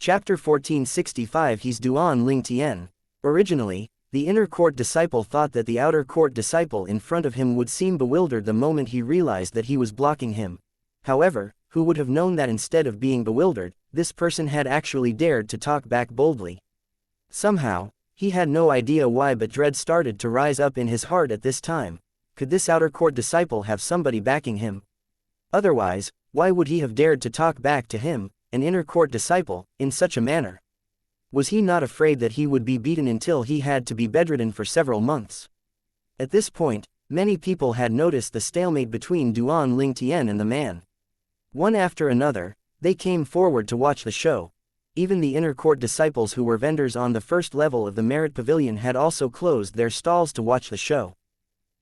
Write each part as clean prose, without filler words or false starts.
Chapter 1465. He's Duan Ling Tian. Originally, the inner court disciple thought that the outer court disciple in front of him would seem bewildered the moment he realized that he was blocking him. However, who would have known that instead of being bewildered, this person had actually dared to talk back boldly. Somehow, he had no idea why, but dread started to rise up in his heart at this time. Could this outer court disciple have somebody backing him? Otherwise, why would he have dared to talk back to him, an inner court disciple, in such a manner? Was he not afraid that he would be beaten until he had to be bedridden for several months? At this point, many people had noticed the stalemate between Duan Ling Tian and the man. One after another, they came forward to watch the show. Even the inner court disciples who were vendors on the first level of the Merit Pavilion had also closed their stalls to watch the show.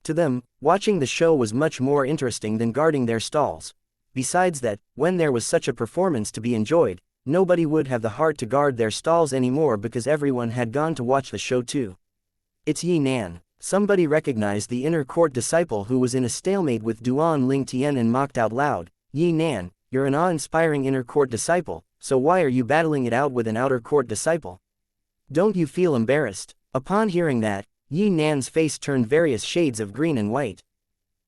To them, watching the show was much more interesting than guarding their stalls. Besides that, when there was such a performance to be enjoyed, nobody would have the heart to guard their stalls anymore because everyone had gone to watch the show too. It's Yi Nan. Somebody recognized the inner court disciple who was in a stalemate with Duan Ling Tian and mocked out loud, "Yi Nan, you're an awe-inspiring inner court disciple, so why are you battling it out with an outer court disciple? Don't you feel embarrassed?" Upon hearing that, Yi Nan's face turned various shades of green and white.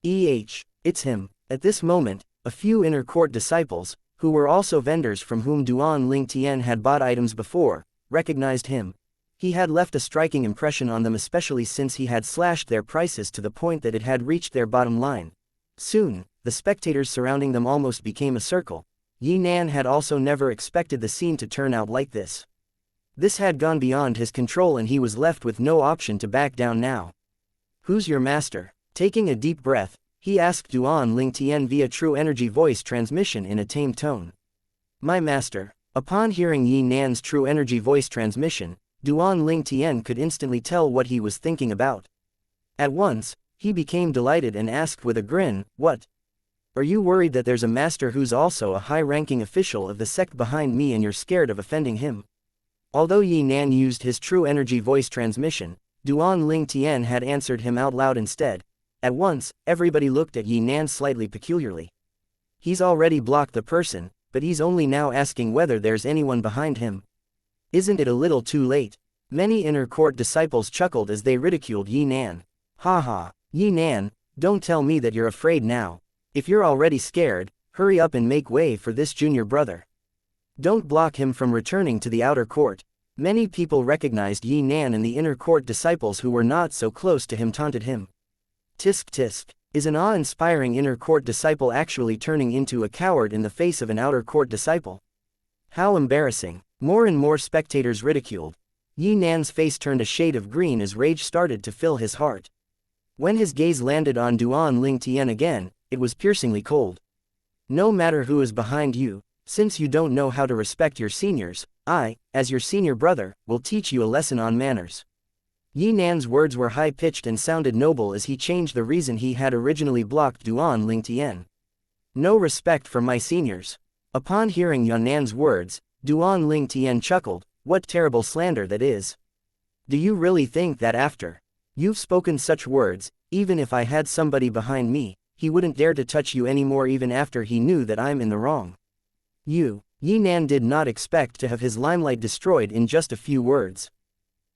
It's him. At this moment, a few inner court disciples, who were also vendors from whom Duan Ling Tian had bought items before, recognized him. He had left a striking impression on them, especially since he had slashed their prices to the point that it had reached their bottom line. Soon, the spectators surrounding them almost became a circle. Yi Nan had also never expected the scene to turn out like this. This had gone beyond his control and he was left with no option to back down now. "Who's your master?" Taking a deep breath, he asked Duan Ling Tian via true energy voice transmission in a tame tone. "My master." Upon hearing Yi Nan's true energy voice transmission, Duan Ling Tian could instantly tell what he was thinking about. At once, he became delighted and asked with a grin, "What? Are you worried that there's a master who's also a high-ranking official of the sect behind me and you're scared of offending him?" Although Yi Nan used his true energy voice transmission, Duan Ling Tian had answered him out loud instead. At once, everybody looked at Yi Nan slightly peculiarly. He's already blocked the person, but he's only now asking whether there's anyone behind him. Isn't it a little too late? Many inner court disciples chuckled as they ridiculed Yi Nan. "Ha ha, Yi Nan, don't tell me that you're afraid now. If you're already scared, hurry up and make way for this junior brother. Don't block him from returning to the outer court." Many people recognized Yi Nan, and the inner court disciples who were not so close to him taunted him. Tisk tisk. Is an awe-inspiring inner court disciple actually turning into a coward in the face of an outer court disciple? How embarrassing. More and more spectators ridiculed. Yi Nan's face turned a shade of green as rage started to fill his heart. When his gaze landed on Duan Ling Tian again, it was piercingly cold. "No matter who is behind you, since you don't know how to respect your seniors, I, as your senior brother, will teach you a lesson on manners." Yi Nan's words were high-pitched and sounded noble as he changed the reason he had originally blocked Duan Ling Tian. "No respect for my seniors." Upon hearing Yi Nan's words, Duan Ling Tian chuckled, "What terrible slander that is. Do you really think that after you've spoken such words, even if I had somebody behind me, he wouldn't dare to touch you anymore even after he knew that I'm in the wrong?" Yi Nan did not expect to have his limelight destroyed in just a few words.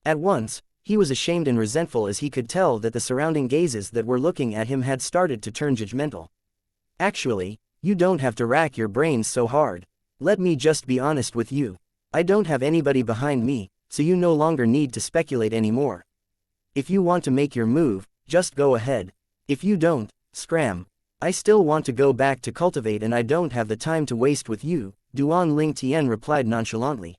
At once, he was ashamed and resentful as he could tell that the surrounding gazes that were looking at him had started to turn judgmental. "Actually, you don't have to rack your brains so hard. Let me just be honest with you. I don't have anybody behind me, so you no longer need to speculate anymore. If you want to make your move, just go ahead. If you don't, scram. I still want to go back to cultivate and I don't have the time to waste with you," Duan Ling Tian replied nonchalantly.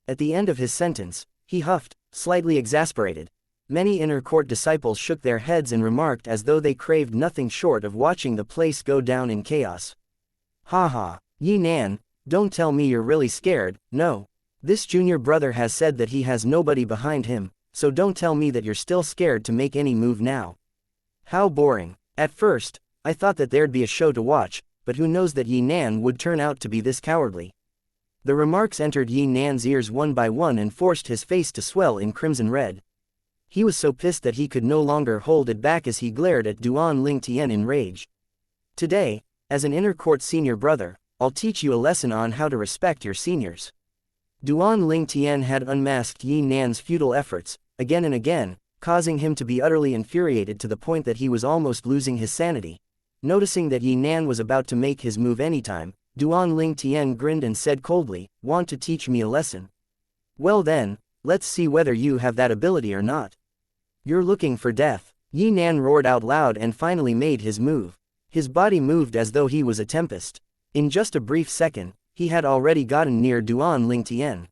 At the end of his sentence, he huffed, slightly exasperated. Many inner court disciples shook their heads and remarked as though they craved nothing short of watching the place go down in chaos. "Ha ha, Yi Nan, don't tell me you're really scared. No. This junior brother has said that he has nobody behind him, so don't tell me that you're still scared to make any move now. How boring. At first, I thought that there'd be a show to watch, but who knows that Yi Nan would turn out to be this cowardly." The remarks entered Yi Nan's ears one by one and forced his face to swell in crimson red. He was so pissed that he could no longer hold it back as he glared at Duan Ling Tian in rage. "Today, as an inner court senior brother, I'll teach you a lesson on how to respect your seniors." Duan Ling Tian had unmasked Yi Nan's futile efforts, again and again, causing him to be utterly infuriated to the point that he was almost losing his sanity. Noticing that Yi Nan was about to make his move anytime, Duan Ling Tian grinned and said coldly, "Want to teach me a lesson? Well then, let's see whether you have that ability or not. You're looking for death." Yi Nan roared out loud and finally made his move. His body moved as though he was a tempest. In just a brief second, he had already gotten near Duan Ling Tian.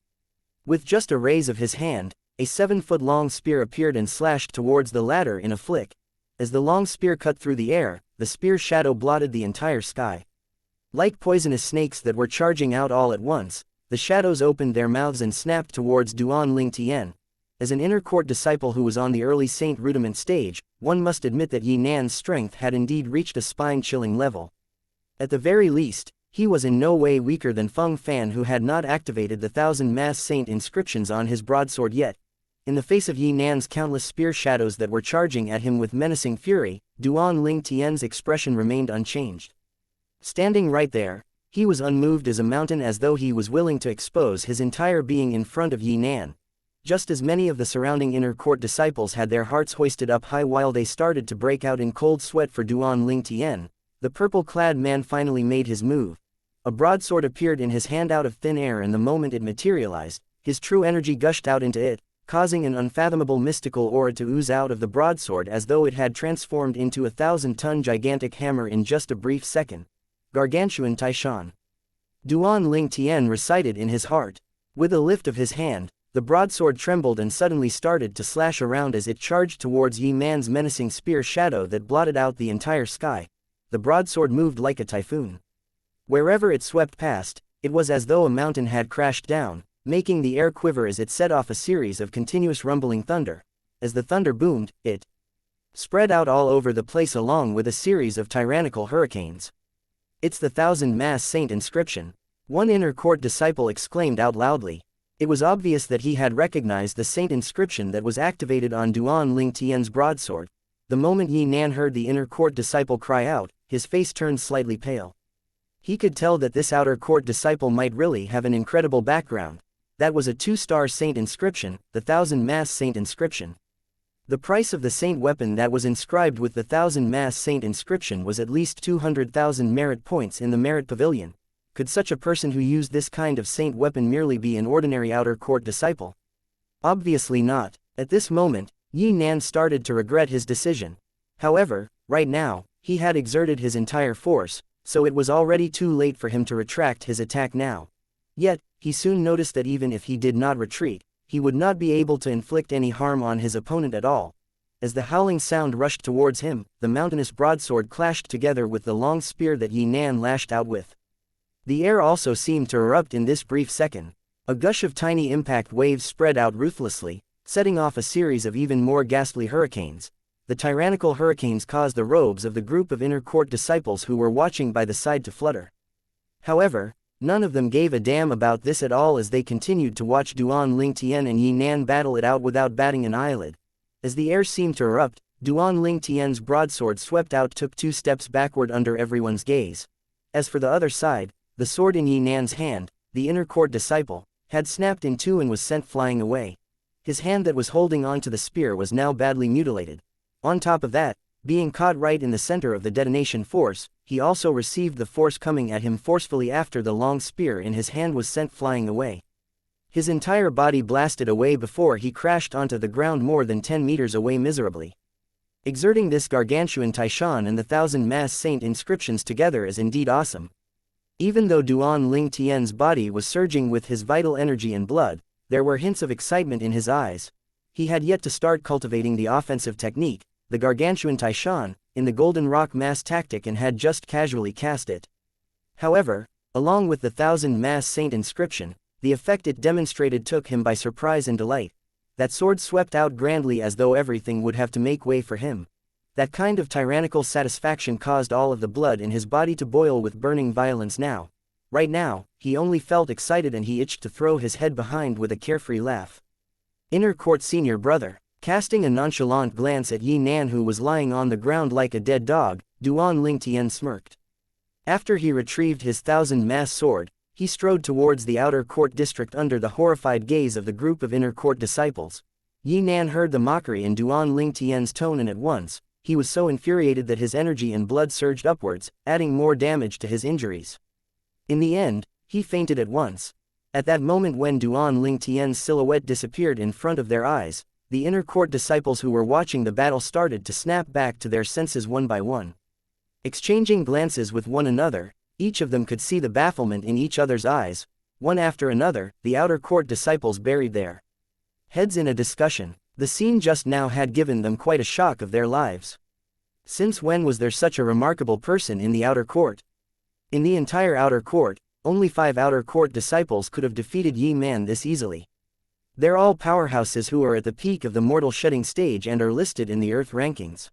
With just a raise of his hand, a 7-foot-long spear appeared and slashed towards the latter in a flick. As the long spear cut through the air, the spear's shadow blotted the entire sky. Like poisonous snakes that were charging out all at once, the shadows opened their mouths and snapped towards Duan Ling Tian. As an inner court disciple who was on the early saint rudiment stage, one must admit that Yi Nan's strength had indeed reached a spine-chilling level. At the very least, he was in no way weaker than Feng Fan, who had not activated the 1,000 mass saint inscriptions on his broadsword yet. In the face of Yi Nan's countless spear shadows that were charging at him with menacing fury, Duan Ling Tian's expression remained unchanged. Standing right there, he was unmoved as a mountain, as though he was willing to expose his entire being in front of Yi Nan. Just as many of the surrounding inner court disciples had their hearts hoisted up high while they started to break out in cold sweat for Duan Ling Tian, the purple-clad man finally made his move. A broadsword appeared in his hand out of thin air, and the moment it materialized, his true energy gushed out into it, causing an unfathomable mystical aura to ooze out of the broadsword as though it had transformed into a 1,000-ton gigantic hammer in just a brief second. Gargantuan Taishan. Duan Ling Tian recited in his heart. With a lift of his hand, the broadsword trembled and suddenly started to slash around as it charged towards Yi Nan's menacing spear shadow that blotted out the entire sky. The broadsword moved like a typhoon. Wherever it swept past, it was as though a mountain had crashed down, making the air quiver as it set off a series of continuous rumbling thunder. As the thunder boomed, it spread out all over the place along with a series of tyrannical hurricanes. "It's the 1,000 mass saint inscription," one inner court disciple exclaimed out loudly. It was obvious that he had recognized the saint inscription that was activated on Duan Ling Tian's broadsword. The moment Yi Nan heard the inner court disciple cry out, his face turned slightly pale. He could tell that this outer court disciple might really have an incredible background. That was a 2-star saint inscription, the 1,000 mass saint inscription. The price of the saint weapon that was inscribed with the 1,000 mass saint inscription was at least 200,000 merit points in the merit pavilion. Could such a person who used this kind of saint weapon merely be an ordinary outer court disciple? Obviously not. At this moment, Yi Nan started to regret his decision. However, right now, he had exerted his entire force, so it was already too late for him to retract his attack now. Yet, he soon noticed that even if he did not retreat, he would not be able to inflict any harm on his opponent at all. As the howling sound rushed towards him, the mountainous broadsword clashed together with the long spear that Yi Nan lashed out with. The air also seemed to erupt in this brief second. A gush of tiny impact waves spread out ruthlessly, setting off a series of even more ghastly hurricanes. The tyrannical hurricanes caused the robes of the group of inner court disciples who were watching by the side to flutter. However, none of them gave a damn about this at all as they continued to watch Duan Ling Tian and Yi Nan battle it out without batting an eyelid. As the air seemed to erupt, Duan Ling Tian's broadsword swept out, took 2 steps backward under everyone's gaze. As for the other side, the sword in Yi Nan's hand, the inner court disciple, had snapped in two and was sent flying away. His hand that was holding on to the spear was now badly mutilated. On top of that, being caught right in the center of the detonation force, he also received the force coming at him forcefully after the long spear in his hand was sent flying away. His entire body blasted away before he crashed onto the ground more than 10 meters away miserably. Exerting this gargantuan Taishan and the 1,000 mass saint inscriptions together is indeed awesome. Even though Duan Ling Tian's body was surging with his vital energy and blood, there were hints of excitement in his eyes. He had yet to start cultivating the offensive technique, the gargantuan Taishan, in the Golden Rock mass tactic, and had just casually cast it. However, along with the 1,000 mass saint inscription, the effect it demonstrated took him by surprise and delight. That sword swept out grandly as though everything would have to make way for him. That kind of tyrannical satisfaction caused all of the blood in his body to boil with burning violence now. Right now, he only felt excited and he itched to throw his head behind with a carefree laugh. Inner court senior brother. Casting a nonchalant glance at Yi Nan, who was lying on the ground like a dead dog, Duan Ling Tian smirked. After he retrieved his 1,000 mass sword, he strode towards the outer court district under the horrified gaze of the group of inner court disciples. Yi Nan heard the mockery in Duan Ling Tian's tone, and at once, he was so infuriated that his energy and blood surged upwards, adding more damage to his injuries. In the end, he fainted at once. At that moment, when Duan Ling Tian's silhouette disappeared in front of their eyes, the inner court disciples who were watching the battle started to snap back to their senses one by one. Exchanging glances with one another, each of them could see the bafflement in each other's eyes. One after another, the outer court disciples buried their heads in a discussion. The scene just now had given them quite a shock of their lives. Since when was there such a remarkable person in the outer court? In the entire outer court, only 5 outer court disciples could have defeated Yi Man this easily. They're all powerhouses who are at the peak of the mortal shedding stage and are listed in the Earth rankings.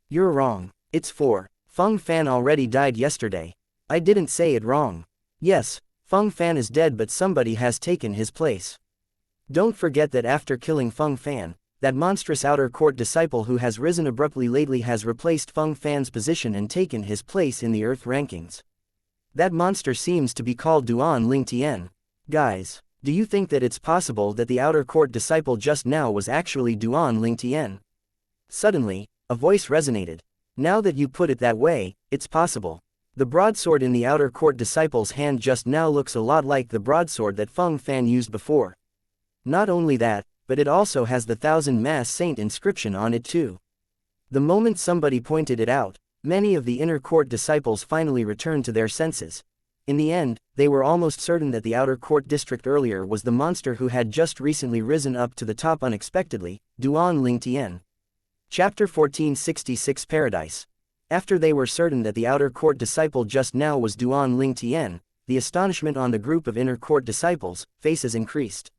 You're wrong. It's 4. Feng Fan already died yesterday. I didn't say it wrong. Yes, Feng Fan is dead, but somebody has taken his place. Don't forget that after killing Feng Fan, that monstrous outer court disciple who has risen abruptly lately has replaced Feng Fan's position and taken his place in the Earth rankings. That monster seems to be called Duan Ling Tian. Guys, do you think that it's possible that the outer court disciple just now was actually Duan Ling Tian? Suddenly, a voice resonated. Now that you put it that way, it's possible. The broadsword in the outer court disciple's hand just now looks a lot like the broadsword that Feng Fan used before. Not only that, but it also has the 1000 Mass Saint inscription on it too. The moment somebody pointed it out, many of the inner court disciples finally returned to their senses. In the end, they were almost certain that the outer court district earlier was the monster who had just recently risen up to the top unexpectedly, Duan Ling Tian. Chapter 1466 Paradise. After they were certain that the outer court disciple just now was Duan Ling Tian, the astonishment on the group of inner court disciples' faces increased.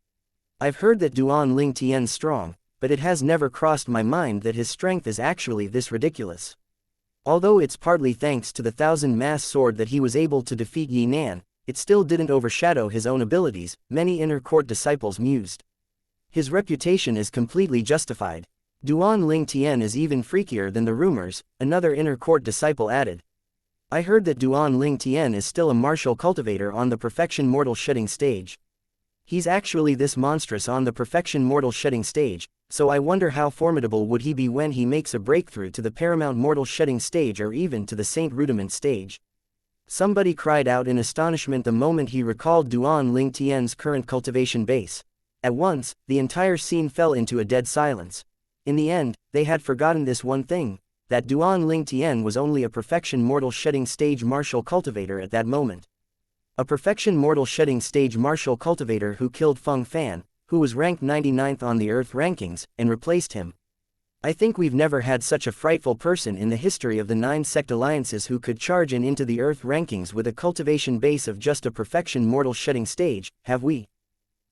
I've heard that Duan Ling Tian's strong, but it has never crossed my mind that his strength is actually this ridiculous. Although it's partly thanks to the 1000 Mass Sword that he was able to defeat Yi Nan, it still didn't overshadow his own abilities, many inner court disciples mused. His reputation is completely justified. Duan Ling Tian is even freakier than the rumors, another inner court disciple added. I heard that Duan Ling Tian is still a martial cultivator on the perfection mortal shedding stage. He's actually this monstrous on the perfection mortal shedding stage, so I wonder how formidable would he be when he makes a breakthrough to the paramount mortal shedding stage or even to the saint rudiment stage. Somebody cried out in astonishment the moment he recalled Duan Ling Tian's current cultivation base. At once, the entire scene fell into a dead silence. In the end, they had forgotten this one thing, that Duan Ling Tian was only a perfection mortal shedding stage martial cultivator at that moment. A perfection mortal shedding stage martial cultivator who killed Feng Fan, who was ranked 99th on the Earth rankings, and replaced him. I think we've never had such a frightful person in the history of the 9 sect alliances who could charge into the Earth rankings with a cultivation base of just a perfection mortal shedding stage, have we?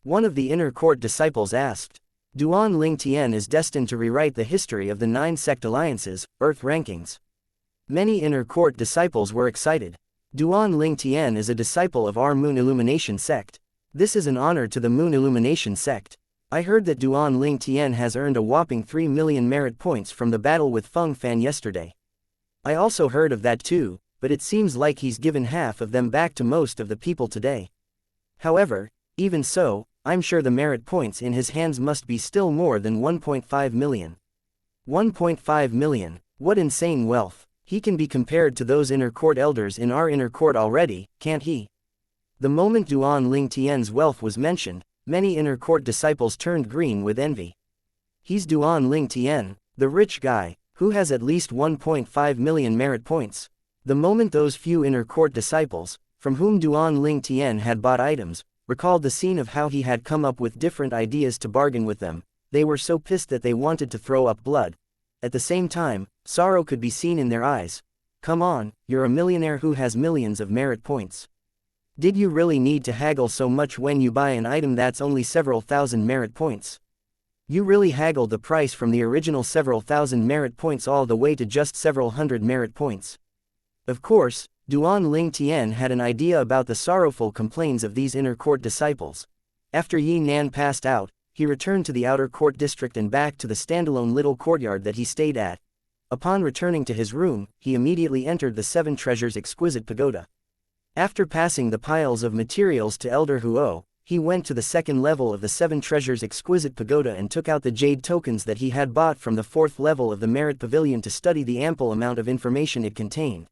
One of the inner court disciples asked. Duan Ling Tian is destined to rewrite the history of the 9 sect alliances, Earth rankings. Many inner court disciples were excited. Duan Ling Tian is a disciple of our Moon Illumination sect. This is an honor to the Moon Illumination sect. I heard that Duan Ling Tian has earned a whopping 3 million merit points from the battle with Feng Fan yesterday. I also heard of that too, but it seems like he's given half of them back to most of the people today. However, even so, I'm sure the merit points in his hands must be still more than 1.5 million. 1.5 million, what insane wealth. He can be compared to those inner court elders in our inner court already, can't he? The moment Duan Ling Tian's wealth was mentioned, many inner court disciples turned green with envy. He's Duan Ling Tian, the rich guy, who has at least 1.5 million merit points. The moment those few inner court disciples, from whom Duan Ling Tian had bought items, recalled the scene of how he had come up with different ideas to bargain with them, they were so pissed that they wanted to throw up blood. At the same time, sorrow could be seen in their eyes. Come on, you're a millionaire who has millions of merit points. Did you really need to haggle so much when you buy an item that's only several thousand merit points? You really haggled the price from the original several thousand merit points all the way to just several hundred merit points. Of course, Duan Ling Tian had an idea about the sorrowful complaints of these inner court disciples. After Yi Nan passed out, he returned to the outer court district and back to the standalone little courtyard that he stayed at. Upon returning to his room, he immediately entered the 7 treasures exquisite pagoda. After passing the piles of materials to Elder Huo, he went to the second level of the Seven Treasures Exquisite Pagoda and took out the jade tokens that he had bought from the fourth level of the Merit Pavilion to study the ample amount of information it contained.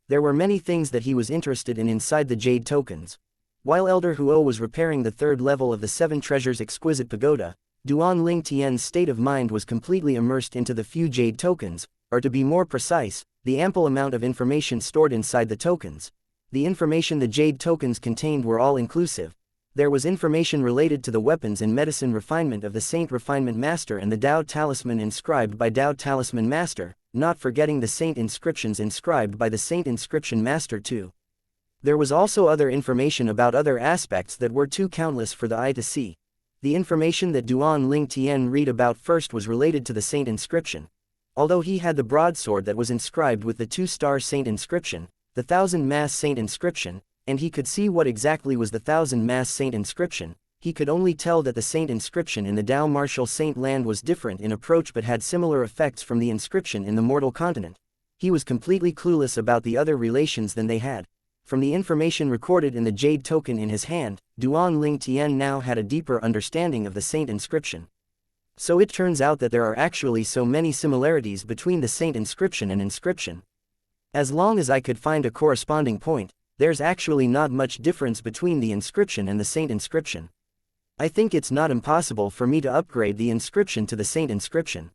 There were many things that he was interested in inside the jade tokens. While Elder Huo was repairing the third level of the Seven Treasures Exquisite Pagoda, Duan Ling Tian's state of mind was completely immersed into the few jade tokens, or to be more precise, the ample amount of information stored inside the tokens. The information the jade tokens contained were all inclusive. There was information related to the weapons and medicine refinement of the Saint Refinement Master and the Dao Talisman inscribed by Dao Talisman Master, not forgetting the Saint inscriptions inscribed by the Saint Inscription Master too. There was also other information about other aspects that were too countless for the eye to see. The information that Duan Ling Tian read about first was related to the Saint inscription. Although he had the broadsword that was inscribed with the 2-star Saint inscription, the 1000-mass Saint inscription, and he could see what exactly was the 1000-mass Saint inscription, he could only tell that the Saint inscription in the Dao Martial Saint land was different in approach but had similar effects from the inscription in the mortal continent. He was completely clueless about the other relations than they had. From the information recorded in the jade token in his hand, Duan Ling Tian now had a deeper understanding of the Saint inscription. So it turns out that there are actually so many similarities between the Saint inscription and inscription. As long as I could find a corresponding point, there's actually not much difference between the inscription and the Saint inscription. I think it's not impossible for me to upgrade the inscription to the Saint inscription.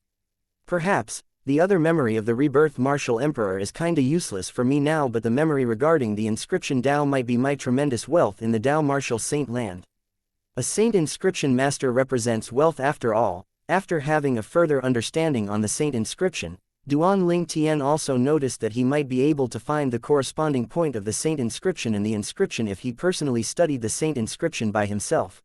Perhaps, the other memory of the rebirth martial emperor is kinda useless for me now, but the memory regarding the inscription Dao might be my tremendous wealth in the Dao martial Saint land. A Saint inscription master represents wealth after all. After having a further understanding on the Saint inscription, Duan Ling Tian also noticed that he might be able to find the corresponding point of the Saint inscription in the inscription if he personally studied the Saint inscription by himself.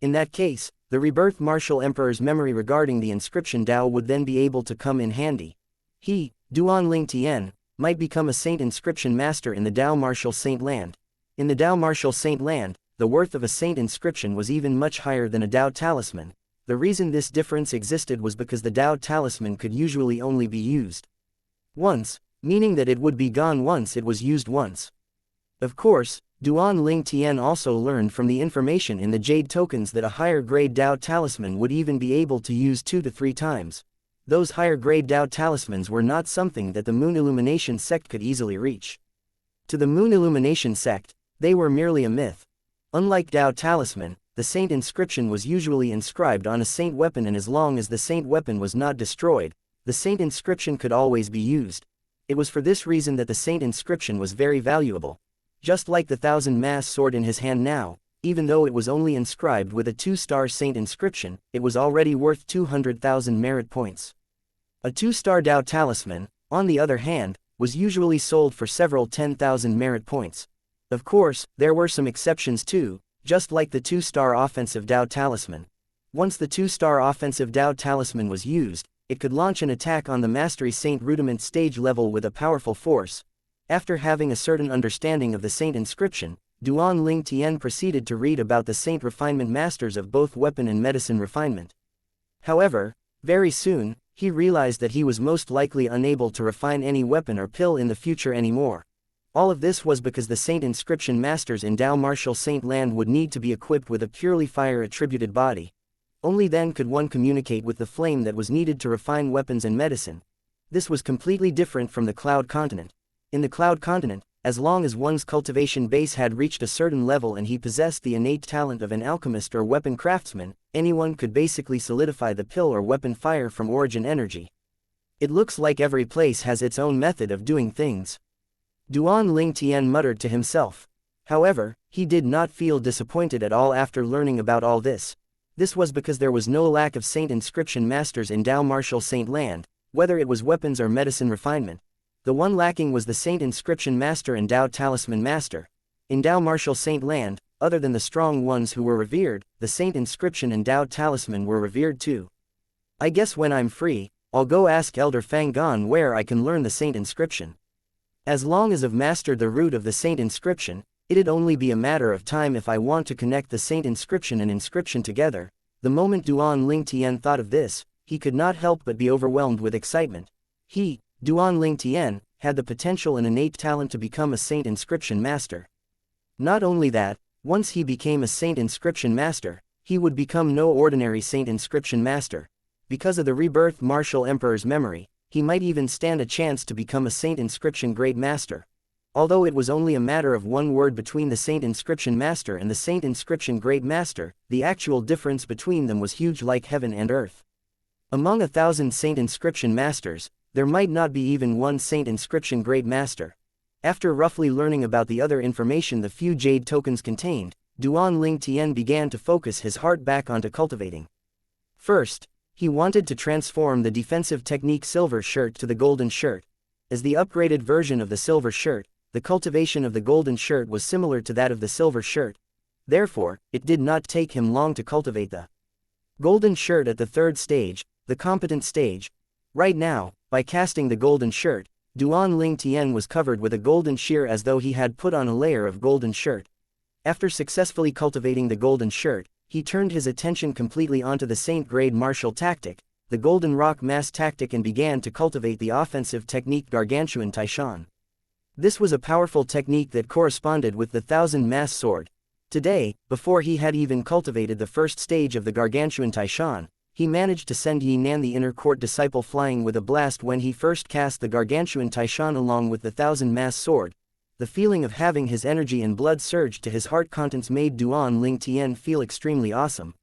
In that case, the rebirth martial emperor's memory regarding the inscription Dao would then be able to come in handy. He, Duan Ling Tian, might become a Saint inscription master in the Dao martial Saint land. In the Dao martial Saint land, the worth of a Saint inscription was even much higher than a Dao talisman. The reason this difference existed was because the Dao talisman could usually only be used once, meaning that it would be gone once it was used once. Of course, Duan Ling Tian also learned from the information in the jade tokens that a higher grade Dao talisman would even be able to use 2 to 3 times. Those higher grade Dao talismans were not something that the Moon Illumination sect could easily reach. To the Moon Illumination sect, they were merely a myth. Unlike Dao talisman, the Saint inscription was usually inscribed on a Saint weapon, and as long as the Saint weapon was not destroyed, the Saint inscription could always be used. It was for this reason that the Saint inscription was very valuable. Just like the 1000-mass sword in his hand now, even though it was only inscribed with a 2-star Saint inscription, it was already worth 200,000 merit points. A 2-star Dao talisman, on the other hand, was usually sold for several 10,000 merit points. Of course, there were some exceptions too, just like the 2-star offensive Dao talisman. Once the 2-star offensive Dao talisman was used, it could launch an attack on the Mastery Saint Rudiment stage level with a powerful force. After having a certain understanding of the Saint inscription, Duan Ling Tian proceeded to read about the Saint Refinement Masters of both weapon and medicine refinement. However, very soon, he realized that he was most likely unable to refine any weapon or pill in the future anymore. All of this was because the Saint inscription masters in Dao Martial Saint land would need to be equipped with a purely fire-attributed body. Only then could one communicate with the flame that was needed to refine weapons and medicine. This was completely different from the Cloud Continent. In the Cloud Continent, as long as one's cultivation base had reached a certain level and he possessed the innate talent of an alchemist or weapon craftsman, anyone could basically solidify the pill or weapon fire from origin energy. It looks like every place has its own method of doing things. Duan Ling Tian muttered to himself. However, he did not feel disappointed at all after learning about all this. This was because there was no lack of Saint inscription masters in Dao Martial Saint land, whether it was weapons or medicine refinement. The one lacking was the Saint inscription master and Dao talisman master. In Dao Martial Saint land, other than the strong ones who were revered, the Saint inscription and Dao talisman were revered too. I guess when I'm free, I'll go ask Elder Fang Gon where I can learn the Saint inscription. As long as I've mastered the root of the Saint inscription, it'd only be a matter of time if I want to connect the Saint inscription and inscription together. The moment Duan Ling Tian thought of this, he could not help but be overwhelmed with excitement. He, Duan Ling Tian, had the potential and innate talent to become a Saint inscription master. Not only that, once he became a saint inscription master, he would become no ordinary saint inscription master. Because of the rebirth martial emperor's memory, he might even stand a chance to become a saint inscription grade master. Although it was only a matter of one word between the saint inscription master and the saint inscription grade master, the actual difference between them was huge, like heaven and earth. Among 1,000 saint inscription masters, there might not be even one saint inscription grade master. After roughly learning about the other information the few jade tokens contained, Duan Ling Tian began to focus his heart back onto cultivating. First, he wanted to transform the defensive technique silver shirt to the golden shirt. As the upgraded version of the silver shirt, the cultivation of the golden shirt was similar to that of the silver shirt. Therefore, it did not take him long to cultivate the golden shirt at the third stage, the competent stage. Right now, by casting the golden shirt, Duan Ling Tian was covered with a golden sheer as though he had put on a layer of golden shirt. After successfully cultivating the golden shirt, he turned his attention completely onto the saint-grade martial tactic, the golden rock mass tactic, and began to cultivate the offensive technique Gargantuan Taishan. This was a powerful technique that corresponded with the Thousand Mass Sword. Today, before he had even cultivated the first stage of the Gargantuan Taishan, he managed to send Yi Nan the inner court disciple flying with a blast when he first cast the Gargantuan Taishan along with the Thousand Mass Sword. The feeling of having his energy and blood surge to his heart contents made Duan Ling Tian feel extremely awesome.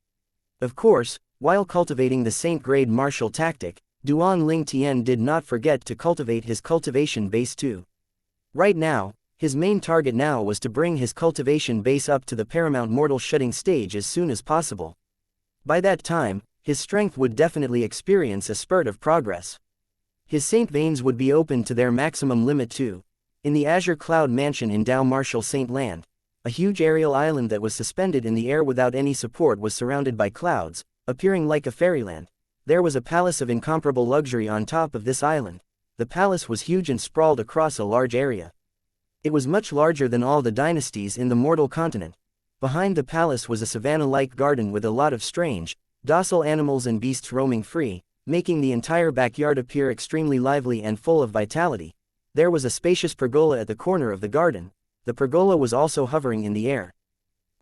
Of course, while cultivating the saint-grade martial tactic, Duan Ling Tian did not forget to cultivate his cultivation base too. Right now, his main target now was to bring his cultivation base up to the paramount mortal shedding stage as soon as possible. By that time, his strength would definitely experience a spurt of progress. His saint veins would be opened to their maximum limit too. In the Azure Cloud Mansion in Dao Martial Saint Land, a huge aerial island that was suspended in the air without any support was surrounded by clouds, appearing like a fairyland. There was a palace of incomparable luxury on top of this island. The palace was huge and sprawled across a large area. It was much larger than all the dynasties in the mortal continent. Behind the palace was a savanna-like garden with a lot of strange, docile animals and beasts roaming free, making the entire backyard appear extremely lively and full of vitality. There was a spacious pergola at the corner of the garden. The pergola was also hovering in the air.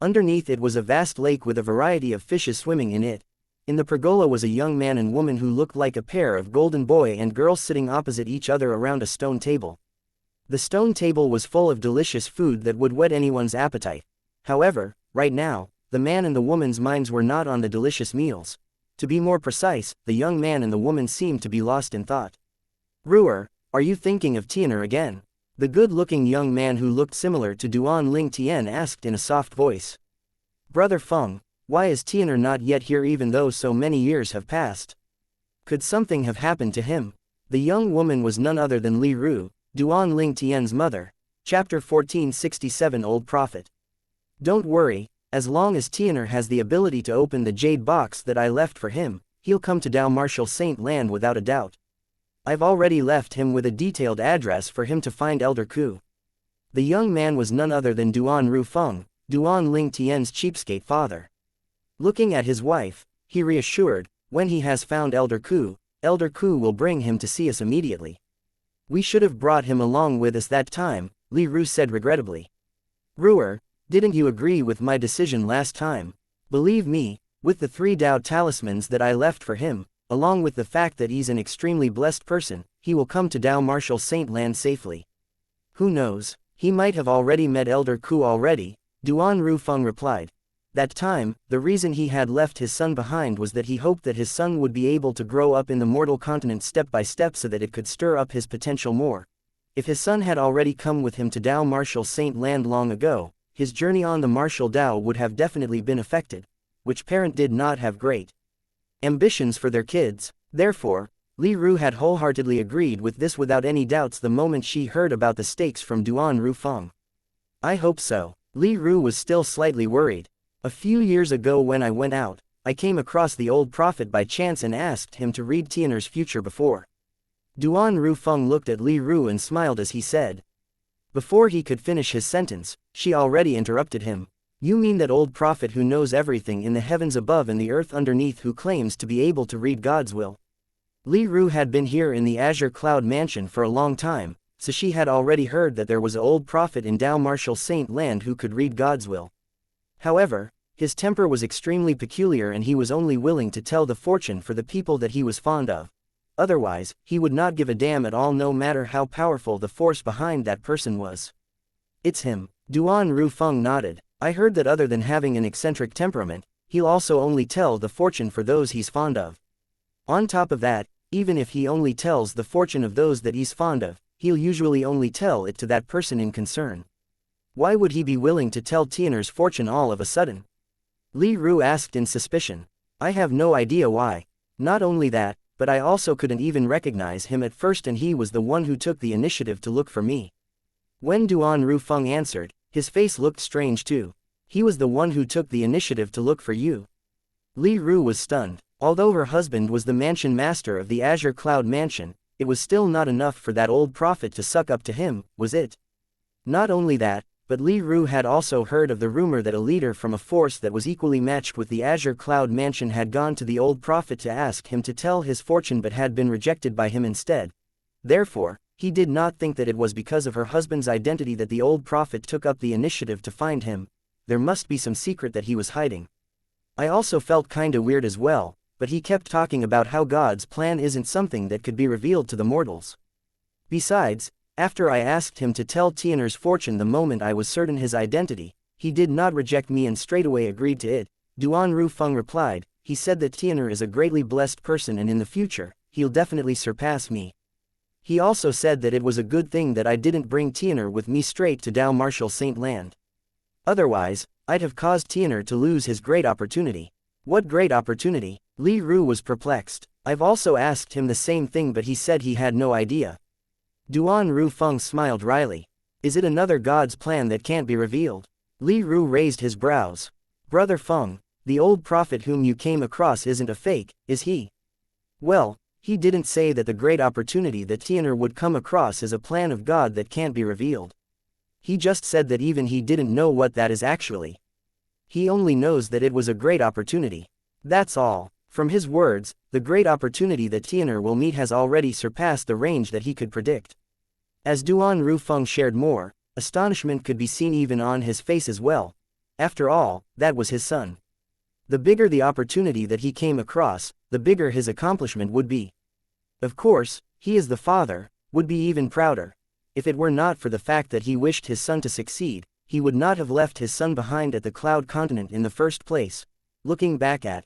Underneath it was a vast lake with a variety of fishes swimming in it. In the pergola was a young man and woman who looked like a pair of golden boy and girl sitting opposite each other around a stone table. The stone table was full of delicious food that would whet anyone's appetite. However, right now, the man and the woman's minds were not on the delicious meals. To be more precise, the young man and the woman seemed to be lost in thought. "Ruer, are you thinking of Tianer again?" The good-looking young man who looked similar to Duan Ling Tian asked in a soft voice. "Brother Feng, why is Tianer not yet here even though so many years have passed? Could something have happened to him?" The young woman was none other than Li Ru, Duan Ling Tian's mother. Chapter 1467 Old Prophet. "Don't worry. As long as Tianer has the ability to open the jade box that I left for him, he'll come to Dao Martial Saint Land without a doubt. I've already left him with a detailed address for him to find Elder Ku." The young man was none other than Duan Ru Feng, Duan Ling Tian's cheapskate father. Looking at his wife, he reassured, "When he has found Elder Ku will bring him to see us immediately." "We should have brought him along with us that time," Li Ru said regrettably. "Ruer, didn't you agree with my decision last time? Believe me, with the 3 Dao talismans that I left for him, along with the fact that he's an extremely blessed person, he will come to Dao Martial Saint Land safely." "Who knows, he might have already met Elder Ku already," Duan Ru Feng replied. That time, the reason he had left his son behind was that he hoped that his son would be able to grow up in the mortal continent step by step so that it could stir up his potential more. If his son had already come with him to Dao Martial Saint Land long ago, his journey on the martial Dao would have definitely been affected. Which parent did not have great ambitions for their kids? Therefore, Li Ru had wholeheartedly agreed with this without any doubts the moment she heard about the stakes from Duan Ru Feng. "I hope so." Li Ru was still slightly worried. "A few years ago when I went out, I came across the old prophet by chance and asked him to read Tianer's future before." Duan Ru Feng looked at Li Ru and smiled as he said. Before he could finish his sentence, she already interrupted him. "You mean that old prophet who knows everything in the heavens above and the earth underneath, who claims to be able to read God's will?" Li Ru had been here in the Azure Cloud Mansion for a long time, so she had already heard that there was an old prophet in Dao Martial Saint Land who could read God's will. However, his temper was extremely peculiar and he was only willing to tell the fortune for the people that he was fond of. Otherwise, he would not give a damn at all no matter how powerful the force behind that person was. It's him. Duan Rufeng nodded. I heard that other than having an eccentric temperament, he'll also only tell the fortune for those he's fond of. On top of that, even if he only tells the fortune of those that he's fond of, he'll usually only tell it to that person in concern. Why would he be willing to tell Tianer's fortune all of a sudden? Li Ru asked in suspicion. I have no idea why. Not only that, but I also couldn't even recognize him at first and he was the one who took the initiative to look for me. When Duan Rufeng answered, his face looked strange too. He was the one who took the initiative to look for you. Li Ru was stunned. Although her husband was the mansion master of the Azure Cloud Mansion, it was still not enough for that old prophet to suck up to him, was it? Not only that, but Li Ru had also heard of the rumor that a leader from a force that was equally matched with the Azure Cloud Mansion had gone to the old prophet to ask him to tell his fortune but had been rejected by him instead. Therefore, he did not think that it was because of her husband's identity that the old prophet took up the initiative to find him. There must be some secret that he was hiding. I also felt kinda weird as well, but he kept talking about how God's plan isn't something that could be revealed to the mortals. Besides, after I asked him to tell Tianer's fortune the moment I was certain his identity, he did not reject me and straightaway agreed to it. Duan Rufeng replied, he said that Tianer is a greatly blessed person and in the future, he'll definitely surpass me. He also said that it was a good thing that I didn't bring Tianer with me straight to Dao Martial Saint Land. Otherwise, I'd have caused Tianer to lose his great opportunity. What great opportunity? Li Ru was perplexed. I've also asked him the same thing but he said he had no idea. Duan Rufeng smiled wryly. Is it another God's plan that can't be revealed? Li Ru raised his brows. Brother Feng, the old prophet whom you came across isn't a fake, is he? Well, he didn't say that the great opportunity that Tianer would come across is a plan of God that can't be revealed. He just said that even he didn't know what that is actually. He only knows that it was a great opportunity. That's all. From his words, the great opportunity that Tianer will meet has already surpassed the range that he could predict. As Duan Rufeng shared more, astonishment could be seen even on his face as well. After all, that was his son. The bigger the opportunity that he came across, the bigger his accomplishment would be. Of course, he as the father, would be even prouder. If it were not for the fact that he wished his son to succeed, he would not have left his son behind at the Cloud Continent in the first place. Looking back at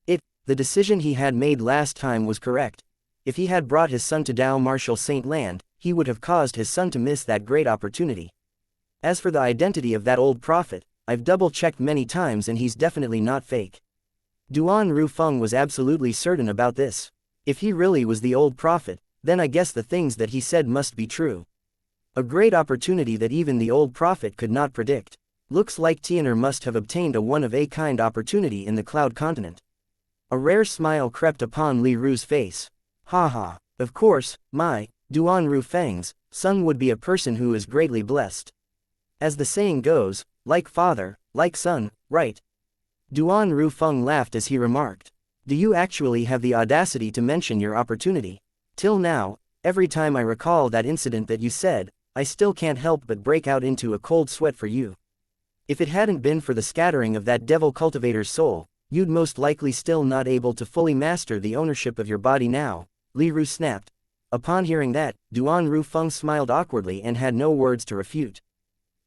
it, the decision he had made last time was correct. If he had brought his son to Dao Martial Saint Land, he would have caused his son to miss that great opportunity. As for the identity of that old prophet, I've double-checked many times and he's definitely not fake. Duan Rufeng was absolutely certain about this. If he really was the old prophet, then I guess the things that he said must be true. A great opportunity that even the old prophet could not predict. Looks like Tianer must have obtained a one-of-a-kind opportunity in the Cloud Continent. A rare smile crept upon Li Ru's face. Ha. Of course, my, Duan Rufeng's, son would be a person who is greatly blessed. As the saying goes, like father, like son, right? Duan Rufeng laughed as he remarked. Do you actually have the audacity to mention your opportunity? Till now, every time I recall that incident that you said, I still can't help but break out into a cold sweat for you. If it hadn't been for the scattering of that devil cultivator's soul, you'd most likely still not able to fully master the ownership of your body now, Li Ru snapped. Upon hearing that, Duan Rufeng smiled awkwardly and had no words to refute.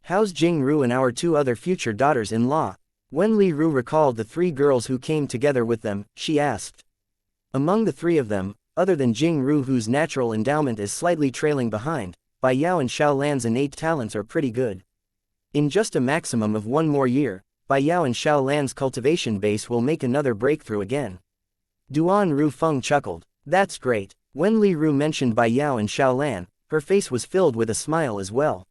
How's Jing Ru and our two other future daughters-in-law? When Li Ru recalled the three girls who came together with them, she asked. Among the three of them, other than Jing Ru whose natural endowment is slightly trailing behind, Bai Yao and Xiao Lan's innate talents are pretty good. In just a maximum of one more year, Bai Yao and Xiao Lan's cultivation base will make another breakthrough again. Duan Rufeng chuckled. That's great. When Li Ru mentioned Bai Yao and Xiao Lan, her face was filled with a smile as well.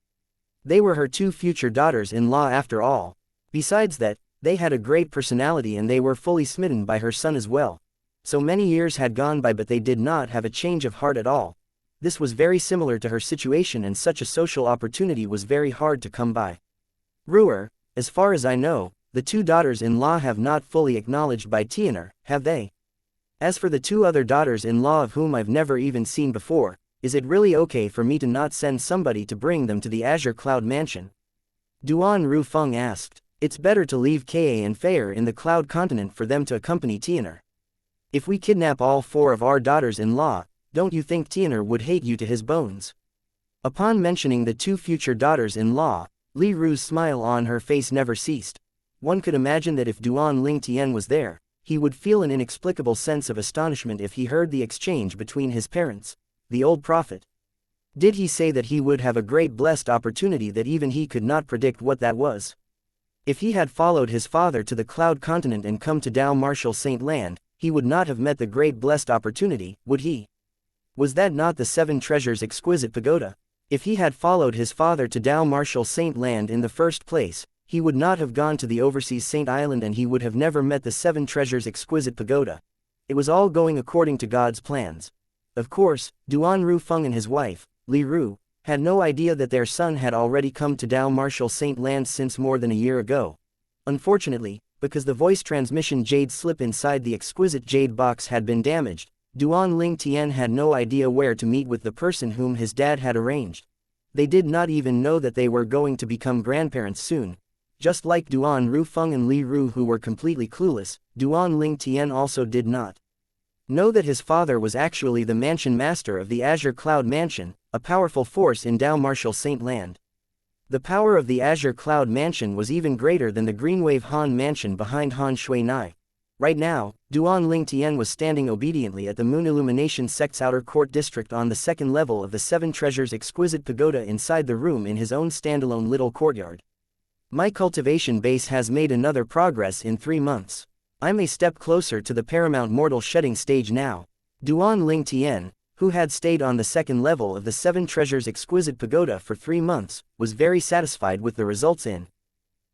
They were her two future daughters-in-law after all. Besides that, they had a great personality and they were fully smitten by her son as well. So many years had gone by but they did not have a change of heart at all. This was very similar to her situation and such a social opportunity was very hard to come by. Ruer, as far as I know, the two daughters-in-law have not fully acknowledged by Tianer, have they? As for the two other daughters-in-law of whom I've never even seen before, Is it really okay for me to not send somebody to bring them to the Azure Cloud Mansion? Duan Rufeng asked. It's better to leave Ka and Fair in the Cloud Continent for them to accompany Tian'er. If we kidnap all 4 of our daughters-in-law, don't you think Tian'er would hate you to his bones? Upon mentioning the 2 future daughters-in-law, Li Ru's smile on her face never ceased. One could imagine that if Duan Lingtian was there, he would feel an inexplicable sense of astonishment if he heard the exchange between his parents, the old prophet. Did he say that he would have a great blessed opportunity that even he could not predict what that was? If he had followed his father to the Cloud Continent and come to Dao Martial Saint Land, he would not have met the great blessed opportunity, would he? Was that not the 7 treasures exquisite pagoda? If he had followed his father to Dao Martial Saint Land in the first place, he would not have gone to the overseas Saint Island and he would have never met the 7 treasures exquisite pagoda. It was all going according to God's plans. Of course, Duan Rufeng and his wife, Li Ru, had no idea that their son had already come to Dao Martial Saint Land since more than a year ago. Unfortunately, because the voice transmission jade slip inside the exquisite jade box had been damaged, Duan Lingtian had no idea where to meet with the person whom his dad had arranged. They did not even know that they were going to become grandparents soon. Just like Duan Rufeng and Li Ru who were completely clueless, Duan Lingtian also did not know that his father was actually the mansion master of the Azure Cloud Mansion, a powerful force in Dao Martial Saint Land. The power of the Azure Cloud Mansion was even greater than the Greenwave Han Mansion behind Han Shui Nai. Right now, Duan Lingtian was standing obediently at the Moon Illumination Sect's Outer Court District on the 2nd level of the 7 Treasures Exquisite Pagoda inside the room in his own standalone little courtyard. My cultivation base has made another progress in 3 months. I'm a step closer to the paramount mortal shedding stage now. Duan Lingtian, who had stayed on the 2nd level of the 7 Treasures Exquisite Pagoda for 3 months, was very satisfied with the results in.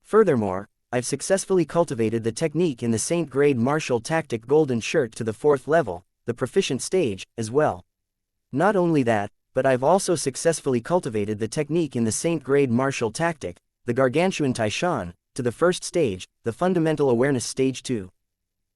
Furthermore, I've successfully cultivated the technique in the Saint Grade Martial Tactic Golden Shirt to the 4th level, the proficient stage, as well. Not only that, but I've also successfully cultivated the technique in the Saint Grade Martial Tactic, the Gargantuan Taishan, to the 1st stage, the Fundamental Awareness Stage 2.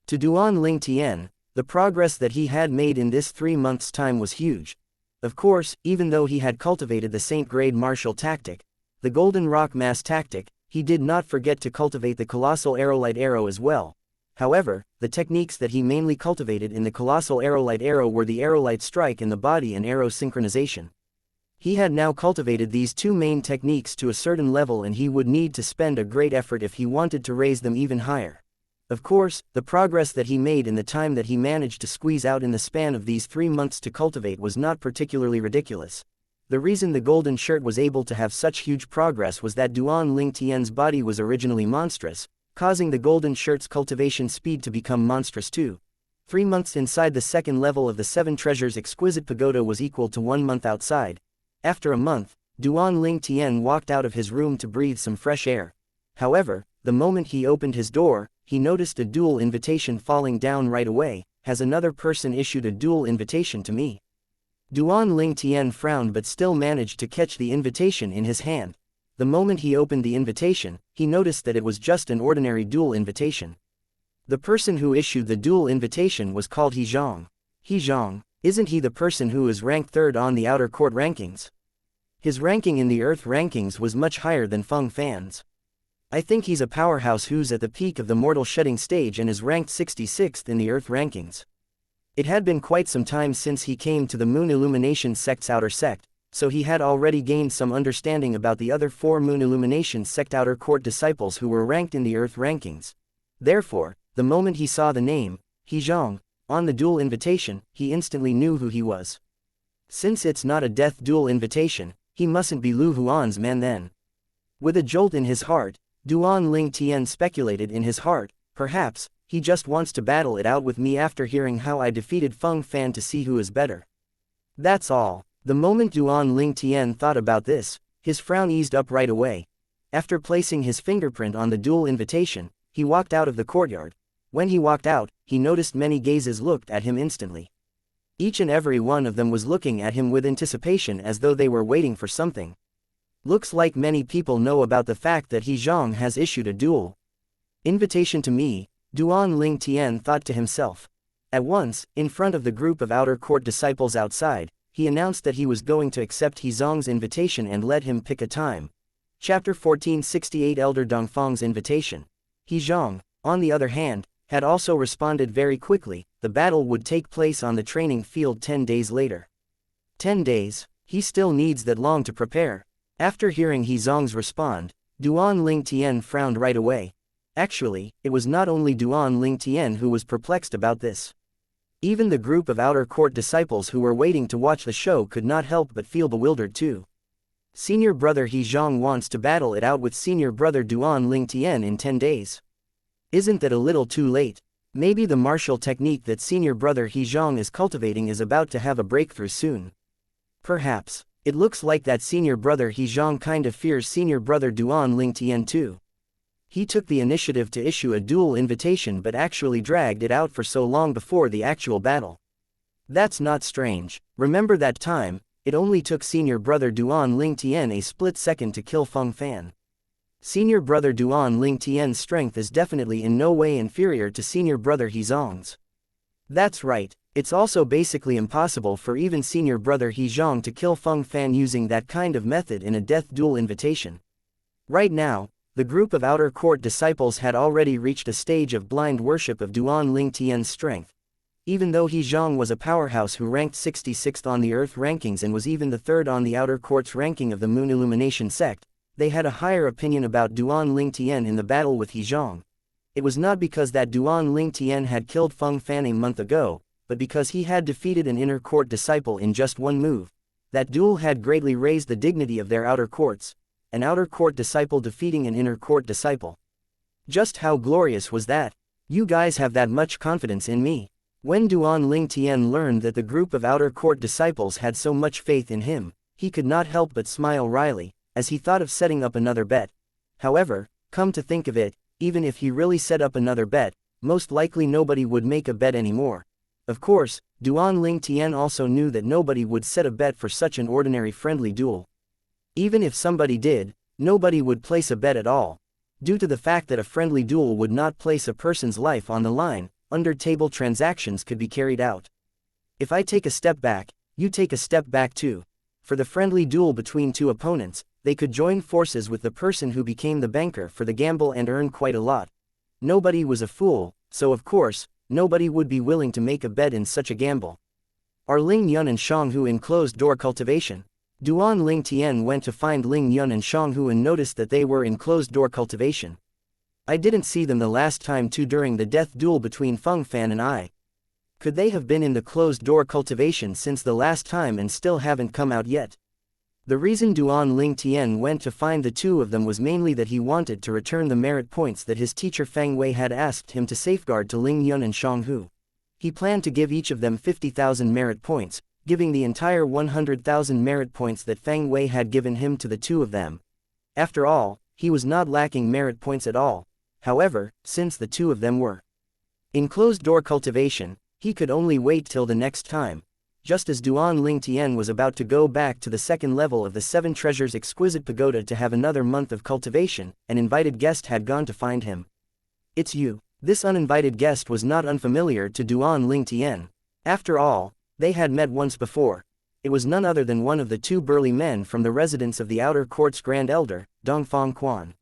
To Duan Lingtian, the progress that he had made in this 3 months' time was huge. Of course, even though he had cultivated the Saint Grade Martial Tactic, the Golden Rock Mass Tactic, he did not forget to cultivate the Colossal Arrowlight Arrow as well. However, the techniques that he mainly cultivated in the Colossal Arrowlight Arrow were the Arrowlight Strike in the body and Arrow Synchronization. He had now cultivated these 2 main techniques to a certain level and he would need to spend a great effort if he wanted to raise them even higher. Of course, the progress that he made in the time that he managed to squeeze out in the span of these 3 months to cultivate was not particularly ridiculous. The reason the Golden Shirt was able to have such huge progress was that Duan Lingtian's body was originally monstrous, causing the Golden Shirt's cultivation speed to become monstrous too. 3 months inside the 2nd level of the 7 Treasures Exquisite Pagoda was equal to 1 month outside. After a month, Duan Lingtian walked out of his room to breathe some fresh air. However, the moment he opened his door, he noticed a duel invitation falling down right away. Has another person issued a duel invitation to me? Duan Lingtian frowned but still managed to catch the invitation in his hand. The moment he opened the invitation, he noticed that it was just an ordinary duel invitation. The person who issued the duel invitation was called He Zhang. He Zhang, isn't he the person who is ranked 3rd on the Outer Court rankings? His ranking in the Earth rankings was much higher than Feng Fan's. I think he's a powerhouse who's at the peak of the mortal shedding stage and is ranked 66th in the Earth rankings. It had been quite some time since he came to the Moon Illumination Sect's outer sect, so he had already gained some understanding about the other 4 Moon Illumination Sect Outer Court disciples who were ranked in the Earth rankings. Therefore, the moment he saw the name, He Zhang, on the duel invitation, he instantly knew who he was. Since it's not a death duel invitation, he mustn't be Lu Huan's man then. With a jolt in his heart, Duan Lingtian speculated in his heart, perhaps, he just wants to battle it out with me after hearing how I defeated Feng Fan to see who is better. That's all. The moment Duan Lingtian thought about this, his frown eased up right away. After placing his fingerprint on the duel invitation, he walked out of the courtyard. When he walked out, he noticed many gazes looked at him instantly. Each and every one of them was looking at him with anticipation as though they were waiting for something. Looks like many people know about the fact that He Zhang has issued a duel invitation to me, Duan Lingtian thought to himself. At once, in front of the group of outer court disciples outside, he announced that he was going to accept He Zong's invitation and let him pick a time. Chapter 1468 Elder Dongfang's invitation. He Zong, on the other hand, had also responded very quickly. The battle would take place on the training field 10 days later. 10 days? He still needs that long to prepare. After hearing He Zong's respond, Duan Ling Tian frowned right away. Actually, it was not only Duan Ling Tian who was perplexed about this. Even the group of outer court disciples who were waiting to watch the show could not help but feel bewildered too. Senior brother He Zong wants to battle it out with senior brother Duan Ling Tian in 10 days. Isn't that a little too late? Maybe the martial technique that senior brother He Zong is cultivating is about to have a breakthrough soon. Perhaps. It looks like that senior brother He Zong kind of fears senior brother Duan Ling Tian too. He took the initiative to issue a duel invitation but actually dragged it out for so long before the actual battle. That's not strange. Remember that time, it only took senior brother Duan Ling Tian a split second to kill Feng Fan. Senior brother Duan Ling Tian's strength is definitely in no way inferior to senior brother He Zong's. That's right, it's also basically impossible for even senior brother He Zong to kill Feng Fan using that kind of method in a death duel invitation. Right now, the group of outer court disciples had already reached a stage of blind worship of Duan Ling Tian's strength. Even though He Zong was a powerhouse who ranked 66th on the Earth rankings and was even the 3rd on the outer court's ranking of the Moon Illumination sect, they had a higher opinion about Duan Ling Tian in the battle with He Zong. It was not because that Duan Ling Tian had killed Feng Fan a month ago, but because he had defeated an inner court disciple in just one move. That duel had greatly raised the dignity of their outer courts, an outer court disciple defeating an inner court disciple. Just how glorious was that? You guys have that much confidence in me. When Duan Ling Tian learned that the group of outer court disciples had so much faith in him, he could not help but smile wryly, as he thought of setting up another bet. However, come to think of it, even if he really set up another bet, most likely nobody would make a bet anymore. Of course, Duan Ling Tian also knew that nobody would set a bet for such an ordinary friendly duel. Even if somebody did, nobody would place a bet at all. Due to the fact that a friendly duel would not place a person's life on the line, under-table transactions could be carried out. If I take a step back, you take a step back too. For the friendly duel between two opponents, they could join forces with the person who became the banker for the gamble and earn quite a lot. Nobody was a fool, so of course, nobody would be willing to make a bet in such a gamble. Are Ling Yun and Shanghu in closed-door cultivation? Duan Ling Tian went to find Ling Yun and Shanghu and noticed that they were in closed-door cultivation. I didn't see them the last time too during the death duel between Feng Fan and I. Could they have been in the closed-door cultivation since the last time and still haven't come out yet? The reason Duan Ling Tian went to find the two of them was mainly that he wanted to return the merit points that his teacher Fang Wei had asked him to safeguard to Ling Yun and Shanghu. He planned to give each of them 50,000 merit points, giving the entire 100,000 merit points that Fang Wei had given him to the two of them. After all, he was not lacking merit points at all. However, since the two of them were in closed-door cultivation, he could only wait till the next time. Just as Duan Ling Tian was about to go back to the second level of the Seven Treasures Exquisite Pagoda to have another month of cultivation, an invited guest had gone to find him. It's you. This uninvited guest was not unfamiliar to Duan Ling Tian. After all, they had met once before. It was none other than one of the two burly men from the residence of the Outer Court's Grand Elder, Dongfang Quan.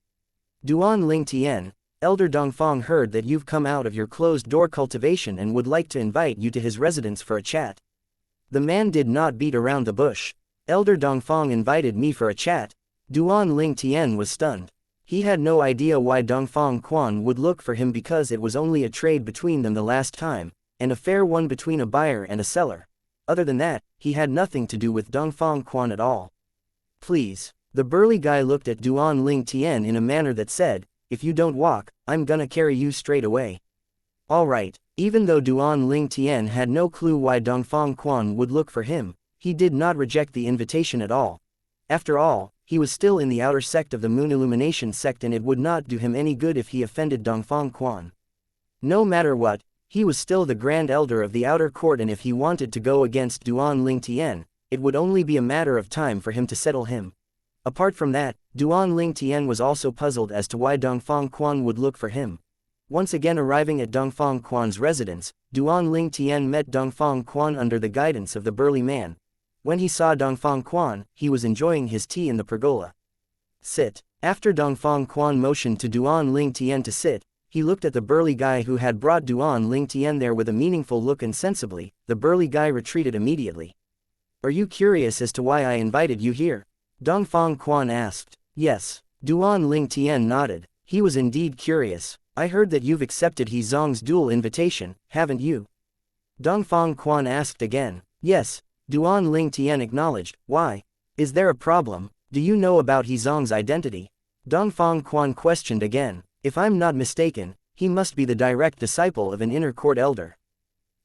Duan Ling Tian, Elder Dongfang heard that you've come out of your closed-door cultivation and would like to invite you to his residence for a chat. The man did not beat around the bush. Elder Dongfang invited me for a chat. Duan Ling Tian was stunned. He had no idea why Dongfang Quan would look for him because it was only a trade between them the last time, and a fair one between a buyer and a seller. Other than that, he had nothing to do with Dongfang Quan at all. Please. The burly guy looked at Duan Ling Tian in a manner that said, if you don't walk, I'm gonna carry you straight away. Alright, even though Duan Ling Tian had no clue why Dongfang Quan would look for him, he did not reject the invitation at all. After all, he was still in the outer sect of the Moon Illumination sect and it would not do him any good if he offended Dongfang Quan. No matter what, he was still the Grand Elder of the Outer Court and if he wanted to go against Duan Ling Tian, it would only be a matter of time for him to settle him. Apart from that, Duan Ling Tian was also puzzled as to why Dongfang Quan would look for him. Once again arriving at Dongfang Quan's residence, Duan Ling Tian met Dongfang Quan under the guidance of the burly man. When he saw Dongfang Quan, he was enjoying his tea in the pergola. Sit. After Dongfang Quan motioned to Duan Ling Tian to sit, he looked at the burly guy who had brought Duan Ling Tian there with a meaningful look, and sensibly, the burly guy retreated immediately. Are you curious as to why I invited you here? Dongfang Quan asked. Yes. Duan Ling Tian nodded. He was indeed curious. I heard that you've accepted He Zong's duel invitation, haven't you? Dongfang Quan asked again. Yes. Duan Ling Tian acknowledged. Why? Is there a problem? Do you know about He Zong's identity? Dongfang Quan questioned again. If I'm not mistaken, he must be the direct disciple of an inner court elder.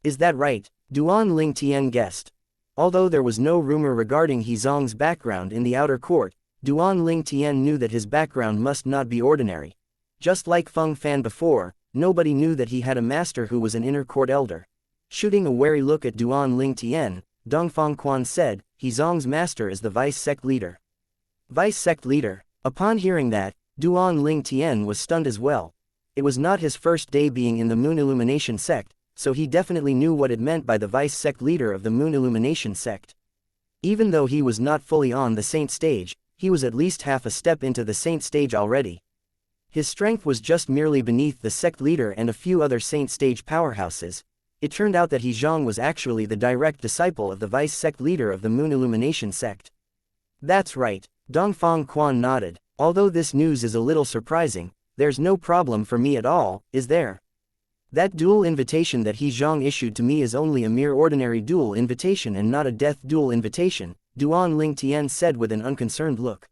Is that right? Duan Ling Tian guessed. Although there was no rumor regarding He Zong's background in the outer court, Duan Ling Tian knew that his background must not be ordinary. Just like Feng Fan before, nobody knew that he had a master who was an inner court elder. Shooting a wary look at Duan Ling Tian, Dongfang Quan said, He Zong's master is the vice sect leader. Vice sect leader? Upon hearing that, Duan Ling Tian was stunned as well. It was not his first day being in the Moon Illumination sect, so he definitely knew what it meant by the vice sect leader of the Moon Illumination sect. Even though he was not fully on the saint stage, he was at least half a step into the saint stage already. His strength was just merely beneath the sect leader and a few other saint stage powerhouses. It turned out that He Zong was actually the direct disciple of the vice sect leader of the Moon Illumination sect. That's right. Dongfang Quan nodded. Although this news is a little surprising, there's no problem for me at all, is there? That duel invitation that He Zong issued to me is only a mere ordinary duel invitation and not a death duel invitation, Duan Ling Tian said with an unconcerned look.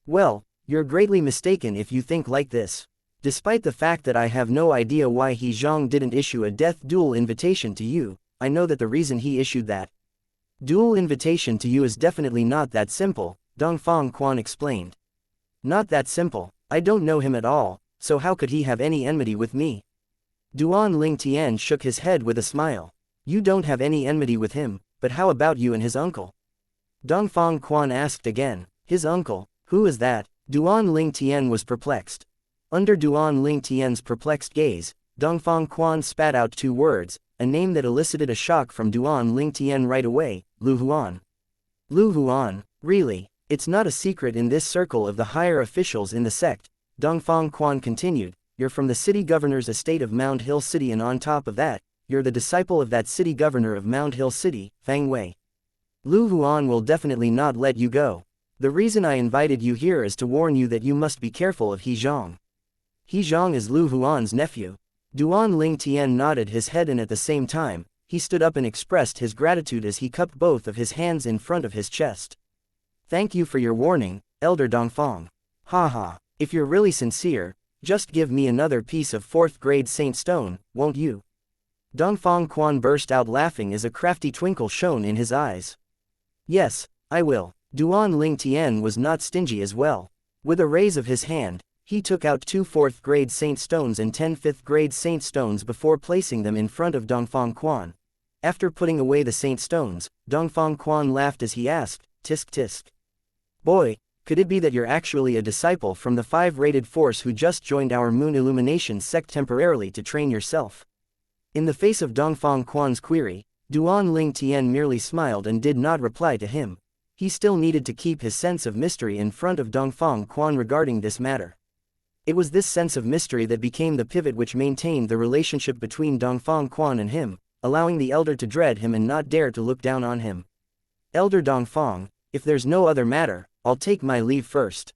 Well, you're greatly mistaken if you think like this. Despite the fact that I have no idea why He Zong didn't issue a death duel invitation to you, I know that the reason he issued that duel invitation to you is definitely not that simple, Dongfang Quan explained. Not that simple. I don't know him at all, so how could he have any enmity with me? Duan Ling Tian shook his head with a smile. You don't have any enmity with him, but how about you and his uncle? Dongfang Quan asked again. His uncle? Who is that? Duan Ling Tian was perplexed. Under Duan Ling Tian's perplexed gaze, Dongfang Quan spat out two words, a name that elicited a shock from Duan Ling Tian right away, Lu Huan. Lu Huan, really? It's not a secret in this circle of the higher officials in the sect, Dongfang Quan continued. You're from the city governor's estate of Mound Hill City, and on top of that, you're the disciple of that city governor of Mound Hill City, Fang Wei. Lu Huan will definitely not let you go. The reason I invited you here is to warn you that you must be careful of He Zong. He Zong is Lu Huan's nephew. Duan Ling Tian nodded his head, and at the same time, he stood up and expressed his gratitude as he cupped both of his hands in front of his chest. Thank you for your warning, Elder Dongfang. Haha, if you're really sincere, just give me another piece of 4th grade Saint Stone, won't you? Dongfang Quan burst out laughing as a crafty twinkle shone in his eyes. Yes, I will. Duan Ling Tian was not stingy as well. With a raise of his hand, he took out 2 4th grade Saint Stones and 10 5th grade Saint Stones before placing them in front of Dongfang Quan. After putting away the Saint Stones, Dongfang Quan laughed as he asked, tisk tisk. Boy, could it be that you're actually a disciple from the 5-rated force who just joined our Moon Illumination sect temporarily to train yourself? In the face of Dongfang Quan's query, Duan Ling Tian merely smiled and did not reply to him. He still needed to keep his sense of mystery in front of Dongfang Quan regarding this matter. It was this sense of mystery that became the pivot which maintained the relationship between Dongfang Quan and him, allowing the elder to dread him and not dare to look down on him. Elder Dongfang, if there's no other matter, I'll take my leave first.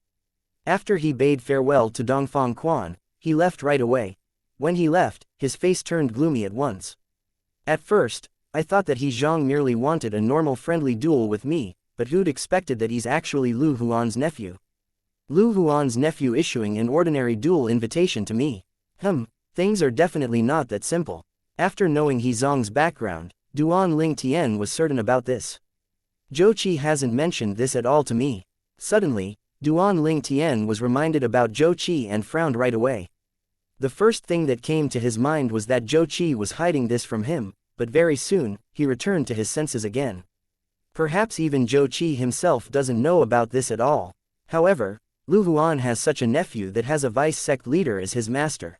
After he bade farewell to Dongfang Quan, he left right away. When he left, his face turned gloomy at once. At first, I thought that He Zong merely wanted a normal friendly duel with me, but who'd expected that he's actually Lu Huan's nephew? Lu Huan's nephew issuing an ordinary duel invitation to me. Things are definitely not that simple. After knowing He Zong's background, Duan Ling Tian was certain about this. Zhou Qi hasn't mentioned this at all to me. Suddenly, Duan Ling Tian was reminded about Zhou Qi and frowned right away. The first thing that came to his mind was that Zhou Qi was hiding this from him, but very soon, he returned to his senses again. Perhaps even Zhou Qi himself doesn't know about this at all. However, Lu Huan has such a nephew that has a vice sect leader as his master.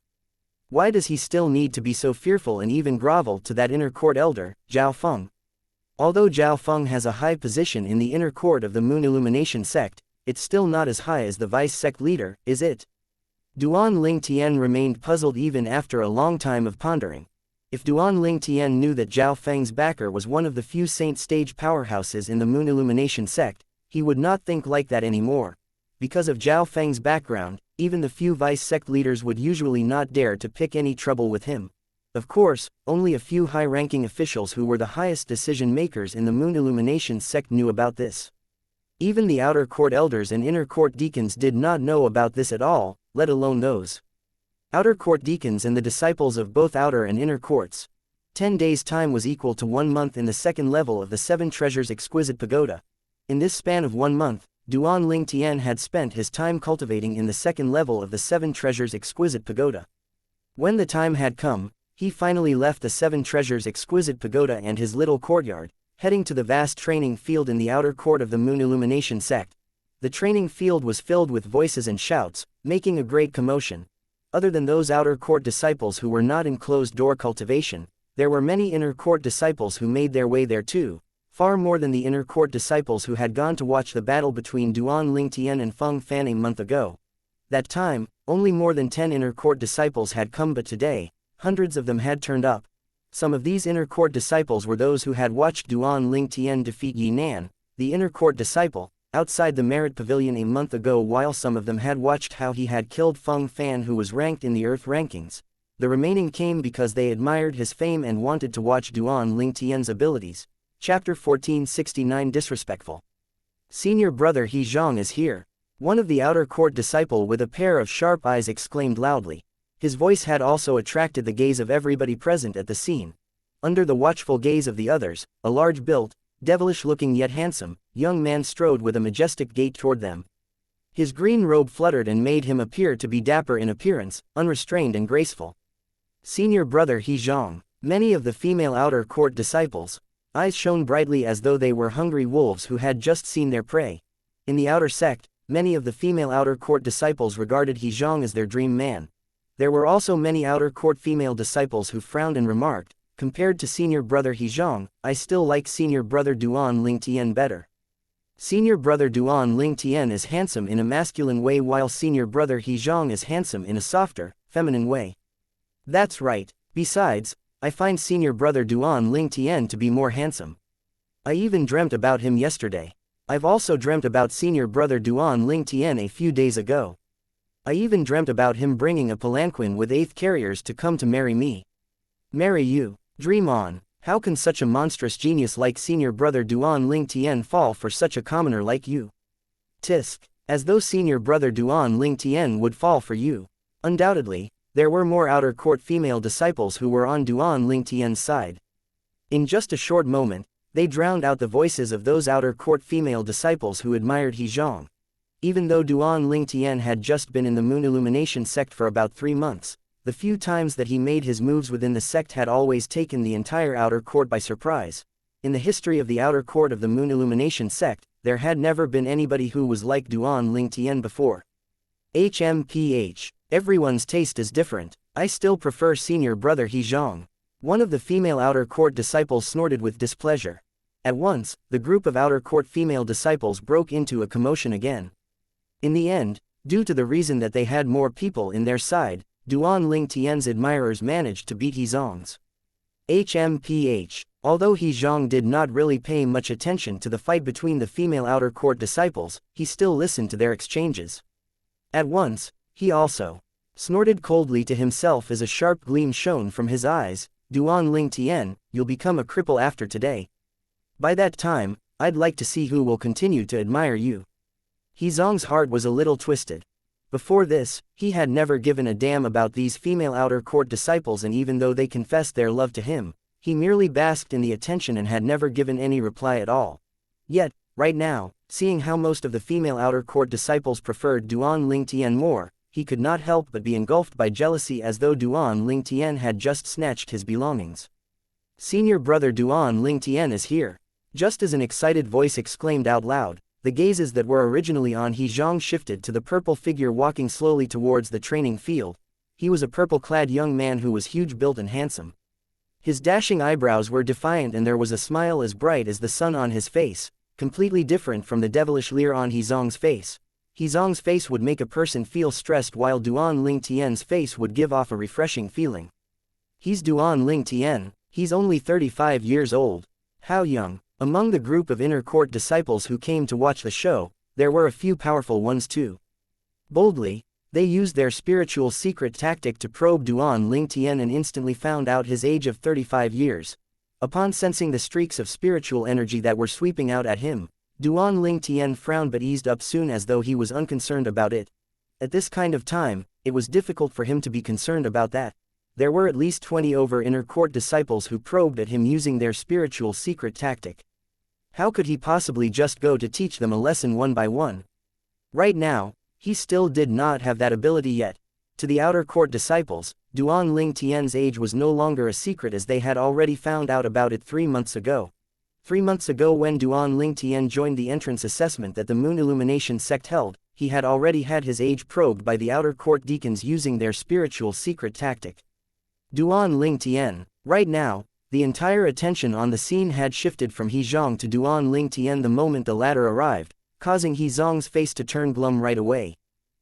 Why does he still need to be so fearful and even grovel to that inner court elder, Zhao Feng? Although Zhao Feng has a high position in the inner court of the Moon Illumination sect, it's still not as high as the vice sect leader, is it? Duan Ling Tian remained puzzled even after a long time of pondering. If Duan Ling Tian knew that Zhao Feng's backer was one of the few saint stage powerhouses in the Moon Illumination sect, he would not think like that anymore. Because of Zhao Feng's background, even the few vice sect leaders would usually not dare to pick any trouble with him. Of course, only a few high-ranking officials who were the highest decision-makers in the Moon Illumination sect knew about this. Even the outer court elders and inner court deacons did not know about this at all, let alone those outer court deacons and the disciples of both outer and inner courts. 10 days' time was equal to 1 month in the second level of the Seven Treasures Exquisite Pagoda. In this span of 1 month, Duan Ling Tian had spent his time cultivating in the second level of the Seven Treasures Exquisite Pagoda. When the time had come, he finally left the Seven Treasures Exquisite Pagoda and his little courtyard, heading to the vast training field in the outer court of the Moon Illumination sect. The training field was filled with voices and shouts, making a great commotion. Other than those outer court disciples who were not in closed-door cultivation, there were many inner court disciples who made their way there too, far more than the inner court disciples who had gone to watch the battle between Duan Ling Tian and Feng Fan a month ago. That time, only more than 10 inner court disciples had come, but today, hundreds of them had turned up. Some of these inner court disciples were those who had watched Duan Ling Tian defeat Yi Nan, the inner court disciple, outside the Merit Pavilion a month ago, while some of them had watched how he had killed Feng Fan, who was ranked in the Earth rankings. The remaining came because they admired his fame and wanted to watch Duan Ling Tian's abilities. Chapter 1469 Disrespectful. Senior brother He Zhang is here. One of the outer court disciple with a pair of sharp eyes exclaimed loudly. His voice had also attracted the gaze of everybody present at the scene. Under the watchful gaze of the others, a large-built, devilish-looking yet handsome, young man strode with a majestic gait toward them. His green robe fluttered and made him appear to be dapper in appearance, unrestrained and graceful. Senior brother He Zhang. Many of the female outer court disciples' eyes shone brightly as though they were hungry wolves who had just seen their prey. In the outer sect, many of the female outer court disciples regarded He Zhang as their dream man. There were also many outer court female disciples who frowned and remarked, compared to senior brother He Zhang, I still like senior brother Duan Ling Tian better. Senior brother Duan Ling Tian is handsome in a masculine way, while senior brother He Zhang is handsome in a softer, feminine way. That's right. Besides, I find senior brother Duan Ling Tian to be more handsome. I even dreamt about him yesterday. I've also dreamt about senior brother Duan Ling Tian a few days ago. I even dreamt about him bringing a palanquin with 8 carriers to come to marry me. Marry you. Dream on. How can such a monstrous genius like senior brother Duan Ling Tian fall for such a commoner like you? Tisk. As though senior brother Duan Ling Tian would fall for you. Undoubtedly, there were more outer court female disciples who were on Duan Ling Tian's side. In just a short moment, they drowned out the voices of those outer court female disciples who admired He Zhang. Even though Duan Ling Tian had just been in the Moon Illumination sect for about 3 months, the few times that he made his moves within the sect had always taken the entire outer court by surprise. In the history of the outer court of the Moon Illumination sect, there had never been anybody who was like Duan Ling Tian before. HMPH. Everyone's taste is different. I still prefer senior brother He Zhang. One of the female outer court disciples snorted with displeasure. At once, the group of outer court female disciples broke into a commotion again. In the end, due to the reason that they had more people in their side, Duan Ling Tian's admirers managed to beat He Zhang's. HMPH. Although He Zhang did not really pay much attention to the fight between the female outer court disciples, he still listened to their exchanges. At once, he also snorted coldly to himself as a sharp gleam shone from his eyes. Duan Ling Tian, you'll become a cripple after today. By that time, I'd like to see who will continue to admire you. He Zhang's heart was a little twisted. Before this, he had never given a damn about these female outer court disciples, and even though they confessed their love to him, he merely basked in the attention and had never given any reply at all. Yet, right now, seeing how most of the female outer court disciples preferred Duan Ling Tian more, he could not help but be engulfed by jealousy, as though Duan Ling Tian had just snatched his belongings. Senior brother Duan Ling Tian is here. Just as an excited voice exclaimed out loud, the gazes that were originally on He Zhang shifted to the purple figure walking slowly towards the training field. He was a purple-clad young man who was huge-built and handsome. His dashing eyebrows were defiant and there was a smile as bright as the sun on his face, completely different from the devilish leer on Hezong's face. Hezong's face would make a person feel stressed while Duan Lingtian's face would give off a refreshing feeling. He's Duan Lingtian, he's only 35 years old. How young? Among the group of inner court disciples who came to watch the show, there were a few powerful ones too. Boldly, they used their spiritual secret tactic to probe Duan Lingtian and instantly found out his age of 35 years. Upon sensing the streaks of spiritual energy that were sweeping out at him, Duan Lingtian frowned but eased up soon as though he was unconcerned about it. At this kind of time, it was difficult for him to be concerned about that. There were at least 20 over inner court disciples who probed at him using their spiritual secret tactic. How could he possibly just go to teach them a lesson one by one? Right now, he still did not have that ability yet. To the outer court disciples, Duan Lingtian's age was no longer a secret as they had already found out about it 3 months ago. 3 months ago when Duan Lingtian joined the entrance assessment that the Moon Illumination sect held, he had already had his age probed by the outer court deacons using their spiritual secret tactic. Duan Lingtian. Right now, the entire attention on the scene had shifted from Hezong to Duan Lingtian the moment the latter arrived, causing Hezong's face to turn glum right away.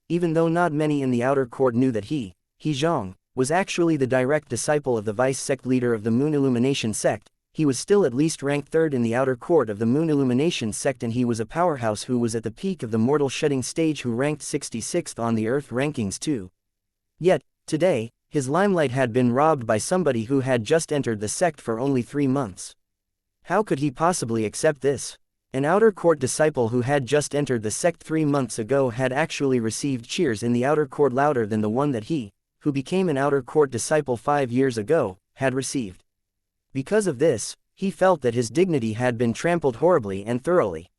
Even though not many in the outer court knew that he, Hezong, was actually the direct disciple of the vice sect leader of the Moon Illumination sect, he was still at least ranked third in the outer court of the Moon Illumination sect and he was a powerhouse who was at the peak of the mortal shedding stage who ranked 66th on the Earth rankings too. Yet, today, his limelight had been robbed by somebody who had just entered the sect for only 3 months. How could he possibly accept this? An outer court disciple who had just entered the sect 3 months ago had actually received cheers in the outer court louder than the one that he, who became an outer court disciple 5 years ago, had received. Because of this, he felt that his dignity had been trampled horribly and thoroughly.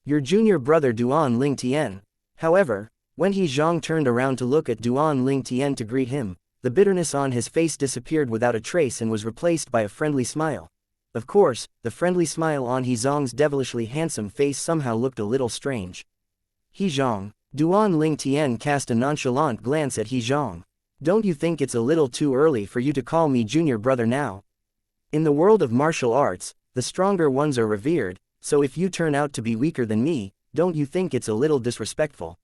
Your junior brother Duan Lingtian. However, when Hezong turned around to look at Duan Lingtian to greet him, the bitterness on his face disappeared without a trace and was replaced by a friendly smile. Of course, the friendly smile on Hezong's devilishly handsome face somehow looked a little strange. Hezong. Duan Lingtian cast a nonchalant glance at Hezong. Don't you think it's a little too early for you to call me junior brother now? In the world of martial arts, the stronger ones are revered, so if you turn out to be weaker than me, don't you think it's a little disrespectful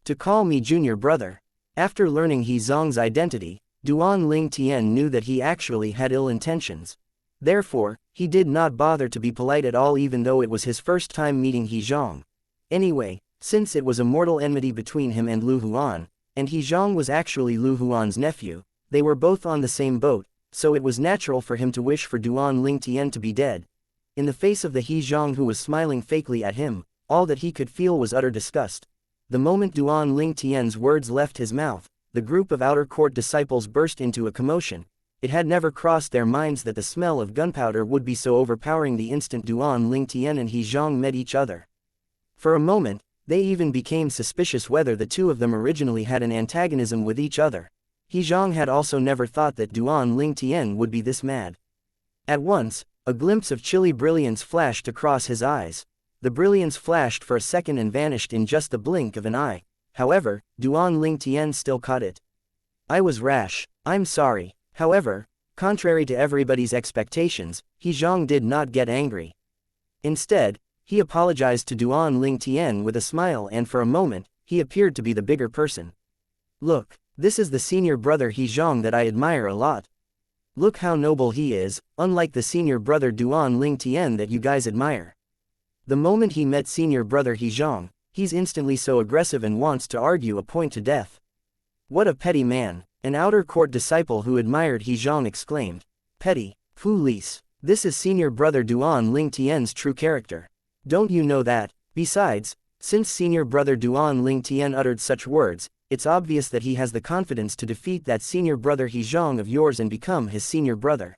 to call me junior brother? After learning Hezong's identity, Duan Lingtian knew that he actually had ill intentions. Therefore, he did not bother to be polite at all even though it was his first time meeting Hezong. Anyway, since it was a mortal enmity between him and Lu Huan, and Hezong was actually Lu Huan's nephew, they were both on the same boat, so it was natural for him to wish for Duan Lingtian to be dead. In the face of the Hezong who was smiling fakely at him, all that he could feel was utter disgust. The moment Duan Lingtian's words left his mouth, the group of outer court disciples burst into a commotion. It had never crossed their minds that the smell of gunpowder would be so overpowering the instant Duan Lingtian and Hezong met each other. For a moment, they even became suspicious whether the two of them originally had an antagonism with each other. Hezong had also never thought that Duan Lingtian would be this mad. At once, a glimpse of chilly brilliance flashed across his eyes. The brilliance flashed for a second and vanished in just the blink of an eye. However, Duan Lingtian still caught it. I was rash. I'm sorry. However, contrary to everybody's expectations, Hezong did not get angry. Instead, he apologized to Duan Lingtian with a smile and for a moment, he appeared to be the bigger person. Look, this is the senior brother Hezong that I admire a lot. Look how noble he is, unlike the senior brother Duan Lingtian that you guys admire. The moment he met senior brother Hezong, he's instantly so aggressive and wants to argue a point to death. What a petty man, an outer court disciple who admired Hezong exclaimed. Petty, foolish, this is senior brother Duan Lingtian's true character. Don't you know that? Besides, since senior brother Duan Lingtian uttered such words, it's obvious that he has the confidence to defeat that senior brother Hezong of yours and become his senior brother.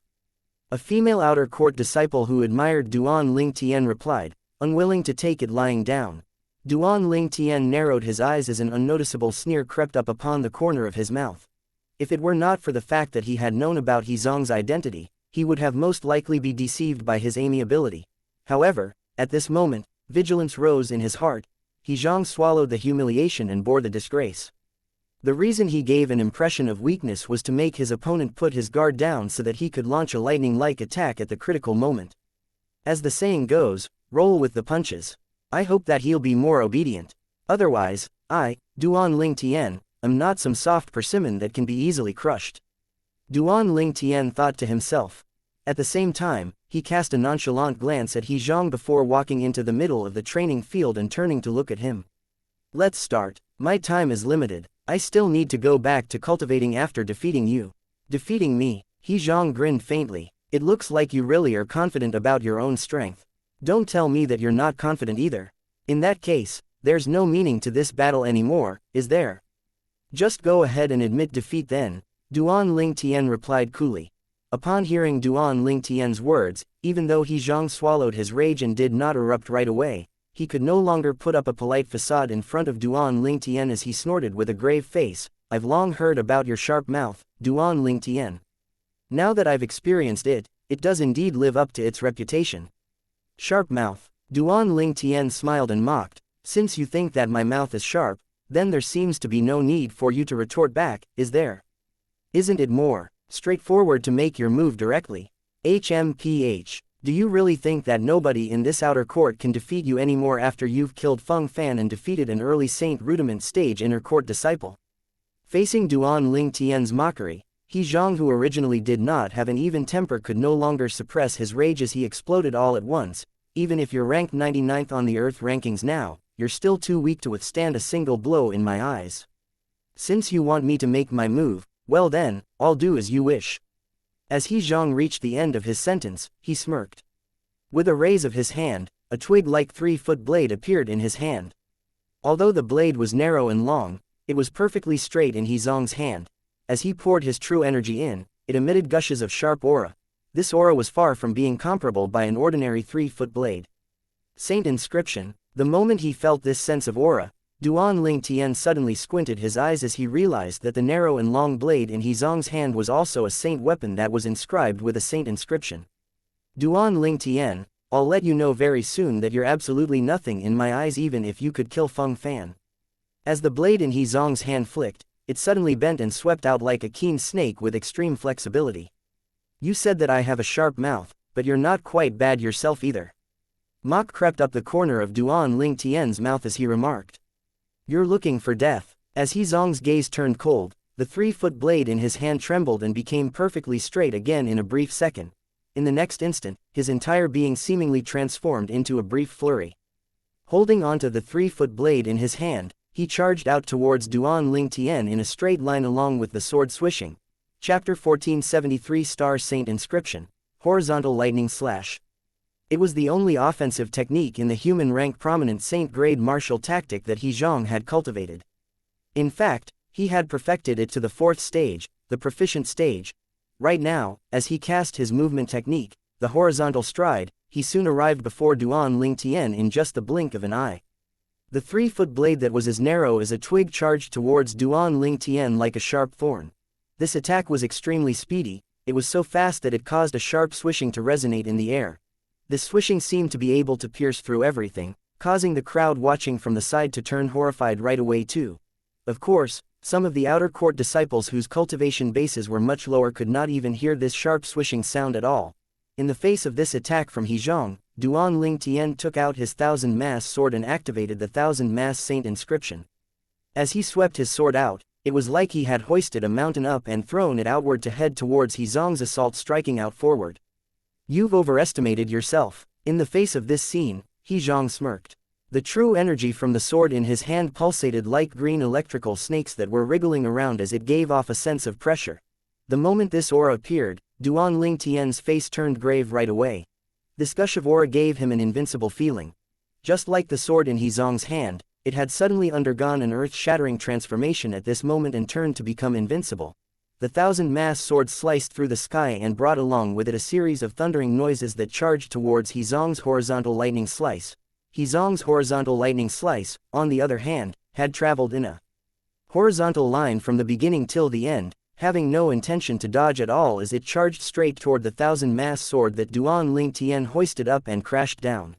A female outer court disciple who admired Duan Lingtian replied, unwilling to take it lying down. Duan Lingtian narrowed his eyes as an unnoticeable sneer crept up upon the corner of his mouth. If it were not for the fact that he had known about Hezong's identity, he would have most likely be deceived by his amiability. However, at this moment, vigilance rose in his heart. Hezong swallowed the humiliation and bore the disgrace. The reason he gave an impression of weakness was to make his opponent put his guard down so that he could launch a lightning-like attack at the critical moment. As the saying goes, roll with the punches. I hope that he'll be more obedient. Otherwise, I, Duan Ling Tian, am not some soft persimmon that can be easily crushed. Duan Ling Tian thought to himself. At the same time, he cast a nonchalant glance at He Zhang before walking into the middle of the training field and turning to look at him. Let's start. My time is limited. I still need to go back to cultivating after defeating you. Defeating me? He Zhang grinned faintly. It looks like you really are confident about your own strength. Don't tell me that you're not confident either. In that case, there's no meaning to this battle anymore, is there? Just go ahead and admit defeat then, Duan Ling Tian replied coolly. Upon hearing Duan Ling Tian's words, even though He Zhang swallowed his rage and did not erupt right away, he could no longer put up a polite facade in front of Duan Ling Tian as he snorted with a grave face. I've long heard about your sharp mouth, Duan Ling Tian. Now that I've experienced it, it does indeed live up to its reputation. Sharp mouth. Duan Ling Tian smiled and mocked. Since you think that my mouth is sharp, then there seems to be no need for you to retort back, is there? Isn't it more straightforward to make your move directly? HMPH. Do you really think that nobody in this outer court can defeat you anymore after you've killed Feng Fan and defeated an early Saint Rudiment stage inner court disciple? Facing Duan Ling Tian's mockery, He Zhang, who originally did not have an even temper, could no longer suppress his rage as he exploded all at once. Even if you're ranked 99th on the Earth rankings now, you're still too weak to withstand a single blow in my eyes. Since you want me to make my move, well then, I'll do as you wish. As He Zhang reached the end of his sentence, he smirked. With a raise of his hand, a twig-like 3-foot blade appeared in his hand. Although the blade was narrow and long, it was perfectly straight in He Zhang's hand. As he poured his true energy in, it emitted gushes of sharp aura. This aura was far from being comparable by an ordinary 3-foot blade. Saint inscription. The moment he felt this sense of aura, Duan Ling Tian suddenly squinted his eyes as he realized that the narrow and long blade in He Zhang's hand was also a saint weapon that was inscribed with a saint inscription. Duan Ling Tian, I'll let you know very soon that you're absolutely nothing in my eyes, even if you could kill Feng Fan. As the blade in He Zhang's hand flicked, it suddenly bent and swept out like a keen snake with extreme flexibility. You said that I have a sharp mouth, but you're not quite bad yourself either. Mock crept up the corner of Duan Ling Tian's mouth as he remarked. You're looking for death. As He Zhang's gaze turned cold, the 3-foot blade in his hand trembled and became perfectly straight again in a brief second. In the next instant, his entire being seemingly transformed into a brief flurry. Holding onto the 3-foot blade in his hand, he charged out towards Duan Ling Tian in a straight line along with the sword swishing. Chapter 1473 Star Saint Inscription. Horizontal Lightning Slash. It was the only offensive technique in the human rank prominent saint-grade martial tactic that He Zhang had cultivated. In fact, he had perfected it to the 4th stage, the proficient stage. Right now, as he cast his movement technique, the horizontal stride, he soon arrived before Duan Ling Tian in just the blink of an eye. The 3-foot blade that was as narrow as a twig charged towards Duan Ling Tian like a sharp thorn. This attack was extremely speedy. It was so fast that it caused a sharp swishing to resonate in the air. This swishing seemed to be able to pierce through everything, causing the crowd watching from the side to turn horrified right away too. Of course, some of the outer court disciples whose cultivation bases were much lower could not even hear this sharp swishing sound at all. In the face of this attack from He Zhang, Duan Ling Tian took out his 1000-mass sword and activated the 1000-mass saint inscription. As he swept his sword out, it was like he had hoisted a mountain up and thrown it outward to head towards He Zhang's assault, striking out forward. You've overestimated yourself. In the face of this scene, He Zhang smirked. The true energy from the sword in his hand pulsated like green electrical snakes that were wriggling around as it gave off a sense of pressure. The moment this aura appeared, Duan Ling Tian's face turned grave right away. This gush of aura gave him an invincible feeling. Just like the sword in He Zhang's hand, it had suddenly undergone an earth-shattering transformation at this moment and turned to become invincible. The 1000-mass sword sliced through the sky and brought along with it a series of thundering noises that charged towards He Zhang's horizontal lightning slice. He Zhang's horizontal lightning slice, on the other hand, had traveled in a horizontal line from the beginning till the end, having no intention to dodge at all as it charged straight toward the 1000-mass sword that Duan Ling Tian hoisted up and crashed down.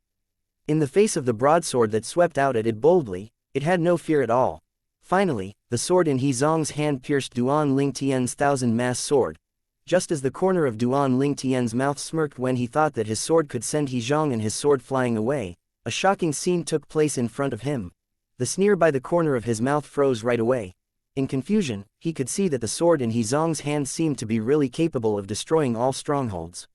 In the face of the broadsword that swept out at it boldly, it had no fear at all. Finally, the sword in He Zong's hand pierced Duan Ling Tian's thousand-mass sword. Just as the corner of Duan Ling Tian's mouth smirked when he thought that his sword could send He Zong and his sword flying away, a shocking scene took place in front of him. The sneer by the corner of his mouth froze right away. In confusion, he could see that the sword in He Zong's hand seemed to be really capable of destroying all strongholds.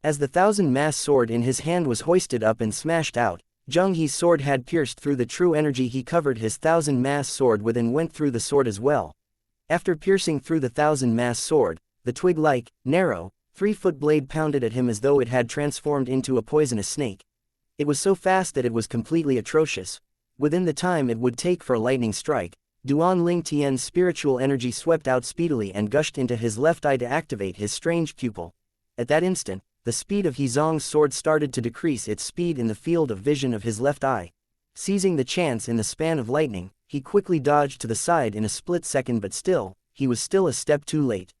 As the thousand-mass sword in his hand was hoisted up and smashed out, Zheng He's sword had pierced through the true energy he covered his thousand-mass sword with and went through the sword as well. After piercing through the thousand-mass sword, the twig-like, narrow, 3-foot blade pounded at him as though it had transformed into a poisonous snake. It was so fast that it was completely atrocious. Within the time it would take for a lightning strike, Duan Ling Tian's spiritual energy swept out speedily and gushed into his left eye to activate his strange pupil. At that instant, the speed of He Zong's sword started to decrease its speed in the field of vision of his left eye. Seizing the chance in the span of lightning, he quickly dodged to the side in a split second, but still, he was still a step too late.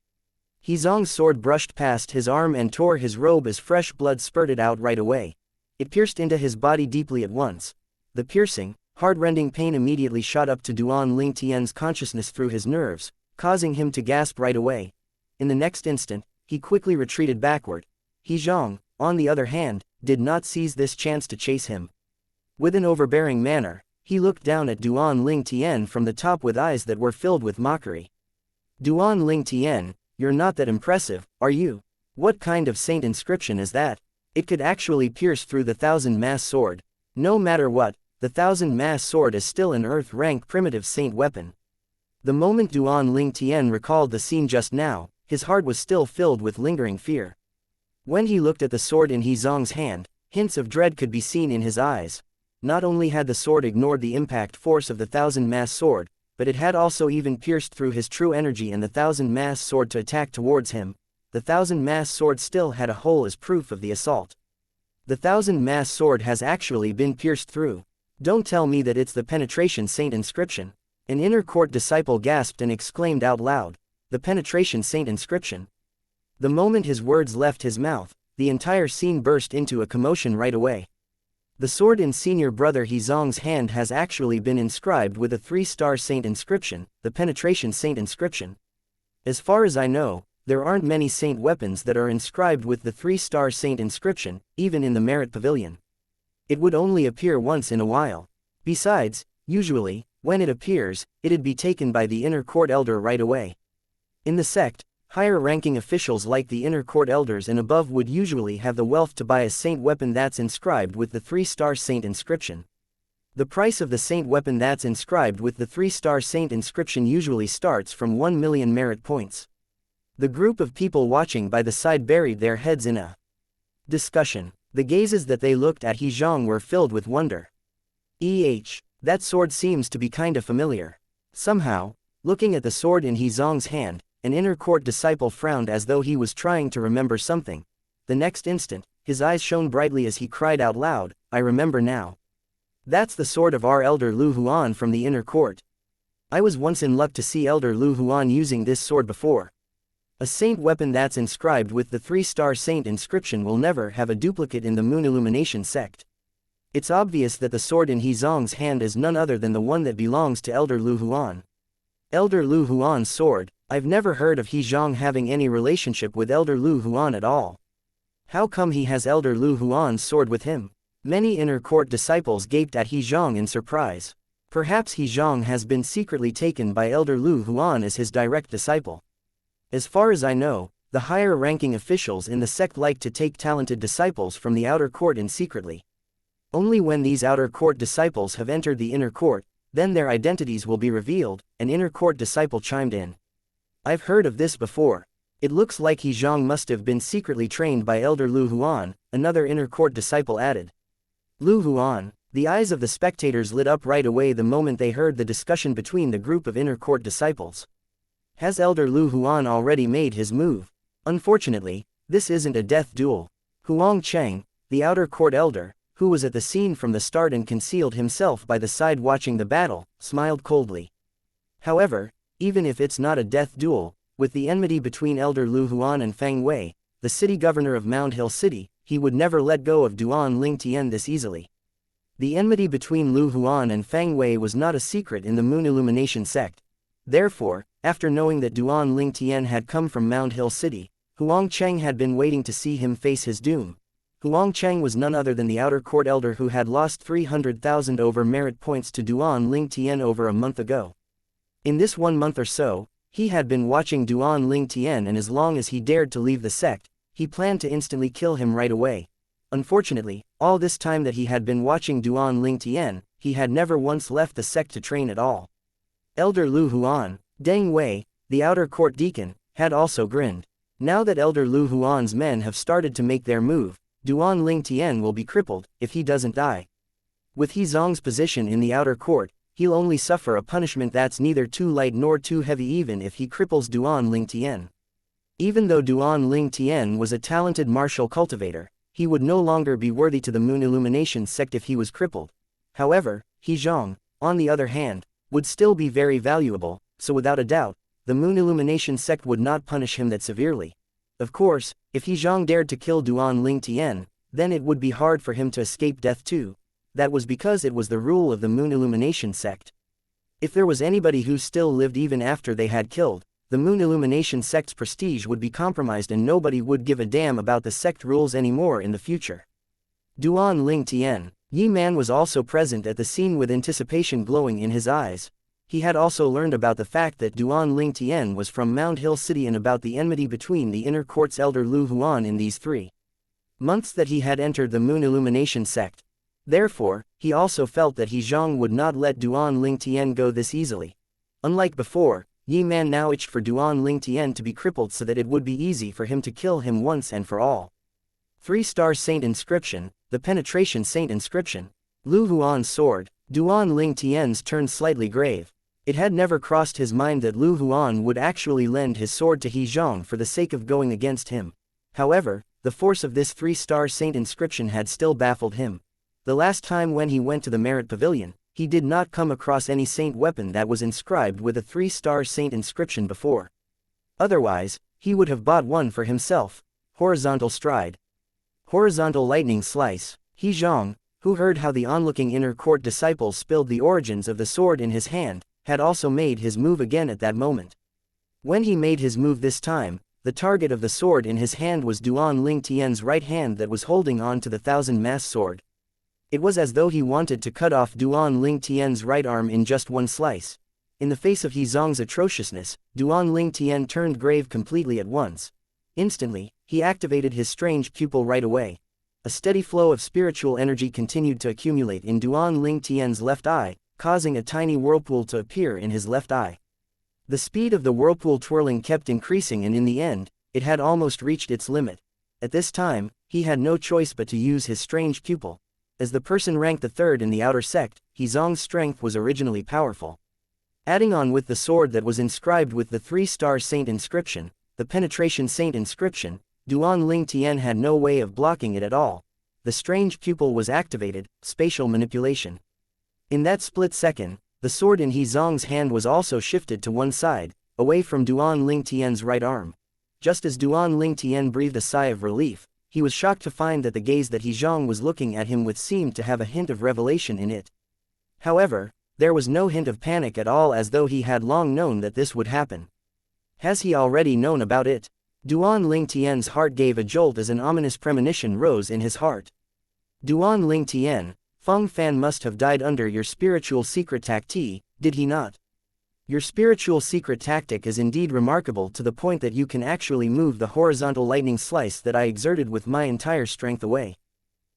He Zong's sword brushed past his arm and tore his robe as fresh blood spurted out right away. It pierced into his body deeply at once. The piercing, heart-rending pain immediately shot up to Duan Ling Tian's consciousness through his nerves, causing him to gasp right away. In the next instant, he quickly retreated backward. He Zong, on the other hand, did not seize this chance to chase him. With an overbearing manner, he looked down at Duan Ling Tian from the top with eyes that were filled with mockery. "Duan Ling Tian, you're not that impressive, are you? What kind of saint inscription is that? It could actually pierce through the thousand-mass sword. No matter what, the thousand-mass sword is still an earth-rank primitive saint weapon." The moment Duan Ling Tian recalled the scene just now, his heart was still filled with lingering fear. When he looked at the sword in He Zong's hand, hints of dread could be seen in his eyes. Not only had the sword ignored the impact force of the thousand-mass sword, but it had also even pierced through his true energy and the thousand-mass sword to attack towards him. The thousand-mass sword still had a hole as proof of the assault. The thousand-mass sword has actually been pierced through. Don't tell me that it's the penetration saint inscription. An inner court disciple gasped and exclaimed out loud. The penetration saint inscription. The moment his words left his mouth, the entire scene burst into a commotion right away. The sword in senior brother He Zong's hand has actually been inscribed with a 3-star saint inscription, the penetration saint inscription. As far as I know, there aren't many saint weapons that are inscribed with the 3-star saint inscription, even in the Merit Pavilion. It would only appear once in a while. Besides, usually, when it appears, it'd be taken by the inner court elder right away. In the sect, higher-ranking officials like the inner court elders and above would usually have the wealth to buy a saint weapon that's inscribed with the 3-star saint inscription. The price of the saint weapon that's inscribed with the 3-star saint inscription usually starts from 1 million merit points. The group of people watching by the side buried their heads in a discussion. The gazes that they looked at He Zong were filled with wonder. That sword seems to be kinda familiar. Somehow, looking at the sword in He Zong's hand, an inner court disciple frowned as though he was trying to remember something. The next instant, his eyes shone brightly as he cried out loud, "I remember now. That's the sword of our elder Lu Huan from the inner court. I was once in luck to see elder Lu Huan using this sword before. A saint weapon that's inscribed with the 3-star saint inscription will never have a duplicate in the Moon Illumination sect. It's obvious that the sword in He Zong's hand is none other than the one that belongs to elder Lu Huan. Elder Lu Huan's sword. I've never heard of He Zong having any relationship with elder Lu Huan at all. How come he has elder Lu Huan's sword with him?" Many inner court disciples gaped at He Zong in surprise. Perhaps He Zong has been secretly taken by elder Lu Huan as his direct disciple. As far as I know, the higher-ranking officials in the sect like to take talented disciples from the outer court in secretly. Only when these outer court disciples have entered the inner court, then their identities will be revealed, an inner court disciple chimed in. "I've heard of this before. It looks like He Zong must have been secretly trained by elder Lu Huan," another inner court disciple added. Lu Huan. The eyes of the spectators lit up right away the moment they heard the discussion between the group of inner court disciples. Has elder Lu Huan already made his move? Unfortunately, this isn't a death duel. Huang Cheng, the outer court elder, who was at the scene from the start and concealed himself by the side watching the battle, smiled coldly. However, even if it's not a death duel, with the enmity between elder Lu Huan and Feng Wei, the city governor of Mound Hill City, he would never let go of Duan Ling Tian this easily. The enmity between Lu Huan and Fang Wei was not a secret in the Moon Illumination sect. Therefore, after knowing that Duan Lingtian had come from Mound Hill City, Huang Cheng had been waiting to see him face his doom. Huang Cheng was none other than the outer court elder who had lost 300,000 over merit points to Duan Lingtian over a month ago. In this 1 month or so, he had been watching Duan Lingtian, and as long as he dared to leave the sect, he planned to instantly kill him right away. Unfortunately, all this time that he had been watching Duan Lingtian, he had never once left the sect to train at all. Elder Lu Huan, Deng Wei, the outer court deacon, had also grinned. Now that Elder Lu Huan's men have started to make their move, Duan Lingtian will be crippled, if he doesn't die. With He Zong's position in the outer court, he'll only suffer a punishment that's neither too light nor too heavy even if he cripples Duan Lingtian. Even though Duan Lingtian was a talented martial cultivator, he would no longer be worthy to the Moon Illumination sect if he was crippled. However, He Zong, on the other hand, would still be very valuable, so without a doubt, the Moon Illumination sect would not punish him that severely. Of course, if He Zong dared to kill Duan Lingtian, then it would be hard for him to escape death too. That was because it was the rule of the Moon Illumination sect. If there was anybody who still lived even after they had killed, the Moon Illumination sect's prestige would be compromised and nobody would give a damn about the sect rules anymore in the future. Duan Lingtian, Yi Man was also present at the scene with anticipation glowing in his eyes. He had also learned about the fact that Duan Lingtian was from Mound Hill City and about the enmity between the inner court's elder Lu Huan in these 3 months that he had entered the Moon Illumination sect. Therefore, he also felt that He Zong would not let Duan Lingtian go this easily. Unlike before, Yi Man now itched for Duan Lingtian to be crippled so that it would be easy for him to kill him once and for all. 3-star Saint Inscription, the Penetration Saint Inscription. Lu Huan's sword. Duan Lingtian's turned slightly grave. It had never crossed his mind that Lu Huan would actually lend his sword to He Zong for the sake of going against him. However, the force of this 3-star Saint Inscription had still baffled him. The last time when he went to the Merit Pavilion, he did not come across any saint weapon that was inscribed with a 3-star Saint Inscription before. Otherwise, he would have bought one for himself. Horizontal Stride. Horizontal Lightning Slice. He Zong, who heard how the onlooking inner court disciples spilled the origins of the sword in his hand, had also made his move again at that moment. When he made his move this time, the target of the sword in his hand was Duan Lingtian's right hand that was holding on to the thousand-mass sword. It was as though he wanted to cut off Duan Lingtian's right arm in just one slice. In the face of He Zong's atrociousness, Duan Lingtian turned grave completely at once. Instantly, he activated his strange pupil right away. A steady flow of spiritual energy continued to accumulate in Duan Lingtian's left eye, causing a tiny whirlpool to appear in his left eye. The speed of the whirlpool twirling kept increasing and in the end, it had almost reached its limit. At this time, he had no choice but to use his strange pupil. As the person ranked the 3rd in the outer sect, He Zong's strength was originally powerful. Adding on with the sword that was inscribed with the 3-star Saint Inscription, the Penetration Saint Inscription, Duan Lingtian had no way of blocking it at all. The strange pupil was activated, spatial manipulation. In that split second, the sword in He Zong's hand was also shifted to one side, away from Duan Lingtian's right arm. Just as Duan Lingtian breathed a sigh of relief, he was shocked to find that the gaze that He Zong was looking at him with seemed to have a hint of revelation in it. However, there was no hint of panic at all, as though he had long known that this would happen. Has he already known about it? Duan Lingtian's heart gave a jolt as an ominous premonition rose in his heart. Duan Lingtian, Feng Fan must have died under your spiritual secret tactic, did he not? Your spiritual secret tactic is indeed remarkable to the point that you can actually move the horizontal lightning slice that I exerted with my entire strength away.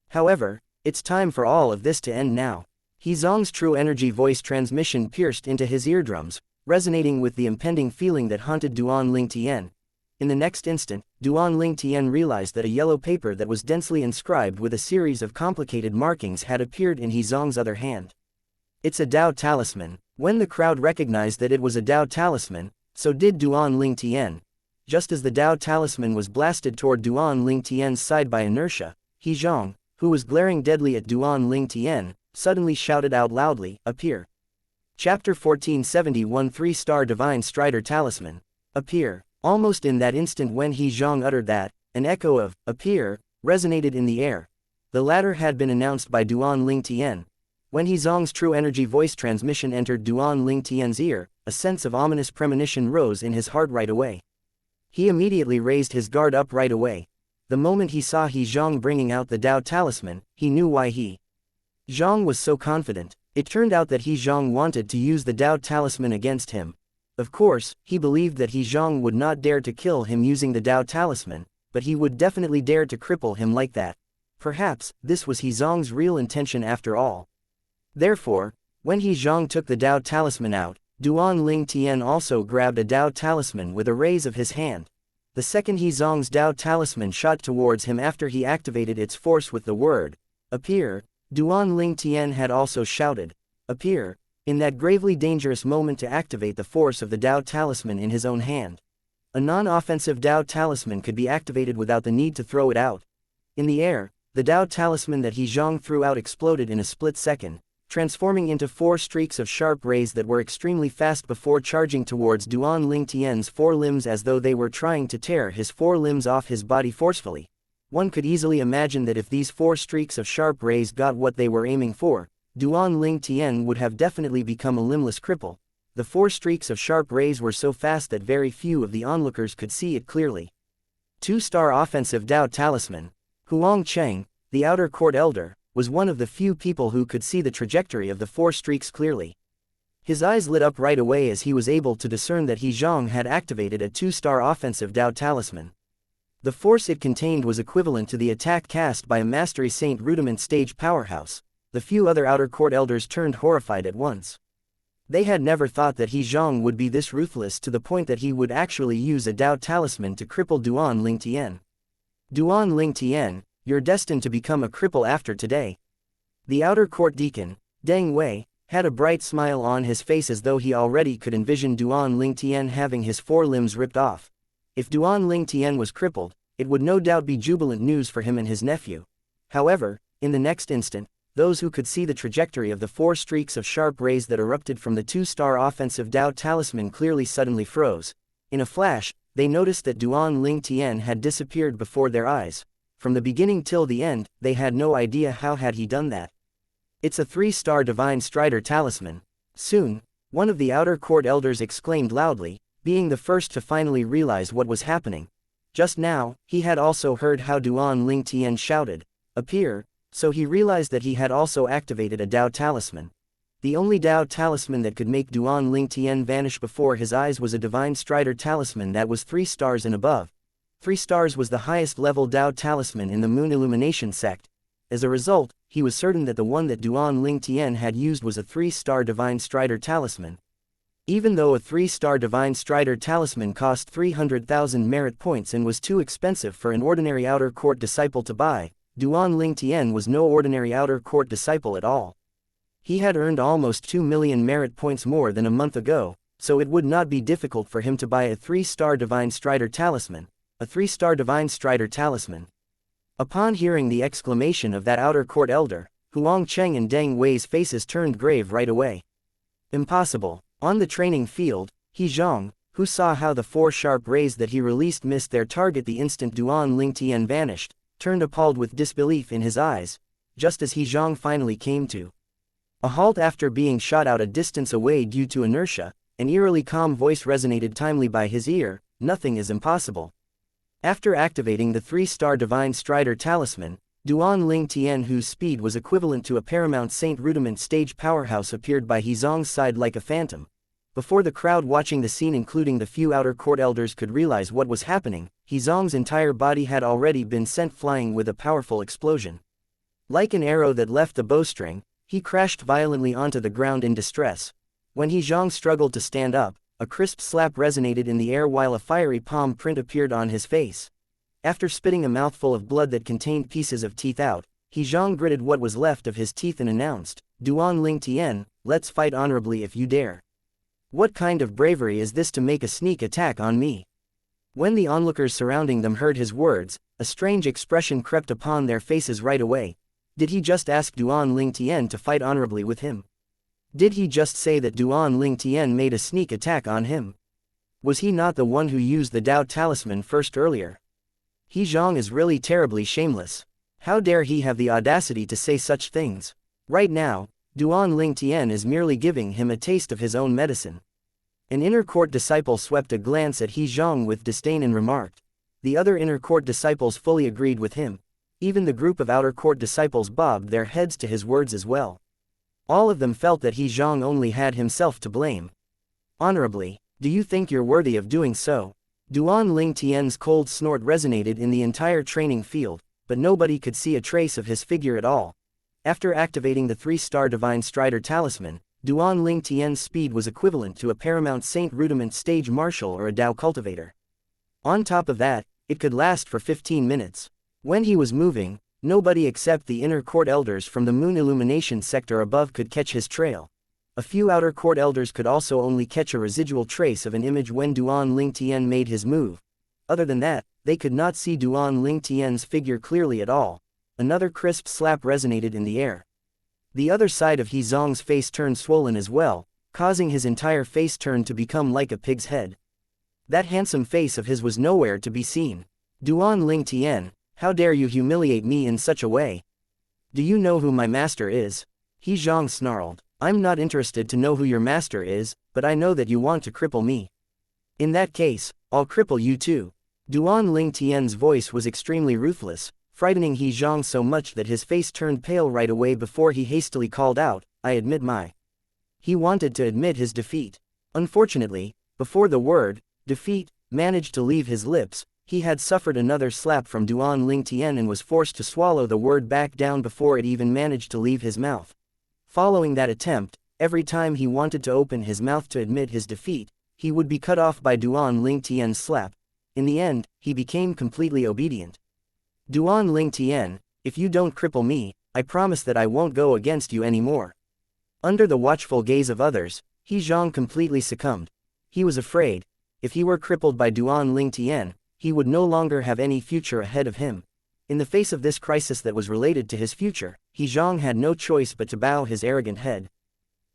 However, it's time for all of this to end now. He Zong's true energy voice transmission pierced into his eardrums, resonating with the impending feeling that haunted Duan Lingtian. In the next instant, Duan Lingtian realized that a yellow paper that was densely inscribed with a series of complicated markings had appeared in He Zong's other hand. It's a Dao talisman. When the crowd recognized that it was a Dao talisman, so did Duan Lingtian. Just as the Dao talisman was blasted toward Duan Lingtian's side by inertia, He Zong, who was glaring deadly at Duan Lingtian, suddenly shouted out loudly, "Appear." Chapter 1471 3-star Divine Strider Talisman. Appear. Almost in that instant when He Zong uttered that, an echo of "appear" resonated in the air. The latter had been announced by Duan Lingtian, When He Zong's true energy voice transmission entered Duan Ling Tian's ear, a sense of ominous premonition rose in his heart right away. He immediately raised his guard up right away. The moment he saw He Zong bringing out the Dao talisman, he knew why He Zong was so confident. It turned out that He Zong wanted to use the Dao talisman against him. Of course, he believed that He Zong would not dare to kill him using the Dao talisman, but he would definitely dare to cripple him like that. Perhaps, this was He Zong's real intention after all. Therefore, when He Zong took the Dao talisman out, Duan Ling Tian also grabbed a Dao talisman with a raise of his hand. The second He Zong's Dao talisman shot towards him after he activated its force with the word, appear, Duan Ling Tian had also shouted, appear, in that gravely dangerous moment to activate the force of the Dao talisman in his own hand. A non-offensive Dao talisman could be activated without the need to throw it out. In the air, the Dao talisman that He Zong threw out exploded in a split second, transforming into 4 streaks of sharp rays that were extremely fast before charging towards Duan Ling Tian's 4 limbs as though they were trying to tear his 4 limbs off his body forcefully. One could easily imagine that if these 4 streaks of sharp rays got what they were aiming for, Duan Ling Tian would have definitely become a limbless cripple. The 4 streaks of sharp rays were so fast that very few of the onlookers could see it clearly. 2-star offensive Dao talisman. Huang Cheng, the outer court elder, was one of the few people who could see the trajectory of the 4 streaks clearly. His eyes lit up right away as he was able to discern that He Zong had activated a 2-star offensive Dao talisman. The force it contained was equivalent to the attack cast by a Mastery Saint rudiment stage powerhouse. The few other outer court elders turned horrified at once. They had never thought that He Zong would be this ruthless to the point that he would actually use a Dao talisman to cripple Duan Ling Tian. Duan Ling Tian, you're destined to become a cripple after today. The outer court deacon, Deng Wei, had a bright smile on his face as though he already could envision Duan Ling Tian having his 4 limbs ripped off. If Duan Ling Tian was crippled, it would no doubt be jubilant news for him and his nephew. However, in the next instant, those who could see the trajectory of the 4 streaks of sharp rays that erupted from the 2-star offensive Dao talisman clearly suddenly froze. In a flash, they noticed that Duan Ling Tian had disappeared before their eyes. From the beginning till the end, they had no idea how had he done that. It's a 3-star Divine Strider talisman. Soon, one of the outer court elders exclaimed loudly, being the first to finally realize what was happening. Just now, he had also heard how Duan Ling Tian shouted, appear, so he realized that he had also activated a Dao talisman. The only Dao talisman that could make Duan Ling Tian vanish before his eyes was a Divine Strider talisman that was 3 stars and above. 3 stars was the highest level Dao talisman in the Moon Illumination sect. As a result, he was certain that the one that Duan Ling Tian had used was a 3-star Divine Strider talisman. Even though a 3-star Divine Strider talisman cost 300,000 merit points and was too expensive for an ordinary outer court disciple to buy, Duan Ling Tian was no ordinary outer court disciple at all. He had earned almost 2 million merit points more than a month ago, so it would not be difficult for him to buy a 3-star Divine Strider talisman. A 3-star Divine Strider talisman. Upon hearing the exclamation of that outer court elder, Huang Cheng and Deng Wei's faces turned grave right away. Impossible. On the training field, He Zong, who saw how the 4 sharp rays that he released missed their target the instant Duan Ling Tian vanished, turned appalled with disbelief in his eyes, just as He Zong finally came to a halt after being shot out a distance away due to inertia. An eerily calm voice resonated timely by his ear, nothing is impossible. After activating the 3-star Divine Strider talisman, Duan Ling Tian, whose speed was equivalent to a Paramount Saint rudiment stage powerhouse, appeared by He Zong's side like a phantom. Before the crowd watching the scene, including the few outer court elders, could realize what was happening, He Zong's entire body had already been sent flying with a powerful explosion. Like an arrow that left the bowstring, he crashed violently onto the ground in distress. When He Zong struggled to stand up, a crisp slap resonated in the air while a fiery palm print appeared on his face. After spitting a mouthful of blood that contained pieces of teeth out, He Zong gritted what was left of his teeth and announced, Duan Ling Tian, let's fight honorably if you dare. What kind of bravery is this to make a sneak attack on me? When the onlookers surrounding them heard his words, a strange expression crept upon their faces right away. Did he just ask Duan Ling Tian to fight honorably with him? Did he just say that Duan Ling Tian made a sneak attack on him? Was he not the one who used the Dao talisman first earlier? He Zong is really terribly shameless. How dare he have the audacity to say such things? Right now, Duan Lingtian is merely giving him a taste of his own medicine. An inner court disciple swept a glance at He Zhang with disdain and remarked. The other inner court disciples fully agreed with him. Even the group of outer court disciples bobbed their heads to his words as well. All of them felt that He Zhang only had himself to blame. Honorably, do you think you're worthy of doing so? Duan Lingtian's cold snort resonated in the entire training field, but nobody could see a trace of his figure at all. After activating the 3-star Divine Strider Talisman, Duan Lingtian's speed was equivalent to a Paramount Saint Rudiment Stage Marshal or a Dao Cultivator. On top of that, it could last for 15 minutes. When he was moving, nobody except the inner court elders from the Moon Illumination sector above could catch his trail. A few outer court elders could also only catch a residual trace of an image when Duan Lingtian made his move. Other than that, they could not see Duan Lingtian's figure clearly at all. Another crisp slap resonated in the air. The other side of He Zhang's face turned swollen as well, causing his entire face turn to become like a pig's head. That handsome face of his was nowhere to be seen. Duan Lingtian, how dare you humiliate me in such a way? Do you know who my master is? He Zhang snarled. I'm not interested to know who your master is, but I know that you want to cripple me. In that case, I'll cripple you too. Duan Lingtian's voice was extremely ruthless, frightening He Zhang so much that his face turned pale right away before he hastily called out, I admit my. He wanted to admit his defeat. Unfortunately, before the word, defeat, managed to leave his lips, he had suffered another slap from Duan Lingtian and was forced to swallow the word back down before it even managed to leave his mouth. Following that attempt, every time he wanted to open his mouth to admit his defeat, he would be cut off by Duan Lingtian's slap. In the end, he became completely obedient. Duan Lingtian, if you don't cripple me, I promise that I won't go against you anymore. Under the watchful gaze of others, He Zhang completely succumbed. He was afraid. If he were crippled by Duan Lingtian, he would no longer have any future ahead of him. In the face of this crisis that was related to his future, He Zhang had no choice but to bow his arrogant head.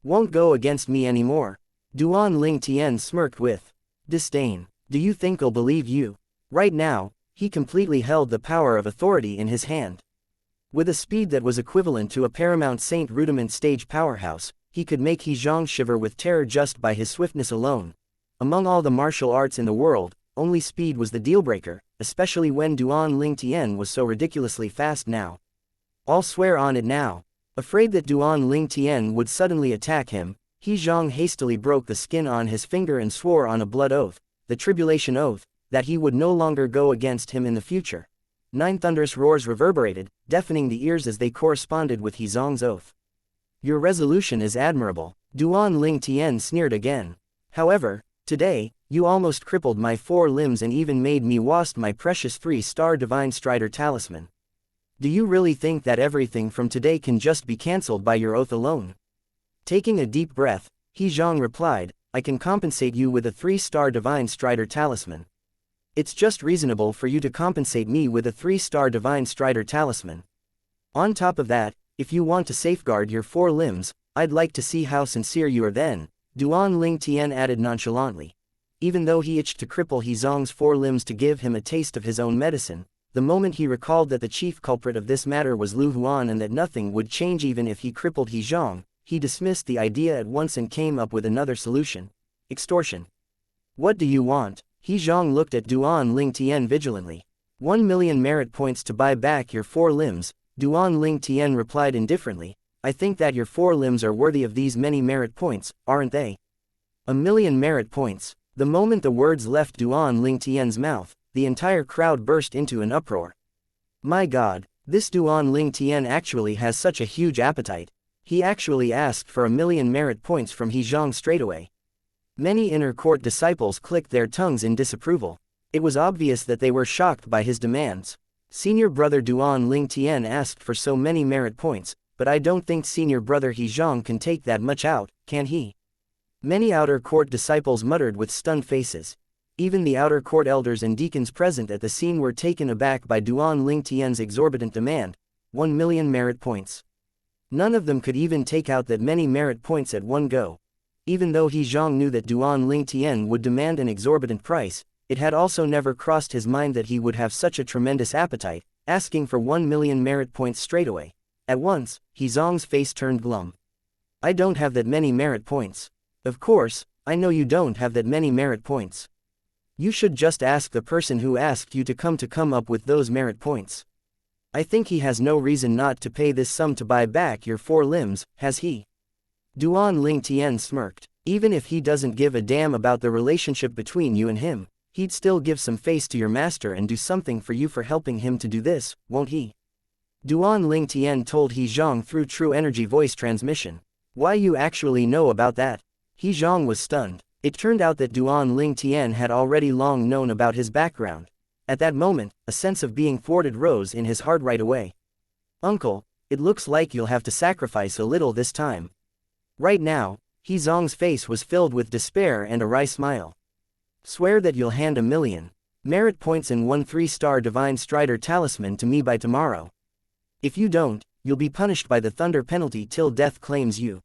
Won't go against me anymore. Duan Lingtian smirked with disdain. Do you think I'll believe you? Right now, he completely held the power of authority in his hand. With a speed that was equivalent to a Paramount Saint Rudiment Stage powerhouse, he could make He Zhang shiver with terror just by his swiftness alone. Among all the martial arts in the world, only speed was the dealbreaker, especially when Duan Lingtian was so ridiculously fast now. I'll swear on it now. Afraid that Duan Lingtian would suddenly attack him, He Zhang hastily broke the skin on his finger and swore on a blood oath, the tribulation oath, that he would no longer go against him in the future. 9 thunderous roars reverberated, deafening the ears as they corresponded with He Zhang's oath. Your resolution is admirable. Duan Lingtian sneered again. However, today, you almost crippled my 4 limbs and even made me waste my precious 3-star Divine Strider Talisman. Do you really think that everything from today can just be cancelled by your oath alone? Taking a deep breath, He Zhang replied, I can compensate you with a 3-star Divine Strider Talisman. It's just reasonable for you to compensate me with a 3-star Divine Strider Talisman. On top of that, if you want to safeguard your 4 limbs, I'd like to see how sincere you are then, Duan Lingtian added nonchalantly. Even though he itched to cripple He Zhang's 4 limbs to give him a taste of his own medicine, the moment he recalled that the chief culprit of this matter was Lu Huan and that nothing would change even if he crippled He Zhang, he dismissed the idea at once and came up with another solution. Extortion. What do you want? He Zhang looked at Duan Lingtian vigilantly. 1 million merit points to buy back your 4 limbs, Duan Lingtian replied indifferently. I think that your 4 limbs are worthy of these many merit points, aren't they? 1 million merit points. The moment the words left Duan Lingtian's mouth, the entire crowd burst into an uproar. My god, this Duan Lingtian actually has such a huge appetite. He actually asked for 1 million merit points from He Zhang straightaway. Many inner court disciples clicked their tongues in disapproval. It was obvious that they were shocked by his demands. Senior brother Duan Lingtian asked for so many merit points, but I don't think senior brother He Zhang can take that much out, can he? Many outer court disciples muttered with stunned faces. Even the outer court elders and deacons present at the scene were taken aback by Duan Lingtian's exorbitant demand, 1 million merit points. None of them could even take out that many merit points at one go. Even though He Zhang knew that Duan Lingtian would demand an exorbitant price, it had also never crossed his mind that he would have such a tremendous appetite, asking for 1 million merit points straightaway. At once, He Zhang's face turned glum. I don't have that many merit points. Of course, I know you don't have that many merit points. You should just ask the person who asked you to come up with those merit points. I think he has no reason not to pay this sum to buy back your 4 limbs, has he? Duan Lingtian smirked. Even if he doesn't give a damn about the relationship between you and him, he'd still give some face to your master and do something for you for helping him to do this, won't he? Duan Lingtian told He Zhang through true energy voice transmission. Why, you actually know about that? He Zhang was stunned. It turned out that Duan Lingtian had already long known about his background. At that moment, a sense of being thwarted rose in his heart right away. Uncle, it looks like you'll have to sacrifice a little this time. Right now, He Zhang's face was filled with despair and a wry smile. Swear that you'll hand 1,000,000 merit points and 1 3-star Divine Strider talisman to me by tomorrow. If you don't, you'll be punished by the thunder penalty till death claims you.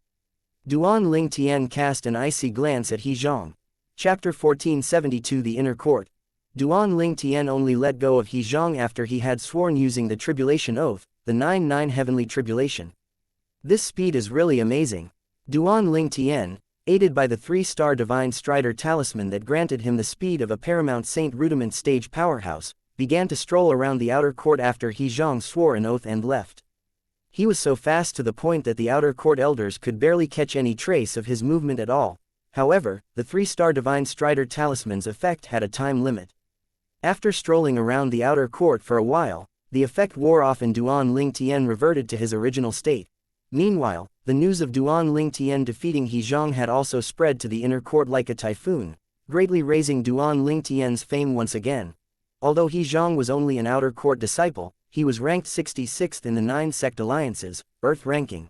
Duan Lingtian cast an icy glance at He Zhang. Chapter 1472 The Inner Court. Duan Lingtian only let go of He Zhang after he had sworn using the Tribulation Oath, the 9-9 Heavenly Tribulation. This speed is really amazing. Duan Lingtian, aided by the 3-star Divine Strider talisman that granted him the speed of a Paramount Saint Rudiment stage powerhouse, began to stroll around the outer court after He Zhang swore an oath and left. He was so fast to the point that the outer court elders could barely catch any trace of his movement at all. However, the 3-star Divine Strider talisman's effect had a time limit. After strolling around the outer court for a while, the effect wore off and Duan Lingtian reverted to his original state. Meanwhile, the news of Duan Lingtian defeating He Zhang had also spread to the inner court like a typhoon, greatly raising Duan Lingtian's fame once again. Although He Zhang was only an outer court disciple, he was ranked 66th in the 9 sect alliances, Earth ranking.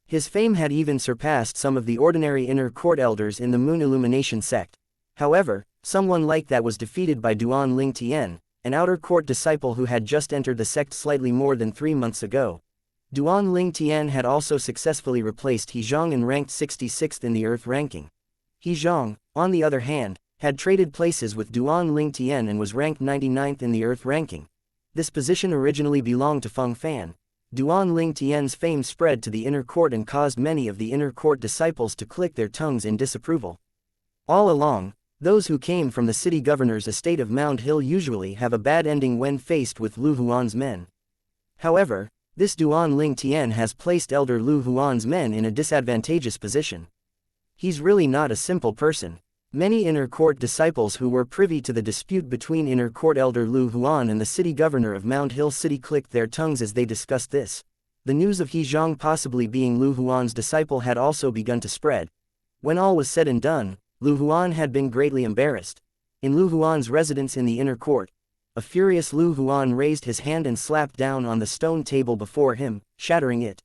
His fame had even surpassed some of the ordinary inner court elders in the Moon Illumination sect. However, someone like that was defeated by Duan Lingtian, an outer court disciple who had just entered the sect slightly more than 3 months ago. Duan Lingtian had also successfully replaced He Zhang and ranked 66th in the Earth ranking. He Zhang, on the other hand, had traded places with Duan Lingtian and was ranked 99th in the Earth ranking. This position originally belonged to Feng Fan. Duan Lingtian's fame spread to the inner court and caused many of the inner court disciples to click their tongues in disapproval. All along, those who came from the city governor's estate of Mound Hill usually have a bad ending when faced with Lu Huan's men. However, this Duan Lingtian has placed Elder Lu Huan's men in a disadvantageous position. He's really not a simple person. Many inner court disciples who were privy to the dispute between inner court elder Lu Huan and the city governor of Mound Hill City clicked their tongues as they discussed this. The news of He Zhang possibly being Lu Huan's disciple had also begun to spread. When all was said and done, Lu Huan had been greatly embarrassed. In Lu Huan's residence in the inner court, a furious Lu Huan raised his hand and slapped down on the stone table before him, shattering it.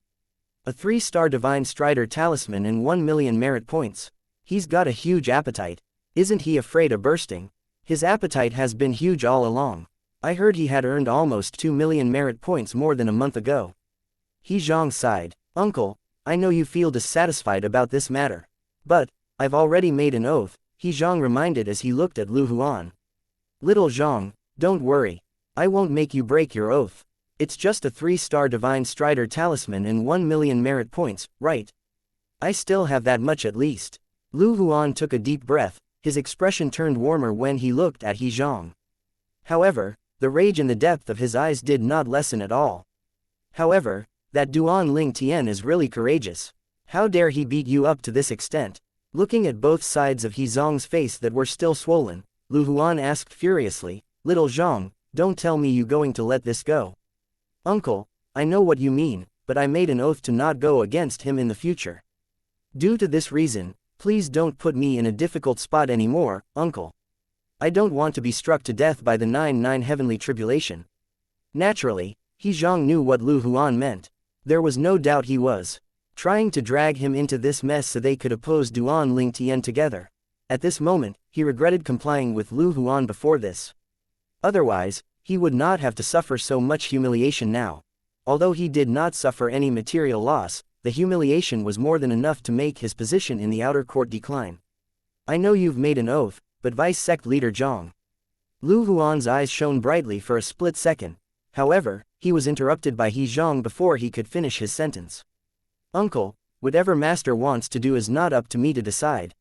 A 3-star Divine Strider talisman and 1,000,000 merit points. He's got a huge appetite. Isn't he afraid of bursting? His appetite has been huge all along. I heard he had earned almost 2,000,000 merit points more than a month ago. He Zhang sighed. Uncle, I know you feel dissatisfied about this matter. But, I've already made an oath, He Zhang reminded as he looked at Lu Huan. Little Zhang, don't worry. I won't make you break your oath. It's just a 3-star Divine Strider talisman and 1,000,000 merit points, right? I still have that much at least. Lu Huan took a deep breath, his expression turned warmer when he looked at He Zhang. However, the rage in the depth of his eyes did not lessen at all. However, that Duan Lingtian is really courageous. How dare he beat you up to this extent? Looking at both sides of He Zhang's face that were still swollen, Lu Huan asked furiously, Little Zhang, don't tell me you going to let this go. Uncle, I know what you mean, but I made an oath to not go against him in the future. Due to this reason, please don't put me in a difficult spot anymore, Uncle. I don't want to be struck to death by the 9-9 Heavenly Tribulation. Naturally, He Zhang knew what Lu Huan meant. There was no doubt he was trying to drag him into this mess so they could oppose Duan Lingtian together. At this moment, he regretted complying with Lu Huan before this. Otherwise, he would not have to suffer so much humiliation now. Although he did not suffer any material loss, the humiliation was more than enough to make his position in the outer court decline. I know you've made an oath, but Vice Sect Leader Zhang. Lu Huan's eyes shone brightly for a split second. However, he was interrupted by He Zhang before he could finish his sentence. Uncle, whatever master wants to do is not up to me to decide.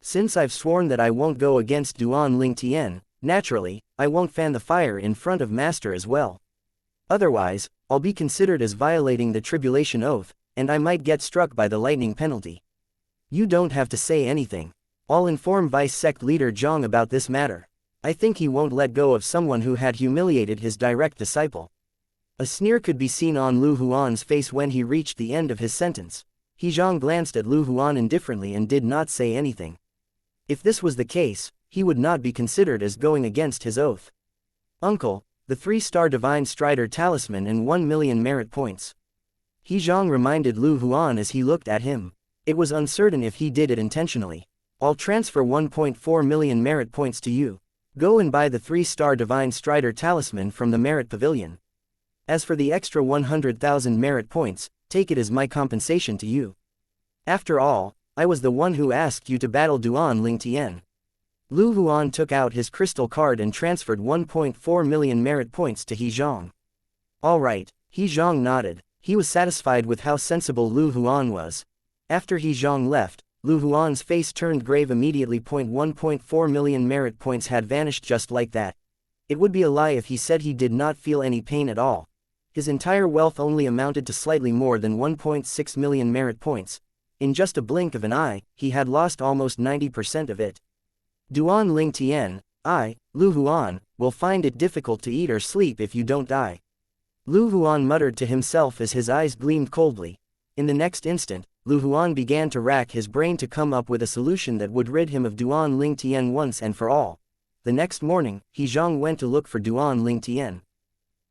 Since I've sworn that I won't go against Duan Ling Tian, naturally, I won't fan the fire in front of master as well. Otherwise, I'll be considered as violating the tribulation oath, and I might get struck by the lightning penalty. You don't have to say anything. I'll inform Vice Sect Leader Zhang about this matter. I think he won't let go of someone who had humiliated his direct disciple. A sneer could be seen on Lu Huan's face when he reached the end of his sentence. He Zhang glanced at Lu Huan indifferently and did not say anything. If this was the case, he would not be considered as going against his oath. Uncle, the 3-star Divine Strider Talisman and 1 million merit points. He Zhang reminded Lu Huan as he looked at him. It was uncertain if he did it intentionally. I'll transfer 1.4 million merit points to you. Go and buy the 3-star Divine Strider Talisman from the Merit Pavilion. As for the extra 100,000 merit points, take it as my compensation to you. After all, I was the one who asked you to battle Duan Ling Tian. Lu Huan took out his crystal card and transferred 1.4 million merit points to He Zhang. All right, He Zhang nodded. He was satisfied with how sensible Lu Huan was. After He Zhang left, Lu Huan's face turned grave immediately. 1.4 million merit points had vanished just like that. It would be a lie if he said he did not feel any pain at all. His entire wealth only amounted to slightly more than 1.6 million merit points. In just a blink of an eye, he had lost almost 90% of it. Duan Ling Tian, Lu Huan, will find it difficult to eat or sleep if you don't die. Lu Huan muttered to himself as his eyes gleamed coldly. In the next instant, Lu Huan began to rack his brain to come up with a solution that would rid him of Duan Ling Tian once and for all. The next morning, He Zhang went to look for Duan Ling Tian.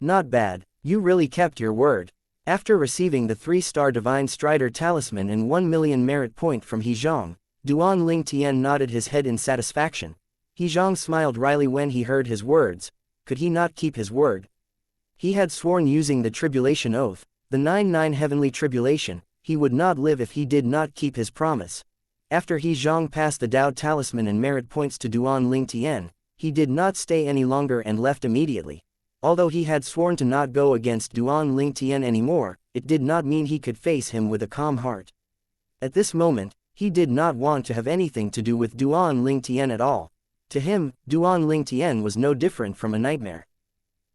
Not bad, you really kept your word. After receiving the 3-star Divine Strider Talisman and 1 million merit point from He Zhang, Duan Ling Tian nodded his head in satisfaction. He Zhang smiled wryly when he heard his words. Could he not keep his word? He had sworn using the tribulation oath, the 9 heavenly tribulation, he would not live if he did not keep his promise. After He Zhang passed the Dao Talisman and merit points to Duan Ling Tian, he did not stay any longer and left immediately. Although he had sworn to not go against Duan Ling Tian anymore, it did not mean he could face him with a calm heart. At this moment, he did not want to have anything to do with Duan Ling Tian at all. To him, Duan Ling Tian was no different from a nightmare.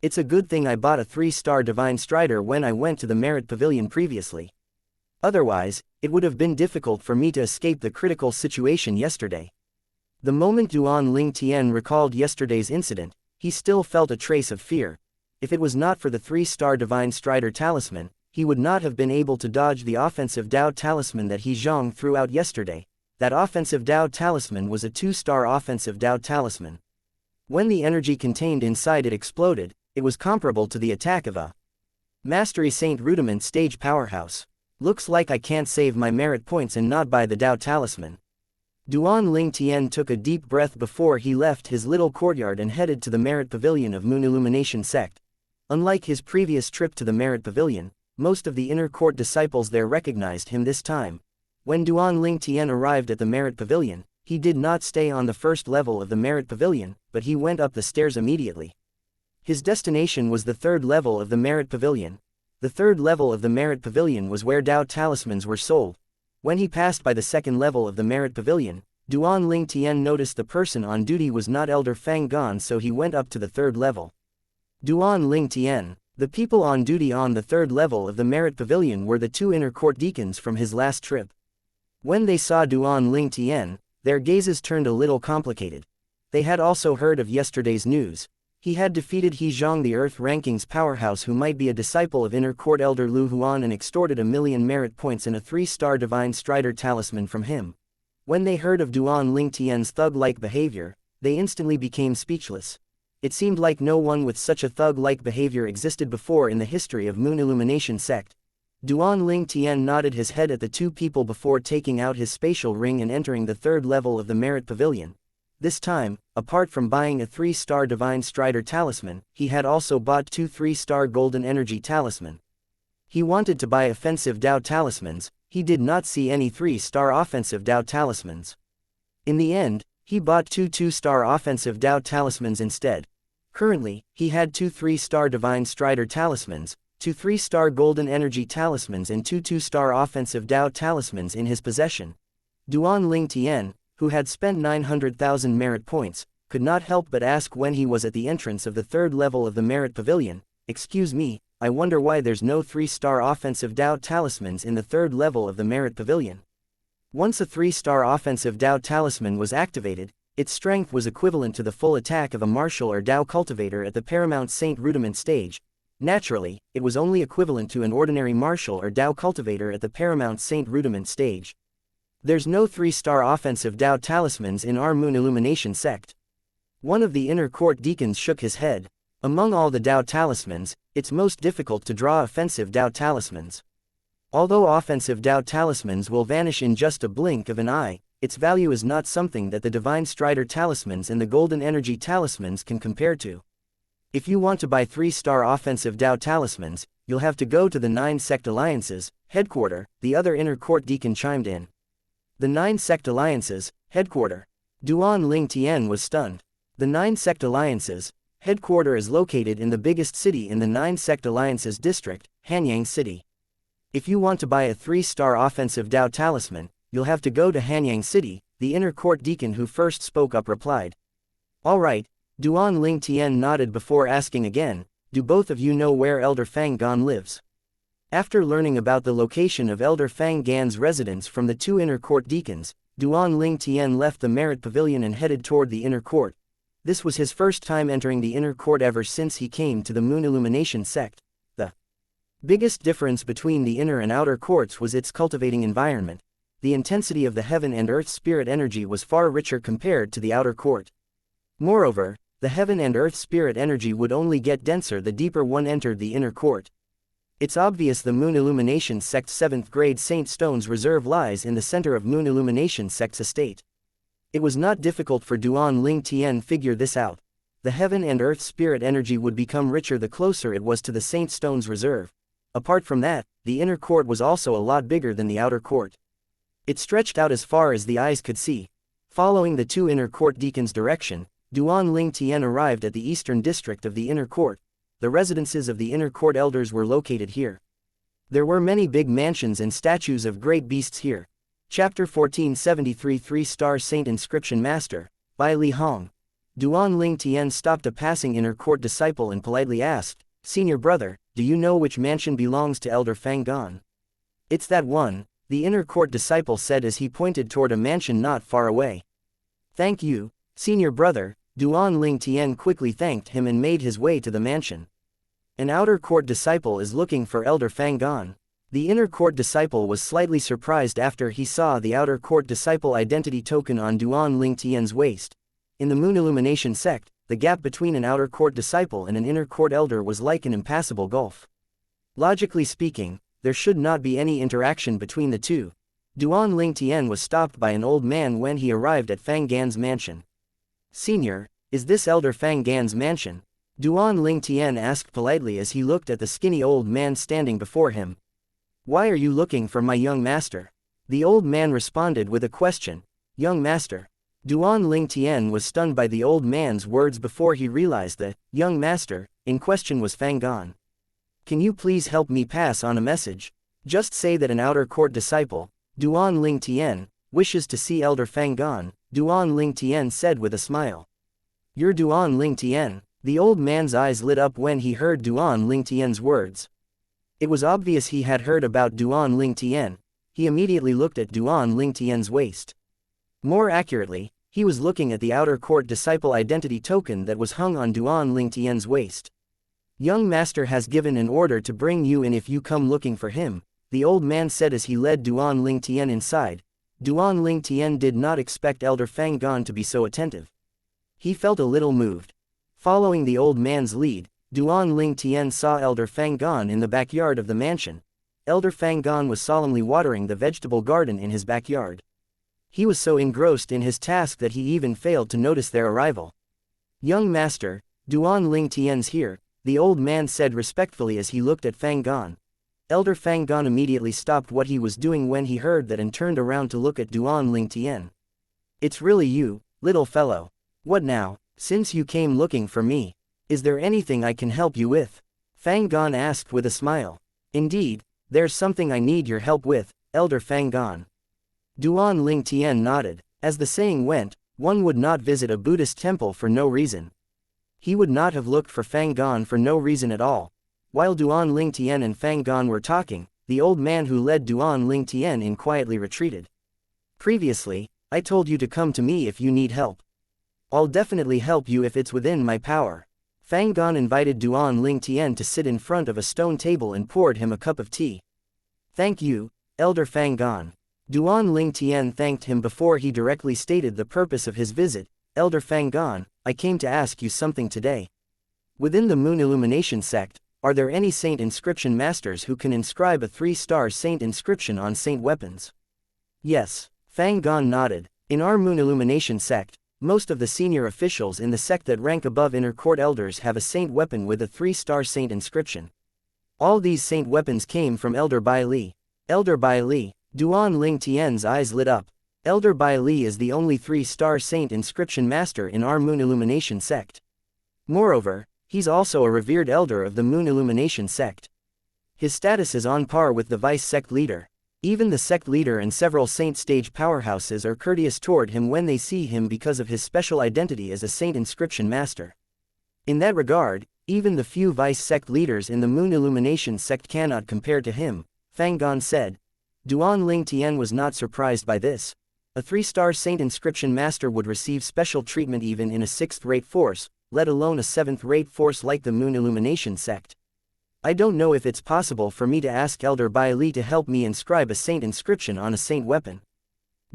It's a good thing I bought a 3-star Divine Strider when I went to the Merit Pavilion previously. Otherwise, it would have been difficult for me to escape the critical situation yesterday. The moment Duan Ling Tian recalled yesterday's incident, he still felt a trace of fear. If it was not for the 3-star Divine Strider Talisman, he would not have been able to dodge the offensive Dao Talisman that He Zhang threw out yesterday. That offensive Dao Talisman was a 2-star offensive Dao Talisman. When the energy contained inside it exploded, it was comparable to the attack of a Mastery Saint Rudiment stage powerhouse. Looks like I can't save my merit points and not buy the Dao Talisman. Duan Ling Tian took a deep breath before he left his little courtyard and headed to the Merit Pavilion of Moon Illumination Sect. Unlike his previous trip to the Merit Pavilion, most of the inner court disciples there recognized him this time. When Duan Ling Tian arrived at the Merit Pavilion, he did not stay on the first level of the Merit Pavilion, but he went up the stairs immediately. His destination was the 3rd level of the Merit Pavilion. The 3rd level of the Merit Pavilion was where Dao Talismans were sold. When he passed by the 2nd level of the Merit Pavilion, Duan Ling Tian noticed the person on duty was not Elder Fang Gan, so he went up to the 3rd level. Duan Ling Tian, the people on duty on the 3rd level of the Merit Pavilion were the 2 inner court deacons from his last trip. When they saw Duan Ling Tian, their gazes turned a little complicated. They had also heard of yesterday's news. He had defeated He Zhang, the Earth Rankings powerhouse, who might be a disciple of Inner Court Elder Lu Huan, and extorted 1 million merit points and a 3-star Divine Strider Talisman from him. When they heard of Duan Ling Tian's thug-like behavior, they instantly became speechless. It seemed like no one with such a thug-like behavior existed before in the history of Moon Illumination Sect. Duan Ling Tian nodded his head at the 2 people before taking out his spatial ring and entering the 3rd level of the Merit Pavilion. This time, apart from buying a 3-star Divine Strider Talisman, he had also bought 2 3-star Golden Energy Talisman. He wanted to buy offensive Dao Talismans, he did not see any 3-star offensive Dao Talismans. In the end, he bought 2 2-star offensive Dao Talismans instead. Currently, he had 2 3-star Divine Strider Talismans, 2 3-star golden energy talismans and 2 2-star offensive Dao talismans in his possession. Duan Ling Tian, who had spent 900,000 merit points, could not help but ask when he was at the entrance of the third level of the merit pavilion, "Excuse me, I wonder why there's no 3-star offensive Dao talismans in the third level of the merit pavilion." Once a 3-star offensive Dao talisman was activated, its strength was equivalent to the full attack of a martial or Dao cultivator at the Paramount Saint Rudiment stage. Naturally, it was only equivalent to an ordinary martial or Dao cultivator at the Paramount Saint Rudiment stage. There's no 3-star offensive Dao talismans in our Moon Illumination sect. One of the inner court deacons shook his head. Among all the Dao talismans, it's most difficult to draw offensive Dao talismans. Although offensive Dao talismans will vanish in just a blink of an eye, its value is not something that the Divine Strider talismans and the Golden Energy talismans can compare to. If you want to buy 3-star offensive Dao talismans, you'll have to go to the 9 Sect Alliances headquarter, the other inner court deacon chimed in. The 9 Sect Alliances headquarter. Duan Ling Tian was stunned. The 9 Sect Alliances headquarter is located in the biggest city in the 9 Sect Alliances district, Hanyang City. If you want to buy a 3-star offensive Dao talisman, you'll have to go to Hanyang City, the inner court deacon who first spoke up replied. All right, Duan Ling Tian nodded before asking again, "Do both of you know where Elder Fang Gan lives?" After learning about the location of Elder Fang Gan's residence from the 2 inner court deacons, Duan Ling Tian left the merit pavilion and headed toward the inner court. This was his first time entering the inner court ever since he came to the Moon Illumination sect. The biggest difference between the inner and outer courts was its cultivating environment. The intensity of the heaven and earth spirit energy was far richer compared to the outer court. Moreover, the heaven and earth spirit energy would only get denser the deeper one entered the inner court. It's obvious the Moon Illumination sect's 7th grade Saint Stone's reserve lies in the center of Moon Illumination sect's estate. It was not difficult for Duan Ling Tian figure this out. The heaven and earth spirit energy would become richer the closer it was to the Saint Stone's reserve. Apart from that, the inner court was also a lot bigger than the outer court. It stretched out as far as the eyes could see. Following the 2 inner court deacons' direction, Duan Ling Tian arrived at the eastern district of the inner court. The residences of the inner court elders were located here. There were many big mansions and statues of great beasts here. Chapter 1473 3-star Saint Inscription Master, by Li Hong. Duan Ling Tian stopped a passing inner court disciple and politely asked, "Senior brother, do you know which mansion belongs to Elder Fang Gan?" "It's that one," the inner court disciple said as he pointed toward a mansion not far away. "Thank you, senior brother." Duan Ling Tian quickly thanked him and made his way to the mansion. An outer court disciple is looking for Elder Fang Gan. The inner court disciple was slightly surprised after he saw the outer court disciple identity token on Duan Ling Tian's waist. In the Moon Illumination sect, the gap between an outer court disciple and an inner court elder was like an impassable gulf. Logically speaking, there should not be any interaction between the two. Duan Ling Tian was stopped by an old man when he arrived at Fang Gan's mansion. "Senior, is this Elder Fang Gan's mansion?" Duan Ling Tian asked politely as he looked at the skinny old man standing before him. "Why are you looking for my young master?" The old man responded with a question. "Young master?" Duan Ling Tian was stunned by the old man's words before he realized that young master in question was Fang Gan. "Can you please help me pass on a message? Just say that an outer court disciple, Duan Ling Tian, wishes to see Elder Fang Gan," Duan Ling Tian said with a smile. "You're Duan Ling Tian." The old man's eyes lit up when he heard Duan Ling Tian's words. It was obvious he had heard about Duan Ling Tian. He immediately looked at Duan Ling Tian's waist. More accurately, he was looking at the outer court disciple identity token that was hung on Duan Ling Tian's waist. "Young master has given an order to bring you in if you come looking for him," the old man said as he led Duan Ling Tian inside. Duan Ling Tian did not expect Elder Fang Gan to be so attentive. He felt a little moved. Following the old man's lead, Duan Ling Tian saw Elder Fang Gan in the backyard of the mansion. Elder Fang Gan was solemnly watering the vegetable garden in his backyard. He was so engrossed in his task that he even failed to notice their arrival. "Young master, Duan Ling Tian's here," the old man said respectfully as he looked at Fang Gan. Elder Fang Gan immediately stopped what he was doing when he heard that and turned around to look at Duan Ling Tian. "It's really you, little fellow. What now, since you came looking for me? Is there anything I can help you with?" Fang Gon asked with a smile. Indeed, there's something I need your help with, Elder Fang Gon. Duan Ling Tian nodded. As the saying went, one would not visit a Buddhist temple for no reason. He would not have looked for Fang Gon for no reason at all. While Duan Ling Tian and Fang Gon were talking, the old man who led Duan Ling Tian in quietly retreated. Previously, I told you to come to me if you need help. I'll definitely help you if it's within my power. Fang Gon invited Duan Ling Tian to sit in front of a stone table and poured him a cup of tea. Thank you, Elder Fang Gon. Duan Ling Tian thanked him before he directly stated the purpose of his visit. Elder Fang Gon, I came to ask you something today. Within the Moon Illumination sect, are there any saint inscription masters who can inscribe a 3-star saint inscription on saint weapons? Yes, Fang Gon nodded. In our Moon Illumination sect, most of the senior officials in the sect that rank above inner court elders have a saint weapon with a 3-star saint inscription. All these saint weapons came from Elder Bai Li. Elder Bai Li, Duan Ling Tian's eyes lit up. Elder Bai Li is the only 3-star saint inscription master in our Moon Illumination sect. Moreover, he's also a revered elder of the Moon Illumination sect. His status is on par with the vice sect leader. Even the sect leader and several saint stage powerhouses are courteous toward him when they see him because of his special identity as a saint inscription master. In that regard, even the few vice sect leaders in the Moon Illumination sect cannot compare to him, Fang Gon said. Duan Ling Tian was not surprised by this. A 3-star saint inscription master would receive special treatment even in a 6th-rate force, let alone a 7th-rate force like the Moon Illumination sect. I don't know if it's possible for me to ask Elder Bai Li to help me inscribe a saint inscription on a saint weapon.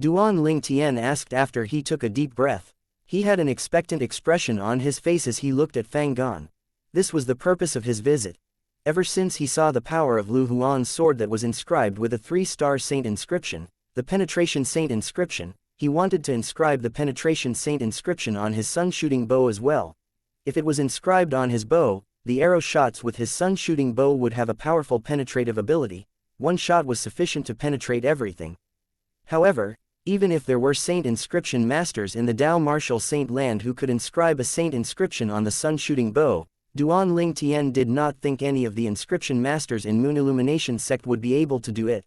Duan Ling Tian asked after he took a deep breath. He had an expectant expression on his face as he looked at Fang Gon. This was the purpose of his visit. Ever since he saw the power of Lu Huan's sword that was inscribed with a 3-star saint inscription, the penetration saint inscription, he wanted to inscribe the penetration saint inscription on his sun-shooting bow as well. If it was inscribed on his bow, the arrow shots with his sun-shooting bow would have a powerful penetrative ability. One shot was sufficient to penetrate everything. However, even if there were saint inscription masters in the Dao Martial Saint Land who could inscribe a saint inscription on the sun-shooting bow, Duan Ling Tian did not think any of the inscription masters in Moon Illumination sect would be able to do it.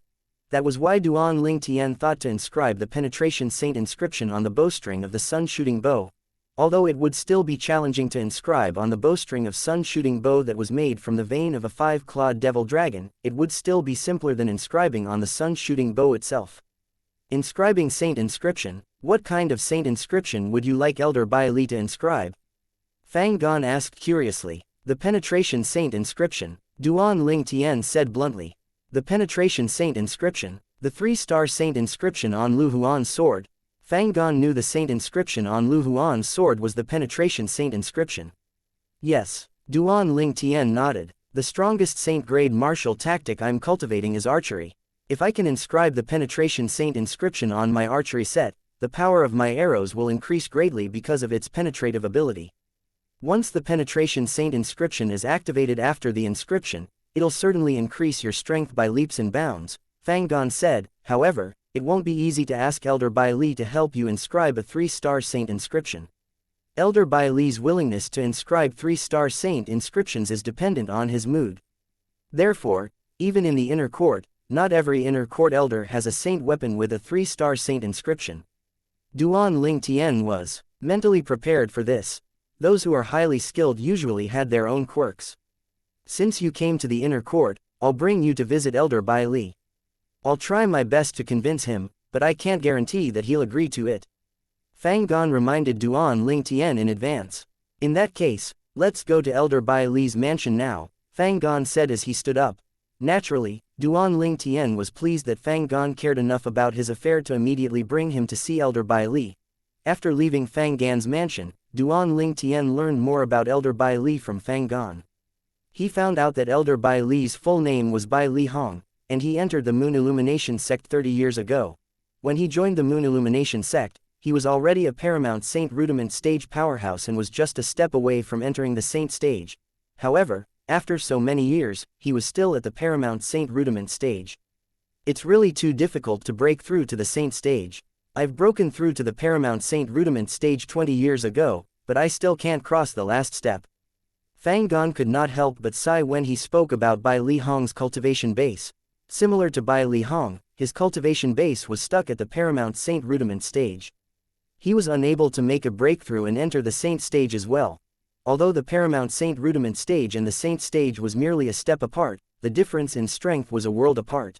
That was why Duan Ling Tian thought to inscribe the penetration saint inscription on the bowstring of the sun-shooting bow. Although it would still be challenging to inscribe on the bowstring of sun-shooting bow that was made from the vein of a 5-clawed devil dragon, it would still be simpler than inscribing on the sun-shooting bow itself. Inscribing saint inscription, what kind of saint inscription would you like Elder Bai Li to inscribe? Fang Gon asked curiously. The penetration saint inscription, Duan Ling Tian said bluntly. The penetration saint inscription, the 3-star saint inscription on Lu Huan's sword. Fang Gon knew the saint inscription on Lu Huan's sword was the penetration saint inscription. Yes, Duan Ling Tian nodded. The strongest saint-grade martial tactic I'm cultivating is archery. If I can inscribe the penetration saint inscription on my archery set, the power of my arrows will increase greatly because of its penetrative ability. Once the penetration saint inscription is activated after the inscription, it'll certainly increase your strength by leaps and bounds, Fang Gon said. However, it won't be easy to ask Elder Bai Li to help you inscribe a 3-star saint inscription. Elder Bai Li's willingness to inscribe 3-star saint inscriptions is dependent on his mood. Therefore, even in the inner court, not every inner court elder has a saint weapon with a 3-star saint inscription. Duan Ling Tian was mentally prepared for this. Those who are highly skilled usually had their own quirks. Since you came to the inner court, I'll bring you to visit Elder Bai Li. I'll try my best to convince him, but I can't guarantee that he'll agree to it. Fang Gon reminded Duan Ling Tian in advance. In that case, let's go to Elder Bai Li's mansion now, Fang Gon said as he stood up. Naturally, Duan Ling Tian was pleased that Fang Gon cared enough about his affair to immediately bring him to see Elder Bai Li. After leaving Fang Gan's mansion, Duan Ling Tian learned more about Elder Bai Li from Fang Gon. He found out that Elder Bai Li's full name was Bai Li Hong, and he entered the Moon Illumination sect 30 years ago. When he joined the Moon Illumination sect, he was already a Paramount Saint Rudiment stage powerhouse and was just a step away from entering the Saint stage. However, after so many years, he was still at the Paramount Saint Rudiment stage. It's really too difficult to break through to the Saint stage. I've broken through to the Paramount Saint Rudiment stage 20 years ago, but I still can't cross the last step. Fang Gan could not help but sigh when he spoke about Bai Li Hong's cultivation base. Similar to Bai Li Hong, his cultivation base was stuck at the Paramount Saint rudiment stage. He was unable to make a breakthrough and enter the Saint stage as well. Although the Paramount Saint rudiment stage and the Saint stage was merely a step apart, the difference in strength was a world apart.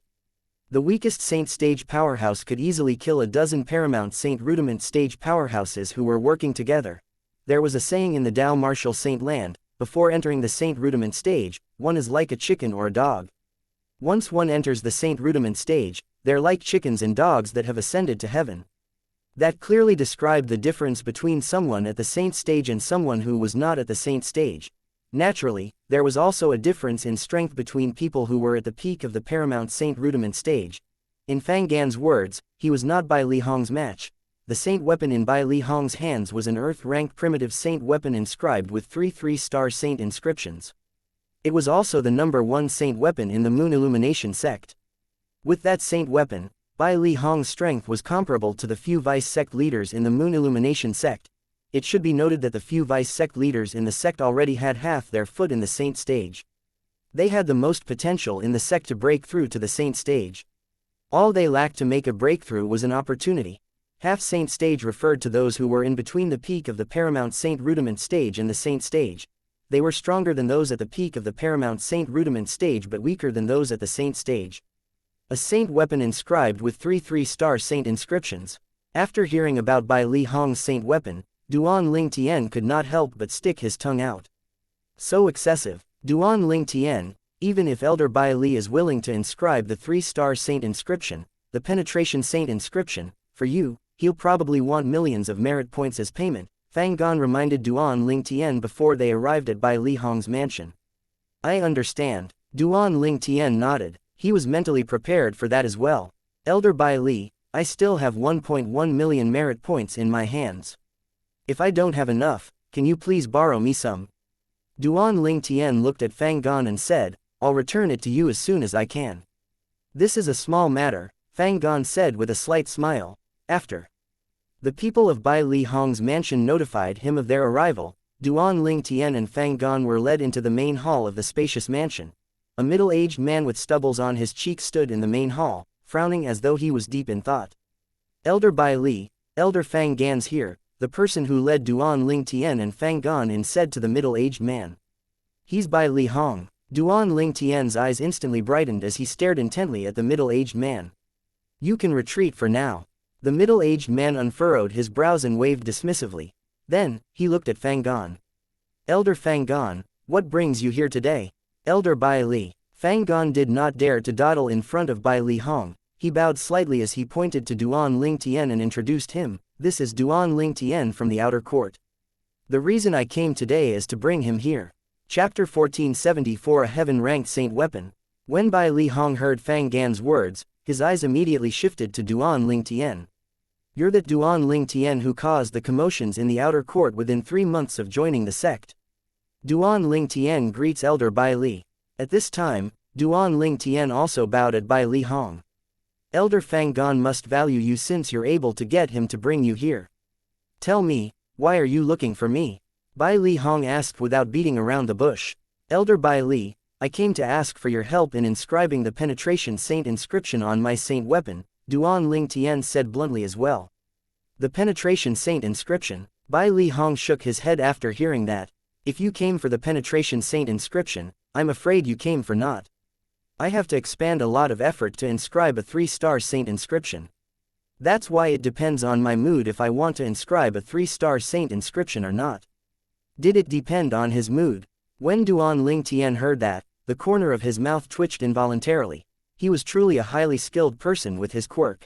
The weakest Saint stage powerhouse could easily kill a dozen Paramount Saint rudiment stage powerhouses who were working together. There was a saying in the Tao martial Saint land, before entering the Saint rudiment stage, one is like a chicken or a dog. Once one enters the Saint rudiment stage, they're like chickens and dogs that have ascended to heaven. That clearly described the difference between someone at the Saint stage and someone who was not at the Saint stage. Naturally, there was also a difference in strength between people who were at the peak of the Paramount Saint rudiment stage. In Fang Gan's words, he was not Bai Li Hong's match. The Saint weapon in Bai Li Hong's hands was an Earth-ranked primitive Saint weapon inscribed with 3 3-star Saint inscriptions. It was also the number 1 Saint weapon in the Moon Illumination sect. With that Saint weapon, Bai Li Hong's strength was comparable to the few Vice sect leaders in the Moon Illumination sect. It should be noted that the few Vice sect leaders in the sect already had half their foot in the Saint stage. They had the most potential in the sect to break through to the Saint stage. All they lacked to make a breakthrough was an opportunity. Half Saint stage referred to those who were in between the peak of the Paramount Saint rudiment stage and the Saint stage. They were stronger than those at the peak of the Paramount Saint rudiment stage but weaker than those at the Saint stage. A Saint weapon inscribed with 3 3-star Saint inscriptions. After hearing about Bai Li Hong's Saint weapon, Duan Ling Tian could not help but stick his tongue out. So excessive. Duan Ling Tian, even if Elder Bai Li is willing to inscribe the 3-star Saint inscription, the penetration Saint inscription, for you, he'll probably want millions of merit points as payment, Fang Gan reminded Duan Ling Tian before they arrived at Bai Li Hong's mansion. I understand. Duan Ling Tian nodded. He was mentally prepared for that as well. Elder Bai Li, I still have 1.1 million merit points in my hands. If I don't have enough, can you please borrow me some? Duan Ling Tian looked at Fang Gan and said, I'll return it to you as soon as I can. This is a small matter, Fang Gan said with a slight smile. After the people of Bai Li Hong's mansion notified him of their arrival, Duan Ling Tian and Fang Gan were led into the main hall of the spacious mansion. A middle-aged man with stubbles on his cheeks stood in the main hall, frowning as though he was deep in thought. Elder Bai Li, Elder Fang Gan's here, the person who led Duan Ling Tian and Fang Gan in said to the middle-aged man. He's Bai Li Hong. Duan Ling Tian's eyes instantly brightened as he stared intently at the middle-aged man. You can retreat for now. The middle-aged man unfurrowed his brows and waved dismissively. Then, he looked at Fang Gan. Elder Fang Gan, what brings you here today? Elder Bai Li. Fang Gan did not dare to dawdle in front of Bai Li Hong. He bowed slightly as he pointed to Duan Ling Tian and introduced him. This is Duan Ling Tian from the outer court. The reason I came today is to bring him here. Chapter 1474 A heaven-ranked saint weapon. When Bai Li Hong heard Fang Gan's words, his eyes immediately shifted to Duan Ling Tian. You're that Duan Ling Tian who caused the commotions in the outer court within 3 months of joining the sect. Duan Ling Tian greets Elder Bai Li. At this time, Duan Ling Tian also bowed at Bai Li Hong. Elder Fang Gan must value you since you're able to get him to bring you here. Tell me, why are you looking for me? Bai Li Hong asked without beating around the bush. Elder Bai Li, I came to ask for your help in inscribing the penetration saint inscription on my saint weapon, Duan Ling Tian said bluntly as well. The penetration saint inscription. Bai Li Hong shook his head after hearing that. If you came for the penetration saint inscription, I'm afraid you came for naught. I have to expand a lot of effort to inscribe a 3-star saint inscription. That's why it depends on my mood if I want to inscribe a 3-star saint inscription or not. Did it depend on his mood? When Duan Ling Tian heard that, the corner of his mouth twitched involuntarily. He was truly a highly skilled person with his quirk.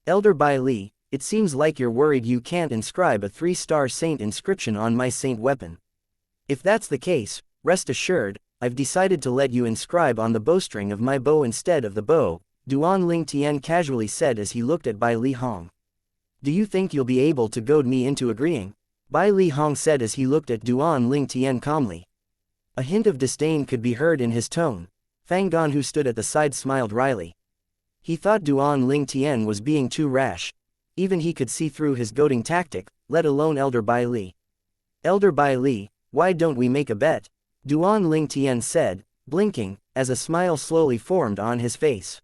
Elder Bai Li, it seems like you're worried you can't inscribe a 3-star saint inscription on my saint weapon. If that's the case, rest assured, I've decided to let you inscribe on the bowstring of my bow instead of the bow, Duan Ling Tian casually said as he looked at Bai Li Hong. Do you think you'll be able to goad me into agreeing? Bai Li Hong said as he looked at Duan Ling Tian calmly. A hint of disdain could be heard in his tone. Fang Gan, who stood at the side, smiled wryly. He thought Duan Ling Tian was being too rash. Even he could see through his goading tactic, let alone Elder Bai Li. Elder Bai Li, why don't we make a bet? Duan Ling Tian said, blinking, as a smile slowly formed on his face.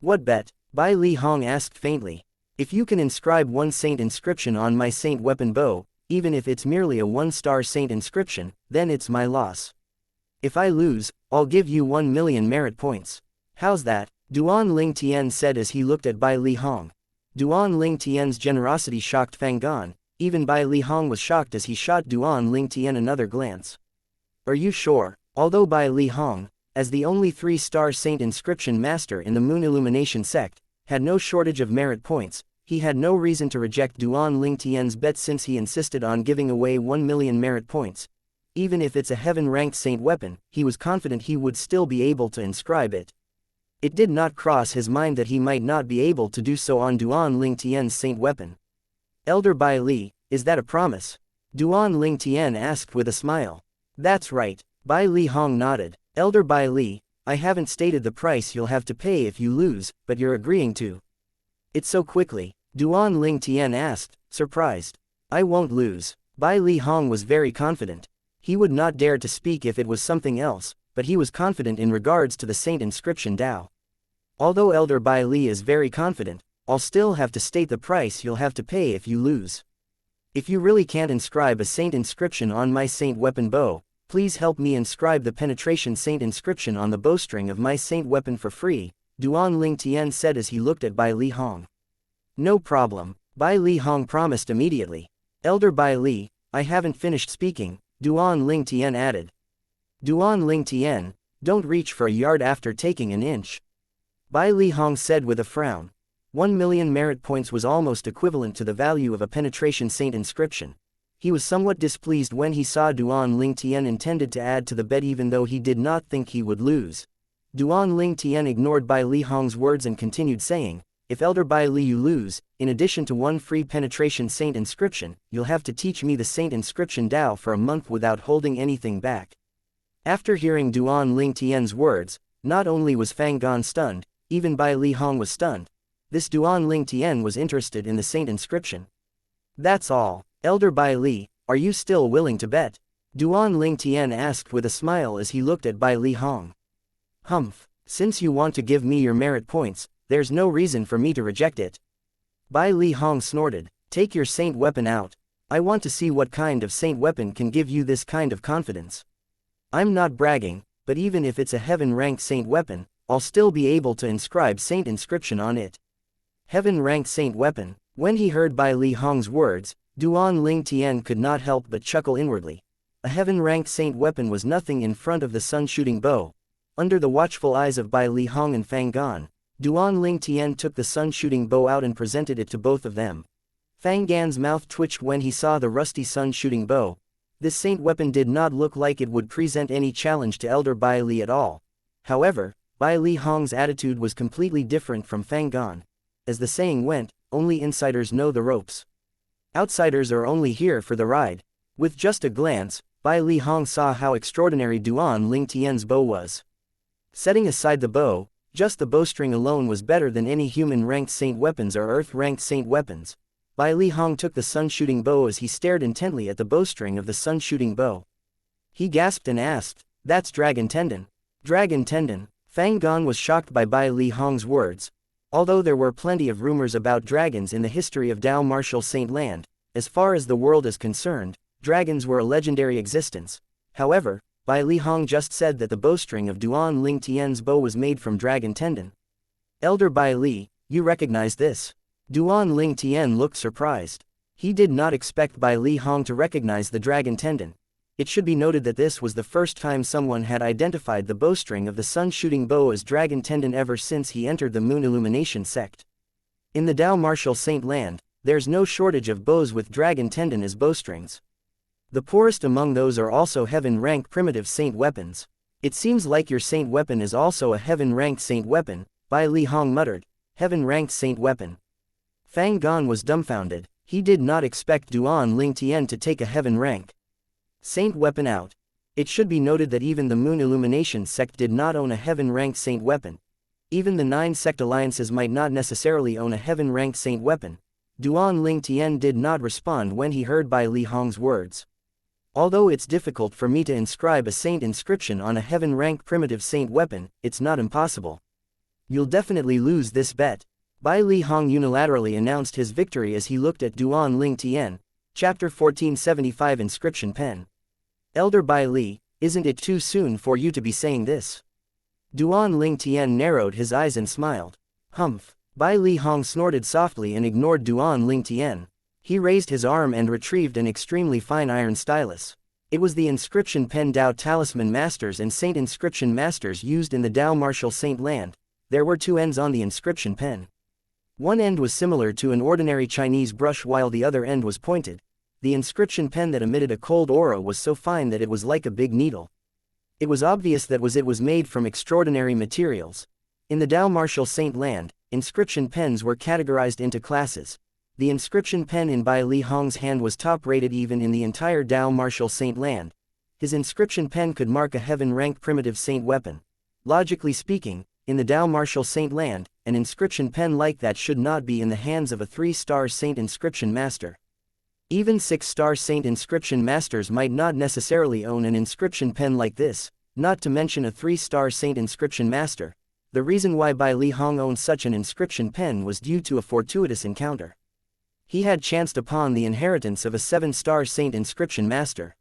What bet? Bai Li Hong asked faintly. If you can inscribe one saint inscription on my saint weapon bow, even if it's merely a 1-star saint inscription, then it's my loss. If I lose, I'll give you 1 million merit points. How's that? Duan Ling Tian said as he looked at Bai Li Hong. Duan Ling Tian's generosity shocked Fang Gan. Even Bai Li Hong was shocked as he shot Duan Ling Tian another glance. Are you sure? Although Bai Li Hong, as the only 3-star saint inscription master in the Moon Illumination sect, had no shortage of merit points, he had no reason to reject Duan Ling Tian's bet since he insisted on giving away 1 million merit points. Even if it's a heaven-ranked saint weapon, he was confident he would still be able to inscribe it. It did not cross his mind that he might not be able to do so on Duan Ling Tian's saint weapon. Elder Bai Li, is that a promise? Duan Ling Tian asked with a smile. That's right, Bai Li Hong nodded. Elder Bai Li, I haven't stated the price you'll have to pay if you lose, but you're agreeing to. It's so quickly, Duan Ling Tian asked, surprised. I won't lose. Bai Li Hong was very confident. He would not dare to speak if it was something else, but he was confident in regards to the saint inscription Dao. Although Elder Bai Li is very confident, I'll still have to state the price you'll have to pay if you lose. If you really can't inscribe a saint inscription on my saint weapon bow, please help me inscribe the penetration saint inscription on the bowstring of my saint weapon for free, Duan Ling Tian said as he looked at Bai Li Hong. No problem, Bai Li Hong promised immediately. Elder Bai Li, I haven't finished speaking, Duan Ling Tian added. Duan Ling Tian, don't reach for a yard after taking an inch. Bai Li Hong said with a frown. 1 million merit points was almost equivalent to the value of a penetration saint inscription. He was somewhat displeased when he saw Duan Ling Tian intended to add to the bet even though he did not think he would lose. Duan Ling Tian ignored Bai Li Hong's words and continued saying, if Elder Bai Li you lose, in addition to 1 free penetration saint inscription, you'll have to teach me the saint inscription Dao for a month without holding anything back. After hearing Duan Ling Tian's words, not only was Fang Gan stunned, even Bai Li Hong was stunned. This Duan Ling Tian was interested in the saint inscription. That's all. Elder Bai Li, are you still willing to bet? Duan Ling Tian asked with a smile as he looked at Bai Li Hong. Humph, since you want to give me your merit points, there's no reason for me to reject it. Bai Li Hong snorted, take your saint weapon out. I want to see what kind of saint weapon can give you this kind of confidence. I'm not bragging, but even if it's a heaven-ranked saint weapon, I'll still be able to inscribe saint inscription on it. Heaven-ranked saint weapon. When he heard Bai Li Hong's words, Duan Ling Tian could not help but chuckle inwardly. A heaven-ranked saint weapon was nothing in front of the sun-shooting bow. Under the watchful eyes of Bai Li Hong and Fang Gan, Duan Ling Tian took the sun-shooting bow out and presented it to both of them. Fang Gan's mouth twitched when he saw the rusty sun-shooting bow. This saint weapon did not look like it would present any challenge to Elder Bai Li at all. However, Bai Li Hong's attitude was completely different from Fang Gan. As the saying went, only insiders know the ropes. Outsiders are only here for the ride. With just a glance, Bai Li Hong saw how extraordinary Duan Ling Tian's bow was. Setting aside the bow, just the bowstring alone was better than any human-ranked saint weapons or earth-ranked saint weapons. Bai Li Hong took the sun-shooting bow as he stared intently at the bowstring of the sun-shooting bow. He gasped and asked, that's dragon tendon. Dragon tendon. Fang Gan was shocked by Bai Li Hong's words. Although there were plenty of rumors about dragons in the history of Dao Martial Saint Land, as far as the world is concerned, dragons were a legendary existence. However, Bai Li Hong just said that the bowstring of Duan Ling Tian's bow was made from dragon tendon. Elder Bai Li, you recognize this? Duan Ling Tian looked surprised. He did not expect Bai Li Hong to recognize the dragon tendon. It should be noted that this was the first time someone had identified the bowstring of the sun-shooting bow as dragon tendon ever since he entered the Moon Illumination sect. In the Dao Martial Saint Land, there's no shortage of bows with dragon tendon as bowstrings. The poorest among those are also heaven-ranked primitive saint weapons. It seems like your saint weapon is also a heaven-ranked saint weapon, Bai Li Hong muttered. Heaven-ranked saint weapon. Fang Gan was dumbfounded. He did not expect Duan Ling Tian to take a heaven rank. Saint weapon out. It should be noted that even the Moon Illumination sect did not own a heaven-ranked saint weapon. Even the 9 sect alliances might not necessarily own a heaven-ranked saint weapon. Duan Ling Tian did not respond when he heard Bai Li Hong's words. Although it's difficult for me to inscribe a saint inscription on a heaven-rank primitive saint weapon, it's not impossible. You'll definitely lose this bet. Bai Li Hong unilaterally announced his victory as he looked at Duan Ling Tian, Chapter 1475 Inscription Pen. Elder Bai Li, isn't it too soon for you to be saying this? Duan Ling Tian narrowed his eyes and smiled. Humph. Bai Li Hong snorted softly and ignored Duan Ling Tian. He raised his arm and retrieved an extremely fine iron stylus. It was the inscription pen Dao Talisman Masters and Saint Inscription Masters used in the Dao Martial Saint Land. There were two ends on the inscription pen. One end was similar to an ordinary Chinese brush while the other end was pointed. The inscription pen that emitted a cold aura was so fine that it was like a big needle. It was obvious that it was made from extraordinary materials. In the Dao Martial Saint Land, inscription pens were categorized into classes. The inscription pen in Bai Li Hong's hand was top-rated even in the entire Dao Martial Saint Land. His inscription pen could mark a heaven-rank primitive saint weapon. Logically speaking, in the Dao Martial Saint Land, an inscription pen like that should not be in the hands of a 3-star saint inscription master. Even 6-star saint inscription masters might not necessarily own an inscription pen like this, not to mention a 3-star saint inscription master. The reason why Bai Li Hong owned such an inscription pen was due to a fortuitous encounter. He had chanced upon the inheritance of a 7-star saint inscription master.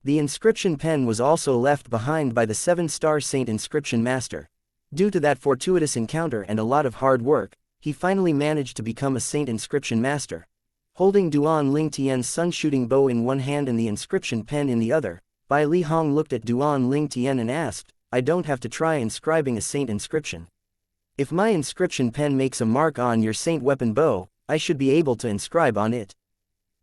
The inscription pen was also left behind by the 7-star saint inscription master. Due to that fortuitous encounter and a lot of hard work, he finally managed to become a saint inscription master. Holding Duan Ling Tian's sun-shooting bow in one hand and the inscription pen in the other, Bai Li Hong looked at Duan Ling Tian and asked, I don't have to try inscribing a saint inscription. If my inscription pen makes a mark on your saint weapon bow, I should be able to inscribe on it.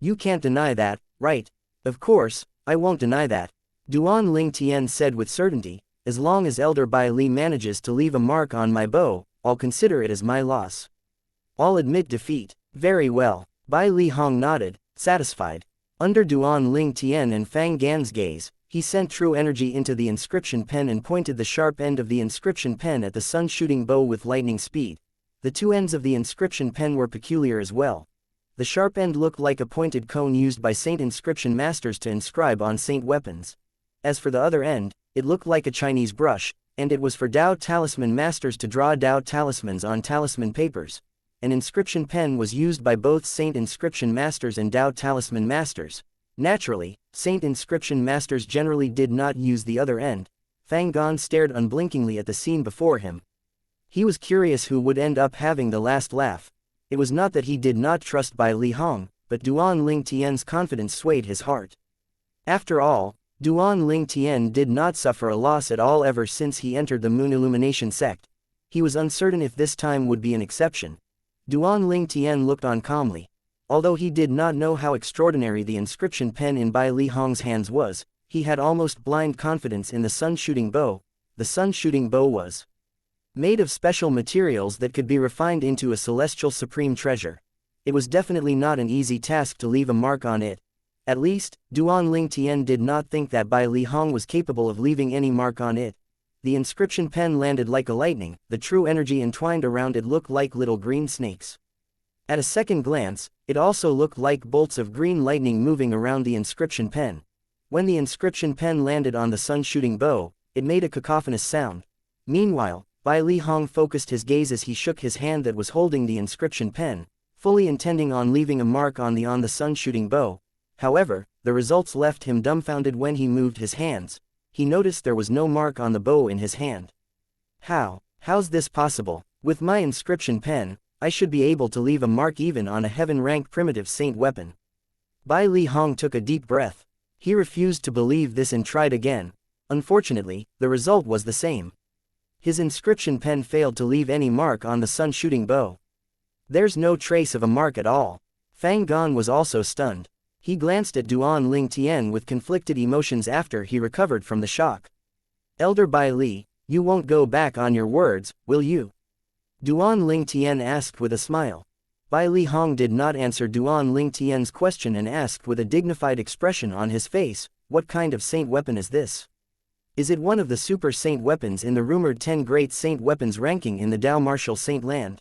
You can't deny that, right? Of course, I won't deny that. Duan Ling Tian said with certainty, as long as Elder Bai Li manages to leave a mark on my bow, I'll consider it as my loss. I'll admit defeat. Very well. Bai Li Hong nodded, satisfied. Under Duan Ling Tian and Fang Gan's gaze, he sent true energy into the inscription pen and pointed the sharp end of the inscription pen at the sun-shooting bow with lightning speed. The two ends of the inscription pen were peculiar as well. The sharp end looked like a pointed cone used by saint inscription masters to inscribe on saint weapons. As for the other end, it looked like a Chinese brush, and it was for Dao Talisman Masters to draw Dao Talismans on talisman papers. An inscription pen was used by both Saint Inscription Masters and Dao Talisman Masters. Naturally, Saint Inscription Masters generally did not use the other end. Fang Gan stared unblinkingly at the scene before him. He was curious who would end up having the last laugh. It was not that he did not trust Bai Li Hong, but Duan Ling Tian's confidence swayed his heart. After all, Duan Ling Tian did not suffer a loss at all ever since he entered the Moon Illumination sect. He was uncertain if this time would be an exception. Duan Ling Tian looked on calmly. Although he did not know how extraordinary the inscription pen in Bai Li Hong's hands was, he had almost blind confidence in the sun-shooting bow. The sun-shooting bow was made of special materials that could be refined into a celestial supreme treasure. It was definitely not an easy task to leave a mark on it. At least, Duan Ling Tian did not think that Bai Li Hong was capable of leaving any mark on it. The inscription pen landed like a lightning, the true energy entwined around it looked like little green snakes. At a second glance, it also looked like bolts of green lightning moving around the inscription pen. When the inscription pen landed on the sun-shooting bow, it made a cacophonous sound. Meanwhile, Bai Li Hong focused his gaze as he shook his hand that was holding the inscription pen, fully intending on leaving a mark on the sun-shooting bow. However, the results left him dumbfounded when he moved his hands. He noticed there was no mark on the bow in his hand. How's this possible? With my inscription pen, I should be able to leave a mark even on a heaven-rank primitive saint weapon. Bai Li Hong took a deep breath. He refused to believe this and tried again. Unfortunately, the result was the same. His inscription pen failed to leave any mark on the sun-shooting bow. There's no trace of a mark at all. Fang Gan was also stunned. He glanced at Duan Ling Tian with conflicted emotions after he recovered from the shock. Elder Bai Li, you won't go back on your words, will you? Duan Ling Tian asked with a smile. Bai Li Hong did not answer Duan Ling Tian's question and asked with a dignified expression on his face, what kind of saint weapon is this? Is it one of the super saint weapons in the rumored 10 great saint weapons ranking in the Dao Martial Saint Land?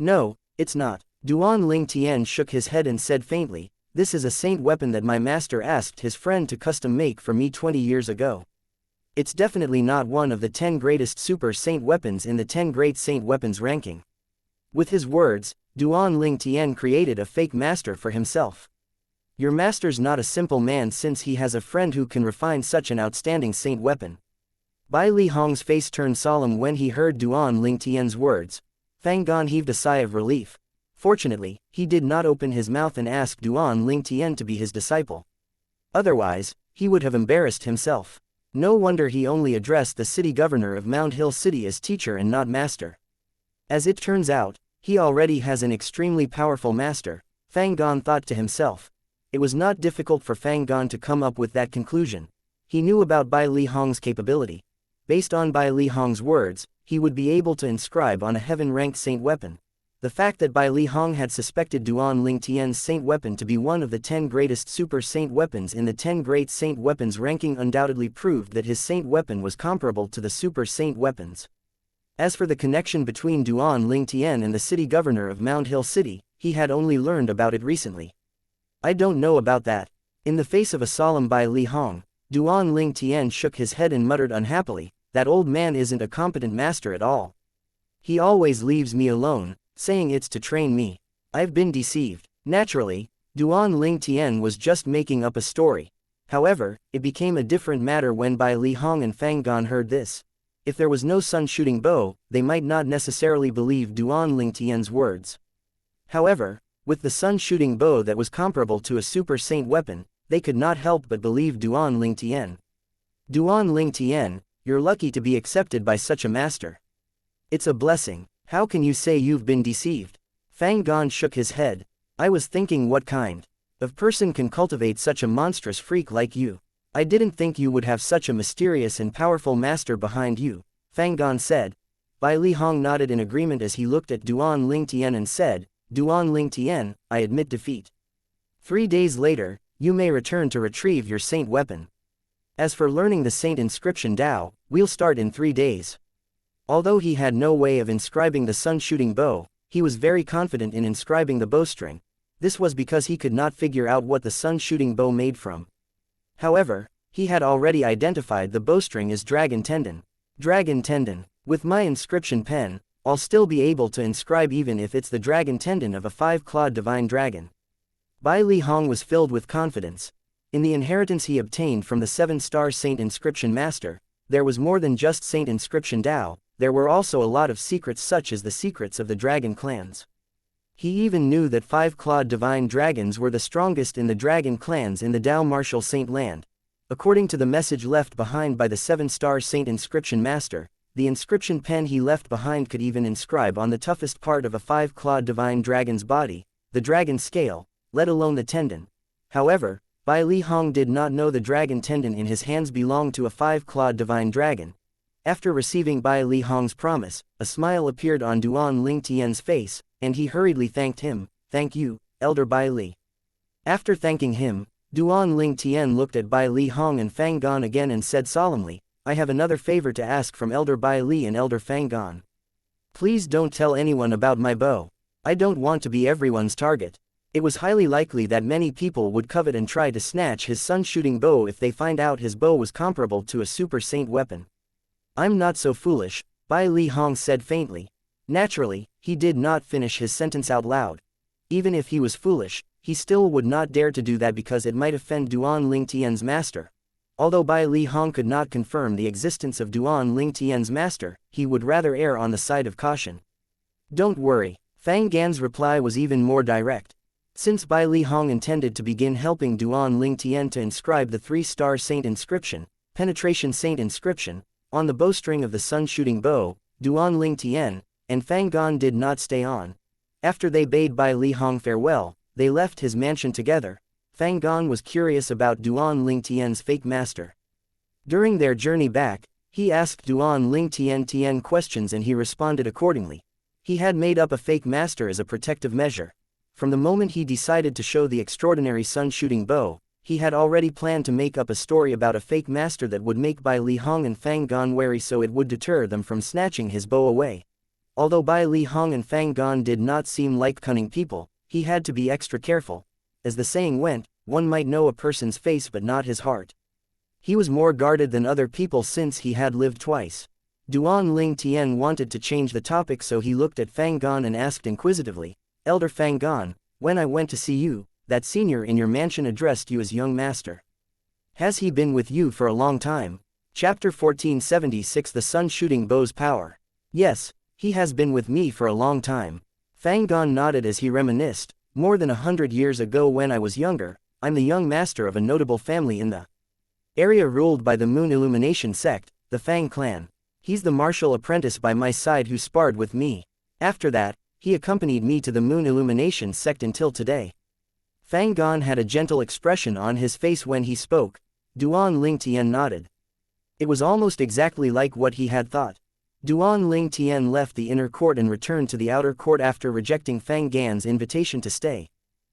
No, it's not. Duan Ling Tian shook his head and said faintly, This is a saint weapon that my master asked his friend to custom make for me 20 years ago. It's definitely not one of the 10 greatest super saint weapons in the 10 great saint weapons ranking. With his words, Duan Ling Tian created a fake master for himself. Your master's not a simple man since he has a friend who can refine such an outstanding saint weapon. Bai Li Hong's face turned solemn when he heard Duan Ling Tian's words. Fang Gan heaved a sigh of relief. Fortunately, he did not open his mouth and ask Duan Ling Tian to be his disciple. Otherwise, he would have embarrassed himself. No wonder he only addressed the city governor of Mount Hill City as teacher and not master. As it turns out, he already has an extremely powerful master, Fang Gan thought to himself. It was not difficult for Fang Gan to come up with that conclusion. He knew about Bai Li Hong's capability. Based on Bai Li Hong's words, he would be able to inscribe on a heaven-ranked saint weapon. The fact that Bai Li Hong had suspected Duan Ling Tian's saint weapon to be one of the 10 greatest super saint weapons in the 10 great saint weapons ranking undoubtedly proved that his saint weapon was comparable to the super saint weapons. As for the connection between Duan Ling Tian and the city governor of Mount Hill City, he had only learned about it recently. I don't know about that. In the face of a solemn Bai Li Hong, Duan Ling Tian shook his head and muttered unhappily, that old man isn't a competent master at all. He always leaves me alone, saying it's to train me. I've been deceived. Naturally, Duan Ling Tian was just making up a story. However, it became a different matter when Bai Li Hong and Fang Gan heard this. If there was no sun-shooting bow, they might not necessarily believe Duan Ling Tian's words. However, with the sun-shooting bow that was comparable to a super saint weapon, they could not help but believe Duan Ling Tian. Duan Ling Tian, you're lucky to be accepted by such a master. It's a blessing. How can you say you've been deceived? Fang Gan shook his head. I was thinking what kind of person can cultivate such a monstrous freak like you. I didn't think you would have such a mysterious and powerful master behind you, Fang Gan said. Bai Li Hong nodded in agreement as he looked at Duan Ling Tian and said, Duan Ling Tian, I admit defeat. 3 days later, you may return to retrieve your saint weapon. As for learning the saint inscription Dao, we'll start in 3 days. Although he had no way of inscribing the sun-shooting bow, he was very confident in inscribing the bowstring. This was because he could not figure out what the sun-shooting bow made from. However, he had already identified the bowstring as dragon tendon. Dragon tendon. With my inscription pen, I'll still be able to inscribe even if it's the dragon tendon of a 5-clawed divine dragon. Bai Li Hong was filled with confidence. In the inheritance he obtained from the 7-star Saint Inscription Master, there was more than just Saint Inscription Dao. There were also a lot of secrets such as the secrets of the dragon clans. He even knew that 5-clawed divine dragons were the strongest in the dragon clans in the Dao Martial Saint Land. According to the message left behind by the 7-star Saint Inscription Master, the inscription pen he left behind could even inscribe on the toughest part of a 5-clawed divine dragon's body, the dragon scale, let alone the tendon. However, Bai Li Hong did not know the dragon tendon in his hands belonged to a 5-clawed divine dragon. After receiving Bai Li Hong's promise, a smile appeared on Duan Ling Tian's face, and he hurriedly thanked him. Thank you, Elder Bai Li. After thanking him, Duan Ling Tian looked at Bai Li Hong and Fang Gan again and said solemnly, I have another favor to ask from Elder Bai Li and Elder Fang Gan. Please don't tell anyone about my bow. I don't want to be everyone's target. It was highly likely that many people would covet and try to snatch his sun-shooting bow if they find out his bow was comparable to a super saint weapon. I'm not so foolish, Bai Li Hong said faintly. Naturally, he did not finish his sentence out loud. Even if he was foolish, he still would not dare to do that because it might offend Duan Ling Tian's master. Although Bai Li Hong could not confirm the existence of Duan Ling Tian's master, he would rather err on the side of caution. Don't worry, Fang Gan's reply was even more direct. Since Bai Li Hong intended to begin helping Duan Ling Tian to inscribe the 3-star Saint Inscription, Penetration Saint Inscription, on the bowstring of the sun-shooting bow, Duan Ling Tian and Fang Gan did not stay on. After they bade Bai Li Hong farewell, they left his mansion together. Fang Gan was curious about Duan Ling Tian's fake master. During their journey back, he asked Duan Ling Tian questions and he responded accordingly. He had made up a fake master as a protective measure. From the moment he decided to show the extraordinary sun-shooting bow, he had already planned to make up a story about a fake master that would make Bai Li Hong and Fang Gan wary so it would deter them from snatching his bow away. Although Bai Li Hong and Fang Gan did not seem like cunning people, he had to be extra careful. as the saying went, one might know a person's face but not his heart. He was more guarded than other people since he had lived twice. Duan Ling Tian wanted to change the topic, so he looked at Fang Gan and asked inquisitively, Elder Fang Gan, when I went to see you, that senior in your mansion addressed you as young master. Has he been with you for a long time? Chapter 1476 The Sun Shooting Bow's Power. Yes, he has been with me for a long time. Fang Gan nodded as he reminisced, more than 100 years ago when I was younger, I'm the young master of a notable family in the area ruled by the Moon Illumination sect, the Fang clan. He's the martial apprentice by my side who sparred with me. After that, he accompanied me to the Moon Illumination sect until today. Fang Gan had a gentle expression on his face when he spoke. Duan Ling Tian nodded. It was almost exactly like what he had thought. Duan Ling Tian left the inner court and returned to the outer court after rejecting Fang Gan's invitation to stay.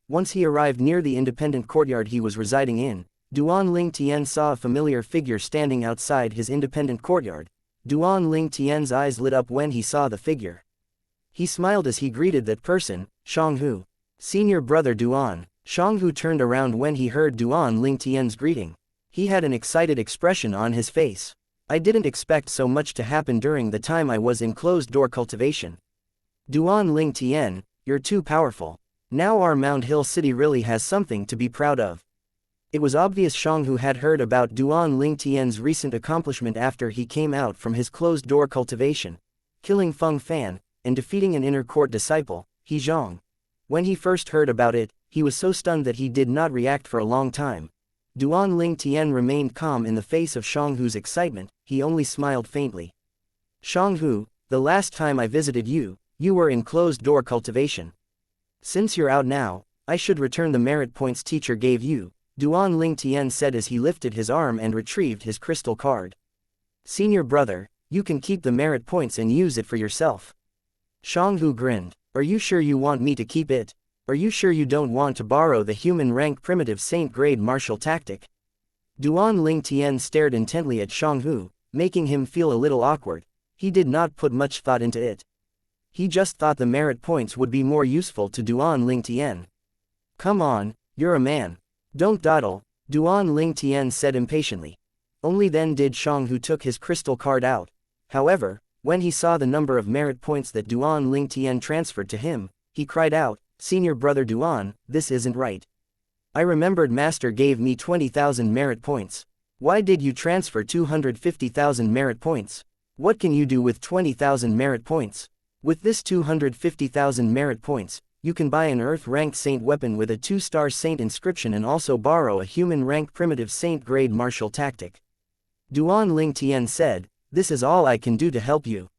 Once he arrived near the independent courtyard he was residing in, Duan Ling Tian saw a familiar figure standing outside his independent courtyard. Duan Ling Tian's eyes lit up when he saw the figure. He smiled as he greeted that person, Xianxia. Senior brother Duan. Xianxia turned around when he heard Duan Ling Tian's greeting. He had an excited expression on his face. I didn't expect so much to happen during the time I was in closed-door cultivation. Duan Ling Tian, you're too powerful. Now our Mound Hill city really has something to be proud of. It was obvious Xianxia had heard about Duan Ling Tian's recent accomplishment after he came out from his closed-door cultivation, killing Feng Fan, and defeating an inner court disciple, He Zhang. When he first heard about it, he was so stunned that he did not react for a long time. Duan Ling Tian remained calm in the face of Xianghu's excitement, he only smiled faintly. Xianxia, the last time I visited you, you were in closed-door cultivation. Since you're out now, I should return the merit points teacher gave you, Duan Ling Tian said as he lifted his arm and retrieved his crystal card. Senior brother, you can keep the merit points and use it for yourself. Xianxia grinned. Are you sure you want me to keep it? Are you sure you don't want to borrow the human rank primitive saint grade martial tactic? Duan Ling Tian stared intently at Xianxia, making him feel a little awkward. He did not put much thought into it. He just thought the merit points would be more useful to Duan Ling Tian. Come on, you're a man. Don't dawdle, Duan Ling Tian said impatiently. Only then did Xianxia took his crystal card out. However, when he saw the number of merit points that Duan Ling Tian transferred to him, he cried out, Senior brother Duan, this isn't right. I remembered Master gave me 20,000 merit points. Why did you transfer 250,000 merit points? What can you do with 20,000 merit points? With this 250,000 merit points, you can buy an Earth-ranked Saint weapon with a 2-star Saint inscription and also borrow a human-ranked primitive Saint-grade martial tactic. Duan Ling Tian said, this is all I can do to help you.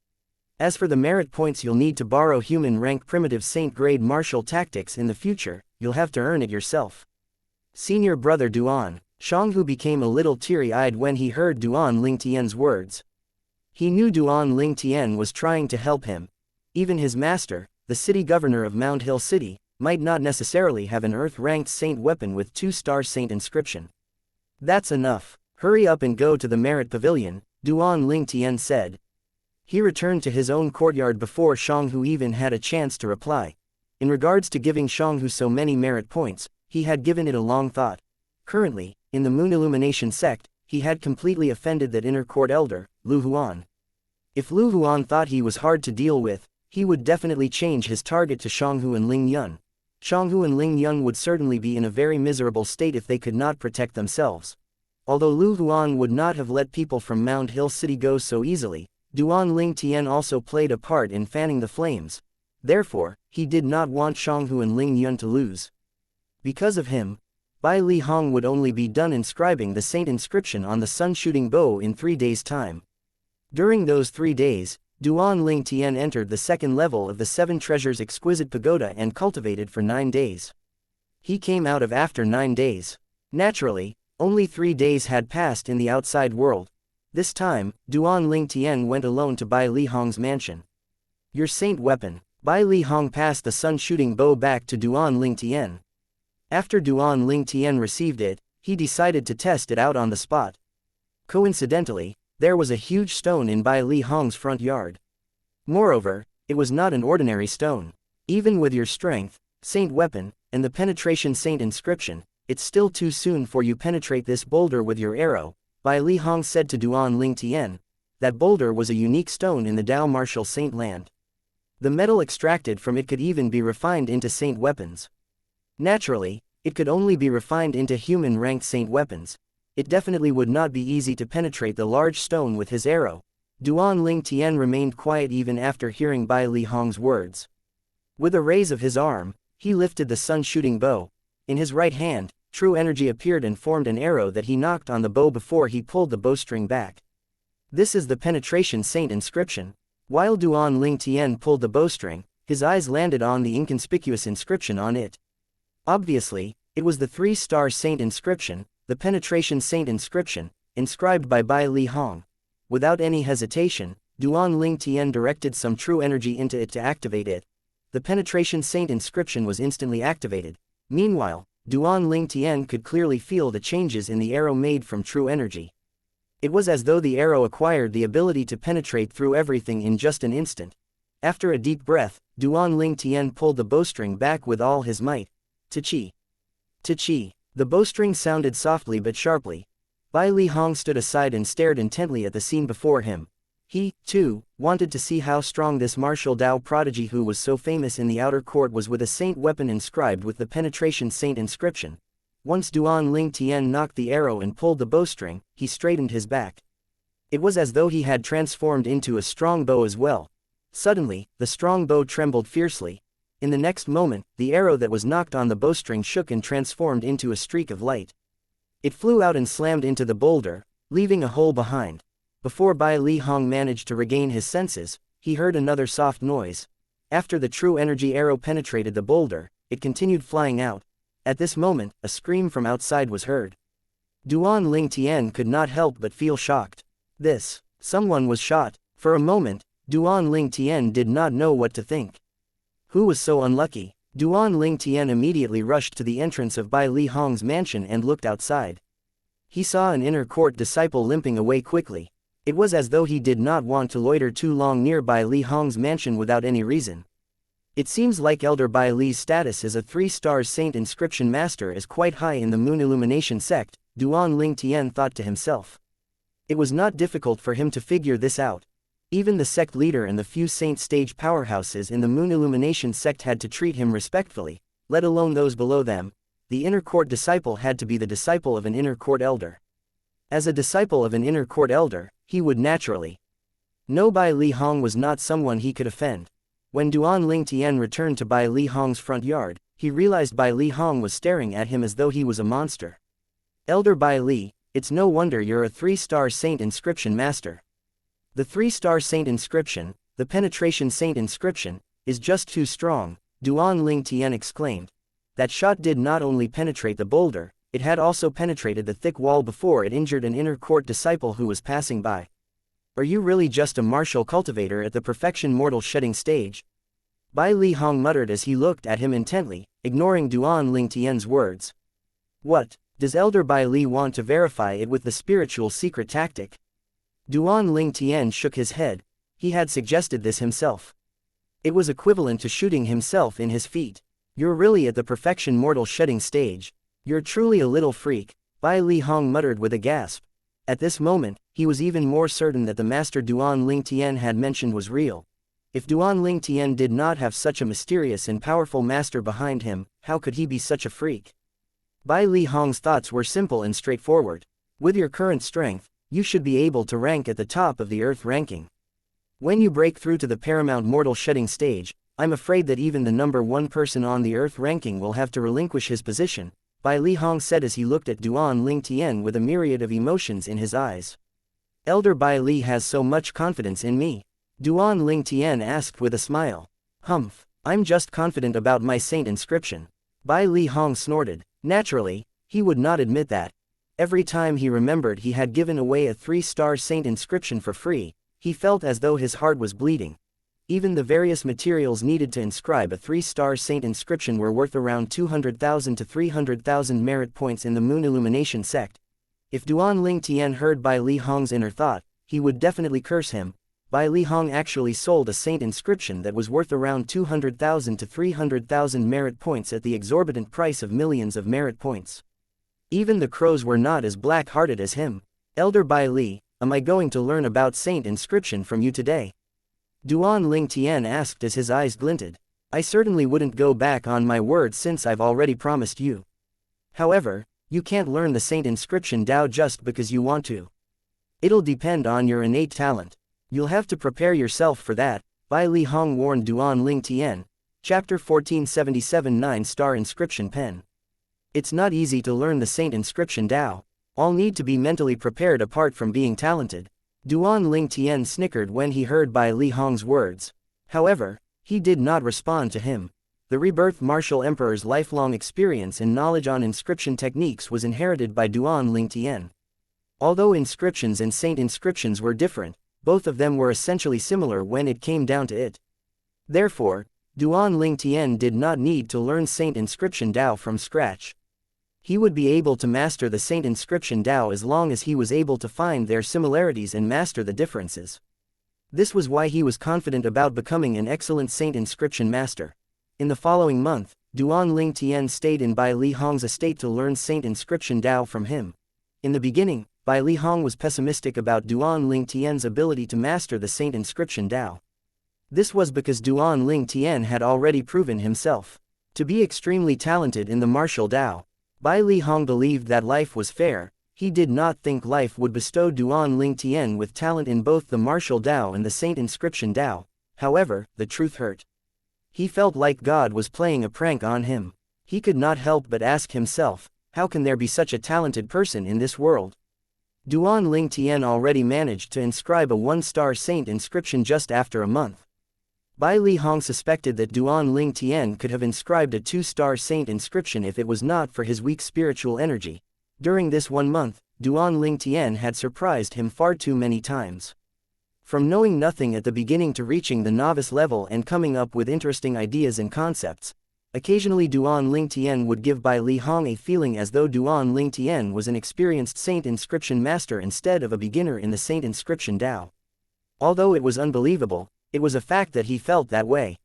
As for the merit points you'll need to borrow human-ranked primitive Saint-grade martial tactics in the future, you'll have to earn it yourself. Senior brother Duan. Xianxia became a little teary-eyed when he heard Duan Ling Tian's words. He knew Duan Ling Tian was trying to help him. Even his master, the city governor of Mound Hill City, might not necessarily have an Earth-ranked Saint weapon with 2-star Saint inscription. That's enough. Hurry up and go to the Merit Pavilion, Duan Ling Tian said. He returned to his own courtyard before Xianxia even had a chance to reply. In regards to giving Xianxia so many merit points, he had given it a long thought. Currently, in the Moon Illumination sect, he had completely offended that inner court elder, Lu Huan. If Lu Huan thought he was hard to deal with, he would definitely change his target to Xianxia and Ling Yun. Xianxia and Ling Yun would certainly be in a very miserable state if they could not protect themselves. Although Lu Huan would not have let people from Mound Hill City go so easily, Duan Ling Tian also played a part in fanning the flames. Therefore, he did not want Xianxia and Ling Yun to lose. Because of him, Bai Li Hong would only be done inscribing the saint inscription on the sun-shooting bow in 3 days' time. During those 3 days, Duan Ling Tian entered the second level of the Seven Treasures Exquisite Pagoda and cultivated for 9 days. He came out of after 9 days. Naturally, only 3 days had passed in the outside world. This time, Duan Ling Tian went alone to Bai Li Hong's mansion. Your saint weapon. Bai Li Hong passed the sun-shooting bow back to Duan Ling Tian. After Duan Ling Tian received it, he decided to test it out on the spot. Coincidentally, there was a huge stone in Bai Li Hong's front yard. Moreover, it was not an ordinary stone. Even with your strength, Saint weapon, and the penetration saint inscription. It's still too soon for you penetrate this boulder with your arrow, Bai Li Hong said to Duan Ling Tian. That boulder was a unique stone in the Dao martial saint land. The metal extracted from it could even be refined into saint weapons. Naturally, it could only be refined into human-ranked saint weapons. It definitely would not be easy to penetrate the large stone with his arrow. Duan Ling Tian remained quiet even after hearing Bai Li Hong's words. With a raise of his arm, he lifted the sun-shooting bow. In his right hand, true energy appeared and formed an arrow that he knocked on the bow before he pulled the bowstring back. This is the penetration saint inscription. While Duan Ling Tian pulled the bowstring, his eyes landed on the inconspicuous inscription on it. Obviously, it was the 3-star saint inscription, the penetration saint inscription, inscribed by Bai Li Hong. Without any hesitation, Duan Ling Tian directed some true energy into it to activate it. The penetration saint inscription was instantly activated. Meanwhile, Duan Ling Tian could clearly feel the changes in the arrow made from true energy. It was as though the arrow acquired the ability to penetrate through everything in just an instant. After a deep breath, Duan Ling Tian pulled the bowstring back with all his might. Ta-chi. Ta-chi. The bowstring sounded softly but sharply. Bai Li Hong stood aside and stared intently at the scene before him. He, too, wanted to see how strong this martial Dao prodigy who was so famous in the outer court was with a saint weapon inscribed with the penetration saint inscription. Once Duan Ling Tian knocked the arrow and pulled the bowstring, he straightened his back. It was as though he had transformed into a strong bow as well. Suddenly, the strong bow trembled fiercely. In the next moment, the arrow that was knocked on the bowstring shook and transformed into a streak of light. It flew out and slammed into the boulder, leaving a hole behind. Before Bai Li Hong managed to regain his senses, he heard another soft noise. After the true energy arrow penetrated the boulder, it continued flying out. At this moment, a scream from outside was heard. Duan Ling Tian could not help but feel shocked. Someone was shot. For a moment, Duan Ling Tian did not know what to think. Who was so unlucky? Duan Ling Tian immediately rushed to the entrance of Bai Li Hong's mansion and looked outside. He saw an inner court disciple limping away quickly. It was as though he did not want to loiter too long near Bai Li Hong's mansion without any reason. It seems like Elder Bai Li's status as a 3-star saint inscription master is quite high in the Moon Illumination sect, Duan Ling Tian thought to himself. It was not difficult for him to figure this out. Even the sect leader and the few saint stage powerhouses in the Moon Illumination sect had to treat him respectfully, let alone those below them. The inner court disciple had to be the disciple of an inner court elder. As a disciple of an inner court elder, he would naturally know Bai Li Hong was not someone he could offend. When Duan Ling Tian returned to Bai Li Hong's front yard, he realized Bai Li Hong was staring at him as though he was a monster. Elder Bai Li, it's no wonder you're a 3-star saint inscription master. The 3-star saint inscription, the penetration saint inscription, is just too strong, Duan Ling Tian exclaimed. That shot did not only penetrate the boulder, it had also penetrated the thick wall before it injured an inner court disciple who was passing by. Are you really just a martial cultivator at the perfection mortal shedding stage? Bai Li Hong muttered as he looked at him intently, ignoring Duan Ling Tian's words. What, does Elder Bai Li want to verify it with the spiritual secret tactic? Duan Ling Tian shook his head. He had suggested this himself. It was equivalent to shooting himself in his feet. You're really at the perfection mortal shedding stage. You're truly a little freak, Bai Li Hong muttered with a gasp. At this moment, he was even more certain that the master Duan Ling Tian had mentioned was real. If Duan Ling Tian did not have such a mysterious and powerful master behind him, how could he be such a freak? Bai Li Hong's thoughts were simple and straightforward. With your current strength, you should be able to rank at the top of the Earth ranking. When you break through to the paramount mortal shedding stage, I'm afraid that even the number 1 person on the Earth ranking will have to relinquish his position, Bai Li Hong said as he looked at Duan Ling Tian with a myriad of emotions in his eyes. Elder Bai Li has so much confidence in me. Duan Ling Tian asked with a smile. Humph, I'm just confident about my saint inscription. Bai Li Hong snorted. Naturally, he would not admit that. Every time he remembered he had given away a 3-star saint inscription for free, he felt as though his heart was bleeding. Even the various materials needed to inscribe a 3-star saint inscription were worth around 200,000 to 300,000 merit points in the Moon Illumination sect. If Duan Ling Tian heard Bai Li Hong's inner thought, he would definitely curse him. Bai Li Hong actually sold a saint inscription that was worth around 200,000 to 300,000 merit points at the exorbitant price of millions of merit points. Even the crows were not as black-hearted as him. Elder Bai Li, am I going to learn about saint inscription from you today? Duan Ling Tian asked as his eyes glinted. I certainly wouldn't go back on my word since I've already promised you. However, you can't learn the saint inscription Dao just because you want to. It'll depend on your innate talent. You'll have to prepare yourself for that, Bai Li Hong warned Duan Ling Tian. Chapter 1477 9-star inscription pen. It's not easy to learn the saint inscription Dao. All need to be mentally prepared apart from being talented. Duan Ling Tian snickered when he heard Bai Li Hong's words. However, he did not respond to him. The rebirth martial emperor's lifelong experience and knowledge on inscription techniques was inherited by Duan Ling Tian. Although inscriptions and saint inscriptions were different, both of them were essentially similar when it came down to it. Therefore, Duan Ling Tian did not need to learn saint inscription Dao from scratch. He would be able to master the saint inscription Dao as long as he was able to find their similarities and master the differences. This was why he was confident about becoming an excellent saint inscription master. In the following month, Duan Ling Tian stayed in Bai Li Hong's estate to learn saint inscription Dao from him. In the beginning, Bai Li Hong was pessimistic about Duan Ling Tian's ability to master the saint inscription Dao. This was because Duan Ling Tian had already proven himself to be extremely talented in the martial Dao. Bai Li Hong believed that life was fair. He did not think life would bestow Duan Ling Tian with talent in both the martial Dao and the saint inscription Dao. However, the truth hurt. He felt like God was playing a prank on him. He could not help but ask himself, how can there be such a talented person in this world? Duan Ling Tian already managed to inscribe a 1-star saint inscription just after a month. Bai Li Hong suspected that Duan Ling Tian could have inscribed a 2-star saint inscription if it was not for his weak spiritual energy. During this 1 month, Duan Ling Tian had surprised him far too many times. From knowing nothing at the beginning to reaching the novice level and coming up with interesting ideas and concepts, occasionally Duan Ling Tian would give Bai Li Hong a feeling as though Duan Ling Tian was an experienced saint inscription master instead of a beginner in the saint inscription Dao. Although it was unbelievable, it was a fact that he felt that way.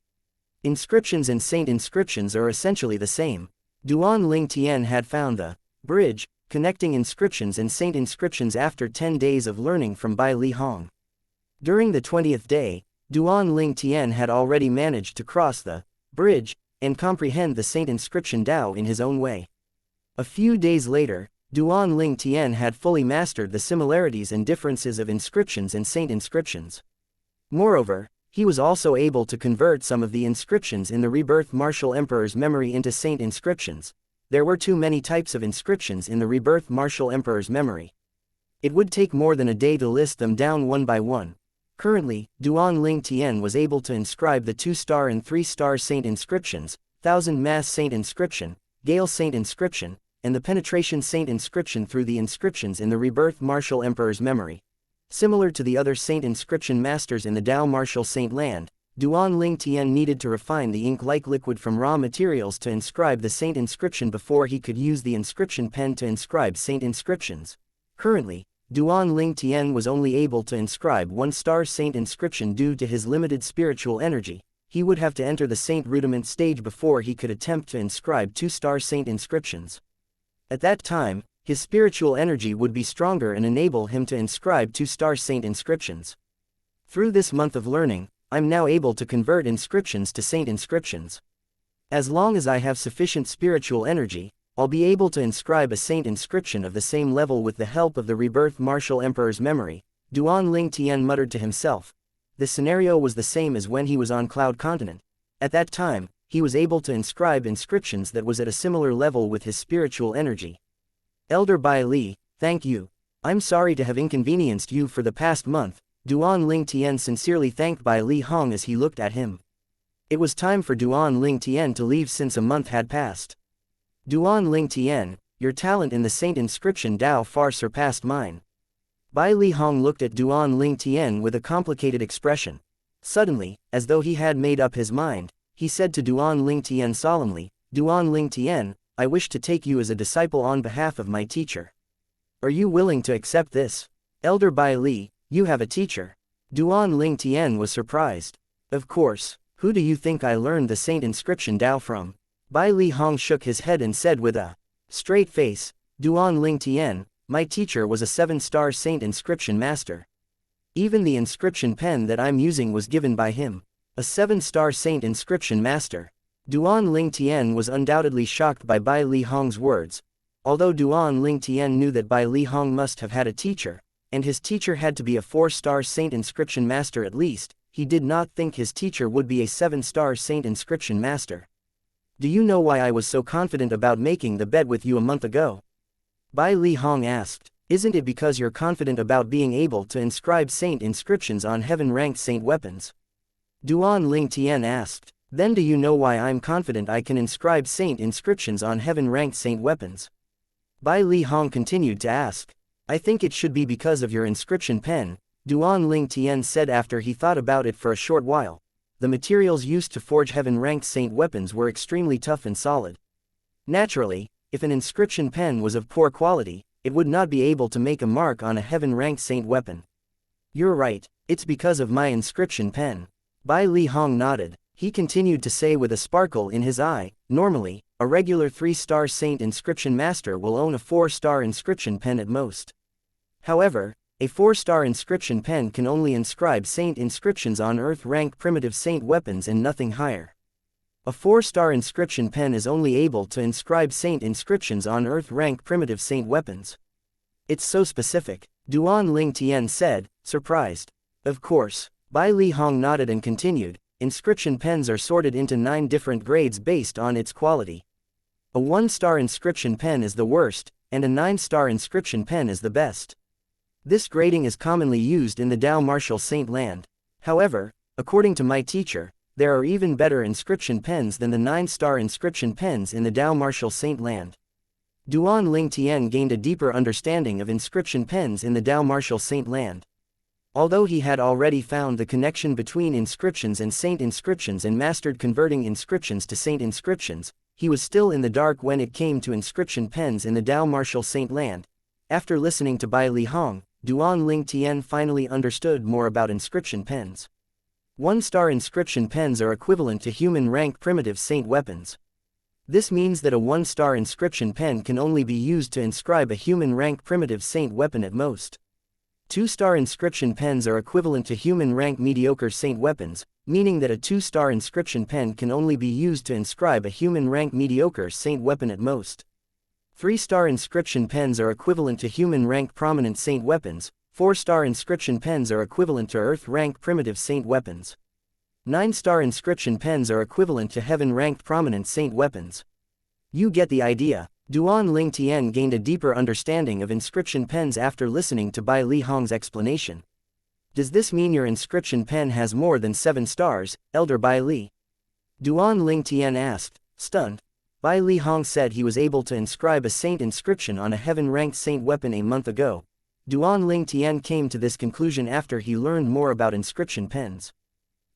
Inscriptions and saint inscriptions are essentially the same. Duan Ling Tian had found the bridge connecting inscriptions and saint inscriptions after 10 days of learning from Bai Li Hong. During the 20th day, Duan Ling Tian had already managed to cross the bridge and comprehend the saint inscription Dao in his own way. A few days later, Duan Ling Tian had fully mastered the similarities and differences of inscriptions and saint inscriptions. Moreover, he was also able to convert some of the inscriptions in the rebirth martial emperor's memory into saint inscriptions. There were too many types of inscriptions in the rebirth martial emperor's memory. It would take more than a day to list them down one by one. Currently, Duan Ling Tian was able to inscribe the 2-star and 3-star saint inscriptions, Thousand Mass saint inscription, Gale saint inscription, and the penetration saint inscription through the inscriptions in the rebirth martial emperor's memory. Similar to the other saint inscription masters in the Dao martial saint land, Duan Ling Tian needed to refine the ink-like liquid from raw materials to inscribe the saint inscription before he could use the inscription pen to inscribe saint inscriptions. Currently, Duan Ling Tian was only able to inscribe 1-star saint inscription due to his limited spiritual energy. He would have to enter the saint rudiment stage before he could attempt to inscribe 2-star saint inscriptions. At that time, his spiritual energy would be stronger and enable him to inscribe 2-star saint inscriptions. Through this month of learning, I'm now able to convert inscriptions to saint inscriptions. As long as I have sufficient spiritual energy, I'll be able to inscribe a saint inscription of the same level with the help of the rebirth martial emperor's memory, Duan Ling Tian muttered to himself. This scenario was the same as when he was on Cloud Continent. At that time, he was able to inscribe inscriptions that was at a similar level with his spiritual energy. Elder Bai Li, thank you. I'm sorry to have inconvenienced you for the past month. Duan Ling Tian sincerely thanked Bai Li Hong as he looked at him. It was time for Duan Ling Tian to leave since a month had passed. Duan Ling Tian, your talent in the saint inscription Dao far surpassed mine. Bai Li Hong looked at Duan Ling Tian with a complicated expression. Suddenly, as though he had made up his mind, he said to Duan Ling Tian solemnly, Duan Ling Tian, I wish to take you as a disciple on behalf of my teacher. Are you willing to accept this? Elder Bai Li, you have a teacher. Duan Ling Tian was surprised. Of course, who do you think I learned the Saint inscription Dao from? Bai Li Hong shook his head and said with a straight face, Duan Ling Tian, my teacher was a 7-star Saint inscription master. Even the inscription pen that I'm using was given by him. A 7-star Saint inscription master. Duan Ling Tian was undoubtedly shocked by Bai Li Hong's words. Although Duan Ling Tian knew that Bai Li Hong must have had a teacher, and his teacher had to be a 4-star Saint inscription master at least, he did not think his teacher would be a 7-star Saint inscription master. Do you know why I was so confident about making the bet with you a month ago? Bai Li Hong asked. Isn't it because you're confident about being able to inscribe Saint inscriptions on heaven-ranked Saint weapons? Duan Ling Tian asked. Then do you know why I'm confident I can inscribe Saint inscriptions on heaven-ranked Saint weapons? Bai Li Hong continued to ask. I think it should be because of your inscription pen, Duan Ling Tian said after he thought about it for a short while. The materials used to forge heaven-ranked Saint weapons were extremely tough and solid. Naturally, if an inscription pen was of poor quality, it would not be able to make a mark on a heaven-ranked Saint weapon. You're right, it's because of my inscription pen. Bai Li Hong nodded. He continued to say with a sparkle in his eye, normally, a regular 3-star Saint inscription master will own a 4-star inscription pen at most. However, a 4-star inscription pen can only inscribe Saint inscriptions on Earth-rank primitive Saint weapons and nothing higher. A 4-star inscription pen is only able to inscribe Saint inscriptions on Earth-rank primitive Saint weapons. It's so specific, Duan Ling Tian said, surprised. Of course, Bai Li Hong nodded and continued. Inscription pens are sorted into 9 different grades based on its quality. A 1-star inscription pen is the worst, and a 9-star inscription pen is the best. This grading is commonly used in the Dao martial Saint land. However, according to my teacher, there are even better inscription pens than the 9-star inscription pens in the Dao martial Saint land. Duan Ling Tian gained a deeper understanding of inscription pens in the Dao martial Saint land. Although he had already found the connection between inscriptions and Saint inscriptions and mastered converting inscriptions to Saint inscriptions, he was still in the dark when it came to inscription pens in the Dao martial Saint land. After listening to Bai Li Hong, Duan Ling Tian finally understood more about inscription pens. 1-star inscription pens are equivalent to human-rank primitive Saint weapons. This means that a 1-star inscription pen can only be used to inscribe a human-rank primitive Saint weapon at most. 2-star inscription pens are equivalent to human-rank mediocre Saint weapons, meaning that a 2-star inscription pen can only be used to inscribe a human-rank mediocre Saint weapon at most. 3-star inscription pens are equivalent to human-rank prominent Saint weapons, 4-star inscription pens are equivalent to Earth-rank primitive Saint weapons. 9-star inscription pens are equivalent to heaven-ranked prominent Saint weapons. You get the idea. Duan Ling Tian gained a deeper understanding of inscription pens after listening to Bai Li Hong's explanation. Does this mean your inscription pen has more than 7 stars, Elder Bai Li? Duan Ling Tian asked, stunned. Bai Li Hong said he was able to inscribe a Saint inscription on a heaven-ranked Saint weapon a month ago. Duan Ling Tian came to this conclusion after he learned more about inscription pens.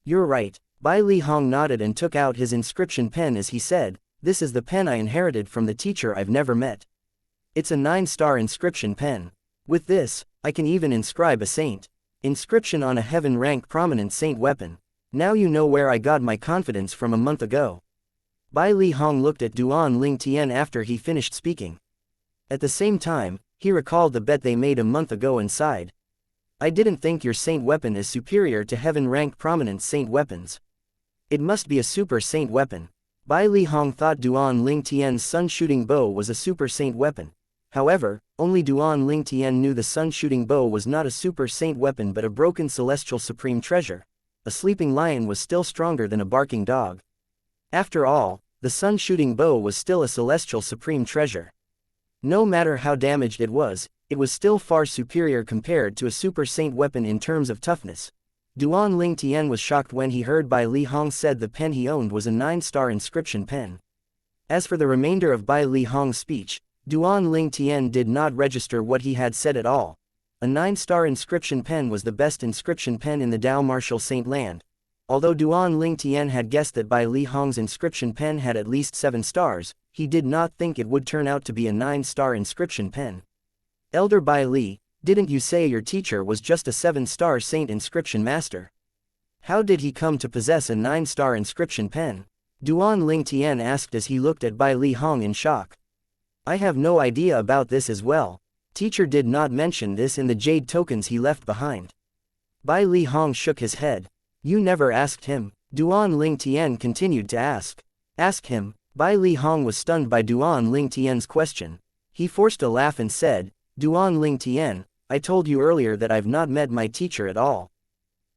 You're right, Bai Li Hong nodded and took out his inscription pen as he said, this is the pen I inherited from the teacher I've never met. It's a 9-star inscription pen. With this, I can even inscribe a Saint inscription on a heaven-rank prominent Saint weapon. Now you know where I got my confidence from a month ago. Bai Li Hong looked at Duan Ling Tian after he finished speaking. At the same time, he recalled the bet they made a month ago and sighed. I didn't think your Saint weapon is superior to heaven-rank prominent Saint weapons. It must be a super Saint weapon. Bai Li Hong thought Duan Ling Tian's sun-shooting bow was a super Saint weapon. However, only Duan Ling Tian knew the sun-shooting bow was not a super Saint weapon but a broken celestial supreme treasure. A sleeping lion was still stronger than a barking dog. After all, the sun-shooting bow was still a celestial supreme treasure. No matter how damaged it was still far superior compared to a super Saint weapon in terms of toughness. Duan Ling Tian was shocked when he heard Bai Li Hong said the pen he owned was a 9-star inscription pen. As for the remainder of Bai Li Hong's speech, Duan Ling Tian did not register what he had said at all. A 9-star inscription pen was the best inscription pen in the Dao martial Saint land. Although Duan Ling Tian had guessed that Bai Li Hong's inscription pen had at least 7 stars, he did not think it would turn out to be a 9-star inscription pen. Elder Bai Li, Didn't you say your teacher was just a 7-star saint inscription master? How did he come to possess a 9-star inscription pen? Duan Lingtian asked as he looked at Bai Li Hong in shock. I have no idea about this as well. Teacher did not mention this in the jade tokens he left behind. Bai Li Hong shook his head. You never asked him? Duan Lingtian continued to ask. Ask him. Bai Li Hong was stunned by Duan Lingtian's question. He forced a laugh and said, Duan Lingtian, I told you earlier that I've not met my teacher at all.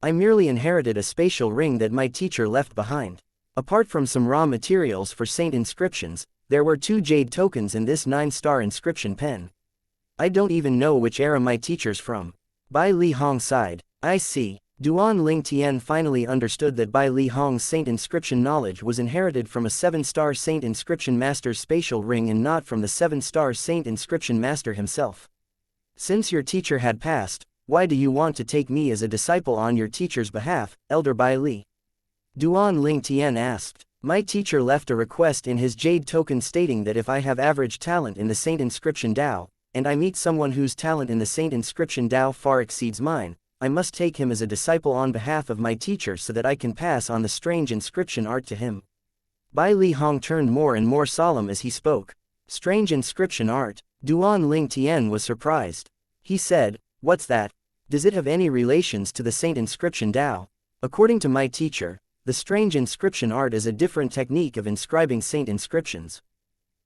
I merely inherited a spatial ring that my teacher left behind. Apart from some raw materials for saint inscriptions, there were 2 jade tokens in this 9-star inscription pen. I don't even know which era my teacher's from. Bai Li Hong sighed. I see. Duan Lingtian finally understood that Bai Li Hong's saint inscription knowledge was inherited from a 7-star saint inscription master's spatial ring and not from the 7-star saint inscription master himself. Since your teacher had passed, why do you want to take me as a disciple on your teacher's behalf, Elder Bai Li? Duan Lingtian asked. My teacher left a request in his jade token stating that if I have average talent in the saint inscription Dao, and I meet someone whose talent in the saint inscription Dao far exceeds mine, I must take him as a disciple on behalf of my teacher so that I can pass on the strange inscription art to him. Bai Li Hong turned more and more solemn as he spoke. Strange inscription art? Duan Lingtian was surprised. He said, what's that? Does it have any relations to the saint inscription Dao? According to my teacher, the strange inscription art is a different technique of inscribing saint inscriptions.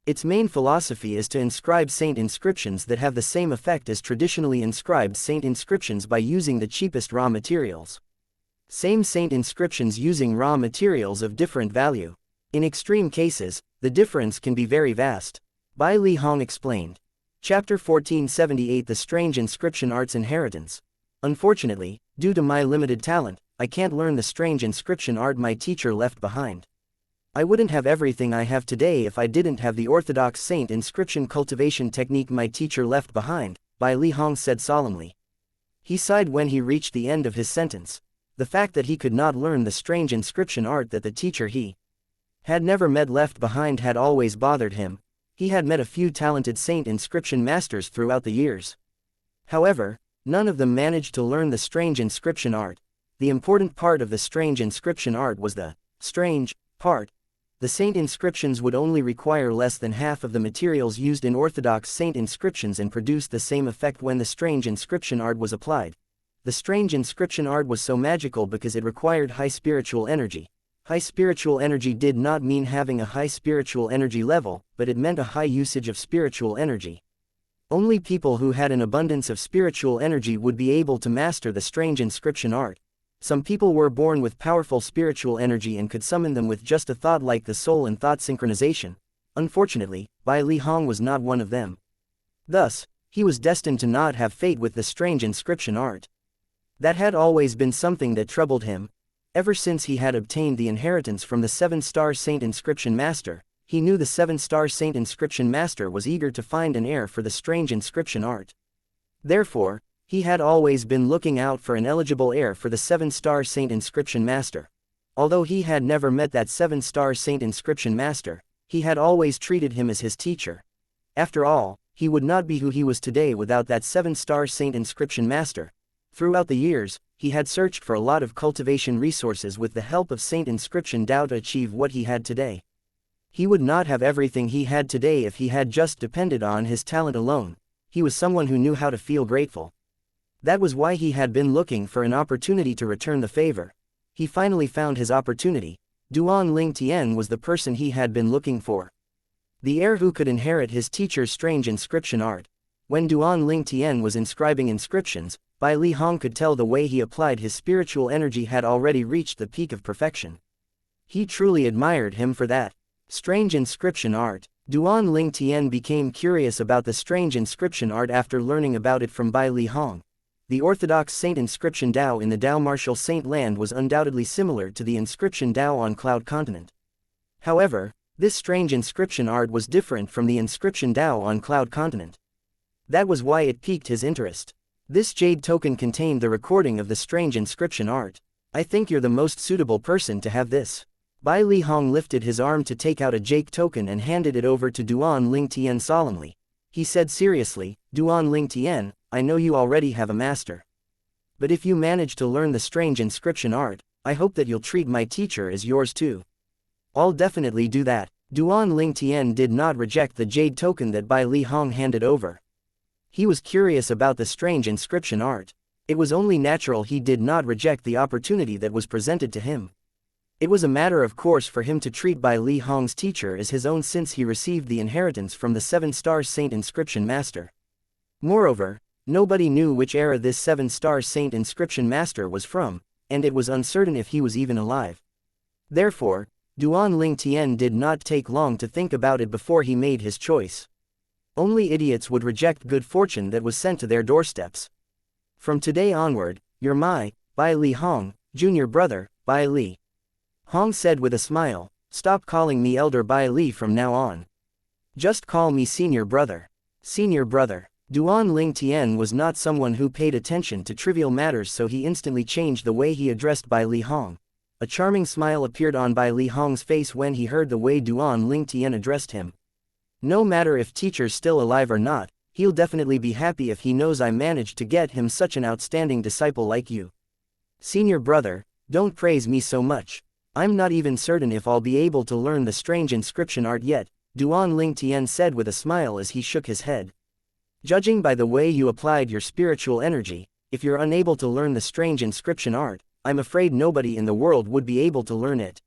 Its main philosophy is to inscribe saint inscriptions that have the same effect as traditionally inscribed saint inscriptions by using the cheapest raw materials. Same saint inscriptions using raw materials of different value. In extreme cases, the difference can be very vast. Bai Li Hong explained. Chapter 1478 The Strange Inscription Art's Inheritance. Unfortunately, due to my limited talent, I can't learn the strange inscription art my teacher left behind. I wouldn't have everything I have today if I didn't have the orthodox saint inscription cultivation technique my teacher left behind, Bai Li Hong said solemnly. He sighed when he reached the end of his sentence. The fact that he could not learn the strange inscription art that the teacher he had never met left behind had always bothered him. He had met a few talented saint inscription masters throughout the years. However, none of them managed to learn the strange inscription art. The important part of the strange inscription art was the strange part. The saint inscriptions would only require less than half of the materials used in orthodox saint inscriptions and produce the same effect when the strange inscription art was applied. The strange inscription art was so magical because it required high spiritual energy. High spiritual energy did not mean having a high spiritual energy level, but it meant a high usage of spiritual energy. Only people who had an abundance of spiritual energy would be able to master the strange inscription art. Some people were born with powerful spiritual energy and could summon them with just a thought like the soul and thought synchronization. Unfortunately, Bai Li Hong was not one of them. Thus, he was destined to not have fate with the strange inscription art. That had always been something that troubled him. Ever since he had obtained the inheritance from the 7-star saint inscription master, he knew the 7-star saint inscription master was eager to find an heir for the strange inscription art. Therefore, he had always been looking out for an eligible heir for the 7-star saint inscription master. Although he had never met that 7-star saint inscription master, he had always treated him as his teacher. After all, he would not be who he was today without that 7-star saint inscription master. Throughout the years, he had searched for a lot of cultivation resources with the help of saint inscription Dao to achieve what he had today. He would not have everything he had today if he had just depended on his talent alone. He was someone who knew how to feel grateful. That was why he had been looking for an opportunity to return the favor. He finally found his opportunity. Duan Lingtian was the person he had been looking for. The heir who could inherit his teacher's strange inscription art. When Duan Lingtian was inscribing inscriptions, Bai Li Hong could tell the way he applied his spiritual energy had already reached the peak of perfection. He truly admired him for that. Strange inscription art. Duan Lingtian became curious about the strange inscription art after learning about it from Bai Li Hong. The orthodox saint inscription Dao in the Dao martial saint land was undoubtedly similar to the inscription Dao on Cloud Continent. However, this strange inscription art was different from the inscription Dao on Cloud Continent. That was why it piqued his interest. This jade token contained the recording of the strange inscription art. I think you're the most suitable person to have this. Bai Li Hong lifted his arm to take out a jade token and handed it over to Duan Lingtian solemnly. He said seriously, Duan Lingtian, I know you already have a master. But if you manage to learn the strange inscription art, I hope that you'll treat my teacher as yours too. I'll definitely do that. Duan Lingtian did not reject the jade token that Bai Li Hong handed over. He was curious about the strange inscription art. It was only natural he did not reject the opportunity that was presented to him. It was a matter of course for him to treat Bai Li Hong's teacher as his own since he received the inheritance from the 7-star saint inscription master. Moreover, nobody knew which era this 7-star saint inscription master was from, and it was uncertain if he was even alive. Therefore, Duan Lingtian did not take long to think about it before he made his choice. Only idiots would reject good fortune that was sent to their doorsteps. From today onward, you're my, Bai Li Hong, junior brother, Bai Li. Hong said with a smile, stop calling me Elder Bai Li from now on. Just call me senior brother. Senior brother. Duan Lingtian was not someone who paid attention to trivial matters, so he instantly changed the way he addressed Bai Li Hong. A charming smile appeared on Bai Li Hong's face when he heard the way Duan Lingtian addressed him. No matter if teacher's still alive or not, he'll definitely be happy if he knows I managed to get him such an outstanding disciple like you. Senior brother, don't praise me so much. I'm not even certain if I'll be able to learn the strange inscription art yet, Duan Lingtian said with a smile as he shook his head. Judging by the way you applied your spiritual energy, if you're unable to learn the strange inscription art, I'm afraid nobody in the world would be able to learn it.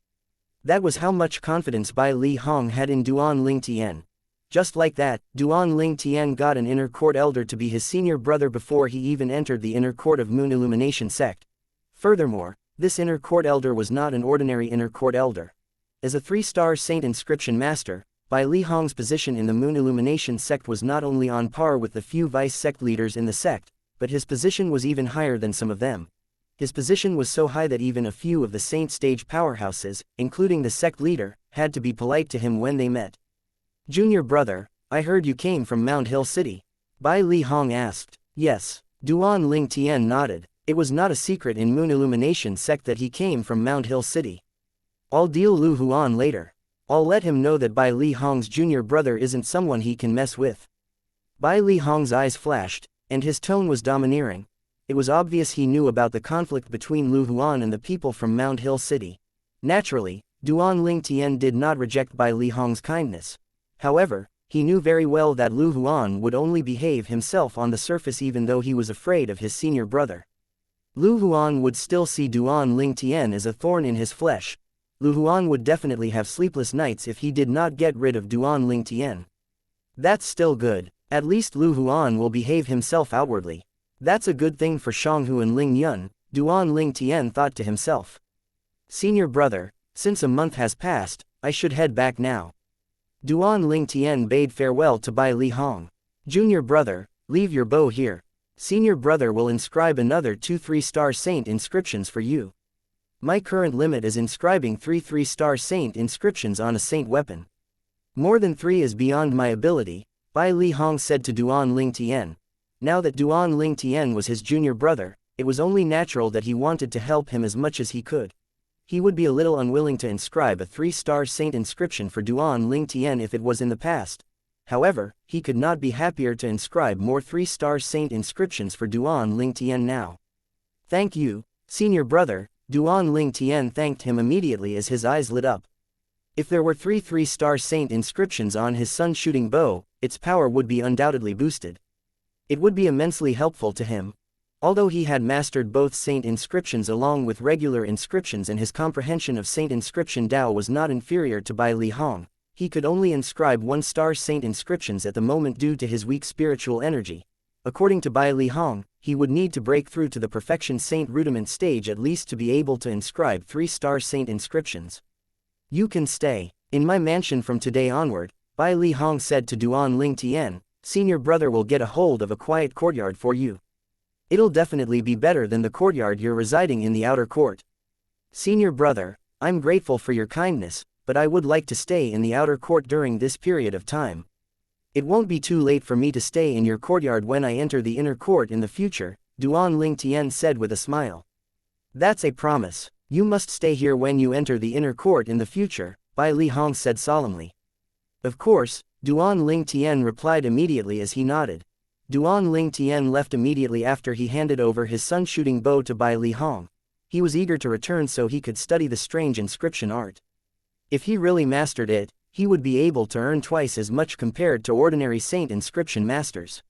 That was how much confidence Bai Li Hong had in Duan Lingtian. Just like that, Duan Lingtian got an inner court elder to be his senior brother before he even entered the inner court of Moon Illumination sect. Furthermore, this inner court elder was not an ordinary inner court elder. As a 3-star saint inscription master, Bai Li Hong's position in the Moon Illumination sect was not only on par with the few vice sect leaders in the sect, but his position was even higher than some of them. His position was so high that even a few of the saint stage powerhouses, including the sect leader, had to be polite to him when they met. Junior brother, I heard you came from Mount Hill City. Bai Li Hong asked. Yes. Duan Lingtian nodded. It was not a secret in Moon Illumination sect that he came from Mount Hill City. I'll deal Lu Huan later. I'll let him know that Bai Li Hong's junior brother isn't someone he can mess with. Bai Li Hong's eyes flashed, and his tone was domineering. It was obvious he knew about the conflict between Lu Huan and the people from Mount Hill City. Naturally, Duan Lingtian did not reject Bai Li Hong's kindness. However, he knew very well that Lu Huan would only behave himself on the surface even though he was afraid of his senior brother. Lu Huan would still see Duan Lingtian as a thorn in his flesh. Lu Huan would definitely have sleepless nights if he did not get rid of Duan Lingtian. That's still good. At least Lu Huan will behave himself outwardly. That's a good thing for Shanghu and Ling Yun, Duan Lingtian thought to himself. Senior brother, since a month has passed, I should head back now. Duan Lingtian bade farewell to Bai Li Hong. Junior brother, leave your bow here. Senior brother will inscribe another 2 3-star saint inscriptions for you. My current limit is inscribing 3 3-star saint inscriptions on a saint weapon. More than 3 is beyond my ability, Bai Li Hong said to Duan Lingtian. Now that Duan Lingtian was his junior brother, it was only natural that he wanted to help him as much as he could. He would be a little unwilling to inscribe a 3-star saint inscription for Duan Lingtian if it was in the past. However, he could not be happier to inscribe more 3-star saint inscriptions for Duan Lingtian now. Thank you, senior brother, Duan Lingtian thanked him immediately as his eyes lit up. If there were 3 3-star saint inscriptions on his sun's shooting bow, its power would be undoubtedly boosted. It would be immensely helpful to him. Although he had mastered both saint inscriptions along with regular inscriptions and his comprehension of saint inscription Dao was not inferior to Bai Li Hong, he could only inscribe 1-star saint inscriptions at the moment due to his weak spiritual energy. According to Bai Li Hong, he would need to break through to the perfection saint rudiment stage at least to be able to inscribe 3-star saint inscriptions. You can stay in my mansion from today onward, Bai Li Hong said to Duan Lingtian. Senior brother will get a hold of a quiet courtyard for you. It'll definitely be better than the courtyard you're residing in the outer court. Senior brother, I'm grateful for your kindness, but I would like to stay in the outer court during this period of time. It won't be too late for me to stay in your courtyard when I enter the inner court in the future, Duan Lingtian said with a smile. That's a promise. You must stay here when you enter the inner court in the future, Bai Li Hong said solemnly. Of course, Duan Lingtian replied immediately as he nodded. Duan Ling Tian left immediately after he handed over his sun-shooting bow to Bai Li Hong. He was eager to return so he could study the strange inscription art. If he really mastered it, he would be able to earn twice as much compared to ordinary saint inscription masters.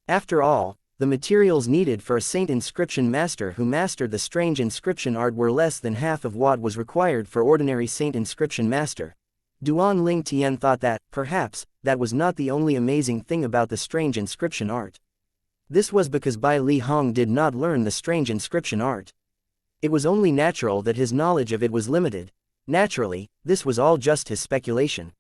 After all, the materials needed for a saint inscription master who mastered the strange inscription art were less than half of what was required for ordinary saint inscription master. Duan Ling Tian thought that, perhaps, that was not the only amazing thing about the strange inscription art. This was because Bai Li Hong did not learn the strange inscription art. It was only natural that his knowledge of it was limited. Naturally, this was all just his speculation.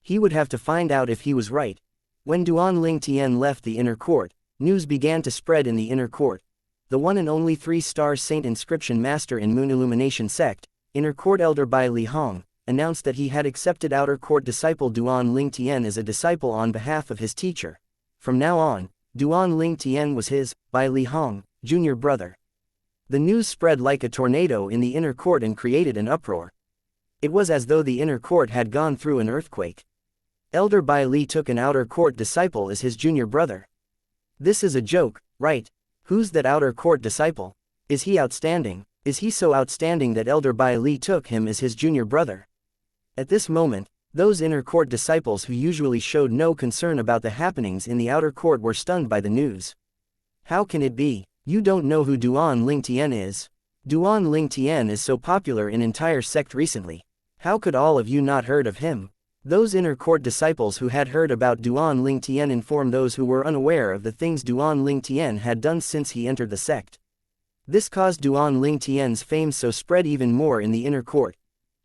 He would have to find out if he was right. When Duan Ling Tian left the inner court, news began to spread in the inner court. The one and only 3-star saint inscription master in Moon Illumination sect, inner court elder Bai Li Hong, announced that he had accepted outer court disciple Duan Ling Tian as a disciple on behalf of his teacher. From now on, Duan Ling Tian was his, Bai Li Hong, junior brother. The news spread like a tornado in the inner court and created an uproar. It was as though the inner court had gone through an earthquake. Elder Bai Li took an outer court disciple as his junior brother. This is a joke, right? Who's that outer court disciple? Is he outstanding? Is he so outstanding that Elder Bai Li took him as his junior brother? At this moment, those inner court disciples who usually showed no concern about the happenings in the outer court were stunned by the news. How can it be? You don't know who Duan Ling Tian is? Duan Ling Tian is so popular in entire sect recently. How could all of you not heard of him? Those inner court disciples who had heard about Duan Ling Tian informed those who were unaware of the things Duan Ling Tian had done since he entered the sect. This caused Duan Ling Tian's fame so spread even more in the inner court.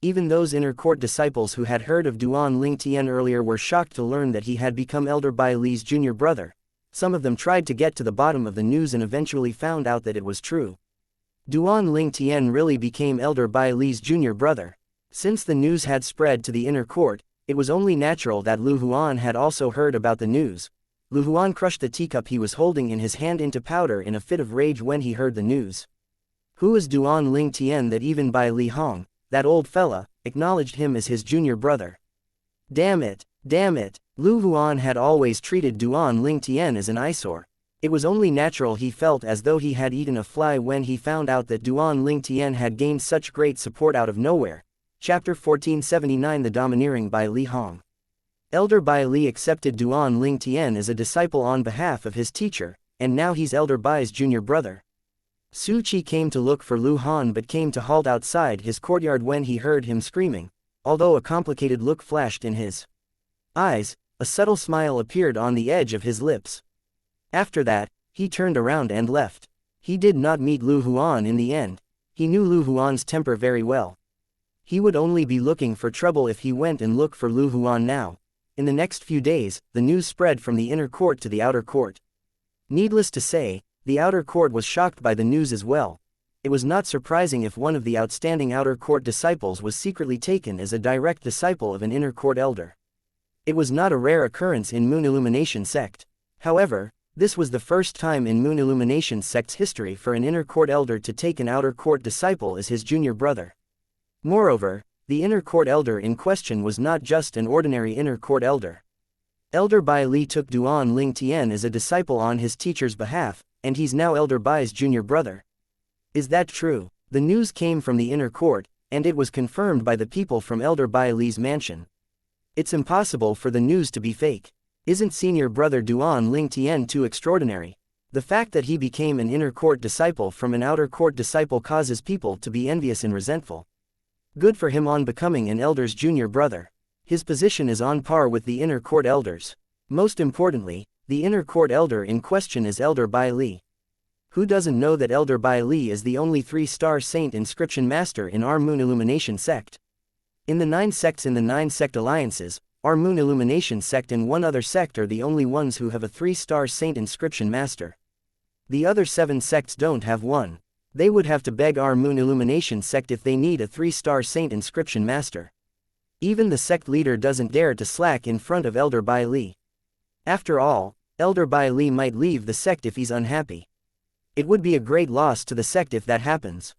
Even those inner court disciples who had heard of Duan Ling Tian earlier were shocked to learn that he had become Elder Bai Li's junior brother. Some of them tried to get to the bottom of the news and eventually found out that it was true. Duan Ling Tian really became Elder Bai Li's junior brother. Since the news had spread to the inner court, it was only natural that Lu Huan had also heard about the news. Lu Huan crushed the teacup he was holding in his hand into powder in a fit of rage when he heard the news. Who is Duan Ling Tian that even Bai Li Hong, that old fella, acknowledged him as his junior brother? Damn it, damn it, Lu Huan had always treated Duan Ling Tian as an eyesore. It was only natural he felt as though he had eaten a fly when he found out that Duan Ling Tian had gained such great support out of nowhere. Chapter 1479 The Domineering Bai Li Hong. Elder Bai Li accepted Duan Ling Tian as a disciple on behalf of his teacher, and now he's Elder Bai's junior brother. Su Qi came to look for Lu Han but came to halt outside his courtyard when he heard him screaming. Although a complicated look flashed in his eyes, a subtle smile appeared on the edge of his lips. After that, he turned around and left. He did not meet Lu Huan in the end. He knew Lu Huan's temper very well. He would only be looking for trouble if he went and looked for Lu Huan now. In the next few days, the news spread from the inner court to the outer court. Needless to say, the outer court was shocked by the news as well. It was not surprising if one of the outstanding outer court disciples was secretly taken as a direct disciple of an inner court elder. It was not a rare occurrence in Moon Illumination sect. However, this was the first time in Moon Illumination sect's history for an inner court elder to take an outer court disciple as his junior brother. Moreover, the inner court elder in question was not just an ordinary inner court elder. Elder Bai Li took Duan Ling Tian as a disciple on his teacher's behalf, and he's now Elder Bai's junior brother. Is that true? The news came from the inner court, and it was confirmed by the people from Elder Bai Li's mansion. It's impossible for the news to be fake. Isn't senior brother Duan Ling Tian too extraordinary? The fact that he became an inner court disciple from an outer court disciple causes people to be envious and resentful. Good for him on becoming an elder's junior brother. His position is on par with the inner court elders. Most importantly, the inner court elder in question is Elder Bai Li. Who doesn't know that Elder Bai Li is the only 3-star saint inscription master in our Moon Illumination sect? In the 9 sects in the 9 sect alliances, our Moon Illumination sect and one other sect are the only ones who have a 3-star saint inscription master. The other 7 sects don't have one. They would have to beg our Moon Illumination sect if they need a 3-star saint inscription master. Even the sect leader doesn't dare to slack in front of Elder Bai Li. After all, Elder Bai Li might leave the sect if he's unhappy. It would be a great loss to the sect if that happens.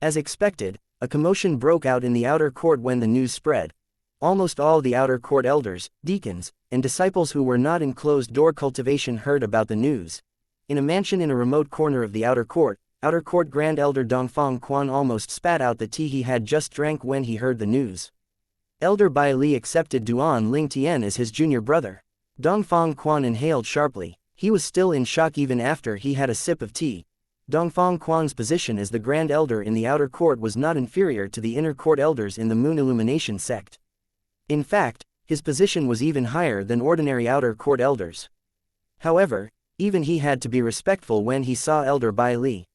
As expected, a commotion broke out in the outer court when the news spread. Almost all the outer court elders, deacons, and disciples who were not in closed-door cultivation heard about the news. In a mansion in a remote corner of the outer court Grand Elder Dongfang Quan almost spat out the tea he had just drank when he heard the news. Elder Bai Li accepted Duan Ling Tian as his junior brother. Dongfang Quan inhaled sharply. He was still in shock even after he had a sip of tea. Dongfang Quan's position as the Grand Elder in the outer court was not inferior to the inner court elders in the Moon Illumination sect. In fact, his position was even higher than ordinary outer court elders. However, even he had to be respectful when he saw Elder Bai Li.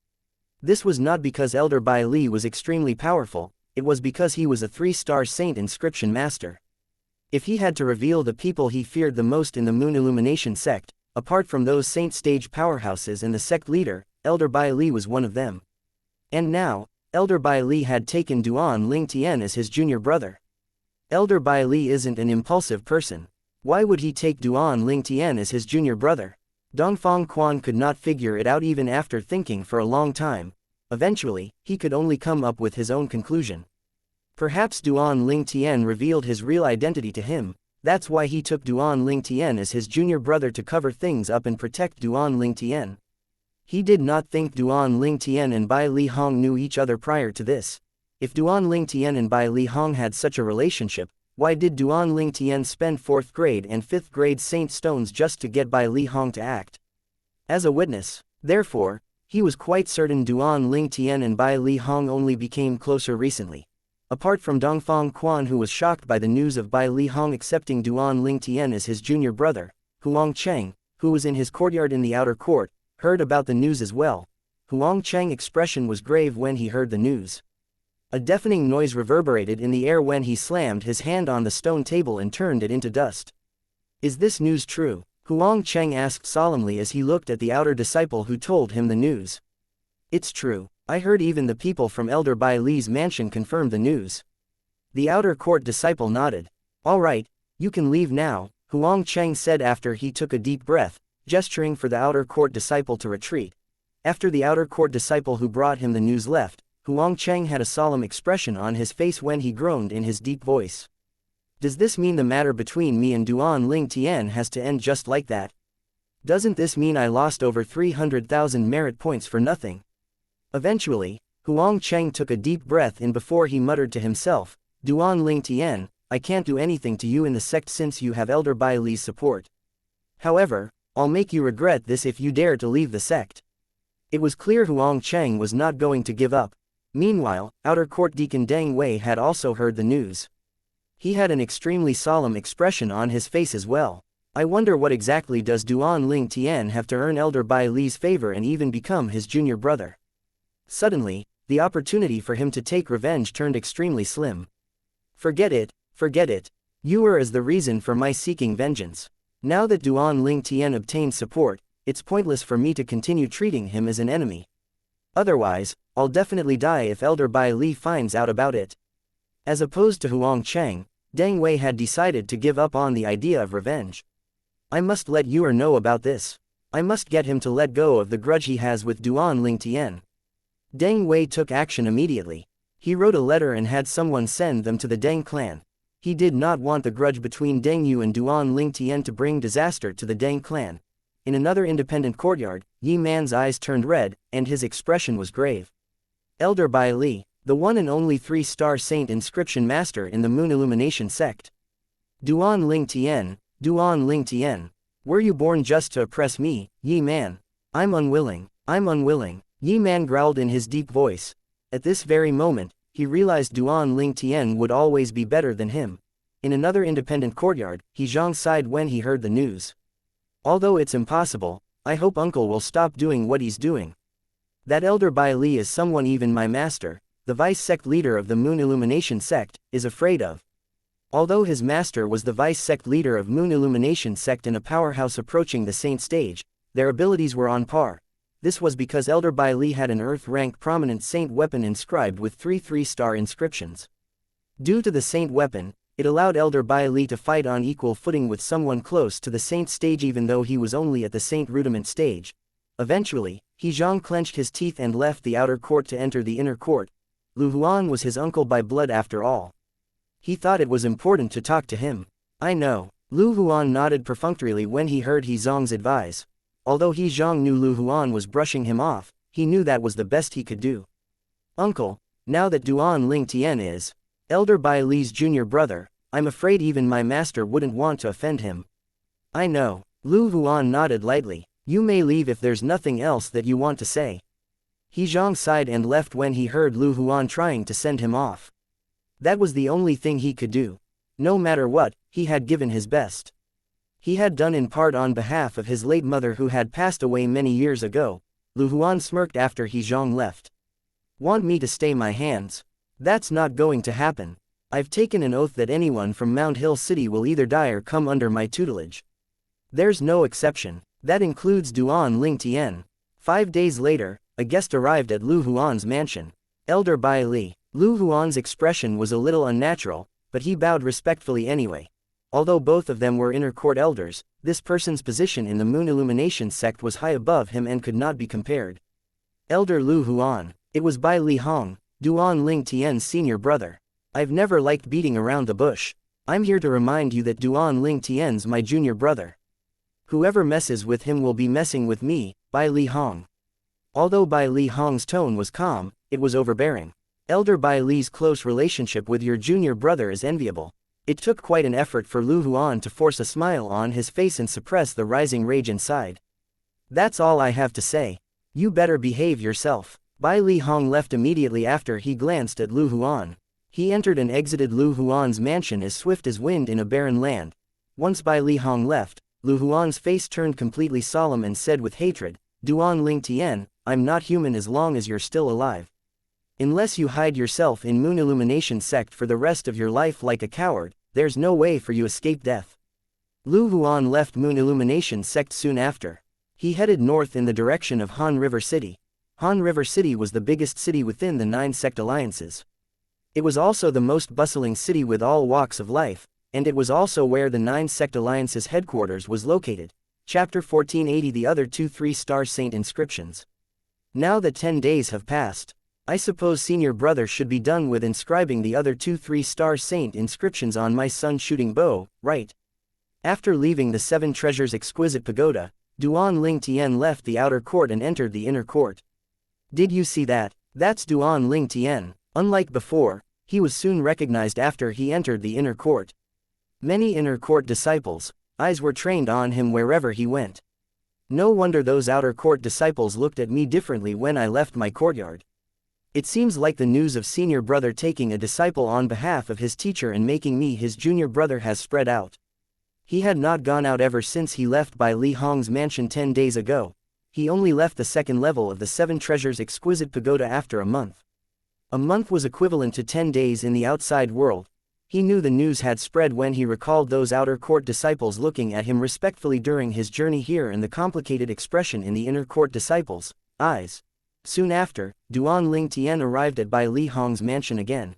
This was not because Elder Bai Li was extremely powerful, it was because he was a 3-star saint inscription master. If he had to reveal the people he feared the most in the Moon Illumination sect, apart from those saint stage powerhouses and the sect leader, Elder Bai Li was one of them. And now, Elder Bai Li had taken Duan Ling Tian as his junior brother. Elder Bai Li isn't an impulsive person. Why would he take Duan Ling Tian as his junior brother? Dongfang Quan could not figure it out even after thinking for a long time. Eventually, he could only come up with his own conclusion. Perhaps Duan Ling Tian revealed his real identity to him. That's why he took Duan Ling Tian as his junior brother to cover things up and protect Duan Ling Tian. He did not think Duan Ling Tian and Bai Li Hong knew each other prior to this. If Duan Ling Tian and Bai Li Hong had such a relationship, why did Duan Ling Tian spend 4th grade and 5th grade saint stones just to get Bai Li Hong to act as a witness? Therefore, he was quite certain Duan Ling Tian and Bai Li Hong only became closer recently. Apart from Dongfang Quan, who was shocked by the news of Bai Li Hong accepting Duan Ling Tian as his junior brother, Huang Cheng, who was in his courtyard in the outer court, heard about the news as well. Huang Cheng's expression was grave when he heard the news. A deafening noise reverberated in the air when he slammed his hand on the stone table and turned it into dust. Is this news true? Huang Cheng asked solemnly as he looked at the outer disciple who told him the news. It's true. I heard even the people from Elder Bai Li's mansion confirmed the news. The outer court disciple nodded. All right, you can leave now, Huang Cheng said after he took a deep breath, gesturing for the outer court disciple to retreat. After the outer court disciple who brought him the news left, Huang Cheng had a solemn expression on his face when he groaned in his deep voice. Does this mean the matter between me and Duan Ling Tian has to end just like that? Doesn't this mean I lost over 300,000 merit points for nothing? Eventually, Huang Cheng took a deep breath in before he muttered to himself, Duan Ling Tian, I can't do anything to you in the sect since you have Elder Bai Li's support. However, I'll make you regret this if you dare to leave the sect. It was clear Huang Cheng was not going to give up. Meanwhile, outer court deacon Deng Wei had also heard the news. He had an extremely solemn expression on his face as well. I wonder what exactly does Duan Ling Tian have to earn Elder Bai Li's favor and even become his junior brother? Suddenly, the opportunity for him to take revenge turned extremely slim. Forget it, forget it. You were as the reason for my seeking vengeance. Now that Duan Ling Tian obtained support, it's pointless for me to continue treating him as an enemy. Otherwise, I'll definitely die if Elder Bai Li finds out about it. As opposed to Huang Cheng, Deng Wei had decided to give up on the idea of revenge. I must let Yuer know about this. I must get him to let go of the grudge he has with Duan Ling Tian. Deng Wei took action immediately. He wrote a letter and had someone send them to the Deng clan. He did not want the grudge between Deng Yu and Duan Ling Tian to bring disaster to the Deng clan. In another independent courtyard, Yi Man's eyes turned red, and his expression was grave. Elder Bai Li, the one and only 3-star saint inscription master in the Moon Illumination sect. Duan Ling Tian, were you born just to oppress me, Yi Man? I'm unwilling. Yi Man growled in his deep voice. At this very moment, he realized Duan Ling Tian would always be better than him. In another independent courtyard, He Zhang sighed when he heard the news. Although it's impossible, I hope Uncle will stop doing what he's doing. That Elder Bai Li is someone even my master, the vice-sect leader of the Moon Illumination sect, is afraid of. Although his master was the vice-sect leader of Moon Illumination sect and a powerhouse approaching the saint stage, their abilities were on par. This was because Elder Bai Li had an Earth-rank prominent saint weapon inscribed with 3-3-star inscriptions. Due to the saint weapon, it allowed Elder Bai Li to fight on equal footing with someone close to the saint stage even though he was only at the saint rudiment stage. Eventually, He Zhang clenched his teeth and left the outer court to enter the inner court. Lu Huan was his uncle by blood after all. He thought it was important to talk to him. I know. Lu Huan nodded perfunctorily when he heard He Zhong's advice. Although He Zhong knew Lu Huan was brushing him off, he knew that was the best he could do. Uncle, now that Duan Ling Tian is Elder Bai Li's junior brother, I'm afraid even my master wouldn't want to offend him. I know. Lu Huan nodded lightly. You may leave if there's nothing else that you want to say. He Zhong sighed and left when he heard Lu Huan trying to send him off. That was the only thing he could do. No matter what, he had given his best. He had done in part on behalf of his late mother who had passed away many years ago. Lu Huan smirked after He Zhong left. Want me to stay my hands? That's not going to happen. I've taken an oath that anyone from Mount Hill City will either die or come under my tutelage. There's no exception. That includes Duan Ling Tian. 5 days later, a guest arrived at Lu Huan's mansion. Elder Bai Li. Lu Huan's expression was a little unnatural, but he bowed respectfully anyway. Although both of them were inner court elders, this person's position in the Moon Illumination sect was high above him and could not be compared. Elder Lu Huan. It was Bai Li Hong, Duan Ling Tian's senior brother. I've never liked beating around the bush. I'm here to remind you that Duan Ling Tian's my junior brother. Whoever messes with him will be messing with me, Bai Li Hong. Although Bai Li Hong's tone was calm, it was overbearing. Elder Bai Li's close relationship with your junior brother is enviable. It took quite an effort for Lu Huan to force a smile on his face and suppress the rising rage inside. That's all I have to say. You better behave yourself. Bai Li Hong left immediately after he glanced at Lu Huan. He entered and exited Lu Huan's mansion as swift as wind in a barren land. Once Bai Li Hong left, Lu Huan's face turned completely solemn and said with hatred, Duan Ling Tian, I'm not human as long as you're still alive. Unless you hide yourself in Moon Illumination sect for the rest of your life like a coward, there's no way for you escape death. Lu Huan left Moon Illumination sect soon after. He headed north in the direction of Han River City. Han River City was the biggest city within the 9 sect alliances. It was also the most bustling city with all walks of life, and it was also where the 9 sect alliances headquarters was located. Chapter 1480 The other 2 3-star saint inscriptions. Now that 10 days have passed, I suppose senior brother should be done with inscribing the other 2 3-star saint inscriptions on my sun shooting bow, right? After leaving the 7 treasures exquisite pagoda, Duan Ling Tian left the outer court and entered the inner court. Did you see that? That's Duan Ling Tian. Unlike before, he was soon recognized after he entered the inner court. Many inner court disciples' eyes were trained on him wherever he went. No wonder those outer court disciples looked at me differently when I left my courtyard. It seems like the news of senior brother taking a disciple on behalf of his teacher and making me his junior brother has spread out. He had not gone out ever since he left Bai Li Hong's mansion 10 days ago. He only left the second level of the 7 treasures exquisite pagoda after a month. A month was equivalent to 10 days in the outside world. He knew the news had spread when he recalled those outer court disciples looking at him respectfully during his journey here and the complicated expression in the inner court disciples' eyes. Soon after, Duan Ling Tian arrived at Bai Li Hong's mansion again.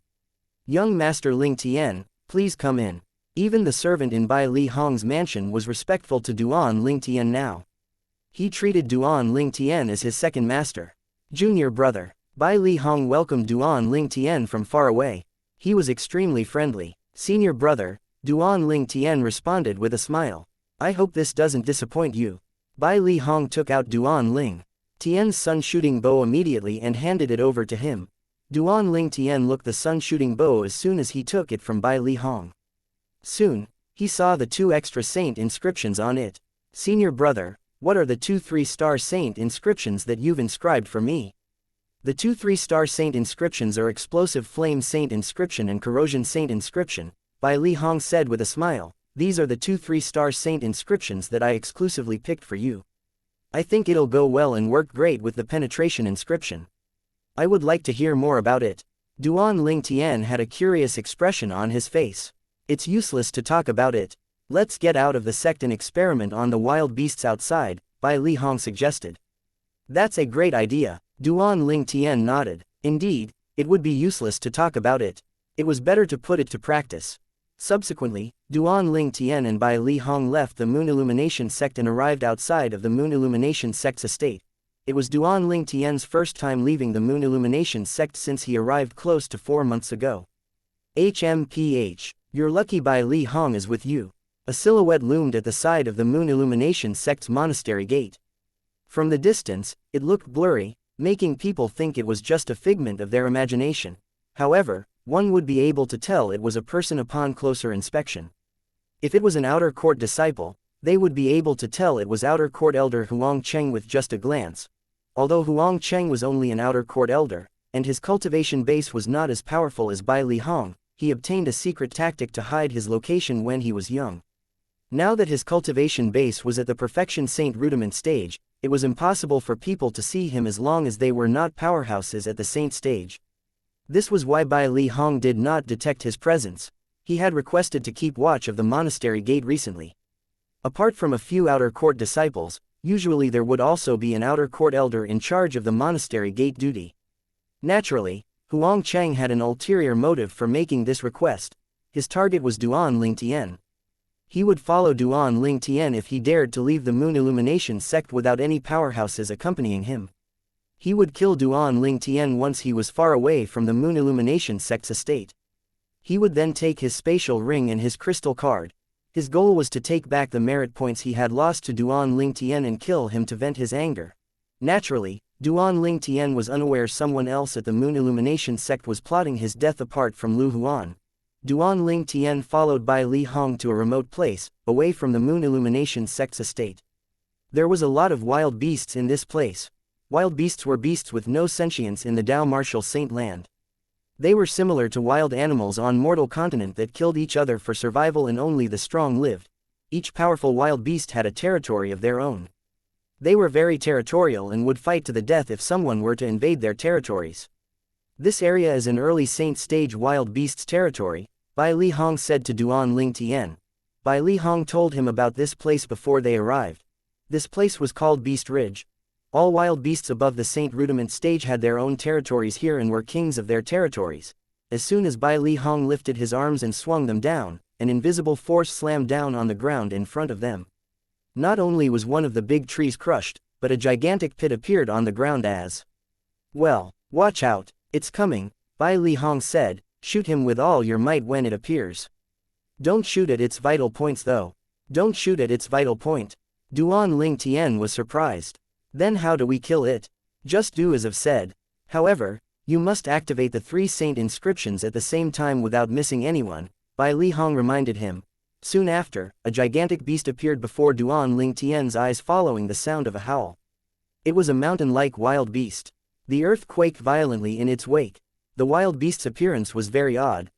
Young Master Ling Tian, please come in. Even the servant in Bai Li Hong's mansion was respectful to Duan Ling Tian now. He treated Duan Ling Tian as his second master. Junior brother. Bai Li Hong welcomed Duan Ling Tian from far away. He was extremely friendly. Senior brother, Duan Ling Tian responded with a smile. I hope this doesn't disappoint you. Bai Li Hong took out Duan Ling Tian's sun shooting bow immediately and handed it over to him. Duan Ling Tian looked the sun shooting bow as soon as he took it from Bai Li Hong. Soon, he saw the 2 extra saint inscriptions on it. Senior brother, what are the 2 3-star saint inscriptions that you've inscribed for me? The 2 3-star saint inscriptions are explosive flame saint inscription and corrosion saint inscription, Bai Li Hong said with a smile. These are the 2 3-star saint inscriptions that I exclusively picked for you. I think it'll go well and work great with the penetration inscription. I would like to hear more about it. Duan Ling Tian had a curious expression on his face. It's useless to talk about it. Let's get out of the sect and experiment on the wild beasts outside, Bai Li Hong suggested. That's a great idea. Duan Ling Tian nodded. Indeed, it would be useless to talk about it. It was better to put it to practice. Subsequently, Duan Ling Tian and Bai Li Hong left the Moon Illumination sect and arrived outside of the Moon Illumination sect's estate. It was Duan Ling Tian's first time leaving the Moon Illumination sect since he arrived close to 4 months ago. HMPH. You're lucky Bai Li Hong is with you. A silhouette loomed at the side of the Moon Illumination sect's monastery gate. From the distance, it looked blurry, making people think it was just a figment of their imagination. However, one would be able to tell it was a person upon closer inspection. If it was an outer court disciple, they would be able to tell it was outer court elder Huang Cheng with just a glance. Although Huang Cheng was only an outer court elder, and his cultivation base was not as powerful as Bai Li Hong, he obtained a secret tactic to hide his location when he was young. Now that his cultivation base was at the perfection saint rudiment stage, it was impossible for people to see him as long as they were not powerhouses at the saint stage. This was why Bai Li Hong did not detect his presence. He had requested to keep watch of the monastery gate recently. Apart from a few outer court disciples, usually there would also be an outer court elder in charge of the monastery gate duty. Naturally, Huang Cheng had an ulterior motive for making this request. His target was Duan Lingtian. He would follow Duan Lingtian if he dared to leave the Moon Illumination sect without any powerhouses accompanying him. He would kill Duan Lingtian once he was far away from the Moon Illumination sect's estate. He would then take his spatial ring and his crystal card. His goal was to take back the merit points he had lost to Duan Lingtian and kill him to vent his anger. Naturally, Duan Lingtian was unaware someone else at the Moon Illumination sect was plotting his death apart from Lu Huan. Duan Lingtian followed Bai Li Hong to a remote place, away from the Moon Illumination sect's estate. There was a lot of wild beasts in this place. Wild beasts were beasts with no sentience in the Dao Martial Saint land. They were similar to wild animals on mortal continent that killed each other for survival and only the strong lived. Each powerful wild beast had a territory of their own. They were very territorial and would fight to the death if someone were to invade their territories. This area is an early saint stage wild beasts territory, Bai Li Hong said to Duan Lingtian. Bai Li Hong told him about this place before they arrived. This place was called Beast Ridge. All wild beasts above the Saint Rudiment stage had their own territories here and were kings of their territories. As soon as Bai Li Hong lifted his arms and swung them down, an invisible force slammed down on the ground in front of them. Not only was one of the big trees crushed, but a gigantic pit appeared on the ground as well. Watch out, it's coming, Bai Li Hong said, shoot him with all your might when it appears. Don't shoot at its vital points though. Don't shoot at its vital point. Duan Lingtian was surprised. Then how do we kill it? Just do as I've said. However, you must activate the 3 saint inscriptions at the same time without missing anyone, Bai Li Hong reminded him. Soon after, a gigantic beast appeared before Duan Lingtian's eyes following the sound of a howl. It was a mountain-like wild beast. The earth quaked violently in its wake. The wild beast's appearance was very odd.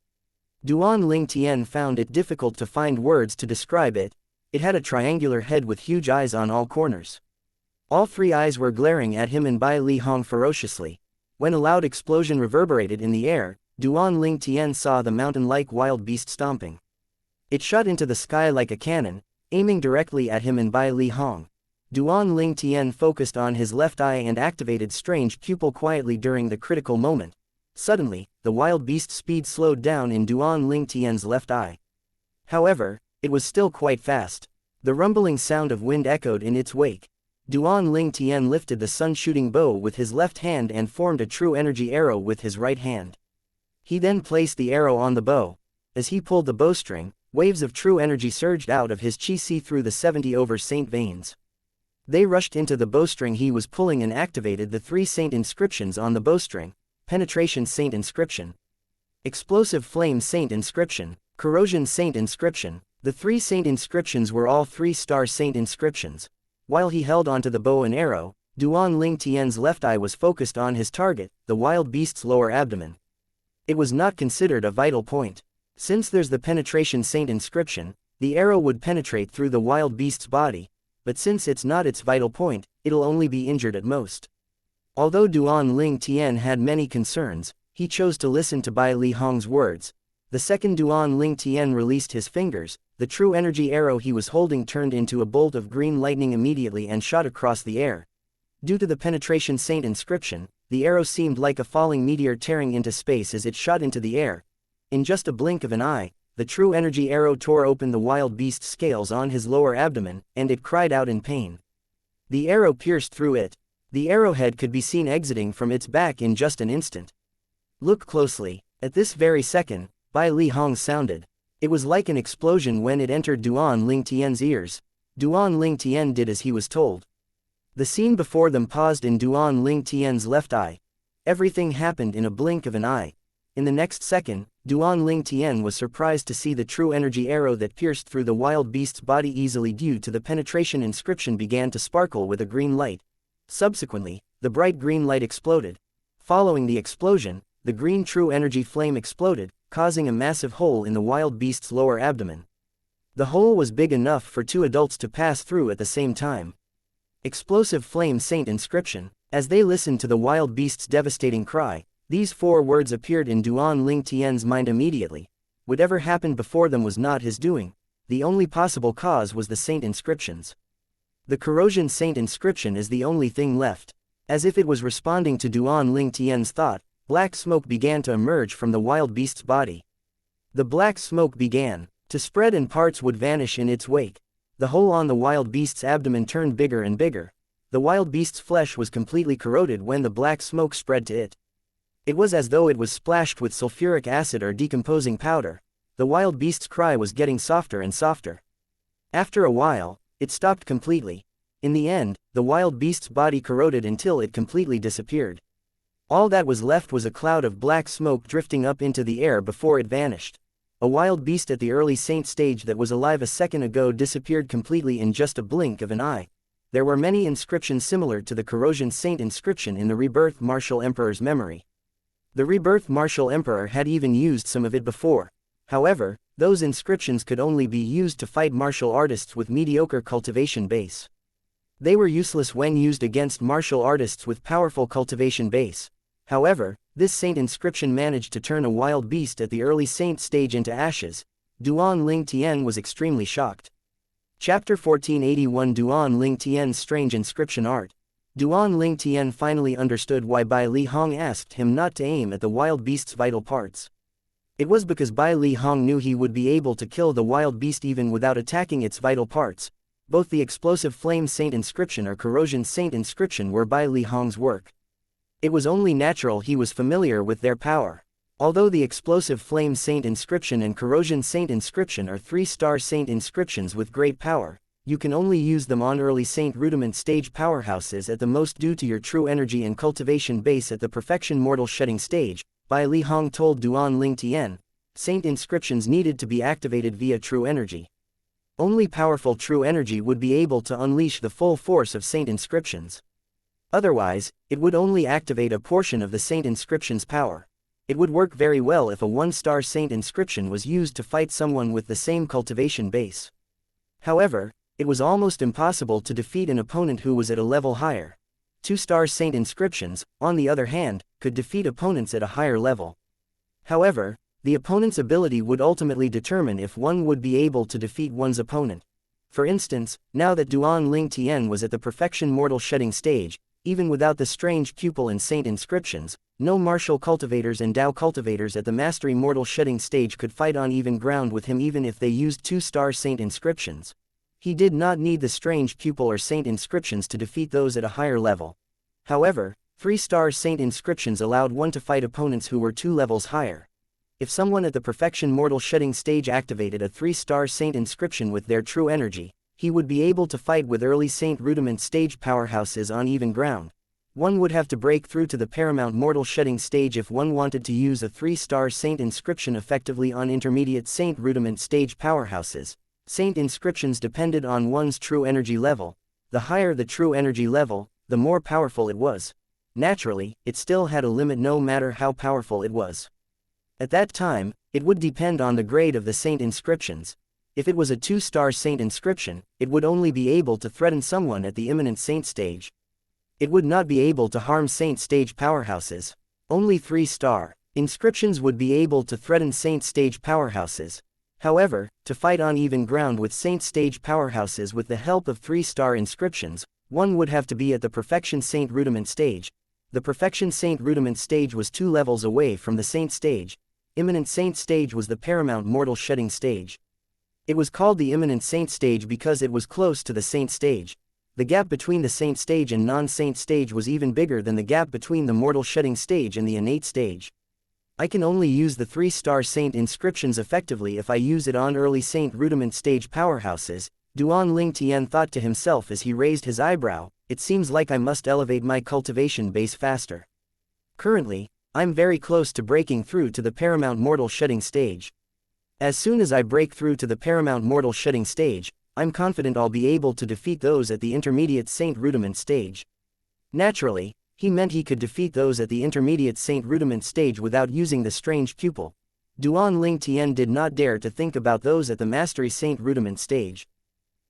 Duan Lingtian found it difficult to find words to describe it. It had a triangular head with huge eyes on all corners. All 3 eyes were glaring at him and Bai Li Hong ferociously. When a loud explosion reverberated in the air, Duan Lingtian saw the mountain-like wild beast stomping. It shot into the sky like a cannon, aiming directly at him and Bai Li Hong. Duan Lingtian focused on his left eye and activated strange pupil quietly during the critical moment. Suddenly, the wild beast's speed slowed down in Duan Lingtian's left eye. However, it was still quite fast. The rumbling sound of wind echoed in its wake. Duan Lingtian lifted the sun-shooting bow with his left hand and formed a true energy arrow with his right hand. He then placed the arrow on the bow. As he pulled the bowstring, waves of true energy surged out of his chi through the 70 over saint veins. They rushed into the bowstring he was pulling and activated the 3 saint inscriptions on the bowstring: Penetration Saint Inscription, Explosive Flame Saint Inscription, Corrosion Saint Inscription. The 3 saint inscriptions were all 3-star saint inscriptions. While he held onto the bow and arrow, Duan Lingtian's left eye was focused on his target, the wild beast's lower abdomen. It was not considered a vital point. Since there's the Penetration Saint inscription, the arrow would penetrate through the wild beast's body, but since it's not its vital point, it'll only be injured at most. Although Duan Lingtian had many concerns, he chose to listen to Bai Li Hong's words. The second Duan Lingtian released his fingers, the true energy arrow he was holding turned into a bolt of green lightning immediately and shot across the air. Due to the Penetration Saint inscription, the arrow seemed like a falling meteor tearing into space as it shot into the air. In just a blink of an eye, the true energy arrow tore open the wild beast's scales on his lower abdomen, and it cried out in pain. The arrow pierced through it. The arrowhead could be seen exiting from its back in just an instant. Look closely. At this very second, Bai Li Hong sounded. It was like an explosion when it entered Duan Ling Tian's ears. Duan Ling Tian did as he was told. The scene before them paused in Duan Ling Tian's left eye. Everything happened in a blink of an eye. In the next second, Duan Ling Tian was surprised to see the true energy arrow that pierced through the wild beast's body easily due to the penetration inscription began to sparkle with a green light. Subsequently, the bright green light exploded. Following the explosion, the green true energy flame exploded, causing a massive hole in the wild beast's lower abdomen. The hole was big enough for two adults to pass through at the same time. Explosive flame saint inscription. As they listened to the wild beast's devastating cry, these four words appeared in Duan Ling Tian's mind immediately. Whatever happened before them was not his doing. The only possible cause was the saint inscriptions. The corrosion saint inscription is the only thing left. As if it was responding to Duan Ling Tian's thought, black smoke began to emerge from the wild beast's body. The black smoke began to spread and parts would vanish in its wake. The hole on the wild beast's abdomen turned bigger and bigger. The wild beast's flesh was completely corroded when the black smoke spread to it. It was as though it was splashed with sulfuric acid or decomposing powder. The wild beast's cry was getting softer and softer. After a while, it stopped completely. In the end, the wild beast's body corroded until it completely disappeared. All that was left was a cloud of black smoke drifting up into the air before it vanished. A wild beast at the early saint stage that was alive a second ago disappeared completely in just a blink of an eye. There were many inscriptions similar to the corrosion saint inscription in the rebirth martial emperor's memory. The rebirth martial emperor had even used some of it before. However, those inscriptions could only be used to fight martial artists with mediocre cultivation base. They were useless when used against martial artists with powerful cultivation base. However, this saint inscription managed to turn a wild beast at the early saint stage into ashes. Duan Ling Tian was extremely shocked. Chapter 1481 Duan Ling Tian's Strange Inscription Art. Duan Ling Tian finally understood why Bai Li Hong asked him not to aim at the wild beast's vital parts. It was because Bai Li Hong knew he would be able to kill the wild beast even without attacking its vital parts. Both the explosive flame saint inscription or corrosion saint inscription were Bai Li Hong's work. It was only natural he was familiar with their power. Although the explosive flame saint inscription and corrosion saint inscription are 3-star saint inscriptions with great power, you can only use them on early saint rudiment stage powerhouses at the most due to your true energy and cultivation base at the perfection mortal shedding stage. Bai Li Hong told Duan Ling Tian, saint inscriptions needed to be activated via true energy. Only powerful true energy would be able to unleash the full force of saint inscriptions. Otherwise, it would only activate a portion of the saint inscription's power. It would work very well if a 1-star saint inscription was used to fight someone with the same cultivation base. However, it was almost impossible to defeat an opponent who was at a level higher. 2-star saint inscriptions, on the other hand, could defeat opponents at a higher level. However, the opponent's ability would ultimately determine if one would be able to defeat one's opponent. For instance, now that Duan Ling Tian was at the perfection mortal shedding stage, even without the strange pupil and saint inscriptions, no martial cultivators and Dao cultivators at the mastery mortal shedding stage could fight on even ground with him even if they used 2-star saint inscriptions. He did not need the strange pupil or saint inscriptions to defeat those at a higher level. However, 3-star saint inscriptions allowed one to fight opponents who were 2 levels higher. If someone at the perfection mortal shedding stage activated a 3-star saint inscription with their true energy, he would be able to fight with early saint rudiment stage powerhouses on even ground. One would have to break through to the paramount mortal shedding stage if one wanted to use a 3-star saint inscription effectively on intermediate saint rudiment stage powerhouses. Saint inscriptions depended on one's true energy level. The higher the true energy level, the more powerful it was. Naturally, it still had a limit no matter how powerful it was. At that time, it would depend on the grade of the saint inscriptions. If it was a 2-star saint inscription, it would only be able to threaten someone at the imminent saint stage. It would not be able to harm saint stage powerhouses. Only 3-star inscriptions would be able to threaten saint stage powerhouses. However, to fight on even ground with saint stage powerhouses with the help of 3-star inscriptions, one would have to be at the perfection saint rudiment stage. The perfection saint rudiment stage was 2 levels away from the saint stage. Imminent saint stage was the paramount mortal shedding stage. It was called the imminent saint stage because it was close to the saint stage. The gap between the saint stage and non-saint stage was even bigger than the gap between the mortal shedding stage and the innate stage. I can only use the 3-star Saint inscriptions effectively if I use it on early Saint rudiment stage powerhouses, Duan Ling Tian thought to himself as he raised his eyebrow. It seems like I must elevate my cultivation base faster. Currently, I'm very close to breaking through to the paramount mortal shedding stage. As soon as I break through to the paramount mortal shedding stage, I'm confident I'll be able to defeat those at the intermediate Saint rudiment stage. Naturally, he meant he could defeat those at the intermediate Saint rudiment stage without using the strange pupil. Duan Ling Tian did not dare to think about those at the mastery Saint rudiment stage.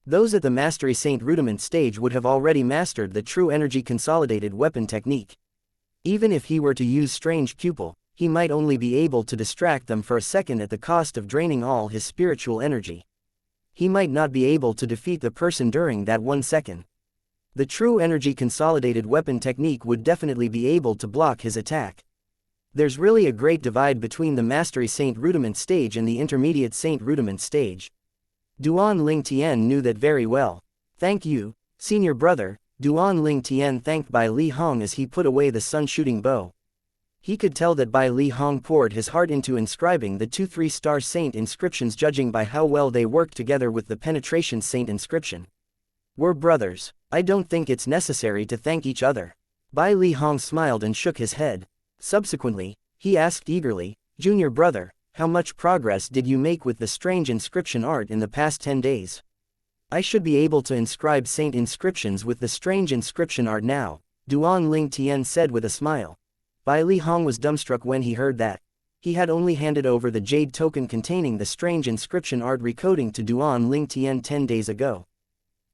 Those at the mastery Saint rudiment stage would have already mastered the true energy consolidated weapon technique. Even if he were to use strange pupil, he might only be able to distract them for a second at the cost of draining all his spiritual energy. He might not be able to defeat the person during that 1 second. The true energy consolidated weapon technique would definitely be able to block his attack. There's really a great divide between the mastery Saint rudiment stage and the intermediate Saint rudiment stage. Duan Ling Tian knew that very well. Thank you, senior brother, Duan Ling Tian thanked Bai Li Hong as he put away the sun-shooting bow. He could tell that Bai Li Hong poured his heart into inscribing the 2 3-star Saint inscriptions, judging by how well they worked together with the penetration Saint inscription. We're brothers. I don't think it's necessary to thank each other. Bai Li Hong smiled and shook his head. Subsequently, he asked eagerly, Junior brother, how much progress did you make with the strange inscription art in the past 10 days? I should be able to inscribe Saint inscriptions with the strange inscription art now, Duan Ling Tian said with a smile. Bai Li Hong was dumbstruck when he heard that. He had only handed over the jade token containing the strange inscription art recoding to Duan Ling Tian 10 days ago.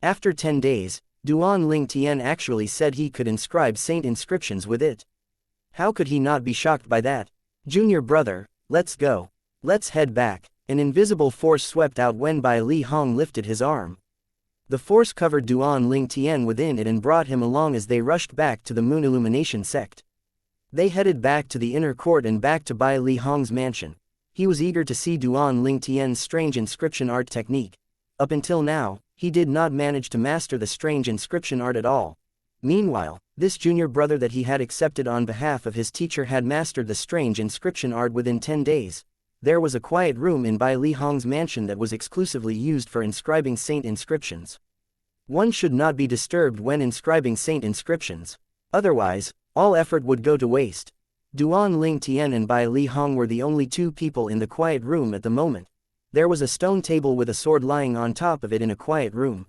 After 10 days, Duan Ling Tian actually said he could inscribe Saint inscriptions with it. How could he not be shocked by that? Junior brother, let's go. Let's head back. An invisible force swept out when Bai Li Hong lifted his arm. The force covered Duan Ling Tian within it and brought him along as they rushed back to the Moon Illumination sect. They headed back to the inner court and back to Bai Li Hong's mansion. He was eager to see Duan Ling Tian's strange inscription art technique. Up until now, he did not manage to master the strange inscription art at all. Meanwhile, this junior brother that he had accepted on behalf of his teacher had mastered the strange inscription art within 10 days. There was a quiet room in Bai Li Hong's mansion that was exclusively used for inscribing Saint inscriptions. One should not be disturbed when inscribing Saint inscriptions. Otherwise, all effort would go to waste. Duan Ling Tian and Bai Li Hong were the only 2 people in the quiet room at the moment. There was a stone table with a sword lying on top of it in a quiet room.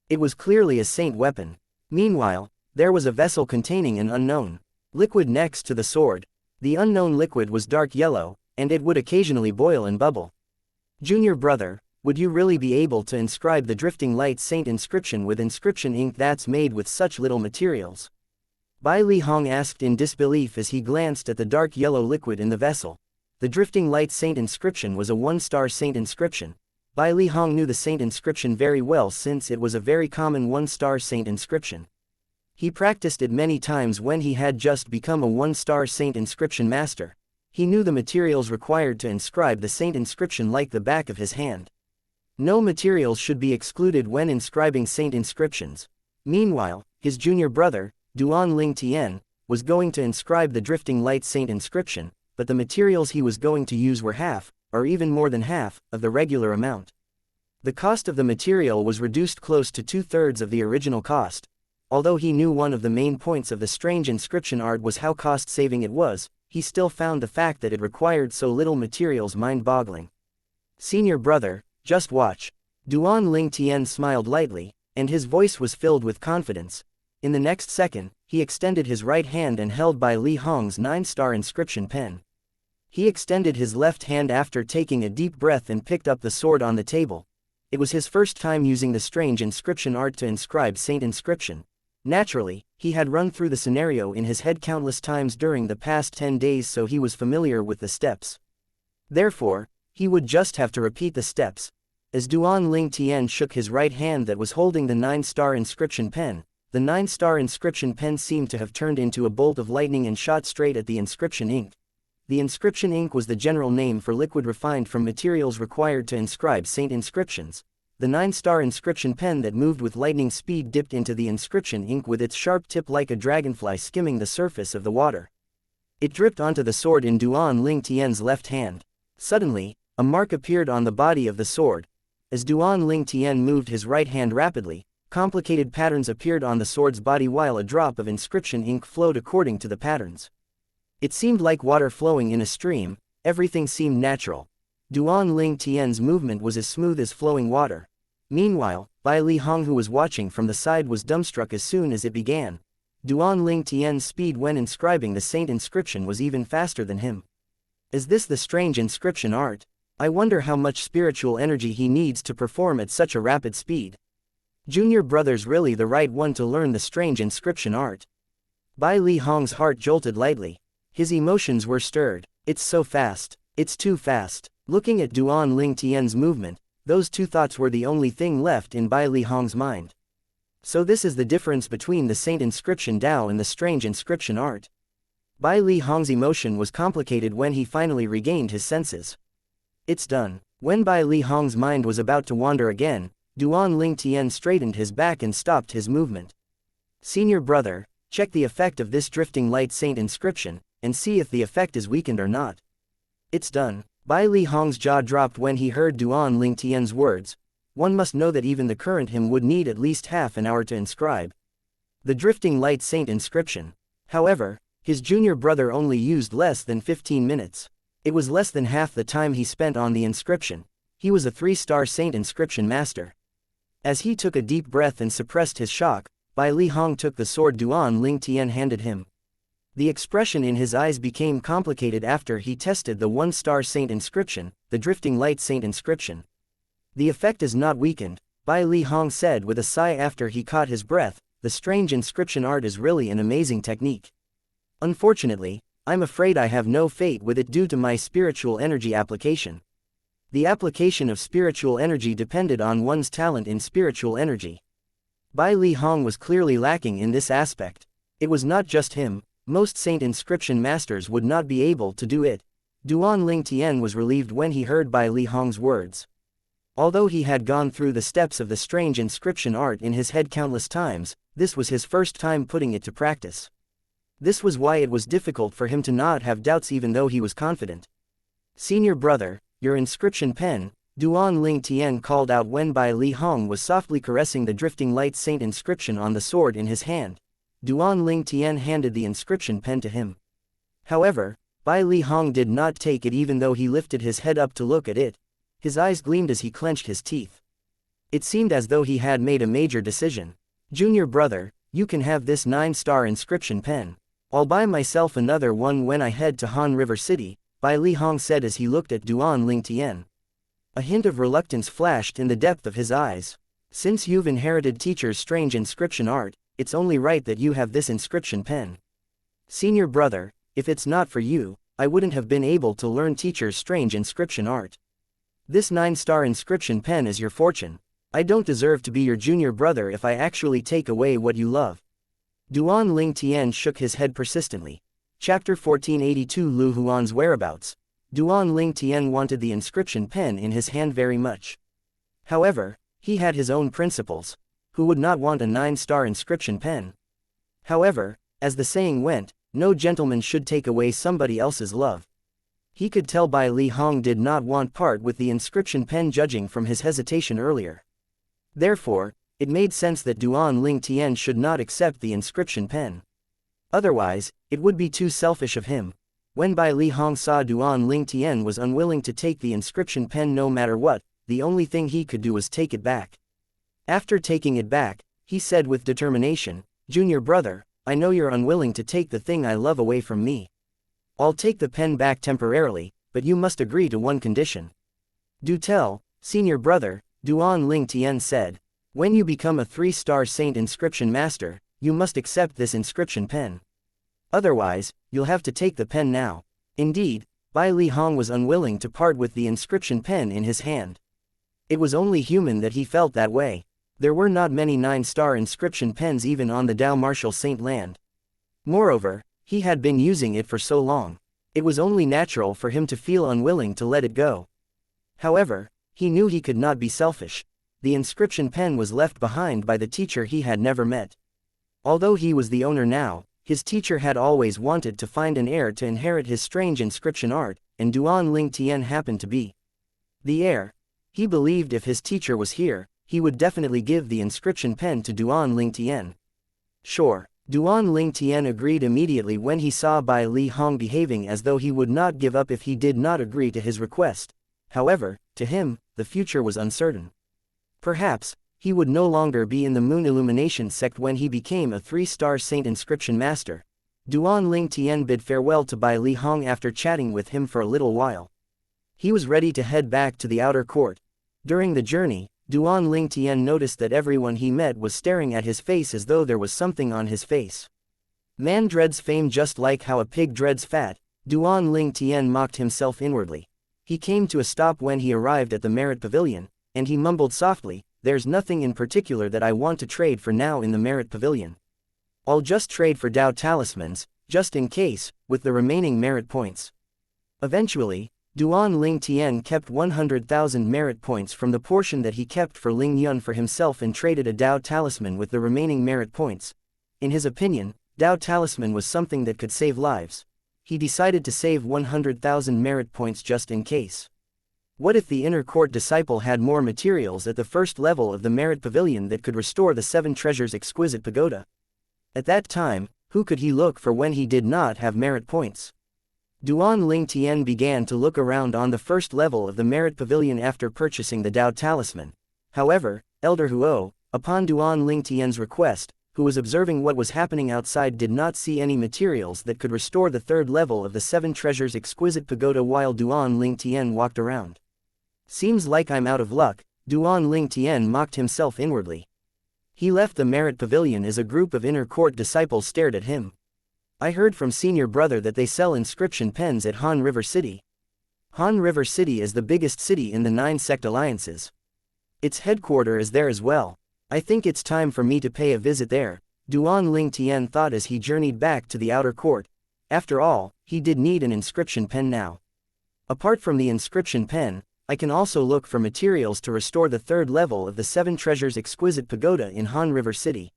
It was clearly a Saint weapon. Meanwhile, there was a vessel containing an unknown liquid next to the sword. The unknown liquid was dark yellow, and it would occasionally boil and bubble. Junior brother, would you really be able to inscribe the drifting light Saint inscription with inscription ink that's made with such little materials? Bai Li Hong asked in disbelief as he glanced at the dark yellow liquid in the vessel. The drifting light Saint inscription was a 1-star Saint inscription. Bai Li Hong knew the Saint inscription very well since it was a very common 1-star Saint inscription. He practiced it many times when he had just become a 1-star Saint inscription master. He knew the materials required to inscribe the Saint inscription like the back of his hand. No materials should be excluded when inscribing Saint inscriptions. Meanwhile, his junior brother, Duan Ling Tian, was going to inscribe the drifting light Saint inscription, but the materials he was going to use were half, or even more than half, of the regular amount. The cost of the material was reduced close to 2/3 of the original cost. Although he knew one of the main points of the strange inscription art was how cost-saving it was, he still found the fact that it required so little materials mind-boggling. Senior brother, just watch. Duan Ling Tian smiled lightly, and his voice was filled with confidence. In the next second, he extended his right hand and held Bai Li Hong's 9-star inscription pen. He extended his left hand after taking a deep breath and picked up the sword on the table. It was his first time using the strange inscription art to inscribe Saint inscription. Naturally, he had run through the scenario in his head countless times during the past 10 days, so he was familiar with the steps. Therefore, he would just have to repeat the steps. As Duan Ling Tian shook his right hand that was holding the 9-star inscription pen, the 9-star inscription pen seemed to have turned into a bolt of lightning and shot straight at the inscription ink. The inscription ink was the general name for liquid refined from materials required to inscribe Saint inscriptions. The 9-star inscription pen that moved with lightning speed dipped into the inscription ink with its sharp tip like a dragonfly skimming the surface of the water. It dripped onto the sword in Duan Ling Tian's left hand. Suddenly, a mark appeared on the body of the sword. As Duan Ling Tian moved his right hand rapidly, complicated patterns appeared on the sword's body while a drop of inscription ink flowed according to the patterns. It seemed like water flowing in a stream, everything seemed natural. Duan Ling Tian's movement was as smooth as flowing water. Meanwhile, Bai Li Hong, who was watching from the side, was dumbstruck as soon as it began. Duan Ling Tian's speed when inscribing the saint inscription was even faster than him. Is this the strange inscription art? I wonder how much spiritual energy he needs to perform at such a rapid speed. Junior brother's really the right one to learn the strange inscription art. Bai Li Hong's heart jolted lightly. His emotions were stirred. It's so fast. It's too fast. Looking at Duan Ling Tian's movement, those two thoughts were the only thing left in Bai Li Hong's mind. So this is the difference between the saint inscription Dao and the strange inscription art. Bai Li Hong's emotion was complicated when he finally regained his senses. It's done. When Bai Li Hong's mind was about to wander again, Duan Ling Tian straightened his back and stopped his movement. Senior brother, check the effect of this drifting light saint inscription, and see if the effect is weakened or not. It's done. Bai Li Hong's jaw dropped when he heard Duan Ling Tian's words. One must know that even the current hymn would need at least half an hour to inscribe the drifting light saint inscription. However, his junior brother only used less than 15 minutes. It was less than half the time he spent on the inscription. He was a 3-star saint inscription master. As he took a deep breath and suppressed his shock, Bai Li Hong took the sword Duan Ling Tian handed him. The expression in his eyes became complicated after he tested the 1-star saint inscription, the drifting light saint inscription. The effect is not weakened, Bai Li Hong said with a sigh after he caught his breath. The strange inscription art is really an amazing technique. Unfortunately, I'm afraid I have no fate with it due to my spiritual energy application. The application of spiritual energy depended on one's talent in spiritual energy. Bai Li Hong was clearly lacking in this aspect. It was not just him, most saint inscription masters would not be able to do it. Duan Ling Tian was relieved when he heard Bai Li Hong's words. Although he had gone through the steps of the strange inscription art in his head countless times, this was his first time putting it to practice. This was why it was difficult for him to not have doubts even though he was confident. Senior brother, your inscription pen, Duan Ling Tian called out when Bai Li Hong was softly caressing the drifting light saint inscription on the sword in his hand. Duan Ling Tian handed the inscription pen to him. However, Bai Li Hong did not take it even though he lifted his head up to look at it. His eyes gleamed as he clenched his teeth. It seemed as though he had made a major decision. Junior brother, you can have this 9-star inscription pen. I'll buy myself another one when I head to Han River City, Bai Li Hong said as he looked at Duan Ling Tian. A hint of reluctance flashed in the depth of his eyes. Since you've inherited teacher's strange inscription art, it's only right that you have this inscription pen. Senior brother, if it's not for you, I wouldn't have been able to learn teacher's strange inscription art. This 9-star inscription pen is your fortune. I don't deserve to be your junior brother if I actually take away what you love. Duan Ling Tian shook his head persistently. Chapter 1482 Lu Huan's whereabouts. Duan Ling Tian wanted the inscription pen in his hand very much. However, he had his own principles. Who would not want a 9-star inscription pen? However, as the saying went, no gentleman should take away somebody else's love. He could tell Bai Li Hong did not want part with the inscription pen judging from his hesitation earlier. Therefore, it made sense that Duan Ling Tian should not accept the inscription pen. Otherwise, it would be too selfish of him. When Bai Li Hong saw Duan Ling Tian was unwilling to take the inscription pen no matter what, the only thing he could do was take it back. After taking it back, he said with determination, "Junior brother, I know you're unwilling to take the thing I love away from me. I'll take the pen back temporarily, but you must agree to one condition." "Do tell, senior brother," Duan Ling Tian said. "When you become a 3-star saint inscription master, you must accept this inscription pen. Otherwise, you'll have to take the pen now." Indeed, Bai Li Hong was unwilling to part with the inscription pen in his hand. It was only human that he felt that way. There were not many 9-star inscription pens even on the Dao Martial Saint land. Moreover, he had been using it for so long. It was only natural for him to feel unwilling to let it go. However, he knew he could not be selfish. The inscription pen was left behind by the teacher he had never met. Although he was the owner now, His teacher had always wanted to find an heir to inherit his strange inscription art, and Duan Ling Tian happened to be the heir. He believed if his teacher was here, he would definitely give the inscription pen to Duan Ling Tian. Sure, Duan Ling Tian agreed immediately when he saw Bai Li Hong behaving as though he would not give up if he did not agree to his request. However, to him, the future was uncertain. Perhaps, he would no longer be in the Moon Illumination sect when he became a 3-star saint inscription master. Duan Ling Tian bid farewell to Bai Li Hong after chatting with him for a little while. He was ready to head back to the outer court. During the journey, Duan Ling Tian noticed that everyone he met was staring at his face as though there was something on his face. Man dreads fame just like how a pig dreads fat, Duan Ling Tian mocked himself inwardly. He came to a stop when he arrived at the Merit Pavilion, and he mumbled softly, "There's nothing in particular that I want to trade for now in the Merit Pavilion. I'll just trade for Dao talismans, just in case, with the remaining merit points." Eventually, Duan Ling Tian kept 100,000 merit points from the portion that he kept for Ling Yun for himself and traded a Dao talisman with the remaining merit points. In his opinion, Dao talisman was something that could save lives. He decided to save 100,000 merit points just in case. What if the inner court disciple had more materials at the first level of the Merit Pavilion that could restore the 7 treasures exquisite pagoda? At that time, who could he look for when he did not have merit points? Duan Ling Tian began to look around on the first level of the Merit Pavilion after purchasing the Dao talisman. However, Elder Huo, upon Duan Ling Tian's request, who was observing what was happening outside, did not see any materials that could restore the third level of the 7 treasures exquisite pagoda while Duan Ling Tian walked around. Seems like I'm out of luck, Duan Ling Tian mocked himself inwardly. He left the Merit Pavilion as a group of inner court disciples stared at him. I heard from senior brother that they sell inscription pens at Han River City. Han River City is the biggest city in the 9 sect alliances. Its headquarters is there as well. I think it's time for me to pay a visit there, Duan Ling Tian thought as he journeyed back to the outer court. After all, he did need an inscription pen now. Apart from the inscription pen, I can also look for materials to restore the third level of the 7 treasures exquisite pagoda in Han River City.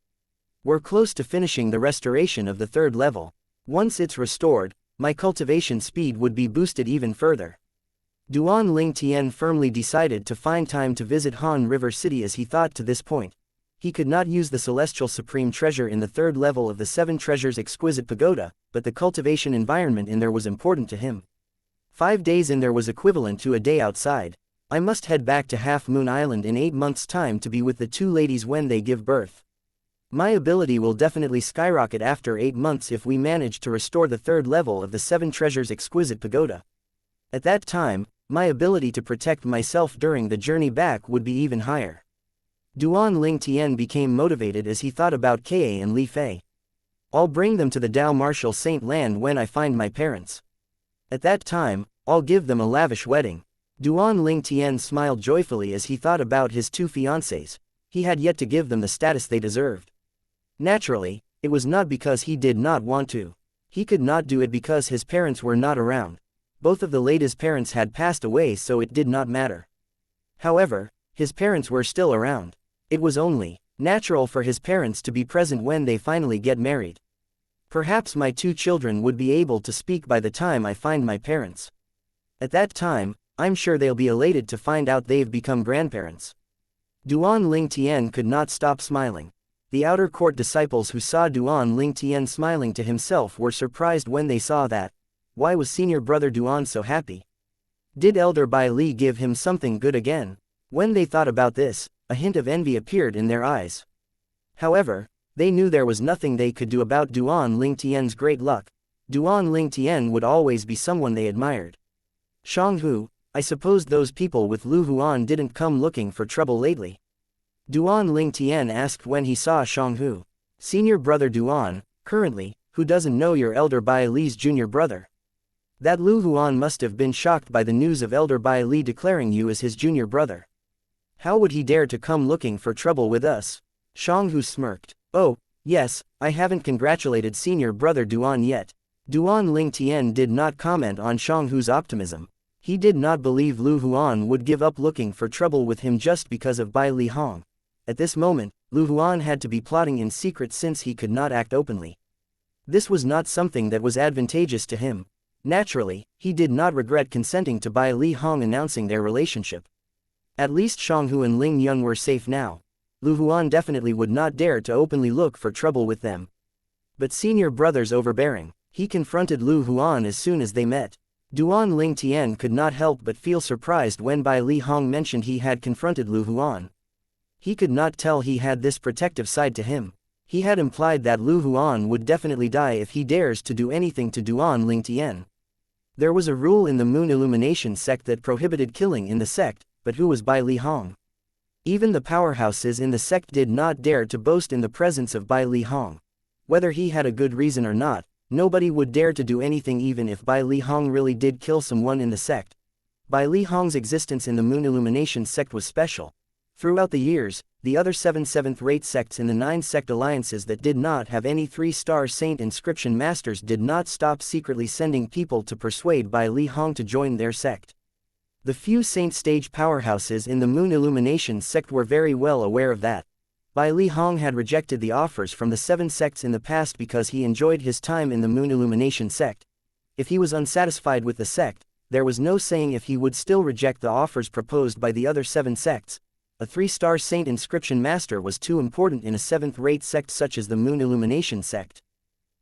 We're close to finishing the restoration of the third level. Once it's restored, my cultivation speed would be boosted even further. Duan Ling Tian firmly decided to find time to visit Han River City as he thought to this point. He could not use the celestial supreme treasure in the third level of the 7 treasures exquisite pagoda, but the cultivation environment in there was important to him. 5 days in there was equivalent to a day outside. I must head back to Half Moon Island in 8 months' time to be with the 2 ladies when they give birth. My ability will definitely skyrocket after 8 months if we manage to restore the third level of the 7 treasures exquisite pagoda. At that time, my ability to protect myself during the journey back would be even higher. Duan Ling Tian became motivated as he thought about Ka and Li Fei. I'll bring them to the Dao Martial Saint Land when I find my parents. At that time, I'll give them a lavish wedding. Duan Ling Tian smiled joyfully as he thought about his 2 fiancées. He had yet to give them the status they deserved. Naturally, it was not because he did not want to. He could not do it because his parents were not around. Both of the ladies' parents had passed away, so it did not matter. However, his parents were still around. It was only natural for his parents to be present when they finally get married. Perhaps my 2 children would be able to speak by the time I find my parents. At that time, I'm sure they'll be elated to find out they've become grandparents. Duan Ling Tian could not stop smiling. The outer court disciples who saw Duan Ling Tian smiling to himself were surprised when they saw that. Why was senior brother Duan so happy? Did Elder Bai Li give him something good again? When they thought about this, a hint of envy appeared in their eyes. However, they knew there was nothing they could do about Duan Ling Tian's great luck. Duan Ling Tian would always be someone they admired. Shang Hu, I suppose those people with Lu Huan didn't come looking for trouble lately. Duan Ling Tian asked when he saw Shang Hu. Senior brother Duan, currently, who doesn't know your Elder Bai Li's junior brother? That Lu Huan must have been shocked by the news of Elder Bai Li declaring you as his junior brother. How would he dare to come looking for trouble with us? Shang Hu smirked. Oh, yes, I haven't congratulated senior brother Duan yet. Duan Ling Tian did not comment on Shang Hu's optimism. He did not believe Lu Huan would give up looking for trouble with him just because of Bai Li Hong. At this moment, Lu Huan had to be plotting in secret since he could not act openly. This was not something that was advantageous to him. Naturally, he did not regret consenting to Bai Li Hong announcing their relationship. At least Shanghu and Ling Yun were safe now. Lu Huan definitely would not dare to openly look for trouble with them. But senior brother's overbearing. He confronted Lu Huan as soon as they met. Duan Ling Tian could not help but feel surprised when Bai Li Hong mentioned he had confronted Lu Huan. He could not tell he had this protective side to him. He had implied that Lu Huan would definitely die if he dares to do anything to Duan Ling Tian. There was a rule in the Moon Illumination sect that prohibited killing in the sect, but who was Bai Li Hong? Even the powerhouses in the sect did not dare to boast in the presence of Bai Li Hong. Whether he had a good reason or not, nobody would dare to do anything even if Bai Li Hong really did kill someone in the sect. Bai Li Hong's existence in the Moon Illumination sect was special. Throughout the years, the other 7 seventh-rate sects in the 9 sect alliances that did not have any 3-star saint inscription masters did not stop secretly sending people to persuade Bai Li Hong to join their sect. The few saint stage powerhouses in the Moon Illumination sect were very well aware of that. Bai Li Hong had rejected the offers from the 7 sects in the past because he enjoyed his time in the Moon Illumination sect. If he was unsatisfied with the sect, there was no saying if he would still reject the offers proposed by the other 7 sects. A 3-star saint inscription master was too important in a 7th-rate sect such as the Moon Illumination sect.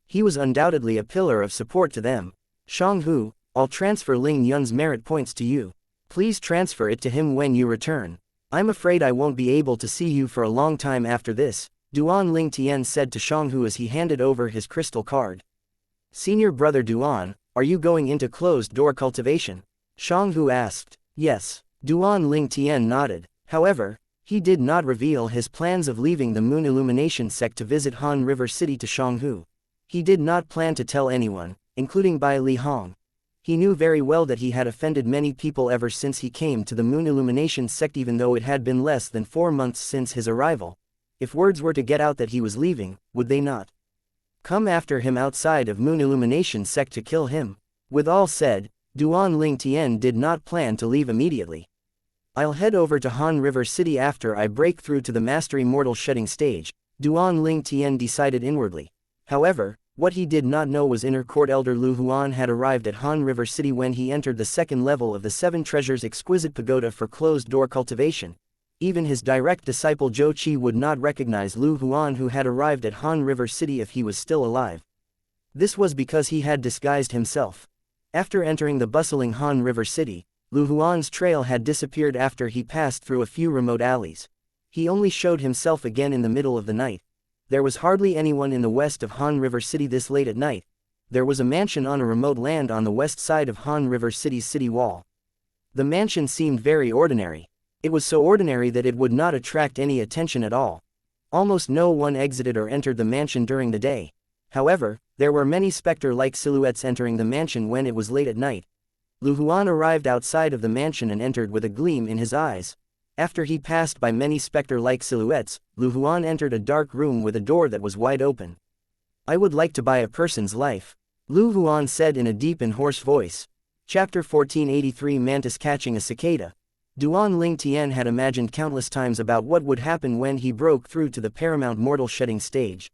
He was undoubtedly a pillar of support to them. Shanghu, I'll transfer Ling Yun's merit points to you. Please transfer it to him when you return. I'm afraid I won't be able to see you for a long time after this, Duan Ling Tian said to Shanghu as he handed over his crystal card. Senior brother Duan, are you going into closed-door cultivation? Shanghu asked. Yes. Duan Ling Tian nodded. However, he did not reveal his plans of leaving the Moon Illumination sect to visit Han River City to Shanghu. He did not plan to tell anyone, including Bai Li Hong. He knew very well that he had offended many people ever since he came to the Moon Illumination sect, even though it had been less than 4 months since his arrival. If words were to get out that he was leaving, would they not come after him outside of Moon Illumination sect to kill him? With all said, Duan Ling Tian did not plan to leave immediately. I'll head over to Han River City after I break through to the Mastery Mortal Shedding stage, Duan Ling Tian decided inwardly. However, what he did not know was Inner Court Elder Lu Huan had arrived at Han River City when he entered the 2nd level of the 7 Treasures Exquisite Pagoda for closed-door cultivation. Even his direct disciple Zhou Qi would not recognize Lu Huan, who had arrived at Han River City, if he was still alive. This was because he had disguised himself. After entering the bustling Han River City, Lu Huan's trail had disappeared after he passed through a few remote alleys. He only showed himself again in the middle of the night. There was hardly anyone in the west of Han River City this late at night. There was a mansion on a remote land on the west side of Han River City's city wall. The mansion seemed very ordinary. It was so ordinary that it would not attract any attention at all. Almost no one exited or entered the mansion during the day. However, there were many specter-like silhouettes entering the mansion when it was late at night. Lu Huan arrived outside of the mansion and entered with a gleam in his eyes. After he passed by many specter-like silhouettes, Lu Huan entered a dark room with a door that was wide open. I would like to buy a person's life, Lu Huan said in a deep and hoarse voice. Chapter 1483 Mantis Catching a Cicada. Duan Ling Tian had imagined countless times about what would happen when he broke through to the paramount mortal shedding stage.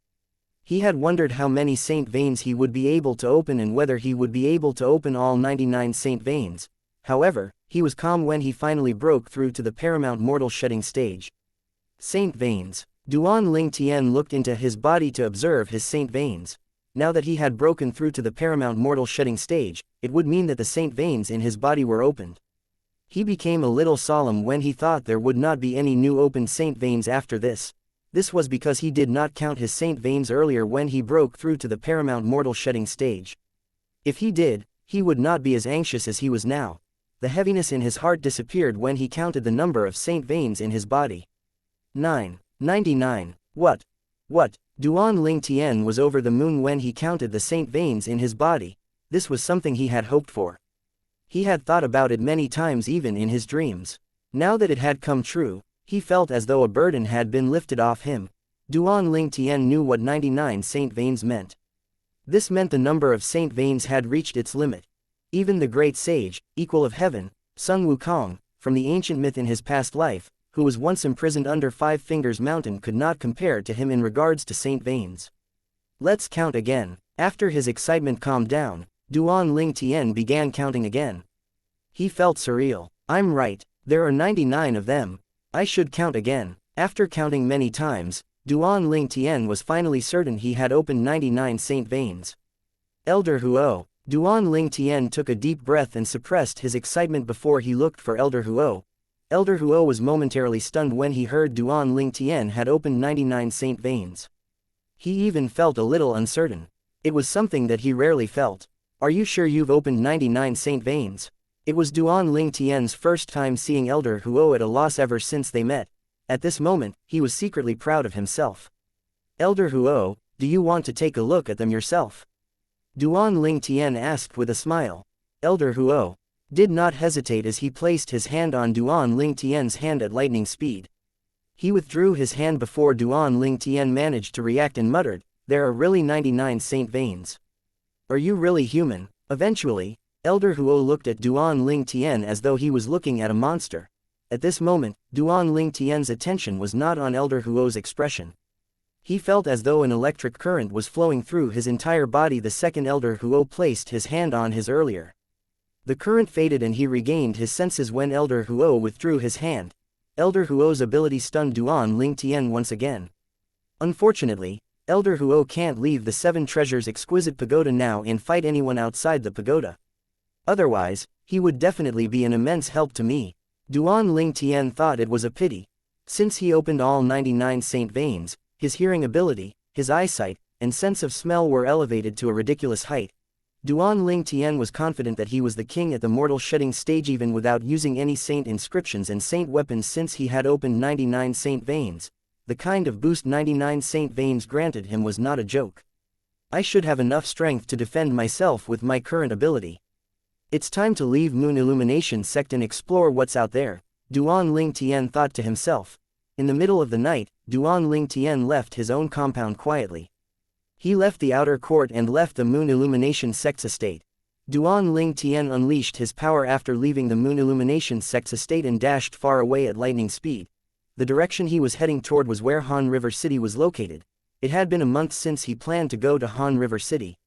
He had wondered how many saint veins he would be able to open and whether he would be able to open all 99 saint veins. However, he was calm when he finally broke through to the paramount mortal shedding stage. Saint veins. Duan Ling Tian looked into his body to observe his saint veins. Now that he had broken through to the paramount mortal shedding stage, it would mean that the saint veins in his body were opened. He became a little solemn when he thought there would not be any new open saint veins after this. This was because he did not count his saint veins earlier when he broke through to the paramount mortal shedding stage. If he did, he would not be as anxious as he was now. The heaviness in his heart disappeared when he counted the number of saint veins in his body. 99. What? Duan Ling Tian was over the moon when he counted the saint veins in his body. This was something he had hoped for. He had thought about it many times, even in his dreams. Now that it had come true, he felt as though a burden had been lifted off him. Duan Ling Tian knew what 99 saint veins meant. This meant the number of saint veins had reached its limit. Even the great sage, equal of heaven, Sun Wukong, from the ancient myth in his past life, who was once imprisoned under 5 Fingers Mountain, could not compare to him in regards to saint veins. Let's count again. After his excitement calmed down, Duan Ling Tian began counting again. He felt surreal. I'm right, there are 99 of them. I should count again. After counting many times, Duan Ling Tian was finally certain he had opened 99 saint veins. Elder Huo. Duan Ling Tian took a deep breath and suppressed his excitement before he looked for Elder Huo. Elder Huo was momentarily stunned when he heard Duan Ling Tian had opened 99 saint veins. He even felt a little uncertain. It was something that he rarely felt. Are you sure you've opened 99 saint veins? It was Duan Ling Tian's first time seeing Elder Huo at a loss ever since they met. At this moment, he was secretly proud of himself. Elder Huo, do you want to take a look at them yourself? Duan Ling Tian asked with a smile. Elder Huo did not hesitate as he placed his hand on Duan Ling Tian's hand at lightning speed. He withdrew his hand before Duan Ling Tian managed to react and muttered, there are really 99 saint veins. Are you really human? Eventually, Elder Huo looked at Duan Ling Tian as though he was looking at a monster. At this moment, Duan Ling Tian's attention was not on Elder Huo's expression. He felt as though an electric current was flowing through his entire body the second Elder Huo placed his hand on his earlier. The current faded and he regained his senses when Elder Huo withdrew his hand. Elder Huo's ability stunned Duan Ling Tian once again. Unfortunately, Elder Huo can't leave the Seven Treasures exquisite pagoda now and fight anyone outside the pagoda. Otherwise, he would definitely be an immense help to me. Duan Ling Tian thought it was a pity. Since he opened all 99 saint veins, his hearing ability, his eyesight, and sense of smell were elevated to a ridiculous height. Duan Ling Tian was confident that he was the king at the mortal shedding stage even without using any saint inscriptions and saint weapons since he had opened 99 saint veins. The kind of boost 99 saint veins granted him was not a joke. I should have enough strength to defend myself with my current ability. It's time to leave Moon Illumination sect and explore what's out there, Duan Ling Tian thought to himself. In the middle of the night, Duan Ling Tian left his own compound quietly. He left the outer court and left the Moon Illumination sect's estate. Duan Ling Tian unleashed his power after leaving the Moon Illumination sect's estate and dashed far away at lightning speed. The direction he was heading toward was where Han River City was located. It had been a month since he planned to go to Han River City.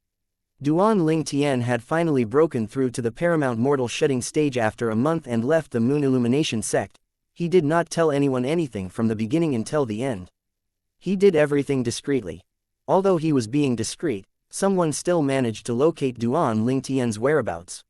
Duan Ling Tian had finally broken through to the paramount mortal shedding stage after a month and left the Moon Illumination sect. He did not tell anyone anything from the beginning until the end. He did everything discreetly. Although he was being discreet, someone still managed to locate Duan Ling Tian's whereabouts.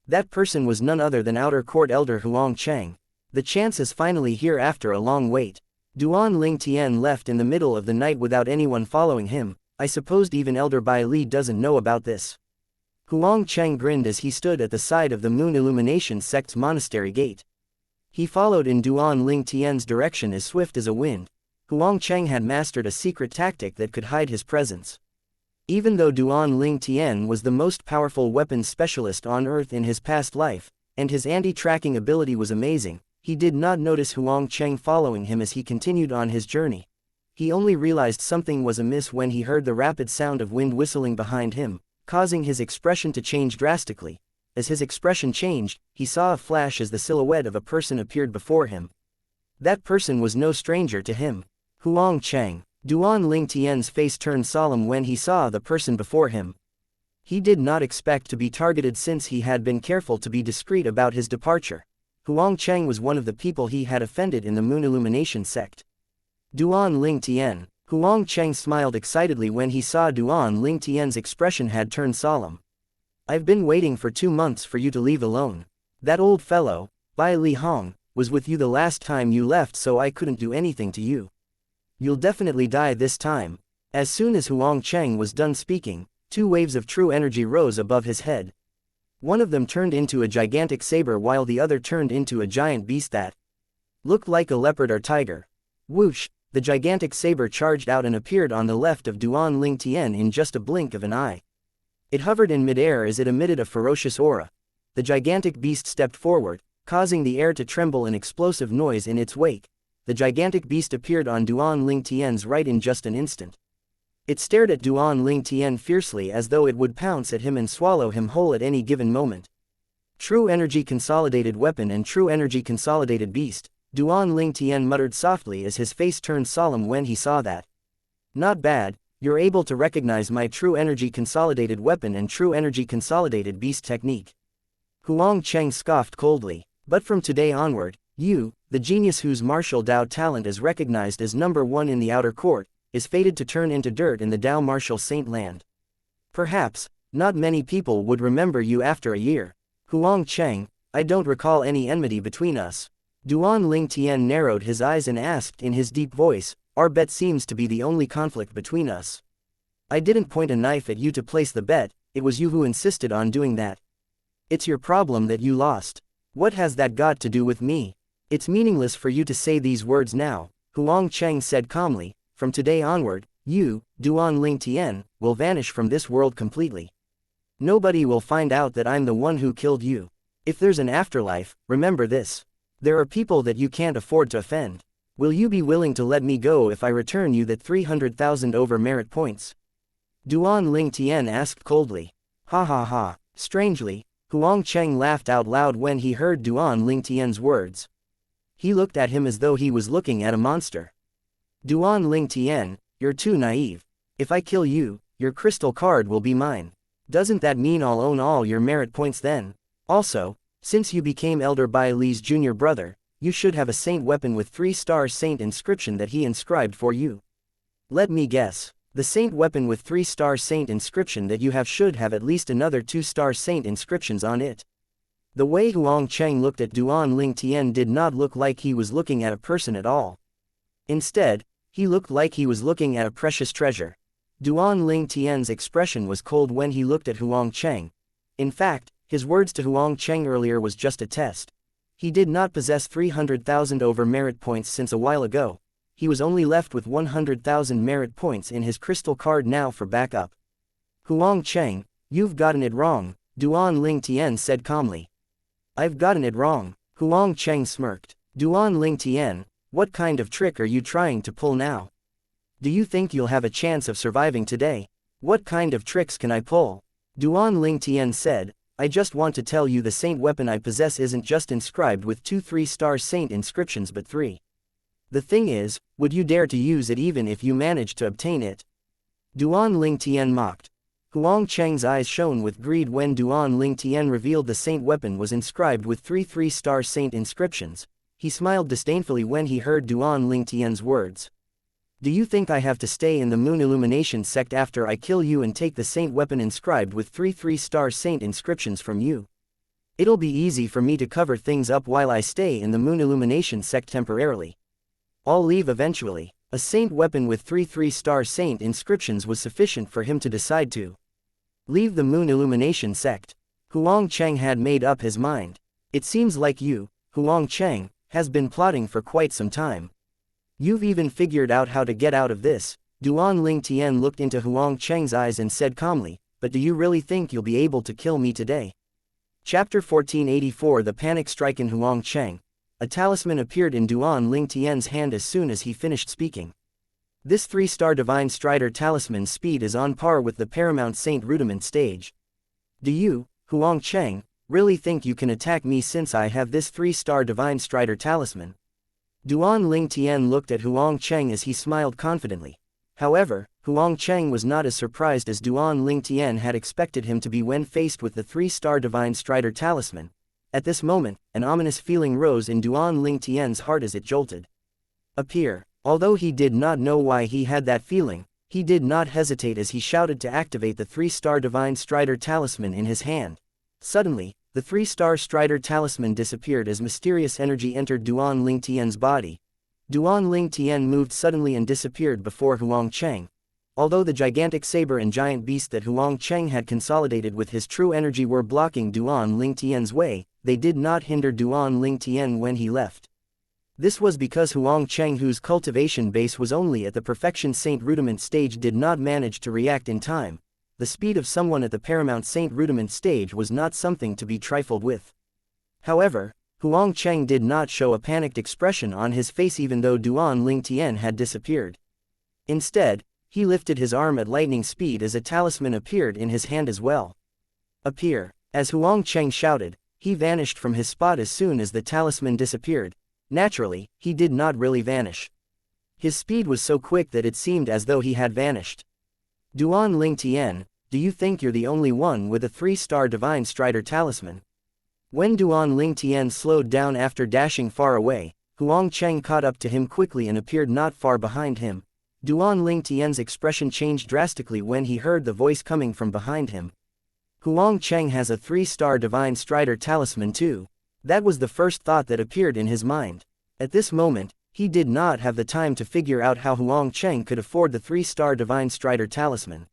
That person was none other than Outer Court Elder Huang Cheng. The chance is finally here after a long wait. Duan Ling Tian left in the middle of the night without anyone following him. I supposed even Elder Bai Li doesn't know about this. Huang Cheng grinned as he stood at the side of the Moon Illumination sect's monastery gate. He followed in Duan Ling Tian's direction as swift as a wind. Huang Cheng had mastered a secret tactic that could hide his presence. Even though Duan Ling Tian was the most powerful weapons specialist on Earth in his past life, and his anti-tracking ability was amazing, he did not notice Huang Cheng following him as he continued on his journey. He only realized something was amiss when he heard the rapid sound of wind whistling behind him, causing his expression to change drastically. As his expression changed, he saw a flash as the silhouette of a person appeared before him. That person was no stranger to him. Huang Cheng. Duan Ling Tian's face turned solemn when he saw the person before him. He did not expect to be targeted since he had been careful to be discreet about his departure. Huang Cheng was one of the people he had offended in the Moon Illumination sect. Duan Ling Tian. Huang Cheng smiled excitedly when he saw Duan Ling Tian's expression had turned solemn. I've been waiting for 2 months for you to leave alone. That old fellow, Bai Li Hong, was with you the last time you left, so I couldn't do anything to you. You'll definitely die this time. As soon as Huang Cheng was done speaking, 2 waves of true energy rose above his head. One of them turned into a gigantic saber while the other turned into a giant beast that looked like a leopard or tiger. Whoosh, the gigantic saber charged out and appeared on the left of Duan Ling Tian in just a blink of an eye. It hovered in midair as it emitted a ferocious aura. The gigantic beast stepped forward, causing the air to tremble an explosive noise in its wake. The gigantic beast appeared on Duan Ling Tian's right in just an instant. It stared at Duan Ling Tian fiercely as though it would pounce at him and swallow him whole at any given moment. True energy consolidated weapon and true energy consolidated beast, Duan Ling Tian muttered softly as his face turned solemn when he saw that. Not bad, You're able to recognize my true energy consolidated weapon and true energy consolidated beast technique. Huang Cheng scoffed coldly. But from today onward, you, the genius whose martial Dao talent is recognized as #1 in the outer court, is fated to turn into dirt in the Dao martial saint land. Perhaps, not many people would remember you after a year. Huang Cheng, I don't recall any enmity between us. Duan Lingtian narrowed his eyes and asked in his deep voice, our bet seems to be the only conflict between us. I didn't point a knife at you to place the bet, it was you who insisted on doing that. It's your problem that you lost. What has that got to do with me? It's meaningless for you to say these words now, Huang Cheng said calmly. From today onward, you, Duan Lingtian, will vanish from this world completely. Nobody will find out that I'm the one who killed you. If there's an afterlife, remember this. There are people that you can't afford to offend. Will you be willing to let me go if I return you that 300,000 over merit points? Duan Lingtian asked coldly. Ha ha ha. Strangely, Huang Cheng laughed out loud when he heard Duan Lingtian's words. He looked at him as though he was looking at a monster. Duan Lingtian, you're too naive. If I kill you, your crystal card will be mine. Doesn't that mean I'll own all your merit points then? Also, since you became Elder Bai Li's junior brother, you should have a saint weapon with 3-star saint inscription that he inscribed for you. Let me guess. The saint weapon with 3-star saint inscription that you have should have at least another 2-star saint inscriptions on it. The way Huang Cheng looked at Duan Lingtian did not look like he was looking at a person at all. Instead, he looked like he was looking at a precious treasure. Duan Lingtian's expression was cold when he looked at Huang Cheng. In fact, his words to Huang Cheng earlier was just a test. He did not possess 300,000 over merit points since a while ago. He was only left with 100,000 merit points in his crystal card now for backup. Huang Cheng, you've gotten it wrong, Duan Lingtian said calmly. I've gotten it wrong, Huang Cheng smirked. Duan Lingtian, what kind of trick are you trying to pull now? Do you think you'll have a chance of surviving today? What kind of tricks can I pull? Duan Lingtian said, I just want to tell you the saint weapon I possess isn't just inscribed with 2 3-star saint inscriptions but 3. The thing is, would you dare to use it even if you managed to obtain it? Duan Lingtian mocked. Huang Cheng's eyes shone with greed when Duan Lingtian revealed the saint weapon was inscribed with 3 3-star saint inscriptions. He smiled disdainfully when he heard Duan Lingtian's words. Do you think I have to stay in the Moon Illumination sect after I kill you and take the saint weapon inscribed with 3 3-star saint inscriptions from you? It'll be easy for me to cover things up while I stay in the Moon Illumination sect temporarily. I'll leave eventually. A saint weapon with 3 3-star saint inscriptions was sufficient for him to decide to leave the Moon Illumination sect. Huang Cheng had made up his mind. It seems like you, Huang Cheng, has been plotting for quite some time. You've even figured out how to get out of this. Duan Lingtian looked into Huang Cheng's eyes and said calmly, but do you really think you'll be able to kill me today? Chapter 1484 The Panic Strike in Huang Cheng. A talisman appeared in Duan Lingtian's hand as soon as he finished speaking. This 3-star Divine Strider talisman's speed is on par with the Paramount Saint Rudiment stage. Do you, Huang Cheng, really think you can attack me since I have this 3-star Divine Strider talisman? Duan Lingtian looked at Huang Cheng as he smiled confidently. However, Huang Cheng was not as surprised as Duan Lingtian had expected him to be when faced with the 3-star Divine Strider talisman. At this moment, an ominous feeling rose in Duan Lingtian's heart as it jolted. Appear. Although he did not know why he had that feeling, he did not hesitate as he shouted to activate the 3-star Divine Strider talisman in his hand. Suddenly, the 3-star Strider talisman disappeared as mysterious energy entered Duan Lingtian's body. Duan Lingtian moved suddenly and disappeared before Huang Cheng. Although the gigantic saber and giant beast that Huang Cheng had consolidated with his true energy were blocking Duan Lingtian's way, they did not hinder Duan Lingtian when he left. This was because Huang Cheng, whose cultivation base was only at the Perfection Saint Rudiment stage, did not manage to react in time. The speed of someone at the Paramount Saint Rudiment stage was not something to be trifled with. However, Huang Cheng did not show a panicked expression on his face even though Duan Lingtian had disappeared. Instead, he lifted his arm at lightning speed as a talisman appeared in his hand as well. Appear. As Huang Cheng shouted, he vanished from his spot as soon as the talisman disappeared. Naturally, he did not really vanish. His speed was so quick that it seemed as though he had vanished. Duan Ling Tian, do you think you're the only one with a 3-star Divine Strider talisman? When Duan Ling Tian slowed down after dashing far away, Huang Cheng caught up to him quickly and appeared not far behind him. Duan Ling Tian's expression changed drastically when he heard the voice coming from behind him. Huang Cheng has a 3-star Divine Strider talisman too. That was the first thought that appeared in his mind. At this moment, he did not have the time to figure out how Huang Cheng could afford the 3-star Divine Strider talisman.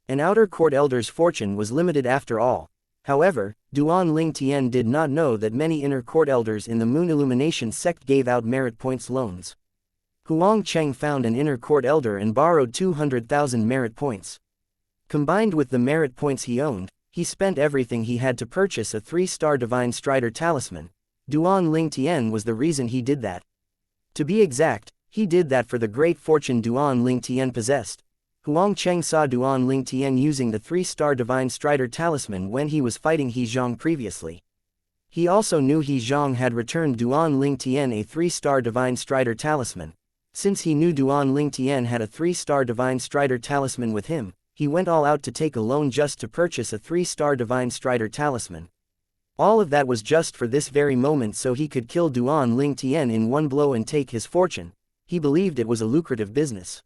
An outer court elder's fortune was limited after all. However, Duan Ling Tian did not know that many inner court elders in the Moon Illumination sect gave out merit points loans. Huang Cheng found an inner court elder and borrowed 200,000 merit points. Combined with the merit points he owned, he spent everything he had to purchase a 3-star Divine Strider talisman. Duan Ling Tian was the reason he did that. To be exact, he did that for the great fortune Duan Ling Tian possessed. Huang Cheng saw Duan Ling Tian using the 3-star Divine Strider talisman when he was fighting He Zhang previously. He also knew He Zhang had returned Duan Ling Tian a 3-star Divine Strider talisman. Since he knew Duan Ling Tian had a 3-star Divine Strider talisman with him, he went all out to take a loan just to purchase a 3-star Divine Strider talisman. All of that was just for this very moment so he could kill Duan Ling Tian in one blow and take his fortune. He believed it was a lucrative business.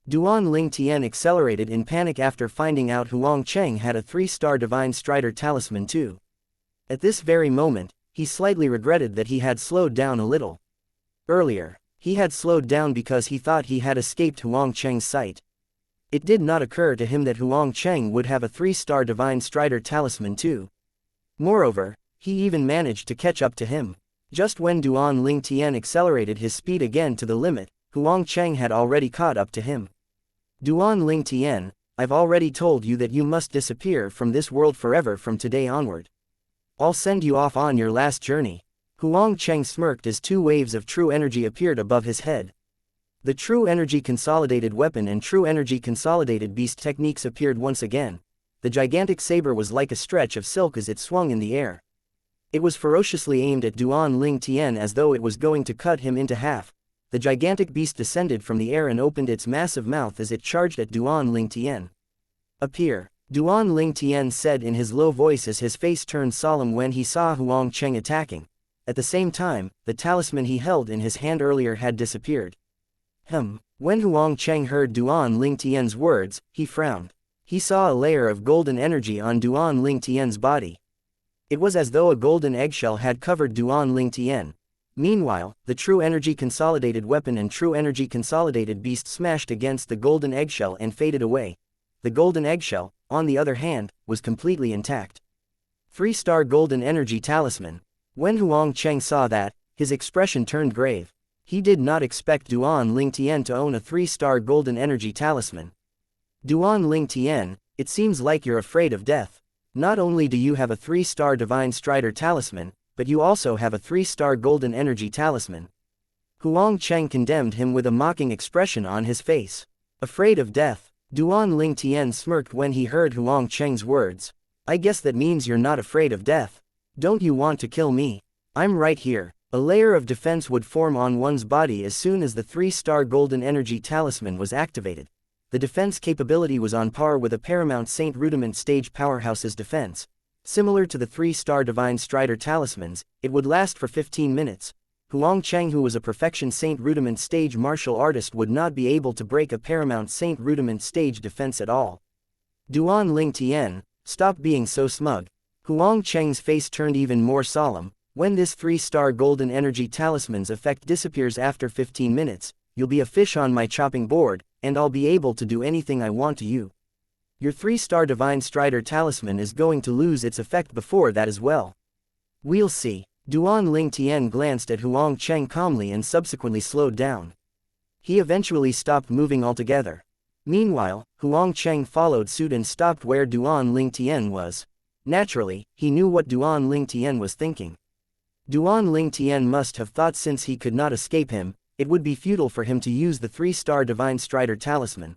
Duan Ling Tian accelerated in panic after finding out Huang Cheng had a 3-star Divine Strider talisman too. At this very moment, he slightly regretted that he had slowed down a little. Earlier, he had slowed down because he thought he had escaped Huang Cheng's sight. It did not occur to him that Huang Cheng would have a 3-star Divine Strider talisman too. Moreover, he even managed to catch up to him. Just when Duan Ling Tian accelerated his speed again to the limit, Huang Cheng had already caught up to him. Duan Ling Tian, I've already told you that you must disappear from this world forever from today onward. I'll send you off on your last journey. Huang Cheng smirked as 2 waves of true energy appeared above his head. The True Energy Consolidated Weapon and True Energy Consolidated Beast techniques appeared once again. The gigantic saber was like a stretch of silk as it swung in the air. It was ferociously aimed at Duan Ling Tian as though it was going to cut him into half. The gigantic beast descended from the air and opened its massive mouth as it charged at Duan Ling Tian. Appear, Duan Ling Tian said in his low voice as his face turned solemn when he saw Huang Cheng attacking. At the same time, the talisman he held in his hand earlier had disappeared. When Huang Cheng heard Duan Ling Tian's words, he frowned. He saw a layer of golden energy on Duan Ling Tian's body. It was as though a golden eggshell had covered Duan Ling Tian. Meanwhile, the True Energy Consolidated Weapon and True Energy Consolidated Beast smashed against the golden eggshell and faded away. The golden eggshell, on the other hand, was completely intact. 3-star Golden Energy Talisman. When Huang Cheng saw that, his expression turned grave. He did not expect Duan Ling Tian to own a 3-star Golden Energy Talisman. Duan Ling Tian, it seems like you're afraid of death. Not only do you have a 3-star Divine Strider talisman, but you also have a 3-star Golden Energy talisman. Huang Cheng condemned him with a mocking expression on his face. Afraid of death? Duan Ling Tian smirked when he heard Huang Cheng's words. I guess that means you're not afraid of death. Don't you want to kill me? I'm right here. A layer of defense would form on one's body as soon as the 3-star Golden Energy talisman was activated. The defense capability was on par with a Paramount Saint Rudiment stage powerhouse's defense. Similar to the 3-star Divine Strider talismans, it would last for 15 minutes. Huang Cheng, who was a Perfection Saint Rudiment stage martial artist, would not be able to break a Paramount Saint Rudiment stage defense at all. Duan Ling Tian, stop being so smug. Huang Cheng's face turned even more solemn. When this 3-star Golden Energy talisman's effect disappears after 15 minutes, you'll be a fish on my chopping board, and I'll be able to do anything I want to you. Your 3-star Divine Strider talisman is going to lose its effect before that as well. We'll see. Duan Ling Tian glanced at Huang Cheng calmly and subsequently slowed down. He eventually stopped moving altogether. Meanwhile, Huang Cheng followed suit and stopped where Duan Ling Tian was. Naturally, he knew what Duan Ling Tian was thinking. Duan Ling Tian must have thought since he could not escape him, it would be futile for him to use the 3-star Divine Strider talisman.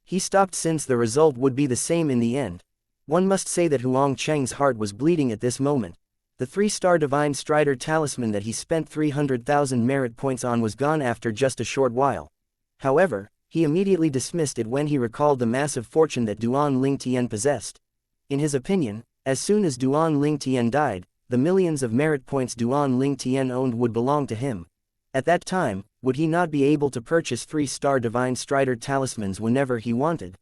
He stopped since the result would be the same in the end. One must say that Huang Cheng's heart was bleeding at this moment. The 3-star Divine Strider talisman that he spent 300,000 merit points on was gone after just a short while. However, He immediately dismissed it when he recalled the massive fortune that Duan Lingtian possessed. In his opinion, as soon as Duan Lingtian died, the millions of merit points Duan Lingtian owned would belong to him. At that time, would he not be able to purchase 3-star Divine Strider talismans whenever he wanted?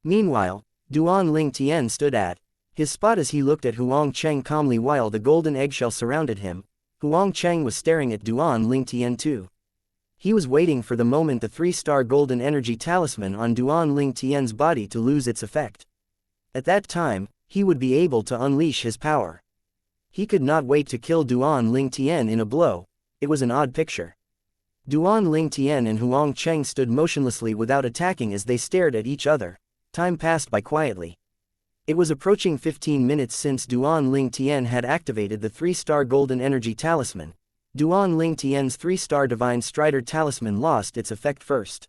Meanwhile, Duan Lingtian stood at his spot as he looked at Huang Cheng calmly while the golden eggshell surrounded him. Huang Cheng was staring at Duan Lingtian too. He was waiting for the moment the 3-star golden energy talisman on Duan Lingtian's body to lose its effect. At that time, he would be able to unleash his power. He could not wait to kill Duan Lingtian in a blow. It was an odd picture. Duan Lingtian and Huang Cheng stood motionlessly without attacking as they stared at each other. Time passed by quietly. It was approaching 15 minutes since Duan Lingtian had activated the 3-star golden energy talisman. Duan Lingtian's 3-star Divine Strider talisman lost its effect first.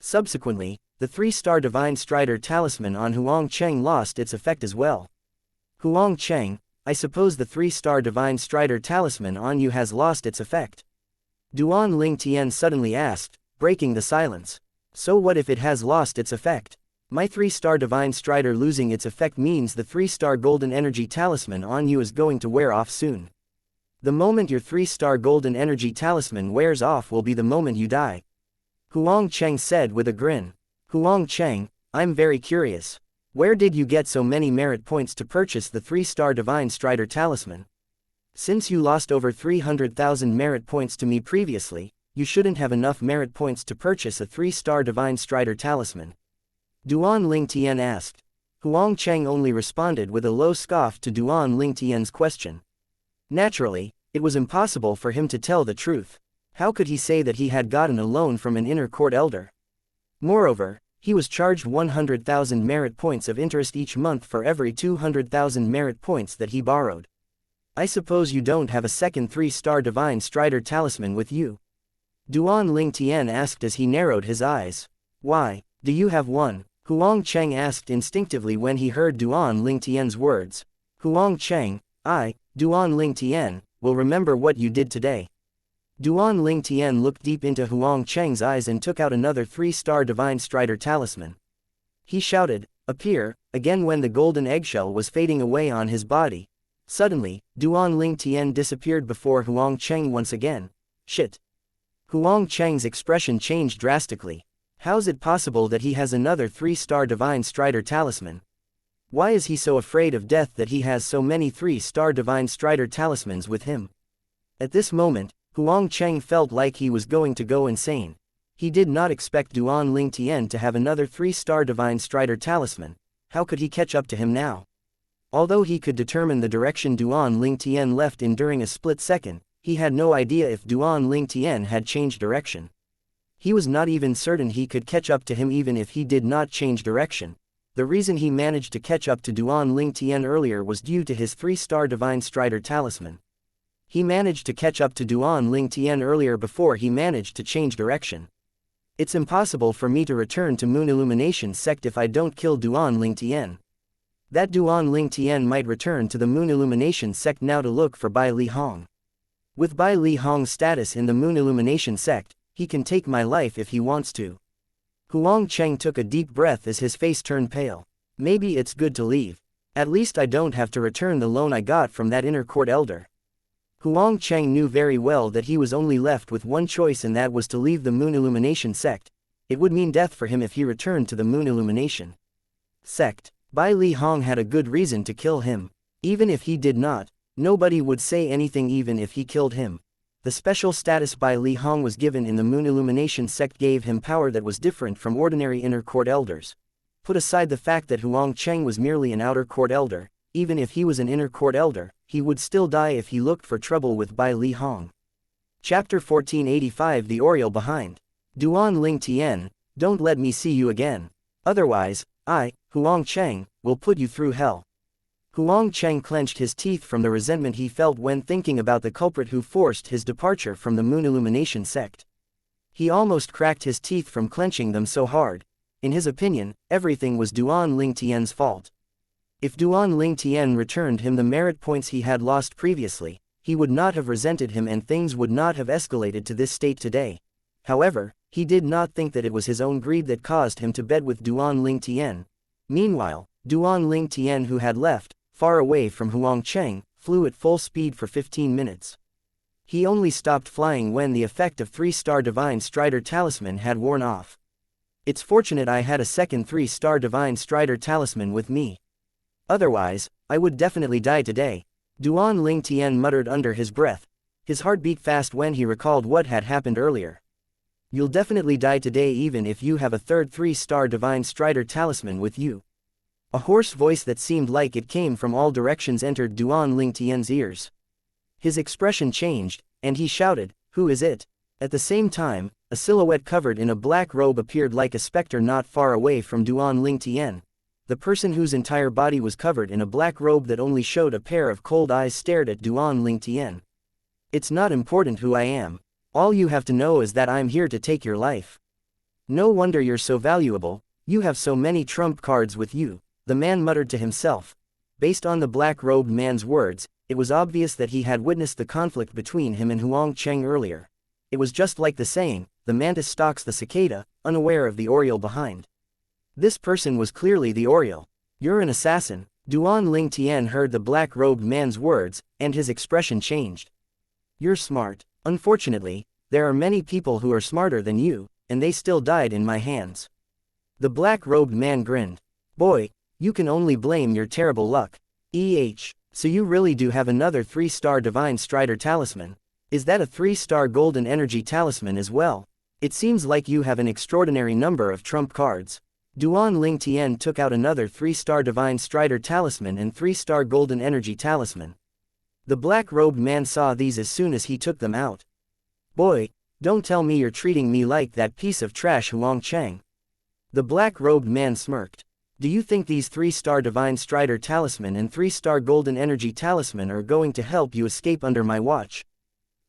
Subsequently, the 3-star Divine Strider talisman on Huang Cheng lost its effect as well. Huang Cheng, I suppose the 3-star Divine Strider talisman on you has lost its effect? Duan Lingtian suddenly asked, breaking the silence. So what if it has lost its effect? My 3-star Divine Strider losing its effect means the 3-star golden energy talisman on you is going to wear off soon. The moment your 3-star golden energy talisman wears off will be the moment you die. Huang Cheng said with a grin. Huang Cheng, I'm very curious. Where did you get so many merit points to purchase the 3-star Divine Strider talisman? Since you lost over 300,000 merit points to me previously, you shouldn't have enough merit points to purchase a 3-star Divine Strider talisman. Duan Lingtian asked. Huang Cheng only responded with a low scoff to Duan Lingtian's question. Naturally, it was impossible for him to tell the truth. How could he say that he had gotten a loan from an inner court elder? Moreover, he was charged 100,000 merit points of interest each month for every 200,000 merit points that he borrowed. I suppose you don't have a second 3-star Divine Strider talisman with you? Duan Lingtian asked as he narrowed his eyes. Why, do you have one? Huang Cheng asked instinctively when he heard Duan Lingtian's words. Huang Cheng, Duan Lingtian, will remember what you did today. Duan Lingtian looked deep into Huang Cheng's eyes and took out another 3-star Divine Strider talisman. He shouted, appear, again when the golden eggshell was fading away on his body. Suddenly, Duan Lingtian disappeared before Huang Cheng once again. Shit. Huang Cheng's expression changed drastically. How's it possible that he has another 3-star Divine Strider talisman? Why is he so afraid of death that he has so many 3-star Divine Strider talismans with him? At this moment, Huang Cheng felt like he was going to go insane. He did not expect Duan Lingtian to have another 3-star Divine Strider talisman. How could he catch up to him now? Although he could determine the direction Duan Lingtian left in during a split second, he had no idea if Duan Lingtian had changed direction. He was not even certain he could catch up to him even if he did not change direction. The reason he managed to catch up to Duan Lingtian earlier was due to his 3-star Divine Strider talisman. He managed to catch up to Duan Lingtian earlier before he managed to change direction. It's impossible for me to return to Moon Illumination sect if I don't kill Duan Lingtian. That Duan Lingtian might return to the Moon Illumination sect now to look for Bai Li Hong. With Bai Li Hong's status in the Moon Illumination sect, he can take my life if he wants to. Huang Cheng took a deep breath as his face turned pale. Maybe it's good to leave. At least I don't have to return the loan I got from that inner court elder. Huang Cheng knew very well that he was only left with one choice, and that was to leave the Moon Illumination sect. It would mean death for him if he returned to the Moon Illumination sect. Bai Li Hong had a good reason to kill him. Even if he did not, nobody would say anything even if he killed him. The special status Bai Li Hong was given in the Moon Illumination sect gave him power that was different from ordinary inner court elders. Put aside the fact that Huang Cheng was merely an outer court elder, even if he was an inner court elder, he would still die if he looked for trouble with Bai Li Hong. Chapter 1485 The Oriole Behind. Duan Lingtian, don't let me see you again. Otherwise, I, Huang Cheng, will put you through hell. Huang Cheng clenched his teeth from the resentment he felt when thinking about the culprit who forced his departure from the Moon Illumination sect. He almost cracked his teeth from clenching them so hard. In his opinion, everything was Duan Lingtian's fault. If Duan Lingtian returned him the merit points he had lost previously, he would not have resented him and things would not have escalated to this state today. However, He did not think that it was his own greed that caused him to bed with Duan Lingtian. Meanwhile, Duan Lingtian, who had left, far away from Huangcheng, flew at full speed for 15 minutes. He only stopped flying when the effect of 3-star Divine Strider Talisman had worn off. It's fortunate I had a second 3-star Divine Strider Talisman with me. Otherwise, I would definitely die today, Duan Lingtian muttered under his breath. His heart beat fast when he recalled what had happened earlier. You'll definitely die today even if you have a third 3-star Divine Strider Talisman with you. A hoarse voice that seemed like it came from all directions entered Duan Lingtian's ears. His expression changed, and he shouted, "Who is it?" At the same time, a silhouette covered in a black robe appeared like a specter not far away from Duan Lingtian. The person whose entire body was covered in a black robe that only showed a pair of cold eyes stared at Duan Lingtian. "It's not important who I am. All you have to know is that I'm here to take your life. No wonder you're so valuable, you have so many trump cards with you," the man muttered to himself. Based on the black-robed man's words, it was obvious that he had witnessed the conflict between him and Huangcheng earlier. It was just like the saying, "The mantis stalks the cicada," unaware of the oriole behind. This person was clearly the oriole. "You're an assassin." Duan Lingtian heard the black-robed man's words, and his expression changed. "You're smart. Unfortunately, there are many people who are smarter than you, and they still died in my hands." The black-robed man grinned. "Boy, you can only blame your terrible luck. So you really do have another 3-star Divine Strider Talisman. Is that a 3-star Golden Energy Talisman as well? It seems like you have an extraordinary number of trump cards." Duan Lingtian took out another 3-star Divine Strider Talisman and 3-star Golden Energy Talisman. The black-robed man saw these as soon as he took them out. "Boy, don't tell me you're treating me like that piece of trash Huangcheng." The black-robed man smirked. "Do you think these 3-star Divine Strider Talisman and 3-star Golden Energy Talisman are going to help you escape under my watch?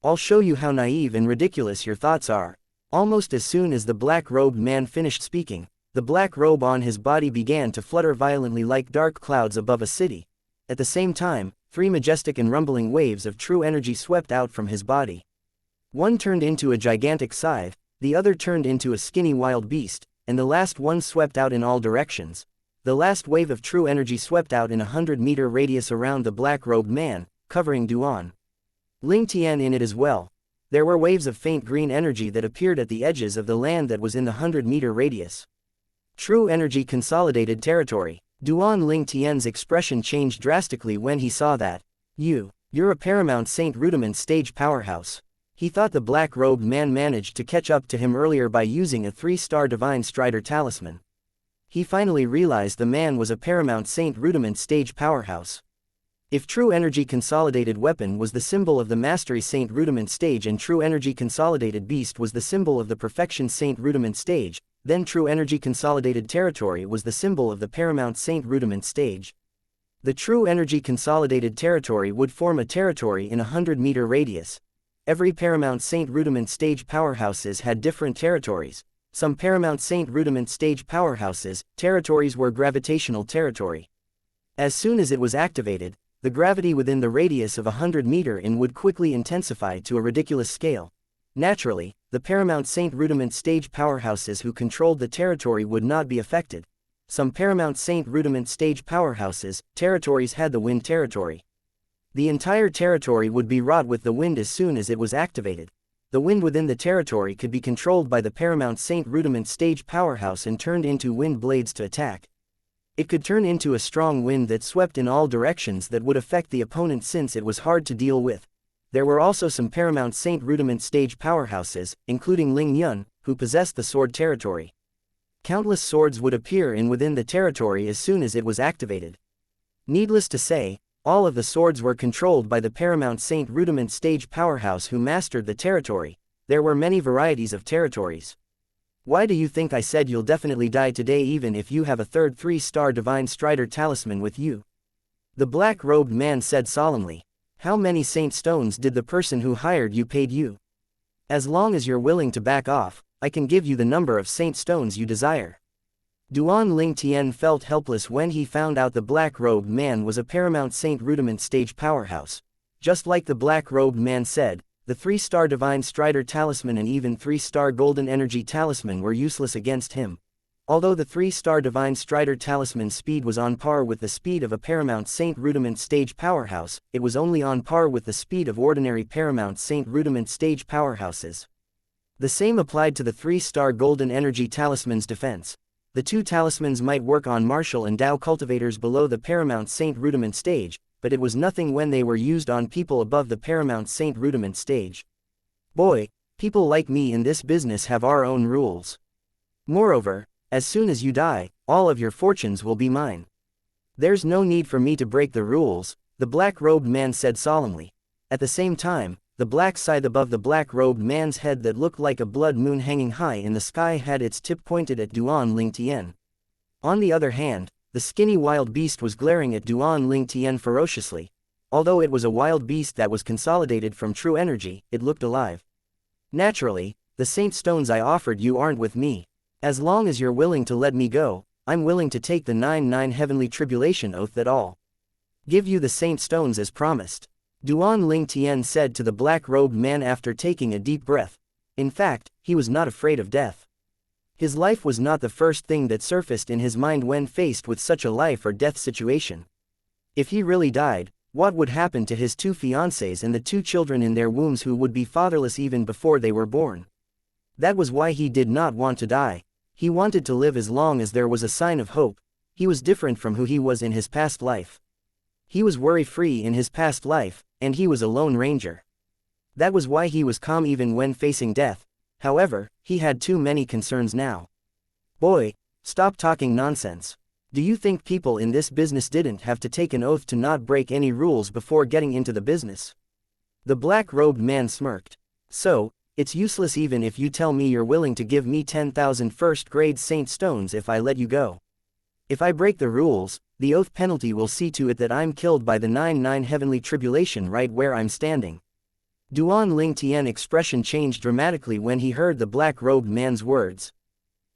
I'll show you how naive and ridiculous your thoughts are." Almost as soon as the black-robed man finished speaking, the black robe on his body began to flutter violently like dark clouds above a city. At the same time, 3 majestic and rumbling waves of true energy swept out from his body. One turned into a gigantic scythe, the other turned into a skinny wild beast, and the last one swept out in all directions. The last wave of true energy swept out in a 100-meter radius around the black-robed man, covering Duan Lingtian in it as well. There were waves of faint green energy that appeared at the edges of the land that was in the 100-meter radius. True energy consolidated territory. Duan Lingtian's expression changed drastically when he saw that. You're a Paramount Saint Rudiment stage powerhouse." He thought the black-robed man managed to catch up to him earlier by using a 3-star Divine Strider Talisman. He finally realized the man was a Paramount Saint Rudiment stage powerhouse. If True Energy Consolidated Weapon was the symbol of the Mastery Saint Rudiment stage and True Energy Consolidated Beast was the symbol of the Perfection Saint Rudiment stage, then True Energy Consolidated Territory was the symbol of the Paramount Saint Rudiment stage. The True Energy Consolidated Territory would form a territory in a 100-meter radius. Every Paramount Saint Rudiment stage powerhouses had different territories. Some Paramount Saint Rudiment stage powerhouses, territories were gravitational territory. As soon as it was activated, the gravity within the radius of a 100-meter in would quickly intensify to a ridiculous scale. Naturally, the Paramount Saint Rudiment stage powerhouses who controlled the territory would not be affected. Some Paramount Saint Rudiment stage powerhouses, territories had the wind territory. The entire territory would be wrought with the wind as soon as it was activated. The wind within the territory could be controlled by the Paramount Saint Rudiment stage powerhouse and turned into wind blades to attack. It could turn into a strong wind that swept in all directions that would affect the opponent since it was hard to deal with. There were also some Paramount Saint Rudiment stage powerhouses, including Ling Yun, who possessed the sword territory. Countless swords would appear in within the territory as soon as it was activated. Needless to say, all of the swords were controlled by the Paramount Saint Rudiment stage powerhouse who mastered the territory. There were many varieties of territories. "Why do you think I said you'll definitely die today even if you have a third 3-star Divine Strider Talisman with you?" The black-robed man said solemnly. "How many saint stones did the person who hired you paid you? As long as you're willing to back off, I can give you the number of saint stones you desire." Duan Lingtian felt helpless when he found out the black-robed man was a Paramount Saint Rudiment stage powerhouse. Just like the black-robed man said, the 3-star Divine Strider Talisman and even 3-star Golden Energy Talisman were useless against him. Although the 3-star Divine Strider Talisman's speed was on par with the speed of a Paramount Saint Rudiment stage powerhouse, it was only on par with the speed of ordinary Paramount Saint Rudiment stage powerhouses. The same applied to the 3-star Golden Energy Talisman's defense. The two talismans might work on martial and Dao cultivators below the Paramount Saint Rudiment stage, but it was nothing when they were used on people above the Paramount Saint Rudiment stage. Boy, people like me in this business have our own rules. Moreover, as soon as you die, all of your fortunes will be mine. There's no need for me to break the rules, the black-robed man said solemnly. At the same time, the black scythe above the black-robed man's head that looked like a blood moon hanging high in the sky had its tip pointed at Duan Ling Tian. On the other hand, the skinny wild beast was glaring at Duan Ling Tian ferociously. Although it was a wild beast that was consolidated from true energy, it looked alive. Naturally, the saint stones I offered you aren't with me. As long as you're willing to let me go, I'm willing to take the 9 heavenly tribulation oath that I'll give you the saint stones as promised. Duan Ling Tian said to the black-robed man after taking a deep breath. In fact, he was not afraid of death. His life was not the first thing that surfaced in his mind when faced with such a life-or-death situation. If he really died, what would happen to his 2 fiancées and the 2 children in their wombs who would be fatherless even before they were born? That was why he did not want to die. He wanted to live as long as there was a sign of hope. He was different from who he was in his past life. He was worry-free in his past life, and he was a lone ranger. That was why he was calm even when facing death. However, he had too many concerns now. Boy, stop talking nonsense. Do you think people in this business didn't have to take an oath to not break any rules before getting into the business? The black-robed man smirked. So, it's useless even if you tell me you're willing to give me 10,000 first-grade saint stones if I let you go. If I break the rules, the oath penalty will see to it that I'm killed by the 9 heavenly tribulation right where I'm standing. Duan Ling Tian's expression changed dramatically when he heard the black-robed man's words.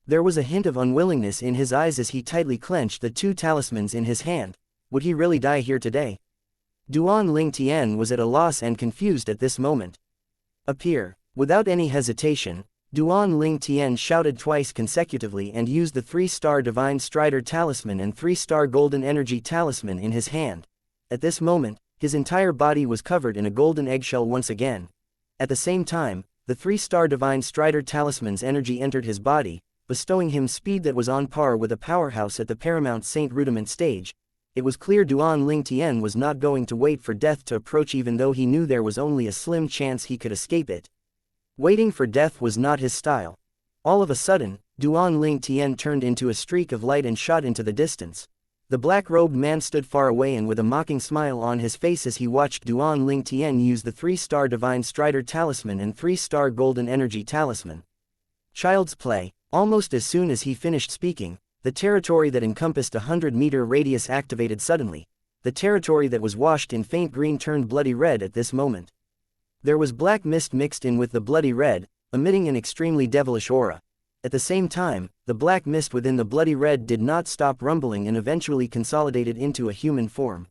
There was a hint of unwillingness in his eyes as he tightly clenched the 2 talismans in his hand. Would he really die here today? Duan Ling Tian was at a loss and confused at this moment. Appear. Without any hesitation, Duan Ling Tian shouted twice consecutively and used the 3-star Divine Strider Talisman and 3-star Golden Energy Talisman in his hand. At this moment, his entire body was covered in a golden eggshell once again. At the same time, the 3-star Divine Strider Talisman's energy entered his body, bestowing him speed that was on par with a powerhouse at the Paramount Saint Rudiment stage. It was clear Duan Ling Tian was not going to wait for death to approach even though he knew there was only a slim chance he could escape it. Waiting for death was not his style. All of a sudden, Duan Ling Tian turned into a streak of light and shot into the distance. The black-robed man stood far away and with a mocking smile on his face as he watched Duan Ling Tian use the 3-star Divine Strider Talisman and 3-star Golden Energy Talisman. Child's play. Almost as soon as he finished speaking, the territory that encompassed a 100-meter radius activated suddenly. The territory that was washed in faint green turned bloody red at this moment. There was black mist mixed in with the bloody red, emitting an extremely devilish aura. At the same time, the black mist within the bloody red did not stop rumbling and eventually consolidated into a human form.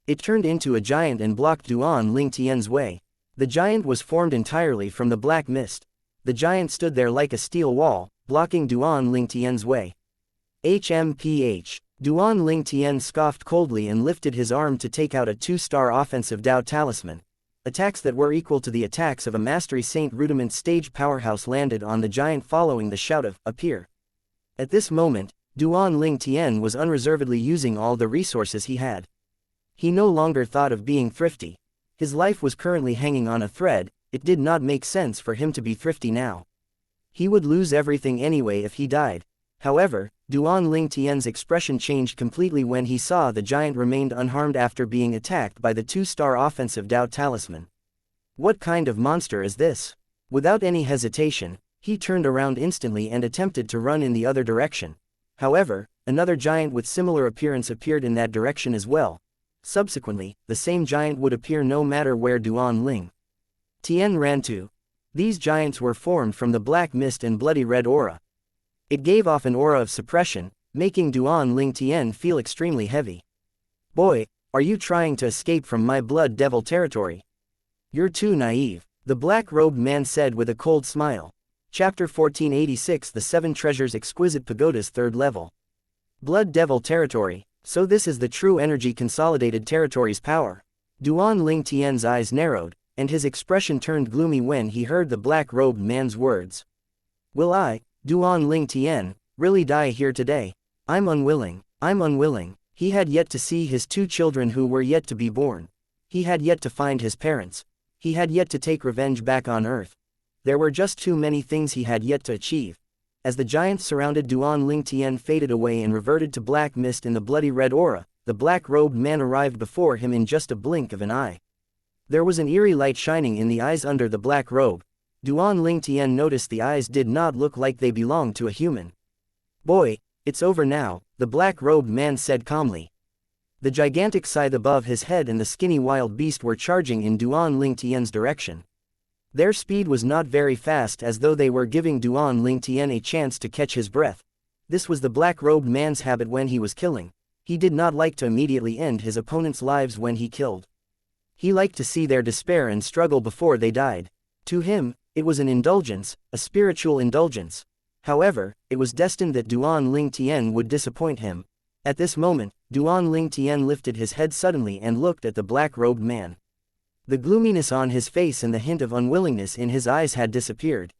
It turned into a giant and blocked Duan Ling Tian's way. The giant was formed entirely from the black mist. The giant stood there like a steel wall, blocking Duan Ling Tian's way. HMPH. Duan Ling Tian scoffed coldly and lifted his arm to take out a 2-star offensive Dao talisman. Attacks that were equal to the attacks of a Mastery Saint Rudiment stage powerhouse landed on the giant following the shout of, "Appear." At this moment, Duan Ling Tian was unreservedly using all the resources he had. He no longer thought of being thrifty. His life was currently hanging on a thread. It did not make sense for him to be thrifty now. He would lose everything anyway if he died. However, Duan Ling Tian's expression changed completely when he saw the giant remained unharmed after being attacked by the 2-star offensive Dao talisman. What kind of monster is this? Without any hesitation, he turned around instantly and attempted to run in the other direction. However, another giant with similar appearance appeared in that direction as well. Subsequently, the same giant would appear no matter where Duan Ling Tian ran to. These giants were formed from the black mist and bloody red aura. It gave off an aura of suppression, making Duan Ling Tian feel extremely heavy. Boy, are you trying to escape from my blood devil territory? You're too naive. the black-robed man said with a cold smile. Chapter 1486 The Seven Treasures Exquisite Pagodas 3rd Level. Blood Devil Territory. So this is the true energy consolidated territory's power. Duan Ling Tian's eyes narrowed, and his expression turned gloomy when he heard the black-robed man's words. Will I, Duan Ling Tian, really die here today? I'm unwilling. He had yet to see his 2 children who were yet to be born. He had yet to find his parents. He had yet to take revenge back on Earth. There were just too many things he had yet to achieve. As the giants surrounded Duan Ling Tian faded away and reverted to black mist in the bloody red aura, the black-robed man arrived before him in just a blink of an eye. There was an eerie light shining in the eyes under the black robe. Duan Ling Tian noticed the eyes did not look like they belonged to a human. Boy, it's over now, the black-robed man said calmly. The gigantic scythe above his head and the skinny wild beast were charging in Duan Ling Tian's direction. Their speed was not very fast, as though they were giving Duan Ling Tian a chance to catch his breath. This was the black-robed man's habit when he was killing. He did not like to immediately end his opponent's lives when he killed. He liked to see their despair and struggle before they died. To him, it was an indulgence, a spiritual indulgence. However, it was destined that Duan Ling Tian would disappoint him. At this moment, Duan Ling Tian lifted his head suddenly and looked at the black-robed man. The gloominess on his face and the hint of unwillingness in his eyes had disappeared.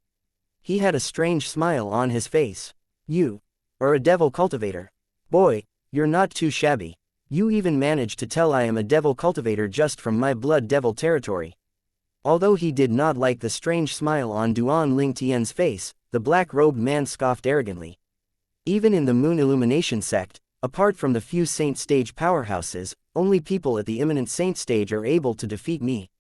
He had a strange smile on his face. You are a devil cultivator. Boy, you're not too shabby. You even managed to tell I am a devil cultivator just from my blood devil territory. Although he did not like the strange smile on Duan Ling Tian's face, the black-robed man scoffed arrogantly. Even in the Moon Illumination sect, apart from the few saint stage powerhouses, only people at the imminent saint stage are able to defeat me.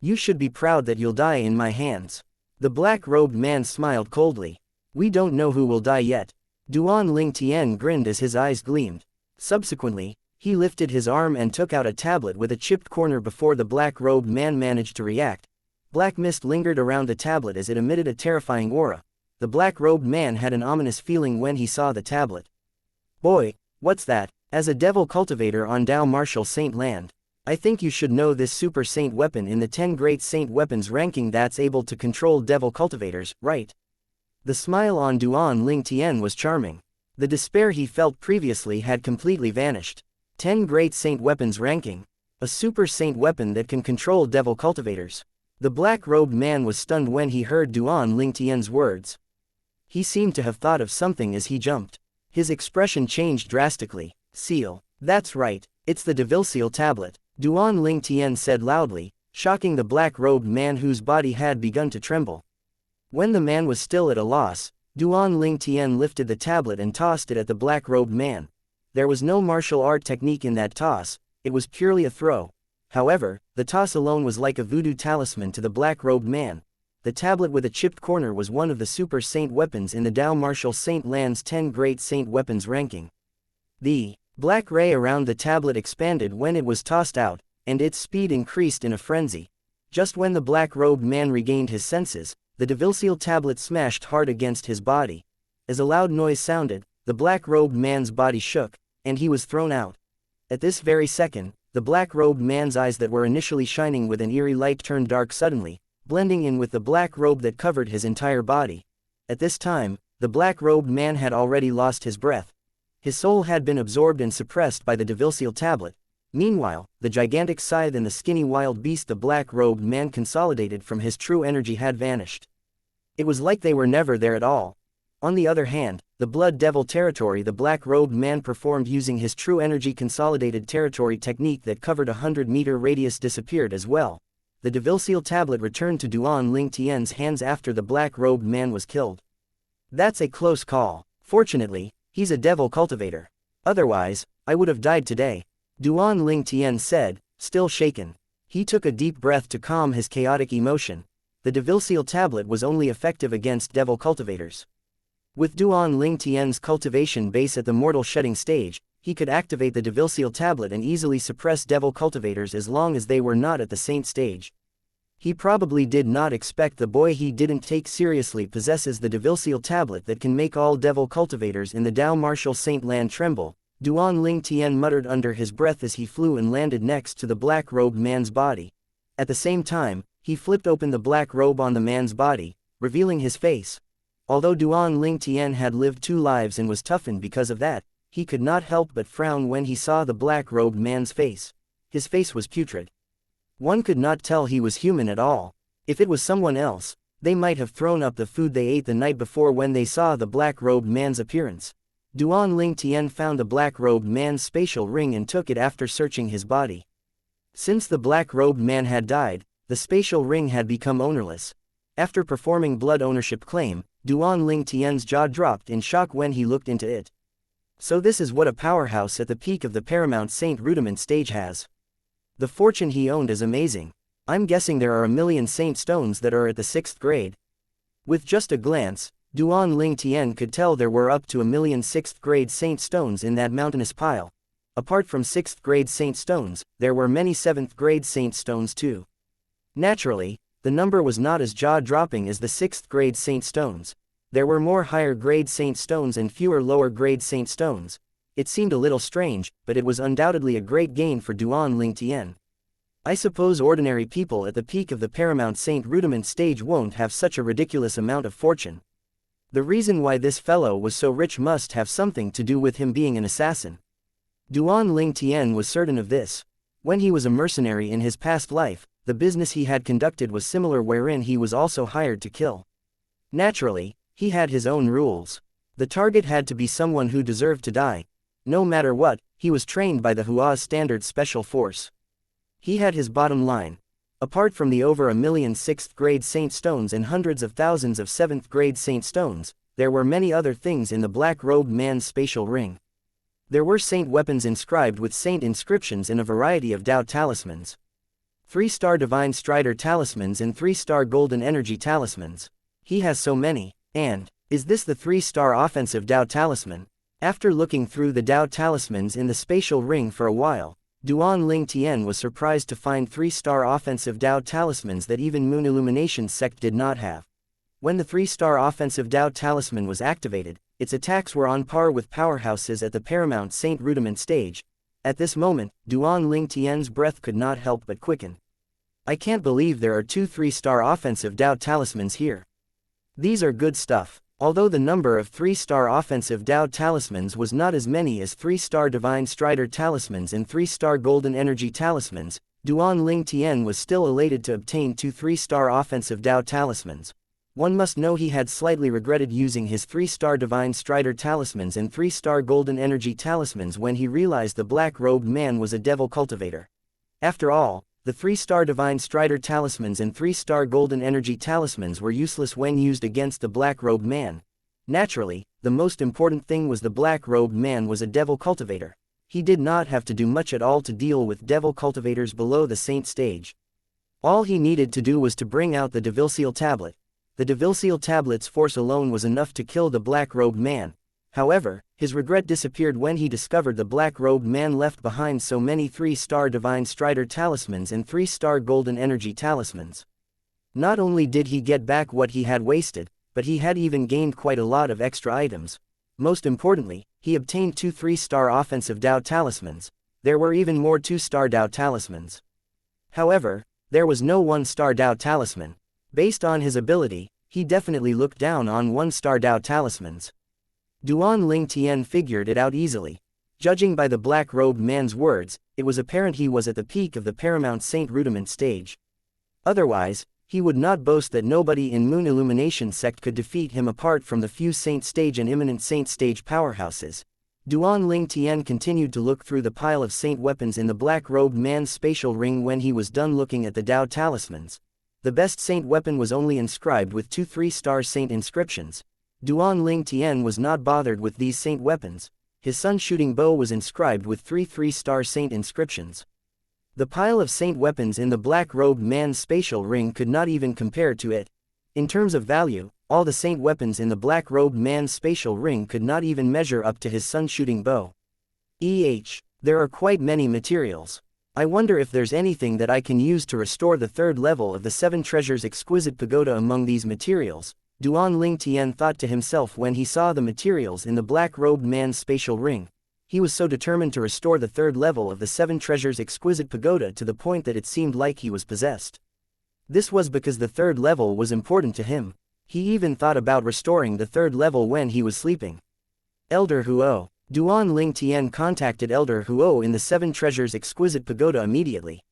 You should be proud that you'll die in my hands. The black-robed man smiled coldly. We don't know who will die yet. Duan Ling Tian grinned as his eyes gleamed. Subsequently, he lifted his arm and took out a tablet with a chipped corner before the black-robed man managed to react. Black mist lingered around the tablet as it emitted a terrifying aura. The black-robed man had an ominous feeling when he saw the tablet. Boy, what's that? As a devil cultivator on Dao Martial Saint Land, I think you should know this super saint weapon in the 10 great saint weapons ranking that's able to control devil cultivators, right? The smile on Duan Ling Tian was charming. The despair he felt previously had completely vanished. 10 great saint weapons ranking. A super saint weapon that can control devil cultivators. The black-robed man was stunned when he heard Duan Ling Tian's words. He seemed to have thought of something as he jumped. His expression changed drastically. Seal. That's right, it's the devil seal tablet, Duan Ling Tian said loudly, shocking the black-robed man whose body had begun to tremble. When the man was still at a loss, Duan Ling Tian lifted the tablet and tossed it at the black-robed man. There was no martial art technique in that toss, it was purely a throw. However, the toss alone was like a voodoo talisman to the black-robed man. The tablet with a chipped corner was one of the super saint weapons in the Dao Martial Saint Land's 10 great saint weapons ranking. The black ray around the tablet expanded when it was tossed out, and its speed increased in a frenzy. Just when the black-robed man regained his senses, the devil seal tablet smashed hard against his body. As a loud noise sounded, the black-robed man's body shook, and he was thrown out. At this very second, the black-robed man's eyes that were initially shining with an eerie light turned dark suddenly, blending in with the black robe that covered his entire body. At this time, the black-robed man had already lost his breath. His soul had been absorbed and suppressed by the devil seal tablet. Meanwhile, the gigantic scythe and the skinny wild beast the black-robed man consolidated from his true energy had vanished. It was like they were never there at all. On the other hand, the blood devil territory the black-robed man performed using his true energy consolidated territory technique that covered a 100-meter radius disappeared as well. The devil seal tablet returned to Duan Ling Tian's hands after the black-robed man was killed. That's a close call. Fortunately, he's a devil cultivator. Otherwise, I would have died today, Duan Ling Tian said, still shaken. He took a deep breath to calm his chaotic emotion. The devil seal tablet was only effective against devil cultivators. With Duan Ling Tian's cultivation base at the mortal shedding stage, he could activate the devil seal tablet and easily suppress devil cultivators as long as they were not at the saint stage. He probably did not expect the boy he didn't take seriously possesses the devil seal tablet that can make all devil cultivators in the Dao Martial Saint Land tremble, Duan Ling Tian muttered under his breath as he flew and landed next to the black-robed man's body. At the same time, He flipped open the black robe on the man's body, revealing his face. Although Duan Ling Tian had lived 2 lives and was toughened because of that, he could not help but frown when he saw the black-robed man's face. His face was putrid. One could not tell he was human at all. If it was someone else, they might have thrown up the food they ate the night before when they saw the black-robed man's appearance. Duan Ling Tian found the black-robed man's spatial ring and took it after searching his body. Since the black-robed man had died, the spatial ring had become ownerless. After performing blood ownership claim, Duan Ling Tian's jaw dropped in shock when he looked into it. So this is what a powerhouse at the peak of the Paramount Saint Rudiment stage has. The fortune he owned is amazing. I'm guessing there are a million Saint Stones that are at the 6th grade. With just a glance, Duan Ling Tian could tell there were up to a million 6th grade Saint Stones in that mountainous pile. Apart from 6th grade Saint Stones, there were many 7th grade Saint Stones too. Naturally, the number was not as jaw-dropping as the 6th grade Saint Stones. There were more higher-grade Saint Stones and fewer lower-grade Saint Stones. It seemed a little strange, but it was undoubtedly a great gain for Duan Ling Tian. I suppose ordinary people at the peak of the Paramount Saint Rudiment stage won't have such a ridiculous amount of fortune. The reason why this fellow was so rich must have something to do with him being an assassin. Duan Ling Tian was certain of this. When he was a mercenary in his past life, the business he had conducted was similar, wherein he was also hired to kill. Naturally, he had his own rules. The target had to be someone who deserved to die. No matter what, he was trained by the Hua's Standard Special Force. He had his bottom line. Apart from the over a million 6th grade Saint Stones and hundreds of thousands of 7th grade Saint Stones, there were many other things in the black-robed man's spatial ring. There were Saint weapons inscribed with Saint inscriptions in a variety of Tao talismans. 3-star Divine Strider talismans and 3-star Golden Energy talismans. He has so many. And, is this the 3-star offensive Tao talisman? After looking through the Tao talismans in the spatial ring for a while, Duan Ling Tian was surprised to find 3-star offensive Tao talismans that even Moon Illumination sect did not have. When the 3-star offensive Tao talisman was activated, its attacks were on par with powerhouses at the Paramount Saint Rudiment stage. At this moment, Duan Ling Tian's breath could not help but quicken. I can't believe there are 2 3-star offensive Tao talismans here. These are good stuff. Although the number of 3-star offensive Tao talismans was not as many as 3-star Divine Strider talismans and 3-star Golden Energy talismans, Duan Ling Tian was still elated to obtain 2 3-star offensive Tao talismans. One must know he had slightly regretted using his 3-star Divine Strider talismans and 3-star Golden Energy talismans when he realized the black-robed man was a devil cultivator. After all, the 3-star Divine Strider talismans and 3-star Golden Energy talismans were useless when used against the black-robed man. Naturally, the most important thing was the black-robed man was a devil cultivator. He did not have to do much at all to deal with devil cultivators below the saint stage. All he needed to do was to bring out the Devilseal tablet. The Devilseal tablet's force alone was enough to kill the black-robed man. However, his regret disappeared when he discovered the black-robed man left behind so many 3-star Divine Strider talismans and 3-star Golden Energy talismans. Not only did he get back what he had wasted, but he had even gained quite a lot of extra items. Most importantly, he obtained 2 3-star offensive Tao talismans. There were even more 2-star Tao talismans. However, there was no 1-star Tao talisman. Based on his ability, he definitely looked down on 1-star Tao talismans. Duan Ling Tian figured it out easily. Judging by the black-robed man's words, it was apparent he was at the peak of the Paramount Saint Rudiment stage. Otherwise, he would not boast that nobody in Moon Illumination sect could defeat him apart from the few Saint stage and imminent Saint stage powerhouses. Duan Ling Tian continued to look through the pile of Saint weapons in the black-robed man's spatial ring when he was done looking at the Tao talismans. The best Saint weapon was only inscribed with 2 3-star Saint inscriptions. Duan Ling Tian was not bothered with these Saint weapons. His sun-shooting bow was inscribed with 3 3-star Saint inscriptions. The pile of Saint weapons in the black-robed man's spatial ring could not even compare to it. In terms of value, all the Saint weapons in the black-robed man's spatial ring could not even measure up to his sun-shooting bow. There are quite many materials. I wonder if there's anything that I can use to restore the 3rd level of the 7 treasures exquisite pagoda among these materials, Duan Ling Tian thought to himself when he saw the materials in the black-robed man's spatial ring. He was so determined to restore the 3rd level of the 7 treasures exquisite pagoda to the point that it seemed like he was possessed. This was because the third level was important to him. He even thought about restoring the third level when he was sleeping. Elder Huo. Duan Ling Tian contacted Elder Huo in the Seven Treasures Exquisite Pagoda immediately.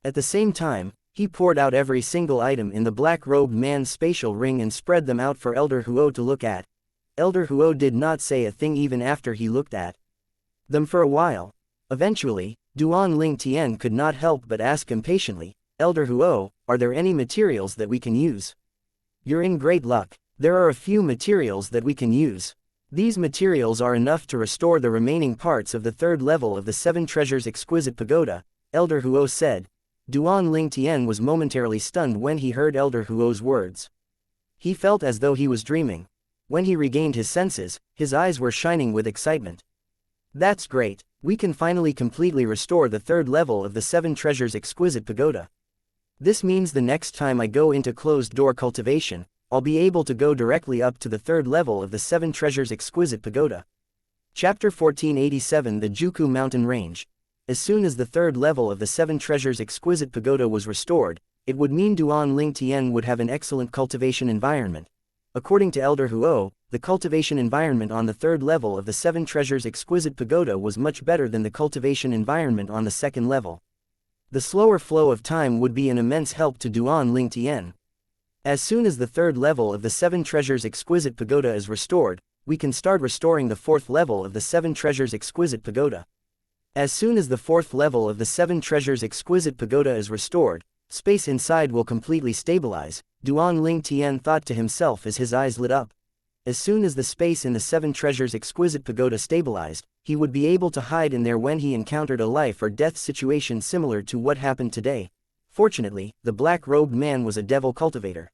At the same time, he poured out every single item in the black-robed man's spatial ring and spread them out for Elder Huo to look at. Elder Huo did not say a thing even after he looked at them for a while. Eventually, Duan Ling Tian could not help but ask impatiently, Elder Huo, are there any materials that we can use? You're in great luck. There are a few materials that we can use. These materials are enough to restore the remaining parts of the third level of the Seven Treasures Exquisite Pagoda, Elder Huo said. Duan Ling Tian was momentarily stunned when he heard Elder Huo's words. He felt as though he was dreaming. When he regained his senses, his eyes were shining with excitement. That's great, we can finally completely restore the third level of the Seven Treasures Exquisite Pagoda. This means the next time I go into closed-door cultivation, I'll be able to go directly up to the third level of the Seven Treasures Exquisite Pagoda. Chapter 1487 The Juku Mountain Range. As soon as the third level of the Seven Treasures Exquisite Pagoda was restored, it would mean Duan Ling Tian would have an excellent cultivation environment. According to Elder Huo, the cultivation environment on the third level of the Seven Treasures Exquisite Pagoda was much better than the cultivation environment on the second level. The slower flow of time would be an immense help to Duan Ling Tian. As soon as the third level of the Seven Treasures Exquisite Pagoda is restored, we can start restoring the fourth level of the Seven Treasures Exquisite Pagoda. As soon as the fourth level of the Seven Treasures Exquisite Pagoda is restored, space inside will completely stabilize, Duan Ling Tian thought to himself as his eyes lit up. As soon as the space in the Seven Treasures Exquisite Pagoda stabilized, he would be able to hide in there when he encountered a life or death situation similar to what happened today. Fortunately, the black-robed man was a devil cultivator.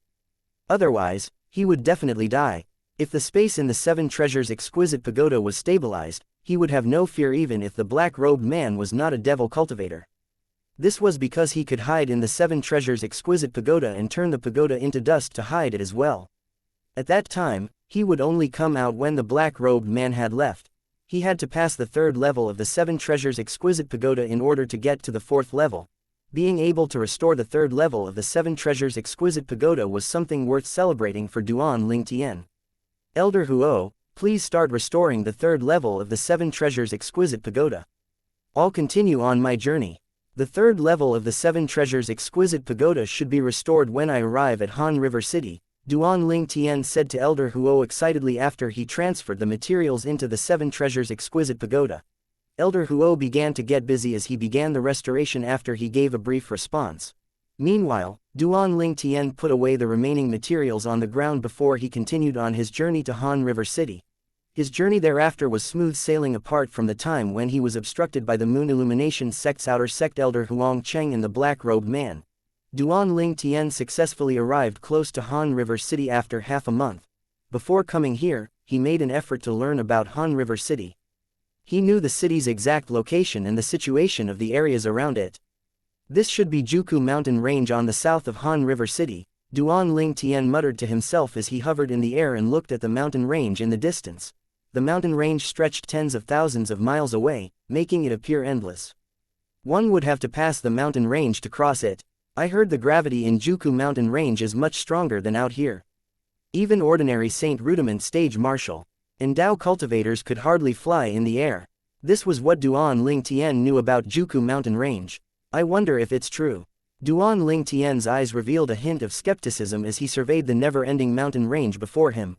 Otherwise, he would definitely die. If the space in the Seven Treasures Exquisite Pagoda was stabilized, he would have no fear even if the black-robed man was not a devil cultivator. This was because he could hide in the Seven Treasures Exquisite Pagoda and turn the pagoda into dust to hide it as well. At that time, he would only come out when the black-robed man had left. He had to pass the third level of the Seven Treasures Exquisite Pagoda in order to get to the fourth level. Being able to restore the third level of the Seven Treasures Exquisite Pagoda was something worth celebrating for Duan Ling Tian. Elder Huo, please start restoring the third level of the Seven Treasures Exquisite Pagoda. I'll continue on my journey. The third level of the Seven Treasures Exquisite Pagoda should be restored when I arrive at Han River City, Duan Ling Tian said to Elder Huo excitedly after he transferred the materials into the Seven Treasures Exquisite Pagoda. Elder Huo began to get busy as he began the restoration after he gave a brief response. Meanwhile, Duan Ling Tian put away the remaining materials on the ground before he continued on his journey to Han River City. His journey thereafter was smooth sailing apart from the time when he was obstructed by the Moon Illumination sect's outer sect Elder Huang Cheng and the black-robed man. Duan Ling Tian successfully arrived close to Han River City after half a month. Before coming here, he made an effort to learn about Han River City. He knew the city's exact location and the situation of the areas around it. This should be Juku Mountain Range on the south of Han River City, Duan Ling Tian muttered to himself as he hovered in the air and looked at the mountain range in the distance. The mountain range stretched tens of thousands of miles away, making it appear endless. One would have to pass the mountain range to cross it. I heard the gravity in Juku Mountain Range is much stronger than out here. Even ordinary Saint Rudiment Stage Martial and Dao cultivators could hardly fly in the air. This was what Duan Ling Tian knew about Juku Mountain Range. I wonder if it's true. Duan Ling Tian's eyes revealed a hint of skepticism as he surveyed the never-ending mountain range before him.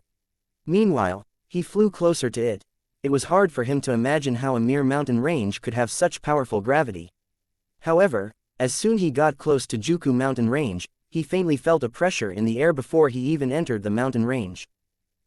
Meanwhile, he flew closer to it. It was hard for him to imagine how a mere mountain range could have such powerful gravity. However, as soon as he got close to Juku Mountain Range, he faintly felt a pressure in the air before he even entered the mountain range.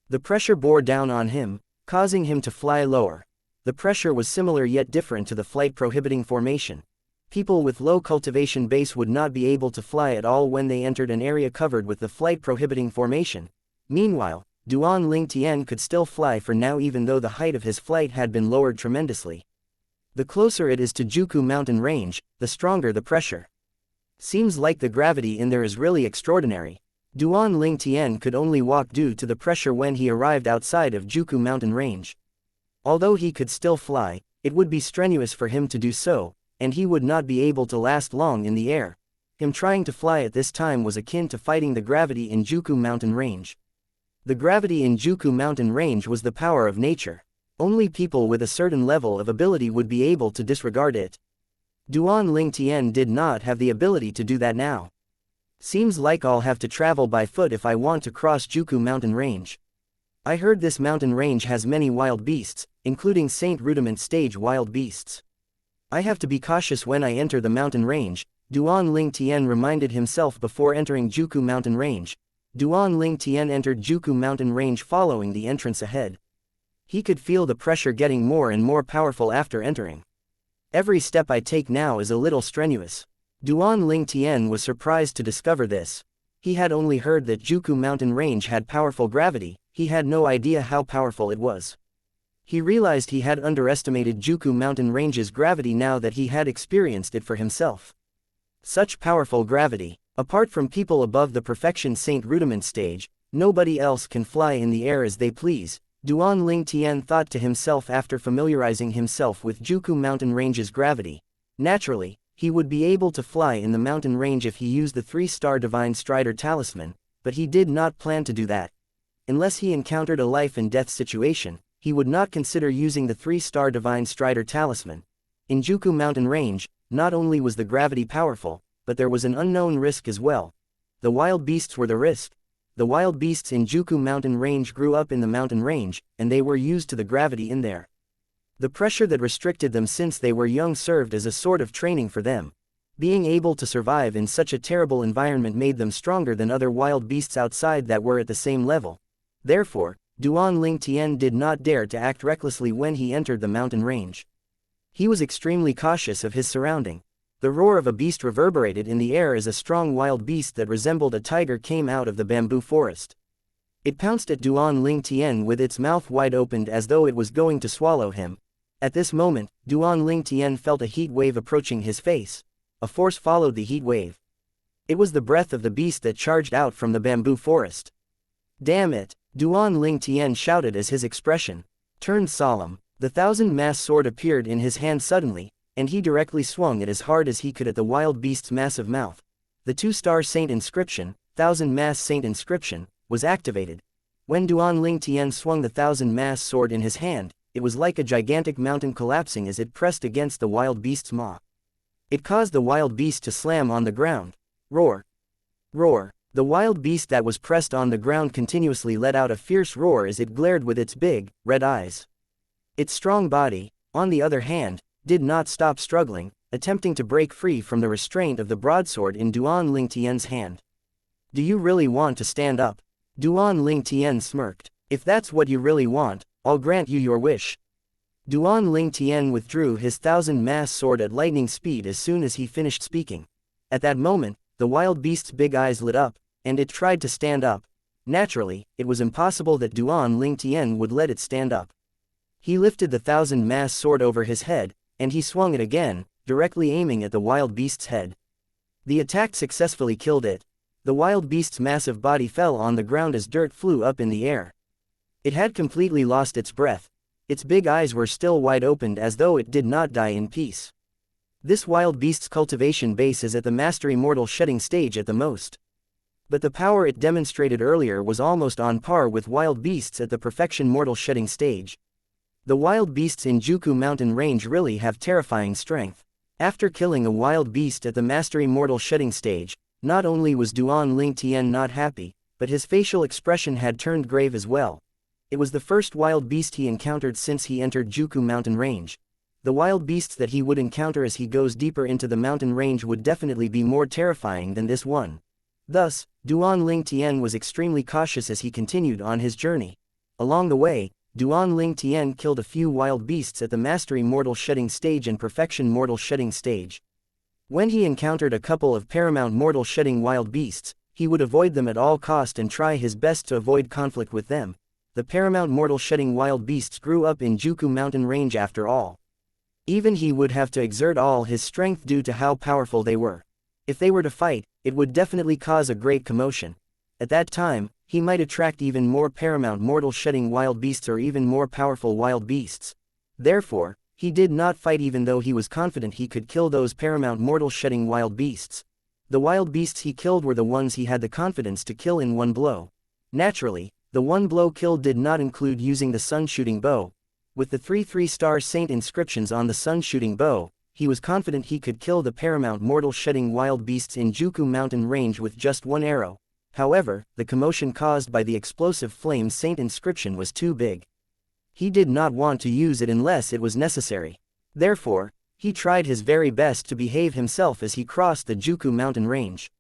The pressure bore down on him, causing him to fly lower. The pressure was similar yet different to the flight-prohibiting formation. People with low cultivation base would not be able to fly at all when they entered an area covered with the flight-prohibiting formation. Meanwhile, Duan Ling Tian could still fly for now even though the height of his flight had been lowered tremendously. The closer it is to Juku Mountain Range, the stronger the pressure. Seems like the gravity in there is really extraordinary. Duan Ling Tian could only walk due to the pressure when he arrived outside of Juku Mountain Range. Although he could still fly, it would be strenuous for him to do so, and he would not be able to last long in the air. Him trying to fly at this time was akin to fighting the gravity in Juku mountain range. The gravity in Juku mountain range was the power of nature. Only people with a certain level of ability would be able to disregard it. Duan Lingtian did not have the ability to do that now. Seems like I'll have to travel by foot if I want to cross Juku mountain range. I heard this mountain range has many wild beasts, including Saint Rudiment stage wild beasts. I have to be cautious when I enter the mountain range, Duan Lingtian reminded himself before entering Juku mountain range. Duan Lingtian entered Juku mountain range following the entrance ahead. He could feel the pressure getting more and more powerful after entering. Every step I take now is a little strenuous. Duan Lingtian was surprised to discover this. He had only heard that Juku mountain range had powerful gravity, he had no idea how powerful it was. He realized he had underestimated Juku mountain range's gravity now that he had experienced it for himself. Such powerful gravity, apart from people above the perfection Saint Rudiment stage, nobody else can fly in the air as they please, Duan Lingtian thought to himself after familiarizing himself with Juku mountain range's gravity. Naturally, he would be able to fly in the mountain range if he used the 3-star Divine Strider talisman, but he did not plan to do that. Unless he encountered a life and death situation, he would not consider using the 3-star Divine Strider talisman. In Juku mountain range, not only was the gravity powerful, but there was an unknown risk as well. The wild beasts were the risk. The wild beasts in Juku mountain range grew up in the mountain range, and they were used to the gravity in there. The pressure that restricted them since they were young served as a sort of training for them. Being able to survive in such a terrible environment made them stronger than other wild beasts outside that were at the same level. Therefore, Duan Lingtian did not dare to act recklessly when he entered the mountain range. He was extremely cautious of his surrounding. The roar of a beast reverberated in the air as a strong wild beast that resembled a tiger came out of the bamboo forest. It pounced at Duan Lingtian with its mouth wide opened as though it was going to swallow him. At this moment, Duan Lingtian felt a heat wave approaching his face. A force followed the heat wave. It was the breath of the beast that charged out from the bamboo forest. Damn it! Duan Lingtian shouted as his expression turned solemn. The 1,000-mass sword appeared in his hand suddenly, and he directly swung it as hard as he could at the wild beast's massive mouth. The 2-star Saint inscription, 1,000-mass Saint inscription, was activated. When Duan Lingtian swung the 1,000-mass sword in his hand, it was like a gigantic mountain collapsing as it pressed against the wild beast's maw. It caused the wild beast to slam on the ground. Roar! Roar! The wild beast that was pressed on the ground continuously let out a fierce roar as it glared with its big, red eyes. Its strong body, on the other hand, did not stop struggling, attempting to break free from the restraint of the broadsword in Duan Lingtian's hand. Do you really want to stand up? Duan Lingtian smirked. If that's what you really want, I'll grant you your wish. Duan Lingtian withdrew his 1,000-mass sword at lightning speed as soon as he finished speaking. At that moment, the wild beast's big eyes lit up, and it tried to stand up. Naturally, it was impossible that Duan Lingtian would let it stand up. He lifted the 1,000-mass sword over his head, and he swung it again, directly aiming at the wild beast's head. The attack successfully killed it. The wild beast's massive body fell on the ground as dirt flew up in the air. It had completely lost its breath. Its big eyes were still wide opened as though it did not die in peace. This wild beast's cultivation base is at the mastery mortal shedding stage at the most. But the power it demonstrated earlier was almost on par with wild beasts at the perfection mortal shedding stage. The wild beasts in Juku mountain range really have terrifying strength. After killing a wild beast at the mastery mortal shedding stage, not only was Duan Lingtian not happy, but his facial expression had turned grave as well. It was the first wild beast he encountered since he entered Juku mountain range. The wild beasts that he would encounter as he goes deeper into the mountain range would definitely be more terrifying than this one. Thus, Duan Lingtian was extremely cautious as he continued on his journey. Along the way, Duan Lingtian killed a few wild beasts at the mastery mortal shedding stage and perfection mortal shedding stage. When he encountered a couple of paramount mortal shedding wild beasts, he would avoid them at all cost and try his best to avoid conflict with them. The paramount mortal shedding wild beasts grew up in Juku mountain range after all. Even he would have to exert all his strength due to how powerful they were. If they were to fight, it would definitely cause a great commotion. At that time, he might attract even more paramount mortal shedding wild beasts or even more powerful wild beasts. Therefore, he did not fight even though he was confident he could kill those paramount mortal shedding wild beasts. The wild beasts he killed were the ones he had the confidence to kill in one blow. Naturally, the one blow kill did not include using the sun-shooting bow. With the 3 3-star saint inscriptions on the sun-shooting bow, he was confident he could kill the paramount mortal-shedding wild beasts in Juku mountain range with just one arrow. However, the commotion caused by the explosive flame saint inscription was too big. He did not want to use it unless it was necessary. Therefore, he tried his very best to behave himself as he crossed the Juku mountain range.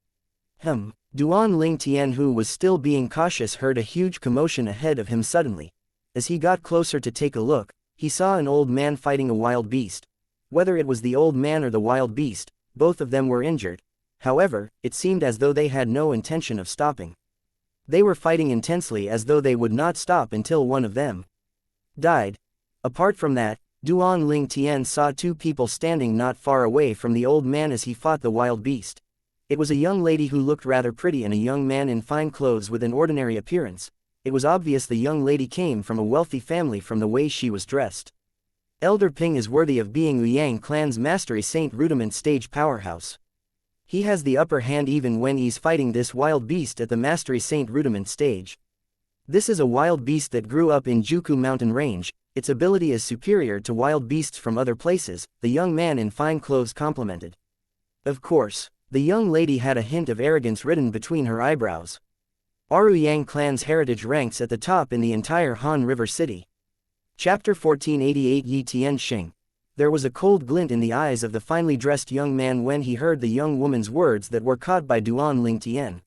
Duan Ling Tian, who was still being cautious, heard a huge commotion ahead of him suddenly. As he got closer to take a look, he saw an old man fighting a wild beast. Whether it was the old man or the wild beast, both of them were injured. However, it seemed as though they had no intention of stopping. They were fighting intensely as though they would not stop until one of them died. Apart from that, Duan Ling Tian saw 2 people standing not far away from the old man as he fought the wild beast. It was a young lady who looked rather pretty and a young man in fine clothes with an ordinary appearance. It was obvious the young lady came from a wealthy family from the way she was dressed. Elder Ping is worthy of being Liang clan's Mastery Saint Rudiment stage powerhouse. He has the upper hand even when he's fighting this wild beast at the Mastery Saint Rudiment stage. This is a wild beast that grew up in Juku mountain range. Its ability is superior to wild beasts from other places, the young man in fine clothes complimented. Of course, the young lady had a hint of arrogance written between her eyebrows. Our Yang clan's heritage ranks at the top in the entire Han River City. Chapter 1488 Yi Tian Xing. There was a cold glint in the eyes of the finely dressed young man when he heard the young woman's words that were caught by Duan Ling Tian.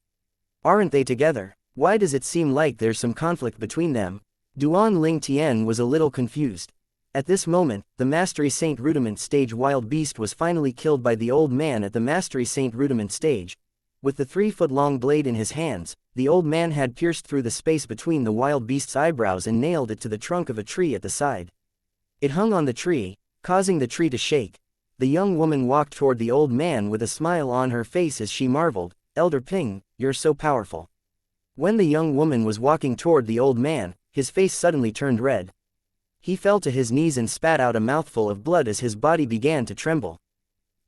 Aren't they together? Why does it seem like there's some conflict between them? Duan Ling Tian was a little confused. At this moment, the Mastery Saint Rudiment stage wild beast was finally killed by the old man at the Mastery Saint Rudiment stage. With the 3-foot-long blade in his hands, the old man had pierced through the space between the wild beast's eyebrows and nailed it to the trunk of a tree at the side. It hung on the tree, causing the tree to shake. The young woman walked toward the old man with a smile on her face as she marveled, "Elder Ping, you're so powerful." When the young woman was walking toward the old man, his face suddenly turned red. He fell to his knees and spat out a mouthful of blood as his body began to tremble.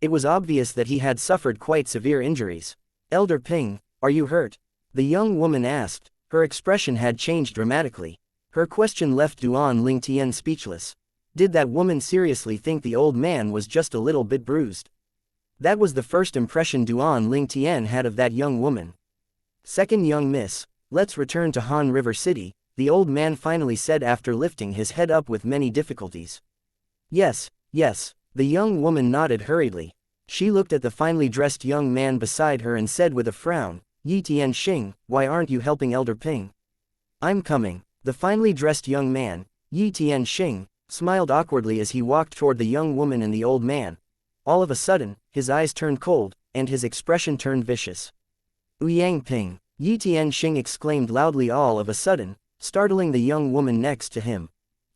It was obvious that he had suffered quite severe injuries. "Elder Ping, are you hurt?" the young woman asked. Her expression had changed dramatically. Her question left Duan Ling Tian speechless. Did that woman seriously think the old man was just a little bit bruised? That was the first impression Duan Ling Tian had of that young woman. "Second young miss, let's return to Han River City," the old man finally said after lifting his head up with many difficulties. Yes, the young woman nodded hurriedly. She looked at the finely dressed young man beside her and said with a frown, "Yi Tian Xing, why aren't you helping Elder Ping?" "I'm coming." The finely dressed young man, Yi Tian Xing, smiled awkwardly as he walked toward the young woman and the old man. All of a sudden, his eyes turned cold, and his expression turned vicious. "Ouyang Ping," Yi Tian Xing exclaimed loudly all of a sudden, startling the young woman next to him.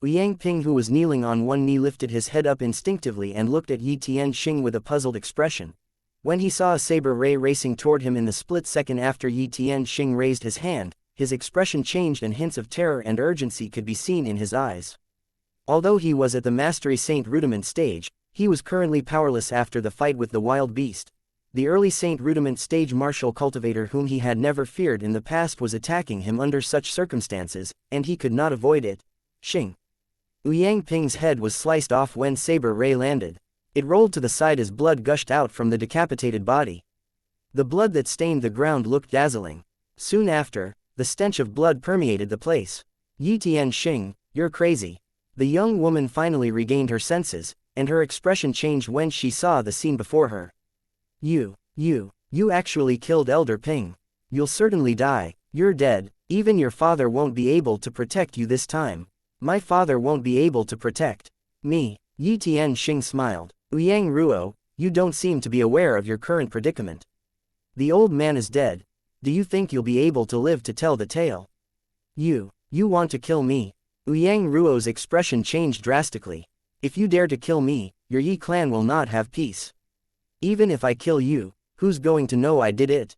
Ouyang Ping, who was kneeling on one knee, lifted his head up instinctively and looked at Yi Tian Xing with a puzzled expression. When he saw a saber ray racing toward him in the split second after Yi Tian Xing raised his hand, his expression changed and hints of terror and urgency could be seen in his eyes. Although he was at the Mastery Saint Rudiment stage, he was currently powerless after the fight with the wild beast. The early Saint Rudiment stage martial cultivator whom he had never feared in the past was attacking him under such circumstances, and he could not avoid it. Xing. Ouyang Ping's head was sliced off when saber ray landed. It rolled to the side as blood gushed out from the decapitated body. The blood that stained the ground looked dazzling. Soon after, the stench of blood permeated the place. "Yi Tian Xing, you're crazy." The young woman finally regained her senses, and her expression changed when she saw the scene before her. You actually killed Elder Ping. You'll certainly die. You're dead. Even your father won't be able to protect you this time." "My father won't be able to protect me." Yi Tian Xing smiled. "Ouyang Ruo, you don't seem to be aware of your current predicament. The old man is dead. Do you think you'll be able to live to tell the tale? You want to kill me?" Ouyang Ruo's expression changed drastically. "If you dare to kill me, your Yi clan will not have peace. Even if I kill you, who's going to know I did it?"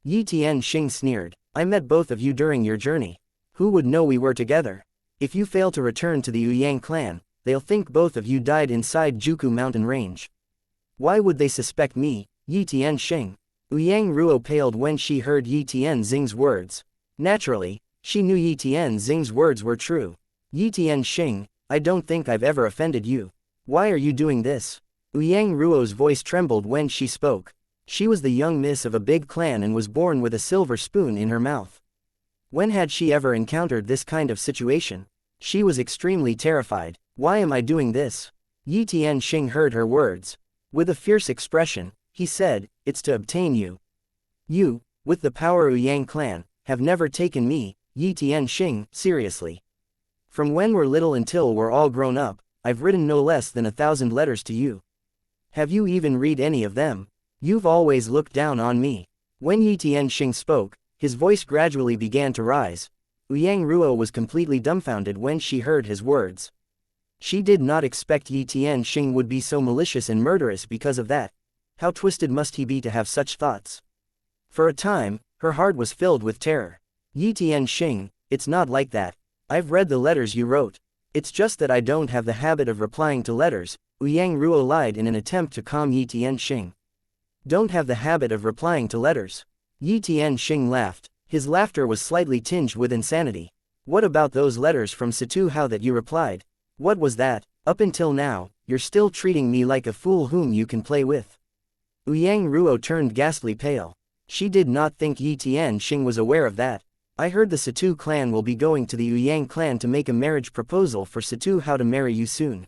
Yi Tian Xing sneered. "I met both of you during your journey. Who would know we were together? If you fail to return to the Ouyang clan, they'll think both of you died inside Juku mountain range. Why would they suspect me, Yi Tian Xing?" Yang Ruo paled when she heard Yi Tianxing's words. Naturally, she knew Yi Tianxing's words were true. Yi Tianxing, I don't think I've ever offended you. Why are you doing this? Yang Ruo's voice trembled when she spoke. She was the young miss of a big clan and was born with a silver spoon in her mouth. When had she ever encountered this kind of situation? She was extremely terrified. Why am I doing this? Yi Tianxing heard her words. With a fierce expression, he said, it's to obtain you. You, with the power of Yang clan, have never taken me, Yi Tianxing, seriously. From when we're little until we're all grown up, I've written no less than 1,000 letters to you. Have you even read any of them? You've always looked down on me. When Yi Tianxing spoke, his voice gradually began to rise. Yang Ruo was completely dumbfounded when she heard his words. She did not expect Yi Tianxing would be so malicious and murderous because of that. How twisted must he be to have such thoughts? For a time, her heart was filled with terror. Yi Tianxing, it's not like that. I've read the letters you wrote. It's just that I don't have the habit of replying to letters, Yang Ruo lied in an attempt to calm Yi Tianxing. Don't have the habit of replying to letters. Yi Tianxing laughed. His laughter was slightly tinged with insanity. What about those letters from Situ Hao that you replied? What was that? Up until now, you're still treating me like a fool whom you can play with. Yang Ruo turned ghastly pale. She did not think Yi Tianxing was aware of that. I heard the Situ clan will be going to the Yang clan to make a marriage proposal for Situ Hao to marry you soon.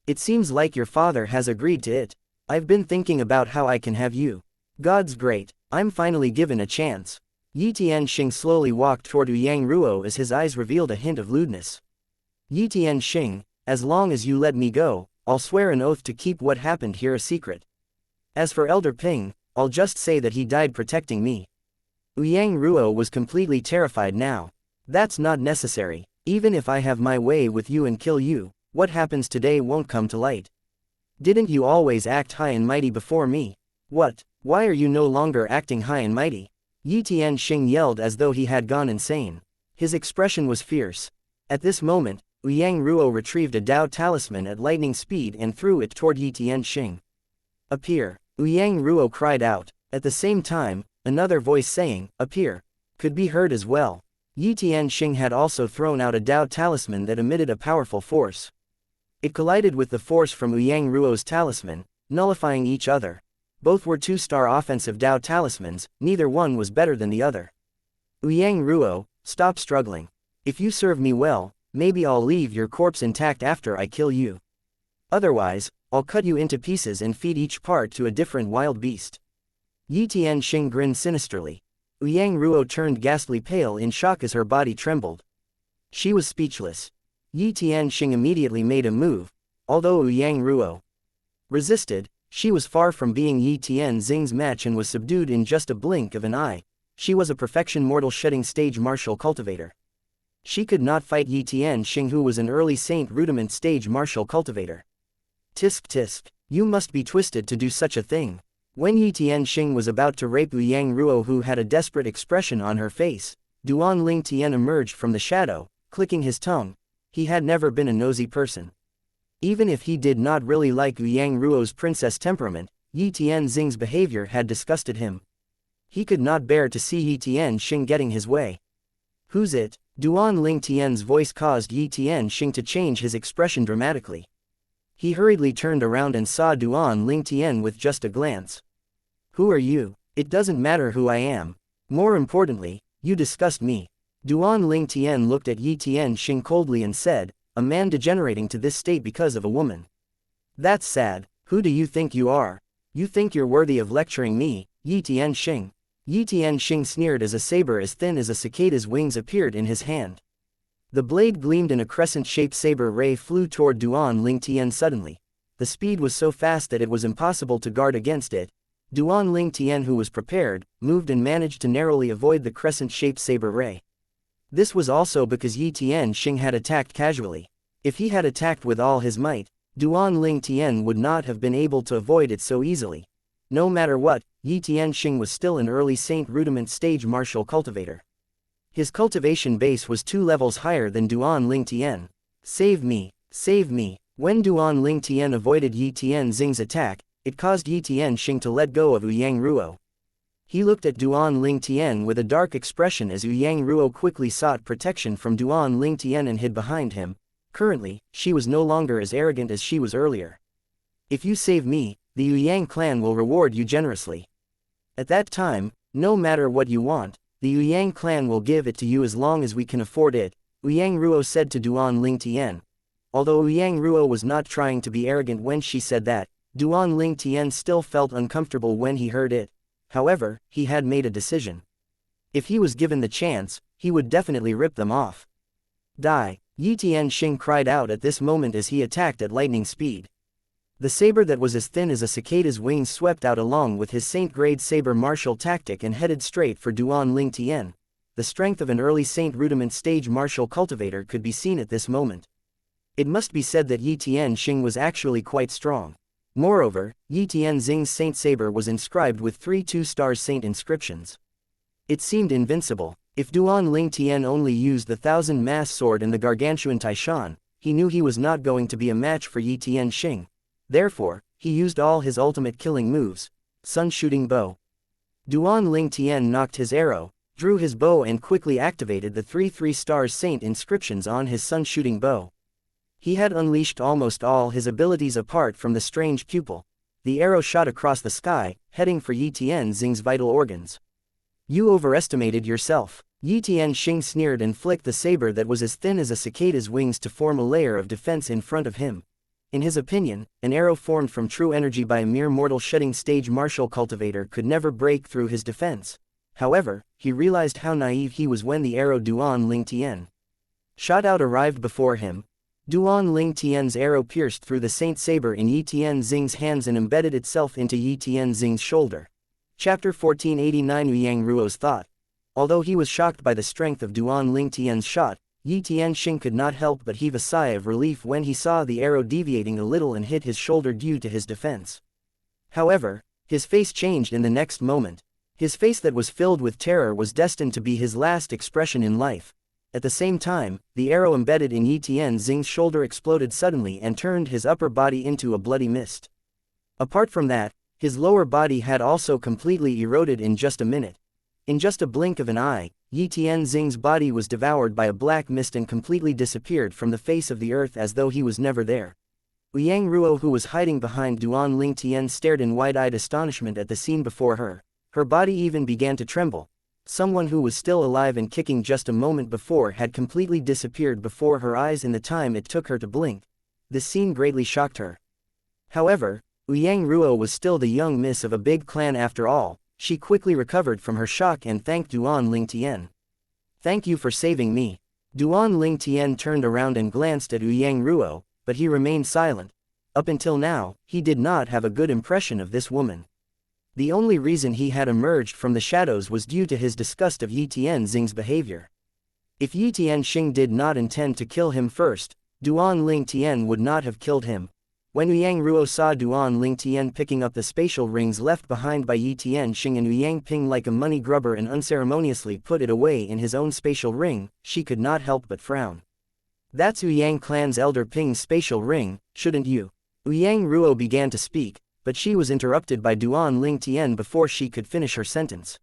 It seems like your father has agreed to it. I've been thinking about how I can have you. God's great, I'm finally given a chance. Yi Tianxing slowly walked toward Yang Ruo as his eyes revealed a hint of lewdness. Yi Tianxing, as long as you let me go, I'll swear an oath to keep what happened here a secret. As for Elder Ping, I'll just say that he died protecting me. Yang Ruo was completely terrified now. That's not necessary. Even if I have my way with you and kill you, what happens today won't come to light. Didn't you always act high and mighty before me? What? Why are you no longer acting high and mighty? Yi Tianxing yelled as though he had gone insane. His expression was fierce. At this moment, Yang Ruo retrieved a Dao talisman at lightning speed and threw it toward Yi Tianxing. Appear! Yang Ruo cried out. At the same time, another voice saying, appear, could be heard as well. Yi Tianxing had also thrown out a Dao talisman that emitted a powerful force. It collided with the force from Yang Ruo's talisman, nullifying each other. Both were 2-star offensive Dao talismans, neither one was better than the other. Yang Ruo, stop struggling. If you serve me well, maybe I'll leave your corpse intact after I kill you. Otherwise, I'll cut you into pieces and feed each part to a different wild beast. Yi Tianxing grinned sinisterly. Yang Ruo turned ghastly pale in shock as her body trembled. She was speechless. Yi Tianxing immediately made a move. Although Yang Ruo resisted, she was far from being Yi Tianxing's match and was subdued in just a blink of an eye. She was a perfection mortal shedding stage martial cultivator. She could not fight Yi Tianxing, who was an early saint rudiment stage martial cultivator. Tisk tisk, you must be twisted to do such a thing. When Yi Tianxing was about to rape Yang Ruo, who had a desperate expression on her face, Duan Ling Tian emerged from the shadow, clicking his tongue. He had never been a nosy person. Even if he did not really like Yang Ruo's princess temperament, Yi Tianxing's behavior had disgusted him. He could not bear to see Yi Tianxing getting his way. Who's it? Duan Ling Tian's voice caused Yi Tianxing to change his expression dramatically. He hurriedly turned around and saw Duan Ling Tian with just a glance. Who are you? It doesn't matter who I am. More importantly, you disgust me. Duan Ling Tian looked at Yi Tianxing coldly and said, a man degenerating to this state because of a woman. That's sad. Who do you think you are? You think you're worthy of lecturing me, Yi Tianxing? Yi Tianxing sneered as a saber as thin as a cicada's wings appeared in his hand. The blade gleamed and a crescent-shaped saber ray flew toward Duan Ling Tian suddenly. The speed was so fast that it was impossible to guard against it. Duan Ling Tian, who was prepared, moved and managed to narrowly avoid the crescent-shaped saber ray. This was also because Yi Tianxing had attacked casually. If he had attacked with all his might, Duan Ling Tian would not have been able to avoid it so easily. No matter what, Yi Tianxing was still an early saint rudiment stage martial cultivator. His cultivation base was 2 levels higher than Duan Ling Tian. Save me, save me. When Duan Ling Tian avoided Yi Tianxing's attack, it caused Yi Tianxing to let go of Yang Ruo. He looked at Duan Lingtian with a dark expression as Yang Ruo quickly sought protection from Duan Lingtian and hid behind him. Currently, she was no longer as arrogant as she was earlier. If you save me, the Yang clan will reward you generously. At that time, no matter what you want, the Yang clan will give it to you as long as we can afford it, Yang Ruo said to Duan Lingtian. Although Yang Ruo was not trying to be arrogant when she said that, Duan Lingtian still felt uncomfortable when he heard it. However, he had made a decision. If he was given the chance, he would definitely rip them off. Die! Yi Tianxing cried out at this moment as he attacked at lightning speed. The saber that was as thin as a cicada's wings swept out along with his Saint-grade saber martial tactic and headed straight for Duan Lingtian. The strength of an early Saint rudiment stage martial cultivator could be seen at this moment. It must be said that Yi Tianxing was actually quite strong. Moreover, Yi Tianxing's Saint Saber was inscribed with 3 2-star Saint inscriptions. It seemed invincible. If Duan Lingtian only used the 1000 mass sword and the gargantuan Taishan, he knew he was not going to be a match for Yi Tianxing. Therefore, he used all his ultimate killing moves. Sun Shooting Bow. Duan Lingtian knocked his arrow, drew his bow and quickly activated the 3 3-star Saint inscriptions on his Sun Shooting Bow. He had unleashed almost all his abilities apart from the strange pupil. The arrow shot across the sky, heading for Yi Tianxing's vital organs. You overestimated yourself. Yi Tianxing sneered and flicked the saber that was as thin as a cicada's wings to form a layer of defense in front of him. In his opinion, an arrow formed from true energy by a mere mortal shedding stage martial cultivator could never break through his defense. However, he realized how naive he was when the arrow Duan Lingtian shot out arrived before him. Duan Lingtian's arrow pierced through the Saint Saber in Yi Tianxing's hands and embedded itself into Yi Tianxing's shoulder. Chapter 1489 Yang Ruo's thought. Although he was shocked by the strength of Duan Lingtian's shot, Yi Tianxing could not help but heave a sigh of relief when he saw the arrow deviating a little and hit his shoulder due to his defense. However, his face changed in the next moment. His face that was filled with terror was destined to be his last expression in life. At the same time, the arrow embedded in Yi Tianxing's shoulder exploded suddenly and turned his upper body into a bloody mist. Apart from that, his lower body had also completely eroded in just a minute. In just a blink of an eye, Yi Tianxing's body was devoured by a black mist and completely disappeared from the face of the earth as though he was never there. Yang Ruo, who was hiding behind Duan Lingtian, stared in wide-eyed astonishment at the scene before her. Her body even began to tremble. Someone who was still alive and kicking just a moment before had completely disappeared before her eyes in the time it took her to blink. This scene greatly shocked her. However, Yang Ruo was still the young miss of a big clan after all. She quickly recovered from her shock and thanked Duan Lingtian. Thank you for saving me. Duan Lingtian turned around and glanced at Yang Ruo, but he remained silent. Up until now, he did not have a good impression of this woman. The only reason he had emerged from the shadows was due to his disgust of Yi Tianxing's behavior. If Yi Tianxing did not intend to kill him first, Duan Lingtian would not have killed him. When Yang Ruo saw Duan Lingtian picking up the spatial rings left behind by Yi Tianxing and Yang Ping like a money grubber and unceremoniously put it away in his own spatial ring, she could not help but frown. That's Yang clan's elder Ping's spatial ring, shouldn't you? Yang Ruo began to speak, but she was interrupted by Duan Lingtian before she could finish her sentence.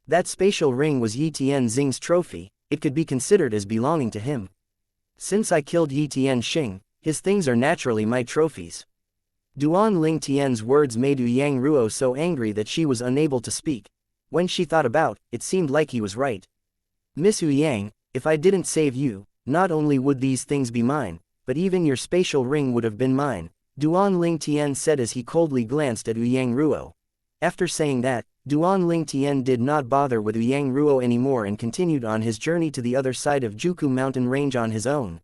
That spatial ring was Yi Tianxing's trophy, it could be considered as belonging to him. Since I killed Yi Tianxing, his things are naturally my trophies. Duan Lingtian's words made Yang Ruo so angry that she was unable to speak. When she thought about it, seemed like he was right. Miss Yang, if I didn't save you, not only would these things be mine, but even your spatial ring would have been mine, Duan Lingtian said as he coldly glanced at Yang Ruo. After saying that, Duan Lingtian did not bother with Yang Ruo anymore and continued on his journey to the other side of Juku mountain range on his own.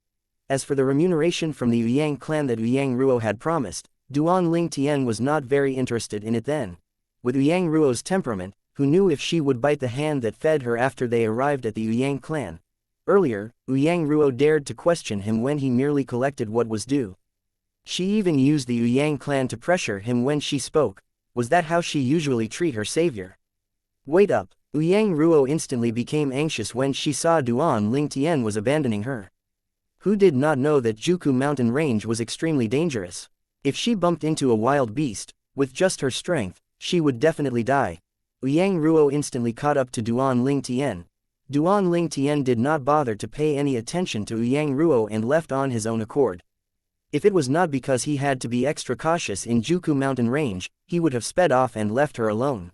As for the remuneration from the Yang clan that Yang Ruo had promised, Duan Lingtian was not very interested in it then. With Yang Ruo's temperament, who knew if she would bite the hand that fed her after they arrived at the Yang clan. Earlier, Yang Ruo dared to question him when he merely collected what was due. She even used the Yang clan to pressure him when she spoke. Was that how she usually treat her savior? Wait up! Yang Ruo instantly became anxious when she saw Duan Lingtian was abandoning her. Who did not know that Juku mountain range was extremely dangerous? If she bumped into a wild beast, with just her strength, she would definitely die. Yang Ruo instantly caught up to Duan Ling Tian. Duan Ling Tian did not bother to pay any attention to Yang Ruo and left on his own accord. If it was not because he had to be extra cautious in Juku mountain range, he would have sped off and left her alone.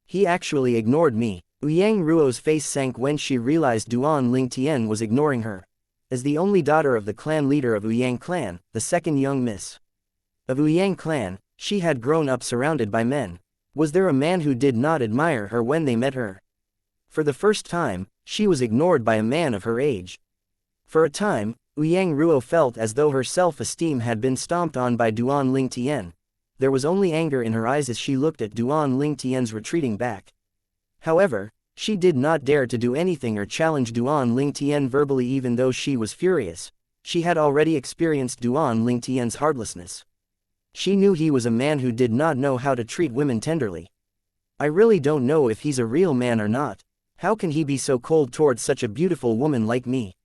He actually ignored me. Yang Ruo's face sank when she realized Duan Ling Tian was ignoring her. As the only daughter of the clan leader of Yang clan, the second young miss of Yang clan, she had grown up surrounded by men. Was there a man who did not admire her when they met her? For the first time, she was ignored by a man of her age. For a time, Yang Ruo felt as though her self-esteem had been stomped on by Duan Ling Tian. There was only anger in her eyes as she looked at Duan Ling Tian's retreating back. However, she did not dare to do anything or challenge Duan Ling Tian verbally even though she was furious. She had already experienced Duan Ling Tian's heartlessness. She knew he was a man who did not know how to treat women tenderly. I really don't know if he's a real man or not. How can he be so cold towards such a beautiful woman like me?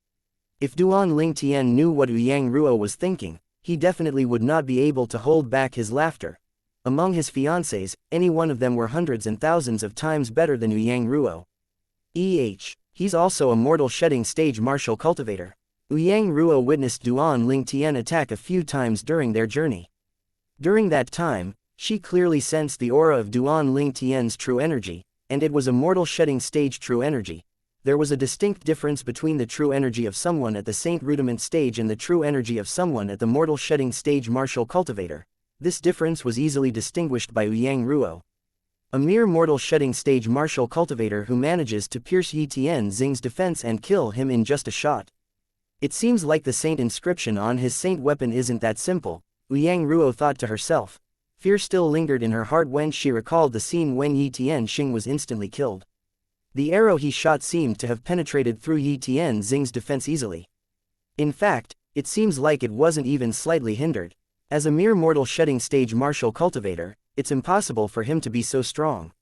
If Duan Ling Tian knew what Yang Ruo was thinking, he definitely would not be able to hold back his laughter. Among his fiancés, any one of them were hundreds and thousands of times better than Yang Ruo. He's also a mortal shedding stage martial cultivator. Yang Ruo witnessed Duan Ling Tian attack a few times during their journey. During that time, she clearly sensed the aura of Duan Ling Tian's true energy, and it was a mortal shedding stage true energy. There was a distinct difference between the true energy of someone at the Saint Rudiment stage and the true energy of someone at the mortal shedding stage martial cultivator. This difference was easily distinguished by Yang Ruo. A mere mortal shedding stage martial cultivator who manages to pierce Yi Tianxing's defense and kill him in just a shot. It seems like the saint inscription on his saint weapon isn't that simple, Yang Ruo thought to herself. Fear still lingered in her heart when she recalled the scene when Yi Tianxing was instantly killed. The arrow he shot seemed to have penetrated through Yi Tianxing's defense easily. In fact, it seems like it wasn't even slightly hindered. As a mere mortal shedding stage martial cultivator, it's impossible for him to be so strong.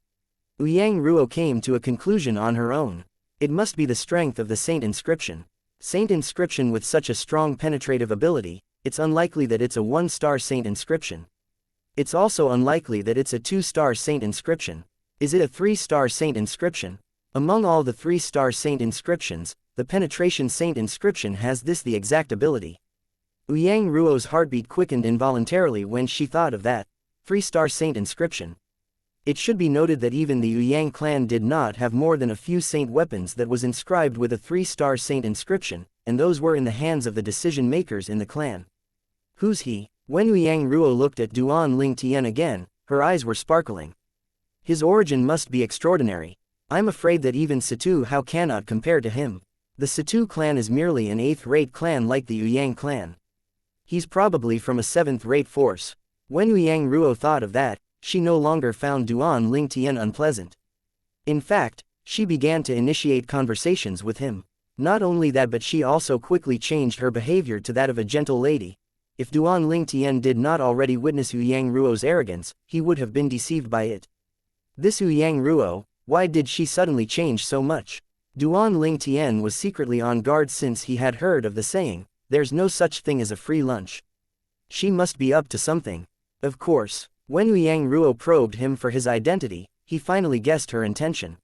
Yang Ruo came to a conclusion on her own. It must be the strength of the saint inscription. Saint inscription with such a strong penetrative ability, it's unlikely that it's a 1-star saint inscription. It's also unlikely that it's a 2-star saint inscription. Is it a 3-star saint inscription? Among all the 3-star saint inscriptions, the penetration saint inscription has the exact ability. Yang Ruo's heartbeat quickened involuntarily when she thought of that 3-star saint inscription. It should be noted that even the Yang clan did not have more than a few saint weapons that was inscribed with a 3-star saint inscription, and those were in the hands of the decision makers in the clan. Who's he? When Yang Ruo looked at Duan Ling Tian again, her eyes were sparkling. His origin must be extraordinary. I'm afraid that even Situ Hao cannot compare to him. The Situ clan is merely an 8th-rate clan like the Yang clan. He's probably from a 7th-rate force. When Yang Ruo thought of that, she no longer found Duan Ling Tian unpleasant. In fact, she began to initiate conversations with him. Not only that, but she also quickly changed her behavior to that of a gentle lady. If Duan Ling Tian did not already witness Yang Ruo's arrogance, he would have been deceived by it. This Yang Ruo, why did she suddenly change so much? Duan Ling Tian was secretly on guard since he had heard of the saying, "There's no such thing as a free lunch." She must be up to something. Of course, when Yang Ruo probed him for his identity, he finally guessed her intention.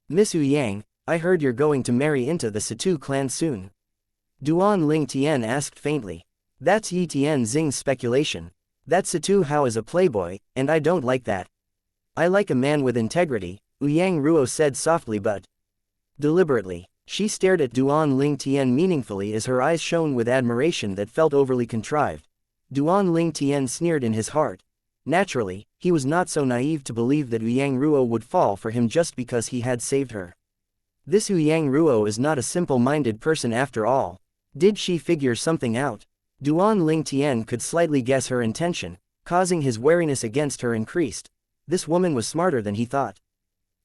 "Miss Yang, I heard you're going to marry into the Situ clan soon." Duan Ling Tian asked faintly. That's Yi Tianxing's speculation. That Situ Hao is a playboy, and I don't like that. I like a man with integrity, Yang Ruo said softly but deliberately. She stared at Duan Ling Tian meaningfully as her eyes shone with admiration that felt overly contrived. Duan Ling Tian sneered in his heart. Naturally, he was not so naive to believe that Yang Ruo would fall for him just because he had saved her. This Yang Ruo is not a simple-minded person after all. Did she figure something out? Duan Ling Tian could slightly guess her intention, causing his wariness against her increased. This woman was smarter than he thought.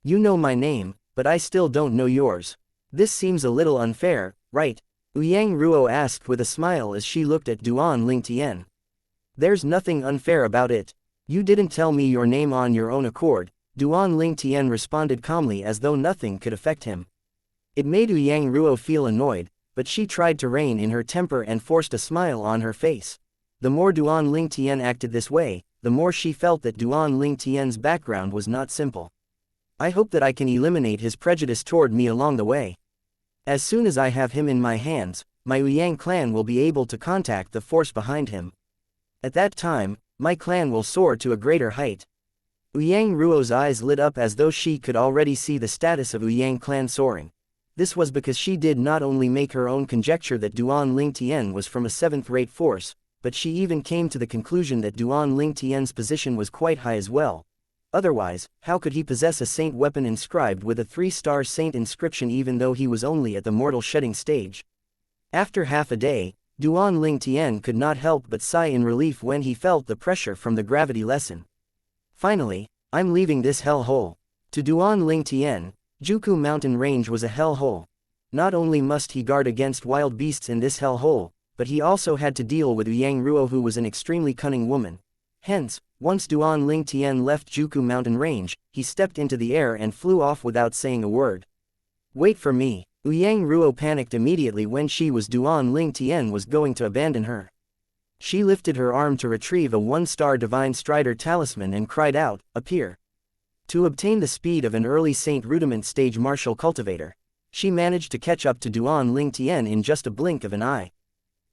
You know my name, but I still don't know yours. This seems a little unfair, right? Yang Ruo asked with a smile as she looked at Duan Ling Tian. There's nothing unfair about it. You didn't tell me your name on your own accord, Duan Ling Tian responded calmly as though nothing could affect him. It made Yang Ruo feel annoyed, but she tried to rein in her temper and forced a smile on her face. The more Duan Ling Tian acted this way, the more she felt that Duan Ling Tian's background was not simple. I hope that I can eliminate his prejudice toward me along the way. As soon as I have him in my hands, my Yang clan will be able to contact the force behind him. At that time, my clan will soar to a greater height. Yang Ruo's eyes lit up as though she could already see the status of Yang clan soaring. This was because she did not only make her own conjecture that Duan Lingtian was from a 7th-rate force, but she even came to the conclusion that Duan Lingtian's position was quite high as well. Otherwise, how could he possess a saint weapon inscribed with a 3-star saint inscription even though he was only at the mortal shedding stage? After half a day, Duan Lingtian could not help but sigh in relief when he felt the pressure from the gravity lesson. Finally, I'm leaving this hellhole. To Duan Lingtian, Juku mountain range was a hellhole. Not only must he guard against wild beasts in this hellhole, but he also had to deal with Yang Ruo, who was an extremely cunning woman. Hence, once Duan Lingtian left Juku mountain range, he stepped into the air and flew off without saying a word. Wait for me. Yang Ruo panicked immediately when she was Duan Lingtian was going to abandon her. She lifted her arm to retrieve a 1-star divine strider talisman and cried out, "Appear!" To obtain the speed of an early Saint Rudiment stage martial cultivator, she managed to catch up to Duan Lingtian in just a blink of an eye.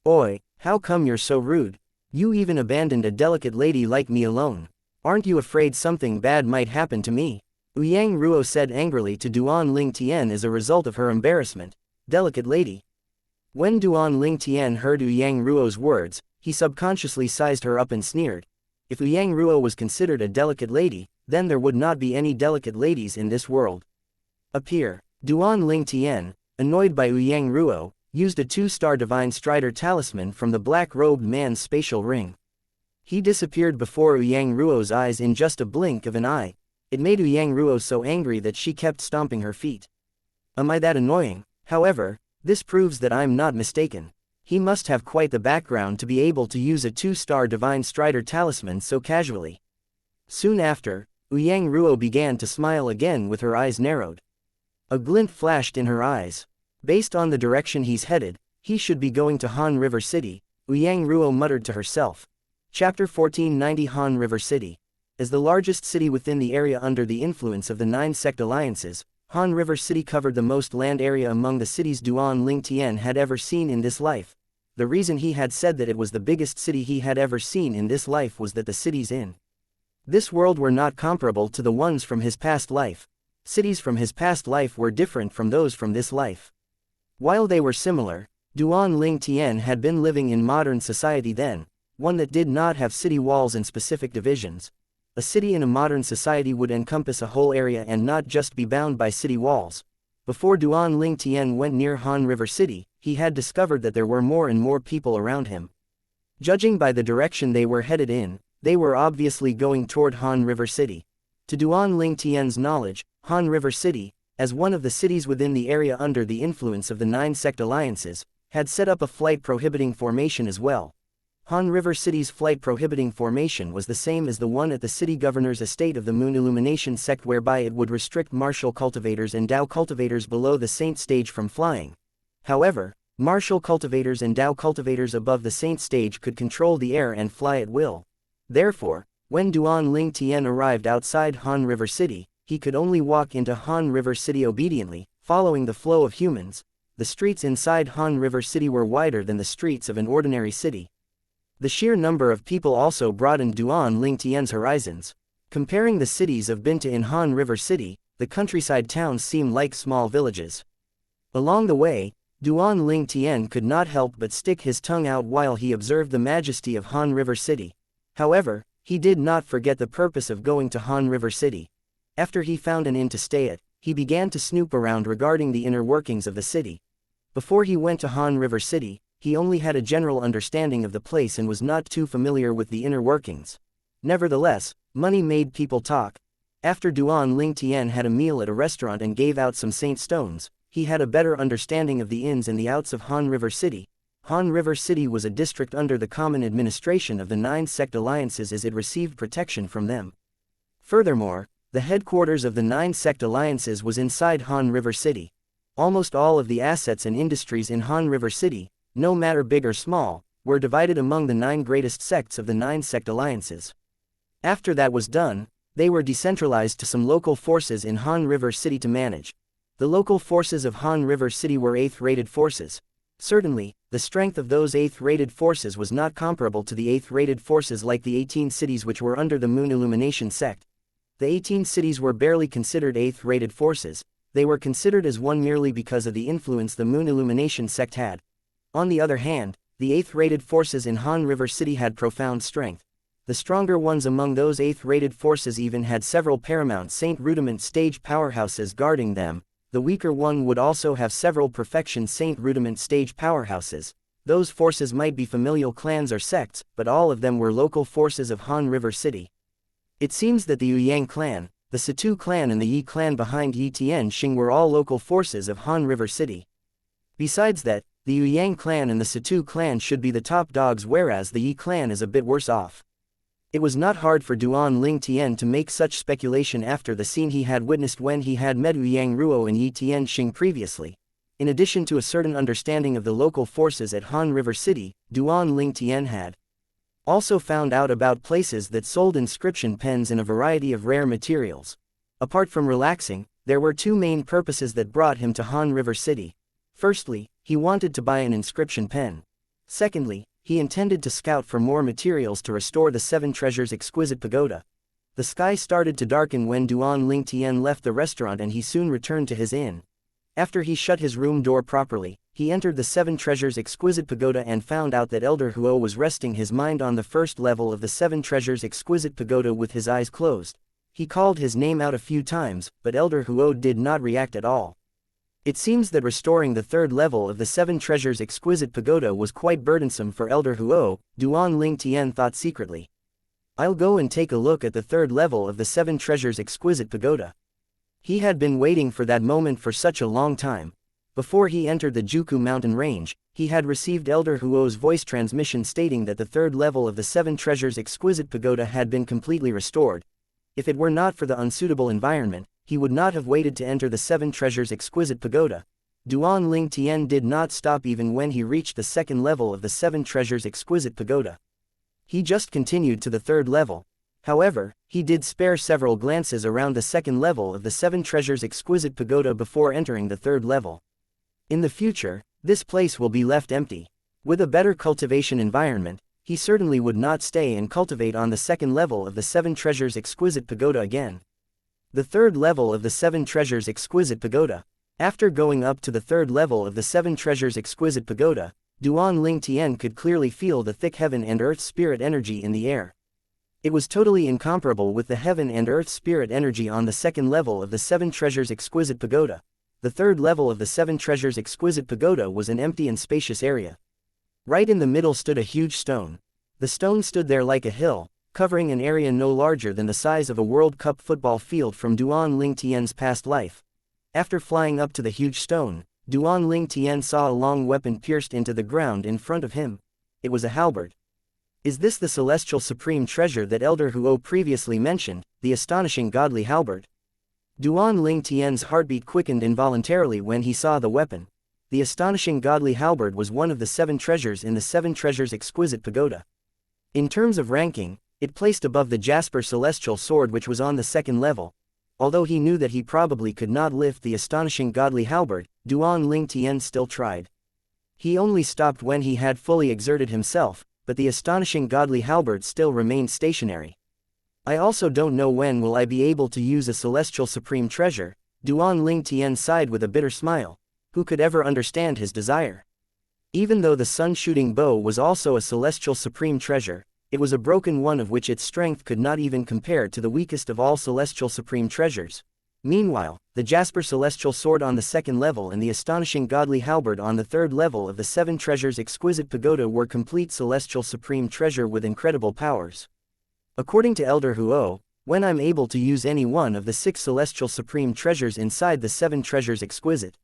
Oi, how come you're so rude? You even abandoned a delicate lady like me alone. Aren't you afraid something bad might happen to me? Yang Ruo said angrily to Duan Lingtian as a result of her embarrassment. Delicate lady. When Duan Lingtian heard Yang Ruo's words, he subconsciously sized her up and sneered. If Yang Ruo was considered a delicate lady, then there would not be any delicate ladies in this world. Appear. Duan Lingtian, annoyed by Yang Ruo, used a 2-star divine strider talisman from the black-robed man's spatial ring. He disappeared before Yang Ruo's eyes in just a blink of an eye. It made Yang Ruo so angry that she kept stomping her feet. Am I that annoying? However, this proves that I'm not mistaken. He must have quite the background to be able to use a 2-star divine strider talisman so casually. Soon after, Yang Ruo began to smile again with her eyes narrowed. A glint flashed in her eyes. Based on the direction he's headed, he should be going to Han River City, Yang Ruo muttered to herself. Chapter 1490 Han River City. As the largest city within the area under the influence of the 9 sect alliances, Han River City covered the most land area among the cities Duan Lingtian had ever seen in this life. The reason he had said that it was the biggest city he had ever seen in this life was that the cities in this world were not comparable to the ones from his past life. Cities from his past life were different from those from this life. While they were similar, Duan Lingtian had been living in modern society then, one that did not have city walls and specific divisions. A city in a modern society would encompass a whole area and not just be bound by city walls. Before Duan Lingtian went near Han River City, he had discovered that there were more and more people around him. Judging by the direction they were headed in, they were obviously going toward Han River City. To Duan Lingtian's knowledge, Han River City, as one of the cities within the area under the influence of the 9 sect alliances, had set up a flight prohibiting formation as well. Han River City's flight prohibiting formation was the same as the one at the city governor's estate of the Moon Illumination sect, whereby it would restrict martial cultivators and Dao cultivators below the Saint stage from flying. However, martial cultivators and Dao cultivators above the Saint stage could control the air and fly at will. Therefore, when Duan Lingtian arrived outside Han River City, he could only walk into Han River City obediently, following the flow of humans. The streets inside Han River City were wider than the streets of an ordinary city. The sheer number of people also broadened Duan Lingtian's horizons. Comparing the cities of Binta and Han River City, the countryside towns seemed like small villages. Along the way, Duan Lingtian could not help but stick his tongue out while he observed the majesty of Han River City. However, he did not forget the purpose of going to Han River City. After he found an inn to stay at, he began to snoop around regarding the inner workings of the city. Before he went to Han River City, he only had a general understanding of the place and was not too familiar with the inner workings. Nevertheless, money made people talk. After Duan Lingtian had a meal at a restaurant and gave out some saint stones, he had a better understanding of the ins and the outs of Han River City. Han River City was a district under the common administration of the 9 sect alliances as it received protection from them. Furthermore, the headquarters of the 9 sect alliances was inside Han River City. Almost all of the assets and industries in Han River City, no matter big or small, were divided among the 9 greatest sects of the 9 sect alliances. After that was done, They were decentralized to some local forces in Han River City to manage. The local forces of Han River City were 8th-rated forces. Certainly, the strength of those 8th-rated forces was not comparable to the 8th-rated forces like the 18 cities which were under the Moon Illumination sect. The 18 cities were barely considered 8th-rated forces. They were considered as one merely because of the influence the Moon Illumination sect had. On the other hand, the 8th-rated forces in Han River City had profound strength. The stronger ones among those 8th-rated forces even had several paramount Saint Rudiment stage powerhouses guarding them. The weaker one would also have several perfection Saint Rudiment stage powerhouses. Those forces might be familial clans or sects, but all of them were local forces of Han River City. It seems that the Yuyang clan, the Situ clan and the Yi clan behind Yi Tianxing were all local forces of Han River City. Besides that, the Yuyang clan and the Situ clan should be the top dogs, whereas the Yi clan is a bit worse off. It was not hard for Duan Ling Tian to make such speculation after the scene he had witnessed when he had met Yang Ruo and Yi Tianxing previously. In addition to a certain understanding of the local forces at Han River City, Duan Ling Tian had also found out about places that sold inscription pens in a variety of rare materials. Apart from relaxing, there were two main purposes that brought him to Han River City. Firstly, he wanted to buy an inscription pen. Secondly, he intended to scout for more materials to restore the Seven Treasures exquisite pagoda. The sky started to darken when Duan Ling Tian left the restaurant and he soon returned to his inn. After he shut his room door properly, he entered the Seven Treasures exquisite pagoda and found out that Elder Huo was resting his mind on the first level of the Seven Treasures exquisite pagoda with his eyes closed. He called his name out a few times, but Elder Huo did not react at all. It seems that restoring the third level of the Seven Treasures exquisite pagoda was quite burdensome for Elder Huo, Duan Ling Tian thought secretly. I'll go and take a look at the third level of the Seven Treasures exquisite pagoda. He had been waiting for that moment for such a long time. Before he entered the Juku mountain range, he had received Elder Huo's voice transmission stating that the third level of the Seven Treasures exquisite pagoda had been completely restored. If it were not for the unsuitable environment, he would not have waited to enter the Seven Treasures exquisite pagoda. Duan Ling Tian did not stop even when he reached the second level of the Seven Treasures exquisite pagoda. He just continued to the third level. However, he did spare several glances around the second level of the Seven Treasures exquisite pagoda before entering the third level. In the future, this place will be left empty. With a better cultivation environment, he certainly would not stay and cultivate on the second level of the Seven Treasures exquisite pagoda again. The third level of the Seven Treasures exquisite pagoda. After going up to the third level of the Seven Treasures exquisite pagoda, Duan Ling Tian could clearly feel the thick heaven and earth spirit energy in the air. It was totally incomparable with the heaven and earth spirit energy on the second level of the Seven Treasures exquisite pagoda. The third level of the Seven Treasures exquisite pagoda was an empty and spacious area. Right in the middle stood a huge stone. The stone stood there like a hill, covering an area no larger than the size of a World Cup football field from Duan Ling Tian's past life. After flying up to the huge stone, Duan Ling Tian saw a long weapon pierced into the ground in front of him. It was a halberd. Is this the celestial supreme treasure that Elder Huo previously mentioned, the astonishing godly halberd? Duan Ling Tian's heartbeat quickened involuntarily when he saw the weapon. The astonishing godly halberd was one of the seven treasures in the Seven Treasures exquisite pagoda. In terms of ranking, it placed above the Jasper celestial sword which was on the second level. Although he knew that he probably could not lift the astonishing godly halberd, Duan Ling Tian still tried. He only stopped when he had fully exerted himself, but the astonishing godly halberd still remained stationary. I also don't know when will I be able to use a celestial supreme treasure, Duan Ling Tian sighed with a bitter smile. Who could ever understand his desire? Even though the sun-shooting bow was also a celestial supreme treasure, it was a broken one of which its strength could not even compare to the weakest of all celestial supreme treasures. Meanwhile, the Jasper celestial sword on the second level and the astonishing godly halberd on the third level of the Seven Treasures exquisite pagoda were complete celestial supreme treasure with incredible powers. According to Elder Huo, when I'm able to use any one of the 6 celestial supreme treasures inside the Seven Treasures exquisite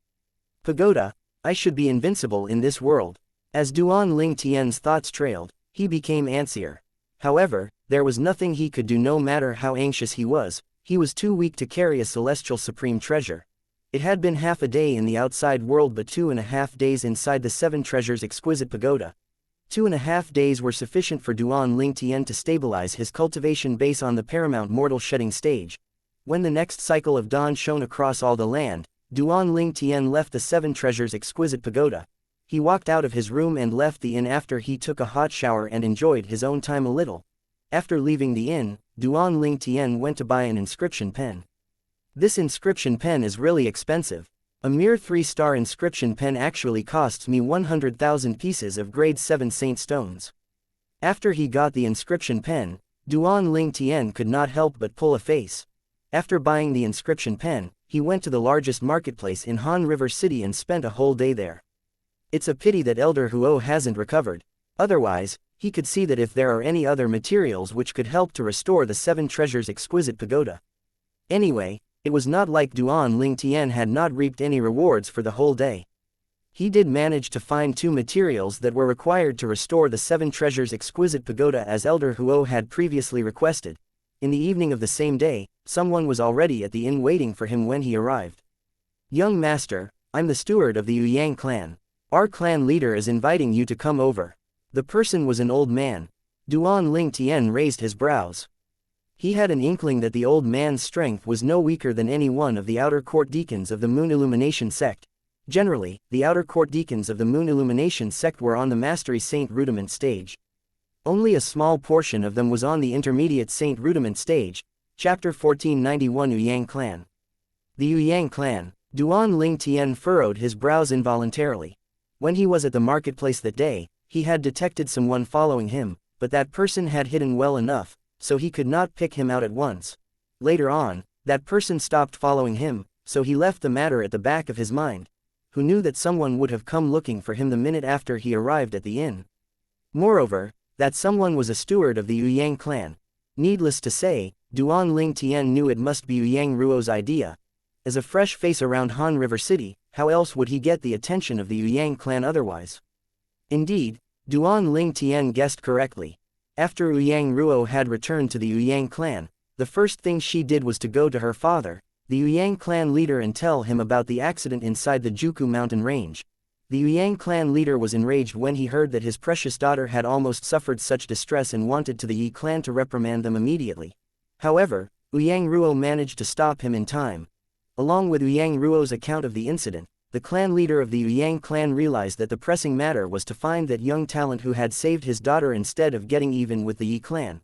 pagoda, I should be invincible in this world. As Duan Ling Tian's thoughts trailed, he became anxious. However, there was nothing he could do no matter how anxious he was too weak to carry a celestial supreme treasure. It had been half a day in the outside world but 2.5 days inside the Seven Treasures exquisite pagoda. 2.5 days were sufficient for Duan Lingtian to stabilize his cultivation base on the paramount mortal shedding stage. When the next cycle of dawn shone across all the land, Duan Lingtian left the Seven Treasures' exquisite pagoda. He walked out of his room and left the inn after he took a hot shower and enjoyed his own time a little. After leaving the inn, Duan Lingtian went to buy an inscription pen. This inscription pen is really expensive. A mere 3-star inscription pen actually costs me 100,000 pieces of grade 7 saint stones. After he got the inscription pen, Duan Lingtian could not help but pull a face. After buying the inscription pen, he went to the largest marketplace in Han River City and spent a whole day there. It's a pity that Elder Huo hasn't recovered. Otherwise, he could see that if there are any other materials which could help to restore the Seven Treasures' exquisite pagoda. Anyway, it was not like Duan Lingtian had not reaped any rewards for the whole day. He did manage to find 2 materials that were required to restore the Seven Treasures' exquisite pagoda as Elder Huo had previously requested. In the evening of the same day, someone was already at the inn waiting for him when he arrived. "Young master, I'm the steward of the Yang clan. Our clan leader is inviting you to come over." The person was an old man. Duan Lingtian raised his brows. He had an inkling that the old man's strength was no weaker than any one of the outer court deacons of the Moon Illumination sect. Generally, the outer court deacons of the Moon Illumination sect were on the Mastery Saint Rudiment stage. Only a small portion of them was on the Intermediate Saint Rudiment stage. Chapter 1491 Yang Clan. The Yang Clan. Duan Lingtian furrowed his brows involuntarily. When he was at the marketplace that day, he had detected someone following him, but that person had hidden well enough, so he could not pick him out at once. Later on, that person stopped following him, so he left the matter at the back of his mind. Who knew that someone would have come looking for him the minute after he arrived at the inn? Moreover, that someone was a steward of the Yang clan. Needless to say, Duan Lingtian knew it must be Yang Ruo's idea. As a fresh face around Han River City, how else would he get the attention of the Yang clan otherwise? Indeed, Duan Lingtian guessed correctly. After Yang Ruo had returned to the Yang clan, the first thing she did was to go to her father, the Yang clan leader, and tell him about the accident inside the Juku mountain range. The Yang clan leader was enraged when he heard that his precious daughter had almost suffered such distress and wanted to the Yi clan to reprimand them immediately. However, Yang Ruo managed to stop him in time. Along with Yang Ruo's account of the incident, the clan leader of the Yang clan realized that the pressing matter was to find that young talent who had saved his daughter instead of getting even with the Yi clan.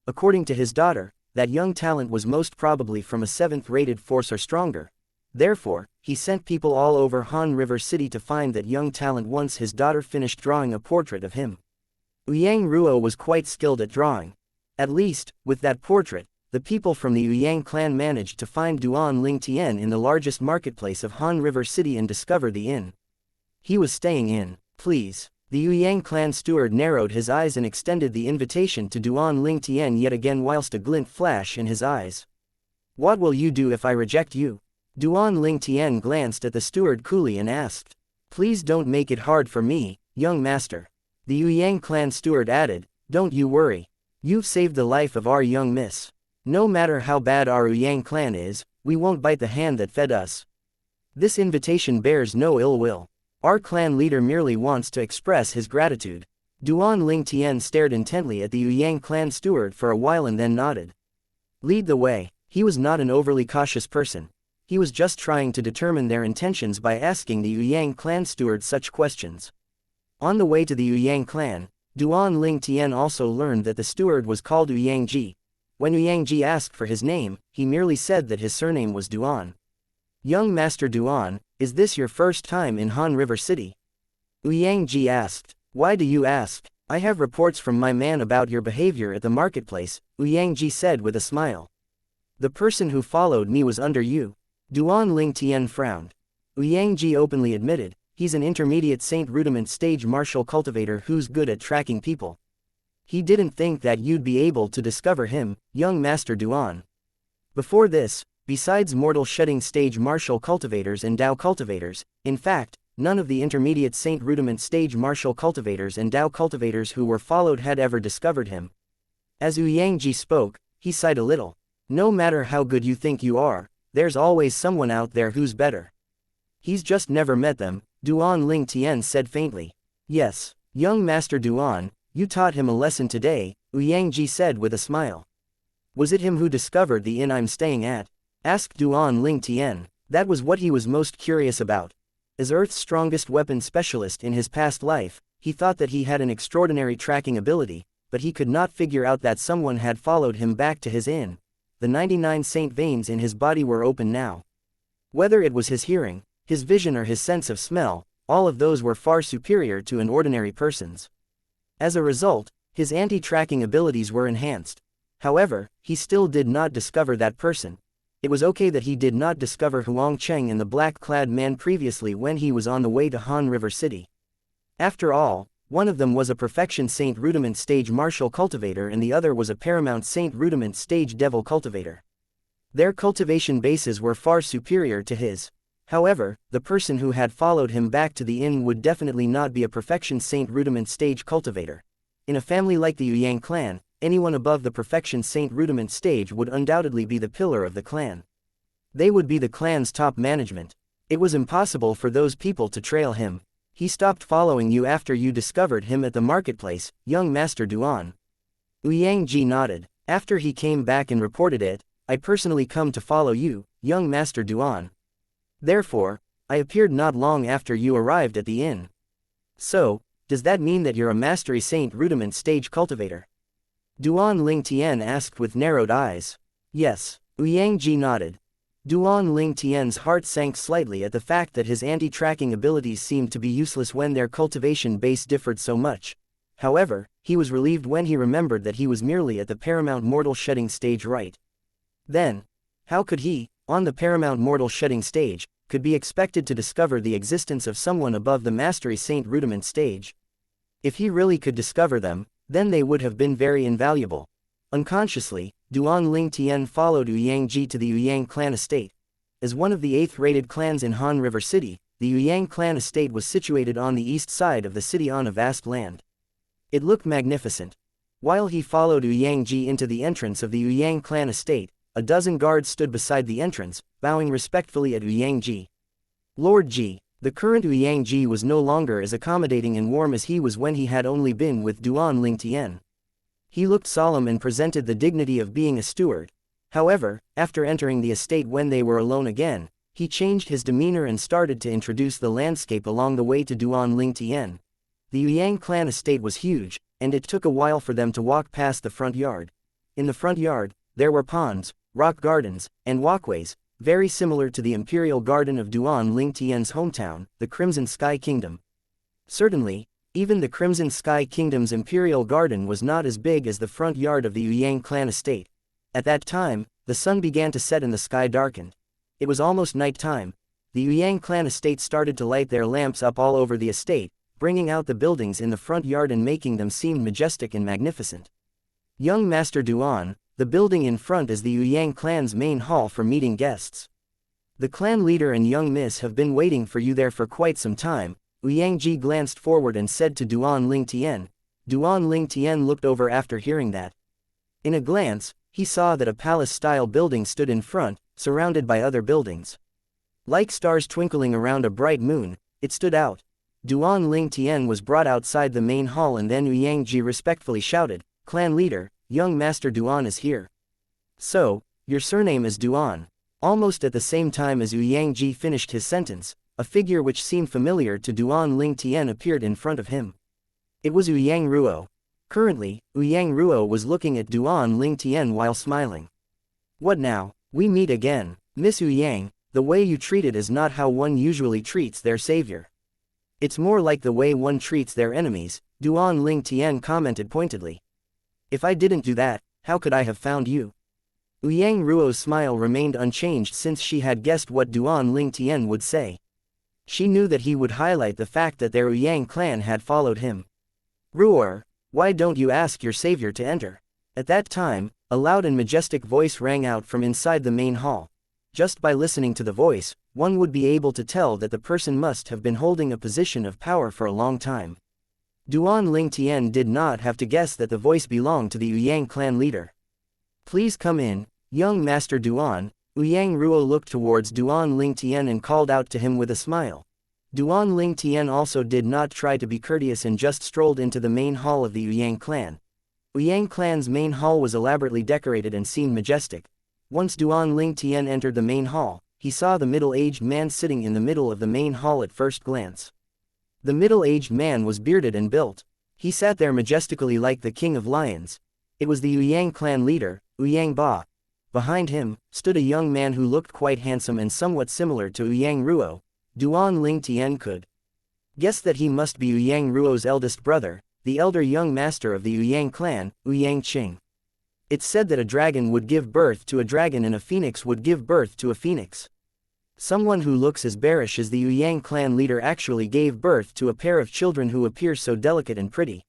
According to his daughter, that young talent was most probably from a 7th rated force or stronger. Therefore, he sent people all over Han River City to find that young talent once his daughter finished drawing a portrait of him. Yang Ruo was quite skilled at drawing. At least, with that portrait, the people from the Yang clan managed to find Duan Lingtian in the largest marketplace of Han River City and discover the inn. He was staying in. "Please." The Yang clan steward narrowed his eyes and extended the invitation to Duan Lingtian yet again whilst a glint flashed in his eyes. "What will you do if I reject you?" Duan Lingtian glanced at the steward coolly and asked. "Please don't make it hard for me, young master." The Yang clan steward added, "Don't you worry. You've saved the life of our young miss. No matter how bad our Yang clan is, we won't bite the hand that fed us. This invitation bears no ill will. Our clan leader merely wants to express his gratitude." Duan Lingtian stared intently at the Yang clan steward for a while and then nodded. "Lead the way." He was not an overly cautious person. He was just trying to determine their intentions by asking the Yang clan steward such questions. On the way to the Yang clan, Duan Lingtian also learned that the steward was called Yang Ji. When Yang Ji asked for his name, he merely said that his surname was Duan. "Young Master Duan, is this your first time in Han River City?" Yang Ji asked. "Why do you ask? I have reports from my man about your behavior at the marketplace," Yang Ji said with a smile. "The person who followed me was under you." Duan Lingtian frowned. Yang Ji openly admitted, he's an intermediate Saint Rudiment stage martial cultivator who's good at tracking people. He didn't think that you'd be able to discover him, young Master Duan. Before this, besides mortal shedding stage martial cultivators and Dao cultivators, in fact, none of the intermediate Saint Rudiment stage martial cultivators and Dao cultivators who were followed had ever discovered him. As Yang Ji spoke, he sighed a little. "No matter how good you think you are, there's always someone out there who's better. He's just never met them," Duan Lingtian said faintly. "Yes, Young Master Duan, you taught him a lesson today, Yang said with a smile. Was it him who discovered the inn I'm staying at? Asked Duan Ling Tian. That was what he was most curious about. As Earth's strongest weapon specialist in his past life, he thought that he had an extraordinary tracking ability, but he could not figure out that someone had followed him back to his inn. The 99 saint veins in his body were open now. Whether it was his hearing, his vision or his sense of smell, all of those were far superior to an ordinary person's. As a result, his anti-tracking abilities were enhanced. However, he still did not discover that person. It was okay that he did not discover Huang Cheng and the black-clad man previously when he was on the way to Han River City. After all, one of them was a Perfection Saint Rudiment Stage Martial Cultivator and the other was a Paramount Saint Rudiment Stage Devil Cultivator. Their cultivation bases were far superior to his. However, the person who had followed him back to the inn would definitely not be a Perfection Saint Rudiment Stage Cultivator. In a family like the Yang clan, anyone above the Perfection Saint Rudiment stage would undoubtedly be the pillar of the clan. They would be the clan's top management. It was impossible for those people to trail him. He stopped following you after you discovered him at the marketplace, young Master Duan. Yang nodded. After he came back and reported it, I personally come to follow you, young Master Duan. Therefore, I appeared not long after you arrived at the inn. So, does that mean that you're a Mastery Saint Rudiment Stage Cultivator? Duan Ling Tian asked with narrowed eyes. Yes, Yang nodded. Duan Ling Tian's heart sank slightly at the fact that his anti-tracking abilities seemed to be useless when their cultivation base differed so much. However, he was relieved when he remembered that he was merely at the Paramount Mortal Shedding stage right. Then, how could he, on the Paramount Mortal Shedding stage, could be expected to discover the existence of someone above the Mastery Saint Rudiment stage? If he really could discover them, then they would have been very invaluable. Unconsciously, Duan Ling Tian followed Yang to the Yang clan estate. As one of the 8th-rated clans in Han River City, the Yang clan estate was situated on the east side of the city on a vast land. It looked magnificent. While he followed Yang into the entrance of the Yang clan estate, a dozen guards stood beside the entrance, bowing respectfully at Yang. Lord Ji. The current Yang was no longer as accommodating and warm as he was when he had only been with Duan Ling Tian. He looked solemn and presented the dignity of being a steward. However, after entering the estate when they were alone again, he changed his demeanor and started to introduce the landscape along the way to Duan Ling Tian. The Yang clan estate was huge, and it took a while for them to walk past the front yard. In the front yard, there were ponds, rock gardens, and walkways, very similar to the imperial garden of Duan Ling Tian's hometown, the Crimson Sky Kingdom. Certainly, even the Crimson Sky Kingdom's imperial garden was not as big as the front yard of the Yang clan estate. At that time, the sun began to set and the sky darkened. It was almost night time. The Yang clan estate started to light their lamps up all over the estate, bringing out the buildings in the front yard and making them seem majestic and magnificent. Young Master Duan, the building in front is the Yang clan's main hall for meeting guests. The clan leader and young miss have been waiting for you there for quite some time. Yang glanced forward and said to Duan Ling Tian. Duan Ling Tian looked over after hearing that. In a glance, he saw that a palace-style building stood in front, surrounded by other buildings. Like stars twinkling around a bright moon, it stood out. Duan Ling Tian was brought outside the main hall and then Yang respectfully shouted, "Clan leader, young Master Duan is here." "So, your surname is Duan." Almost at the same time as Yang finished his sentence, a figure which seemed familiar to Duan Ling Tian appeared in front of him. It was Yang Ruo. Currently, Yang Ruo was looking at Duan Ling Tian while smiling. "What now? We meet again. Miss Yang, the way you treat it is not how one usually treats their savior. It's more like the way one treats their enemies," Duan Ling Tian commented pointedly. "If I didn't do that, how could I have found you?" Yang Ruo's smile remained unchanged since she had guessed what Duan Ling Tian would say. She knew that he would highlight the fact that their Yang clan had followed him. "Ruor, why don't you ask your savior to enter?" At that time, a loud and majestic voice rang out from inside the main hall. Just by listening to the voice, one would be able to tell that the person must have been holding a position of power for a long time. Duan Ling Tian did not have to guess that the voice belonged to the Yang clan leader. "Please come in, young Master Duan." Yang Ruo looked towards Duan Ling Tian and called out to him with a smile. Duan Ling Tian also did not try to be courteous and just strolled into the main hall of the Yang clan. Yang clan's main hall was elaborately decorated and seemed majestic. Once Duan Ling Tian entered the main hall, he saw the middle-aged man sitting in the middle of the main hall at first glance. The middle-aged man was bearded and built. He sat there majestically like the king of lions. It was the Yang clan leader, Yang Ba. Behind him stood a young man who looked quite handsome and somewhat similar to Yang Ruo. Duan Ling Tian could guess that he must be Yang Ruo's eldest brother, the elder young master of the Yang clan, Yang Qing. It's said that a dragon would give birth to a dragon and a phoenix would give birth to a phoenix. Someone who looks as bearish as the Yang clan leader actually gave birth to a pair of children who appear so delicate and pretty.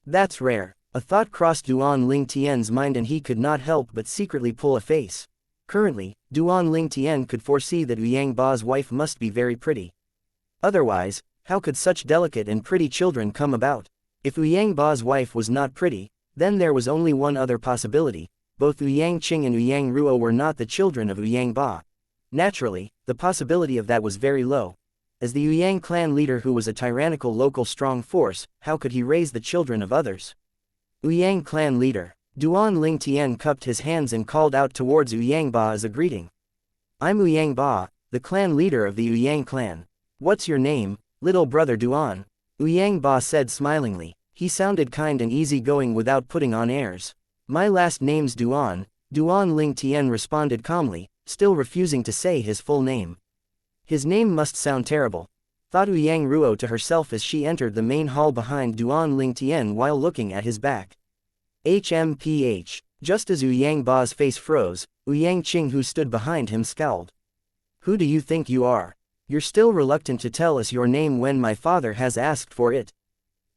That's rare. A thought crossed Duan Ling Tian's mind and he could not help but secretly pull a face. Currently, Duan Ling Tian could foresee that Yang Ba's wife must be very pretty. Otherwise, how could such delicate and pretty children come about? If Yang Ba's wife was not pretty, then there was only one other possibility. Both Yang Qing and Yang Ruo were not the children of Yang Ba. Naturally, the possibility of that was very low. As the Yang clan leader who was a tyrannical local strong force, how could he raise the children of others? Yang clan leader. Duan Ling Tian cupped his hands and called out towards Yang Ba as a greeting. I'm Yang Ba, the clan leader of the Yang clan. What's your name, little brother Duan? Yang Ba said smilingly. He sounded kind and easygoing without putting on airs. My last name's Duan. Duan Ling Tian responded calmly, still refusing to say his full name. His name must sound terrible, thought Yang Ruo to herself as she entered the main hall behind Duan Ling Tian while looking at his back. HMPH. Just as Yang Ba's face froze, Yang Qing who stood behind him scowled. Who do you think you are? You're still reluctant to tell us your name when my father has asked for it.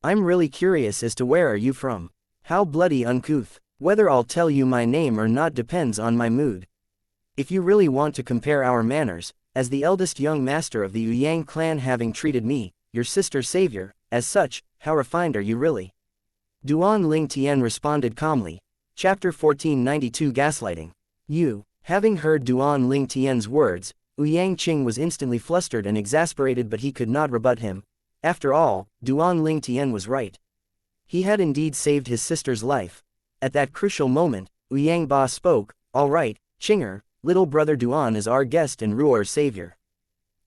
I'm really curious as to where are you from. How bloody uncouth. Whether I'll tell you my name or not depends on my mood. If you really want to compare our manners, as the eldest young master of the Yang clan having treated me, your sister's savior, as such, how refined are you really? Duan Ling Tian responded calmly. Chapter 1492 Gaslighting. Having heard Duan Ling Tian's words, Yang Qing was instantly flustered and exasperated, but he could not rebut him. After all, Duan Ling Tian was right. He had indeed saved his sister's life. At that crucial moment, Yang Ba spoke. All right, Qinger, little brother Duan is our guest and Ruor's savior.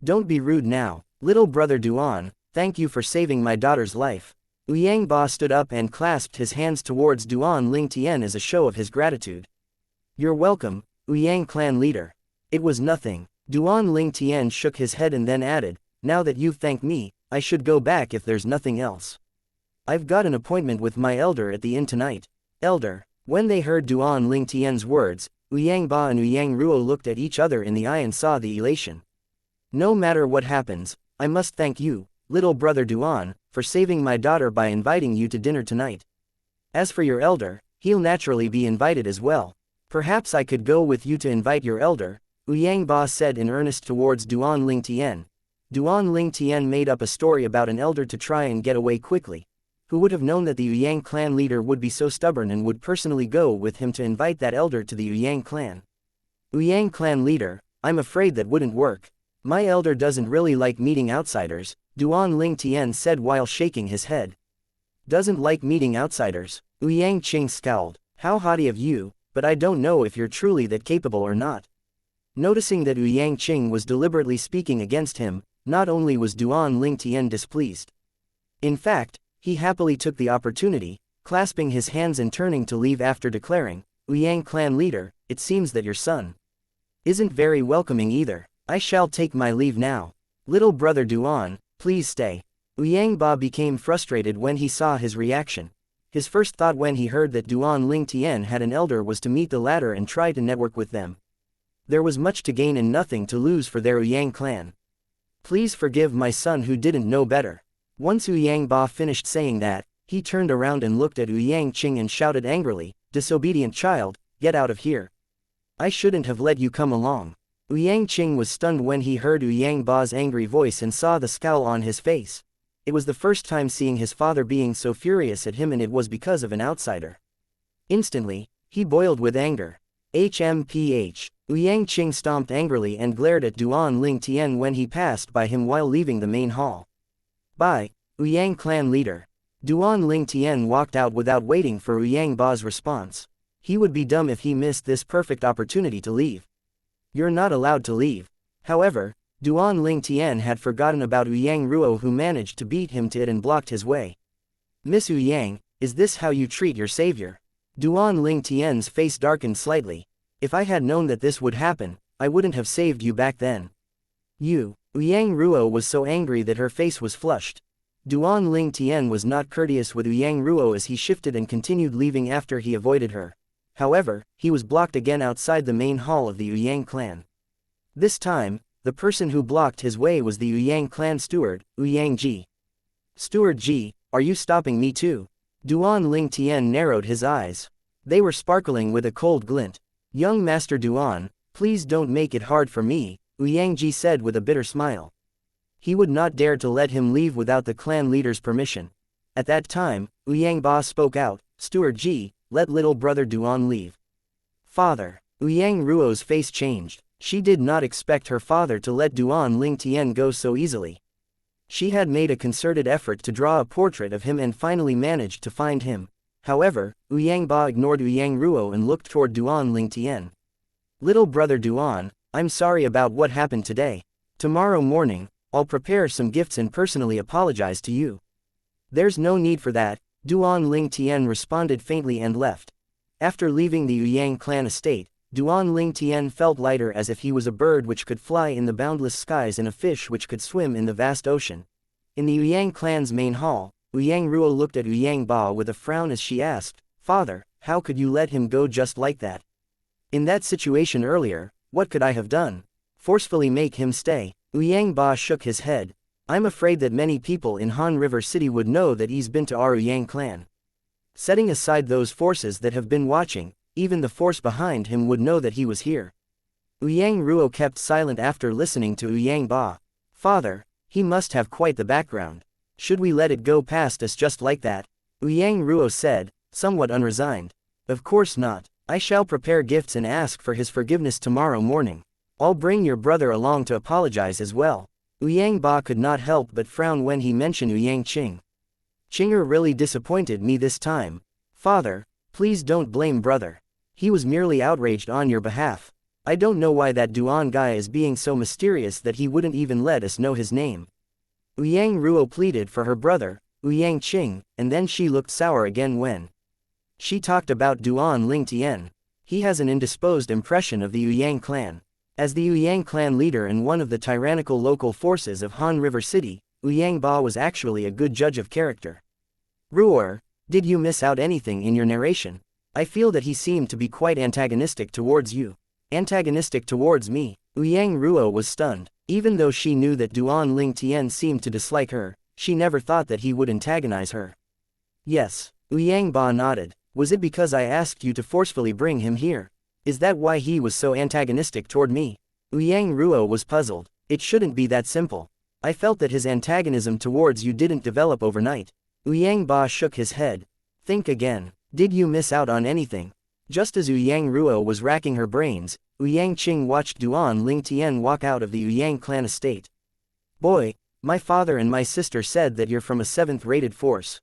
Don't be rude now, little brother Duan, thank you for saving my daughter's life. Yang Ba stood up and clasped his hands towards Duan Ling Tian as a show of his gratitude. You're welcome, Yang clan leader. It was nothing. Duan Ling Tian shook his head and then added, now that you've thanked me, I should go back if there's nothing else. I've got an appointment with my elder at the inn tonight. Elder. When they heard Duan Ling Tian's words, Yang Ba and Yang Ruo looked at each other in the eye and saw the elation. No matter what happens, I must thank you, little brother Duan, for saving my daughter by inviting you to dinner tonight. As for your elder, he'll naturally be invited as well. Perhaps I could go with you to invite your elder, Yang Ba said in earnest towards Duan Ling Tian. Duan Ling Tian made up a story about an elder to try and get away quickly. Who would have known that the Yang clan leader would be so stubborn and would personally go with him to invite that elder to the Yang clan? Yang clan leader, I'm afraid that wouldn't work. My elder doesn't really like meeting outsiders, Duan Ling Tian said while shaking his head. Doesn't like meeting outsiders? Yang Qing scowled. How haughty of you, but I don't know if you're truly that capable or not. Noticing that Yang Qing was deliberately speaking against him, not only was Duan Ling Tian displeased. In fact, he happily took the opportunity, clasping his hands and turning to leave after declaring, Yang clan leader, it seems that your son isn't very welcoming either. I shall take my leave now. Little brother Duan, please stay. Yang Ba became frustrated when he saw his reaction. His first thought when he heard that Duan Ling Tian had an elder was to meet the latter and try to network with them. There was much to gain and nothing to lose for their Yang clan. Please forgive my son who didn't know better. Once Yang Ba finished saying that, he turned around and looked at Yang Qing and shouted angrily, disobedient child, get out of here. I shouldn't have let you come along. Yang Qing was stunned when he heard Yang Ba's angry voice and saw the scowl on his face. It was the first time seeing his father being so furious at him, and it was because of an outsider. Instantly, he boiled with anger. HMPH. Xianxia stomped angrily and glared at Duan Lingtian when he passed by him while leaving the main hall. By Yang clan leader. Duan Lingtian walked out without waiting for Yang Ba's response. He would be dumb if he missed this perfect opportunity to leave. You're not allowed to leave. However, Duan Lingtian had forgotten about Yang Ruo, who managed to beat him to it and blocked his way. Miss Yang, is this how you treat your savior? Duan Lingtian's face darkened slightly. If I had known that this would happen, I wouldn't have saved you back then. Yang Ruo was so angry that her face was flushed. Duan Lingtian was not courteous with Yang Ruo as he shifted and continued leaving after he avoided her. However, he was blocked again outside the main hall of the Yang clan. This time, the person who blocked his way was the Yang clan steward, Yang Ji. Steward Ji, are you stopping me too? Duan Lingtian narrowed his eyes. They were sparkling with a cold glint. Young Master Duan, please don't make it hard for me, Yang Ji said with a bitter smile. He would not dare to let him leave without the clan leader's permission. At that time, Yang Ba spoke out, Steward Ji, let little brother Duan leave. Father. Yang Ruo's face changed. She did not expect her father to let Duan Lingtian go so easily. She had made a concerted effort to draw a portrait of him and finally managed to find him. However, Yang Ba ignored Yang Ruo and looked toward Duan Lingtian. Little brother Duan, I'm sorry about what happened today. Tomorrow morning, I'll prepare some gifts and personally apologize to you. There's no need for that, Duan Lingtian responded faintly and left. After leaving the Yang clan estate, Duan Lingtian felt lighter, as if he was a bird which could fly in the boundless skies and a fish which could swim in the vast ocean. In the Yang clan's main hall, Yang Ruo looked at Yang Ba with a frown as she asked, Father, how could you let him go just like that? In that situation earlier, what could I have done? Forcefully make him stay? Yang Ba shook his head. I'm afraid that many people in Han River City would know that he's been to our Yang clan. Setting aside those forces that have been watching, even the force behind him would know that he was here. Yang Ruo kept silent after listening to Yang Ba. Father, he must have quite the background. Should we let it go past us just like that? Yang Ruo said, somewhat unresigned. Of course not. I shall prepare gifts and ask for his forgiveness tomorrow morning. I'll bring your brother along to apologize as well. Yang Ba could not help but frown when he mentioned Yang Qing. Qinger really disappointed me this time. Father, please don't blame brother. He was merely outraged on your behalf. I don't know why that Duan guy is being so mysterious that he wouldn't even let us know his name. Yang Ruo pleaded for her brother, Yang Qing, and then she looked sour again when she talked about Duan Lingtian. He has an indisposed impression of the Yang clan. As the Yang clan leader and one of the tyrannical local forces of Han River City, Yang Ba was actually a good judge of character. Ruor, did you miss out anything in your narration? I feel that he seemed to be quite antagonistic towards you. Antagonistic towards me? Yang Ruo was stunned. Even though she knew that Duan Lingtian seemed to dislike her, she never thought that he would antagonize her. Yes, Yang Ba nodded. Was it because I asked you to forcefully bring him here? Is that why he was so antagonistic toward me? Yang Ruo was puzzled. It shouldn't be that simple. I felt that his antagonism towards you didn't develop overnight. Yang Ba shook his head. Think again. Did you miss out on anything? Just as Yang Ruo was racking her brains, Yang Qing watched Duan Lingtian walk out of the Yang clan estate. Boy, my father and my sister said that you're from a 7th rated force.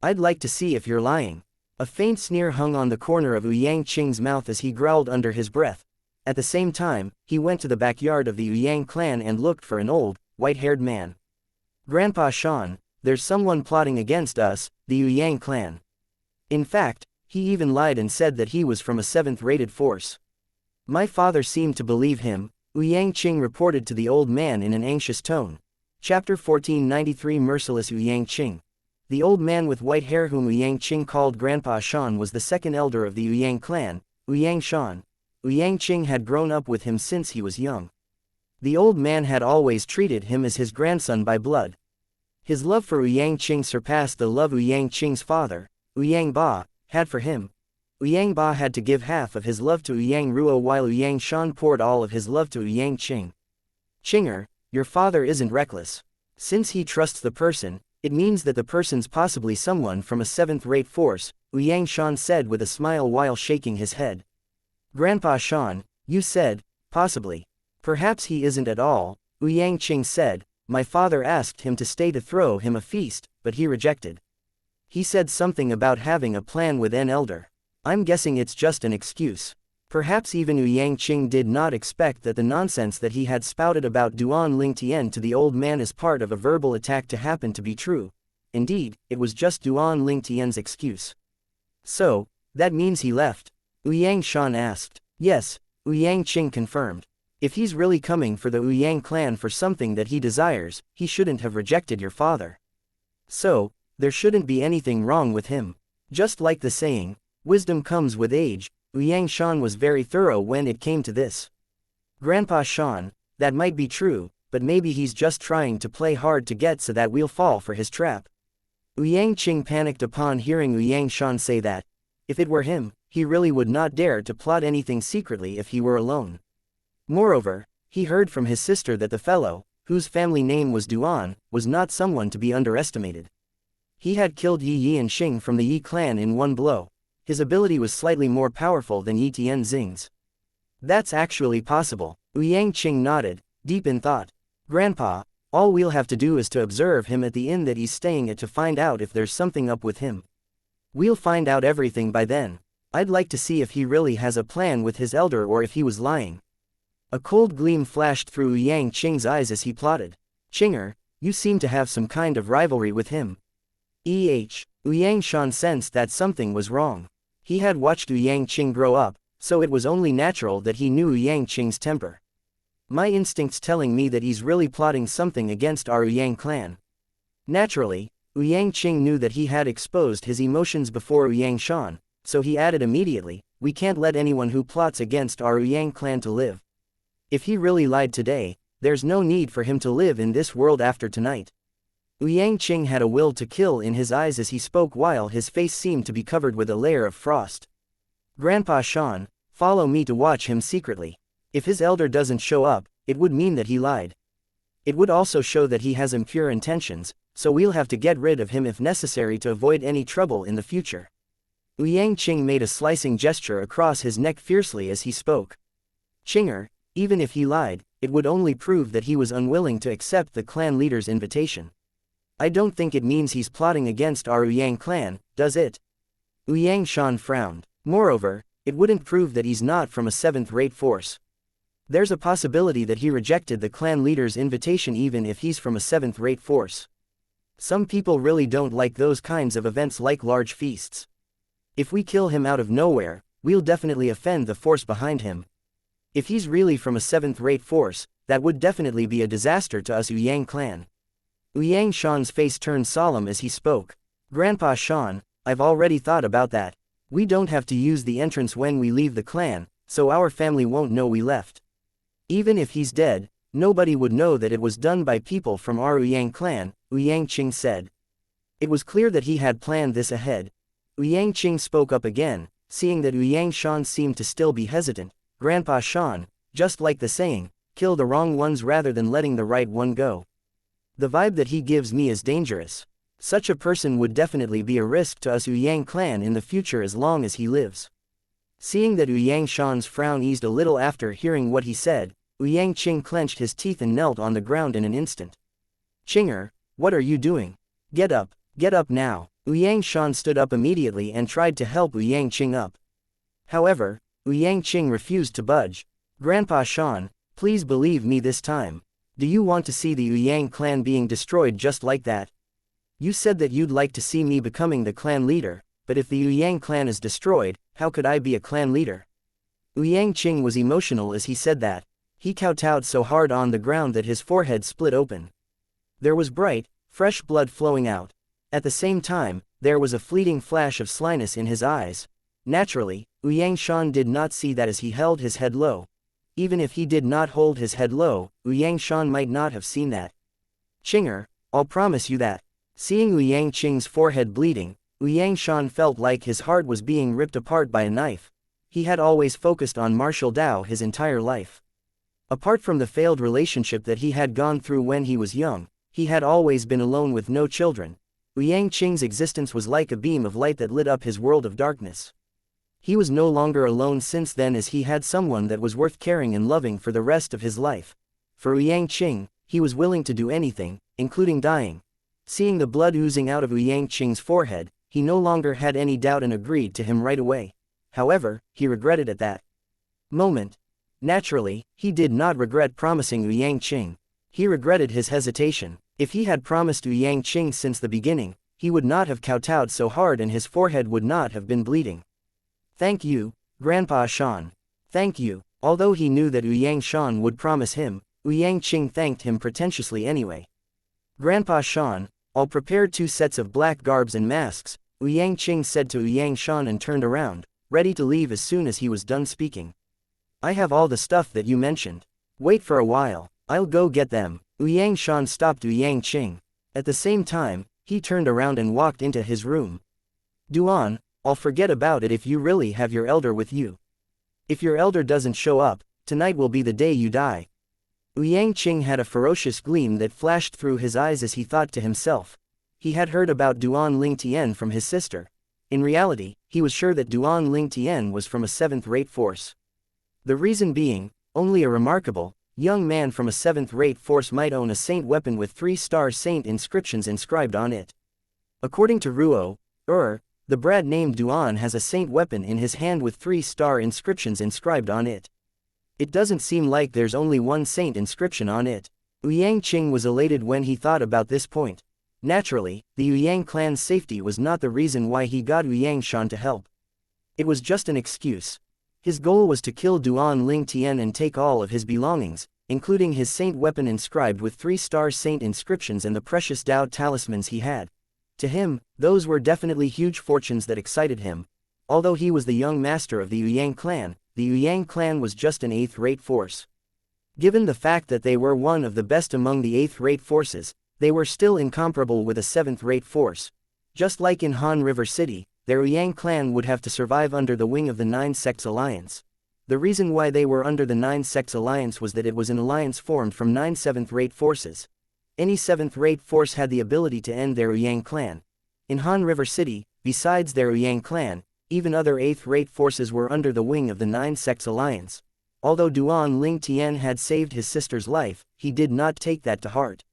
I'd like to see if you're lying. A faint sneer hung on the corner of Yang Qing's mouth as he growled under his breath. At the same time, he went to the backyard of the Yang clan and looked for an old, white-haired man. Grandpa Shan, there's someone plotting against us, the Yang clan. In fact, he even lied and said that he was from a 7th rated force. My father seemed to believe him, Yang Qing reported to the old man in an anxious tone. Chapter 1493 Merciless Yang Qing. The old man with white hair whom Yang Qing called Grandpa Shan was the second elder of the Yang clan, Yang Shan. Yang Qing had grown up with him since he was young. The old man had always treated him as his grandson by blood. His love for Yang Qing surpassed the love Yang Qing's father, Yang Ba, had for him. Yang Ba had to give half of his love to Yang Ruo while Yang Shan poured all of his love to Yang Qing. Qinger, your father isn't reckless. Since he trusts the person, it means that the person's possibly someone from a 7th-rate force, Yang Shan said with a smile while shaking his head. Grandpa Shan, You said, possibly. Perhaps he isn't at all, Xianxia said. My father asked him to stay to throw him a feast, but he rejected. He said something about having a plan with an elder. I'm guessing it's just an excuse. Perhaps even Xianxia did not expect that the nonsense that he had spouted about Duan Lingtian to the old man as part of a verbal attack to happen to be true. Indeed, it was just Duan Lingtian's excuse. So, that means he left? Xianxia asked. Yes, Xianxia confirmed. If he's really coming for the Yang clan for something that he desires, he shouldn't have rejected your father. So, there shouldn't be anything wrong with him. Just like the saying, wisdom comes with age, Xianxia was very thorough when it came to this. Grandpa Shan, that might be true, but maybe he's just trying to play hard to get so that we'll fall for his trap. Xianxia panicked upon hearing Xianxia say that. If it were him, he really would not dare to plot anything secretly if he were alone. Moreover, he heard from his sister that the fellow, whose family name was Duan, was not someone to be underestimated. He had killed Yi Yanxing from the Yi clan in one blow. His ability was slightly more powerful than Yi Tianxing's. That's actually possible. Xianxia nodded, deep in thought. Grandpa, all we'll have to do is to observe him at the inn that he's staying at to find out if there's something up with him. We'll find out everything by then. I'd like to see if he really has a plan with his elder or if he was lying. A cold gleam flashed through Xianxing's eyes as he plotted. Chinger, you seem to have some kind of rivalry with him. Xianxia sensed that something was wrong. He had watched Xianxia grow up, so it was only natural that he knew Xianxing's temper. My instinct's telling me that he's really plotting something against our Yang clan. Naturally, Xianxia knew that he had exposed his emotions before Xianxia, so he added immediately, we can't let anyone who plots against our Yang clan to live. If he really lied today, there's no need for him to live in this world after tonight. Xianxia had a will to kill in his eyes as he spoke while his face seemed to be covered with a layer of frost. Grandpa Shan, follow me to watch him secretly. If his elder doesn't show up, it would mean that he lied. It would also show that he has impure intentions, so we'll have to get rid of him if necessary to avoid any trouble in the future. Xianxia made a slicing gesture across his neck fiercely as he spoke. Chinger, even if he lied, it would only prove that he was unwilling to accept the clan leader's invitation. I don't think it means he's plotting against our Yang clan, does it? Xianxia frowned. Moreover, it wouldn't prove that he's not from a seventh-rate force. There's a possibility that he rejected the clan leader's invitation even if he's from a seventh-rate force. Some people really don't like those kinds of events like large feasts. If we kill him out of nowhere, we'll definitely offend the force behind him. If he's really from a seventh-rate force, that would definitely be a disaster to us Yang clan. Xianxia's face turned solemn as he spoke. Grandpa Shan, I've already thought about that. We don't have to use the entrance when we leave the clan, so our family won't know we left. Even if he's dead, nobody would know that it was done by people from our Yang clan, Xianxia said. It was clear that he had planned this ahead. Xianxia spoke up again, seeing that Xianxia seemed to still be hesitant. Grandpa Shan, just like the saying, kill the wrong ones rather than letting the right one go. The vibe that he gives me is dangerous. Such a person would definitely be a risk to us Yang clan in the future as long as he lives. Seeing that Xianxia's frown eased a little after hearing what he said, Xianxia clenched his teeth and knelt on the ground in an instant. Chinger, what are you doing? Get up now. Xianxia stood up immediately and tried to help Xianxia up. However, Xianxia refused to budge. Grandpa Shan, please believe me this time. Do you want to see the Yang clan being destroyed just like that? You said that you'd like to see me becoming the clan leader, but if the Yang clan is destroyed, how could I be a clan leader? Xianxia was emotional as he said that. He kowtowed so hard on the ground that his forehead split open. There was bright, fresh blood flowing out. At the same time, there was a fleeting flash of slyness in his eyes. Naturally, Xianxia did not see that as he held his head low. Even if he did not hold his head low, Xianxia might not have seen that. Chinger, I'll promise you that. Seeing Xianxia's forehead bleeding, Xianxia felt like his heart was being ripped apart by a knife. He had always focused on martial Dao his entire life. Apart from the failed relationship that he had gone through when he was young, he had always been alone with no children. Xianxia's existence was like a beam of light that lit up his world of darkness. He was no longer alone since then, as he had someone that was worth caring and loving for the rest of his life. For Xianxia, he was willing to do anything, including dying. Seeing the blood oozing out of Xianxia's forehead, he no longer had any doubt and agreed to him right away. However, he regretted at that moment. Naturally, he did not regret promising Xianxia. He regretted his hesitation. If he had promised Xianxia since the beginning, he would not have kowtowed so hard and his forehead would not have been bleeding. Thank you, Grandpa Xian. Thank you. Although he knew that Xianxia would promise him, Xianxia thanked him pretentiously anyway. Grandpa Xian, I'll prepare 2 sets of black garbs and masks, Xianxia said to Xianxia and turned around, ready to leave as soon as he was done speaking. I have all the stuff that you mentioned. Wait for a while, I'll go get them. Xianxia stopped Xianxia. At the same time, he turned around and walked into his room. Duan, I'll forget about it if you really have your elder with you. If your elder doesn't show up, tonight will be the day you die. Xianxia had a ferocious gleam that flashed through his eyes as he thought to himself. He had heard about Duan Lingtian from his sister. In reality, he was sure that Duan Lingtian was from a 7th-rate force. The reason being, only a remarkable, young man from a 7th-rate force might own a saint weapon with 3-star saint inscriptions inscribed on it. According to Ruo, the brat named Duan has a saint weapon in his hand with 3-star inscriptions inscribed on it. It doesn't seem like there's only one saint inscription on it. Xianxia was elated when he thought about this point. Naturally, the Yang clan's safety was not the reason why he got Xianxia to help. It was just an excuse. His goal was to kill Duan Lingtian and take all of his belongings, including his saint weapon inscribed with 3-star saint inscriptions and the precious Dao talismans he had. To him, those were definitely huge fortunes that excited him. Although he was the young master of the Yang clan, the Yang clan was just an 8th-rate force. Given the fact that they were one of the best among the 8th-rate forces, they were still incomparable with a 7th-rate force. Just like in Han River City, their Yang clan would have to survive under the wing of the 9 Sects Alliance. The reason why they were under the 9 Sects Alliance was that it was an alliance formed from 9 7th-rate forces. Any 7th-rate force had the ability to end their Yang clan. In Han River City, besides their Yang clan, even other 8th-rate forces were under the wing of the 9 Sects Alliance. Although Duan Lingtian had saved his sister's life, he did not take that to heart.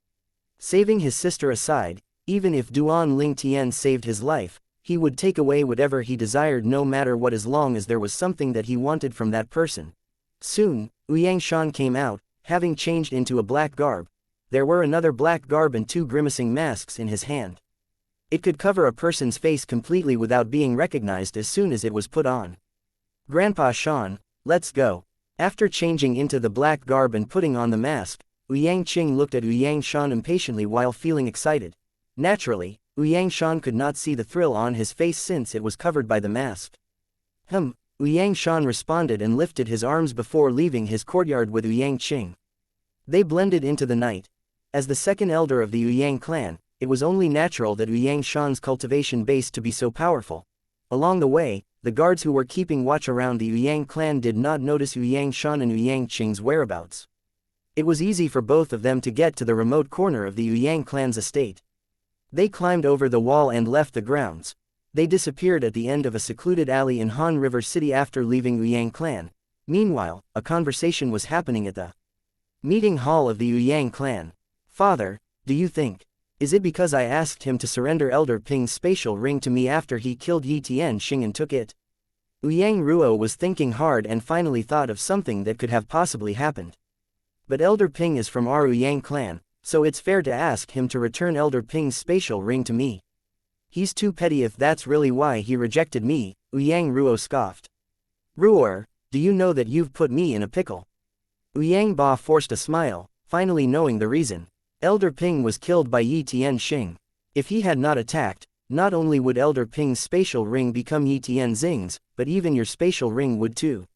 Saving his sister aside, even if Duan Lingtian saved his life, he would take away whatever he desired no matter what, as long as there was something that he wanted from that person. Soon, Xianxia came out, having changed into a black garb. There were another black garb and 2 grimacing masks in his hand. It could cover a person's face completely without being recognized as soon as it was put on. Grandpa Xian, let's go. After changing into the black garb and putting on the mask, Xianxia looked at Xianxia impatiently while feeling excited. Naturally, Xianxia could not see the thrill on his face since it was covered by the mask. Xianxia responded and lifted his arms before leaving his courtyard with Xianxia. They blended into the night. As the second elder of the Yang clan, it was only natural that Xianxia's cultivation base to be so powerful. Along the way, the guards who were keeping watch around the Yang clan did not notice Xianxia and Xianxia's whereabouts. It was easy for both of them to get to the remote corner of the Yang clan's estate. They climbed over the wall and left the grounds. They disappeared at the end of a secluded alley in Han River City after leaving Yang clan. Meanwhile, a conversation was happening at the meeting hall of the Yang clan. Father, do you think? Is it because I asked him to surrender Elder Ping's spatial ring to me after he killed Yi Tianxing and took it? Yang Ruo was thinking hard and finally thought of something that could have possibly happened. But Elder Ping is from our Yang clan, so it's fair to ask him to return Elder Ping's spatial ring to me. He's too petty if that's really why he rejected me, Yang Ruo scoffed. Ruor, do you know that you've put me in a pickle? Yang Ba forced a smile, finally knowing the reason. Elder Ping was killed by Yi Tianxing. If he had not attacked, not only would Elder Ping's spatial ring become Yi Tianxing's, but even your spatial ring would too.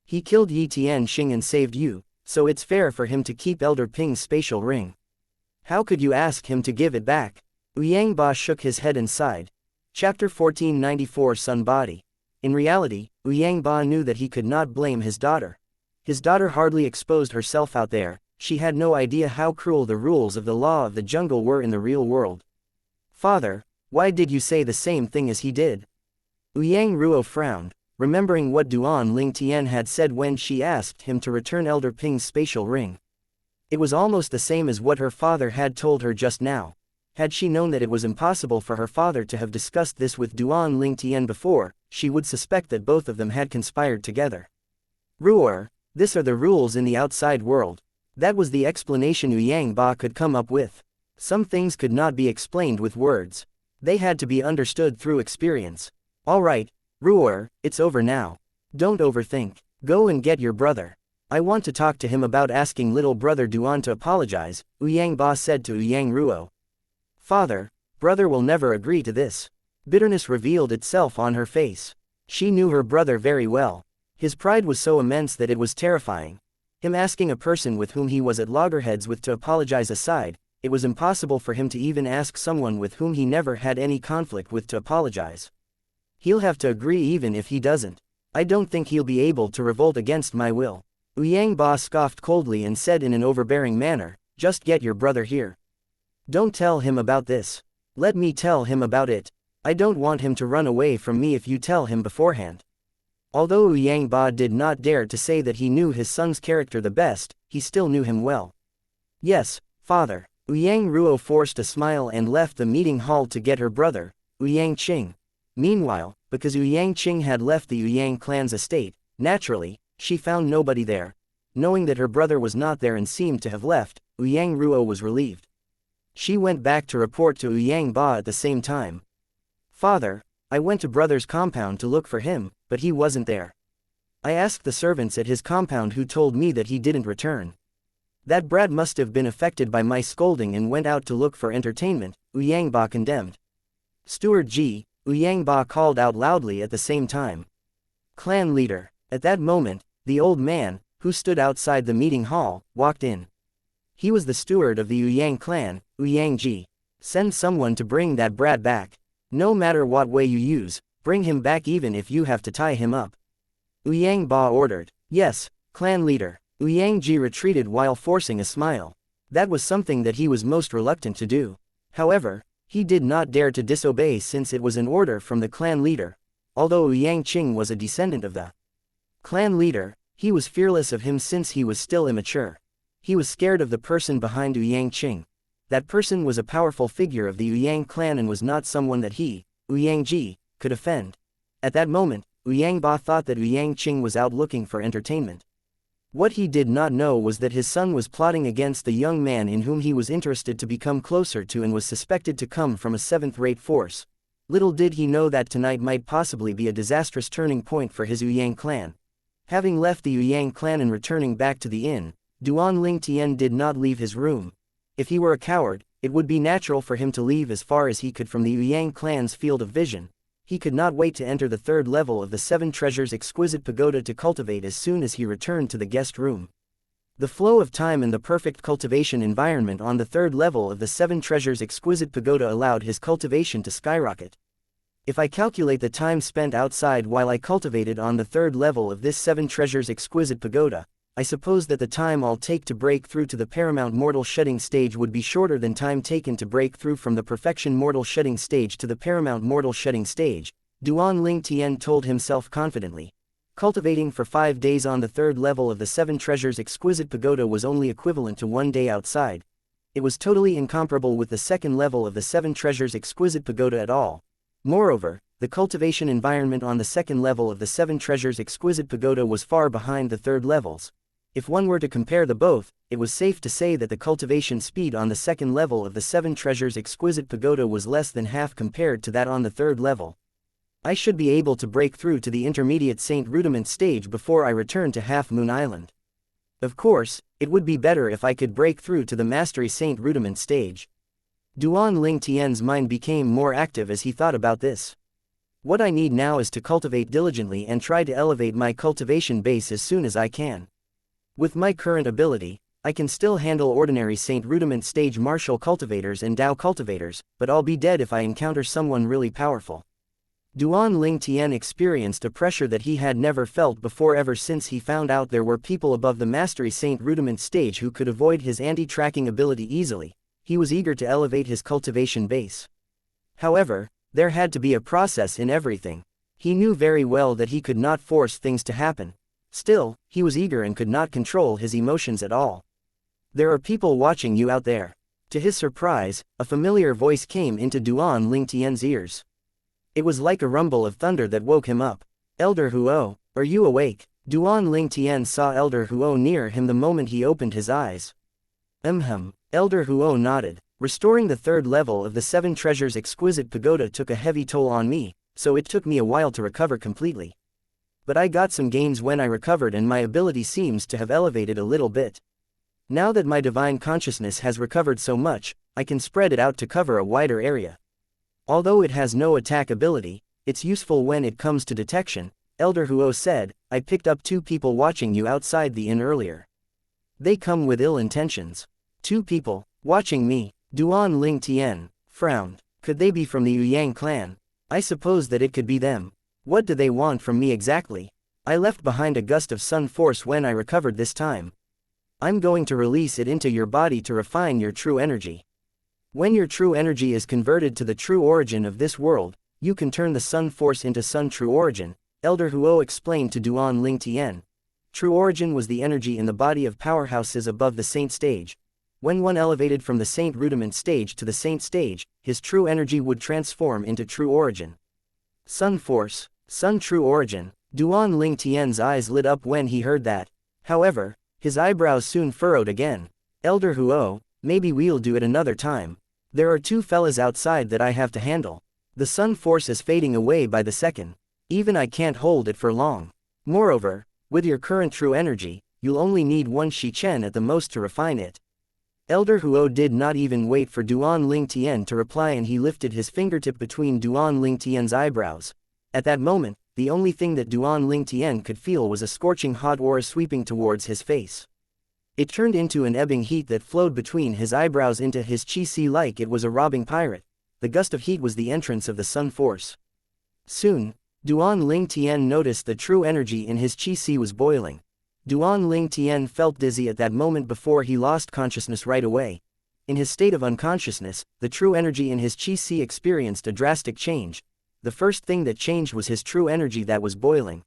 He killed Yi Tianxing and saved you, so it's fair for him to keep Elder Ping's spatial ring. How could you ask him to give it back? Yang Ba shook his head and sighed. Chapter 1494 Sun Body. In reality, Yang Ba knew that he could not blame his daughter. His daughter hardly exposed herself out there. She had no idea how cruel the rules of the law of the jungle were in the real world. Father, why did you say the same thing as he did? Yang Ruo frowned. remembering what Duan Ling Tian had said when she asked him to return Elder Ping's spatial ring. It was almost the same as what her father had told her just now. Had she known that it was impossible for her father to have discussed this with Duan Ling Tian before, she would suspect that both of them had conspired together. Ruer, these are the rules in the outside world. That was the explanation Yang Ba could come up with. Some things could not be explained with words. They had to be understood through experience. Alright, Ruer, it's over now. Don't overthink. Go and get your brother. I want to talk to him about asking little brother Duan to apologize, Yang Ba said to Yang Ruo. Father, brother will never agree to this. Bitterness revealed itself on her face. She knew her brother very well. His pride was so immense that it was terrifying. Him asking a person with whom he was at loggerheads with to apologize aside, it was impossible for him to even ask someone with whom he never had any conflict with to apologize. He'll have to agree even if he doesn't. I don't think he'll be able to revolt against my will. Yang Ba scoffed coldly and said in an overbearing manner, just get your brother here. Don't tell him about this. Let me tell him about it. I don't want him to run away from me if you tell him beforehand. Although Yang Ba did not dare to say that he knew his son's character the best, he still knew him well. Yes, father. Yang Ruo forced a smile and left the meeting hall to get her brother, Yang Qing. Meanwhile, because Yang Qing had left the Yang clan's estate, naturally, she found nobody there. Knowing that her brother was not there and seemed to have left, Yang Ruo was relieved. She went back to report to Yang Ba at the same time. Father, I went to brother's compound to look for him, but he wasn't there. I asked the servants at his compound who told me that he didn't return. That brat must have been affected by my scolding and went out to look for entertainment, Yang Ba condemned. Steward Ji, Yang Ba called out loudly at the same time. Clan leader. At that moment, the old man, who stood outside the meeting hall, walked in. He was the steward of the Yang clan, Yang Ji. Send someone to bring that brat back. No matter what way you use, bring him back even if you have to tie him up. Yang Ba ordered. Yes, clan leader. Yang Ji retreated while forcing a smile. That was something that he was most reluctant to do. However, he did not dare to disobey since it was an order from the clan leader. Although Yang Qing was a descendant of the clan leader, he was fearless of him since he was still immature. He was scared of the person behind Yang Qing. That person was a powerful figure of the Yang clan and was not someone that he, Yang Ji, could offend. At that moment, Yang Ba thought that Yang Qing was out looking for entertainment. What he did not know was that his son was plotting against the young man in whom he was interested to become closer to and was suspected to come from a seventh-rate force. Little did he know that tonight might possibly be a disastrous turning point for his Yang clan. Having left the Yang clan and returning back to the inn, Duan Ling Tian did not leave his room. If he were a coward, it would be natural for him to leave as far as he could from the Yang clan's field of vision. He could not wait to enter the third level of the Seven Treasures' exquisite pagoda to cultivate as soon as he returned to the guest room. The flow of time and the perfect cultivation environment on the third level of the Seven Treasures' exquisite pagoda allowed his cultivation to skyrocket. If I calculate the time spent outside while I cultivated on the third level of this Seven Treasures' exquisite pagoda, I suppose that the time I'll take to break through to the paramount mortal shedding stage would be shorter than time taken to break through from the perfection mortal shedding stage to the paramount mortal shedding stage, Duan Ling Tian told himself confidently. Cultivating for 5 days on the third level of the Seven Treasures' exquisite pagoda was only equivalent to 1 day outside. It was totally incomparable with the second level of the Seven Treasures' exquisite pagoda at all. Moreover, the cultivation environment on the second level of the Seven Treasures' exquisite pagoda was far behind the third levels. If one were to compare the both, it was safe to say that the cultivation speed on the second level of the Seven Treasures' exquisite pagoda was less than half compared to that on the third level. I should be able to break through to the intermediate Saint Rudiment stage before I return to Half Moon Island. Of course, it would be better if I could break through to the Mastery Saint Rudiment stage. Duan Ling Tian's mind became more active as he thought about this. What I need now is to cultivate diligently and try to elevate my cultivation base as soon as I can. With my current ability, I can still handle ordinary Saint Rudiment stage martial cultivators and Dao cultivators, but I'll be dead if I encounter someone really powerful. Duan Ling Tian experienced a pressure that he had never felt before ever since he found out there were people above the Mastery Saint Rudiment stage who could avoid his anti-tracking ability easily. He was eager to elevate his cultivation base. However, there had to be a process in everything. He knew very well that he could not force things to happen. Still, he was eager and could not control his emotions at all. "There are people watching you out there." To his surprise, a familiar voice came into Duan Lingtian's ears. It was like a rumble of thunder that woke him up. "Elder Huo, are you awake?" Duan Lingtian saw Elder Huo near him the moment he opened his eyes. Elder Huo nodded. "Restoring the third level of the Seven Treasures Exquisite Pagoda took a heavy toll on me, so it took me a while to recover completely. But I got some gains when I recovered and my ability seems to have elevated a little bit. Now that my divine consciousness has recovered so much, I can spread it out to cover a wider area. Although it has no attack ability, it's useful when it comes to detection," Elder Huo said. "I picked up 2 people watching you outside the inn earlier. They come with ill intentions." 2 people, watching me? Duan Lingtian frowned. Could they be from the Yuyang clan? I suppose that it could be them. What do they want from me exactly? I left behind a gust of sun force when I recovered this time. I'm going to release it into your body to refine your true energy. When your true energy is converted to the true origin of this world, you can turn the sun force into sun true origin, Elder Huo explained to Duan Lingtian. True origin was the energy in the body of powerhouses above the saint stage. When one elevated from the saint rudiment stage to the saint stage, his true energy would transform into true origin. Sun force, sun true origin. Duan Lingtian's eyes lit up when he heard that. However, his eyebrows soon furrowed again. "Elder Huo, maybe we'll do it another time. There are 2 fellas outside that I have to handle. The sun force is fading away by the second. Even I can't hold it for long. Moreover, with your current true energy, you'll only need 1 Shichen at the most to refine it." Elder Huo did not even wait for Duan Lingtian to reply and he lifted his fingertip between Duan Lingtian's eyebrows. At that moment, the only thing that Duan Lingtian could feel was a scorching hot aura sweeping towards his face. It turned into an ebbing heat that flowed between his eyebrows into his chi-si like it was a robbing pirate. The gust of heat was the entrance of the sun force. Soon, Duan Lingtian noticed the true energy in his chi-si was boiling. Duan Lingtian felt dizzy at that moment before he lost consciousness right away. In his state of unconsciousness, the true energy in his chi-si experienced a drastic change. The first thing that changed was his true energy that was boiling.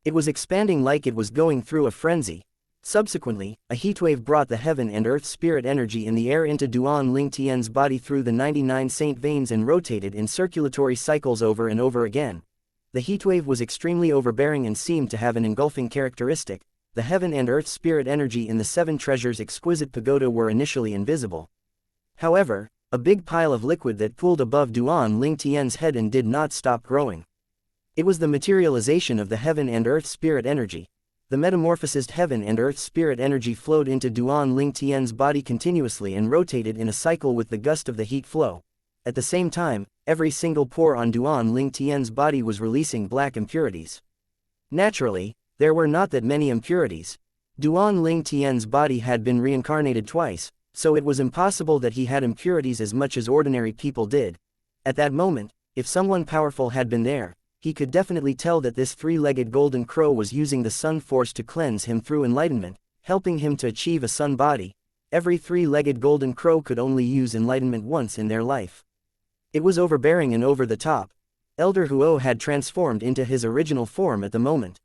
It was expanding like it was going through a frenzy. Subsequently, a heatwave brought the heaven and earth spirit energy in the air into Duan Lingtian's body through the 99 saint veins and rotated in circulatory cycles over and over again. The heatwave was extremely overbearing and seemed to have an engulfing characteristic. The heaven and earth spirit energy in the 7 treasures exquisite pagoda were initially invisible. However, a big pile of liquid that pooled above Duan Lingtian's head and did not stop growing. It was the materialization of the heaven and earth spirit energy. The metamorphosized heaven and earth spirit energy flowed into Duan Lingtian's body continuously and rotated in a cycle with the gust of the heat flow. At the same time, every single pore on Duan Lingtian's body was releasing black impurities. Naturally, there were not that many impurities. Duan Lingtian's body had been reincarnated twice, so it was impossible that he had impurities as much as ordinary people did. At that moment, if someone powerful had been there, he could definitely tell that this 3-legged golden crow was using the sun force to cleanse him through enlightenment, helping him to achieve a sun body. Every 3-legged golden crow could only use enlightenment once in their life. It was overbearing and over the top. Elder Huo had transformed into his original form at the moment.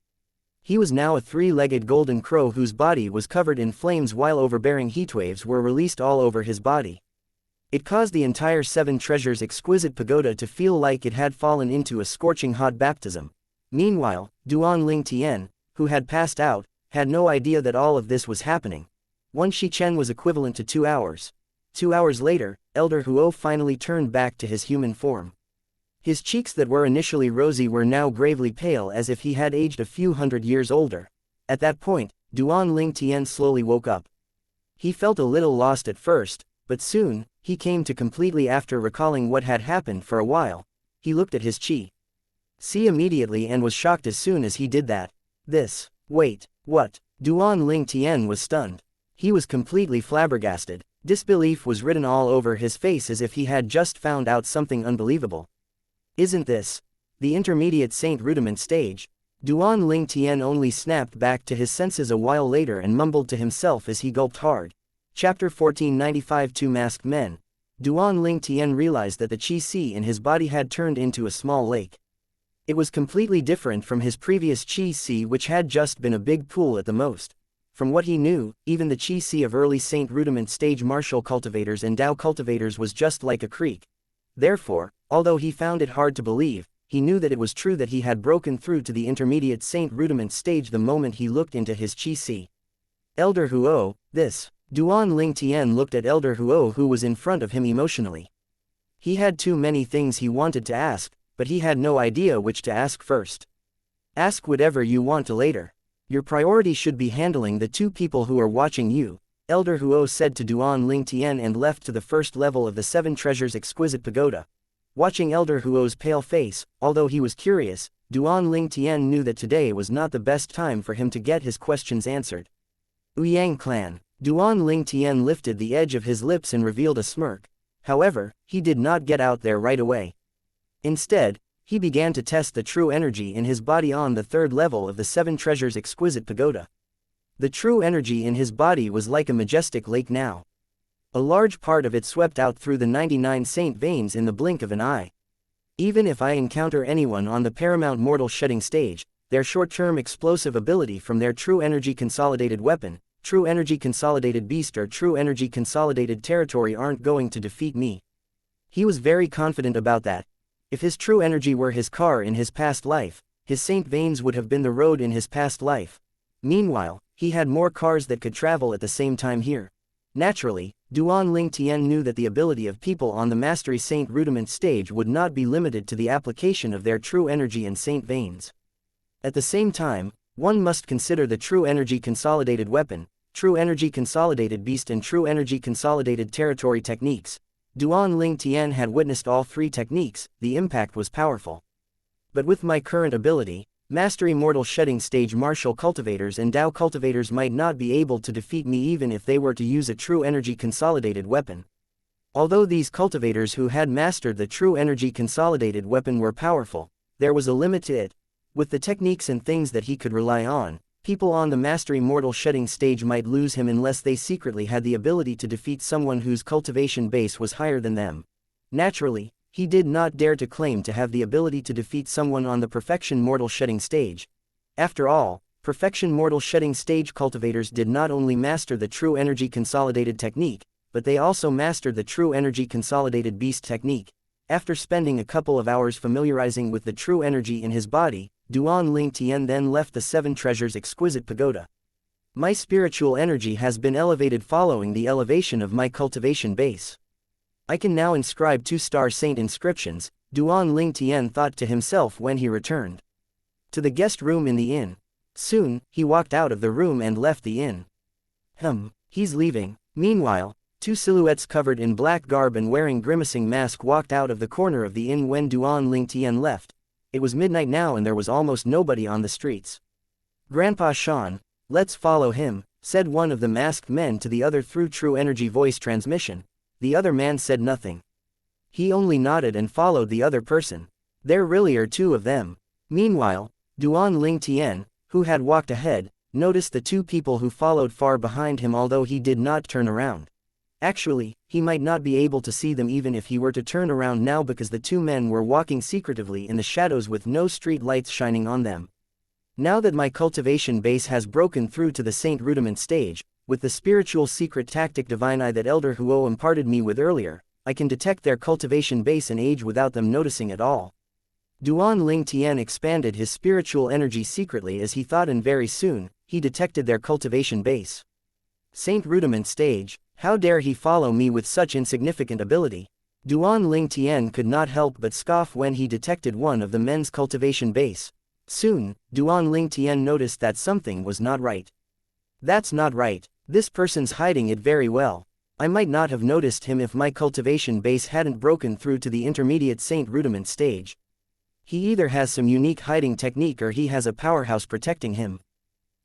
He was now a 3-legged golden crow whose body was covered in flames while overbearing heatwaves were released all over his body. It caused the entire 7 treasures exquisite pagoda to feel like it had fallen into a scorching hot baptism. Meanwhile, Duan Lingtian, who had passed out, had no idea that all of this was happening. 1 Shichen was equivalent to 2 hours. 2 hours later, Elder Huo finally turned back to his human form. His cheeks that were initially rosy were now gravely pale as if he had aged a few hundred years older. At that point, Duan Lingtian slowly woke up. He felt a little lost at first, but soon, he came to completely after recalling what had happened for a while. He looked at his chi. See immediately and was shocked as soon as he did that. Wait, what? Duan Lingtian was stunned. He was completely flabbergasted. Disbelief was written all over his face as if he had just found out something unbelievable. Isn't this the intermediate saint rudiment stage? Duan Lingtian only snapped back to his senses a while later and mumbled to himself as he gulped hard. Chapter 1495 Two Masked Men. Duan Lingtian realized that the chi-si in his body had turned into a small lake. It was completely different from his previous Qi Si, which had just been a big pool at the most. From what he knew, even the Qi Si of early Saint Rudiment stage martial cultivators and Dao cultivators was just like a creek. Therefore, although he found it hard to believe, he knew that it was true that he had broken through to the intermediate Saint Rudiment stage the moment he looked into his Qi Si. Elder Huo, this. Duan Ling Tian looked at Elder Huo, who was in front of him emotionally. He had too many things he wanted to ask, but he had no idea which to ask first. Ask whatever you want to later. Your priority should be handling the two people who are watching you, Elder Huo said to Duan Ling Tian, and left to the first level of the Seven Treasures Exquisite Pagoda. Watching Elder Huo's pale face, although he was curious, Duan Ling Tian knew that today was not the best time for him to get his questions answered. Ouyang clan. Duan Ling Tian lifted the edge of his lips and revealed a smirk. However, he did not get out there right away. Instead, he began to test the true energy in his body on the third level of the Seven Treasures Exquisite Pagoda. The true energy in his body was like a majestic lake now. A large part of it swept out through the 99 saint veins in the blink of an eye. Even if I encounter anyone on the paramount mortal shedding stage, their short-term explosive ability from their true energy consolidated weapon, true energy consolidated beast or true energy consolidated territory aren't going to defeat me. He was very confident about that. If his true energy were his car in his past life, his saint veins would have been the road in his past life. Meanwhile, he had more cars that could travel at the same time here. Naturally, Duan Ling Tian knew that the ability of people on the Mastery Saint Rudiment stage would not be limited to the application of their true energy and saint veins. At the same time, one must consider the true energy consolidated weapon, true energy consolidated beast and true energy consolidated territory techniques. Duan Ling Tian had witnessed all three techniques. The impact was powerful. But with my current ability, Mastery Mortal Shedding Stage martial cultivators and Dao cultivators might not be able to defeat me even if they were to use a true energy consolidated weapon. Although these cultivators who had mastered the true energy consolidated weapon were powerful, there was a limit to it. With the techniques and things that he could rely on, people on the Mastery Mortal Shedding stage might lose him unless they secretly had the ability to defeat someone whose cultivation base was higher than them. Naturally, he did not dare to claim to have the ability to defeat someone on the Perfection Mortal Shedding stage. After all, Perfection Mortal Shedding stage cultivators did not only master the true energy consolidated technique, but they also mastered the true energy consolidated beast technique. After spending a couple of hours familiarizing with the true energy in his body, Duan Ling Tian then left the Seven Treasures Exquisite Pagoda. My spiritual energy has been elevated following the elevation of my cultivation base. I can now inscribe 2-star saint inscriptions, Duan Ling Tian thought to himself when he returned to the guest room in the inn. Soon, he walked out of the room and left the inn. He's leaving. Meanwhile, two silhouettes covered in black garb and wearing grimacing mask walked out of the corner of the inn when Duan Ling Tian left. It was midnight now and there was almost nobody on the streets. Grandpa Shan, let's follow him, said one of the masked men to the other through true energy voice transmission. The other man said nothing. He only nodded and followed the other person. There really are two of them. Meanwhile, Duan Ling Tian, who had walked ahead, noticed the two people who followed far behind him although he did not turn around. Actually, he might not be able to see them even if he were to turn around now because the two men were walking secretively in the shadows with no street lights shining on them. Now that my cultivation base has broken through to the Saint Rudiment stage, with the spiritual secret tactic Divine Eye that Elder Huo imparted me with earlier, I can detect their cultivation base and age without them noticing at all. Duan Ling Tian expanded his spiritual energy secretly as he thought, and very soon, he detected their cultivation base. Saint Rudiment stage, how dare he follow me with such insignificant ability? Duan Ling Tian could not help but scoff when he detected one of the men's cultivation base. Soon, Duan Ling Tian noticed that something was not right. That's not right. This person's hiding it very well. I might not have noticed him if my cultivation base hadn't broken through to the intermediate Saint Rudiment stage. He either has some unique hiding technique or he has a powerhouse protecting him.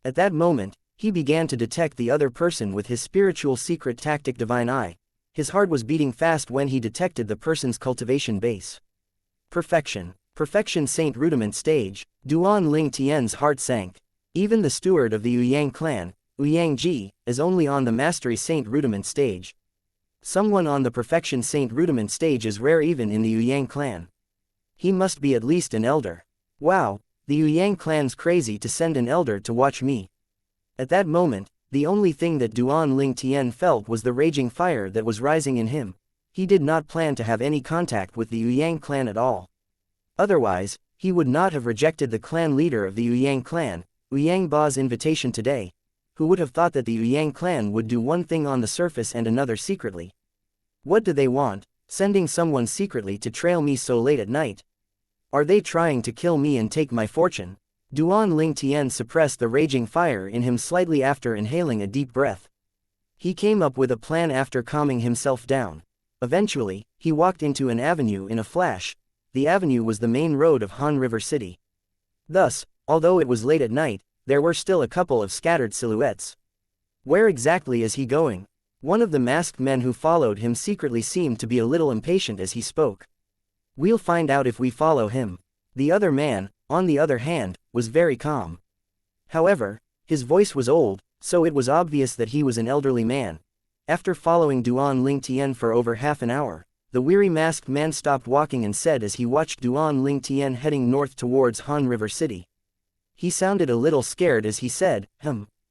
At that moment, he began to detect the other person with his spiritual secret tactic Divine Eye. His heart was beating fast when he detected the person's cultivation base. Perfection. Perfection Saint Rudiment stage. Duan Ling Tian's heart sank. Even the steward of the Ouyang clan, Ouyang Ji, is only on the Mastery Saint Rudiment stage. Someone on the Perfection Saint Rudiment stage is rare even in the Ouyang clan. He must be at least an elder. Wow, the Yang clan's crazy to send an elder to watch me. At that moment, the only thing that Duan Ling Tian felt was the raging fire that was rising in him. He did not plan to have any contact with the Yang clan at all. Otherwise, he would not have rejected the clan leader of the Yang clan, Yang Ba's invitation today. Who would have thought that the Yang clan would do one thing on the surface and another secretly? What do they want, sending someone secretly to trail me so late at night? Are they trying to kill me and take my fortune? Duan Ling Tian suppressed the raging fire in him slightly after inhaling a deep breath. He came up with a plan after calming himself down. Eventually, he walked into an avenue in a flash. The avenue was the main road of Han River City. Thus, although it was late at night, there were still a couple of scattered silhouettes. Where exactly is he going? One of the masked men who followed him secretly seemed to be a little impatient as he spoke. We'll find out if we follow him. The other man, on the other hand, was very calm. However, his voice was old, so it was obvious that he was an elderly man. After following Duan Ling Tian for over half an hour, the weary masked man stopped walking and said as he watched Duan Ling Tian heading north towards Han River City. He sounded a little scared as he said,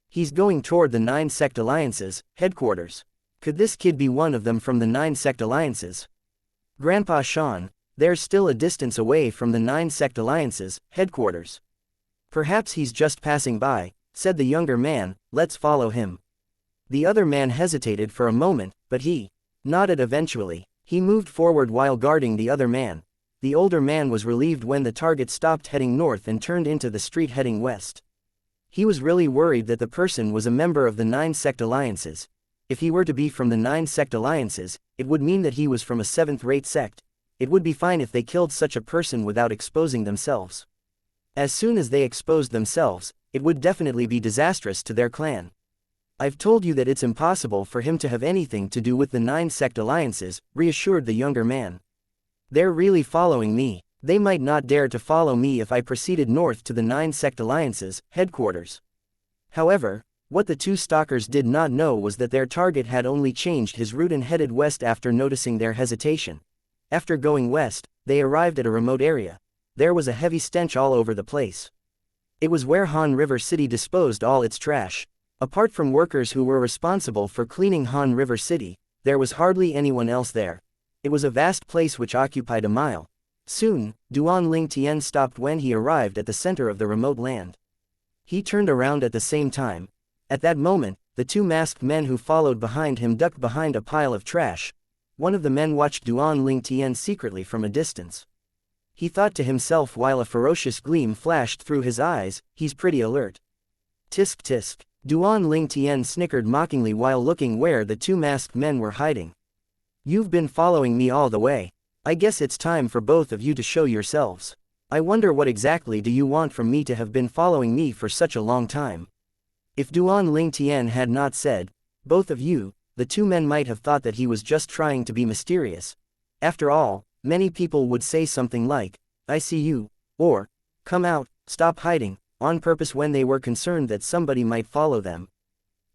he's going toward the 9 Sect Alliances headquarters. Could this kid be one of them from the 9 Sect Alliances? Grandpa Sean, there's still a distance away from the 9 Sect Alliances headquarters. Perhaps he's just passing by, said the younger man. Let's follow him. The other man hesitated for a moment, but he nodded eventually. He moved forward while guarding the other man. The older man was relieved when the target stopped heading north and turned into the street heading west. He was really worried that the person was a member of the 9 Sect Alliances. If he were to be from the 9 Sect Alliances, it would mean that he was from a 7th-rate sect. It would be fine if they killed such a person without exposing themselves. As soon as they exposed themselves, it would definitely be disastrous to their clan. I've told you that it's impossible for him to have anything to do with the 9 Sect Alliances, reassured the younger man. They're really following me. They might not dare to follow me if I proceeded north to the 9 Sect Alliances headquarters. However, what the two stalkers did not know was that their target had only changed his route and headed west after noticing their hesitation. After going west, they arrived at a remote area. There was a heavy stench all over the place. It was where Han River City disposed all its trash. Apart from workers who were responsible for cleaning Han River City, there was hardly anyone else there. It was a vast place which occupied a mile. Soon, Duan Ling Tian stopped when he arrived at the center of the remote land. He turned around at the same time. At that moment, the two masked men who followed behind him ducked behind a pile of trash. One of the men watched Duan Ling Tian secretly from a distance. He thought to himself while a ferocious gleam flashed through his eyes, he's pretty alert. Tisk tisk. Duan Ling Tian snickered mockingly while looking where the two masked men were hiding. You've been following me all the way. I guess it's time for both of you to show yourselves. I wonder what exactly do you want from me to have been following me for such a long time? If Duan Ling Tian had not said, both of you, the two men might have thought that he was just trying to be mysterious. After all, many people would say something like, I see you, or, come out, stop hiding, on purpose when they were concerned that somebody might follow them.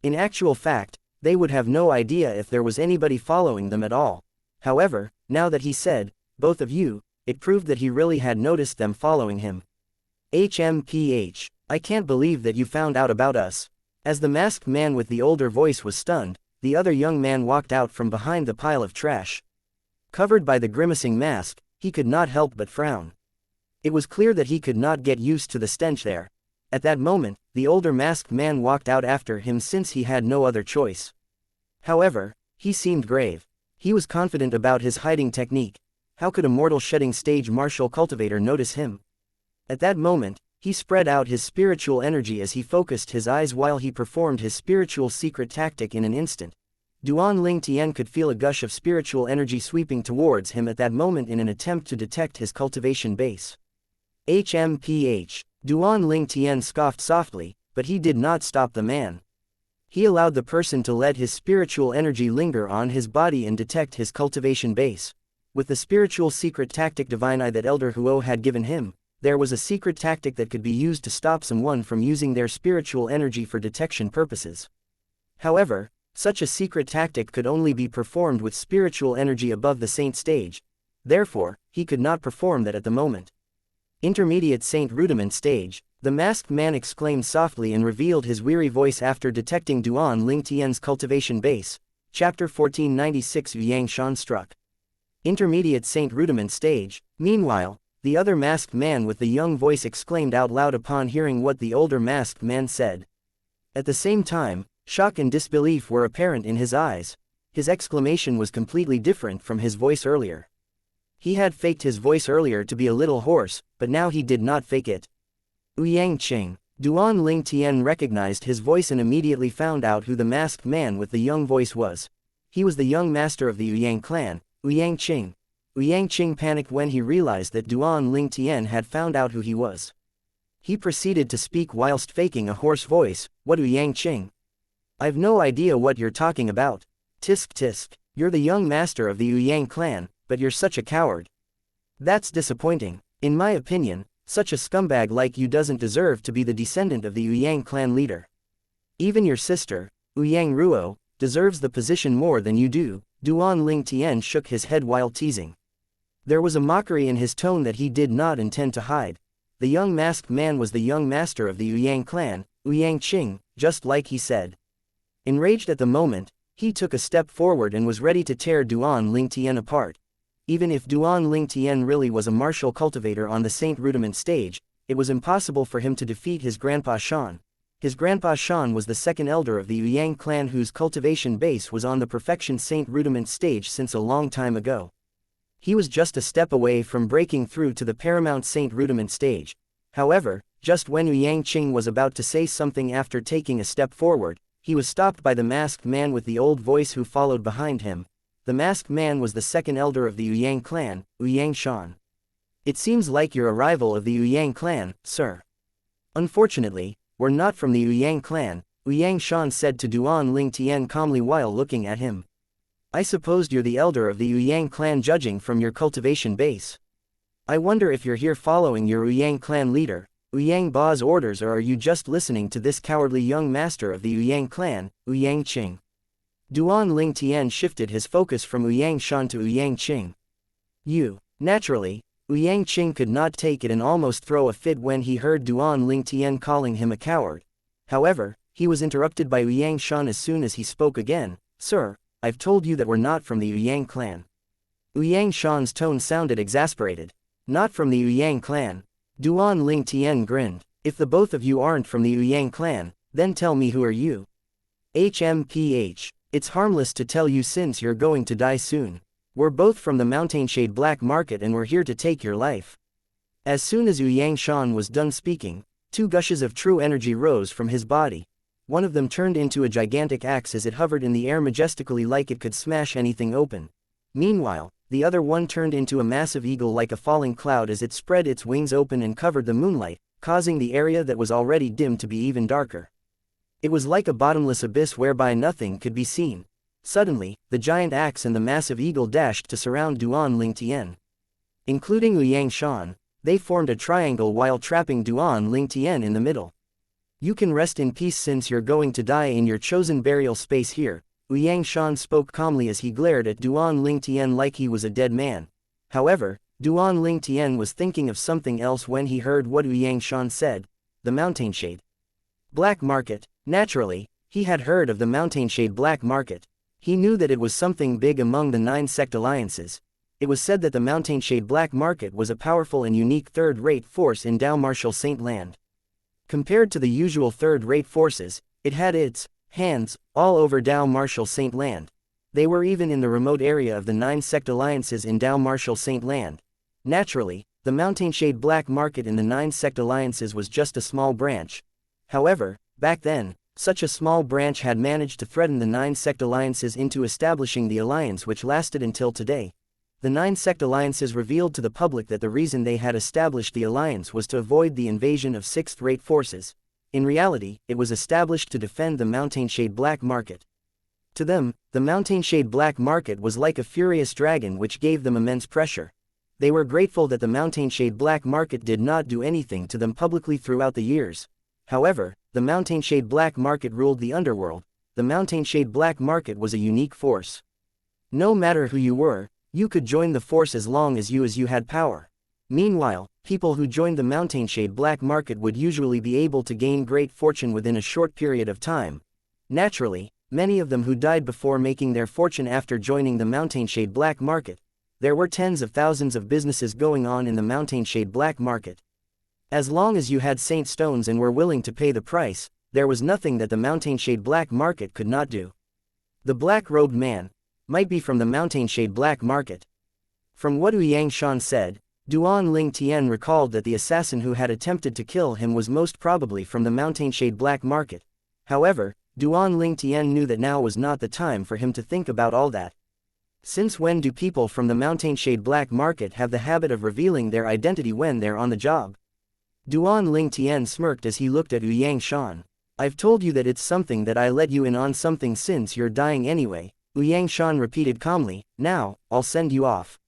In actual fact, they would have no idea if there was anybody following them at all. However, now that he said, both of you, it proved that he really had noticed them following him. HMPH, I can't believe that you found out about us. As the masked man with the older voice was stunned, the other young man walked out from behind the pile of trash. Covered by the grimacing mask, he could not help but frown. It was clear that he could not get used to the stench there. At that moment, the older masked man walked out after him since he had no other choice. However, he seemed grave. He was confident about his hiding technique. How could a mortal shedding stage martial cultivator notice him? At that moment, he spread out his spiritual energy as he focused his eyes while he performed his spiritual secret tactic in an instant. Duan Ling Tian could feel a gush of spiritual energy sweeping towards him at that moment in an attempt to detect his cultivation base. HMPH. Duan Ling Tian scoffed softly, but he did not stop the man. He allowed the person to let his spiritual energy linger on his body and detect his cultivation base. With the spiritual secret tactic Divine Eye that Elder Huo had given him, there was a secret tactic that could be used to stop someone from using their spiritual energy for detection purposes. However, such a secret tactic could only be performed with spiritual energy above the saint stage. Therefore, he could not perform that at the moment. Intermediate Saint Rudiment Stage, the masked man exclaimed softly and revealed his weary voice after detecting Duan Ling Tian's cultivation base. Chapter 1496 Xianxia struck. Intermediate Saint Rudiment Stage. Meanwhile, the other masked man with the young voice exclaimed out loud upon hearing what the older masked man said. At the same time, shock and disbelief were apparent in his eyes. His exclamation was completely different from his voice earlier. He had faked his voice earlier to be a little hoarse, but now he did not fake it. Ouyang Qing. Duan Ling Tian recognized his voice and immediately found out who the masked man with the young voice was. He was the young master of the Ouyang clan, Ouyang Qing. Ouyang Qing panicked when he realized that Duan Ling Tian had found out who he was. He proceeded to speak whilst faking a hoarse voice. What, Ouyang Qing? I've no idea what you're talking about. Tisk tisk. You're the young master of the Ouyang clan, but you're such a coward. That's disappointing. In my opinion, such a scumbag like you doesn't deserve to be the descendant of the Ouyang clan leader. Even your sister, Ouyang Ruo, deserves the position more than you do. Duan Ling Tian shook his head while teasing. There was a mockery in his tone that he did not intend to hide. The young masked man was the young master of the Ouyang clan, Ouyang Qing, just like he said. Enraged at the moment, he took a step forward and was ready to tear Duan Ling Tian apart. Even if Duan Ling Tian really was a martial cultivator on the Saint Rudiment stage, it was impossible for him to defeat his grandpa Shan. His grandpa Shan was the second elder of the Ouyang clan whose cultivation base was on the perfection Saint Rudiment stage since a long time ago. He was just a step away from breaking through to the paramount Saint Rudiment stage. However, just when Ouyang Qing was about to say something after taking a step forward, he was stopped by the masked man with the old voice who followed behind him. The masked man was the second elder of the Ouyang clan, Ouyang Shan. It seems like you're a rival of the Ouyang clan, sir. Unfortunately, we're not from the Ouyang clan, Ouyang Shan said to Duan Ling Tian calmly while looking at him. I supposed you're the elder of the Ouyang clan judging from your cultivation base. I wonder if you're here following your Ouyang clan leader, Ouyang Ba's orders, or are you just listening to this cowardly young master of the Ouyang clan, Ouyang Qing? Duan Ling Tian shifted his focus from Ouyang Shan to Ouyang Qing. Naturally, Ouyang Qing could not take it and almost throw a fit when he heard Duan Ling Tian calling him a coward. However, he was interrupted by Ouyang Shan as soon as he spoke again. Sir, I've told you that we're not from the Ouyang clan. Ouyang Shan's tone sounded exasperated. Not from the Ouyang clan. Duan Ling Tian grinned. If the both of you aren't from the Ouyang clan, then tell me who are you? HMPH. It's harmless to tell you since you're going to die soon. We're both from the Mountainshade Black Market and we're here to take your life. As soon as Ouyang Shan was done speaking, two gushes of true energy rose from his body. One of them turned into a gigantic axe as it hovered in the air majestically like it could smash anything open. Meanwhile, the other one turned into a massive eagle like a falling cloud as it spread its wings open and covered the moonlight, causing the area that was already dim to be even darker. It was like a bottomless abyss whereby nothing could be seen. Suddenly, the giant axe and the massive eagle dashed to surround Duan Ling Tian. Including Ouyang Shan, they formed a triangle while trapping Duan Ling Tian in the middle. You can rest in peace since you're going to die in your chosen burial space here, Ouyang Shan spoke calmly as he glared at Duan Ling Tian like he was a dead man. However, Duan Ling Tian was thinking of something else when he heard what Ouyang Shan said. The Mountainshade Black Market. Naturally, he had heard of the Mountainshade Black Market. He knew that it was something big among the 9 sect alliances. It was said that the Mountainshade Black Market was a powerful and unique third-rate force in Dao Martial Saint Land. Compared to the usual third-rate forces, it had its hands all over Dao Martial Saint Land. They were even in the remote area of the 9 sect alliances in Dao Martial Saint Land. Naturally, the Mountainshade Black Market in the 9 sect alliances was just a small branch. However, back then, such a small branch had managed to threaten the 9 sect alliances into establishing the alliance which lasted until today. The 9 sect alliances revealed to the public that the reason they had established the alliance was to avoid the invasion of 6th-rate forces. In reality, it was established to defend the Mountainshade Black Market. To them, the Mountainshade Black Market was like a furious dragon which gave them immense pressure. They were grateful that the Mountainshade Black Market did not do anything to them publicly throughout the years. However, the Mountainshade Black Market ruled the underworld. The Mountainshade Black Market was a unique force. No matter who you were, you could join the force as long as you had power. Meanwhile, people who joined the Mountainshade black market would usually be able to gain great fortune within a short period of time. Naturally, many of them who died before making their fortune after joining the Mountainshade black market. There were tens of thousands of businesses going on in the Mountainshade black market. As long as you had saint stones and were willing to pay the price, there was nothing that the Mountainshade black market could not do. The black-robed man might be from the Mountainshade black market. From what Xianxia said, Duan Ling Tian recalled that the assassin who had attempted to kill him was most probably from the Mountainshade black market. However, Duan Ling Tian knew that now was not the time for him to think about all that. Since when do people from the Mountainshade black market have the habit of revealing their identity when they're on the job? Duan Ling Tian smirked as he looked at Xianxia. I've told you that it's something that I let you in on something since you're dying anyway, Xianxia repeated calmly. Now, I'll send you off.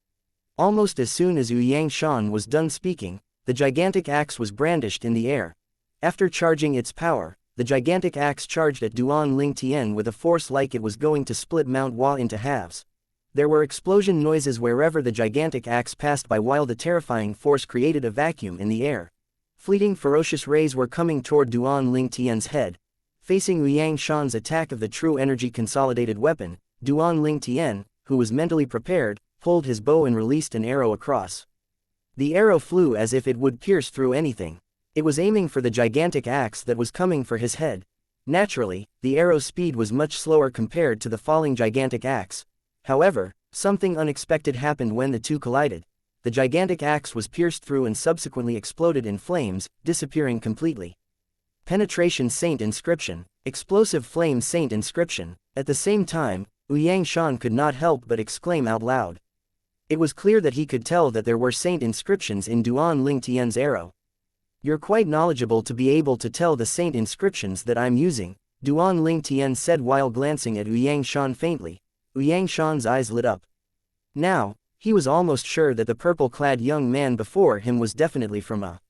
Almost as soon as Xianxia was done speaking, the gigantic axe was brandished in the air. After charging its power, the gigantic axe charged at Duan Ling Tian with a force like it was going to split Mount Hua into halves. There were explosion noises wherever the gigantic axe passed by, while the terrifying force created a vacuum in the air. Fleeting ferocious rays were coming toward Duan Ling Tian's head. Facing Xianxia's attack of the true energy consolidated weapon, Duan Ling Tian, who was mentally prepared, pulled his bow and released an arrow across. The arrow flew as if it would pierce through anything. It was aiming for the gigantic axe that was coming for his head. Naturally, the arrow's speed was much slower compared to the falling gigantic axe. However, something unexpected happened when the two collided. The gigantic axe was pierced through and subsequently exploded in flames, disappearing completely. Penetration Saint Inscription. Explosive Flame Saint Inscription. At the same time, Xianxia could not help but exclaim out loud. It was clear that he could tell that there were saint inscriptions in Duan Ling Tian's arrow. You're quite knowledgeable to be able to tell the saint inscriptions that I'm using, Duan Ling Tian said while glancing at Xianxia faintly. Xianxia's eyes lit up. Now, he was almost sure that the purple-clad young man before him was definitely from a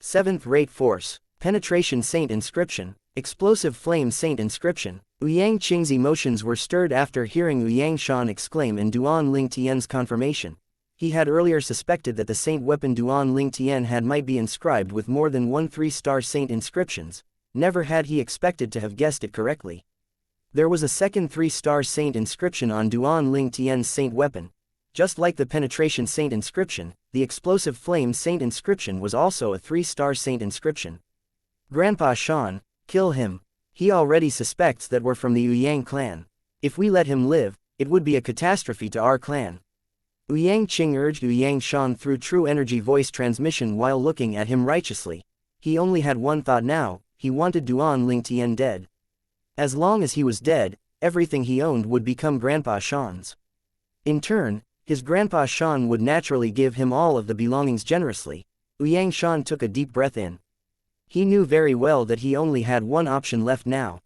seventh-rate force. Penetration Saint Inscription. Explosive Flame Saint Inscription. Liang Qing's emotions were stirred after hearing Xianxia exclaim in Duan Ling Tian's confirmation. He had earlier suspected that the saint weapon Duan Ling Tian had might be inscribed with more than 1 3-star saint inscriptions. Never had he expected to have guessed it correctly. There was a second 3-star saint inscription on Duan Ling Tian's saint weapon. Just like the Penetration Saint Inscription, the Explosive Flame Saint Inscription was also a 3-star saint inscription. Grandpa Shan, kill him. He already suspects that we're from the Yang clan. If we let him live, it would be a catastrophe to our clan. Liang Qing urged Xianxia through true energy voice transmission while looking at him righteously. He only had one thought now: he wanted Duan Ling Tian dead. As long as he was dead, everything he owned would become Grandpa Shan's. In turn, his Grandpa Shan would naturally give him all of the belongings generously. Xianxia took a deep breath in. He knew very well that he only had one option left now.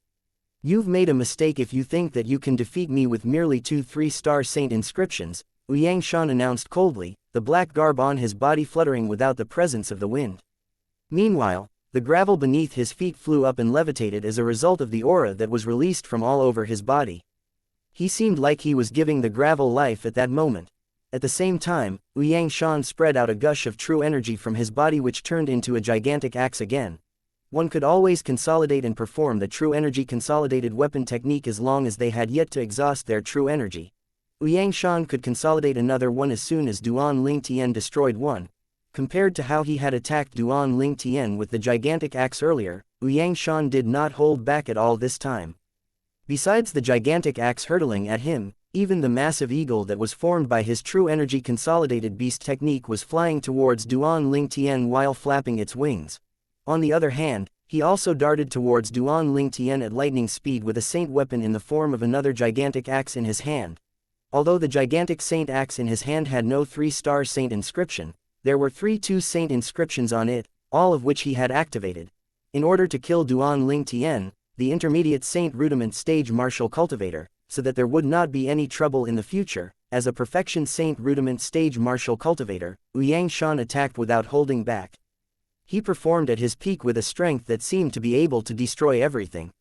You've made a mistake if you think that you can defeat me with merely 2 3-star saint inscriptions, Xianxia announced coldly, the black garb on his body fluttering without the presence of the wind. Meanwhile, the gravel beneath his feet flew up and levitated as a result of the aura that was released from all over his body. He seemed like he was giving the gravel life at that moment. At the same time, Xianxia spread out a gush of true energy from his body which turned into a gigantic axe again. One could always consolidate and perform the true energy consolidated weapon technique as long as they had yet to exhaust their true energy. Xianxia could consolidate another one as soon as Duan Ling Tian destroyed one. Compared to how he had attacked Duan Ling Tian with the gigantic axe earlier, Xianxia did not hold back at all this time. Besides the gigantic axe hurtling at him, even the massive eagle that was formed by his true energy consolidated beast technique was flying towards Duan Ling Tian while flapping its wings. On the other hand, he also darted towards Duan Ling Tian at lightning speed with a saint weapon in the form of another gigantic axe in his hand. Although the gigantic saint axe in his hand had no 3-star saint inscription, there were 3 2 saint inscriptions on it, all of which he had activated. In order to kill Duan Ling Tian, the intermediate saint rudiment stage martial cultivator, so that there would not be any trouble in the future, as a perfection saint rudiment stage martial cultivator, Xianxia attacked without holding back. He performed at his peak with a strength that seemed to be able to destroy everything.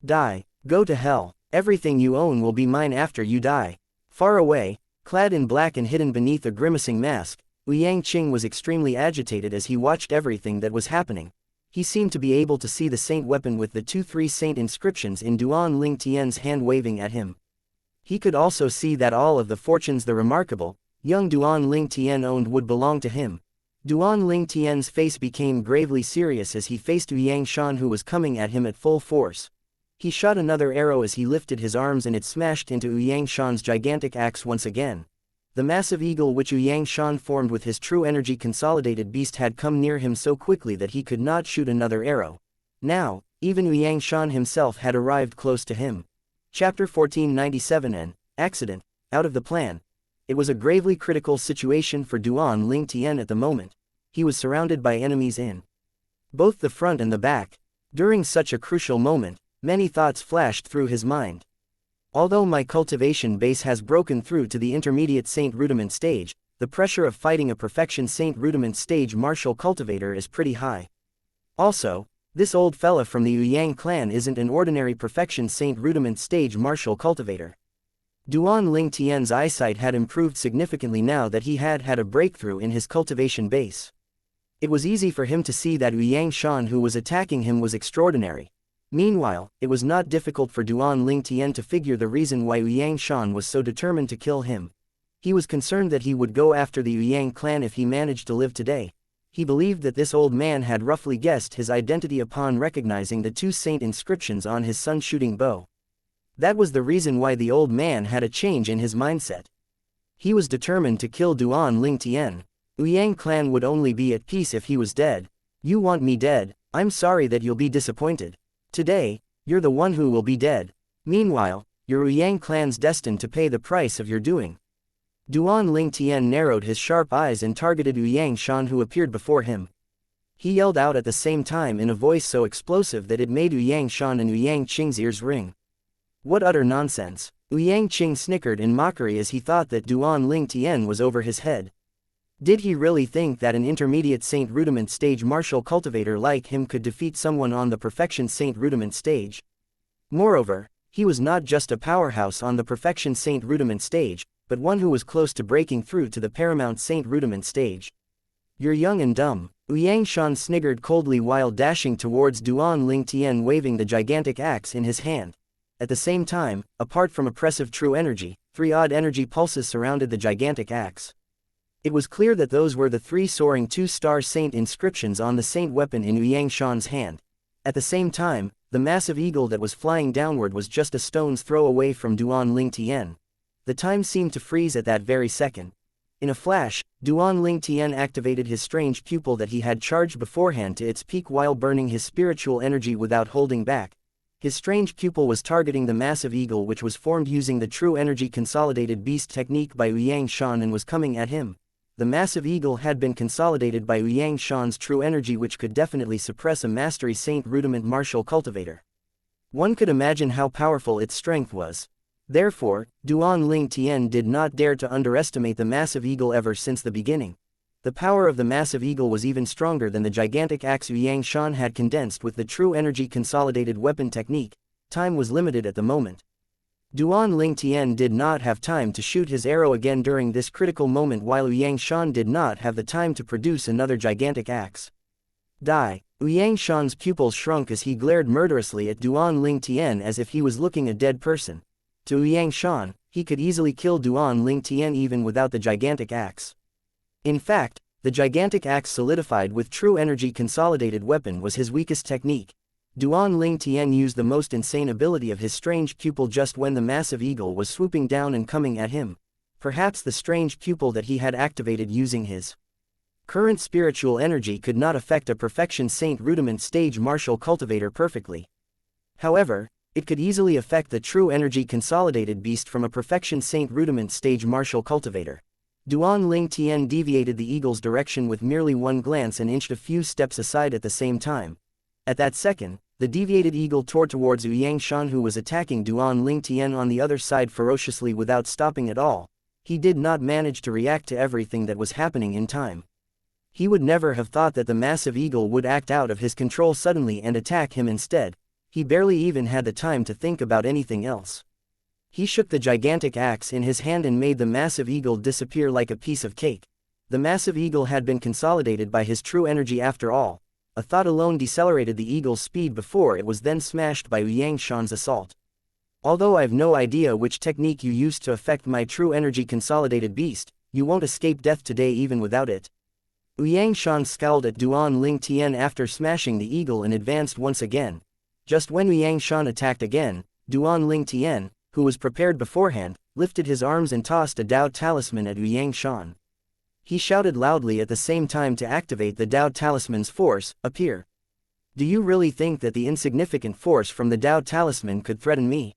Die. Go to hell. Everything you own will be mine after you die. Far away, clad in black and hidden beneath a grimacing mask, Yang Qing was extremely agitated as he watched everything that was happening. He seemed to be able to see the saint weapon with the 2-3 saint inscriptions in Duan Ling Tian's hand waving at him. He could also see that all of the fortunes the remarkable, young Duan Ling Tian owned would belong to him. Duan Ling Tian's face became gravely serious as he faced Yang Shan, who was coming at him at full force. He shot another arrow as he lifted his arms and it smashed into Yang Shan's gigantic axe once again. The massive eagle which Yang Shan formed with his true energy consolidated beast had come near him so quickly that he could not shoot another arrow. Now, even Yang Shan himself had arrived close to him. Chapter 1497 An accident, out of the plan. It was a gravely critical situation for Duan Ling Tian at the moment. He was surrounded by enemies in both the front and the back. During such a crucial moment, many thoughts flashed through his mind. Although my cultivation base has broken through to the intermediate Saint Rudiment stage, the pressure of fighting a perfection Saint Rudiment stage martial cultivator is pretty high. Also, this old fella from the Yang clan isn't an ordinary perfection Saint Rudiment stage martial cultivator. Duan Ling Tian's eyesight had improved significantly now that he had had a breakthrough in his cultivation base. It was easy for him to see that Yang Shan who was attacking him was extraordinary. Meanwhile, it was not difficult for Duan Ling Tian to figure the reason why Yang Shan was so determined to kill him. He was concerned that he would go after the Yang clan if he managed to live today. He believed that this old man had roughly guessed his identity upon recognizing the 2 saint inscriptions on his sun shooting bow. That was the reason why the old man had a change in his mindset. He was determined to kill Duan Ling Tian. Yang clan would only be at peace if he was dead. You want me dead? I'm sorry that you'll be disappointed. Today, you're the one who will be dead. Meanwhile, your Yang clan's destined to pay the price of your doing. Duan Ling Tian narrowed his sharp eyes and targeted Yang Shan who appeared before him. He yelled out at the same time in a voice so explosive that it made Yang Shan and Yang Qing's ears ring. What utter nonsense! Yang Qing snickered in mockery as he thought that Duan Ling Tian was over his head. Did he really think that an intermediate Saint Rudiment stage martial cultivator like him could defeat someone on the perfection Saint Rudiment stage? Moreover, he was not just a powerhouse on the perfection Saint Rudiment stage, but one who was close to breaking through to the paramount Saint Rudiment stage. You're young and dumb. Yang Shan sniggered coldly while dashing towards Duan Ling Tian waving the gigantic axe in his hand. At the same time, apart from oppressive true energy, 3 odd energy pulses surrounded the gigantic axe. It was clear that those were the 3 soaring 2-star saint inscriptions on the saint weapon in Yang Shan's hand. At the same time, the massive eagle that was flying downward was just a stone's throw away from Duan Ling Tian. The time seemed to freeze at that very second. In a flash, Duan Ling Tian activated his strange pupil that he had charged beforehand to its peak while burning his spiritual energy without holding back. His strange pupil was targeting the massive eagle which was formed using the true energy consolidated beast technique by Yang Shan and was coming at him. The massive eagle had been consolidated by Yang Shan's true energy which could definitely suppress a mastery Saint Rudiment martial cultivator. One could imagine how powerful its strength was. Therefore, Duan Ling Tian did not dare to underestimate the massive eagle ever since the beginning. The power of the massive eagle was even stronger than the gigantic axe Yang Shan had condensed with the true energy consolidated weapon technique. Time was limited at the moment. Duan Ling Tian did not have time to shoot his arrow again during this critical moment while Yang Shan did not have the time to produce another gigantic axe. Die! Yang Shan's pupils shrunk as he glared murderously at Duan Ling Tian as if he was looking a dead person. To Yang Shan, he could easily kill Duan Ling Tian even without the gigantic axe. In fact, the gigantic axe solidified with true energy consolidated weapon was his weakest technique. Duan Ling Tian used the most insane ability of his strange pupil just when the massive eagle was swooping down and coming at him. Perhaps the strange pupil that he had activated using his current spiritual energy could not affect a perfection Saint Rudiment stage martial cultivator perfectly. However, it could easily affect the true energy consolidated beast from a perfection Saint Rudiment stage martial cultivator. Duan Ling Tian deviated the eagle's direction with merely one glance and inched a few steps aside at the same time. At that second, the deviated eagle tore towards Yang Shan who was attacking Duan Ling Tian on the other side ferociously without stopping at all. He did not manage to react to everything that was happening in time. He would never have thought that the massive eagle would act out of his control suddenly and attack him instead. He barely even had the time to think about anything else. He shook the gigantic axe in his hand and made the massive eagle disappear like a piece of cake. The massive eagle had been consolidated by his true energy after all. A thought alone decelerated the eagle's speed before it was then smashed by Xianxia's assault. Although I've no idea which technique you used to affect my true energy consolidated beast, you won't escape death today even without it. Xianxia scowled at Duan Lingtian after smashing the eagle and advanced once again. Just when Xianxia attacked again, Duan Lingtian, who was prepared beforehand, lifted his arms and tossed a Dao talisman at Xianxia. He shouted loudly at the same time to activate the Dao talisman's force, appear. Do you really think that the insignificant force from the Dao talisman could threaten me?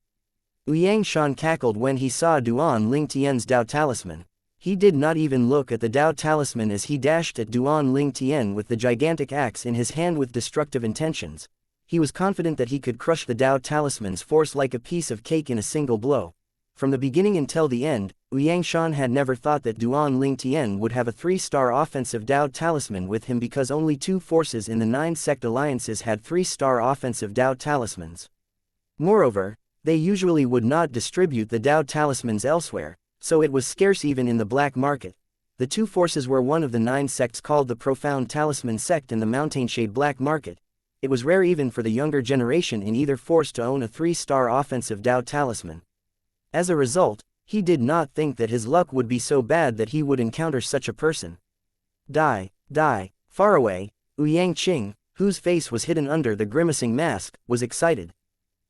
Xianxia cackled when he saw Duan Lingtian's Dao talisman. He did not even look at the Dao talisman as he dashed at Duan Lingtian with the gigantic axe in his hand with destructive intentions. He was confident that he could crush the Dao talisman's force like a piece of cake in a single blow. From the beginning until the end, Xianxia had never thought that Duan Lingtian would have a 3-star offensive Dao talisman with him because only 2 forces in the 9 sect alliances had 3-star offensive Dao talismans. Moreover, they usually would not distribute the Dao talismans elsewhere, so it was scarce even in the black market. The 2 forces were one of the 9 sects called the Profound Talisman sect and the Mountainshade black market. It was rare even for the younger generation in either force to own a 3-star offensive Dao talisman. As a result, he did not think that his luck would be so bad that he would encounter such a person. Die, die. Far away, Xianxia, whose face was hidden under the grimacing mask, was excited.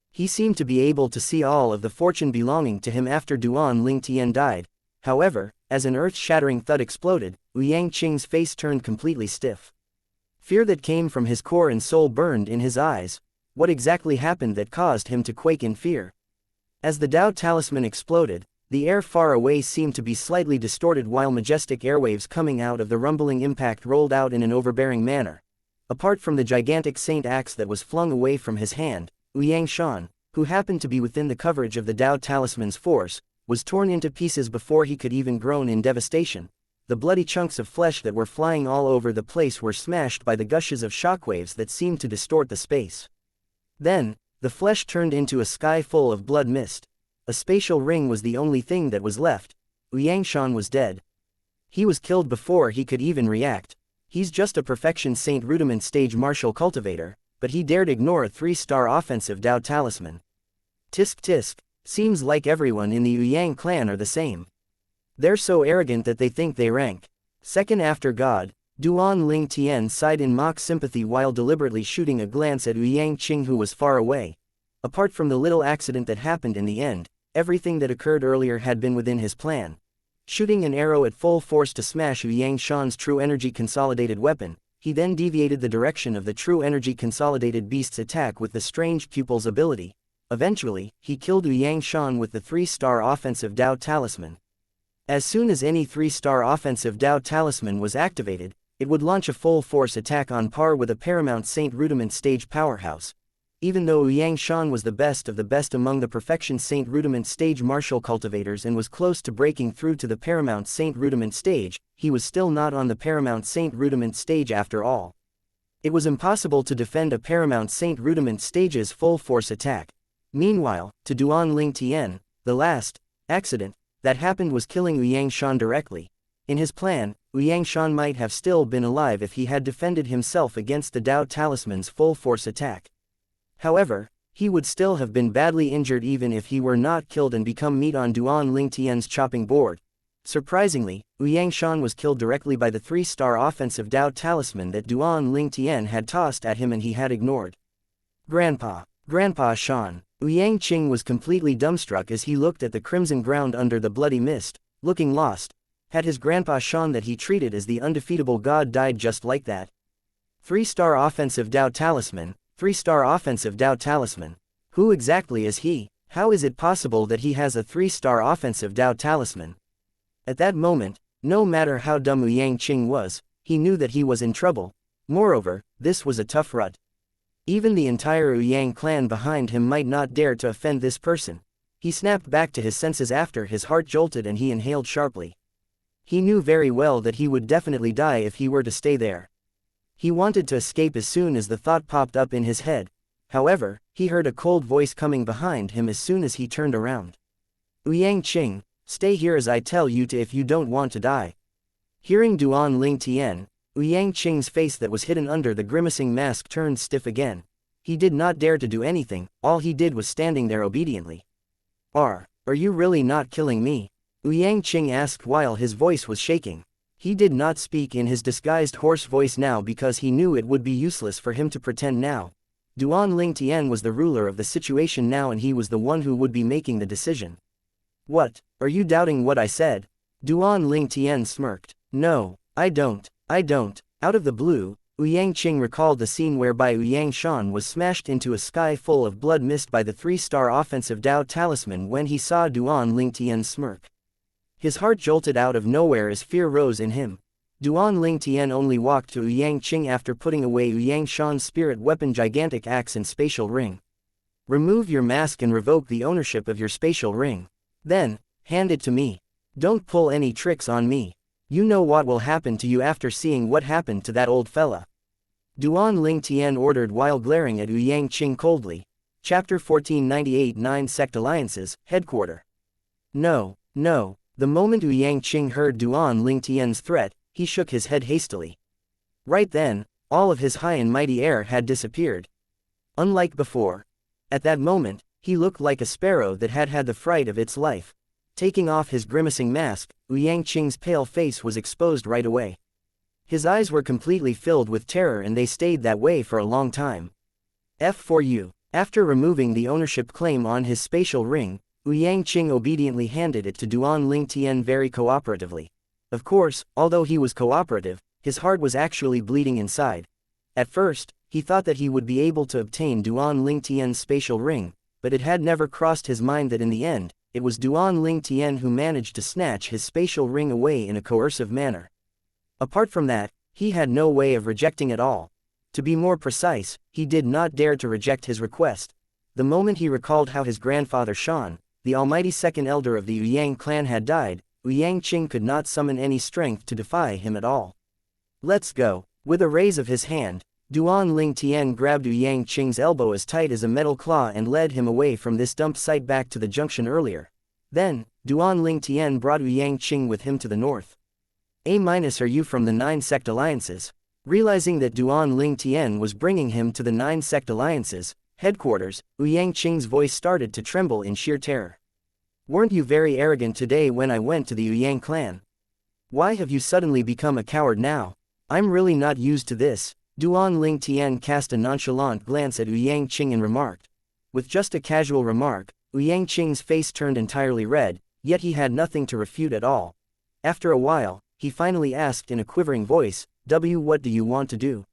He seemed to be able to see all of the fortune belonging to him after Duan Lingtian died. However, as an earth-shattering thud exploded, Xianxia's face turned completely stiff. Fear that came from his core and soul burned in his eyes. What exactly happened that caused him to quake in fear? As the Dao talisman exploded, the air far away seemed to be slightly distorted while majestic airwaves coming out of the rumbling impact rolled out in an overbearing manner. Apart from the gigantic saint axe that was flung away from his hand, Xianxia, who happened to be within the coverage of the Dao talisman's force, was torn into pieces before he could even groan in devastation. The bloody chunks of flesh that were flying all over the place were smashed by the gushes of shockwaves that seemed to distort the space. Then, the flesh turned into a sky full of blood mist. A spatial ring was the only thing that was left. Xianxia was dead. He was killed before he could even react. He's just a perfection saint rudiment stage martial cultivator, but he dared ignore a 3-star offensive Dao talisman. Tisk tisk, seems like everyone in the Yang clan are the same. They're so arrogant that they think they rank second after God. Duan Lingtian sighed in mock sympathy while deliberately shooting a glance at Xianxia who was far away. Apart from the little accident that happened in the end, everything that occurred earlier had been within his plan. Shooting an arrow at full force to smash Xianxia's true energy consolidated weapon, he then deviated the direction of the true energy consolidated beast's attack with the strange pupil's ability. Eventually, he killed Xianxia with the 3-star offensive Dao talisman. As soon as any 3-star offensive Dao talisman was activated, it would launch a full-force attack on par with a Paramount Saint Rudiment stage powerhouse. Even though Xianxia was the best of the best among the Perfection Saint Rudiment stage martial cultivators and was close to breaking through to the Paramount Saint Rudiment stage, he was still not on the Paramount Saint Rudiment stage after all. It was impossible to defend a Paramount Saint Rudiment stage's full-force attack. Meanwhile, to Duan Lingtian, the last accident that happened was killing Xianxia directly. In his plan, Xianxia might have still been alive if he had defended himself against the Dao talisman's full-force attack. However, he would still have been badly injured even if he were not killed and become meat on Duan Lingtian's chopping board. Surprisingly, Xianxia was killed directly by the 3-star offensive Dao talisman that Duan Lingtian had tossed at him and he had ignored. Grandpa Shan. Xianxia was completely dumbstruck as he looked at the crimson ground under the bloody mist, looking lost. Had his grandpa Shan that he treated as the undefeatable god died just like that? 3-star offensive Dao talisman, 3-star offensive Dao talisman. Who exactly is he? How is it possible that he has a 3-star offensive Dao talisman? At that moment, no matter how dumb Xianxia was, he knew that he was in trouble. Moreover, this was a tough rut. Even the entire Yang clan behind him might not dare to offend this person. He snapped back to his senses after his heart jolted and he inhaled sharply. He knew very well that he would definitely die if he were to stay there. He wanted to escape as soon as the thought popped up in his head. However, he heard a cold voice coming behind him as soon as he turned around. Xianxia, stay here as I tell you to if you don't want to die. Hearing Duan Ling Tian, Yangqing's face that was hidden under the grimacing mask turned stiff again. He did not dare to do anything, all he did was standing there obediently. Are you really not killing me? Yangqing asked while his voice was shaking. He did not speak in his disguised hoarse voice now because he knew it would be useless for him to pretend now. Duan Ling Tian was the ruler of the situation now and he was the one who would be making the decision. What, are you doubting what I said? Duan Ling Tian smirked. No, I don't. Out of the blue, Yangqing recalled the scene whereby Yangshan was smashed into a sky full of blood mist by the 3-star offensive Dao talisman when he saw Duan Ling Tian smirk. His heart jolted out of nowhere as fear rose in him. Duan Ling Tian only walked to Yangqing after putting away Yangshan's spirit weapon gigantic axe and spatial ring. Remove your mask and revoke the ownership of your spatial ring. Then, hand it to me. Don't pull any tricks on me. You know what will happen to you after seeing what happened to that old fella. Duan Ling Tian ordered while glaring at Yangqing coldly. Chapter 1498 9 Sect Alliances, Headquarter. No. The moment Yangqing heard Duan Ling Tian's threat, he shook his head hastily. Right then, all of his high and mighty air had disappeared. Unlike before. At that moment, he looked like a sparrow that had had the fright of its life. Taking off his grimacing mask, Yangqing's pale face was exposed right away. His eyes were completely filled with terror and they stayed that way for a long time. F for you. After removing the ownership claim on his spatial ring, Yangqing obediently handed it to Duan Ling Tian very cooperatively. Of course, although he was cooperative, his heart was actually bleeding inside. At first, he thought that he would be able to obtain Duan Ling Tian's spatial ring, but it had never crossed his mind that in the end, it was Duan Ling Tian who managed to snatch his spatial ring away in a coercive manner. Apart from that, he had no way of rejecting it all. To be more precise, he did not dare to reject his request. The moment he recalled how his grandfather Shan, the almighty second elder of the Yang clan had died, Yangqing could not summon any strength to defy him at all. Let's go. With a raise of his hand, Duan Ling Tian grabbed Yangqing's elbow as tight as a metal claw and led him away from this dump site back to the junction earlier. Then, Duan Ling Tian brought Yangqing with him to the north. Are you from the 9 Sect Alliances? Realizing that Duan Ling Tian was bringing him to the 9 Sect Alliances, headquarters, Yangqing's voice started to tremble in sheer terror. Weren't you very arrogant today when I went to the Yang clan? Why have you suddenly become a coward now? I'm really not used to this. Duan Ling Tian cast a nonchalant glance at Yangqing and remarked. With just a casual remark, Yangqing's face turned entirely red, yet he had nothing to refute at all. After a while, he finally asked in a quivering voice, what do you want to do?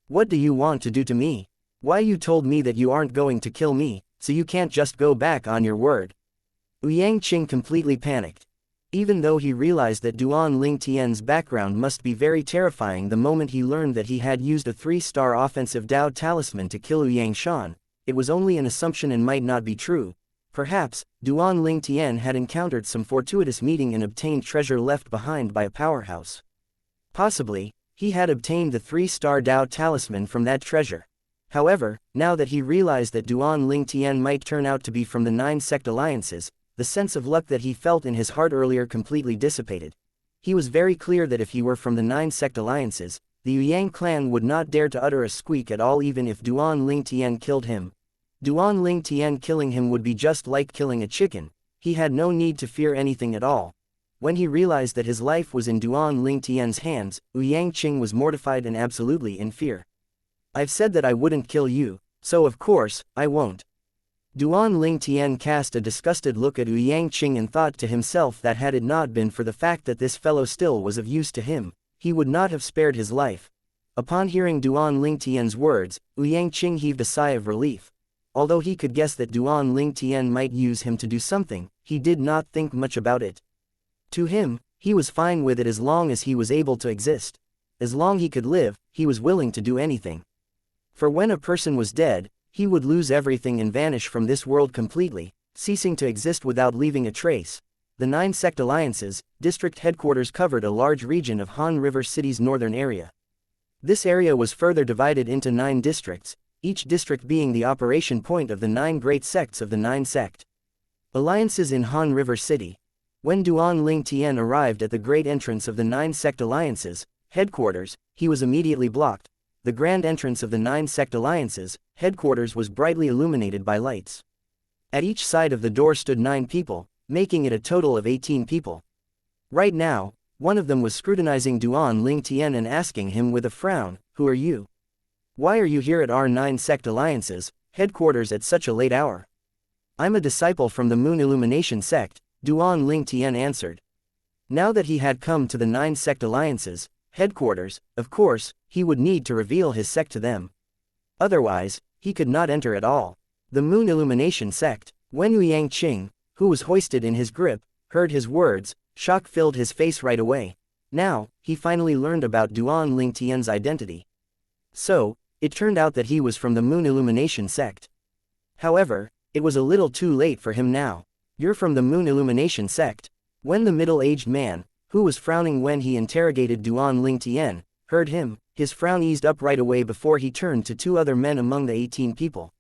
What do you want to do to me? Why you told me that you aren't going to kill me, so you can't just go back on your word. Yangqing completely panicked. Even though he realized that Duan Ling Tian's background must be very terrifying the moment he learned that he had used a 3-star offensive Dao talisman to kill Yangshan, it was only an assumption and might not be true. Perhaps, Duan Ling Tian had encountered some fortuitous meeting and obtained treasure left behind by a powerhouse. Possibly, he had obtained the 3-star Dao talisman from that treasure. However, now that he realized that Duan Ling Tian might turn out to be from the 9 Sect Alliances, the sense of luck that he felt in his heart earlier completely dissipated. He was very clear that if he were from the 9 Sect Alliances, the Yang clan would not dare to utter a squeak at all even if Duan Ling Tian killed him. Duan Ling Tian killing him would be just like killing a chicken. He had no need to fear anything at all. When he realized that his life was in Duan Ling Tian's hands, Yangqing was mortified and absolutely in fear. I've said that I wouldn't kill you, so of course, I won't. Duan Ling Tian cast a disgusted look at Yangqing and thought to himself that had it not been for the fact that this fellow still was of use to him, he would not have spared his life. Upon hearing Duan Ling Tian's words, Yangqing heaved a sigh of relief. Although he could guess that Duan Ling Tian might use him to do something, he did not think much about it. To him, he was fine with it as long as he was able to exist. As long as he could live, he was willing to do anything. For when a person was dead, he would lose everything and vanish from this world completely, ceasing to exist without leaving a trace. The 9 Sect Alliances, district headquarters covered a large region of Han River City's northern area. This area was further divided into 9 districts, each district being the operation point of the 9 great sects of the 9 Sect Alliances in Han River City. When Duan Ling Tian arrived at the great entrance of the 9 sect alliances headquarters, he was immediately blocked. The grand entrance of the 9 sect alliances headquarters was brightly illuminated by lights. At each side of the door stood 9 people, making it a total of 18 people. Right now, one of them was scrutinizing Duan Ling Tian and asking him with a frown, "Who are you? Why are you here at our 9 sect alliances headquarters at such a late hour?" "I'm a disciple from the Moon Illumination sect," Duan Ling Tian answered. Now that he had come to the 9 sect alliances headquarters, of course, he would need to reveal his sect to them. Otherwise, he could not enter at all. The Moon Illumination sect. When Xianxia, who was hoisted in his grip, heard his words, shock filled his face right away. Now, he finally learned about Duan Ling Tian's identity. So, it turned out that he was from the Moon Illumination sect. However, it was a little too late for him now. "You're from the Moon Illumination sect?" When the middle-aged man, who was frowning when he interrogated Duan Ling Tian, heard him, his frown eased up right away before he turned to 2 other men among the 18 people.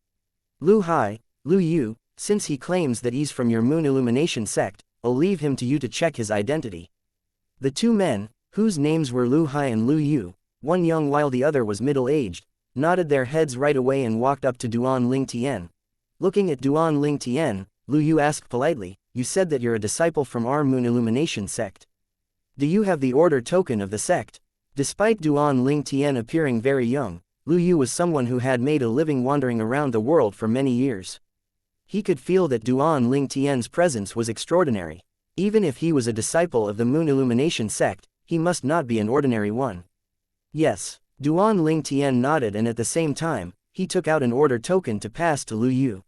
"Lu Hai, Lu Yu, since he claims that he's from your Moon Illumination sect, I'll leave him to you to check his identity." The 2 men, whose names were Lu Hai and Lu Yu, one young while the other was middle-aged, nodded their heads right away and walked up to Duan Ling Tian. Looking at Duan Ling Tian, Lu Yu asked politely, "You said that you're a disciple from our Moon Illumination sect. Do you have the order token of the sect?" Despite Duan Ling Tian appearing very young, Lu Yu was someone who had made a living wandering around the world for many years. He could feel that Duan Ling Tian's presence was extraordinary. Even if he was a disciple of the Moon Illumination sect, he must not be an ordinary one. "Yes." Duan Ling Tian nodded, and at the same time, he took out an order token to pass to Lu Yu.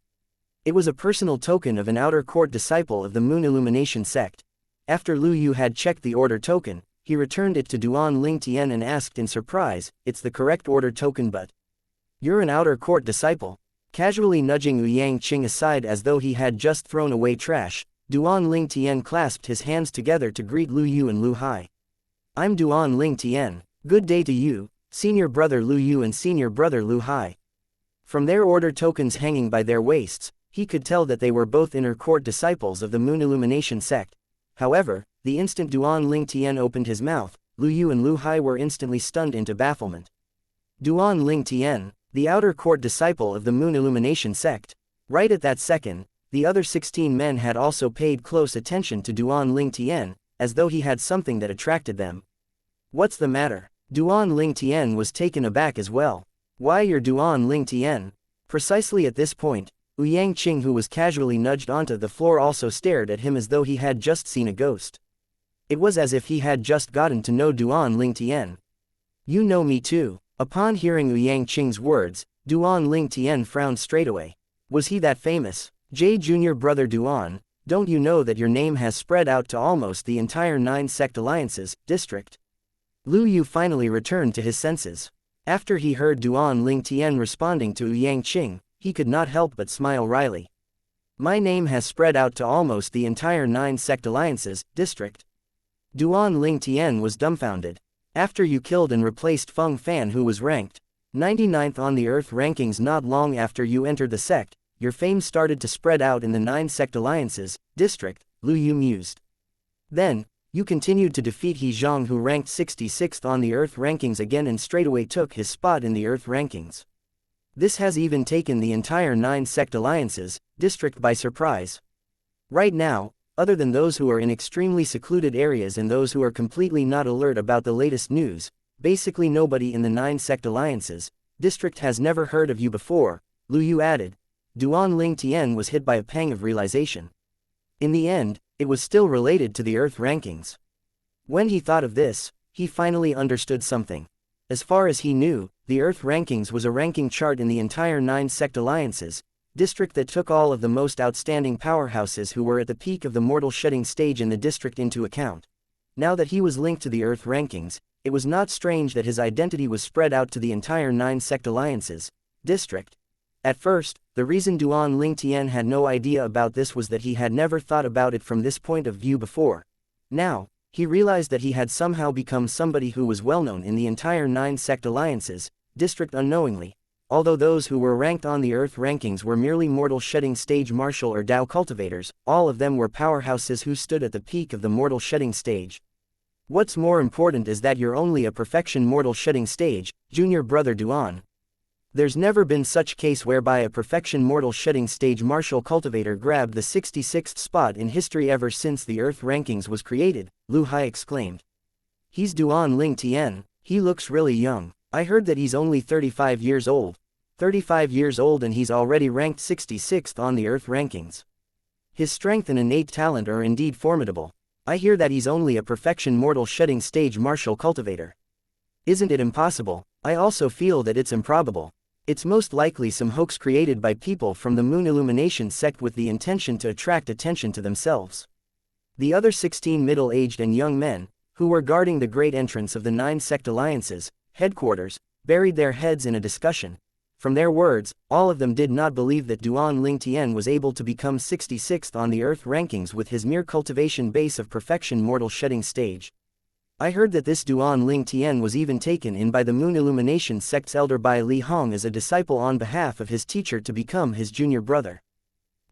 It was a personal token of an outer court disciple of the Moon Illumination sect. After Lu Yu had checked the order token, he returned it to Duan Ling Tian and asked in surprise, "It's the correct order token, but you're an outer court disciple?" Casually nudging Xianxia aside as though he had just thrown away trash, Duan Ling Tian clasped his hands together to greet Lu Yu and Lu Hai. "I'm Duan Ling Tian. Good day to you, senior brother Lu Yu and senior brother Lu Hai." From their order tokens hanging by their waists, he could tell that they were both inner court disciples of the Moon Illumination sect. However, the instant Duan Ling Tian opened his mouth, Lu Yu and Lu Hai were instantly stunned into bafflement. Duan Ling Tian, the outer court disciple of the Moon Illumination sect. Right at that second, the other 16 men had also paid close attention to Duan Ling Tian, as though he had something that attracted them. "What's the matter?" Duan Ling Tian was taken aback as well. "Why, you're Duan Ling Tian." Precisely at this point, Xianxia, who was casually nudged onto the floor, also stared at him as though he had just seen a ghost. It was as if he had just gotten to know Duan Ling Tian. "You know me too." Upon hearing Xianxia's words, Duan Ling Tian frowned straightaway. Was he that famous? Junior brother Duan, don't you know that your name has spread out to almost the entire 9 sect alliances district? Lu Yu finally returned to his senses. After he heard Duan Ling Tian responding to Xianxia, he could not help but smile wryly. "My name has spread out to almost the entire 9 sect alliances district?" Duan Ling Tian was dumbfounded. "After you killed and replaced Feng Fan, who was ranked 99th on the Earth rankings not long after you entered the sect, your fame started to spread out in the 9 sect alliances district," Lu Yu mused. "Then, you continued to defeat He Zhang, who ranked 66th on the Earth rankings again and straightaway took his spot in the Earth rankings. This has even taken the entire 9 sect alliances district by surprise. Right now, other than those who are in extremely secluded areas and those who are completely not alert about the latest news, basically nobody in the 9 sect alliances district has never heard of you before," Lu Yu added. Duan Ling Tian was hit by a pang of realization. In the end, it was still related to the Earth rankings. When he thought of this, he finally understood something. As far as he knew, the Earth rankings was a ranking chart in the entire 9 sect alliances district that took all of the most outstanding powerhouses who were at the peak of the mortal shedding stage in the district into account. Now that he was linked to the Earth rankings, it was not strange that his identity was spread out to the entire 9 sect alliances district. At first, the reason Duan Ling Tian had no idea about this was that he had never thought about it from this point of view before. Now, he realized that he had somehow become somebody who was well known in the entire 9 sect alliances district unknowingly. although those who were ranked on the Earth rankings were merely mortal shedding stage martial or Dao cultivators, all of them were powerhouses who stood at the peak of the mortal shedding stage. What's more important is that you're only a perfection mortal shedding stage, junior brother Duan. There's never been such case whereby a perfection mortal shedding stage martial cultivator grabbed the 66th spot in history ever since the Earth rankings was created, Lu Hai exclaimed. He's Duan Ling Tian, he looks really young. I heard that he's only 35 years old. 35 years old and he's already ranked 66th on the Earth rankings. His strength and innate talent are indeed formidable. I hear that he's only a perfection mortal shedding stage martial cultivator. Isn't it impossible? I also feel that it's improbable. It's most likely some hoax created by people from the Moon Illumination sect with the intention to attract attention to themselves. The other 16 middle-aged and young men, who were guarding the great entrance of the 9 sect alliances, headquarters, buried their heads in a discussion. From their words, all of them did not believe that Duan Ling Tian was able to become 66th on the Earth rankings with his mere cultivation base of perfection mortal shedding stage. I heard that this Duan Ling Tian was even taken in by the Moon Illumination sect's elder Bai Li Hong as a disciple on behalf of his teacher to become his junior brother.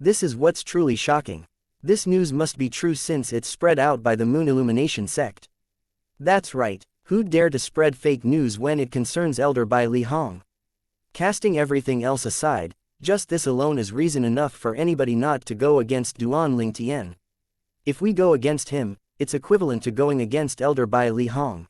This is what's truly shocking. This news must be true since it's spread out by the Moon Illumination sect. That's right, who'd dare to spread fake news when it concerns elder Bai Li Hong? Casting everything else aside, just this alone is reason enough for anybody not to go against Duan Ling Tian. If we go against him, it's equivalent to going against elder Bai Li Hong.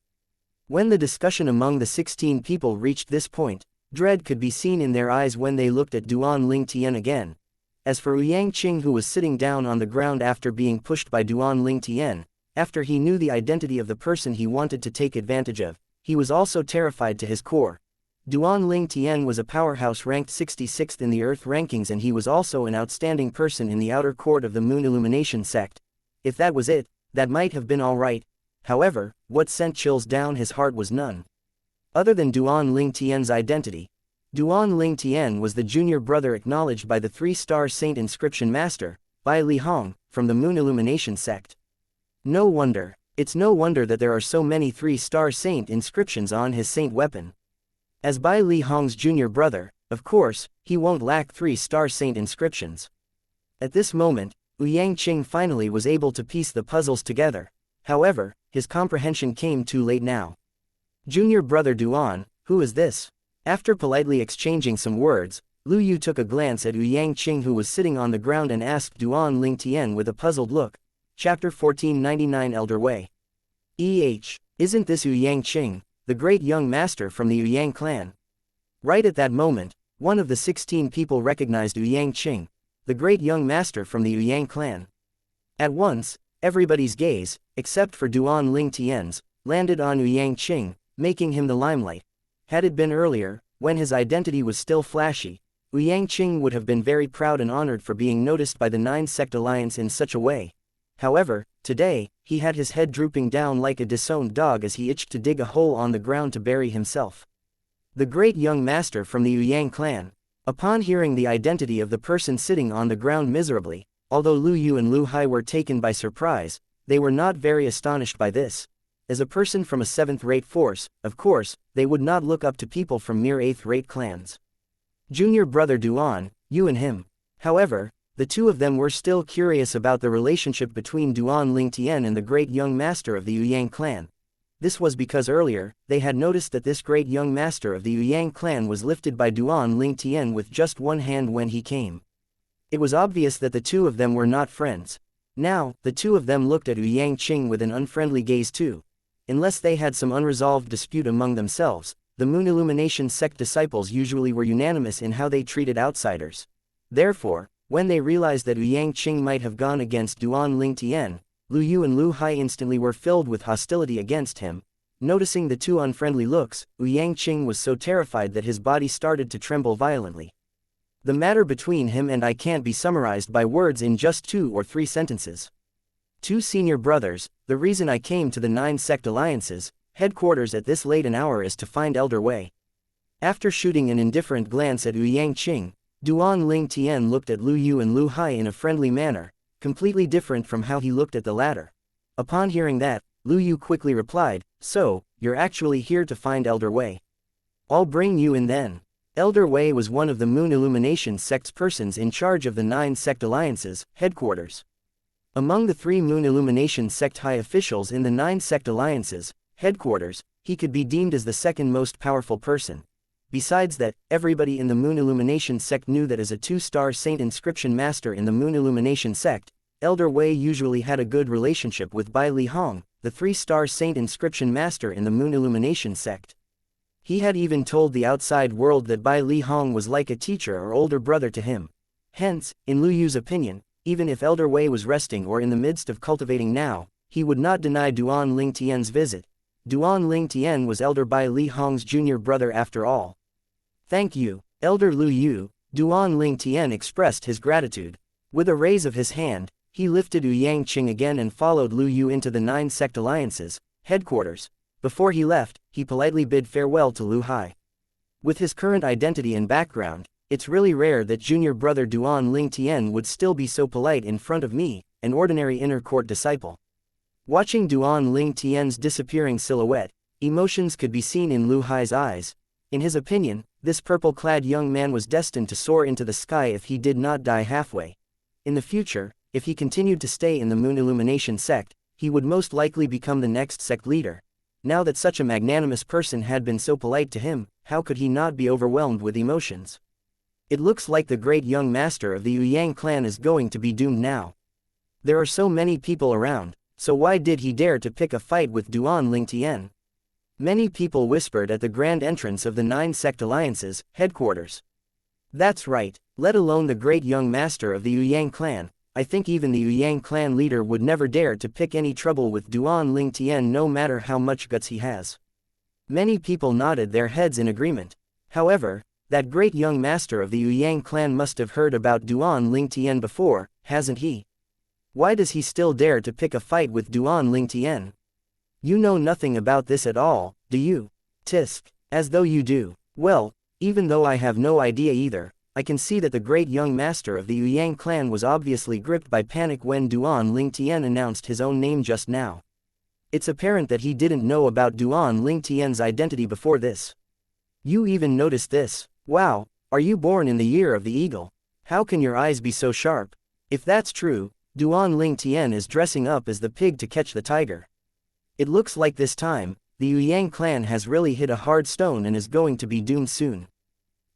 When the discussion among the 16 people reached this point, dread could be seen in their eyes when they looked at Duan Ling Tian again. As for Yang Qing, who was sitting down on the ground after being pushed by Duan Ling Tian, after he knew the identity of the person he wanted to take advantage of, he was also terrified to his core. Duan Ling Tian was a powerhouse ranked 66th in the Earth rankings, and he was also an outstanding person in the outer court of the Moon Illumination sect. If that was it, that might have been alright. However, what sent chills down his heart was none other than Duan Ling Tian's identity. Duan Ling Tian was the junior brother acknowledged by the 3-star saint inscription master, Bai Li Hong, from the Moon Illumination sect. No wonder. It's no wonder that there are so many 3-star saint inscriptions on his saint weapon. As Bai Li Hong's junior brother, of course, he won't lack 3-star saint inscriptions. At this moment, Yang Qing finally was able to piece the puzzles together. However, his comprehension came too late now. Junior brother Duan, who is this? After politely exchanging some words, Lu Yu took a glance at Yang Qing, who was sitting on the ground, and asked Duan Ling Tian with a puzzled look. Chapter 1499 Elder Wei. Isn't this Yang Qing, the great young master from the Yang clan? Right at that moment, one of the 16 people recognized Yang Qing, the great young master from the Yang clan. At once, everybody's gaze, except for Duan Ling Tian's, landed on Yang Qing, making him the limelight. Had it been earlier, when his identity was still flashy, Yang Qing would have been very proud and honored for being noticed by the 9-sect alliance in such a way. However, today, he had his head drooping down like a disowned dog as he itched to dig a hole on the ground to bury himself. The great young master from the Yang clan. Upon hearing the identity of the person sitting on the ground miserably, although Lu Yu and Lu Hai were taken by surprise, they were not very astonished by this. As a person from a 7th-rate force, of course, they would not look up to people from mere 8th-rate clans. Junior brother Duan, you and him. However, the two of them were still curious about the relationship between Duan Ling Tian and the great young master of the Yang clan. This was because earlier, they had noticed that this great young master of the Yang clan was lifted by Duan Ling Tian with just one hand when he came. It was obvious that the two of them were not friends. Now, the two of them looked at Yang Qing with an unfriendly gaze too. Unless they had some unresolved dispute among themselves, the Moon Illumination sect disciples usually were unanimous in how they treated outsiders. Therefore, when they realized that Yang Qing might have gone against Duan Ling Tian, Lu Yu and Lu Hai instantly were filled with hostility against him. Noticing the two unfriendly looks, Yang Qing was so terrified that his body started to tremble violently. The matter between him and I can't be summarized by words in just 2 or 3 sentences. Two senior brothers, the reason I came to the 9-sect alliances headquarters at this late an hour is to find Elder Wei. After shooting an indifferent glance at Yang Qing, Duan Ling Tian looked at Lu Yu and Lu Hai in a friendly manner, completely different from how he looked at the latter. Upon hearing that, Lu Yu quickly replied, "So, you're actually here to find Elder Wei. I'll bring you in then." Elder Wei was one of the Moon Illumination sect's persons in charge of the 9 sect alliances, headquarters. Among the 3 Moon Illumination sect high officials in the 9 sect alliances, headquarters, he could be deemed as the second most powerful person. Besides that, everybody in the Moon Illumination sect knew that as a 2-star Saint Inscription Master in the Moon Illumination sect, Elder Wei usually had a good relationship with Bai Li Hong, the 3-star Saint Inscription Master in the Moon Illumination sect. He had even told the outside world that Bai Li Hong was like a teacher or older brother to him. Hence, in Lu Yu's opinion, even if Elder Wei was resting or in the midst of cultivating now, he would not deny Duan Ling Tian's visit. Duan Ling Tian was Elder Bai Li Hong's junior brother after all. "Thank you, Elder Lu Yu," Duan Ling Tian expressed his gratitude. With a raise of his hand, he lifted Yang Qing again and followed Lu Yu into the 9 sect alliances, headquarters. Before he left, he politely bid farewell to Lu Hai. With his current identity and background, it's really rare that junior brother Duan Ling Tian would still be so polite in front of me, an ordinary inner court disciple. Watching Duan Ling Tian's disappearing silhouette, emotions could be seen in Lu Hai's eyes. In his opinion, this purple-clad young man was destined to soar into the sky if he did not die halfway. In the future, if he continued to stay in the Moon Illumination sect, he would most likely become the next sect leader. Now that such a magnanimous person had been so polite to him, how could he not be overwhelmed with emotions? It looks like the great young master of the Yang clan is going to be doomed now. There are so many people around, so why did he dare to pick a fight with Duan Ling Tian? Many people whispered at the grand entrance of the 9 sect alliances, headquarters. That's right, let alone the great young master of the Yang clan. I think even the Yang clan leader would never dare to pick any trouble with Duan Ling Tian no matter how much guts he has. Many people nodded their heads in agreement. However, that great young master of the Yang clan must have heard about Duan Ling Tian before, hasn't he? Why does he still dare to pick a fight with Duan Ling Tian? You know nothing about this at all, do you? Tisk, as though you do. Well, even though I have no idea either, I can see that the great young master of the Yang clan was obviously gripped by panic when Duan Ling Tian announced his own name just now. It's apparent that he didn't know about Duan Ling Tian's identity before this. You even noticed this? Wow, are you born in the year of the eagle? How can your eyes be so sharp? If that's true, Duan Ling Tian is dressing up as the pig to catch the tiger. It looks like this time, the Yang clan has really hit a hard stone and is going to be doomed soon.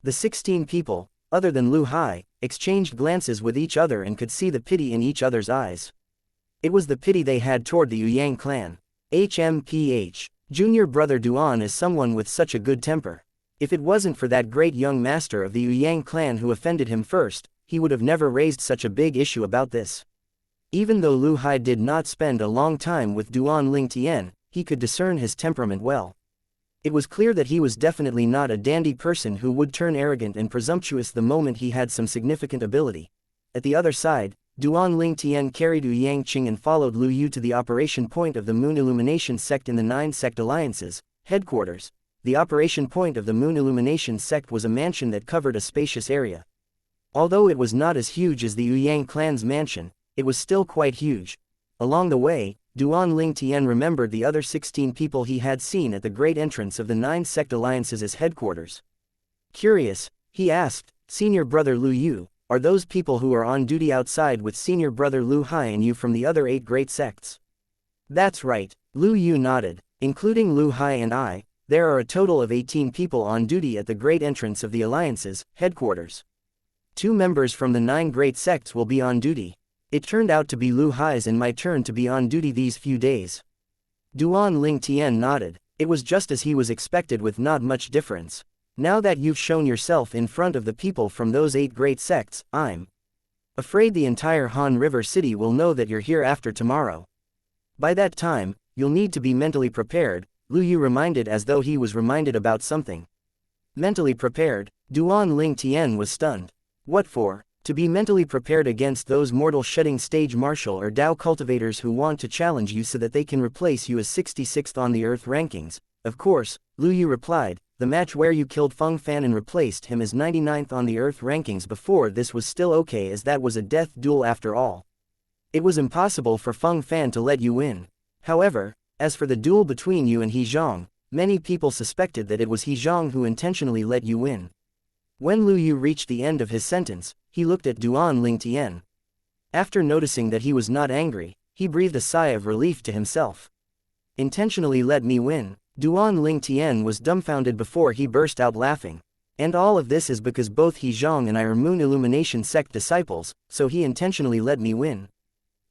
The 16 people, other than Lu Hai, exchanged glances with each other and could see the pity in each other's eyes. It was the pity they had toward the Yang clan. HMPH. Junior brother Duan is someone with such a good temper. If it wasn't for that great young master of the Yang clan who offended him first, he would have never raised such a big issue about this. Even though Lu Hai did not spend a long time with Duan Ling Tian, he could discern his temperament well. It was clear that he was definitely not a dandy person who would turn arrogant and presumptuous the moment he had some significant ability. At the other side, Duan Ling Tian carried Yang Qing and followed Lu Yu to the operation point of the Moon Illumination sect in the 9 sect alliances, headquarters. The operation point of the Moon Illumination sect was a mansion that covered a spacious area. Although it was not as huge as the Yang clan's mansion, it was still quite huge. Along the way, Duan Ling Tian remembered the other 16 people he had seen at the great entrance of the 9 sect alliances as headquarters. Curious, he asked, "Senior brother Lu Yu, are those people who are on duty outside with senior brother Lu Hai and you from the other 8 great sects?" "That's right," Lu Yu nodded. "Including Lu Hai and I, there are a total of 18 people on duty at the great entrance of the alliances, headquarters. 2 members from the 9 great sects will be on duty. It turned out to be Lu Hai's and my turn to be on duty these few days." Duan Ling Tian nodded. It was just as he was expected with not much difference. "Now that you've shown yourself in front of the people from those 8 great sects, I'm afraid the entire Han River City will know that you're here after tomorrow. By that time, you'll need to be mentally prepared," Lu Yu reminded as though he was reminded about something. Mentally prepared? Duan Ling Tian was stunned. What for? To be mentally prepared against those mortal shedding stage martial or Dao cultivators who want to challenge you so that they can replace you as 66th on the Earth rankings. Of course, Lu Yu replied, the match where you killed Feng Fan and replaced him as 99th on the Earth rankings before this was still okay as that was a death duel after all. It was impossible for Feng Fan to let you win. However, as for the duel between you and He Zhong, many people suspected that it was He Zhong who intentionally let you win. When Lu Yu reached the end of his sentence, he looked at Duan Lingtian. After noticing that he was not angry, he breathed a sigh of relief to himself. Intentionally let me win. Duan Lingtian was dumbfounded before he burst out laughing. And all of this is because both He Zhang and I are Moon Illumination sect disciples, so he intentionally let me win.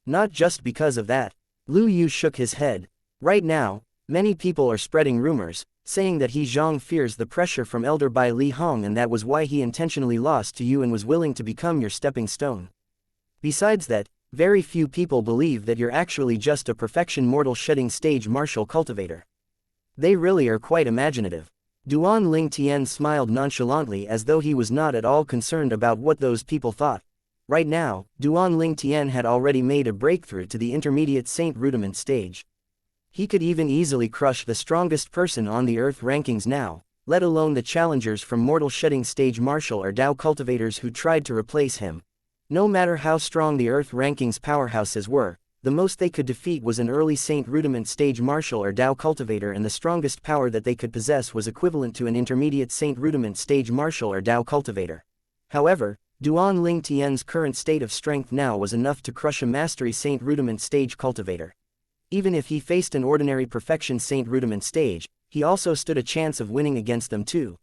Not just because of that. Lu Yu shook his head. Right now, many people are spreading rumors, saying that He Zhang fears the pressure from Elder Bai Li Hong and that was why he intentionally lost to you and was willing to become your stepping stone. Besides that, very few people believe that you're actually just a perfection mortal shedding stage martial cultivator. They really are quite imaginative. Duan Lingtian smiled nonchalantly as though he was not at all concerned about what those people thought. Right now, Duan Lingtian had already made a breakthrough to the intermediate Saint Rudiment stage. He could even easily crush the strongest person on the Earth rankings now, let alone the challengers from mortal shedding stage martial or Dao cultivators who tried to replace him. No matter how strong the Earth rankings powerhouses were, the most they could defeat was an early Saint Rudiment stage martial or Dao cultivator, and the strongest power that they could possess was equivalent to an intermediate Saint Rudiment stage martial or Dao cultivator. However, Duan Lingtian's current state of strength now was enough to crush a mastery Saint Rudiment stage cultivator. Even if he faced an ordinary perfection Saint Rudiment stage, he also stood a chance of winning against them too.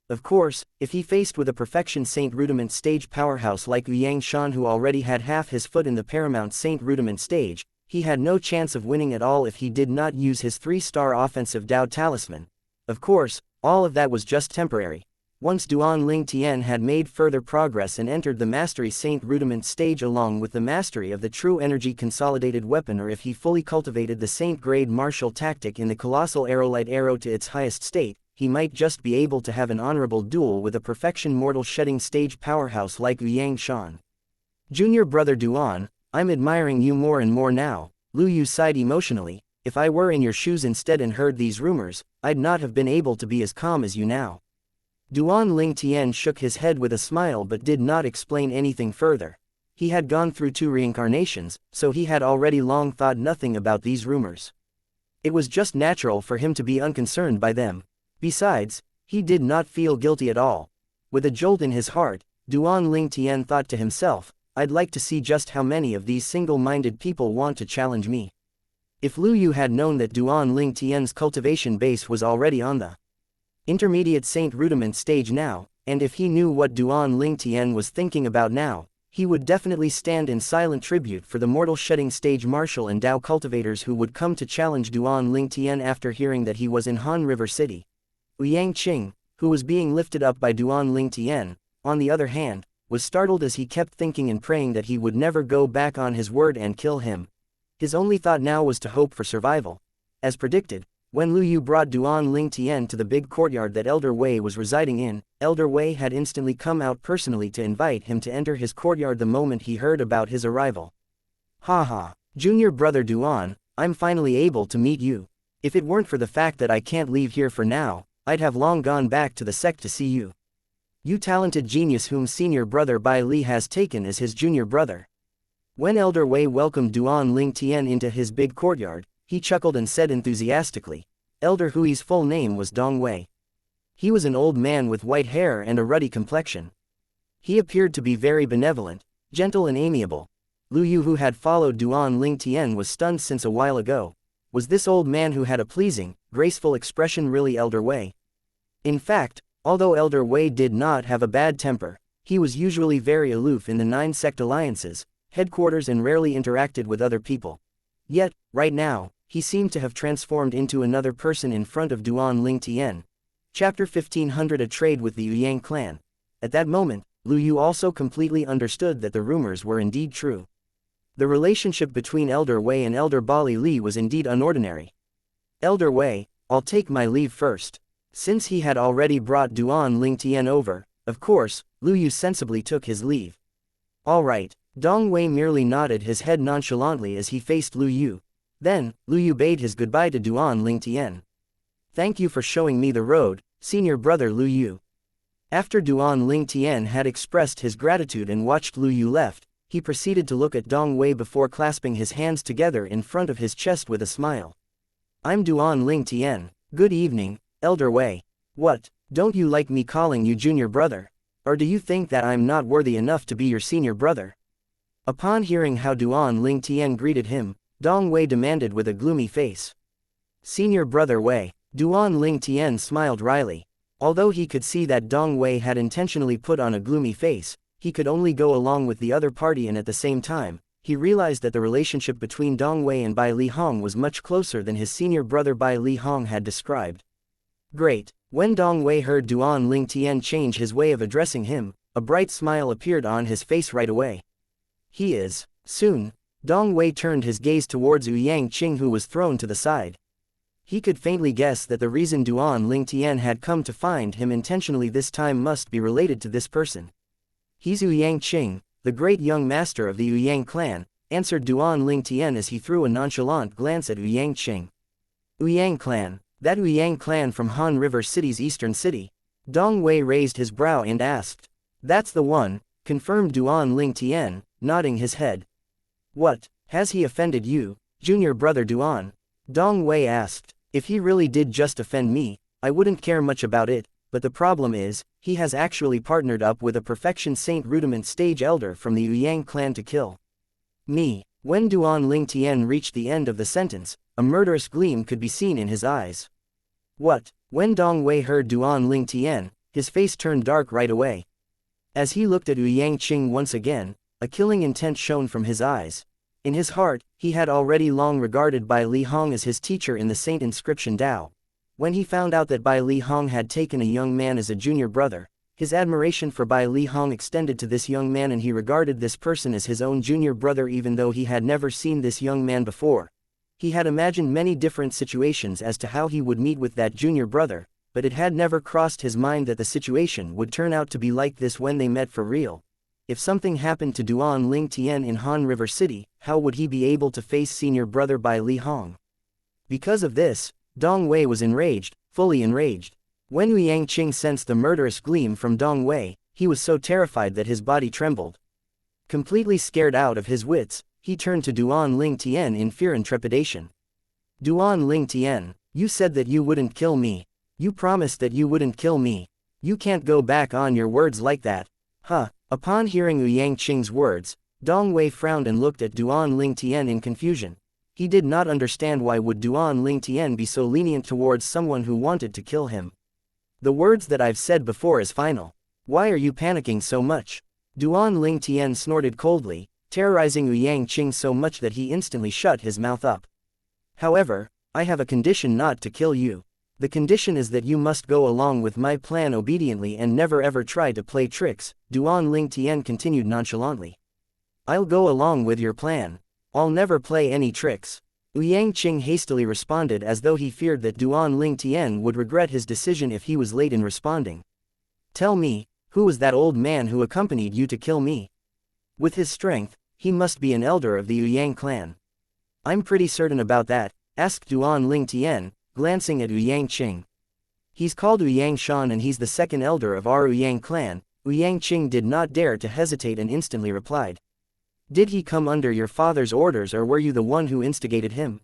Of course, if he faced with a perfection Saint Rudiment stage powerhouse like Xianxia who already had half his foot in the paramount Saint Rudiment stage, he had no chance of winning at all if he did not use his 3-star offensive Dao talisman. Of course, all of that was just temporary. Once Duan Lingtian had made further progress and entered the mastery Saint Rudiment stage along with the mastery of the true energy consolidated weapon, or if he fully cultivated the Saint grade martial tactic in the colossal arrowlight arrow to its highest state, he might just be able to have an honorable duel with a perfection mortal shedding stage powerhouse like Xianxia. Junior brother Duan, I'm admiring you more and more now, Lu Yu sighed emotionally. If I were in your shoes instead and heard these rumors, I'd not have been able to be as calm as you now. Duan Lingtian shook his head with a smile but did not explain anything further. He had gone through 2 reincarnations, so he had already long thought nothing about these rumors. It was just natural for him to be unconcerned by them. Besides, he did not feel guilty at all. With a jolt in his heart, Duan Lingtian thought to himself, I'd like to see just how many of these single-minded people want to challenge me. If Lu Yu had known that Duan Lingtian's cultivation base was already on the intermediate Saint Rudiment stage now, and if he knew what Duan Lingtian was thinking about now, he would definitely stand in silent tribute for the mortal shedding stage martial and Dao cultivators who would come to challenge Duan Lingtian after hearing that he was in Han River City. Liang Qing, who was being lifted up by Duan Lingtian, on the other hand, was startled as he kept thinking and praying that he would never go back on his word and kill him. His only thought now was to hope for survival. As predicted, when Lu Yu brought Duan Lingtian to the big courtyard that Elder Wei was residing in, Elder Wei had instantly come out personally to invite him to enter his courtyard the moment he heard about his arrival. Haha, junior brother Duan, I'm finally able to meet you. If it weren't for the fact that I can't leave here for now, I'd have long gone back to the sect to see you. You talented genius whom senior brother Bai Li has taken as his junior brother. When Elder Wei welcomed Duan Lingtian into his big courtyard, he chuckled and said enthusiastically, Elder Hui's full name was Dong Wei. He was an old man with white hair and a ruddy complexion. He appeared to be very benevolent, gentle and amiable. Lu Yu, who had followed Duan Lingtian, was stunned since a while ago. Was this old man who had a pleasing, graceful expression really Elder Wei? In fact, although Elder Wei did not have a bad temper, he was usually very aloof in the 9 sect alliances, headquarters, and rarely interacted with other people. Yet, right now, he seemed to have transformed into another person in front of Duan Lingtian. Chapter 1500 A Trade with the Yang Clan. At that moment, Lu Yu also completely understood that the rumors were indeed true. The relationship between Elder Wei and Elder Bali Li was indeed unordinary. Elder Wei, I'll take my leave first. Since he had already brought Duan Lingtian over, of course, Lu Yu sensibly took his leave. All right, Dong Wei merely nodded his head nonchalantly as he faced Lu Yu. Then, Lu Yu bade his goodbye to Duan Lingtian. Thank you for showing me the road, senior brother Lu Yu. After Duan Lingtian had expressed his gratitude and watched Lu Yu left, he proceeded to look at Dong Wei before clasping his hands together in front of his chest with a smile. I'm Duan Lingtian. Good evening, Elder Wei. What, don't you like me calling you junior brother? Or do you think that I'm not worthy enough to be your senior brother? Upon hearing how Duan Ling Tian greeted him, Dong Wei demanded with a gloomy face. Senior brother Wei. Duan Ling Tian smiled wryly. Although he could see that Dong Wei had intentionally put on a gloomy face, he could only go along with the other party, and at the same time, he realized that the relationship between Dong Wei and Bai Li Hong was much closer than his senior brother Bai Li Hong had described. Great. When Dong Wei heard Duan Ling Tian change his way of addressing him, a bright smile appeared on his face right away. He is. Soon, Dong Wei turned his gaze towards Yang Qing, who was thrown to the side. He could faintly guess that the reason Duan Ling Tian had come to find him intentionally this time must be related to this person. He's Yang Qing, the great young master of the Yang clan, answered Duan Ling Tian as he threw a nonchalant glance at Yang Qing. Yang clan. That Yang clan from Han River City's eastern city. Dong Wei raised his brow and asked. That's the one, confirmed Duan Ling Tian, nodding his head. What, has he offended you, junior brother Duan? Dong Wei asked. If he really did just offend me, I wouldn't care much about it, but the problem is, he has actually partnered up with a perfection saint rudiment stage elder from the Yang clan to kill me. When Duan Ling Tian reached the end of the sentence, a murderous gleam could be seen in his eyes. What? When Dong Wei heard Duan Ling Tian, his face turned dark right away. As he looked at Yang Qing once again, a killing intent shone from his eyes. In his heart, he had already long regarded Bai Li Hong as his teacher in the Saint Inscription Tao. When he found out that Bai Li Hong had taken a young man as a junior brother, his admiration for Bai Li Hong extended to this young man, and he regarded this person as his own junior brother even though he had never seen this young man before. He had imagined many different situations as to how he would meet with that junior brother, but it had never crossed his mind that the situation would turn out to be like this when they met for real. If something happened to Duan Ling Tian in Han River City, how would he be able to face senior brother Bai Li Hong? Because of this, Dong Wei was enraged, fully enraged. When Yang Qing sensed the murderous gleam from Dong Wei, he was so terrified that his body trembled. Completely scared out of his wits, he turned to Duan Ling Tian in fear and trepidation. Duan Ling Tian, you said that you wouldn't kill me. You promised that you wouldn't kill me. You can't go back on your words like that. Huh. Upon hearing Yang Qing's words, Dong Wei frowned and looked at Duan Ling Tian in confusion. He did not understand why would Duan Ling Tian be so lenient towards someone who wanted to kill him. The words that I've said before is final. Why are you panicking so much? Duan Ling Tian snorted coldly, terrorizing Yang Qing so much that he instantly shut his mouth up. However, I have a condition not to kill you. The condition is that you must go along with my plan obediently and never ever try to play tricks, Duan Ling Tian continued nonchalantly. I'll go along with your plan. I'll never play any tricks. Yang Qing hastily responded as though he feared that Duan Ling Tian would regret his decision if he was late in responding. Tell me, who was that old man who accompanied you to kill me? With his strength, he must be an elder of the Yang clan. I'm pretty certain about that, asked Duan Ling Tian, glancing at Yang Qing. He's called Yang Shan and he's the second elder of our Yang clan. Yang Qing did not dare to hesitate and instantly replied. Did he come under your father's orders or were you the one who instigated him?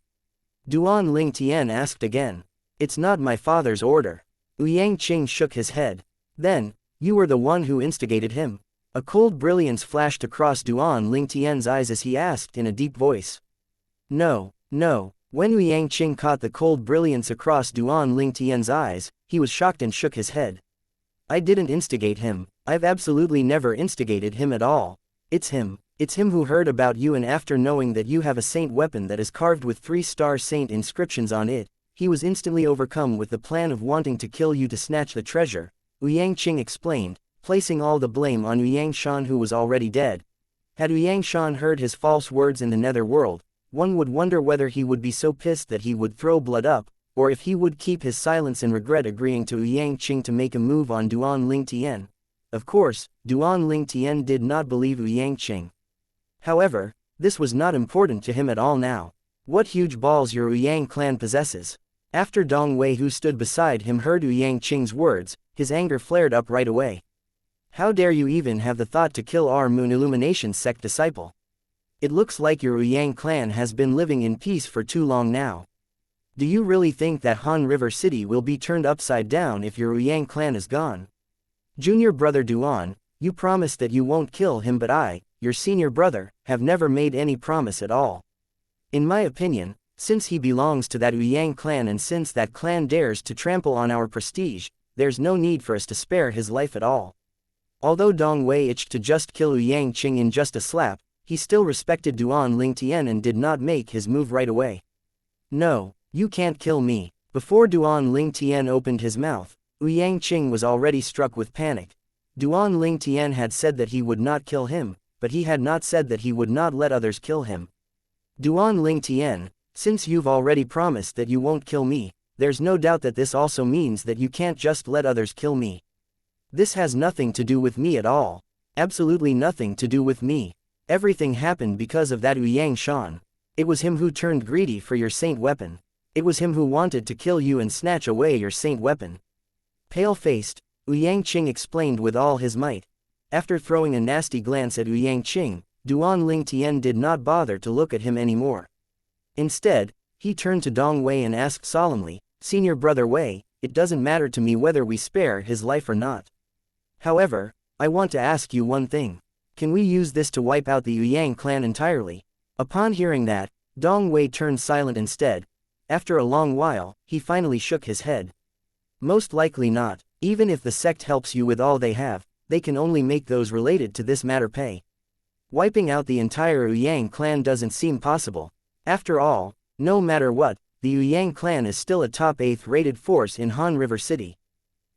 Duan Ling Tian asked again. It's not my father's order. Yang Qing shook his head. Then, you were the one who instigated him. A cold brilliance flashed across Duan Ling Tian's eyes as he asked in a deep voice. No, no. When Yang Qing caught the cold brilliance across Duan Ling Tian's eyes, he was shocked and shook his head. I didn't instigate him. I've absolutely never instigated him at all. It's him. It's him who heard about you, and after knowing that you have a saint weapon that is carved with 3-star saint inscriptions on it, he was instantly overcome with the plan of wanting to kill you to snatch the treasure, Yang Qing explained, placing all the blame on Yang Shan who was already dead. Had Yang Shan heard his false words in the nether world, one would wonder whether he would be so pissed that he would throw blood up, or if he would keep his silence and regret agreeing to Yang Qing to make a move on Duan Ling Tian. Of course, Duan Ling Tian did not believe Yang Qing. However, this was not important to him at all now. What huge balls your Yang clan possesses. After Dong Wei, who stood beside him, heard Yang Qing's words, his anger flared up right away. How dare you even have the thought to kill our Moon Illumination sect disciple? It looks like your Yang clan has been living in peace for too long now. Do you really think that Han River City will be turned upside down if your Yang clan is gone? Junior brother Duan, you promised that you won't kill him, but I, your senior brother, have never made any promise at all. In my opinion, since he belongs to that Ouyang clan and since that clan dares to trample on our prestige, there's no need for us to spare his life at all. Although Dong Wei itched to just kill Ouyang Qing in just a slap, he still respected Duan Lingtian and did not make his move right away. No, you can't kill me. Before Duan Lingtian opened his mouth, Ouyang Qing was already struck with panic. Duan Lingtian had said that he would not kill him, but he had not said that he would not let others kill him. Duan Lingtian, since you've already promised that you won't kill me, there's no doubt that this also means that you can't just let others kill me. This has nothing to do with me at all. Absolutely nothing to do with me. Everything happened because of that Ouyang Shan. It was him who turned greedy for your saint weapon. It was him who wanted to kill you and snatch away your saint weapon. Pale-faced, Ouyang Qing explained with all his might. After throwing a nasty glance at Ouyang Qing, Duan Lingtian did not bother to look at him anymore. Instead, he turned to Dong Wei and asked solemnly, Senior brother Wei, it doesn't matter to me whether we spare his life or not. However, I want to ask you one thing. Can we use this to wipe out the Ouyang clan entirely? Upon hearing that, Dong Wei turned silent instead. After a long while, he finally shook his head. Most likely not. Even if the sect helps you with all they have, they can only make those related to this matter pay. Wiping out the entire Ouyang clan doesn't seem possible. After all, no matter what, the Ouyang clan is still a top 8th rated force in Han River City.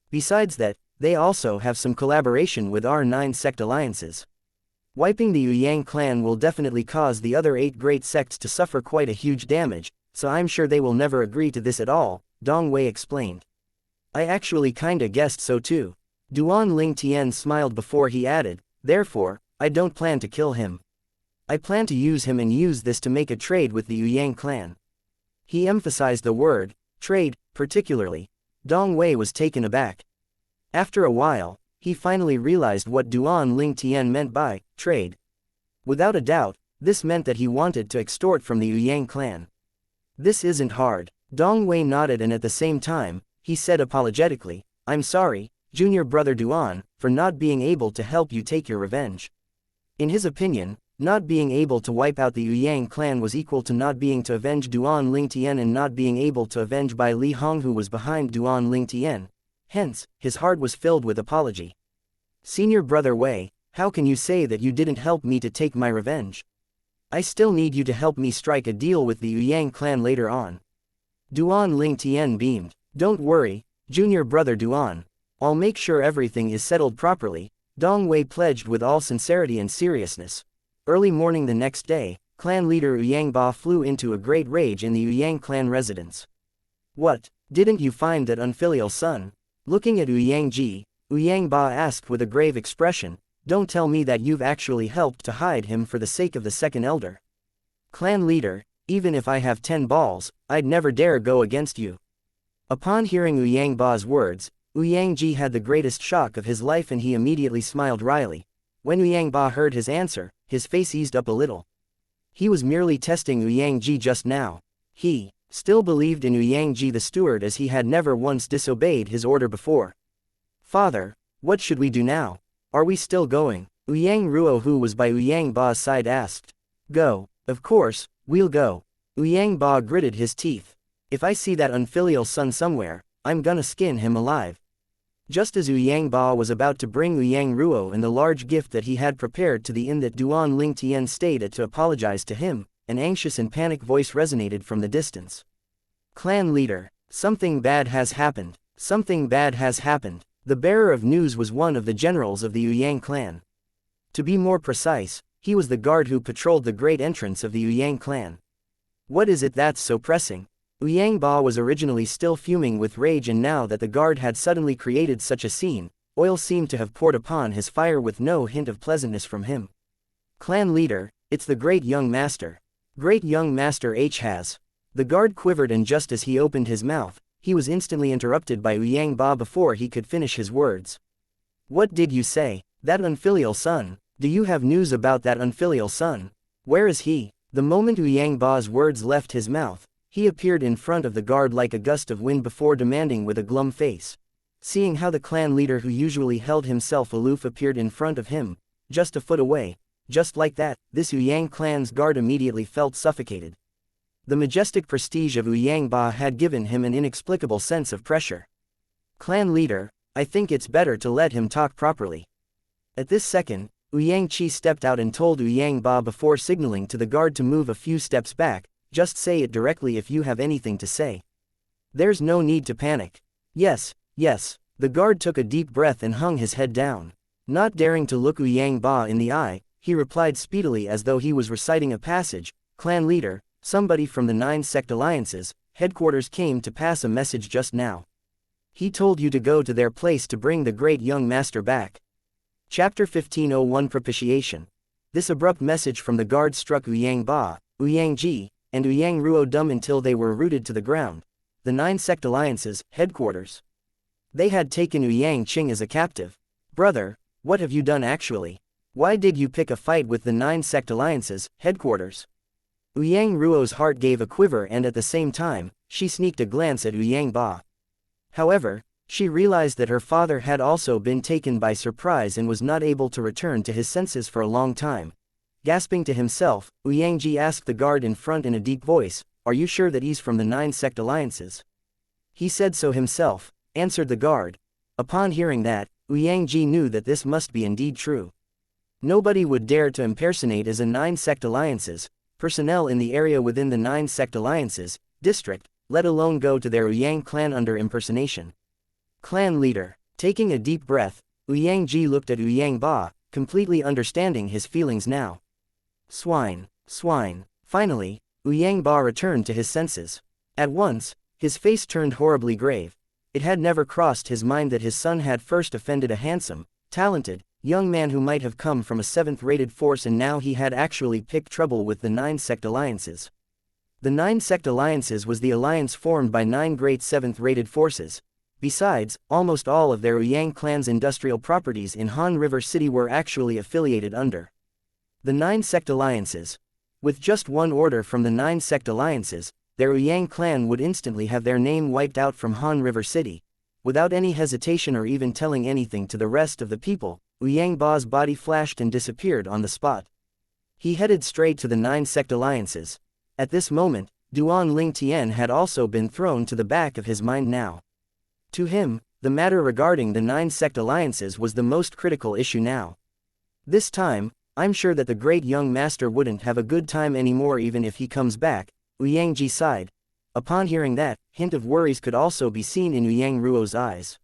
Besides that, they also have some collaboration with our 9 sect alliances. Wiping the Ouyang clan will definitely cause the other 8 great sects to suffer quite a huge damage, so I'm sure they will never agree to this at all, Dong Wei explained. I actually kinda guessed so too. Duan Lingtian smiled before he added, therefore, I don't plan to kill him. I plan to use him and use this to make a trade with the Ouyang clan. He emphasized the word, trade, particularly. Dong Wei was taken aback. After a while, he finally realized what Duan Lingtian meant by trade. Without a doubt, this meant that he wanted to extort from the Ouyang clan. This isn't hard. Dong Wei nodded and at the same time, he said apologetically, I'm sorry, junior brother Duan, for not being able to help you take your revenge. In his opinion, not being able to wipe out the Ouyang clan was equal to not being to avenge Duan Lingtian and not being able to avenge Bai Li Hong who was behind Duan Lingtian. Hence, his heart was filled with apology. Senior brother Wei, how can you say that you didn't help me to take my revenge? I still need you to help me strike a deal with the Ouyang clan later on. Duan Lingtian beamed. Don't worry, junior brother Duan. I'll make sure everything is settled properly, Dong Wei pledged with all sincerity and seriousness. Early morning the next day, clan leader Ouyang Ba flew into a great rage in the Ouyang clan residence. What, didn't you find that unfilial son? Looking at Ouyang Ji, Ouyang Ba asked with a grave expression, don't tell me that you've actually helped to hide him for the sake of the second elder. Clan leader, even if I have 10 balls, I'd never dare go against you. Upon hearing Ouyang Ba's words, Ouyang Ji had the greatest shock of his life and he immediately smiled wryly. When Ouyang Ba heard his answer, his face eased up a little. He was merely testing Ouyang Ji just now. He still believed in Ouyang Ji the steward as he had never once disobeyed his order before. Father, what should we do now? Are we still going? Ouyang Ruo who was by Ouyang Ba's side asked. Go, of course, we'll go. Ouyang Ba gritted his teeth. If I see that unfilial son somewhere, I'm gonna skin him alive. Just as Ouyang Ba was about to bring Ouyang Ruo and the large gift that he had prepared to the inn that Duan Lingtian stayed at to apologize to him, an anxious and panicked voice resonated from the distance. Clan leader, something bad has happened. Something bad has happened. The bearer of news was one of the generals of the Ouyang clan. To be more precise, he was the guard who patrolled the great entrance of the Ouyang clan. What is it that's so pressing? Ouyang Ba was originally still fuming with rage and now that the guard had suddenly created such a scene, oil seemed to have poured upon his fire with no hint of pleasantness from him. Clan leader, it's the great young master. Great young master H has. The guard quivered and just as he opened his mouth, he was instantly interrupted by Ouyang Ba before he could finish his words. What did you say? That unfilial son? Do you have news about that unfilial son? Where is he? The moment Ouyang Ba's words left his mouth, he appeared in front of the guard like a gust of wind before demanding with a glum face. Seeing how the clan leader who usually held himself aloof appeared in front of him, just a foot away, just like that, this Ouyang clan's guard immediately felt suffocated. The majestic prestige of Ouyang Ba had given him an inexplicable sense of pressure. Clan leader, I think it's better to let him talk properly. At this second, Ouyang Chi stepped out and told Ouyang Ba before signaling to the guard to move a few steps back, just say it directly if you have anything to say. There's no need to panic. Yes, yes, the guard took a deep breath and hung his head down. Not daring to look Ouyang Ba in the eye, he replied speedily as though he was reciting a passage, Clan leader, somebody from the 9 sect alliances, headquarters came to pass a message just now. He told you to go to their place to bring the great young master back. Chapter 1501 Propitiation. This abrupt message from the guard struck Ouyang Ba, Ouyang Ji, and Ouyang Ruo dumb until they were rooted to the ground. The 9 sect alliances, headquarters. They had taken Ouyang Qing as a captive. Brother, what have you done actually? Why did you pick a fight with the 9 sect alliances, headquarters? Ouyang Ruo's heart gave a quiver and at the same time, she sneaked a glance at Ouyang Ba. However, she realized that her father had also been taken by surprise and was not able to return to his senses for a long time. Gasping to himself, Ouyang Ji asked the guard in front in a deep voice, "Are you sure that he's from the 9 sect alliances?" "He said so himself," answered the guard. Upon hearing that, Ouyang Ji knew that this must be indeed true. Nobody would dare to impersonate as a 9 sect alliances, personnel in the area within the 9 sect alliances, district, let alone go to their Ouyang clan under impersonation. Clan leader. Taking a deep breath, Ouyang Ji looked at Ouyang Ba, completely understanding his feelings now. Swine, swine. Finally, Ouyang Ba returned to his senses. At once, his face turned horribly grave. It had never crossed his mind that his son had first offended a handsome, talented, young man who might have come from a 7th-rated force, and now he had actually picked trouble with the 9 sect alliances. The 9 sect alliances was the alliance formed by 9 great 7th-rated forces. Besides, almost all of their Ouyang clan's industrial properties in Han River City were actually affiliated under the 9 sect alliances. With just one order from the 9 sect alliances, their Ouyang clan would instantly have their name wiped out from Han River City. Without any hesitation or even telling anything to the rest of the people, Ouyang Ba's body flashed and disappeared on the spot. He headed straight to the 9 sect alliances. At this moment, Duan Ling Tian had also been thrown to the back of his mind now. To him, the matter regarding the 9 sect alliances was the most critical issue now. This time, I'm sure that the great young master wouldn't have a good time anymore even if he comes back, Ouyang Ji sighed. Upon hearing that, hint of worries could also be seen in Ouyang Ruo's eyes.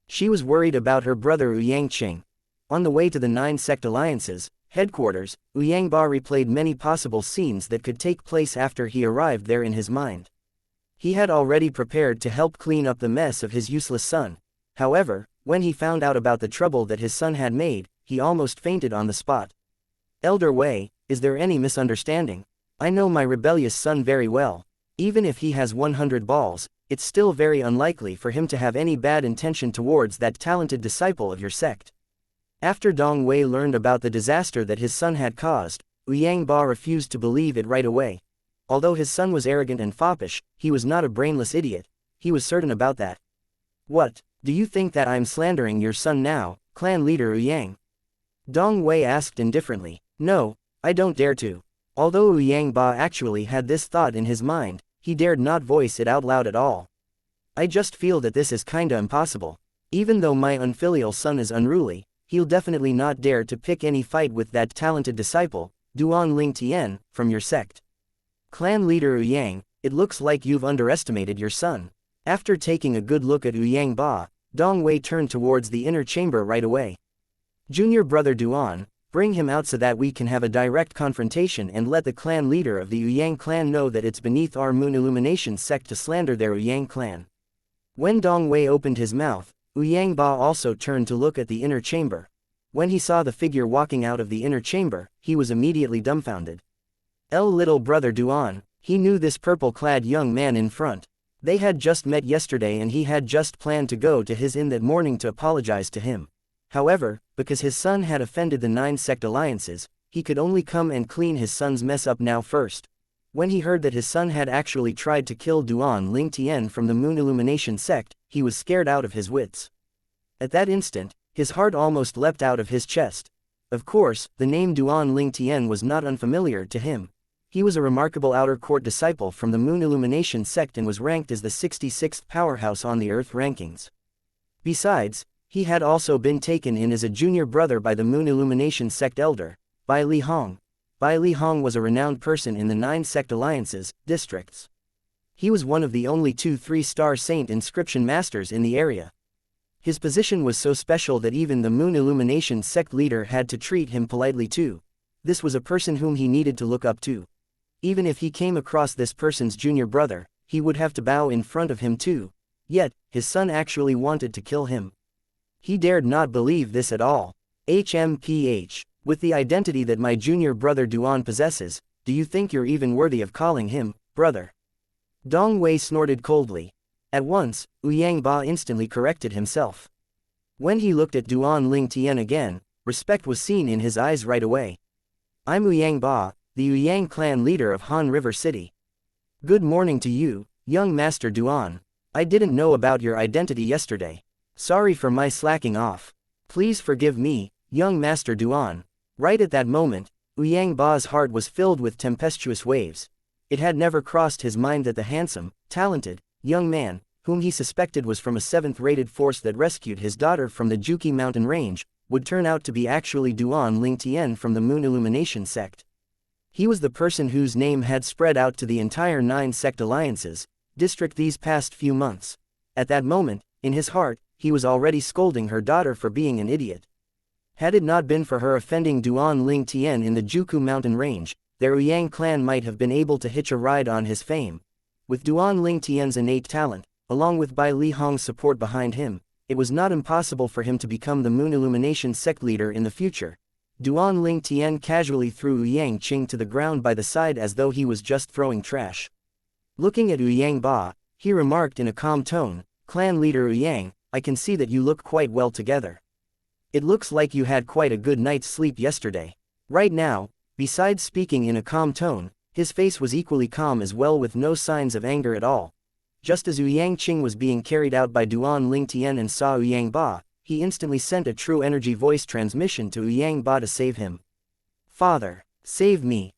She was worried about her brother Ouyang Qing. On the way to the 9 sect alliances, headquarters, Ouyang Ba replayed many possible scenes that could take place after he arrived there in his mind. He had already prepared to help clean up the mess of his useless son. However, when he found out about the trouble that his son had made, he almost fainted on the spot. Elder Wei, is there any misunderstanding? I know my rebellious son very well. Even if he has 100 balls, it's still very unlikely for him to have any bad intention towards that talented disciple of your sect. After Dong Wei learned about the disaster that his son had caused, Ouyang Ba refused to believe it right away. Although his son was arrogant and foppish, he was not a brainless idiot. He was certain about that. What, do you think that I'm slandering your son now, clan leader Ouyang? Dong Wei asked indifferently. No, I don't dare to. Although Ouyang Ba actually had this thought in his mind, he dared not voice it out loud at all. I just feel that this is kinda impossible. Even though my unfilial son is unruly, he'll definitely not dare to pick any fight with that talented disciple, Duan Ling Tian, from your sect. Clan leader Ouyang, it looks like you've underestimated your son. After taking a good look at Ouyang Ba, Dong Wei turned towards the inner chamber right away. Junior brother Duan, bring him out so that we can have a direct confrontation and let the clan leader of the Ouyang clan know that it's beneath our Moon Illumination sect to slander their Ouyang clan. When Dong Wei opened his mouth, Ouyang Ba also turned to look at the inner chamber. When he saw the figure walking out of the inner chamber, he was immediately dumbfounded. Little brother Duan, he knew this purple-clad young man in front. They had just met yesterday and he had just planned to go to his inn that morning to apologize to him. However, because his son had offended the 9 sect alliances, he could only come and clean his son's mess up now first. When he heard that his son had actually tried to kill Duan Ling Tian from the Moon Illumination sect, he was scared out of his wits. At that instant, his heart almost leapt out of his chest. Of course, the name Duan Lingtian was not unfamiliar to him. He was a remarkable outer court disciple from the Moon Illumination sect and was ranked as the 66th powerhouse on the Earth rankings. Besides, he had also been taken in as a junior brother by the Moon Illumination sect elder, Bai Li Hong. Bai Li Hong was a renowned person in the 9 sect alliances, districts. He was one of the only 2 3-star saint inscription masters in the area. His position was so special that even the Moon Illumination sect leader had to treat him politely too. This was a person whom he needed to look up to. Even if he came across this person's junior brother, he would have to bow in front of him too. Yet, his son actually wanted to kill him. He dared not believe this at all. HMPH. With the identity that my junior brother Duan possesses, do you think you're even worthy of calling him brother? Dong Wei snorted coldly. At once, Ouyang Ba instantly corrected himself. When he looked at Duan Lingtian again, respect was seen in his eyes right away. I'm Ouyang Ba, the Ouyang clan leader of Han River City. Good morning to you, young Master Duan. I didn't know about your identity yesterday. Sorry for my slacking off. Please forgive me, young Master Duan. Right at that moment, Ouyang Ba's heart was filled with tempestuous waves. It had never crossed his mind that the handsome, talented, young man, whom he suspected was from a 7th-rated force that rescued his daughter from the Juki mountain range, would turn out to be actually Duan Lingtian from the Moon Illumination sect. He was the person whose name had spread out to the entire 9 sect alliances, district these past few months. At that moment, in his heart, he was already scolding her daughter for being an idiot. Had it not been for her offending Duan Lingtian in the Juku mountain range, their Ouyang clan might have been able to hitch a ride on his fame. With Duan Lingtian's innate talent, along with Bai Li Hong's support behind him, it was not impossible for him to become the Moon Illumination sect leader in the future. Duan Lingtian casually threw Ouyang Qing to the ground by the side as though he was just throwing trash. Looking at Ouyang Ba, he remarked in a calm tone, "Clan leader Ouyang, I can see that you look quite well together. It looks like you had quite a good night's sleep yesterday." Right now, besides speaking in a calm tone, his face was equally calm as well with no signs of anger at all. Just as Ouyang Qing was being carried out by Duan Lingtian and saw Ouyang Ba, he instantly sent a true energy voice transmission to Ouyang Ba to save him. "Father, save me,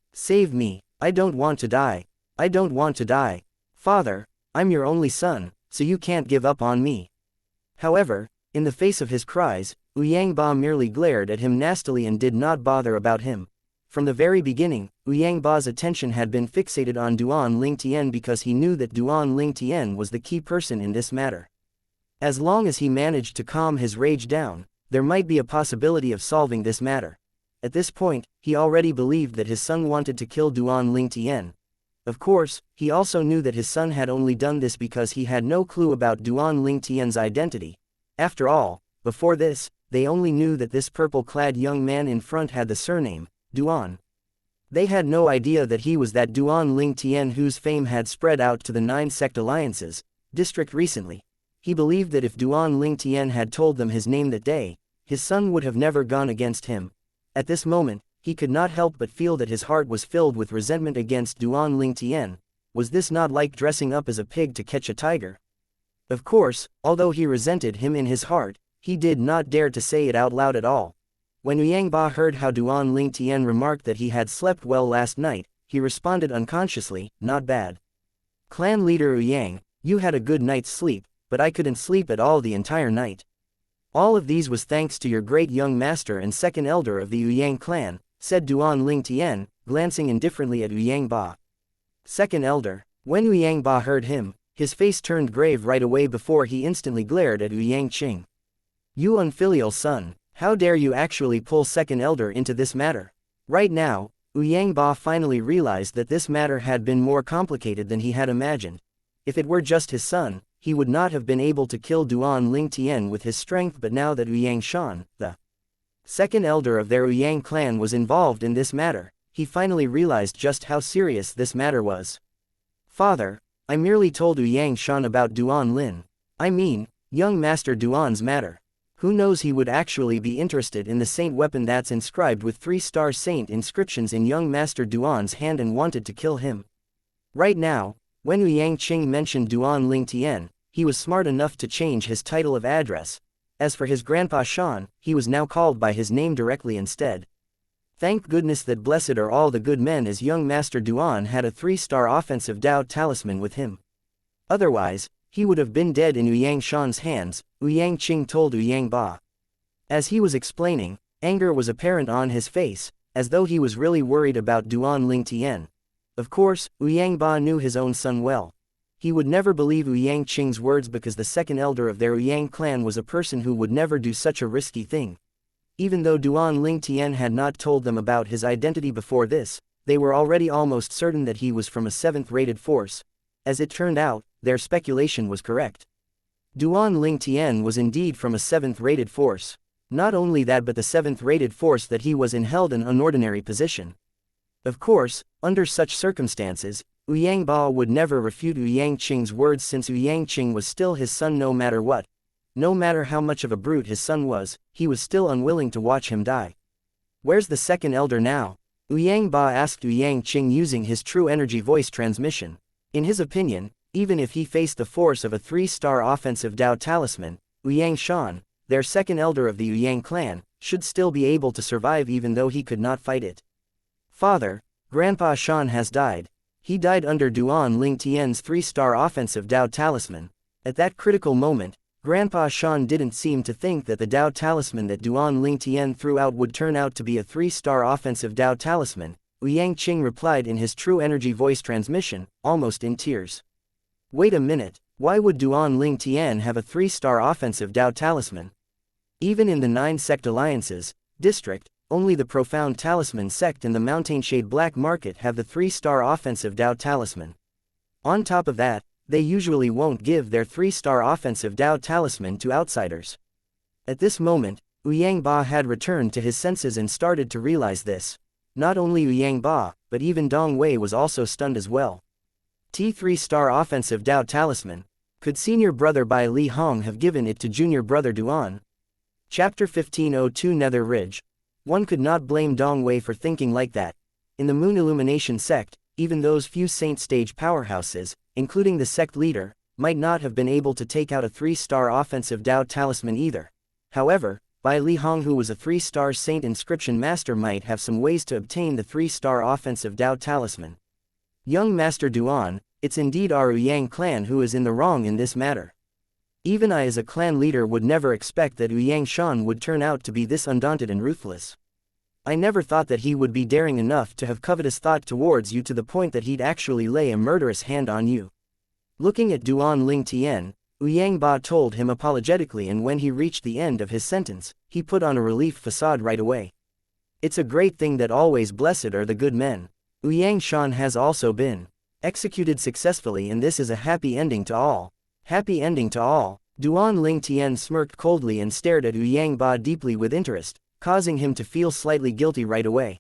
I don't want to die. I don't want to die. Father, I'm your only son, so you can't give up on me." However, in the face of his cries, Ouyang Ba merely glared at him nastily and did not bother about him. From the very beginning, Ouyang Ba's attention had been fixated on Duan Lingtian because he knew that Duan Lingtian was the key person in this matter. As long as he managed to calm his rage down, there might be a possibility of solving this matter. At this point, he already believed that his son wanted to kill Duan Lingtian. Of course, he also knew that his son had only done this because he had no clue about Duan Lingtian's identity. After all, before this, they only knew that this purple-clad young man in front had the surname, Duan. They had no idea that he was that Duan Lingtian whose fame had spread out to the 9 sect alliances, district recently. He believed that if Duan Lingtian had told them his name that day, his son would have never gone against him. At this moment, he could not help but feel that his heart was filled with resentment against Duan Lingtian. Was this not like dressing up as a pig to catch a tiger? Of course, although he resented him in his heart, he did not dare to say it out loud at all. When Ouyang Ba heard how Duan Lingtian remarked that he had slept well last night, he responded unconsciously, "Not bad. Clan leader Ouyang, you had a good night's sleep, but I couldn't sleep at all the entire night. All of these was thanks to your great young master and second elder of the Ouyang clan," said Duan Lingtian, glancing indifferently at Ouyang Ba. Second elder. When Ouyang Ba heard him, his face turned grave right away before he instantly glared at Ouyang Qing. "You unfilial son, how dare you actually pull second elder into this matter?" Right now, Ouyang Ba finally realized that this matter had been more complicated than he had imagined. If it were just his son, he would not have been able to kill Duan Lingtian with his strength, but now that Ouyang Shan, the second elder of their Ouyang clan, was involved in this matter, he finally realized just how serious this matter was. "Father, I merely told Ouyang Shan about Duan Lin. I mean, young Master Duan's matter. Who knows, he would actually be interested in the saint weapon that's inscribed with 3-star saint inscriptions in young Master Duan's hand and wanted to kill him." Right now, when Ouyang Qing mentioned Duan Lingtian, he was smart enough to change his title of address. As for his grandpa Xian, he was now called by his name directly instead. Thank goodness that blessed are all the good men, as young Master Duan had a 3-star offensive Dao talisman with him. Otherwise, he would have been dead in Ouyang Shan's hands, Ouyang Qing told Ouyang Ba. As he was explaining, anger was apparent on his face, as though he was really worried about Duan Lingtian. Of course, Ouyang Ba knew his own son well. He would never believe Ouyang Qing's words because the second elder of their Ouyang clan was a person who would never do such a risky thing. Even though Duan Lingtian had not told them about his identity before this, they were already almost certain that he was from a 7th-rated force. As it turned out, their speculation was correct. Duan Lingtian was indeed from a 7th-rated force. Not only that, but the 7th-rated force that he was in held an unordinary position. Of course, under such circumstances, Ouyang Ba would never refute Ouyang Qing's words, since Ouyang Qing was still his son no matter what. No matter how much of a brute his son was, he was still unwilling to watch him die. Where's the second elder now? Ouyang Ba asked Ouyang Qing using his true energy voice transmission. In his opinion, even if he faced the force of a 3-star offensive Dao talisman, Ouyang Shan, their second elder of the Ouyang clan, should still be able to survive even though he could not fight it. Father, Grandpa Shan has died. He died under Duan Lingtian's 3-star offensive Dao talisman. At that critical moment, Grandpa Shan didn't seem to think that the Dao talisman that Duan Lingtian threw out would turn out to be a 3-star offensive Dao talisman. Ouyang Qing replied in his true energy voice transmission, almost in tears. Wait a minute, why would Duan Lingtian have a 3-star offensive Dao talisman? Even in the 9 sect alliances, district, only the Profound Talisman sect and the Mountainshade Black Market have the 3-star offensive Dao talisman. On top of that, they usually won't give their 3-star offensive Dao talisman to outsiders. At this moment, Ouyang Ba had returned to his senses and started to realize this. Not only Ouyang Ba, but even Dong Wei was also stunned as well. T3-star offensive Dao talisman. Could senior brother Bai Li Hong have given it to junior brother Duan? Chapter 1502 Nether Ridge. One could not blame Dong Wei for thinking like that. In the Moon Illumination sect, even those few saint stage powerhouses, including the sect leader, might not have been able to take out a 3-star offensive Dao talisman either. However, Bai Li Hong, who was a 3-star saint inscription master, might have some ways to obtain the 3-star offensive Dao talisman. Young Master Duan, it's indeed our Ouyang clan who is in the wrong in this matter. Even I as a clan leader would never expect that Ouyang Shan would turn out to be this undaunted and ruthless. I never thought that he would be daring enough to have covetous thought towards you to the point that he'd actually lay a murderous hand on you. Looking at Duan Lingtian, Ouyang Ba told him apologetically, and when he reached the end of his sentence, he put on a relief facade right away. It's a great thing that always blessed are the good men. Ouyang Shan has also been executed successfully, and this is a happy ending to all. Happy ending to all. Duan Lingtian smirked coldly and stared at Ouyang Ba deeply with interest, causing him to feel slightly guilty right away.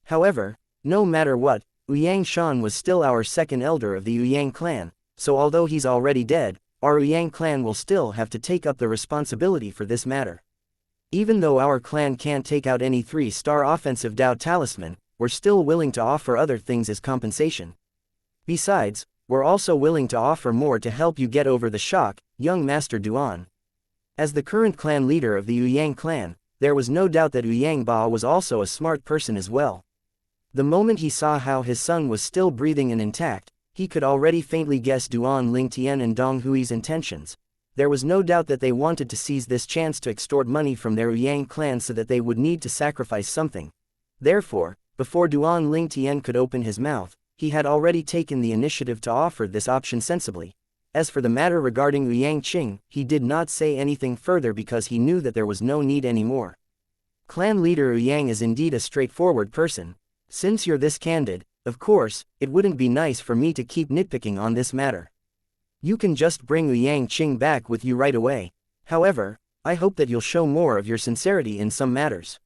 However, no matter what, Ouyang Shan was still our second elder of the Ouyang clan, so although he's already dead, our Ouyang clan will still have to take up the responsibility for this matter. Even though our clan can't take out any 3-star offensive Dao talisman, we're still willing to offer other things as compensation. Besides, we're also willing to offer more to help you get over the shock, young Master Duan. As the current clan leader of the Ouyang clan, there was no doubt that Ouyang Ba was also a smart person as well. The moment he saw how his son was still breathing and intact, he could already faintly guess Duan Lingtian and Dong Hui's intentions. There was no doubt that they wanted to seize this chance to extort money from their Ouyang clan so that they would need to sacrifice something. Therefore, before Duan Lingtian could open his mouth, he had already taken the initiative to offer this option sensibly. As for the matter regarding Ouyang Qing, he did not say anything further because he knew that there was no need anymore. Clan leader Ouyang is indeed a straightforward person. Since you're this candid, of course, it wouldn't be nice for me to keep nitpicking on this matter. You can just bring Ouyang Qing back with you right away. However, I hope that you'll show more of your sincerity in some matters.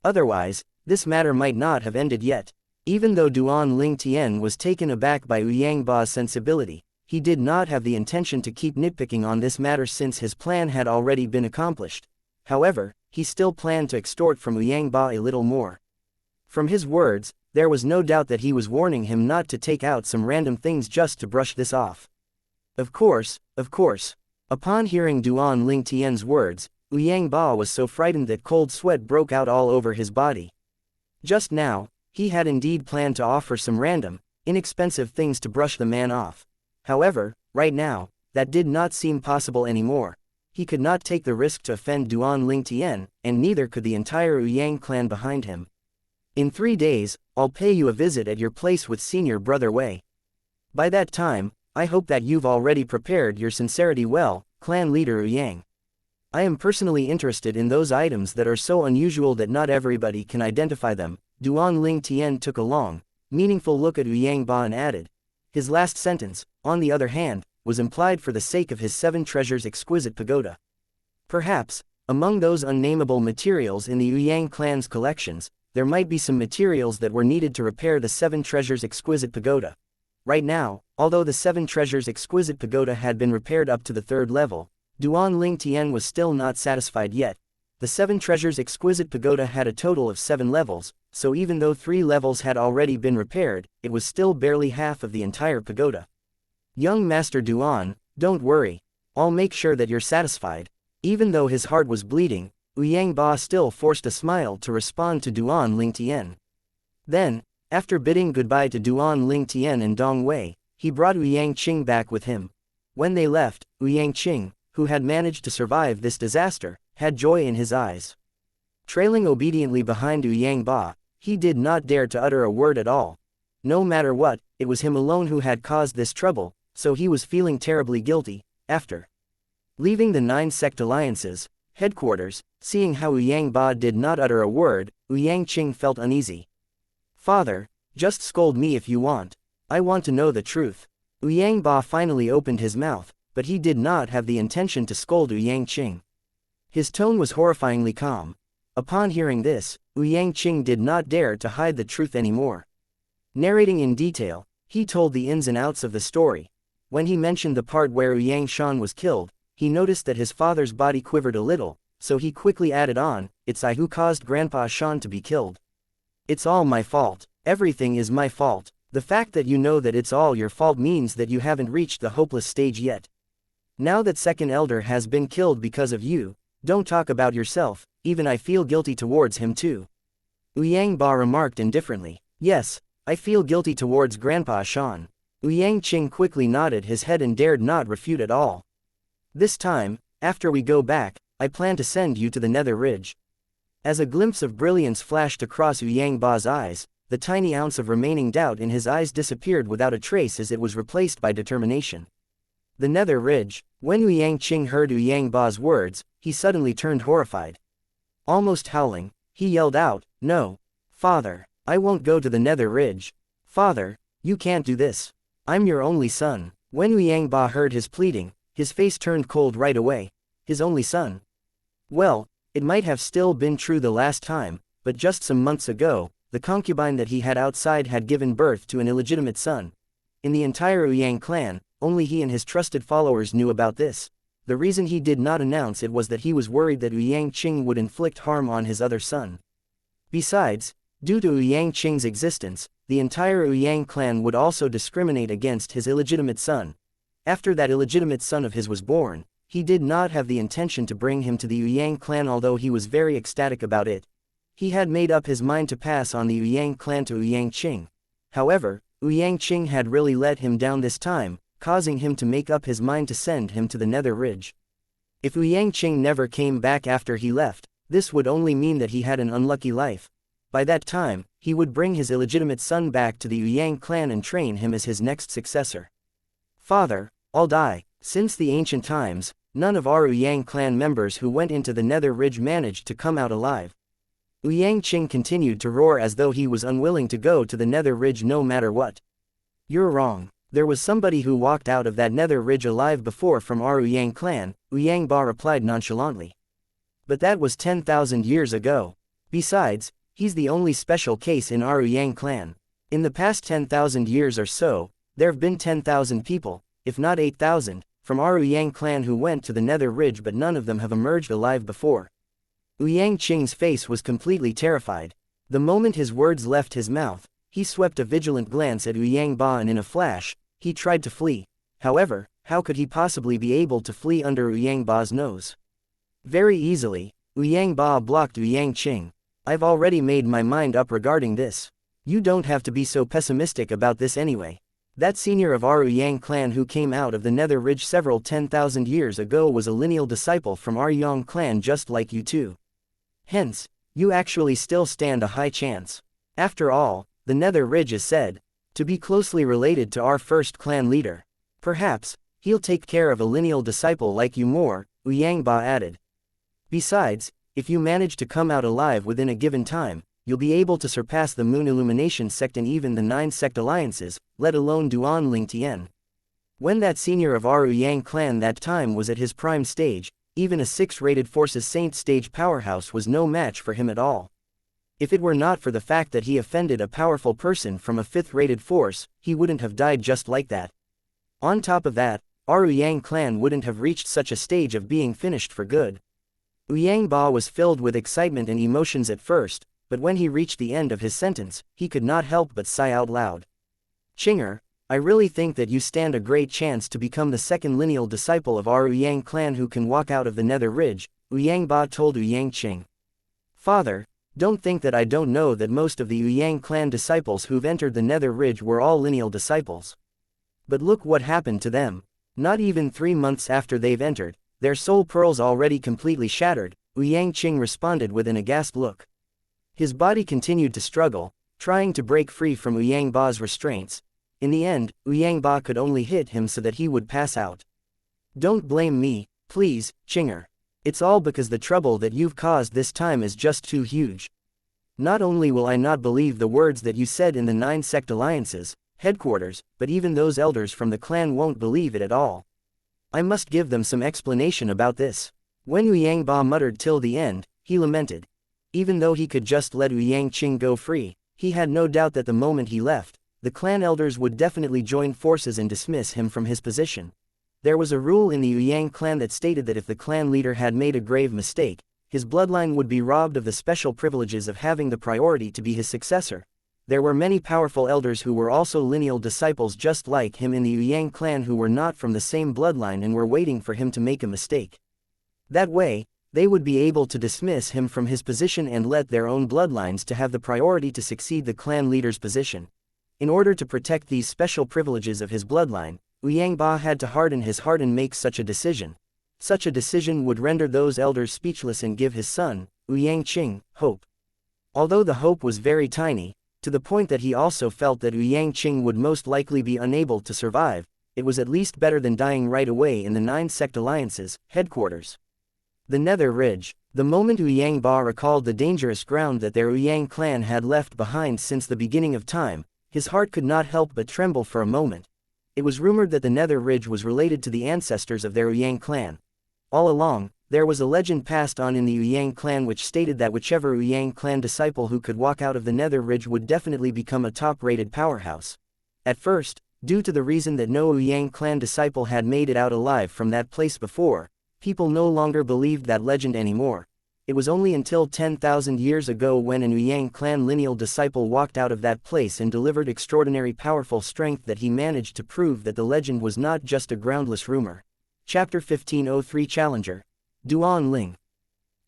Otherwise, this matter might not have ended yet. Even though Duan Lingtian was taken aback by Ouyang Ba's sensibility, he did not have the intention to keep nitpicking on this matter since his plan had already been accomplished. However, he still planned to extort from Ouyang Ba a little more. From his words, there was no doubt that he was warning him not to take out some random things just to brush this off. Of course, of course. Upon hearing Duan Ling Tian's words, Liang Ba was so frightened that cold sweat broke out all over his body. Just now, he had indeed planned to offer some random, inexpensive things to brush the man off. However, right now, that did not seem possible anymore. He could not take the risk to offend Duan Ling Tian, and neither could the entire Yang clan behind him. In 3 days, I'll pay you a visit at your place with senior brother Wei. By that time, I hope that you've already prepared your sincerity well, clan leader Yang. I am personally interested in those items that are so unusual that not everybody can identify them. Duan Ling Tian took a long, meaningful look at Yang Ba and added. His last sentence, on the other hand, was implied for the sake of his 7 treasures exquisite pagoda. Perhaps, among those unnameable materials in the Yang clan's collections, there might be some materials that were needed to repair the 7 treasures exquisite pagoda. Right now, although the 7 treasures exquisite pagoda had been repaired up to the 3rd level, Duan Ling Tian was still not satisfied yet. The 7 treasures exquisite pagoda had a total of 7 levels, so even though 3 levels had already been repaired, it was still barely half of the entire pagoda. Young Master Duan, don't worry. I'll make sure that you're satisfied. Even though his heart was bleeding, Liang Ba still forced a smile to respond to Duan Ling Tian. Then, after bidding goodbye to Duan Ling Tian and Dong Wei, he brought Yang Qing back with him. When they left, Yang Qing, who had managed to survive this disaster, had joy in his eyes. Trailing obediently behind Yang Ba, he did not dare to utter a word at all. No matter what, it was him alone who had caused this trouble, so he was feeling terribly guilty. After leaving the 9 sect alliances headquarters, seeing how Yang Ba did not utter a word, Yang Qing felt uneasy. Father, just scold me if you want. I want to know the truth. Yang Ba finally opened his mouth, but he did not have the intention to scold Yang Qing. His tone was horrifyingly calm. Upon hearing this, Yang Qing did not dare to hide the truth anymore. Narrating in detail, he told the ins and outs of the story. When he mentioned the part where Yang Shan was killed, he noticed that his father's body quivered a little, so he quickly added on, "It's I who caused Grandpa Shan to be killed. It's all my fault. Everything is my fault. The fact that you know that it's all your fault means that you haven't reached the hopeless stage yet. Now that second elder has been killed because of you, don't talk about yourself, even I feel guilty towards him too." Liang Ba remarked indifferently. Yes, I feel guilty towards Grandpa Shan. Yang Qing quickly nodded his head and dared not refute at all. This time, after we go back, I plan to send you to the Nether Ridge. As a glimpse of brilliance flashed across Yang Ba's eyes, the tiny ounce of remaining doubt in his eyes disappeared without a trace as it was replaced by determination. The Nether Ridge. When Yang Qing heard Yang Ba's words, he suddenly turned horrified. Almost howling, he yelled out, "No! Father, I won't go to the Nether Ridge. Father, you can't do this. I'm your only son." When Yang Ba heard his pleading, his face turned cold right away. His only son? Well, it might have still been true the last time, but just some months ago, the concubine that he had outside had given birth to an illegitimate son. In the entire Yang clan, only he and his trusted followers knew about this. The reason he did not announce it was that he was worried that Yang Qing would inflict harm on his other son. Besides, due to Yang Qing's existence, the entire Yang clan would also discriminate against his illegitimate son. After that illegitimate son of his was born, he did not have the intention to bring him to the Yang clan, although he was very ecstatic about it. He had made up his mind to pass on the Yang clan to Yang Qing. However, Yang Qing had really let him down this time, causing him to make up his mind to send him to the Nether Ridge. If Yang Qing never came back after he left, this would only mean that he had an unlucky life. By that time, he would bring his illegitimate son back to the Yang clan and train him as his next successor. Father, I'll die. Since the ancient times, none of our Yang clan members who went into the Nether Ridge managed to come out alive. Yang Qing continued to roar as though he was unwilling to go to the Nether Ridge no matter what. You're wrong. There was somebody who walked out of that Nether Ridge alive before from our Yang clan, Yang Ba replied nonchalantly. But that was 10,000 years ago. Besides, he's the only special case in our Yang clan. In the past 10,000 years or so, there have been 10,000 people, if not 8,000, from our Yang clan who went to the Nether Ridge, but none of them have emerged alive before. Yang Qing's face was completely terrified. The moment his words left his mouth, he swept a vigilant glance at Yang Ba and in a flash, he tried to flee. However, how could he possibly be able to flee under Yang Ba's nose? Very easily. Yang Ba blocked Yang Qing. I've already made my mind up regarding this. You don't have to be so pessimistic about this anyway. That senior of our Yang clan who came out of the Nether Ridge several 10,000 years ago was a lineal disciple from our Yang clan just like you too. Hence, you actually still stand a high chance. After all, the Nether Ridge is said to be closely related to our first clan leader. Perhaps, he'll take care of a lineal disciple like you more, Yang Ba added. Besides, if you manage to come out alive within a given time, you'll be able to surpass the Moon Illumination sect and even the 9 sect alliances, let alone Duan Ling Tian. When that senior of our Yang clan that time was at his prime stage, even a 6-rated Forces Saint stage powerhouse was no match for him at all. If it were not for the fact that he offended a powerful person from a 5th-rated force, he wouldn't have died just like that. On top of that, our Yang clan wouldn't have reached such a stage of being finished for good. Yang Ba was filled with excitement and emotions at first, but when he reached the end of his sentence, he could not help but sigh out loud. Qinger, I really think that you stand a great chance to become the second lineal disciple of our Yang clan who can walk out of the Nether Ridge, Yang Ba told Yang Qing. Father, don't think that I don't know that most of the Yang clan disciples who've entered the Nether Ridge were all lineal disciples. But look what happened to them. Not even 3 months after they've entered, their soul pearls already completely shattered, Yang Qing responded with an aghast look. His body continued to struggle, trying to break free from Yang Ba's restraints. In the end, Yang Ba could only hit him so that he would pass out. Don't blame me, please, Qinger. It's all because the trouble that you've caused this time is just too huge. Not only will I not believe the words that you said in the 9 sect alliances, headquarters, but even those elders from the clan won't believe it at all. I must give them some explanation about this. When Yang Ba muttered till the end, he lamented. Even though he could just let Yang Qing go free, he had no doubt that the moment he left, the clan elders would definitely join forces and dismiss him from his position. There was a rule in the Yang clan that stated that if the clan leader had made a grave mistake, his bloodline would be robbed of the special privileges of having the priority to be his successor. There were many powerful elders who were also lineal disciples just like him in the Yang clan who were not from the same bloodline and were waiting for him to make a mistake. That way, they would be able to dismiss him from his position and let their own bloodlines to have the priority to succeed the clan leader's position. In order to protect these special privileges of his bloodline, Yang Ba had to harden his heart and make such a decision. Such a decision would render those elders speechless and give his son, Yang Qing, hope. Although the hope was very tiny, to the point that he also felt that Yang Qing would most likely be unable to survive, it was at least better than dying right away in the 9 sect alliances, headquarters. The Nether Ridge. The moment Yang Ba recalled the dangerous ground that their Yang clan had left behind since the beginning of time, his heart could not help but tremble for a moment. It was rumored that the Nether Ridge was related to the ancestors of their Yang clan. All along, there was a legend passed on in the Yang clan which stated that whichever Yang clan disciple who could walk out of the Nether Ridge would definitely become a top-rated powerhouse. At first, due to the reason that no Yang clan disciple had made it out alive from that place before, people no longer believed that legend anymore. It was only until 10,000 years ago when an Yang clan lineal disciple walked out of that place and delivered extraordinary powerful strength that he managed to prove that the legend was not just a groundless rumor. Chapter 1503 Challenger. Duan Ling.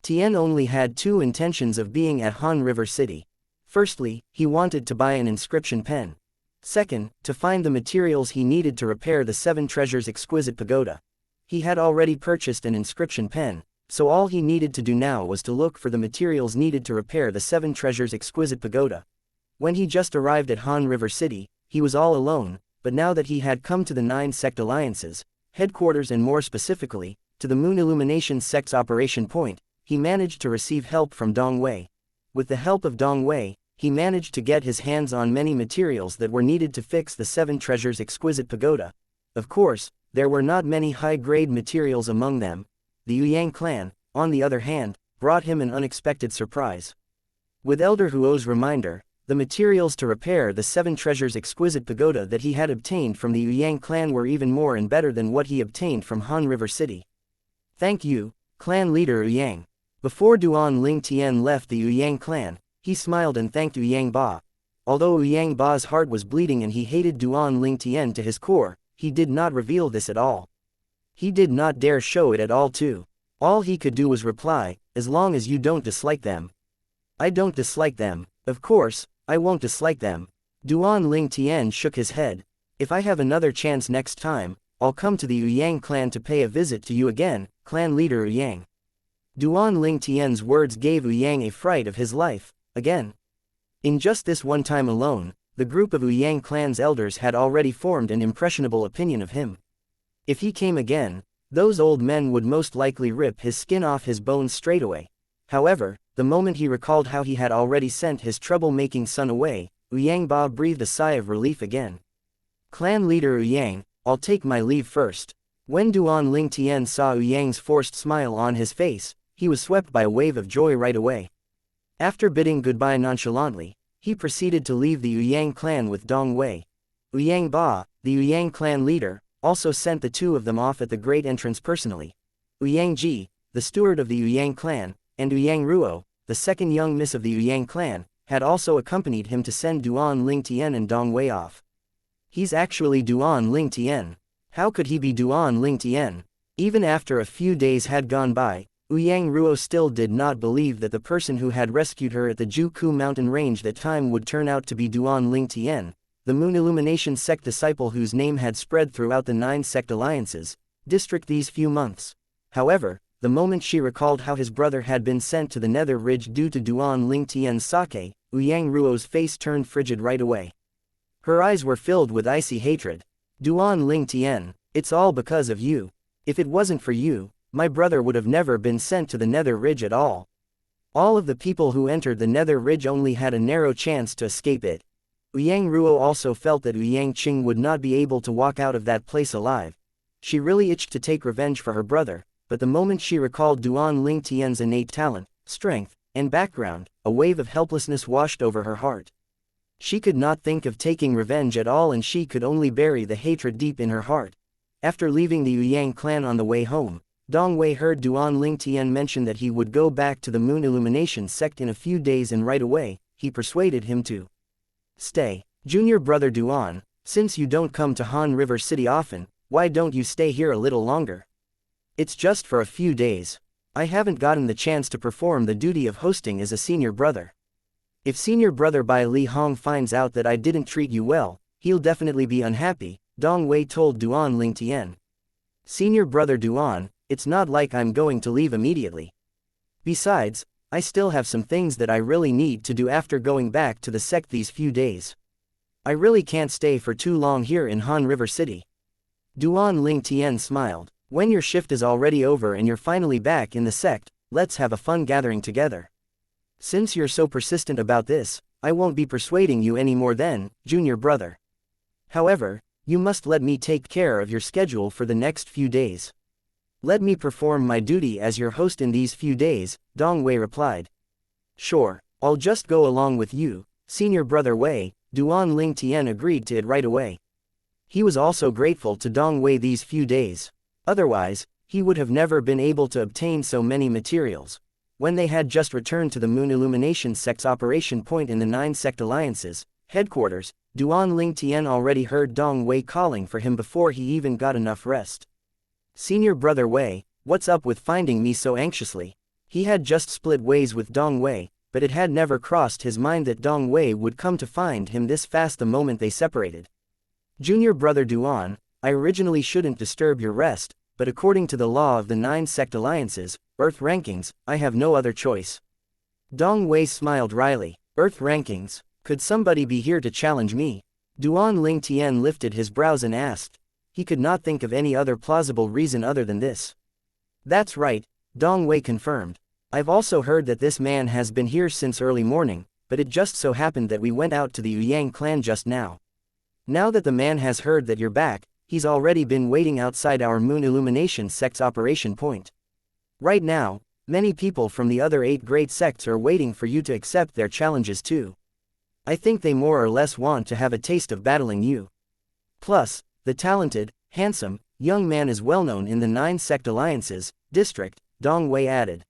Tian only had 2 intentions of being at Han River City. Firstly, he wanted to buy an inscription pen. Second, to find the materials he needed to repair the 7 Treasures exquisite pagoda. He had already purchased an inscription pen, so all he needed to do now was to look for the materials needed to repair the 7 Treasures exquisite pagoda. When he just arrived at Han River City, he was all alone, but now that he had come to the 9 sect alliances, headquarters and more specifically, to the Moon Illumination sect's operation point, he managed to receive help from Dong Wei. With the help of Dong Wei, he managed to get his hands on many materials that were needed to fix the 7 Treasures exquisite pagoda. Of course, there were not many high-grade materials among them. The Yang clan, on the other hand, brought him an unexpected surprise. With Elder Huo's reminder, the materials to repair the 7 Treasures exquisite pagoda that he had obtained from the Yang clan were even more and better than what he obtained from Han River City. Thank you, clan leader Yang. Before Duan Ling Tian left the Yang clan, he smiled and thanked Yang Ba. Although Yang Ba's heart was bleeding and he hated Duan Ling Tian to his core, he did not reveal this at all. He did not dare show it at all too. All he could do was reply, as long as you don't dislike them. I don't dislike them. Of course, I won't dislike them. Duan Ling Tian shook his head. If I have another chance next time, I'll come to the Yang clan to pay a visit to you again, clan leader Yang. Duan Ling Tian's words gave Yang a fright of his life, again. In just this one time alone, the group of Yang clan's elders had already formed an impressionable opinion of him. If he came again, those old men would most likely rip his skin off his bones straight away. However, the moment he recalled how he had already sent his trouble-making son away, Yang Ba breathed a sigh of relief again. Clan leader Yang, I'll take my leave first. When Duan Ling Tian saw Yang's forced smile on his face, he was swept by a wave of joy right away. After bidding goodbye nonchalantly, he proceeded to leave the Yang clan with Dong Wei. Yang Ba, the Yang clan leader, also sent the two of them off at the great entrance personally. Yang Ji, the steward of the Yang clan, and Yang Ruo, the second young miss of the Yang clan, had also accompanied him to send Duan Ling Tian and Dong Wei off. He's actually Duan Ling Tian. How could he be Duan Ling Tian? Even after a few days had gone by, Yang Ruo still did not believe that the person who had rescued her at the Juku mountain range that time would turn out to be Duan Ling Tian, the Moon Illumination sect disciple whose name had spread throughout the 9 sect alliances district these few months. However, the moment she recalled how his brother had been sent to the Nether Ridge due to Duan Ling Tian's sake, Yang Ruo's face turned frigid right away. Her eyes were filled with icy hatred. Duan Ling Tian, it's all because of you. If it wasn't for you, my brother would have never been sent to the Nether Ridge at all. All of the people who entered the Nether Ridge only had a narrow chance to escape it. Yang Ruo also felt that Yang Qing would not be able to walk out of that place alive. She really itched to take revenge for her brother, but the moment she recalled Duan Ling Tian's innate talent, strength, and background, a wave of helplessness washed over her heart. She could not think of taking revenge at all, and she could only bury the hatred deep in her heart. After leaving the Yang clan on the way home, Dong Wei heard Duan Ling Tian mention that he would go back to the Moon Illumination sect in a few days, and right away, he persuaded him to stay. Junior brother Duan, since you don't come to Han River City often, why don't you stay here a little longer? It's just for a few days. I haven't gotten the chance to perform the duty of hosting as a senior brother. If senior brother Bai Li Hong finds out that I didn't treat you well, he'll definitely be unhappy, Dong Wei told Duan Ling Tian. Senior brother Duan, it's not like I'm going to leave immediately. Besides, I still have some things that I really need to do after going back to the sect these few days. I really can't stay for too long here in Han River City. Duan Ling Tian smiled. When your shift is already over and you're finally back in the sect, let's have a fun gathering together. Since you're so persistent about this, I won't be persuading you anymore then, junior brother. However, you must let me take care of your schedule for the next few days. Let me perform my duty as your host in these few days, Dong Wei replied. Sure, I'll just go along with you, senior brother Wei, Duan Ling Tian agreed to it right away. He was also grateful to Dong Wei these few days. Otherwise, he would have never been able to obtain so many materials. When they had just returned to the Moon Illumination sect's operation point in the 9 sect alliances headquarters, Duan Ling Tian already heard Dong Wei calling for him before he even got enough rest. Senior brother Wei, what's up with finding me so anxiously? He had just split ways with Dong Wei, but it had never crossed his mind that Dong Wei would come to find him this fast the moment they separated. Junior brother Duan, I originally shouldn't disturb your rest, but according to the law of the 9 sect alliances, Earth rankings, I have no other choice. Dong Wei smiled wryly. Earth rankings? Could somebody be here to challenge me? Duan Ling Tian lifted his brows and asked. He could not think of any other plausible reason other than this. That's right, Dong Wei confirmed. I've also heard that this man has been here since early morning, but it just so happened that we went out to the Yang clan just now. Now that the man has heard that you're back, he's already been waiting outside our Moon Illumination sect's operation point. Right now, many people from the other 8 great sects are waiting for you to accept their challenges too. I think they more or less want to have a taste of battling you. Plus, the talented, handsome, young man is well known in the 9 sect alliances district, Dong Wei added.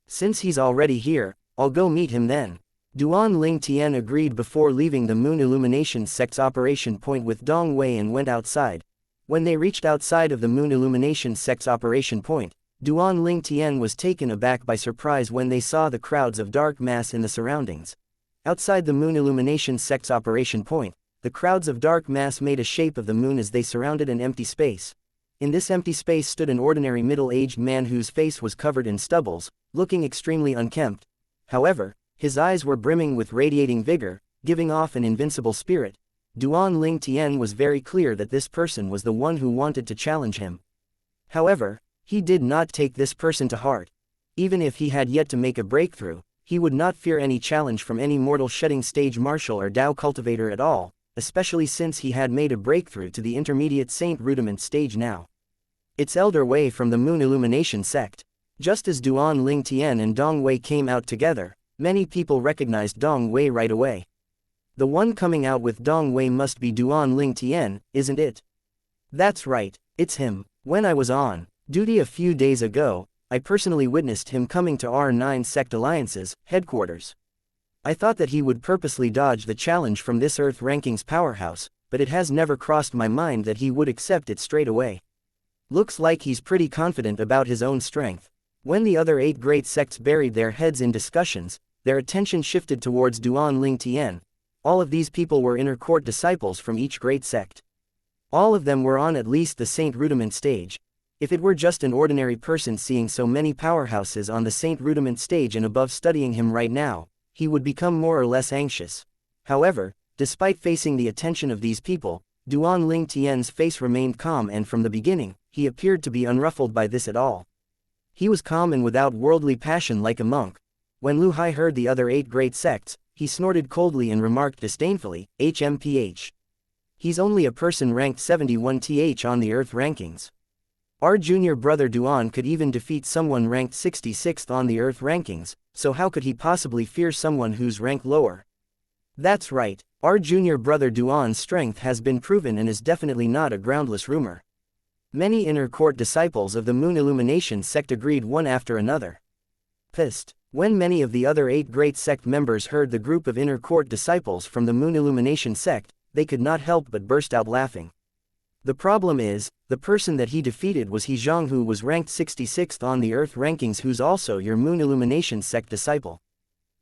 Since he's already here, I'll go meet him then. Duan Ling Tian agreed before leaving the Moon Illumination sect's operation point with Dong Wei and went outside. When they reached outside of the Moon Illumination sect's operation point, Duan Ling Tian was taken aback by surprise when they saw the crowds of dark mass in the surroundings. Outside the Moon Illumination sect's operation point, the crowds of dark mass made a shape of the moon as they surrounded an empty space. In this empty space stood an ordinary middle-aged man whose face was covered in stubbles, looking extremely unkempt. However, his eyes were brimming with radiating vigor, giving off an invincible spirit. Duan Ling Tian was very clear that this person was the one who wanted to challenge him. However, he did not take this person to heart. Even if he had yet to make a breakthrough, he would not fear any challenge from any mortal shedding stage martial or Dao cultivator at all, especially since he had made a breakthrough to the intermediate Saint Rudiment stage now. Its elder Wei from the Moon Illumination sect. Just as Duan Ling Tian and Dong Wei came out together, many people recognized Dong Wei right away. The one coming out with Dong Wei must be Duan Ling Tian, isn't it? That's right, it's him. When I was on duty a few days ago, I personally witnessed him coming to R9 Sect Alliance's headquarters. I thought that he would purposely dodge the challenge from this Earth Rankings powerhouse, but it has never crossed my mind that he would accept it straight away. Looks like he's pretty confident about his own strength. When the other 8 great sects buried their heads in discussions, their attention shifted towards Duan Ling Tian. All of these people were inner court disciples from each great sect. All of them were on at least the Saint Rudiment stage. If it were just an ordinary person seeing so many powerhouses on the Saint Rudiment stage and above studying him right now, he would become more or less anxious. However, despite facing the attention of these people, Duan Ling Tian's face remained calm, and from the beginning, he appeared to be unruffled by this at all. He was calm and without worldly passion like a monk. When Lu Hai heard the other 8 great sects, he snorted coldly and remarked disdainfully, HMPH. He's only a person ranked 71th on the Earth rankings. Our junior brother Duan could even defeat someone ranked 66th on the Earth rankings, so how could he possibly fear someone who's ranked lower? That's right, our junior brother Duan's strength has been proven and is definitely not a groundless rumor. Many inner court disciples of the Moon Illumination sect agreed one after another. Pissed. When many of the other 8 great sect members heard the group of inner court disciples from the Moon Illumination sect, they could not help but burst out laughing. The problem is, the person that he defeated was He Zhang, who was ranked 66th on the Earth rankings, who's also your Moon Illumination sect disciple.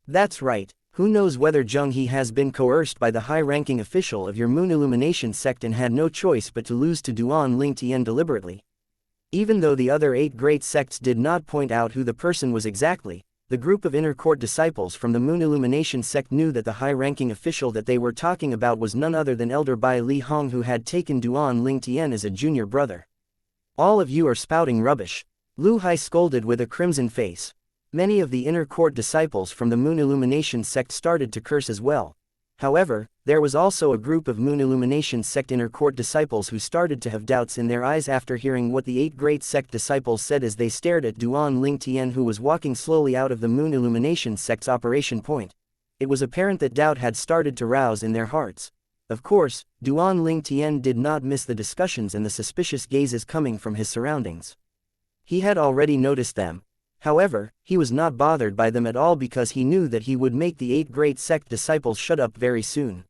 That's right, who knows whether Zhang He has been coerced by the high-ranking official of your Moon Illumination sect and had no choice but to lose to Duan Ling Tian deliberately. Even though the other 8 great sects did not point out who the person was exactly, the group of inner court disciples from the Moon Illumination sect knew that the high-ranking official that they were talking about was none other than Elder Bai Li Hong, who had taken Duan Ling Tian as a junior brother. All of you are spouting rubbish. Lu Hai scolded with a crimson face. Many of the inner court disciples from the Moon Illumination sect started to curse as well. However, there was also a group of Moon Illumination sect inner court disciples who started to have doubts in their eyes after hearing what the 8 great sect disciples said as they stared at Duan Ling Tian, who was walking slowly out of the Moon Illumination sect's operation point. It was apparent that doubt had started to rouse in their hearts. Of course, Duan Ling Tian did not miss the discussions and the suspicious gazes coming from his surroundings. He had already noticed them. However, he was not bothered by them at all because he knew that he would make the 8 great sect disciples shut up very soon.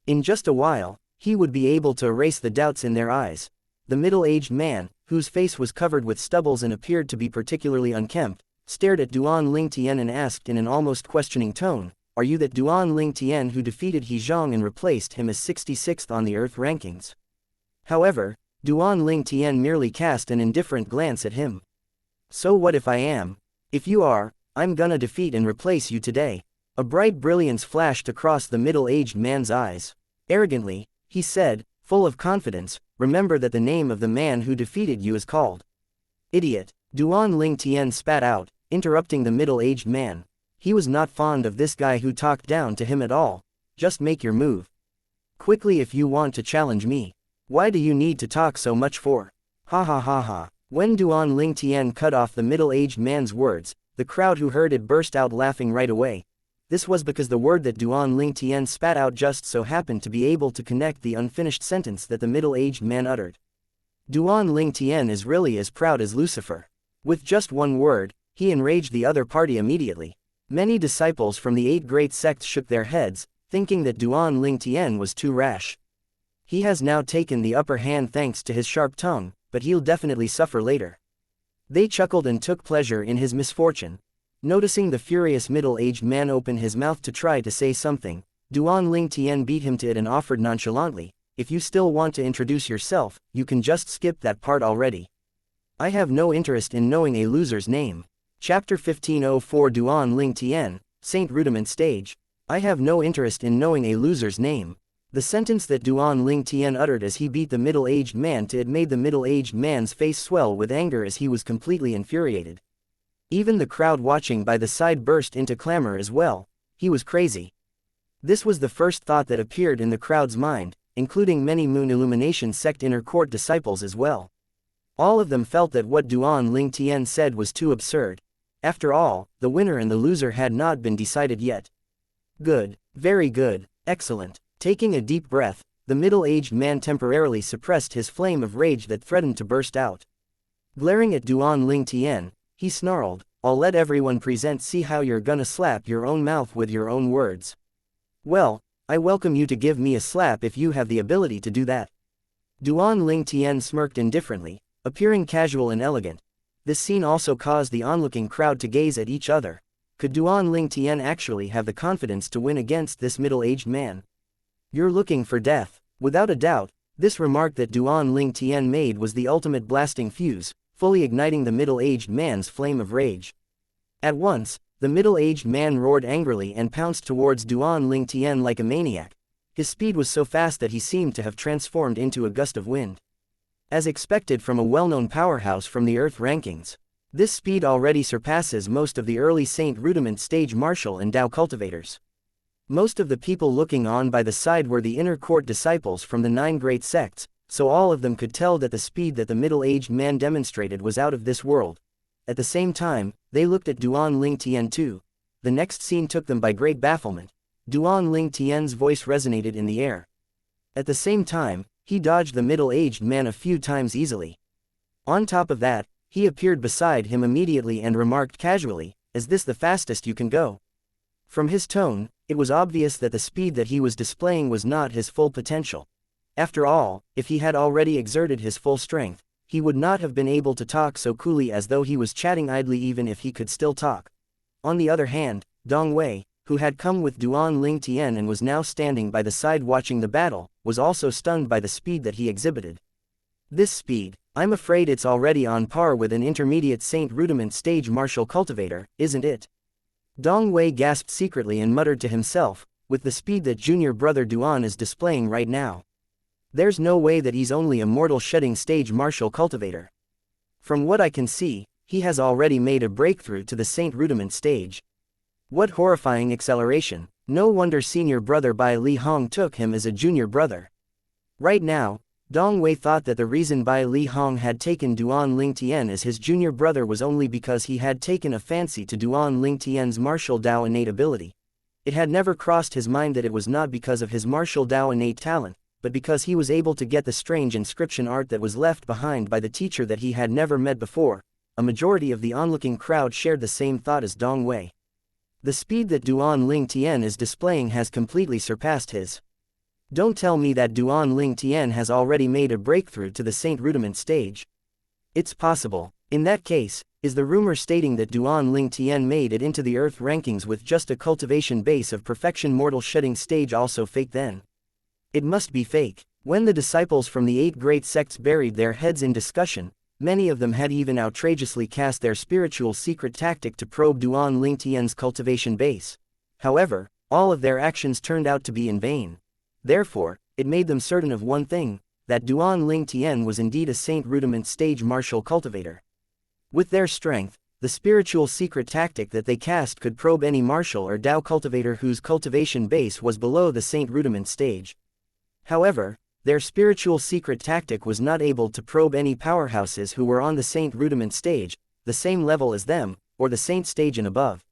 In just a while, he would be able to erase the doubts in their eyes. The middle-aged man, whose face was covered with stubbles and appeared to be particularly unkempt, stared at Duan Ling Tian and asked in an almost questioning tone, "Are you that Duan Ling Tian who defeated He Zhang and replaced him as 66th on the Earth rankings?" However, Duan Ling Tian merely cast an indifferent glance at him. "So what if I am? If you are, I'm gonna defeat and replace you today." A bright brilliance flashed across the middle-aged man's eyes. Arrogantly, he said, full of confidence, "Remember that the name of the man who defeated you is called." "Idiot," Duan Ling Tian spat out, interrupting the middle-aged man. He was not fond of this guy who talked down to him at all. "Just make your move quickly if you want to challenge me. Why do you need to talk so much for?" Ha ha ha ha. When Duan Ling Tian cut off the middle-aged man's words, the crowd who heard it burst out laughing right away. This was because the word that Duan Ling Tian spat out just so happened to be able to connect the unfinished sentence that the middle-aged man uttered. Duan Ling Tian is really as proud as Lucifer. With just one word, he enraged the other party immediately. Many disciples from the 8 great sects shook their heads, thinking that Duan Ling Tian was too rash. He has now taken the upper hand thanks to his sharp tongue, but he'll definitely suffer later. They chuckled and took pleasure in his misfortune. Noticing the furious middle-aged man open his mouth to try to say something, Duan Ling Tian beat him to it and offered nonchalantly, "If you still want to introduce yourself, you can just skip that part already. I have no interest in knowing a loser's name." Chapter 1504 Duan Ling Tian, Saint Rudiment Stage. I have no interest in knowing a loser's name. The sentence that Duan Ling Tian uttered as he beat the middle-aged man to it made the middle-aged man's face swell with anger as he was completely infuriated. Even the crowd watching by the side burst into clamor as well. He was crazy. This was the first thought that appeared in the crowd's mind, including many Moon Illumination sect inner court disciples as well. All of them felt that what Duan Ling Tian said was too absurd. After all, the winner and the loser had not been decided yet. Good, very good, excellent. Taking a deep breath, the middle-aged man temporarily suppressed his flame of rage that threatened to burst out. Glaring at Duan Ling Tian, he snarled, "I'll let everyone present see how you're gonna slap your own mouth with your own words. Well, I welcome you to give me a slap if you have the ability to do that." Duan Ling Tian smirked indifferently, appearing casual and elegant. This scene also caused the onlooking crowd to gaze at each other. Could Duan Ling Tian actually have the confidence to win against this middle-aged man? "You're looking for death." Without a doubt, this remark that Duan Ling Tian made was the ultimate blasting fuse, fully igniting the middle-aged man's flame of rage. At once, the middle-aged man roared angrily and pounced towards Duan Ling Tian like a maniac. His speed was so fast that he seemed to have transformed into a gust of wind. As expected from a well-known powerhouse from the Earth rankings, this speed already surpasses most of the early Saint Rudiment stage martial and Dao cultivators. Most of the people looking on by the side were the inner court disciples from the 9 great sects, so all of them could tell that the speed that the middle-aged man demonstrated was out of this world. At the same time, they looked at Duan Ling Tian too. The next scene took them by great bafflement. Duan Ling Tian's voice resonated in the air. At the same time, he dodged the middle-aged man a few times easily. On top of that, he appeared beside him immediately and remarked casually, "Is this the fastest you can go?" From his tone, it was obvious that the speed that he was displaying was not his full potential. After all, if he had already exerted his full strength, he would not have been able to talk so coolly as though he was chatting idly even if he could still talk. On the other hand, Dong Wei, who had come with Duan Ling Tian and was now standing by the side watching the battle, was also stunned by the speed that he exhibited. "This speed, I'm afraid it's already on par with an intermediate Saint Rudiment stage martial cultivator, isn't it?" Dong Wei gasped secretly and muttered to himself, "With the speed that junior brother Duan is displaying right now, there's no way that he's only a mortal shedding stage martial cultivator. From what I can see, he has already made a breakthrough to the Saint Rudiment stage. What horrifying acceleration! No wonder senior brother Bai Li Hong took him as a junior brother." Right now, Dong Wei thought that the reason Bai Li Hong had taken Duan Ling Tian as his junior brother was only because he had taken a fancy to Duan Ling Tian's martial Dao innate ability. It had never crossed his mind that it was not because of his martial Dao innate talent, but because he was able to get the strange inscription art that was left behind by the teacher that he had never met before. A majority of the onlooking crowd shared the same thought as Dong Wei. The speed that Duan Ling Tian is displaying has completely surpassed his. Don't tell me that Duan Ling Tian has already made a breakthrough to the Saint Rudiment stage. It's possible. In that case, is the rumor stating that Duan Ling Tian made it into the Earth rankings with just a cultivation base of perfection mortal shedding stage also fake then? It must be fake. When the disciples from the 8 great sects buried their heads in discussion, many of them had even outrageously cast their spiritual secret tactic to probe Duan Ling Tian's cultivation base. However, all of their actions turned out to be in vain. Therefore, it made them certain of one thing, that Duan Ling Tian was indeed a Saint Rudiment stage martial cultivator. With their strength, the spiritual secret tactic that they cast could probe any martial or Dao cultivator whose cultivation base was below the Saint Rudiment stage. However, their spiritual secret tactic was not able to probe any powerhouses who were on the Saint Rudiment stage, the same level as them, or the Saint stage and above.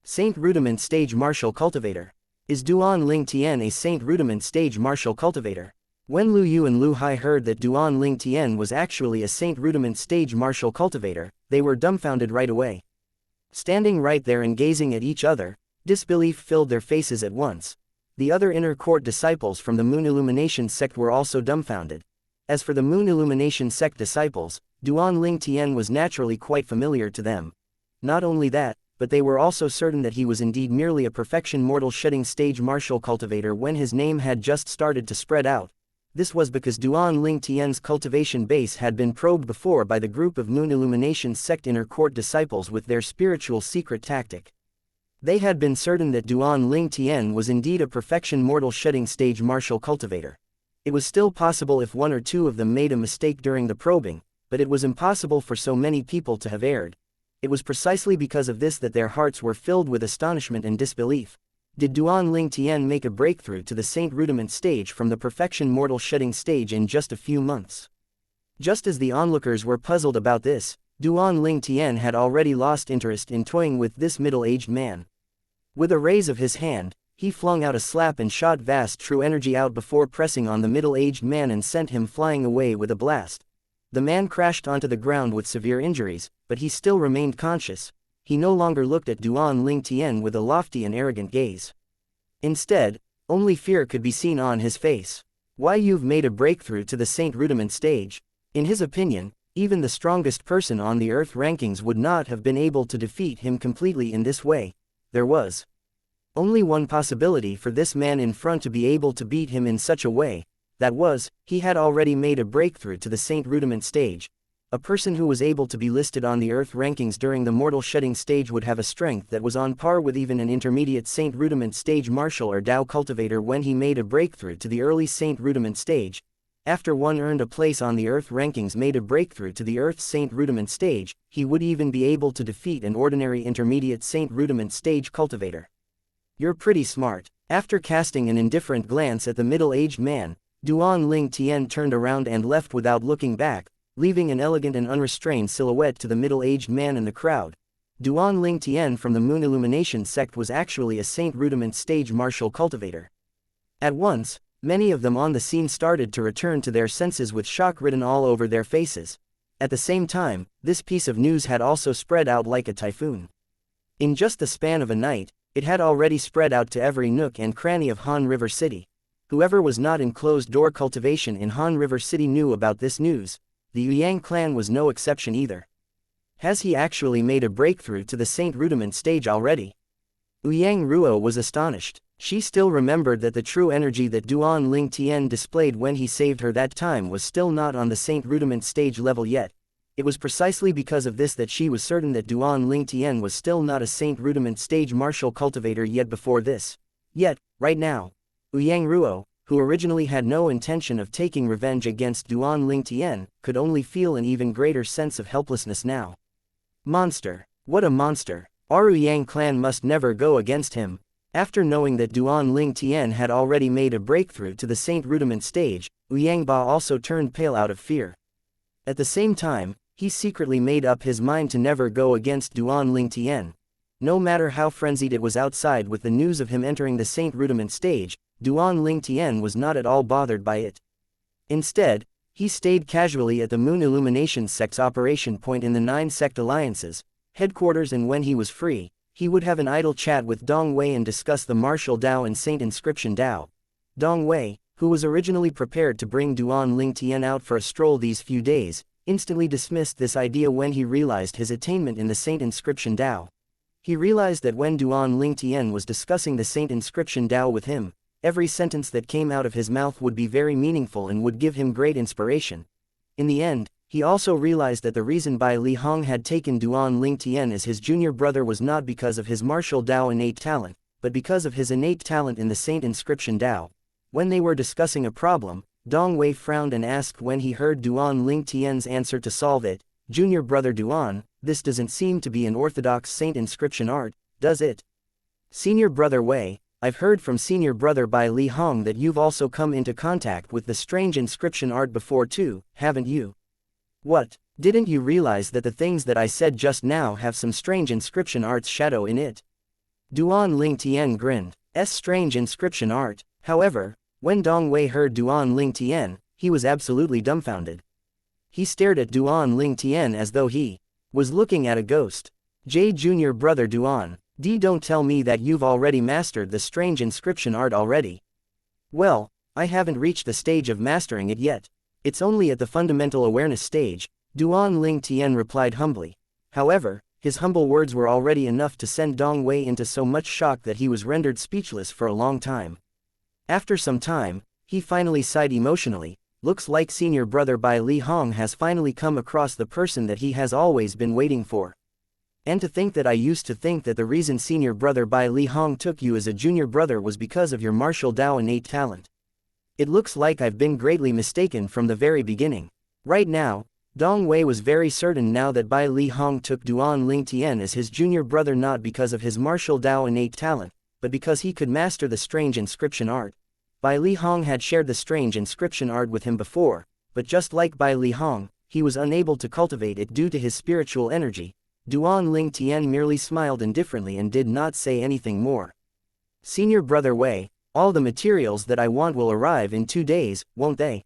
Saint Rudiment stage martial cultivator. Is Duan Ling Tian a Saint Rudiment stage martial cultivator? When Lu Yu and Lu Hai heard that Duan Ling Tian was actually a Saint Rudiment stage martial cultivator, they were dumbfounded right away. Standing right there and gazing at each other, disbelief filled their faces at once. The other inner court disciples from the Moon Illumination sect were also dumbfounded. As for the Moon Illumination sect disciples, Duan Ling Tian was naturally quite familiar to them. Not only that, but they were also certain that he was indeed merely a perfection mortal shedding stage martial cultivator when his name had just started to spread out. This was because Duan Ling Tian's cultivation base had been probed before by the group of Moon Illumination sect inner court disciples with their spiritual secret tactic. They had been certain that Duan Ling Tian was indeed a perfection mortal shedding stage martial cultivator. It was still possible if one or two of them made a mistake during the probing, but it was impossible for so many people to have erred. It was precisely because of this that their hearts were filled with astonishment and disbelief. Did Duan Ling Tian make a breakthrough to the Saint Rudiment stage from the perfection mortal shedding stage in just a few months? Just as the onlookers were puzzled about this, Duan Ling Tian had already lost interest in toying with this middle-aged man. With a raise of his hand, he flung out a slap and shot vast true energy out before pressing on the middle-aged man and sent him flying away with a blast. The man crashed onto the ground with severe injuries, but he still remained conscious. He no longer looked at Duan Ling Tian with a lofty and arrogant gaze. Instead, only fear could be seen on his face. Why, you've made a breakthrough to the Saint Rudiment stage? In his opinion, even the strongest person on the Earth rankings would not have been able to defeat him completely in this way. There was only one possibility for this man in front to be able to beat him in such a way. That was, he had already made a breakthrough to the Saint Rudiment stage. A person who was able to be listed on the Earth rankings during the mortal shedding stage would have a strength that was on par with even an intermediate Saint Rudiment stage martial or Tao cultivator when he made a breakthrough to the early Saint Rudiment stage. After one earned a place on the Earth rankings made a breakthrough to the Earth's Saint Rudiment stage, he would even be able to defeat an ordinary intermediate Saint Rudiment stage cultivator. You're pretty smart. After casting an indifferent glance at the middle-aged man, Duan Ling Tian turned around and left without looking back, leaving an elegant and unrestrained silhouette to the middle-aged man in the crowd. Duan Ling Tian from the Moon Illumination sect was actually a Saint Rudiment stage martial cultivator. At once, many of them on the scene started to return to their senses with shock written all over their faces. At the same time, this piece of news had also spread out like a typhoon. In just the span of a night, it had already spread out to every nook and cranny of Han River City. Whoever was not in closed-door cultivation in Han River City knew about this news. The Yang clan was no exception either. Has he actually made a breakthrough to the Saint Rudiment stage already? Yang Ruo was astonished. She still remembered that the true energy that Duan Ling Tian displayed when he saved her that time was still not on the Saint Rudiment stage level yet. It was precisely because of this that she was certain that Duan Ling Tian was still not a Saint Rudiment stage martial cultivator yet before this. Yet, right now, Yang Ruo, who originally had no intention of taking revenge against Duan Ling Tian, could only feel an even greater sense of helplessness now. Monster! What a monster! Our Yang clan must never go against him. After knowing that Duan Ling Tian had already made a breakthrough to the Saint Rudiment stage, Yang Ba also turned pale out of fear. At the same time, he secretly made up his mind to never go against Duan Ling Tian. No matter how frenzied it was outside with the news of him entering the Saint Rudiment stage, Duan Ling Tian was not at all bothered by it. Instead, he stayed casually at the Moon Illumination sect's operation point in the 9 sect alliances headquarters, and when he was free, he would have an idle chat with Dong Wei and discuss the martial Dao and Saint Inscription Dao. Dong Wei, who was originally prepared to bring Duan Ling Tian out for a stroll these few days, instantly dismissed this idea when he realized his attainment in the Saint Inscription Dao. He realized that when Duan Ling Tian was discussing the Saint Inscription Dao with him, every sentence that came out of his mouth would be very meaningful and would give him great inspiration. In the end, he also realized that the reason Bai Li Hong had taken Duan Ling Tian as his junior brother was not because of his martial Dao innate talent, but because of his innate talent in the Saint Inscription Dao. When they were discussing a problem, Dong Wei frowned and asked when he heard Duan Ling Tian's answer to solve it, "Junior brother Duan, this doesn't seem to be an orthodox Saint Inscription art, does it?" "Senior brother Wei, I've heard from senior brother Bai Li Hong that you've also come into contact with the strange inscription art before too, haven't you?" "What? Didn't you realize that the things that I said just now have some strange inscription art's shadow in it?" Duan Ling Tian grinned. Strange inscription art. However, when Dong Wei heard Duan Ling Tian, he was absolutely dumbfounded. He stared at Duan Ling Tian as though he was looking at a ghost. "Junior brother Duan, Don't tell me that you've already mastered the strange inscription art already. Well, I haven't reached the stage of mastering it yet. It's only at the fundamental awareness stage, Duan Ling Tian replied humbly. However, his humble words were already enough to send Dong Wei into so much shock that he was rendered speechless for a long time. After some time, he finally sighed emotionally. Looks like senior brother Bai Li Hong has finally come across the person that he has always been waiting for. And to think that I used to think that the reason senior brother Bai Li Hong took you as a junior brother was because of your martial Dao innate talent. It looks like I've been greatly mistaken from the very beginning. Right now, Dong Wei was very certain now that Bai Li Hong took Duan Ling Tian as his junior brother not because of his martial Dao innate talent, but because he could master the strange inscription art. Bai Li Hong had shared the strange inscription art with him before, but just like Bai Li Hong, he was unable to cultivate it due to his spiritual energy. Duan Ling Tian merely smiled indifferently and did not say anything more. Senior brother Wei, all the materials that I want will arrive in 2 days, won't they?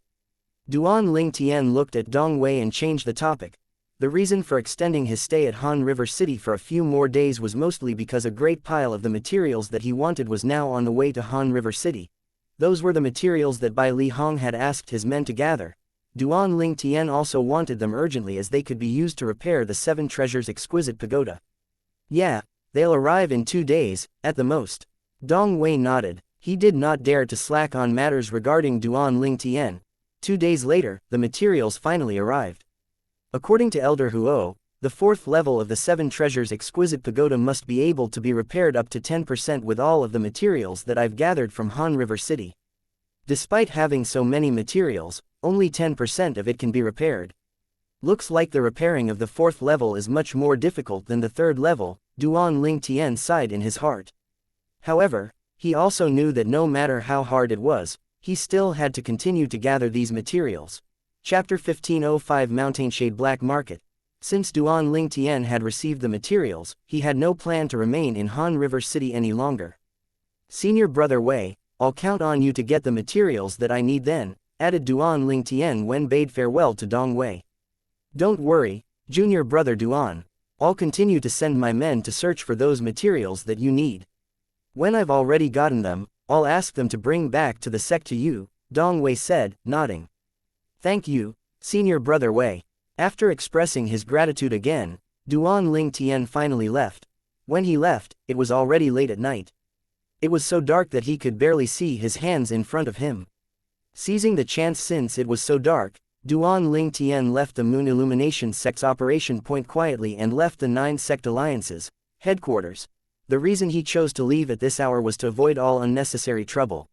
Duan Ling Tian looked at Dong Wei and changed the topic. The reason for extending his stay at Han River City for a few more days was mostly because a great pile of the materials that he wanted was now on the way to Han River City. Those were the materials that Bai Li Hong had asked his men to gather. Duan Ling Tian also wanted them urgently as they could be used to repair the 7 treasures exquisite pagoda. Yeah, they'll arrive in 2 days, at the most. Dong Wei nodded. He did not dare to slack on matters regarding Duan Ling Tian. 2 days later, the materials finally arrived. According to Elder Huo, the 4th level of the 7 treasures exquisite pagoda must be able to be repaired up to 10% with all of the materials that I've gathered from Han River City. Despite having so many materials, only 10% of it can be repaired. Looks like the repairing of the 4th level is much more difficult than the 3rd level, Duan Ling Tian sighed in his heart. However, he also knew that no matter how hard it was, he still had to continue to gather these materials. Chapter 1505 Mountainshade Black Market. Since Duan Ling Tian had received the materials, he had no plan to remain in Han River City any longer. Senior brother Wei, I'll count on you to get the materials that I need then, added Duan Ling Tian when bade farewell to Dong Wei. Don't worry, junior brother Duan. I'll continue to send my men to search for those materials that you need. When I've already gotten them, I'll ask them to bring back to the sect to you, Dong Wei said, nodding. Thank you, senior brother Wei. After expressing his gratitude again, Duan Ling Tian finally left. When he left, it was already late at night. It was so dark that he could barely see his hands in front of him. Seizing the chance since it was so dark, Duan Ling Tian left the Moon Illumination Sect's operation point quietly and left the 9 sect alliances headquarters. The reason he chose to leave at this hour was to avoid all unnecessary trouble.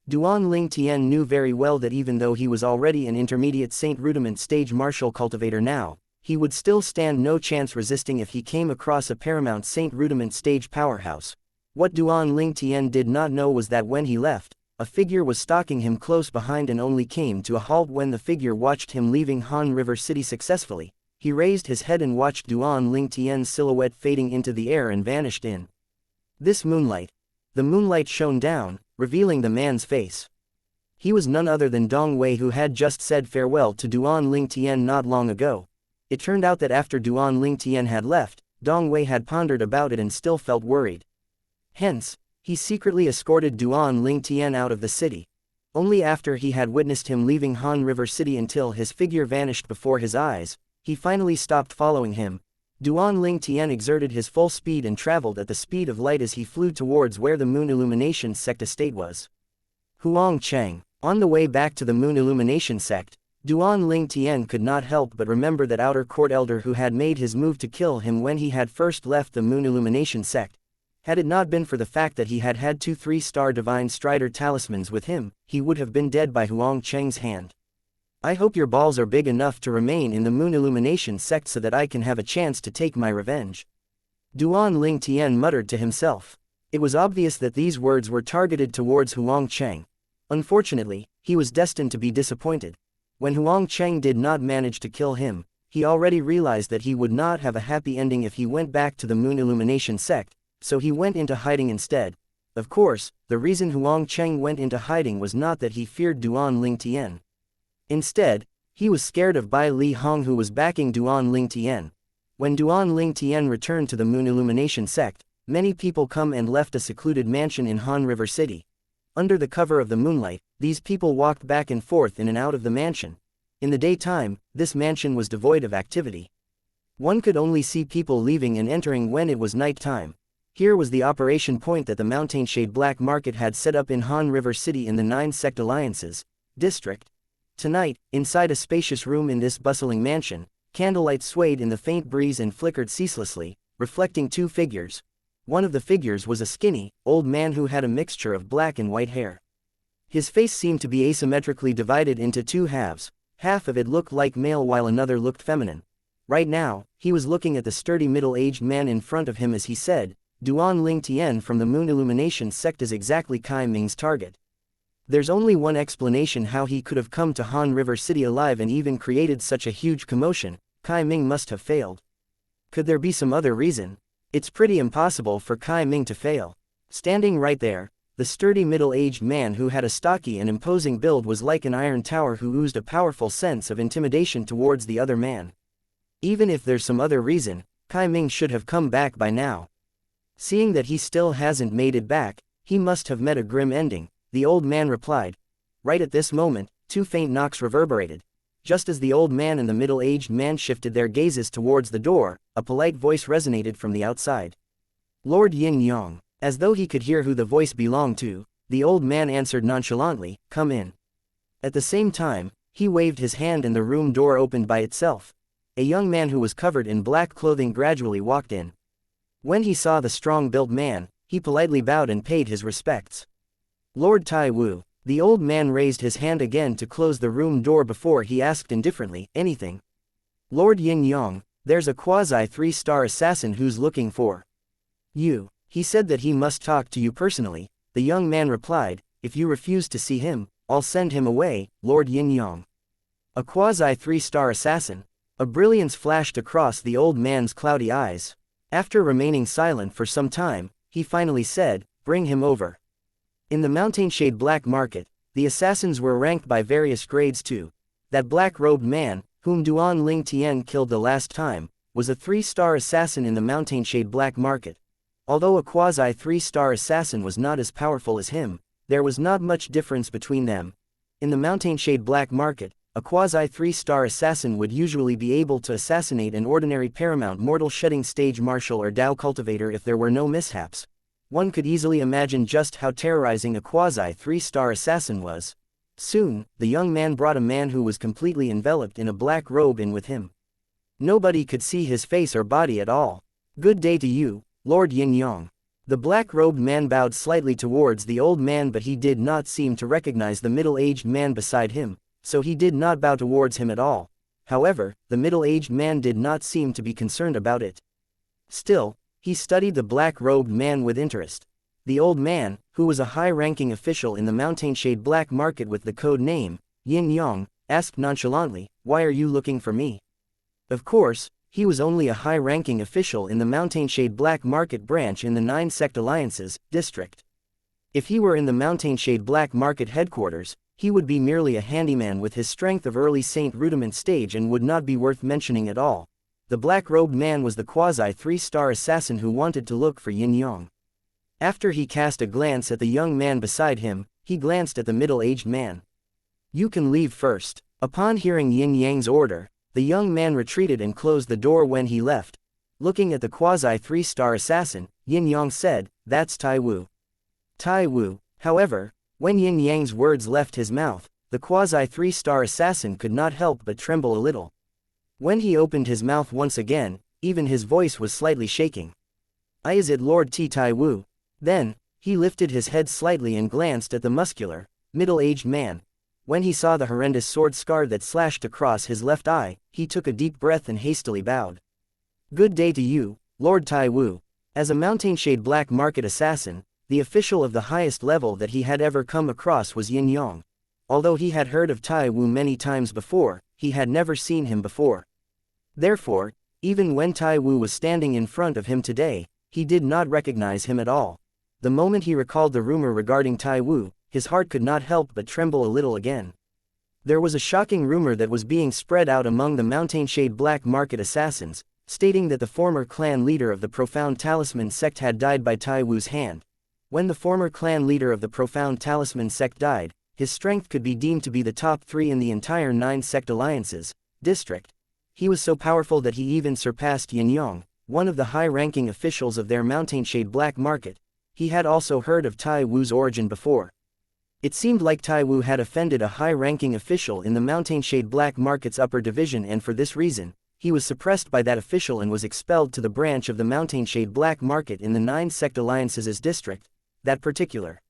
Duan Ling Tian knew very well that even though he was already an intermediate Saint Rudiment stage martial cultivator now, he would still stand no chance resisting if he came across a paramount Saint Rudiment stage powerhouse. What Duan Ling Tian did not know was that when he left, a figure was stalking him close behind and only came to a halt when the figure watched him leaving Han River City successfully. He raised his head and watched Duan Ling Tian's silhouette fading into the air and vanished in this moonlight. The moonlight shone down, revealing the man's face. He was none other than Dong Wei, who had just said farewell to Duan Ling Tian not long ago. It turned out that after Duan Ling Tian had left, Dong Wei had pondered about it and still felt worried. Hence, he secretly escorted Duan Ling Tian out of the city. Only after he had witnessed him leaving Han River City until his figure vanished before his eyes, he finally stopped following him. Duan Ling Tian exerted his full speed and traveled at the speed of light as he flew towards where the Moon Illumination Sect estate was. Huang Cheng. On the way back to the Moon Illumination Sect, Duan Ling Tian could not help but remember that outer court elder who had made his move to kill him when he had first left the Moon Illumination Sect. Had it not been for the fact that he had had 2 3-star Divine Strider talismans with him, he would have been dead by Huang Cheng's hand. I hope your balls are big enough to remain in the Moon Illumination Sect so that I can have a chance to take my revenge. Duan Ling Tian muttered to himself. It was obvious that these words were targeted towards Huang Cheng. Unfortunately, he was destined to be disappointed. When Huang Cheng did not manage to kill him, he already realized that he would not have a happy ending if he went back to the Moon Illumination Sect, so he went into hiding instead. Of course, the reason Huang Cheng went into hiding was not that he feared Duan Ling Tian. Instead, he was scared of Bai Li Hong, who was backing Duan Ling Tian. When Duan Ling Tian returned to the Moon Illumination Sect, Many people come and left a secluded mansion in Han River City. Under the cover of the moonlight, these people walked back and forth in and out of the mansion. In the daytime, this mansion was devoid of activity. One could only see people leaving and entering when it was night time. Here was the operation point that the Mountainshade Black Market had set up in Han River City in the 9 Sect Alliances district. Tonight, inside a spacious room in this bustling mansion, candlelight swayed in the faint breeze and flickered ceaselessly, reflecting 2 figures. One of the figures was a skinny, old man who had a mixture of black and white hair. His face seemed to be asymmetrically divided into 2 halves. Half of it looked like male while another looked feminine. Right now, he was looking at the sturdy middle-aged man in front of him as he said, Duan Ling Tian from the Moon Illumination sect is exactly Kai Ming's target. There's only one explanation how he could have come to Han River City alive and even created such a huge commotion. Kai Ming must have failed. Could there be some other reason? It's pretty impossible for Kai Ming to fail. Standing right there, the sturdy middle-aged man who had a stocky and imposing build was like an iron tower who oozed a powerful sense of intimidation towards the other man. Even if there's some other reason, Kai Ming should have come back by now. Seeing that he still hasn't made it back, he must have met a grim ending, the old man replied. Right at this moment, 2 faint knocks reverberated. Just as the old man and the middle-aged man shifted their gazes towards the door, a polite voice resonated from the outside. Lord Yin Yang. As though he could hear who the voice belonged to, the old man answered nonchalantly, come in. At the same time, he waved his hand and the room door opened by itself. A young man who was covered in black clothing gradually walked in. When he saw the strong-built man, he politely bowed and paid his respects. Lord Tai Wu. The old man raised his hand again to close the room door before he asked indifferently, anything? Lord Yin Yang, there's a quasi-3-star assassin who's looking for you. He said that he must talk to you personally. The young man replied, if you refuse to see him, I'll send him away, Lord Yin Yang. A quasi-3-star assassin. A brilliance flashed across the old man's cloudy eyes. After remaining silent for some time, he finally said, bring him over. In the Mountainshade Black Market, the assassins were ranked by various grades too. That black-robed man, whom Duan Ling Tian killed the last time, was a 3-star assassin in the Mountainshade Black Market. Although a quasi-3-star assassin was not as powerful as him, there was not much difference between them. In the Mountainshade Black Market, a quasi-3-star assassin would usually be able to assassinate an ordinary paramount mortal shedding stage marshal or Dao cultivator if there were no mishaps. One could easily imagine just how terrorizing a quasi-3-star assassin was. Soon, the young man brought a man who was completely enveloped in a black robe in with him. Nobody could see his face or body at all. Good day to you, Lord Yin Yang. The black-robed man bowed slightly towards the old man, but he did not seem to recognize the middle-aged man beside him, so he did not bow towards him at all. However, the middle-aged man did not seem to be concerned about it. Still, he studied the black-robed man with interest. The old man, who was a high-ranking official in the Mountainshade Black Market with the code name, Yin Yang, asked nonchalantly, why are you looking for me? Of course, he was only a high-ranking official in the Mountainshade Black Market branch in the 9 Sect Alliances district. If he were in the Mountainshade Black Market headquarters, he would be merely a handyman with his strength of early Saint Rudiment stage and would not be worth mentioning at all. The black-robed man was the quasi-3-star assassin who wanted to look for Yin Yang. After he cast a glance at the young man beside him, he glanced at the middle-aged man. You can leave first. Upon hearing Yin Yang's order, the young man retreated and closed the door when he left. Looking at the quasi-3-star assassin, Yin Yang said, that's Tai Wu. Tai Wu. However, when Yin Yang's words left his mouth, the quasi-3-star assassin could not help but tremble a little. When he opened his mouth once again, even his voice was slightly shaking. Is it Lord Tai Wu? Then, he lifted his head slightly and glanced at the muscular, middle-aged man. When he saw the horrendous sword scar that slashed across his left eye, he took a deep breath and hastily bowed. Good day to you, Lord Tai Wu. As a Mountainshade Black Market assassin, the official of the highest level that he had ever come across was Yin Yang. Although he had heard of Tai Wu many times before, he had never seen him before. Therefore, even when Tai Wu was standing in front of him today, he did not recognize him at all. The moment he recalled the rumor regarding Tai Wu, his heart could not help but tremble a little again. There was a shocking rumor that was being spread out among the Mountainshade Black Market assassins, stating that the former clan leader of the Profound Talisman sect had died by Tai Wu's hand. When the former clan leader of the Profound Talisman sect died, his strength could be deemed to be the top 3 in the entire 9 sect alliances district. He was so powerful that he even surpassed Yin Yang, one of the high-ranking officials of their Mountainshade Black Market. He had also heard of Tai Wu's origin before. It seemed like Tai Wu had offended a high-ranking official in the Mountainshade Black Market's upper division, and for this reason, he was suppressed by that official and was expelled to the branch of the Mountainshade Black Market in the 9 sect alliances district. That particular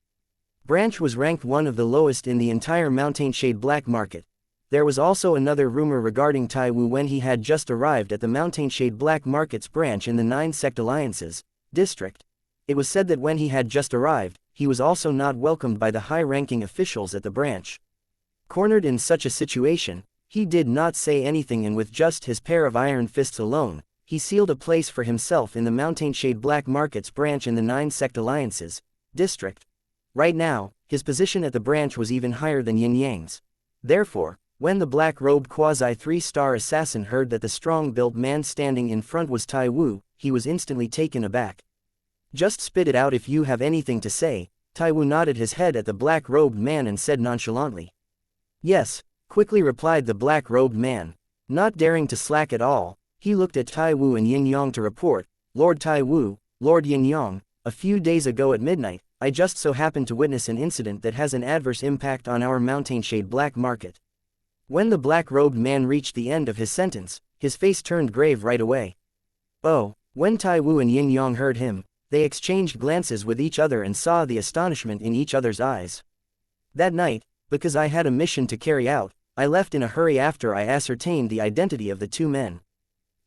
branch was ranked one of the lowest in the entire Mountainshade Black Market. There was also another rumor regarding Tai Wu when he had just arrived at the Mountainshade Black Market's branch in the 9 sect alliances district. It was said that when he had just arrived, he was also not welcomed by the high-ranking officials at the branch. Cornered in such a situation, he did not say anything, and with just his pair of iron fists alone, he sealed a place for himself in the Mountainshade Black Market's branch in the 9 sect alliances district. Right now, his position at the branch was even higher than Yin Yang's. Therefore, when the black-robed quasi-3-star assassin heard that the strong-built man standing in front was Tai Wu, he was instantly taken aback. "Just spit it out if you have anything to say," Tai Wu nodded his head at the black-robed man and said nonchalantly. "Yes," quickly replied the black-robed man. Not daring to slack at all, he looked at Tai Wu and Yin Yang to report, "Lord Tai Wu, Lord Yin Yang, a few days ago at midnight, I just so happened to witness an incident that has an adverse impact on our Mountainshade Black Market." When the black-robed man reached the end of his sentence, his face turned grave right away. Oh, when Tai Wu and Yin Yang heard him, they exchanged glances with each other and saw the astonishment in each other's eyes. "That night, because I had a mission to carry out, I left in a hurry after I ascertained the identity of the 2 men.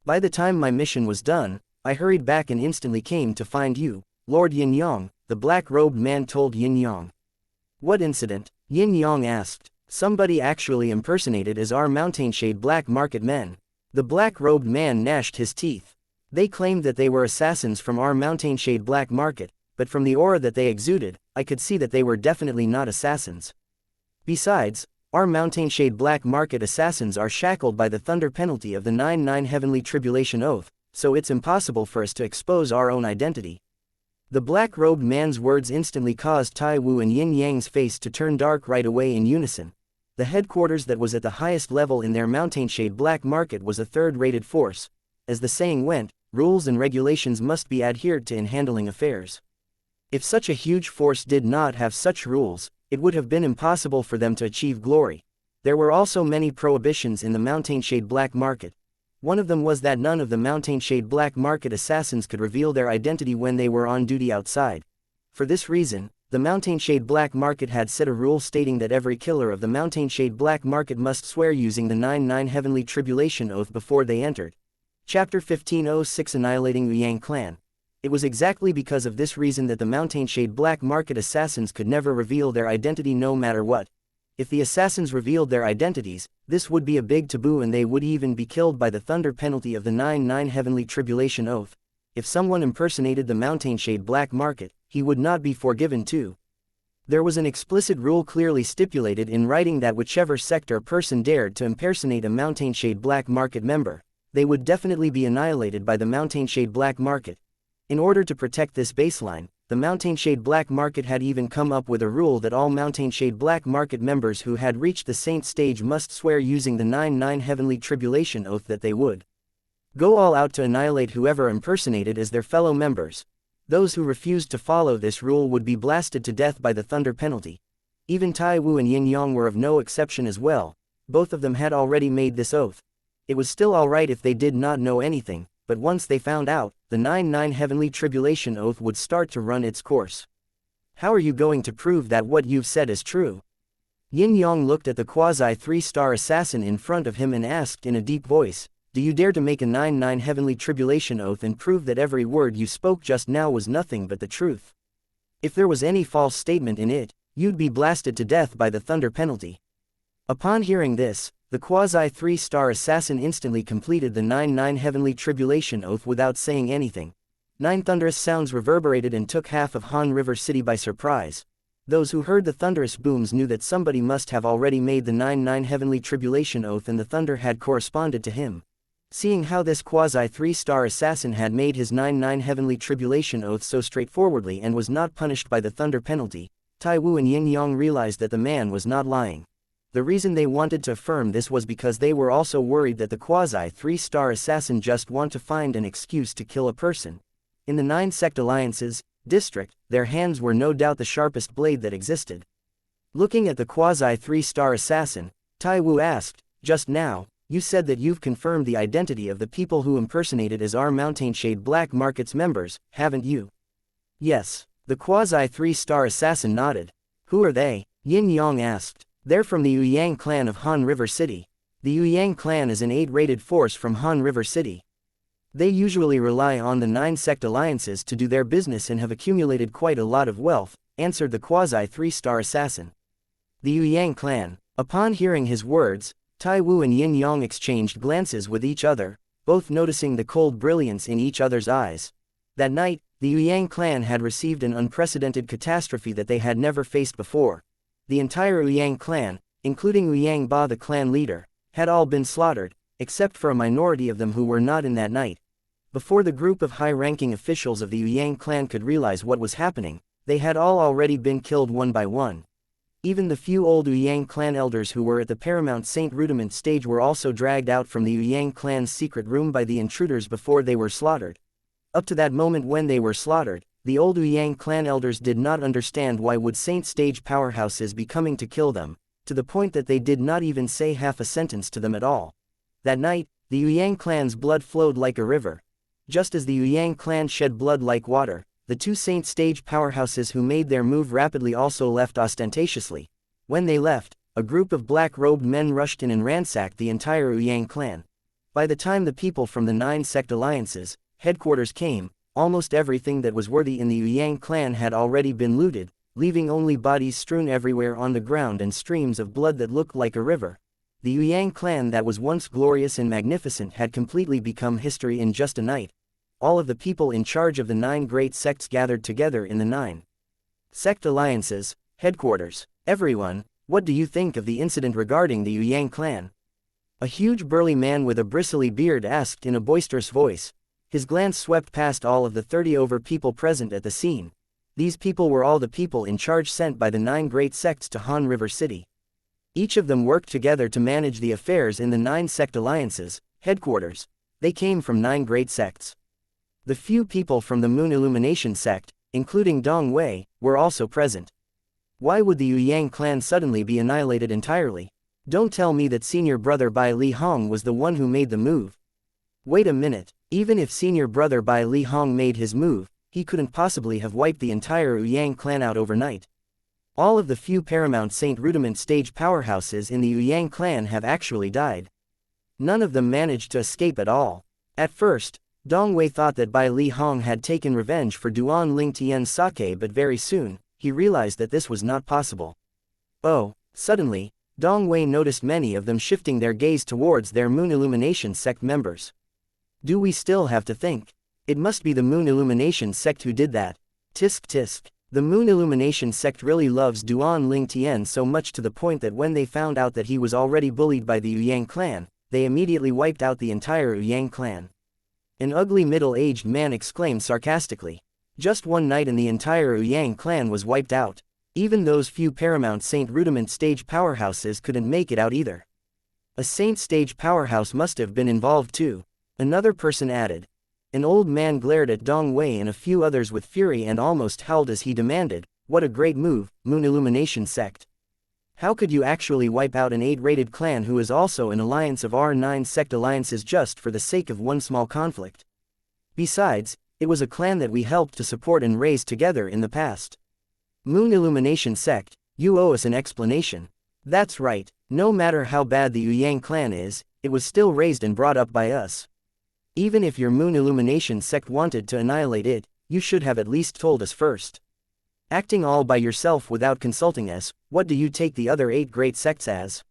By the time my mission was done, I hurried back and instantly came to find you, Lord Yin Yang," the black-robed man told Yin Yang. "What incident?" Yin Yang asked. "Somebody actually impersonated as our Mountainshade Black Market men." The black-robed man gnashed his teeth. "They claimed that they were assassins from our Mountainshade Black Market, but from the aura that they exuded, I could see that they were definitely not assassins. Besides, our Mountainshade Black Market assassins are shackled by the thunder penalty of the 9 Heavenly Tribulation Oath, so it's impossible for us to expose our own identity." The black-robed man's words instantly caused Tai Wu and Yin Yang's face to turn dark right away in unison. The headquarters that was at the highest level in their Mountainshade Black Market was a third-rated force. As the saying went, rules and regulations must be adhered to in handling affairs. If such a huge force did not have such rules, it would have been impossible for them to achieve glory. There were also many prohibitions in the Mountainshade Black Market. One of them was that none of the Mountainshade Black Market assassins could reveal their identity when they were on duty outside. For this reason, the Mountainshade Black Market had set a rule stating that every killer of the Mountainshade Black Market must swear using the 9 Heavenly Tribulation Oath before they entered. Chapter 1506 Annihilating the Yang Clan. It was exactly because of this reason that the Mountainshade Black Market assassins could never reveal their identity no matter what. If the assassins revealed their identities, this would be a big taboo and they would even be killed by the thunder penalty of the 9 Heavenly Tribulation Oath. If someone impersonated the Mountainshade Black Market, he would not be forgiven too. There was an explicit rule clearly stipulated in writing that whichever sect or person dared to impersonate a Mountainshade Black Market member, they would definitely be annihilated by the Mountainshade Black Market. In order to protect this baseline, the Mountainshade Black Market had even come up with a rule that all Mountainshade Black Market members who had reached the Saint stage must swear using the 9 Heavenly Tribulation Oath that they would go all out to annihilate whoever impersonated as their fellow members. Those who refused to follow this rule would be blasted to death by the thunder penalty. Even Tai Wu and Yin Yang were of no exception as well. Both of them had already made this oath. It was still alright if they did not know anything, but once they found out, the 9 Heavenly Tribulation Oath would start to run its course. "How are you going to prove that what you've said is true?" Yin Yang looked at the quasi-3-star assassin in front of him and asked in a deep voice, "Do you dare to make a 9 Heavenly Tribulation Oath and prove that every word you spoke just now was nothing but the truth? If there was any false statement in it, you'd be blasted to death by the thunder penalty." Upon hearing this, the quasi-3-star assassin instantly completed the 9 Heavenly Tribulation Oath without saying anything. 9 thunderous sounds reverberated and took half of Han River City by surprise. Those who heard the thunderous booms knew that somebody must have already made the 9 Heavenly Tribulation Oath and the thunder had corresponded to him. Seeing how this quasi-3-star assassin had made his 9 heavenly tribulation oath so straightforwardly and was not punished by the thunder penalty, Tai Wu and Yin Yang realized that the man was not lying. The reason they wanted to affirm this was because they were also worried that the quasi-3-star assassin just want to find an excuse to kill a person. In the 9 sect alliances, district, their hands were no doubt the sharpest blade that existed. Looking at the quasi-3-star assassin, Tai Wu asked, "Just now, you said that you've confirmed the identity of the people who impersonated as our Mountainshade Black Market's members, haven't you?" "Yes." The quasi-3-star assassin nodded. "Who are they?" Yin Yang asked. "They're from the Yuyang clan of Han River City. The Yuyang clan is an 8-rated force from Han River City. They usually rely on the 9 sect alliances to do their business and have accumulated quite a lot of wealth," answered the quasi-3-star assassin. The Yuyang clan. Upon hearing his words, Tai Wu and Yin Yang exchanged glances with each other, both noticing the cold brilliance in each other's eyes. That night, the Yuyang clan had received an unprecedented catastrophe that they had never faced before. The entire Yuyang clan, including Yuyang Ba the clan leader, had all been slaughtered, except for a minority of them who were not in that night. Before the group of high-ranking officials of the Yuyang clan could realize what was happening, they had all already been killed one by one. Even the few old Yuyang clan elders who were at the Paramount Saint Rudiment stage were also dragged out from the Yuyang clan's secret room by the intruders before they were slaughtered. Up to that moment when they were slaughtered, the old Yuyang clan elders did not understand why would Saint stage powerhouses be coming to kill them, to the point that they did not even say half a sentence to them at all. That night, the Yuyang clan's blood flowed like a river. Just as the Yuyang clan shed blood like water, the 2 Saint stage powerhouses who made their move rapidly also left ostentatiously. When they left, a group of black-robed men rushed in and ransacked the entire Yuyang clan. By the time the people from the 9 sect alliances headquarters came, almost everything that was worthy in the Yuyang clan had already been looted, leaving only bodies strewn everywhere on the ground and streams of blood that looked like a river. The Yuyang clan that was once glorious and magnificent had completely become history in just a night. All of the people in charge of the 9 great sects gathered together in the 9 sect alliances headquarters. "Everyone, what do you think of the incident regarding the Yuyang clan?" A huge burly man with a bristly beard asked in a boisterous voice. His glance swept past all of the 30 over people present at the scene. These people were all the people in charge sent by the 9 great sects to Han River City. Each of them worked together to manage the affairs in the 9 sect alliances headquarters. They came from 9 great sects. The few people from the Moon Illumination sect, including Dong Wei, were also present. Why would the Yuyang clan suddenly be annihilated entirely? Don't tell me that senior brother Bai Li Hong was the one who made the move. Wait a minute, even if senior brother Bai Li Hong made his move, he couldn't possibly have wiped the entire Yuyang clan out overnight. All of the few Paramount Saint Rudiment stage powerhouses in the Yuyang clan have actually died. None of them managed to escape at all. At first, Dong Wei thought that Bai Li Hong had taken revenge for Duan Ling Tian's sake, but very soon, he realized that this was not possible. Oh, suddenly, Dong Wei noticed many of them shifting their gaze towards their Moon Illumination sect members. Do we still have to think? It must be the Moon Illumination sect who did that. Tisk tisk. The Moon Illumination sect really loves Duan Ling Tian so much to the point that when they found out that he was already bullied by the Yuyang clan, they immediately wiped out the entire Yuyang clan. An ugly middle-aged man exclaimed sarcastically. Just one night and the entire Yuyang clan was wiped out. Even those few Paramount Saint Rudiment stage powerhouses couldn't make it out either. A Saint stage powerhouse must have been involved too, another person added. An old man glared at Dong Wei and a few others with fury and almost howled as he demanded, "What a great move, Moon Illumination sect. How could you actually wipe out an 8-rated clan who is also an alliance of our 9 sect alliances just for the sake of one small conflict? Besides, it was a clan that we helped to support and raise together in the past. Moon Illumination sect, you owe us an explanation." "That's right, no matter how bad the Yuyang clan is, it was still raised and brought up by us. Even if your Moon Illumination sect wanted to annihilate it, you should have at least told us first. Acting all by yourself without consulting us, what do you take the other 8 great sects as?"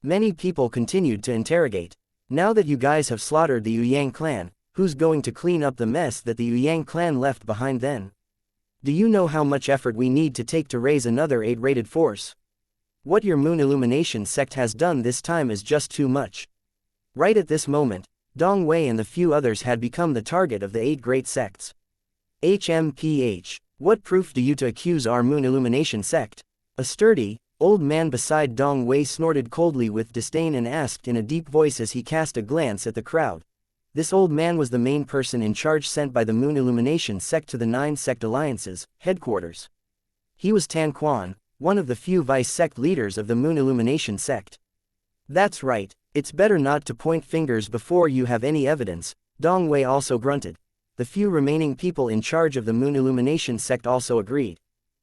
Many people continued to interrogate. "Now that you guys have slaughtered the Yuyang clan, who's going to clean up the mess that the Yuyang clan left behind then? Do you know how much effort we need to take to raise another 8-rated force? What your Moon Illumination sect has done this time is just too much." Right at this moment, Dong Wei and the few others had become the target of the 8 great sects. HMPH. What proof do you to accuse our Moon Illumination sect? A sturdy, old man beside Dong Wei snorted coldly with disdain and asked in a deep voice as he cast a glance at the crowd. This old man was the main person in charge sent by the Moon Illumination sect to the 9 sect alliances headquarters. He was Tan Quan, one of the few vice-sect leaders of the Moon Illumination sect. That's right, it's better not to point fingers before you have any evidence, Dong Wei also grunted. The few remaining people in charge of the Moon Illumination sect also agreed.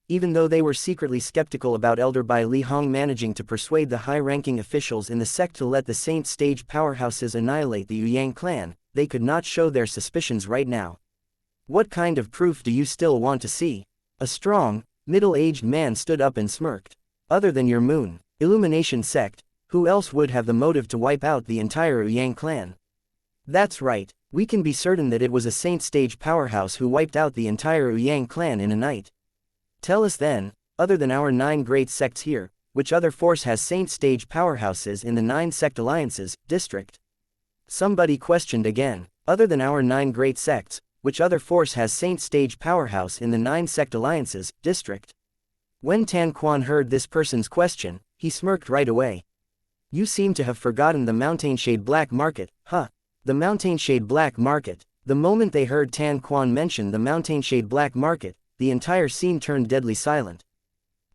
Even though they were secretly skeptical about Elder Bai Li Hong managing to persuade the high-ranking officials in the sect to let the Saint Stage powerhouses annihilate the Yang clan, they could not show their suspicions right now. What kind of proof do you still want to see? A strong, middle-aged man stood up and smirked. Other than your Moon Illumination sect, who else would have the motive to wipe out the entire Yang clan? That's right, we can be certain that it was a Saint Stage powerhouse who wiped out the entire Yang clan in a night. Tell us then, other than our 9 great sects here, which other force has Saint Stage powerhouses in the 9 sect alliances district? Somebody questioned again. Other than our 9 great sects, which other force has Saint Stage powerhouse in the 9 sect alliances district? When Tan Quan heard this person's question, he smirked right away. You seem to have forgotten the Mountainshade Black Market, huh? The Mountainshade Black Market. The moment they heard Tan Quan mention the Mountainshade Black Market, the entire scene turned deadly silent.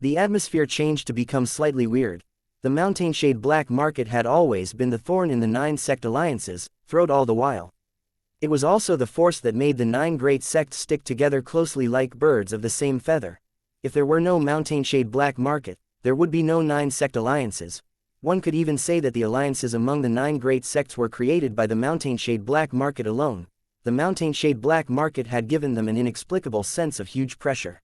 The atmosphere changed to become slightly weird. The Mountainshade Black Market had always been the thorn in the 9 sect alliances, throat all the while. It was also the force that made the 9 great sects stick together closely like birds of the same feather. If there were no Mountainshade Black Market, there would be no 9 sect alliances. One could even say that the alliances among the 9 great sects were created by the Mountainshade Black Market alone. The Mountainshade Black Market had given them an inexplicable sense of huge pressure.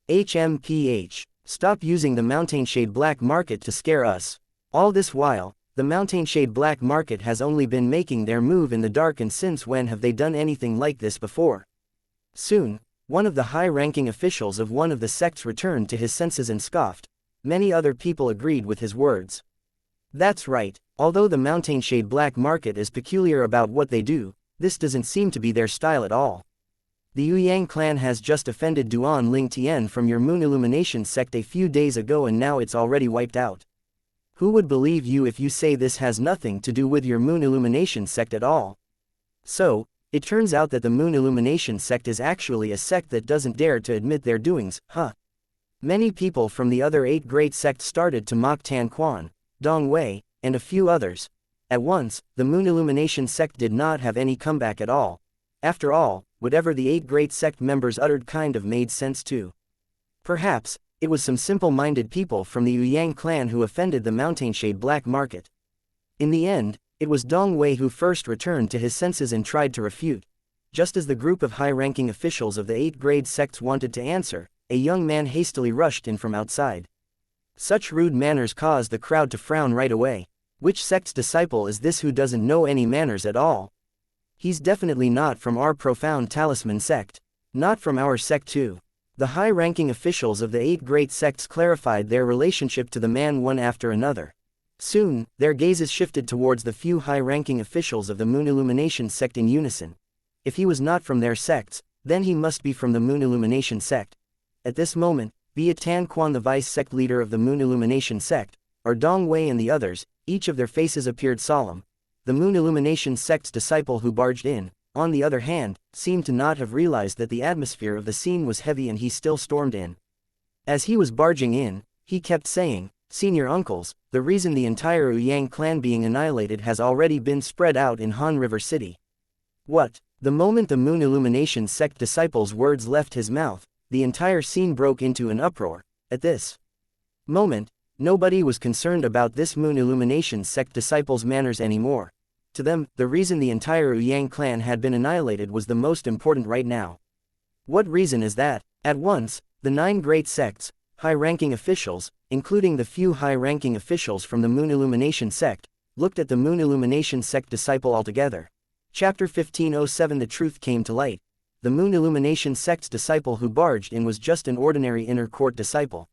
HMPH. Stop using the Mountainshade Black Market to scare us. All this while, the Mountainshade Black Market has only been making their move in the dark, and since when have they done anything like this before? Soon, one of the high-ranking officials of one of the sects returned to his senses and scoffed. Many other people agreed with his words. That's right, although the Mountainshade Black Market is peculiar about what they do, this doesn't seem to be their style at all. The Yang clan has just offended Duan Ling Tian from your Moon Illumination sect a few days ago, and now it's already wiped out. Who would believe you if you say this has nothing to do with your Moon Illumination sect at all? So, it turns out that the Moon Illumination sect is actually a sect that doesn't dare to admit their doings, huh? Many people from the other 8 great sects started to mock Tan Quan, Dong Wei, and a few others. At once, the Moon Illumination sect did not have any comeback at all. After all, whatever the 8 great sect members uttered kind of made sense too. Perhaps, it was some simple-minded people from the Yang clan who offended the Mountainshade Black Market. In the end, it was Dong Wei who first returned to his senses and tried to refute. Just as the group of high-ranking officials of the 8 great sects wanted to answer, a young man hastily rushed in from outside. Such rude manners caused the crowd to frown right away. Which sect's disciple is this who doesn't know any manners at all? He's definitely not from our profound talisman sect. Not from our sect too. The high-ranking officials of the 8 great sects clarified their relationship to the man one after another. Soon, their gazes shifted towards the few high-ranking officials of the Moon Illumination sect in unison. If he was not from their sects, then he must be from the Moon Illumination sect. At this moment, be it Tan Quan, the vice-sect leader of the Moon Illumination sect, or Dong Wei and the others, each of their faces appeared solemn. The Moon Illumination sect's disciple who barged in, on the other hand, seemed to not have realized that the atmosphere of the scene was heavy, and he still stormed in. As he was barging in, he kept saying, "Senior uncles, the reason the entire Yang clan being annihilated has already been spread out in Han River City." What? The moment the Moon Illumination sect disciple's words left his mouth, the entire scene broke into an uproar. At this moment, nobody was concerned about this Moon Illumination sect disciple's manners anymore. To them, the reason the entire Yang clan had been annihilated was the most important right now. What reason is that? At once, the 9 great sects, high-ranking officials, including the few high-ranking officials from the Moon Illumination sect, looked at the Moon Illumination sect disciple altogether. Chapter 1507. The truth came to light. The Moon Illumination sect's disciple who barged in was just an ordinary inner court disciple.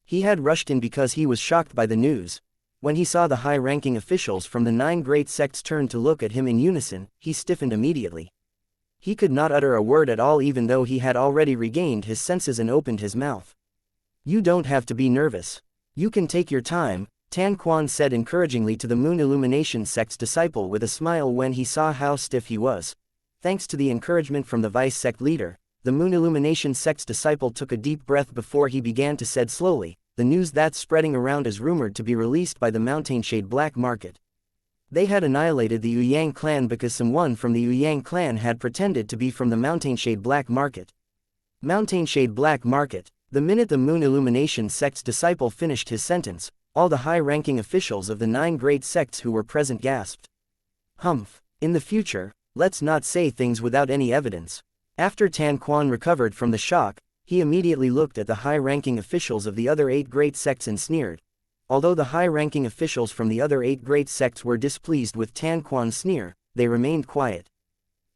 He had rushed in because he was shocked by the news. When he saw the high-ranking officials from the 9 great sects turn to look at him in unison, he stiffened immediately. He could not utter a word at all even though he had already regained his senses and opened his mouth. "You don't have to be nervous. You can take your time," Tan Quan said encouragingly to the Moon Illumination sect's disciple with a smile when he saw how stiff he was. Thanks to the encouragement from the vice sect leader, the Moon Illumination sect's disciple took a deep breath before he began to said slowly, "The news that's spreading around is rumored to be released by the Mountainshade Black Market. They had annihilated the Yang clan because someone from the Yang clan had pretended to be from the Mountainshade Black Market." Mountainshade Black Market. The minute the Moon Illumination sect's disciple finished his sentence, all the high-ranking officials of the 9 great sects who were present gasped. "Humph. In the future, let's not say things without any evidence." After Tan Quan recovered from the shock, he immediately looked at the high-ranking officials of the other 8 great sects and sneered. Although the high-ranking officials from the other 8 great sects were displeased with Tan Quan's sneer, they remained quiet.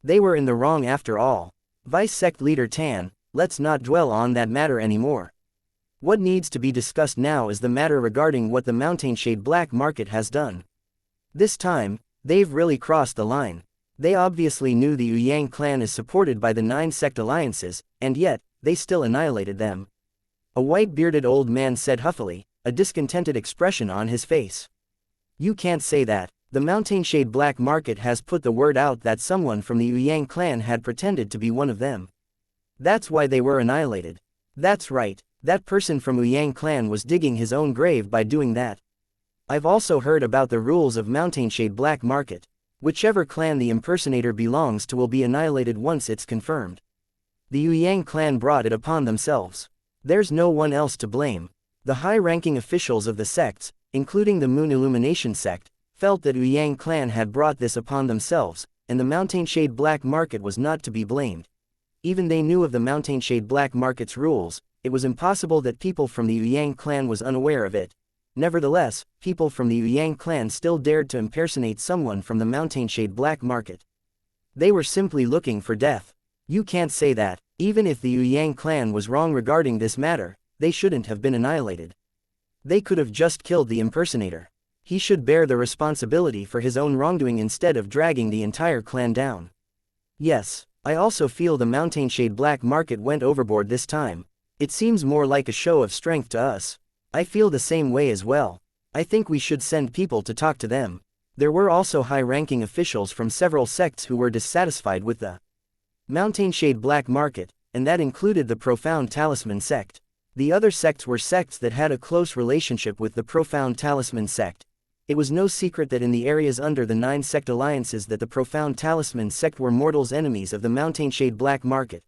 They were in the wrong after all. Vice sect leader Tan, let's not dwell on that matter anymore. What needs to be discussed now is the matter regarding what the Mountainshade Black Market has done. This time, they've really crossed the line. They obviously knew the Yang clan is supported by the 9 sect alliances, and yet, they still annihilated them. A white-bearded old man said huffily, a discontented expression on his face. "You can't say that. The Mountainshade Black Market has put the word out that someone from the Yang clan had pretended to be one of them. That's why they were annihilated." "That's right. That person from Yang clan was digging his own grave by doing that. I've also heard about the rules of Mountainshade Black Market. Whichever clan the impersonator belongs to will be annihilated once it's confirmed. The Yang clan brought it upon themselves. There's no one else to blame." The high-ranking officials of the sects, including the Moon Illumination sect, felt that Yang clan had brought this upon themselves, and the Mountainshade Black Market was not to be blamed. Even they knew of the Mountainshade Black Market's rules, it was impossible that people from the Yang clan was unaware of it. Nevertheless, people from the Yang clan still dared to impersonate someone from the Mountainshade Black Market. They were simply looking for death. "You can't say that. Even if the Yang clan was wrong regarding this matter, they shouldn't have been annihilated. They could have just killed the impersonator. He should bear the responsibility for his own wrongdoing instead of dragging the entire clan down." "Yes, I also feel the Mountainshade Black Market went overboard this time. It seems more like a show of strength to us." "I feel the same way as well. I think we should send people to talk to them." There were also high-ranking officials from several sects who were dissatisfied with the Mountainshade Black Market, and that included the Profound Talisman sect. The other sects were sects that had a close relationship with the Profound Talisman sect. It was no secret that in the areas under the 9 sect alliances that the Profound Talisman sect were mortals enemies of the Mountainshade Black Market.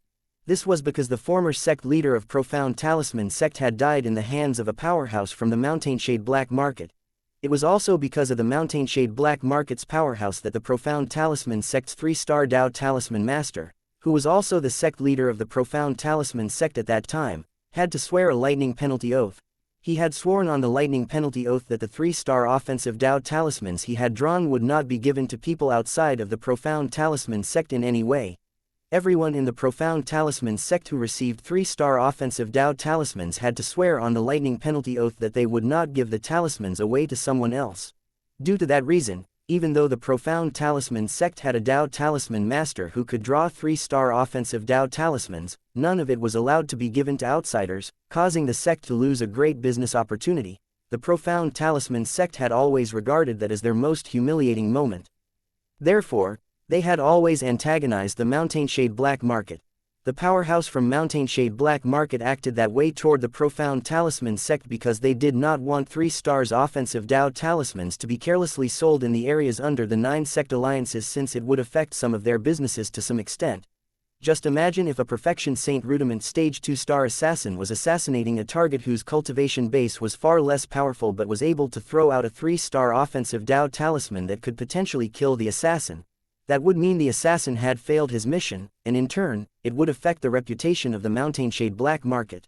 This was because the former sect leader of Profound Talisman sect had died in the hands of a powerhouse from the Mountainshade Black Market. It was also because of the Mountainshade Black Market's powerhouse that the Profound Talisman sect's 3-star Dao Talisman Master, who was also the sect leader of the Profound Talisman sect at that time, had to swear a lightning penalty oath. He had sworn on the lightning penalty oath that the 3-star offensive Dao Talismans he had drawn would not be given to people outside of the Profound Talisman sect in any way. Everyone in the Profound Talisman sect who received 3-star offensive Dao Talismans had to swear on the lightning penalty oath that they would not give the talismans away to someone else. Due to that reason, even though the Profound Talisman sect had a Dao Talisman Master who could draw 3-star offensive Dao Talismans, none of it was allowed to be given to outsiders, causing the sect to lose a great business opportunity. The Profound Talisman sect had always regarded that as their most humiliating moment. Therefore, they had always antagonized the Mountainshade Black Market. The powerhouse from Mountainshade Black Market acted that way toward the Profound Talisman sect because they did not want 3-stars offensive Dao Talismans to be carelessly sold in the areas under the 9 sect alliances since it would affect some of their businesses to some extent. Just imagine if a Perfection Saint Rudiment Stage 2-star assassin was assassinating a target whose cultivation base was far less powerful but was able to throw out a 3-star offensive Dao Talisman that could potentially kill the assassin. That would mean the assassin had failed his mission, and in turn, it would affect the reputation of the Mountainshade Black Market.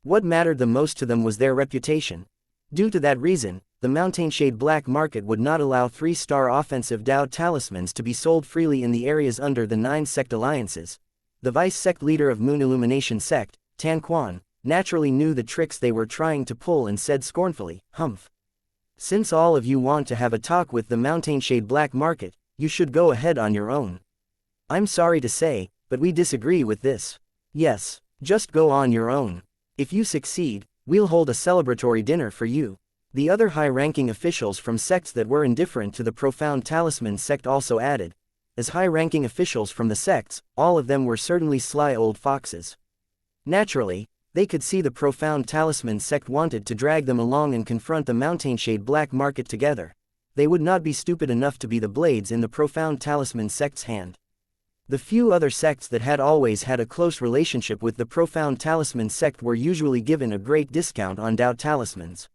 What mattered the most to them was their reputation. Due to that reason, the Mountainshade Black Market would not allow 3-star offensive Dao Talismans to be sold freely in the areas under the 9 sect alliances. The vice sect leader of Moon Illumination sect, Tan Quan, naturally knew the tricks they were trying to pull and said scornfully, "Humph. Since all of you want to have a talk with the Mountain Shade Black Market, you should go ahead on your own. I'm sorry to say, but we disagree with this. Yes, just go on your own. If you succeed, we'll hold a celebratory dinner for you. The other high-ranking officials from sects that were indifferent to the Profound Talisman sect also added. As high-ranking officials from the sects, all of them were certainly sly old foxes. Naturally, they could see the Profound Talisman sect wanted to drag them along and confront the Mountain Shade Black Market together. They would not be stupid enough to be the blades in the Profound Talisman sect's hand. The few other sects that had always had a close relationship with the Profound Talisman sect were usually given a great discount on Dao talismans.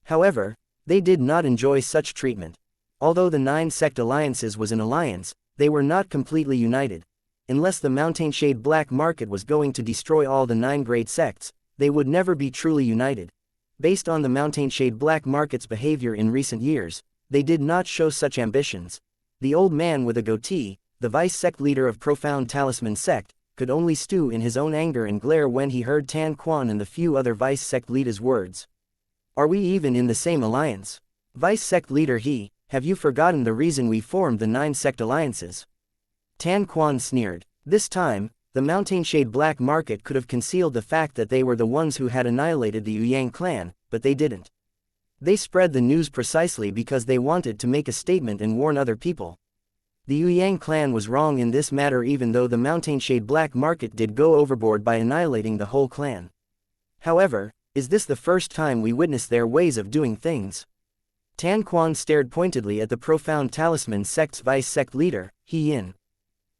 However, they did not enjoy such treatment. Although the 9 sect alliances was an alliance, they were not completely united. Unless the Mountain Shade Black Market was going to destroy all the 9 great sects, they would never be truly united. Based on the Mountain Shade Black Market's behavior in recent years, they did not show such ambitions. The old man with a goatee, the vice-sect leader of Profound Talisman sect, could only stew in his own anger and glare when he heard Tan Quan and the few other vice-sect leaders' words. Are we even in the same alliance? Vice-sect leader have you forgotten the reason we formed the 9 sect alliances? Tan Quan sneered. This time, the Mountain Shade Black Market could have concealed the fact that they were the ones who had annihilated the Yang clan, but they didn't. They spread the news precisely because they wanted to make a statement and warn other people. The Yang clan was wrong in this matter, even though the Mountain Shade Black Market did go overboard by annihilating the whole clan. However, is this the first time we witness their ways of doing things? Tan Quan stared pointedly at the Profound Talisman sect's vice-sect leader, Yin.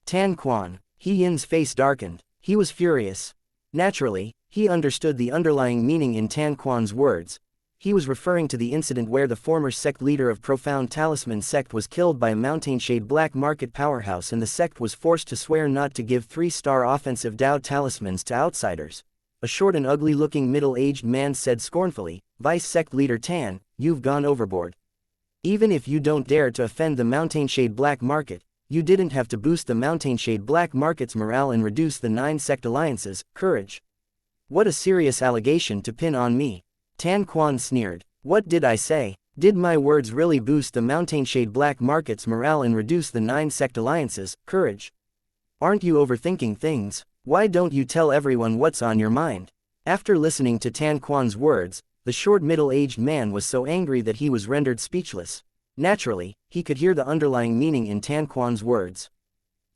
Tan Quan. Yin's face darkened. He was furious. Naturally, he understood the underlying meaning in Tan Quan's words. He was referring to the incident where the former sect leader of Profound Talisman sect was killed by a Mountain Shade Black Market powerhouse, and the sect was forced to swear not to give 3-star offensive Dao talismans to outsiders. A short and ugly-looking middle-aged man said scornfully, "Vice-sect leader Tan, you've gone overboard. Even if you don't dare to offend the Mountain Shade Black Market, you didn't have to boost the Mountain Shade Black Market's morale and reduce the 9 sect alliances' courage. What a serious allegation to pin on me." Tan Quan sneered. What did I say? Did my words really boost the Mountain Shade Black Market's morale and reduce the 9 sect alliances' courage? Aren't you overthinking things? Why don't you tell everyone what's on your mind? After listening to Tan Quan's words, the short middle-aged man was so angry that he was rendered speechless. Naturally, he could hear the underlying meaning in Tan Quan's words.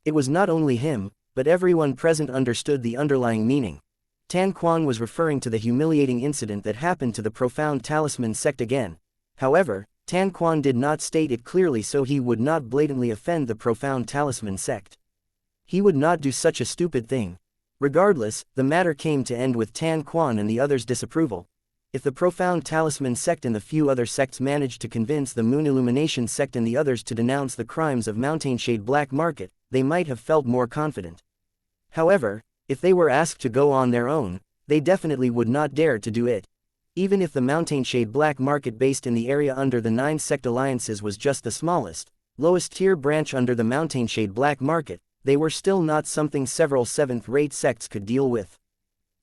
It was not only him, but everyone present understood the underlying meaning. Tan Quan was referring to the humiliating incident that happened to the Profound Talisman sect again. However, Tan Quan did not state it clearly so he would not blatantly offend the Profound Talisman sect. He would not do such a stupid thing. Regardless, the matter came to end with Tan Quan and the others' disapproval. If the Profound Talisman sect and the few other sects managed to convince the Moon Illumination sect and the others to denounce the crimes of Mountain Shade Black Market, they might have felt more confident. However, if they were asked to go on their own, they definitely would not dare to do it. Even if the Mountain Shade Black Market based in the area under the 9 sect alliances was just the smallest, lowest tier branch under the Mountain Shade Black Market, they were still not something several 7th-rate sects could deal with.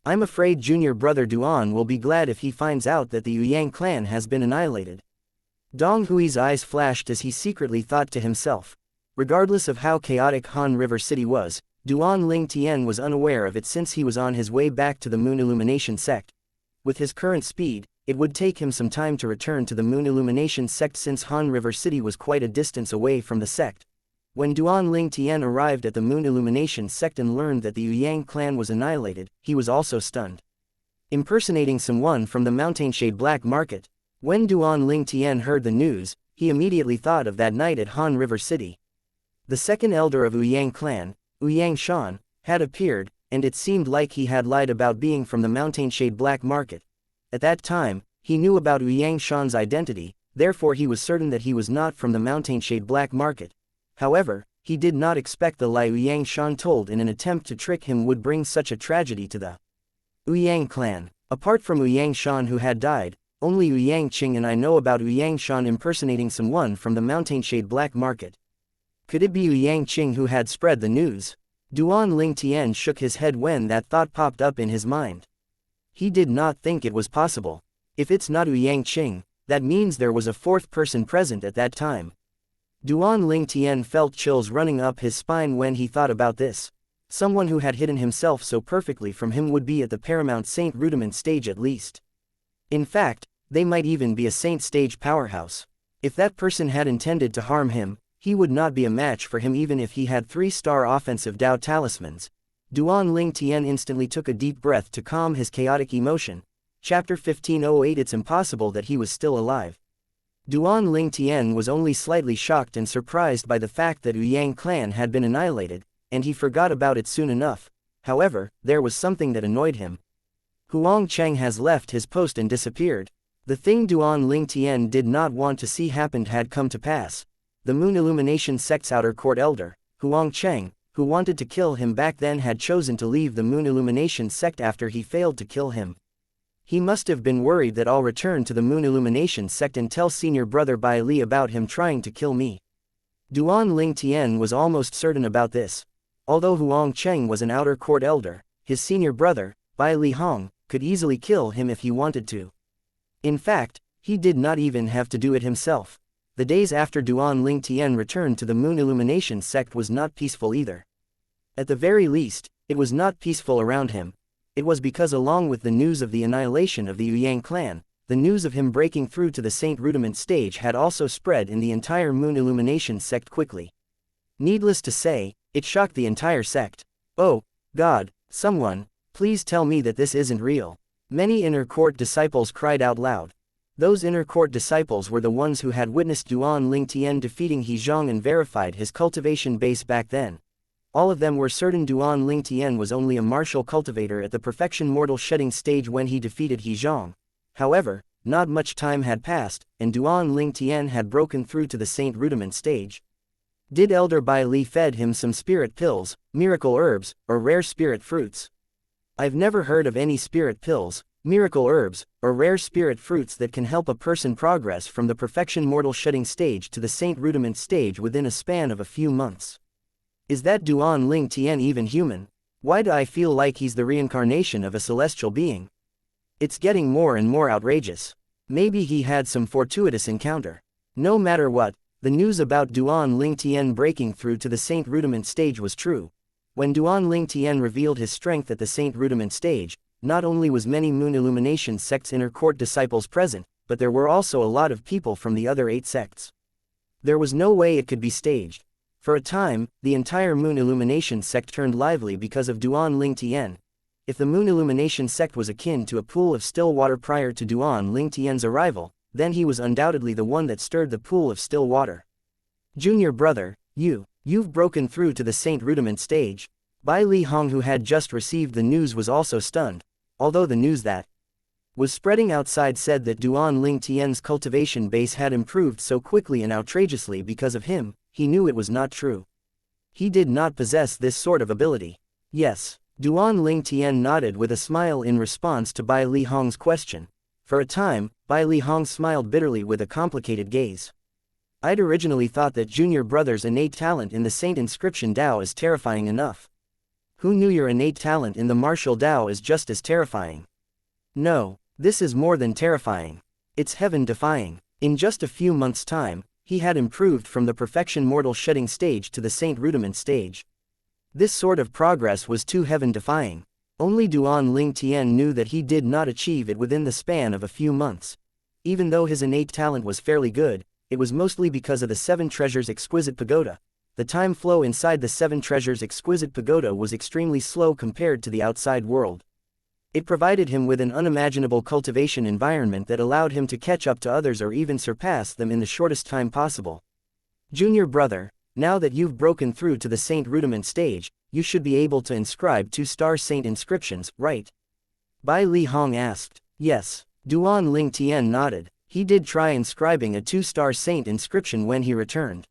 I'm afraid junior brother Duan will be glad if he finds out that the Yang clan has been annihilated. Dong Hui's eyes flashed as he secretly thought to himself. Regardless of how chaotic Han River City was, Duan Ling Tian was unaware of it since he was on his way back to the Moon Illumination sect. With his current speed, it would take him some time to return to the Moon Illumination sect since Han River City was quite a distance away from the sect. When Duan Ling Tian arrived at the Moon Illumination sect and learned that the Yang clan was annihilated, he was also stunned. Impersonating someone from the Mountain Shade Black Market. When Duan Ling Tian heard the news, he immediately thought of that night at Han River City. The second elder of Yang clan, Yang Shan, had appeared, and it seemed like he had lied about being from the Mountain Shade Black Market. At that time, he knew about Yang Shan's identity, therefore he was certain that he was not from the Mountain Shade Black Market. However, he did not expect the lie Yang Shan told in an attempt to trick him would bring such a tragedy to the Yang clan. Apart from Yang Shan who had died, only Yang Qing and I know about Yang Shan impersonating someone from the Mountain Shade Black Market. Could it be Yang Qing who had spread the news? Duan Ling Tian shook his head when that thought popped up in his mind. He did not think it was possible. If it's not Yang Qing, that means there was a fourth person present at that time. Duan Ling Tian felt chills running up his spine when he thought about this. Someone who had hidden himself so perfectly from him would be at the Paramount Saint Rudiment stage at least. In fact, they might even be a Saint stage powerhouse. If that person had intended to harm him, he would not be a match for him even if he had 3-star offensive Dao talismans. Duan Ling Tian instantly took a deep breath to calm his chaotic emotion. Chapter 1508. It's impossible that he was still alive. Duan Ling Tian was only slightly shocked and surprised by the fact that Yang clan had been annihilated, and he forgot about it soon enough. However, there was something that annoyed him. Huang Cheng has left his post and disappeared. The thing Duan Ling Tian did not want to see happened had come to pass. The Moon Illumination sect's outer court elder, Huang Cheng, who wanted to kill him back then, had chosen to leave the Moon Illumination sect after he failed to kill him. He must have been worried that I'll return to the Moon Illumination sect and tell senior brother Bai Li about him trying to kill me. Duan Ling Tian was almost certain about this. Although Huang Cheng was an outer court elder, his senior brother, Bai Li Hong, could easily kill him if he wanted to. In fact, he did not even have to do it himself. The days after Duan Ling Tian returned to the Moon Illumination sect was not peaceful either. At the very least, it was not peaceful around him. It was because along with the news of the annihilation of the Yang clan, the news of him breaking through to the Saint Rudiment stage had also spread in the entire Moon Illumination sect quickly. Needless to say, it shocked the entire sect. Oh, God, someone, please tell me that this isn't real. Many inner court disciples cried out loud. Those inner court disciples were the ones who had witnessed Duan Ling Tian defeating He Zhang and verified his cultivation base back then. All of them were certain Duan Ling Tian was only a martial cultivator at the perfection mortal shedding stage when he defeated He Zhang. However, not much time had passed, and Duan Ling Tian had broken through to the Saint Rudiment stage. Did Elder Bai Li fed him some spirit pills, miracle herbs, or rare spirit fruits? I've never heard of any spirit pills, miracle herbs, or rare spirit fruits that can help a person progress from the perfection mortal shedding stage to the Saint Rudiment stage within a span of a few months. Is that Duan Ling Tian even human? Why do I feel like he's the reincarnation of a celestial being? It's getting more and more outrageous. Maybe he had some fortuitous encounter. No matter what, the news about Duan Ling Tian breaking through to the Saint Rudiment stage was true. When Duan Ling Tian revealed his strength at the Saint Rudiment stage, not only was many Moon Illumination sect's inner court disciples present, but there were also a lot of people from the other 8 sects. There was no way it could be staged. For a time, the entire Moon Illumination sect turned lively because of Duan Ling Tian. If the Moon Illumination sect was akin to a pool of still water prior to Duan Ling Tian's arrival, then he was undoubtedly the one that stirred the pool of still water. Junior brother, you've broken through to the Saint Rudiment stage. Bai Li Hong, who had just received the news, was also stunned. Although the news that was spreading outside said that Duan Ling Tian's cultivation base had improved so quickly and outrageously because of him, he knew it was not true. He did not possess this sort of ability. Yes, Duan Ling Tian nodded with a smile in response to Bai Li Hong's question. For a time, Bai Li Hong smiled bitterly with a complicated gaze. I'd originally thought that junior brother's innate talent in the Saint Inscription Dao is terrifying enough. Who knew your innate talent in the martial Dao is just as terrifying? No, this is more than terrifying. It's heaven-defying. In just a few months' time, he had improved from the perfection mortal shedding stage to the Saint Rudiment stage. This sort of progress was too heaven-defying. Only Duan Ling Tian knew that he did not achieve it within the span of a few months. Even though his innate talent was fairly good, it was mostly because of the 7 Treasures Exquisite Pagoda. The time flow inside the 7 Treasures Exquisite Pagoda was extremely slow compared to the outside world. It provided him with an unimaginable cultivation environment that allowed him to catch up to others or even surpass them in the shortest time possible. Junior brother, now that you've broken through to the Saint Rudiment stage, you should be able to inscribe 2-star Saint inscriptions, right? Bai Li Hong asked. Yes. Duan Ling Tian nodded. He did try inscribing a 2-star Saint inscription when he returned.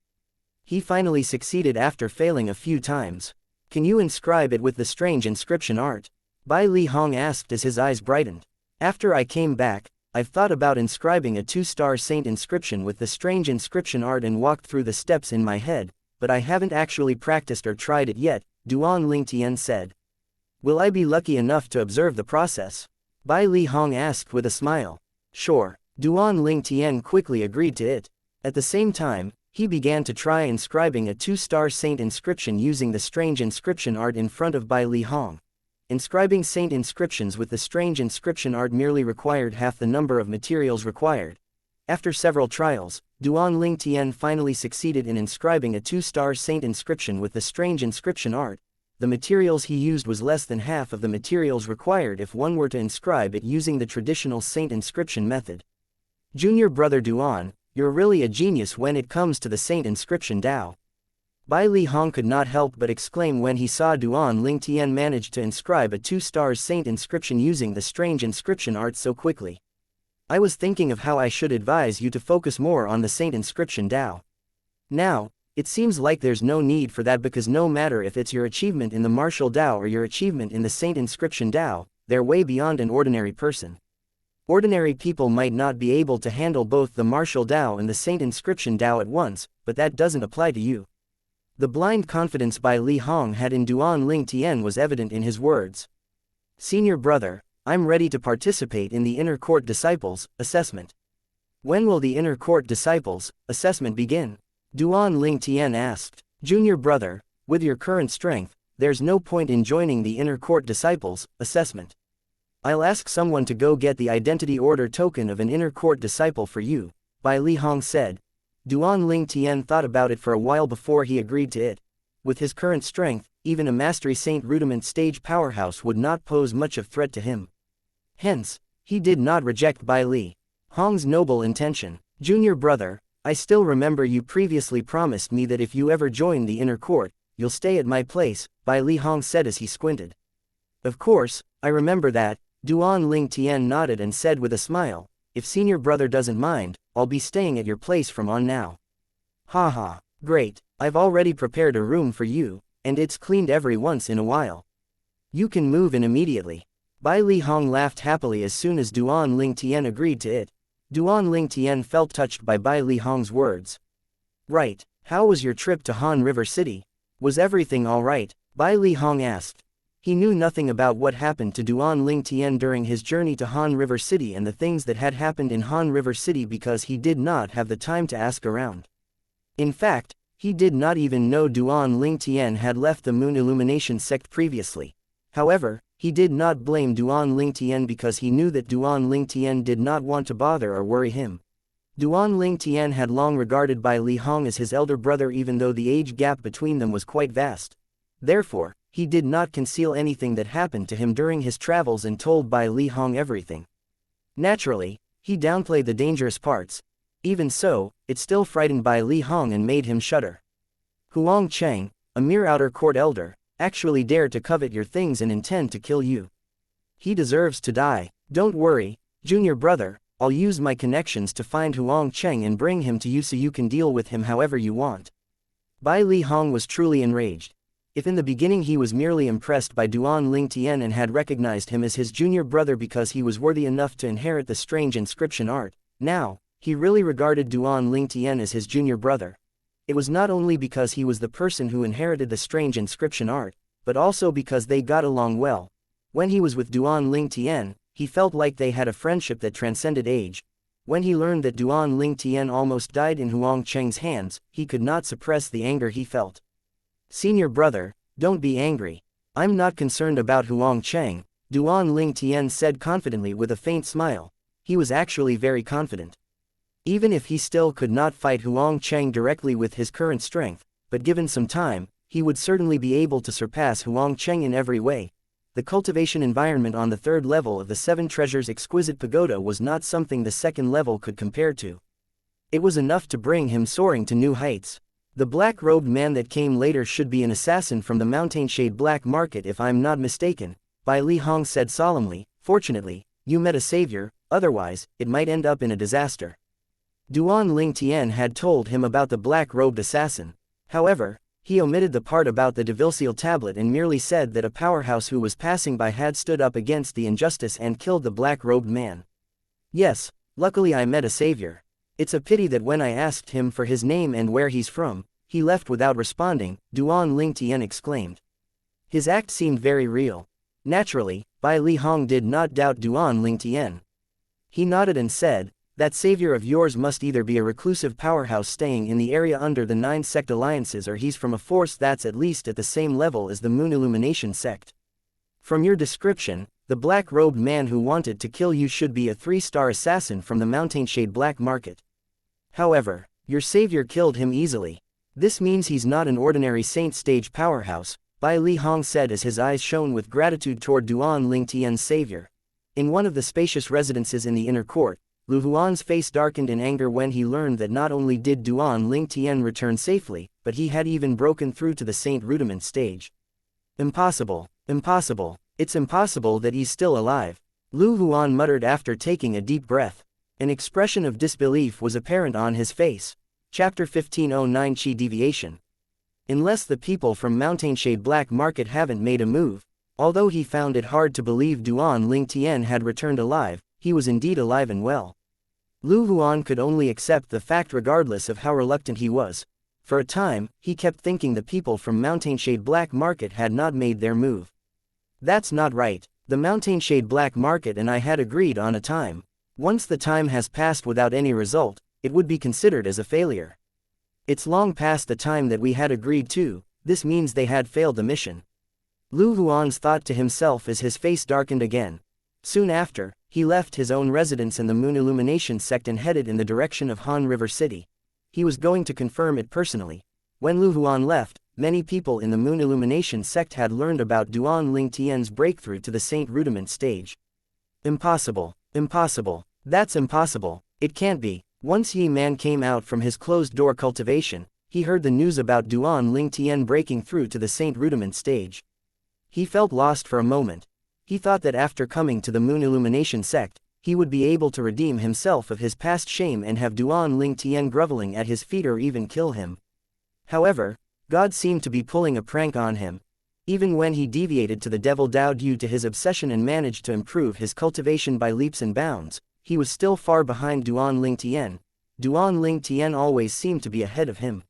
He finally succeeded after failing a few times. Can you inscribe it with the strange inscription art? Bai Li Hong asked as his eyes brightened. After I came back, I've thought about inscribing a 2-star Saint inscription with the strange inscription art and walked through the steps in my head, but I haven't actually practiced or tried it yet, Duan Ling Tian said. Will I be lucky enough to observe the process? Bai Li Hong asked with a smile. Sure, Duan Ling Tian quickly agreed to it. At the same time, he began to try inscribing a 2-star saint inscription using the strange inscription art in front of Bai Li Hong. Inscribing saint inscriptions with the strange inscription art merely required half the number of materials required. After several trials, Duan Ling Tian finally succeeded in inscribing a 2-star saint inscription with the strange inscription art. The materials he used was less than half of the materials required if one were to inscribe it using the traditional saint inscription method. Junior brother Duan, you're really a genius when it comes to the saint inscription Dao. Bai Li Hong could not help but exclaim when he saw Duan Ling Tian manage to inscribe a 2-star saint inscription using the strange inscription art so quickly. I was thinking of how I should advise you to focus more on the saint inscription Dao. Now, it seems like there's no need for that because no matter if it's your achievement in the martial Dao or your achievement in the saint inscription Dao, they're way beyond an ordinary person. Ordinary people might not be able to handle both the martial Dao and the saint inscription Dao at once, but that doesn't apply to you. The blind confidence Bai Li Hong had in Duan Ling Tian was evident in his words. Senior brother, I'm ready to participate in the Inner Court Disciples assessment. When will the Inner Court Disciples assessment begin? Duan Ling Tian asked. Junior brother, with your current strength, there's no point in joining the Inner Court Disciples assessment. I'll ask someone to go get the identity order token of an Inner Court Disciple for you, Bai Li Hong said. Duan Ling Tian thought about it for a while before he agreed to it. With his current strength, even a Mastery Saint Rudiment stage powerhouse would not pose much of threat to him. Hence, he did not reject Bai Li Hong's noble intention. Junior brother, I still remember you previously promised me that if you ever join the Inner Court, you'll stay at my place, Bai Li Hong said as he squinted. Of course, I remember that, Duan Ling Tian nodded and said with a smile, if senior brother doesn't mind, I'll be staying at your place from on now. Haha, great, I've already prepared a room for you, and it's cleaned every once in a while. You can move in immediately. Bai Li Hong laughed happily as soon as Duan Ling Tian agreed to it. Duan Ling Tian felt touched by Bai Li Hong's words. Right, how was your trip to Han River City? Was everything alright? Bai Li Hong asked. He knew nothing about what happened to Duan Ling Tian during his journey to Han River City and the things that had happened in Han River City because he did not have the time to ask around. In fact, he did not even know Duan Ling Tian had left the Moon Illumination sect previously. However, he did not blame Duan Ling Tian because he knew that Duan Ling Tian did not want to bother or worry him. Duan Ling Tian had long regarded Bai Li Hong as his elder brother even though the age gap between them was quite vast. Therefore, he did not conceal anything that happened to him during his travels and told Bai Li Hong everything. Naturally, he downplayed the dangerous parts. Even so, it still frightened Bai Li Hong and made him shudder. Huang Cheng, a mere outer court elder, actually dared to covet your things and intend to kill you. He deserves to die. Don't worry, junior brother, I'll use my connections to find Huang Cheng and bring him to you so you can deal with him however you want. Bai Li Hong was truly enraged. If in the beginning he was merely impressed by Duan Ling Tian and had recognized him as his junior brother because he was worthy enough to inherit the strange inscription art, now, he really regarded Duan Ling Tian as his junior brother. It was not only because he was the person who inherited the strange inscription art, but also because they got along well. When he was with Duan Ling Tian, he felt like they had a friendship that transcended age. When he learned that Duan Ling Tian almost died in Huang Cheng's hands, he could not suppress the anger he felt. Senior brother, don't be angry. I'm not concerned about Huang Cheng, Duan Ling Tian said confidently with a faint smile. He was actually very confident. Even if he still could not fight Huang Cheng directly with his current strength, but given some time, he would certainly be able to surpass Huang Cheng in every way. The cultivation environment on the third level of the Seven Treasures Exquisite Pagoda was not something the second level could compare to. It was enough to bring him soaring to new heights. The black-robed man that came later should be an assassin from the Mountainshade Black Market if I'm not mistaken, Bai Li Hong said solemnly. Fortunately, you met a savior, otherwise, it might end up in a disaster. Duan Ling Tian had told him about the black-robed assassin. However, he omitted the part about the Devilseal tablet and merely said that a powerhouse who was passing by had stood up against the injustice and killed the black-robed man. Yes, luckily I met a savior. It's a pity that when I asked him for his name and where he's from, he left without responding, Duan Ling Tian exclaimed. His act seemed very real. Naturally, Bai Li Hong did not doubt Duan Ling Tian. He nodded and said, That savior of yours must either be a reclusive powerhouse staying in the area under the 9 sect alliances, or he's from a force that's at least at the same level as the Moon Illumination sect. From your description, the black-robed man who wanted to kill you should be a 3-star assassin from the Mountainshade black market. However, your savior killed him easily. This means he's not an ordinary Saint stage powerhouse, Bai Li Hong said as his eyes shone with gratitude toward Duan Ling Tian's savior. In one of the spacious residences in the inner court, Lu Huan's face darkened in anger when he learned that not only did Duan Ling Tian return safely, but he had even broken through to the Saint Rudiment stage. Impossible, impossible, it's impossible that he's still alive, Lu Huan muttered after taking a deep breath. An expression of disbelief was apparent on his face. Chapter 1509 Chi Deviation. Unless the people from Mountainshade Black Market haven't made a move. Although he found it hard to believe Duan Ling Tian had returned alive, he was indeed alive and well. Lu Huan could only accept the fact regardless of how reluctant he was. For a time, he kept thinking the people from Mountainshade Black Market had not made their move. That's not right. The Mountainshade Black Market and I had agreed on a time. Once the time has passed without any result, it would be considered as a failure. It's long past the time that we had agreed to, this means they had failed the mission. Lu Huan's thought to himself as his face darkened again. Soon after, he left his own residence in the Moon Illumination sect and headed in the direction of Han River City. He was going to confirm it personally. When Lu Huan left, many people in the Moon Illumination sect had learned about Duan Ling Tian's breakthrough to the Saint Rudiment stage. Impossible, impossible, that's impossible, it can't be. Once Yi Man came out from his closed-door cultivation, he heard the news about Duan Ling Tian breaking through to the Saint Rudiment stage. He felt lost for a moment. He thought that after coming to the Moon Illumination sect, he would be able to redeem himself of his past shame and have Duan Ling Tian groveling at his feet or even kill him. However, God seemed to be pulling a prank on him. Even when he deviated to the devil Dao due to his obsession and managed to improve his cultivation by leaps and bounds, he was still far behind Duan Ling Tian. Duan Ling Tian always seemed to be ahead of him.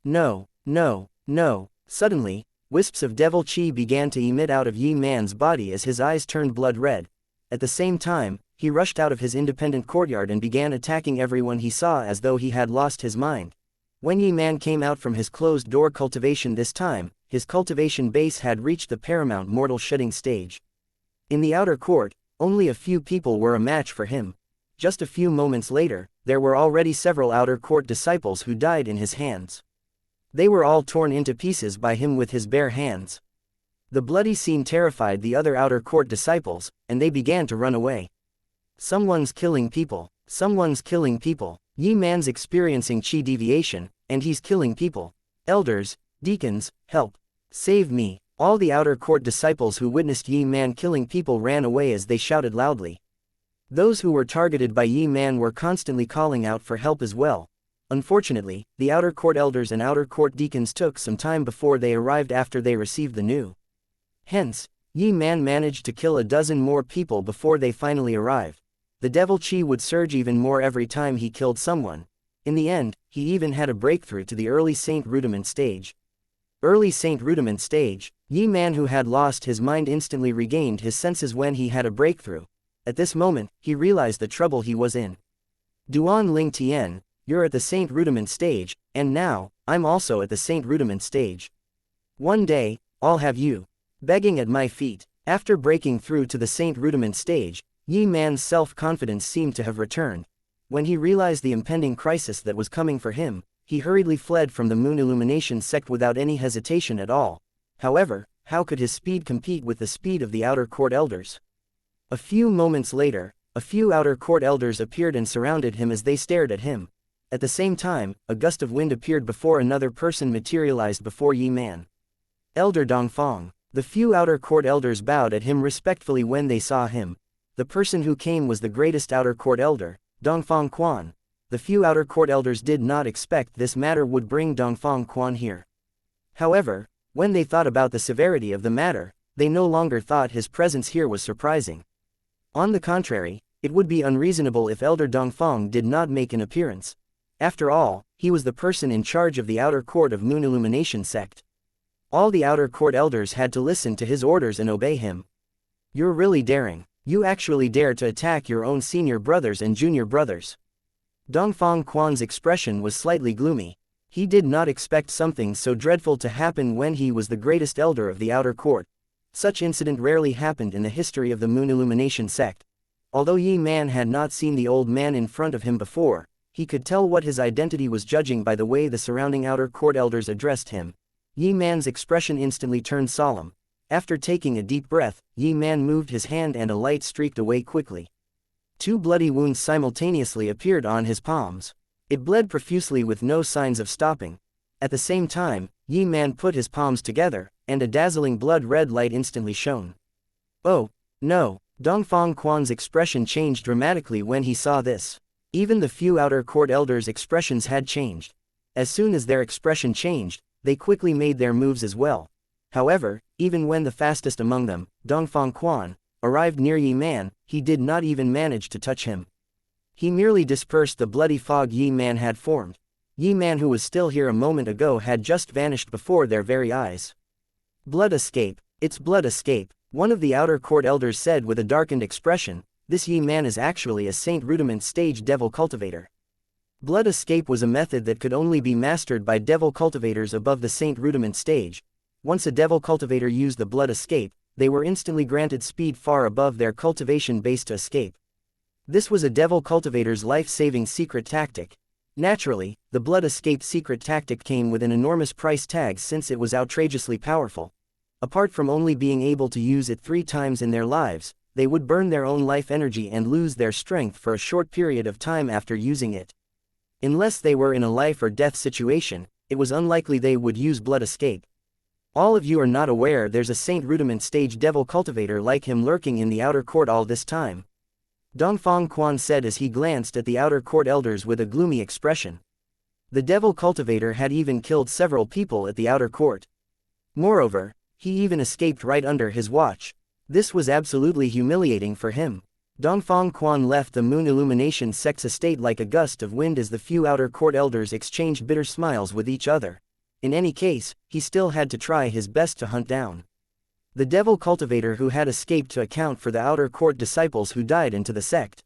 No, no, no. Suddenly, wisps of devil chi began to emit out of Yi Man's body as his eyes turned blood red. At the same time, he rushed out of his independent courtyard and began attacking everyone he saw as though he had lost his mind. When Yi Man came out from his closed-door cultivation this time, his cultivation base had reached the paramount mortal shedding stage. In the outer court, only a few people were a match for him. Just a few moments later, there were already several outer court disciples who died in his hands. They were all torn into pieces by him with his bare hands. The bloody scene terrified the other outer court disciples, and they began to run away. Someone's killing people. Someone's killing people. Yi Man's experiencing chi deviation, and he's killing people. Elders, deacons, help. Save me. All the outer court disciples who witnessed Yi Man killing people ran away as they shouted loudly. Those who were targeted by Yi Man were constantly calling out for help as well. Unfortunately, the outer court elders and outer court deacons took some time before they arrived after they received the news. Hence, Yi Man managed to kill a dozen more people before they finally arrived. The devil chi would surge even more every time he killed someone. In the end, he even had a breakthrough to the early Saint Rudiment stage. Early Saint Rudiment stage, Yi Man who had lost his mind instantly regained his senses when he had a breakthrough. At this moment, he realized the trouble he was in. Duan Ling Tian, you're at the Saint Rudiment stage, and now, I'm also at the Saint Rudiment stage. One day, I'll have you begging at my feet. After breaking through to the Saint Rudiment stage, Yi Man's self-confidence seemed to have returned. When he realized the impending crisis that was coming for him, he hurriedly fled from the Moon Illumination sect without any hesitation at all. However, how could his speed compete with the speed of the outer court elders? A few moments later, a few outer court elders appeared and surrounded him as they stared at him. At the same time, a gust of wind appeared before another person materialized before Yi Man. Elder Dongfang. The few outer court elders bowed at him respectfully when they saw him. The person who came was the greatest outer court elder, Dongfang Quan. The few outer court elders did not expect this matter would bring Dongfang Quan here. However, when they thought about the severity of the matter, they no longer thought his presence here was surprising. On the contrary, it would be unreasonable if Elder Dongfang did not make an appearance. After all, he was the person in charge of the outer court of Moon Illumination sect. All the outer court elders had to listen to his orders and obey him. You're really daring. You actually dare to attack your own senior brothers and junior brothers. Dongfang Quan's expression was slightly gloomy. He did not expect something so dreadful to happen when he was the greatest elder of the outer court. Such incident rarely happened in the history of the Moon Illumination sect. Although Yi Man had not seen the old man in front of him before, he could tell what his identity was judging by the way the surrounding outer court elders addressed him. Yi Man's expression instantly turned solemn. After taking a deep breath, Yi Man moved his hand and a light streaked away quickly. 2 bloody wounds simultaneously appeared on his palms. It bled profusely with no signs of stopping. At the same time, Yi Man put his palms together, and a dazzling blood-red light instantly shone. Oh, no! Dongfang Quan's expression changed dramatically when he saw this. Even the few outer court elders' expressions had changed. As soon as their expression changed, they quickly made their moves as well. However, even when the fastest among them, Dongfang Quan, arrived near Yi Man, he did not even manage to touch him. He merely dispersed the bloody fog Yi Man had formed. Yi Man, who was still here a moment ago, had just vanished before their very eyes. Blood escape, it's blood escape, one of the outer court elders said with a darkened expression. This Yi Man is actually a Saint Rudiment stage devil cultivator. Blood escape was a method that could only be mastered by devil cultivators above the Saint Rudiment stage. Once a devil cultivator used the blood escape, they were instantly granted speed far above their cultivation base to escape. This was a devil cultivator's life-saving secret tactic. Naturally, the blood escape secret tactic came with an enormous price tag since it was outrageously powerful. Apart from only being able to use it 3 times in their lives, they would burn their own life energy and lose their strength for a short period of time after using it. Unless they were in a life or death situation, it was unlikely they would use blood escape. All of you are not aware there's a Saint Rudiment stage devil cultivator like him lurking in the outer court all this time. Dongfang Quan said as he glanced at the outer court elders with a gloomy expression. The devil cultivator had even killed several people at the outer court. Moreover, he even escaped right under his watch. This was absolutely humiliating for him. Dongfang Quan left the Moon Illumination sect's estate like a gust of wind as the few outer court elders exchanged bitter smiles with each other. In any case, he still had to try his best to hunt down the devil cultivator who had escaped to account for the outer court disciples who died into the sect.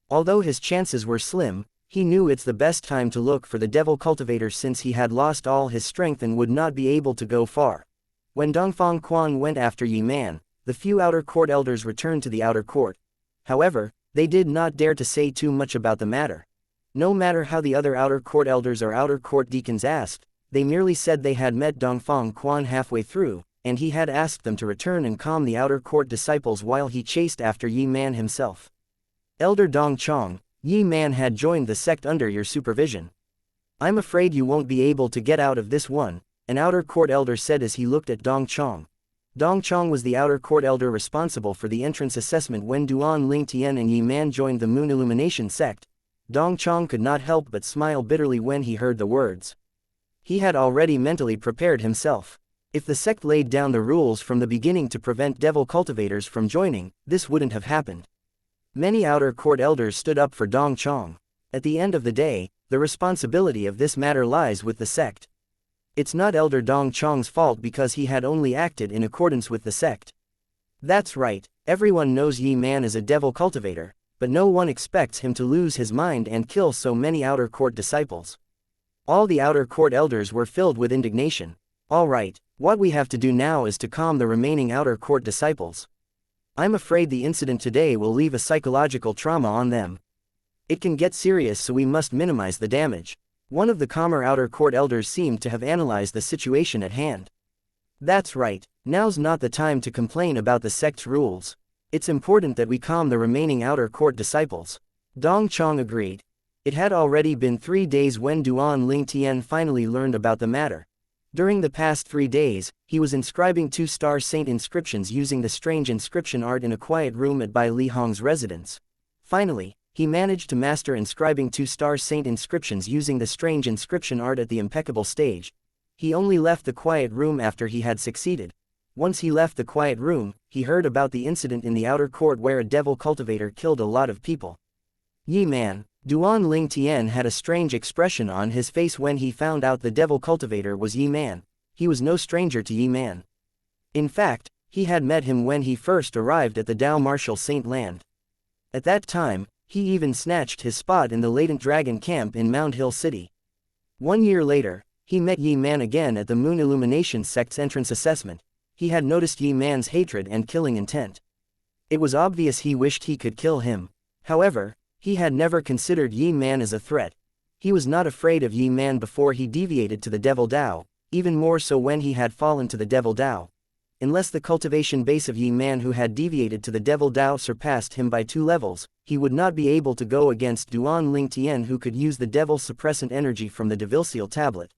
Although his chances were slim, he knew it's the best time to look for the devil cultivator since he had lost all his strength and would not be able to go far. When Dongfang Quan went after Yi Man, the few outer court elders returned to the outer court. However, they did not dare to say too much about the matter. No matter how the other outer court elders or outer court deacons asked, they merely said they had met Dongfang Quan halfway through, and he had asked them to return and calm the outer court disciples while he chased after Yi Man himself. Elder Dong Chong, Yi Man had joined the sect under your supervision. I'm afraid you won't be able to get out of this one, an outer court elder said as he looked at Dong Chong. Dong Chong was the outer court elder responsible for the entrance assessment when Duan Ling Tian and Yi Man joined the Moon Illumination sect. Dong Chong could not help but smile bitterly when he heard the words. He had already mentally prepared himself. If the sect laid down the rules from the beginning to prevent devil cultivators from joining, this wouldn't have happened. Many outer court elders stood up for Dong Chong. At the end of the day, the responsibility of this matter lies with the sect. It's not Elder Dong Chong's fault because he had only acted in accordance with the sect. That's right, everyone knows Yi Man is a devil cultivator, but no one expects him to lose his mind and kill so many outer court disciples. All the outer court elders were filled with indignation. All right, what we have to do now is to calm the remaining outer court disciples. I'm afraid the incident today will leave a psychological trauma on them. It can get serious, so we must minimize the damage. One of the calmer outer court elders seemed to have analyzed the situation at hand. That's right, now's not the time to complain about the sect's rules. It's important that we calm the remaining outer court disciples. Dong Chong agreed. It had already been 3 days when Duan Ling Tian finally learned about the matter. During the past 3 days, he was inscribing 2-star saint inscriptions using the strange inscription art in a quiet room at Bai Li Hong's residence. Finally, he managed to master inscribing 2-star saint inscriptions using the strange inscription art at the impeccable stage. He only left the quiet room after he had succeeded. Once he left the quiet room, he heard about the incident in the outer court where a devil cultivator killed a lot of people. Yi Man, Duan Ling Tian had a strange expression on his face when he found out the devil cultivator was Yi Man. He was no stranger to Yi Man. In fact, He had met him when he first arrived at the Dao Martial Saint Land. At that time, he even snatched his spot in the latent dragon camp in Mount Hill City. 1 year later, he met Yi Man again at the Moon Illumination sect's entrance assessment. He had noticed Yi Man's hatred and killing intent. It was obvious he wished he could kill him. However, he had never considered Yi Man as a threat. He was not afraid of Yi Man before he deviated to the Devil Dao, even more so when he had fallen to the Devil Dao. Unless the cultivation base of Yi Man who had deviated to the Devil Dao surpassed him by 2 levels, he would not be able to go against Duan Ling Tian who could use the Devil suppressant energy from the Devil Seal tablet.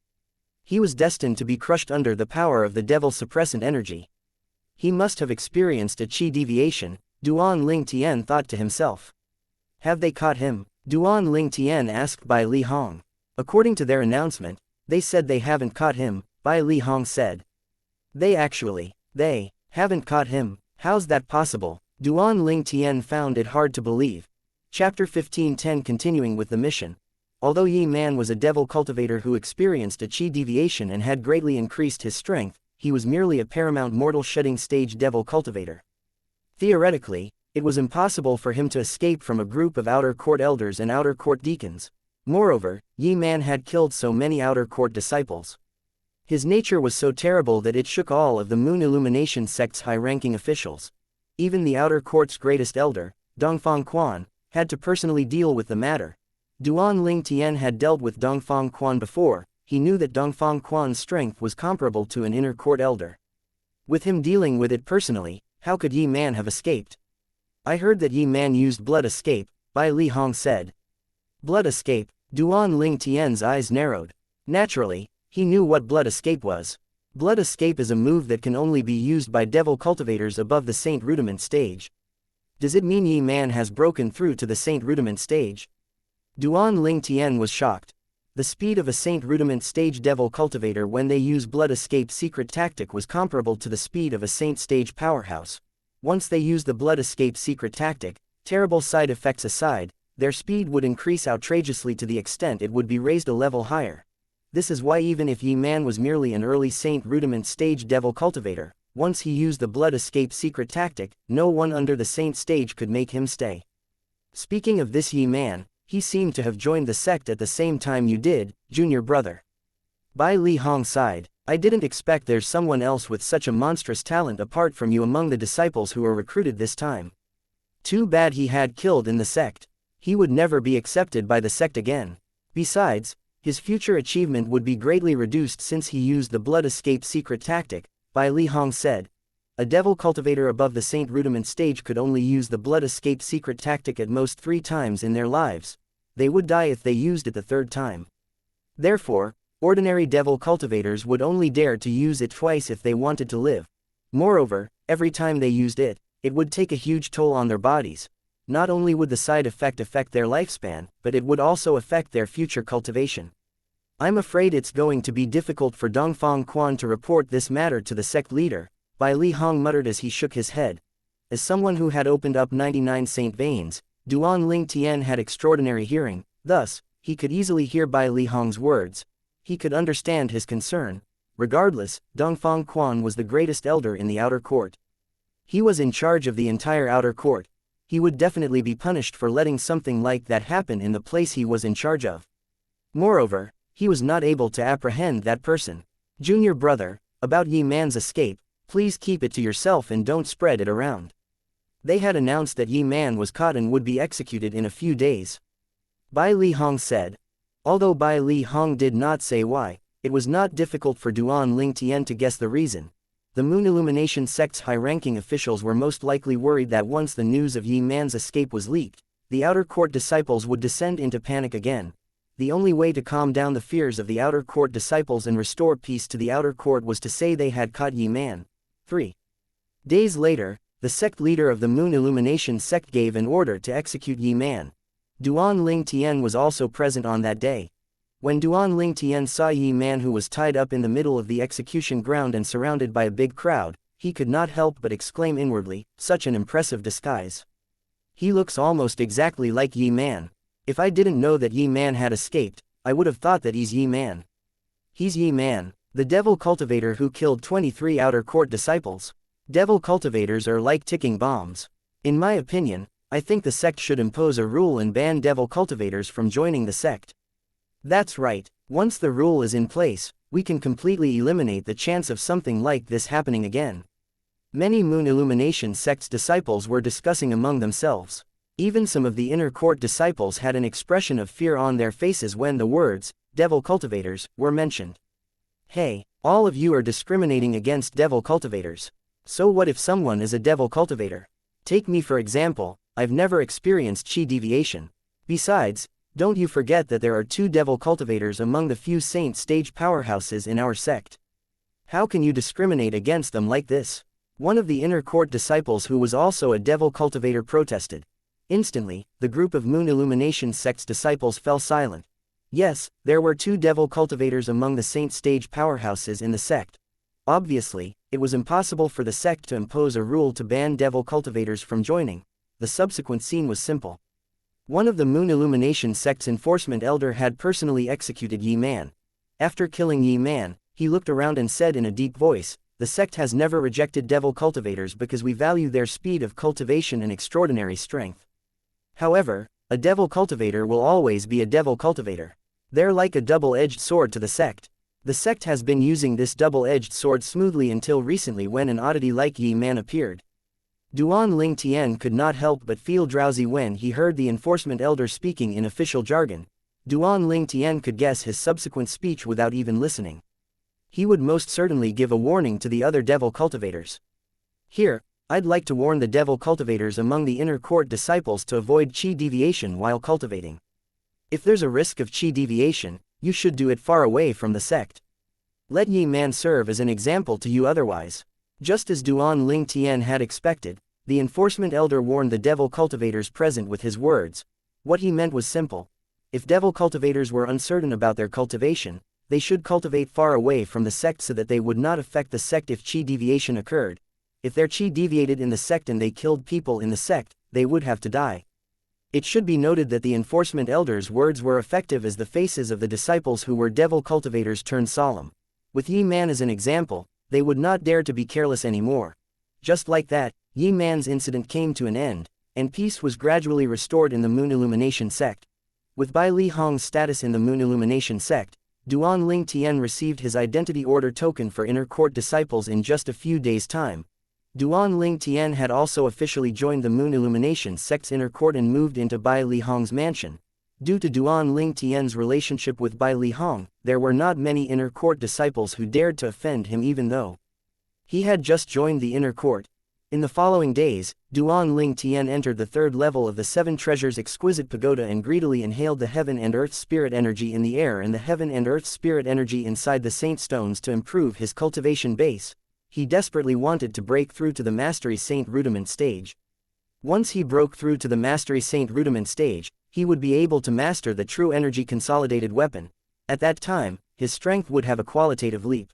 He was destined to be crushed under the power of the Devil suppressant energy. He must have experienced a chi deviation, Duan Ling Tian thought to himself. Have they caught him? Duan Ling Tian asked Bai Li Hong. According to their announcement, they said they haven't caught him, Bai Li Hong said. They haven't caught him, how's that possible? Duan Ling Tian found it hard to believe. Chapter 15:10 Continuing with the mission. Although Yi Man was a devil cultivator who experienced a chi deviation and had greatly increased his strength, he was merely a paramount mortal shedding stage devil cultivator. Theoretically, it was impossible for him to escape from a group of outer court elders and outer court deacons. Moreover, Yi Man had killed so many outer court disciples. His nature was so terrible that it shook all of the Moon Illumination sect's high-ranking officials. Even the outer court's greatest elder, Dongfang Quan, had to personally deal with the matter. Duan Ling Tian had dealt with Dongfang Quan before. He knew that Dongfang Quan's strength was comparable to an inner court elder. With him dealing with it personally, how could Yi Man have escaped? I heard that Yi Man used blood escape, Bai Li Hong said. Blood escape? Duan Ling Tian's eyes narrowed. Naturally, he knew what blood escape was. Blood escape is a move that can only be used by devil cultivators above the Saint Rudiment stage. Does it mean Yi Man has broken through to the Saint Rudiment stage? Duan Ling Tian was shocked. The speed of a Saint Rudiment stage devil cultivator when they use blood escape secret tactic was comparable to the speed of a Saint stage powerhouse. Once they use the blood escape secret tactic, terrible side effects aside, their speed would increase outrageously to the extent it would be raised a level higher. This is why even if Yi Man was merely an early Saint Rudiment stage devil cultivator, once he used the blood escape secret tactic, no one under the Saint stage could make him stay. Speaking of this Yi Man, he seemed to have joined the sect at the same time you did, junior brother. Bai Li Hong sighed. I didn't expect there's someone else with such a monstrous talent apart from you among the disciples who were recruited this time. Too bad he had killed in the sect. He would never be accepted by the sect again. Besides, his future achievement would be greatly reduced since he used the blood escape secret tactic, Bai Li Hong said. A devil cultivator above the Saint Rudiment stage could only use the blood escape secret tactic at most 3 times in their lives. They would die if they used it the 3rd time. Therefore, ordinary devil cultivators would only dare to use it twice if they wanted to live. Moreover, every time they used it, it would take a huge toll on their bodies. Not only would the side effect affect their lifespan, but it would also affect their future cultivation. I'm afraid it's going to be difficult for Dongfang Quan to report this matter to the sect leader, Bai Li Hong muttered as he shook his head. As someone who had opened up 99 saint veins, Duan Ling Tian had extraordinary hearing, thus, he could easily hear Bai Li Hong's words. He could understand his concern. Regardless, Dongfang Quan was the greatest elder in the outer court. He was in charge of the entire outer court. He would definitely be punished for letting something like that happen in the place he was in charge of. Moreover, he was not able to apprehend that person. Junior brother, about Yi Man's escape, please keep it to yourself and don't spread it around. They had announced that Yi Man was caught and would be executed in a few days. Bai Li Hong said. Although Bai Li Hong did not say why, it was not difficult for Duan Ling Tian to guess the reason. The Moon Illumination sect's high-ranking officials were most likely worried that once the news of Yi Man's escape was leaked, the outer court disciples would descend into panic again. The only way to calm down the fears of the outer court disciples and restore peace to the outer court was to say they had caught Yi Man. 3 days later, the sect leader of the Moon Illumination sect gave an order to execute Yi Man. Duan Ling Tian was also present on that day. When Duan Ling Tian saw Yi Man who was tied up in the middle of the execution ground and surrounded by a big crowd, he could not help but exclaim inwardly, such an impressive disguise. He looks almost exactly like Yi Man. If I didn't know that Yi Man had escaped, I would have thought that he's Yi Man. He's Yi Man, the devil cultivator who killed 23 outer court disciples. Devil cultivators are like ticking bombs. In my opinion, I think the sect should impose a rule and ban devil cultivators from joining the sect. That's right, once the rule is in place, we can completely eliminate the chance of something like this happening again. Many Moon Illumination sect's disciples were discussing among themselves. Even some of the inner court disciples had an expression of fear on their faces when the words, devil cultivators, were mentioned. Hey, all of you are discriminating against devil cultivators. So what if someone is a devil cultivator? Take me for example, I've never experienced chi deviation. Besides, don't you forget that there are 2 devil cultivators among the few saint stage powerhouses in our sect. How can you discriminate against them like this? One of the inner court disciples who was also a devil cultivator protested. Instantly, the group of Moon Illumination sect's disciples fell silent. Yes, there were 2 devil cultivators among the saint stage powerhouses in the sect. Obviously, it was impossible for the sect to impose a rule to ban devil cultivators from joining. The subsequent scene was simple. One of the Moon Illumination sect's enforcement elder had personally executed Yi Man. After killing Yi Man, he looked around and said in a deep voice, "The sect has never rejected devil cultivators because we value their speed of cultivation and extraordinary strength. However, a devil cultivator will always be a devil cultivator. They're like a double-edged sword to the sect. The sect has been using this double-edged sword smoothly until recently when an oddity like Yi Man appeared." Duan Ling Tian could not help but feel drowsy when he heard the enforcement elder speaking in official jargon. Duan Ling Tian could guess his subsequent speech without even listening. He would most certainly give a warning to the other devil cultivators. Here, I'd like to warn the devil cultivators among the inner court disciples to avoid chi deviation while cultivating. If there's a risk of chi deviation, you should do it far away from the sect. Let Yi Man serve as an example to you otherwise. Just as Duan Ling Tian had expected, the enforcement elder warned the devil cultivators present with his words. What he meant was simple. If devil cultivators were uncertain about their cultivation, they should cultivate far away from the sect so that they would not affect the sect if chi deviation occurred. If their chi deviated in the sect and they killed people in the sect, they would have to die. It should be noted that the enforcement elder's words were effective as the faces of the disciples who were devil cultivators turned solemn. With Yi Man as an example, they would not dare to be careless anymore. Just like that, Yi Man's incident came to an end, and peace was gradually restored in the Moon Illumination sect. With Bai Li Hong's status in the Moon Illumination sect, Duan Ling Tian received his identity order token for inner court disciples in just a few days' time. Duan Ling Tian had also officially joined the Moon Illumination sect's inner court and moved into Bai Li Hong's mansion. Due to Duan Ling Tian's relationship with Bai Li Hong, there were not many inner court disciples who dared to offend him even though he had just joined the inner court. In the following days, Duan Ling Tian entered the 3rd level of the 7 Treasures Exquisite Pagoda and greedily inhaled the heaven and earth spirit energy in the air and the heaven and earth spirit energy inside the saint stones to improve his cultivation base. He desperately wanted to break through to the Mastery Saint Rudiment stage. Once he broke through to the Mastery Saint Rudiment stage, he would be able to master the True Energy Consolidated Weapon. At that time, his strength would have a qualitative leap.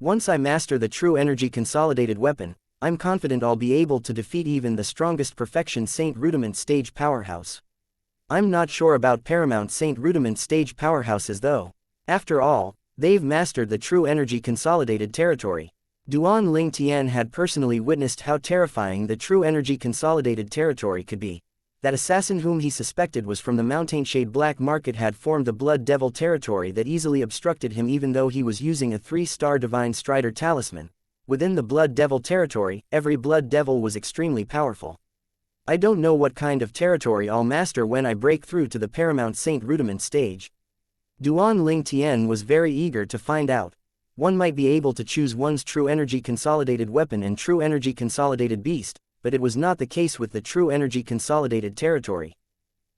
Once I master the True Energy Consolidated Weapon, I'm confident I'll be able to defeat even the strongest Perfection Saint Rudiment stage powerhouse. I'm not sure about Paramount Saint Rudiment stage powerhouses though. After all, they've mastered the True Energy Consolidated territory. Duan Ling Tian had personally witnessed how terrifying the True Energy Consolidated territory could be. That assassin whom he suspected was from the Mountainshade Black Market had formed the Blood Devil territory that easily obstructed him even though he was using a 3-star Divine Strider talisman. Within the Blood Devil territory, every Blood Devil was extremely powerful. I don't know what kind of territory I'll master when I break through to the Paramount Saint Rudiment stage. Duan Ling Tian was very eager to find out. One might be able to choose one's True Energy Consolidated Weapon and True Energy Consolidated Beast, but it was not the case with the True Energy Consolidated territory.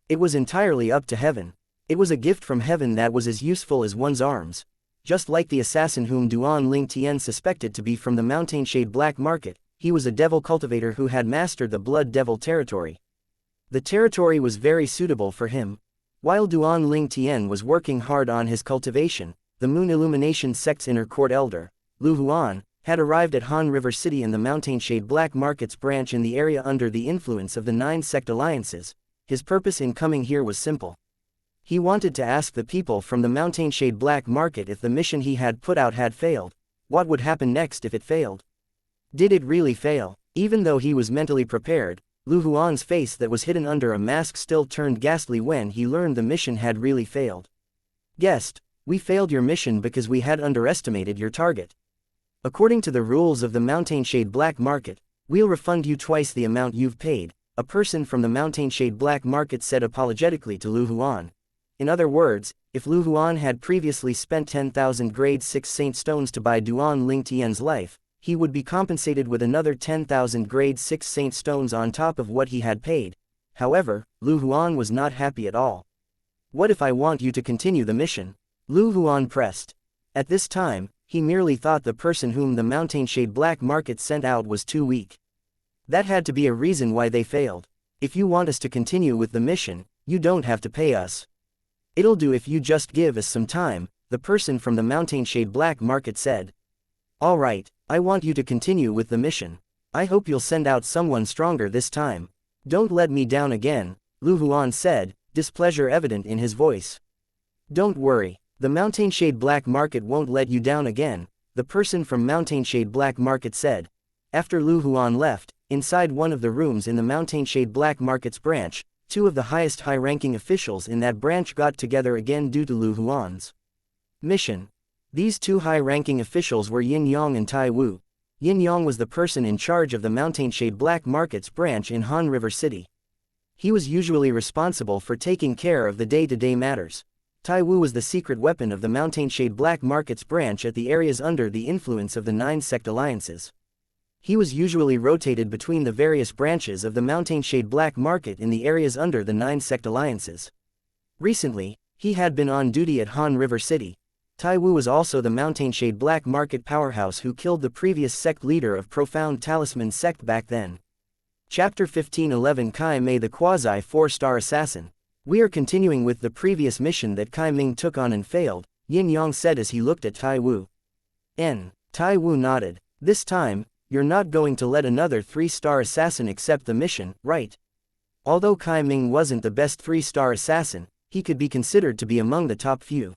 It was entirely up to heaven. It was a gift from heaven that was as useful as one's arms. Just like the assassin whom Duan Ling Tian suspected to be from the Mountainshade Black Market, he was a devil cultivator who had mastered the Blood Devil territory. The territory was very suitable for him. While Duan Ling Tian was working hard on his cultivation, the Moon Illumination sect's inner court elder, Lu Huan, had arrived at Han River City in the Mountainshade Black Market's branch in the area under the influence of the 9 sect alliances. His purpose in coming here was simple. He wanted to ask the people from the Mountainshade Black Market if the mission he had put out had failed. What would happen next if it failed? Did it really fail? Even though he was mentally prepared, Lu Huan's face that was hidden under a mask still turned ghastly when he learned the mission had really failed. Guest, we failed your mission because we had underestimated your target. According to the rules of the Mountain Shade Black Market, we'll refund you twice the amount you've paid, a person from the Mountain Shade Black Market said apologetically to Lu Huan. In other words, if Lu Huan had previously spent 10,000 grade 6 Saint Stones to buy Duan Ling Tian's life, he would be compensated with another 10,000 grade 6 Saint Stones on top of what he had paid. However, Lu Huan was not happy at all. What if I want you to continue the mission? Lu Huan pressed. At this time, he merely thought the person whom the Mountain Shade Black Market sent out was too weak. That had to be a reason why they failed. If you want us to continue with the mission, you don't have to pay us. It'll do if you just give us some time, the person from the Mountain Shade Black Market said. Alright, I want you to continue with the mission. I hope you'll send out someone stronger this time. Don't let me down again, Lu Huan said, displeasure evident in his voice. Don't worry, the Mountain Shade Black Market won't let you down again, the person from Mountain Shade Black Market said. After Lu Huan left, inside one of the rooms in the Mountain Shade Black Market's branch, two of the highest high-ranking officials in that branch got together again due to Lu Huan's mission. These two high-ranking officials were Yin Yang and Tai Wu. Yin Yang was the person in charge of the Mountain Shade Black Market's branch in Han River City. He was usually responsible for taking care of the day-to-day matters. Tai Wu was the secret weapon of the Mountain Shade Black Market's branch at the areas under the influence of the 9 sect alliances. He was usually rotated between the various branches of the Mountain Shade Black Market in the areas under the 9 sect alliances. Recently, he had been on duty at Han River City. Tai Wu was also the Mountain Shade Black Market powerhouse who killed the previous sect leader of Profound Talisman sect back then. Chapter 1511 Kai Mei the Quasi 4-Star Assassin. We are continuing with the previous mission that Kai Ming took on and failed, Yin Yang said as he looked at Tai Wu. Tai Wu nodded. This time, you're not going to let another 3-star assassin accept the mission, right? Although Kai Ming wasn't the best 3-star assassin, he could be considered to be among the top few.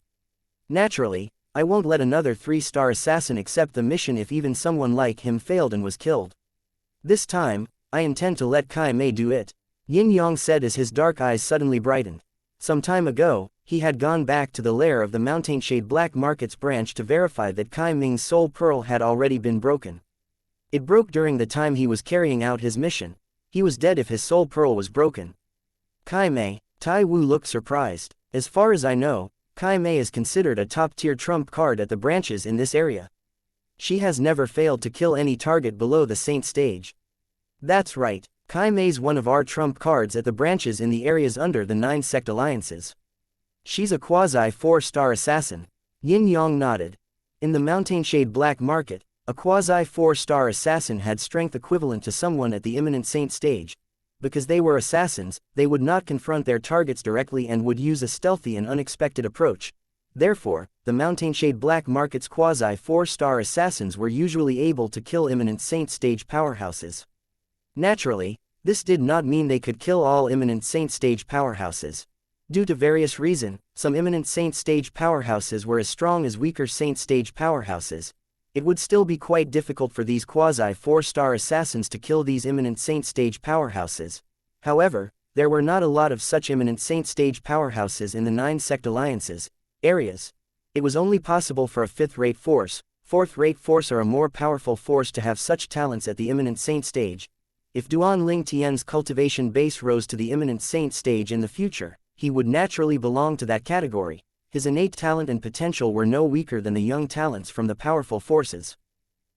Naturally, I won't let another 3-star assassin accept the mission if even someone like him failed and was killed. This time, I intend to let Kai Mei do it, Yin Yang said as his dark eyes suddenly brightened. Some time ago, he had gone back to the lair of the Mountain Shade Black Market's branch to verify that Kai Ming's soul pearl had already been broken. It broke during the time he was carrying out his mission. He was dead if his soul pearl was broken. Kai Mei, Tai Wu looked surprised. As far as I know, Kai Mei is considered a top-tier trump card at the branches in this area. She has never failed to kill any target below the Saint stage. That's right, Kai Mei's one of our trump cards at the branches in the areas under the 9 sect alliances. She's a quasi 4-star assassin. Yin Yang nodded. In the Mountain Shade Black Market, a quasi 4-star assassin had strength equivalent to someone at the imminent Saint stage. Because they were assassins, they would not confront their targets directly and would use a stealthy and unexpected approach. Therefore, the Mountain Shade Black Market's quasi 4-star assassins were usually able to kill imminent Saint stage powerhouses. Naturally, this did not mean they could kill all imminent Saint stage powerhouses. Due to various reasons, some imminent Saint stage powerhouses were as strong as weaker Saint stage powerhouses. It would still be quite difficult for these quasi 4-star assassins to kill these imminent Saint stage powerhouses. However, there were not a lot of such imminent Saint stage powerhouses in the 9 sect alliances areas. It was only possible for a 5th-rate force, 4th-rate force or a more powerful force to have such talents at the imminent Saint stage. If Duan Ling Tian's cultivation base rose to the imminent Saint stage in the future, he would naturally belong to that category. His innate talent and potential were no weaker than the young talents from the powerful forces.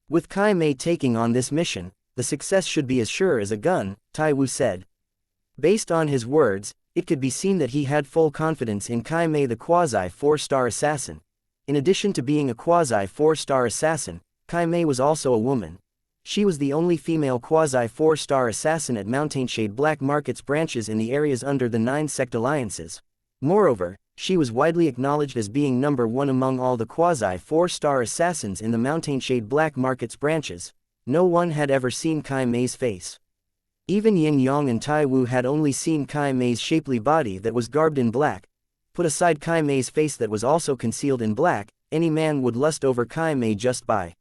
With Kai Mei taking on this mission, the success should be as sure as a gun, Tai Wu said. Based on his words, it could be seen that he had full confidence in Kai Mei the quasi 4-star assassin. In addition to being a quasi 4-star assassin, Kai Mei was also a woman. She was the only female quasi 4-star assassin at Mountain Shade Black Market's branches in the areas under the 9 sect alliances. Moreover, she was widely acknowledged as being number 1 among all the quasi 4-star assassins in the Mountain Shade Black Market's branches. No one had ever seen Kai Mei's face. Even Yin Yang and Tai Wu had only seen Kai Mei's shapely body that was garbed in black. Put aside Kai Mei's face that was also concealed in black, any man would lust over Kai Mei just by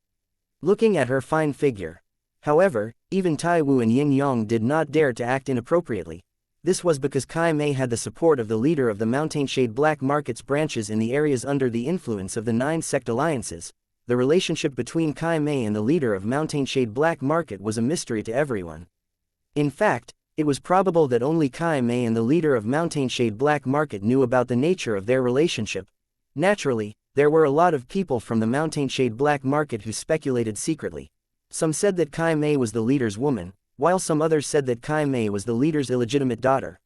looking at her fine figure. However, even Tai Wu and Yin Yang did not dare to act inappropriately. This was because Kai Mei had the support of the leader of the Mountain Shade Black Market's branches in the areas under the influence of the 9 sect alliances. The relationship between Kai Mei and the leader of Mountain Shade Black Market was a mystery to everyone. In fact, it was probable that only Kai Mei and the leader of Mountain Shade Black Market knew about the nature of their relationship. Naturally, there were a lot of people from the Mountain Shade Black Market who speculated secretly. Some said that Kai Mei was the leader's woman, while some others said that Kai Mei was the leader's illegitimate daughter.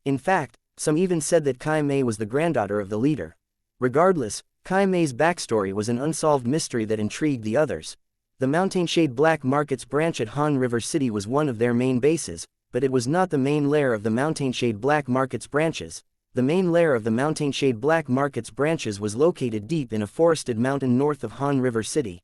In fact, some even said that Kai Mei was the granddaughter of the leader. Regardless, Kai Mei's backstory was an unsolved mystery that intrigued the others. The Mountain Shade Black Market's branch at Han River City was one of their main bases, but it was not the main lair of the Mountain Shade Black Market's branches. The main lair of the Mountain Shade Black Market's branches was located deep in a forested mountain north of Han River City.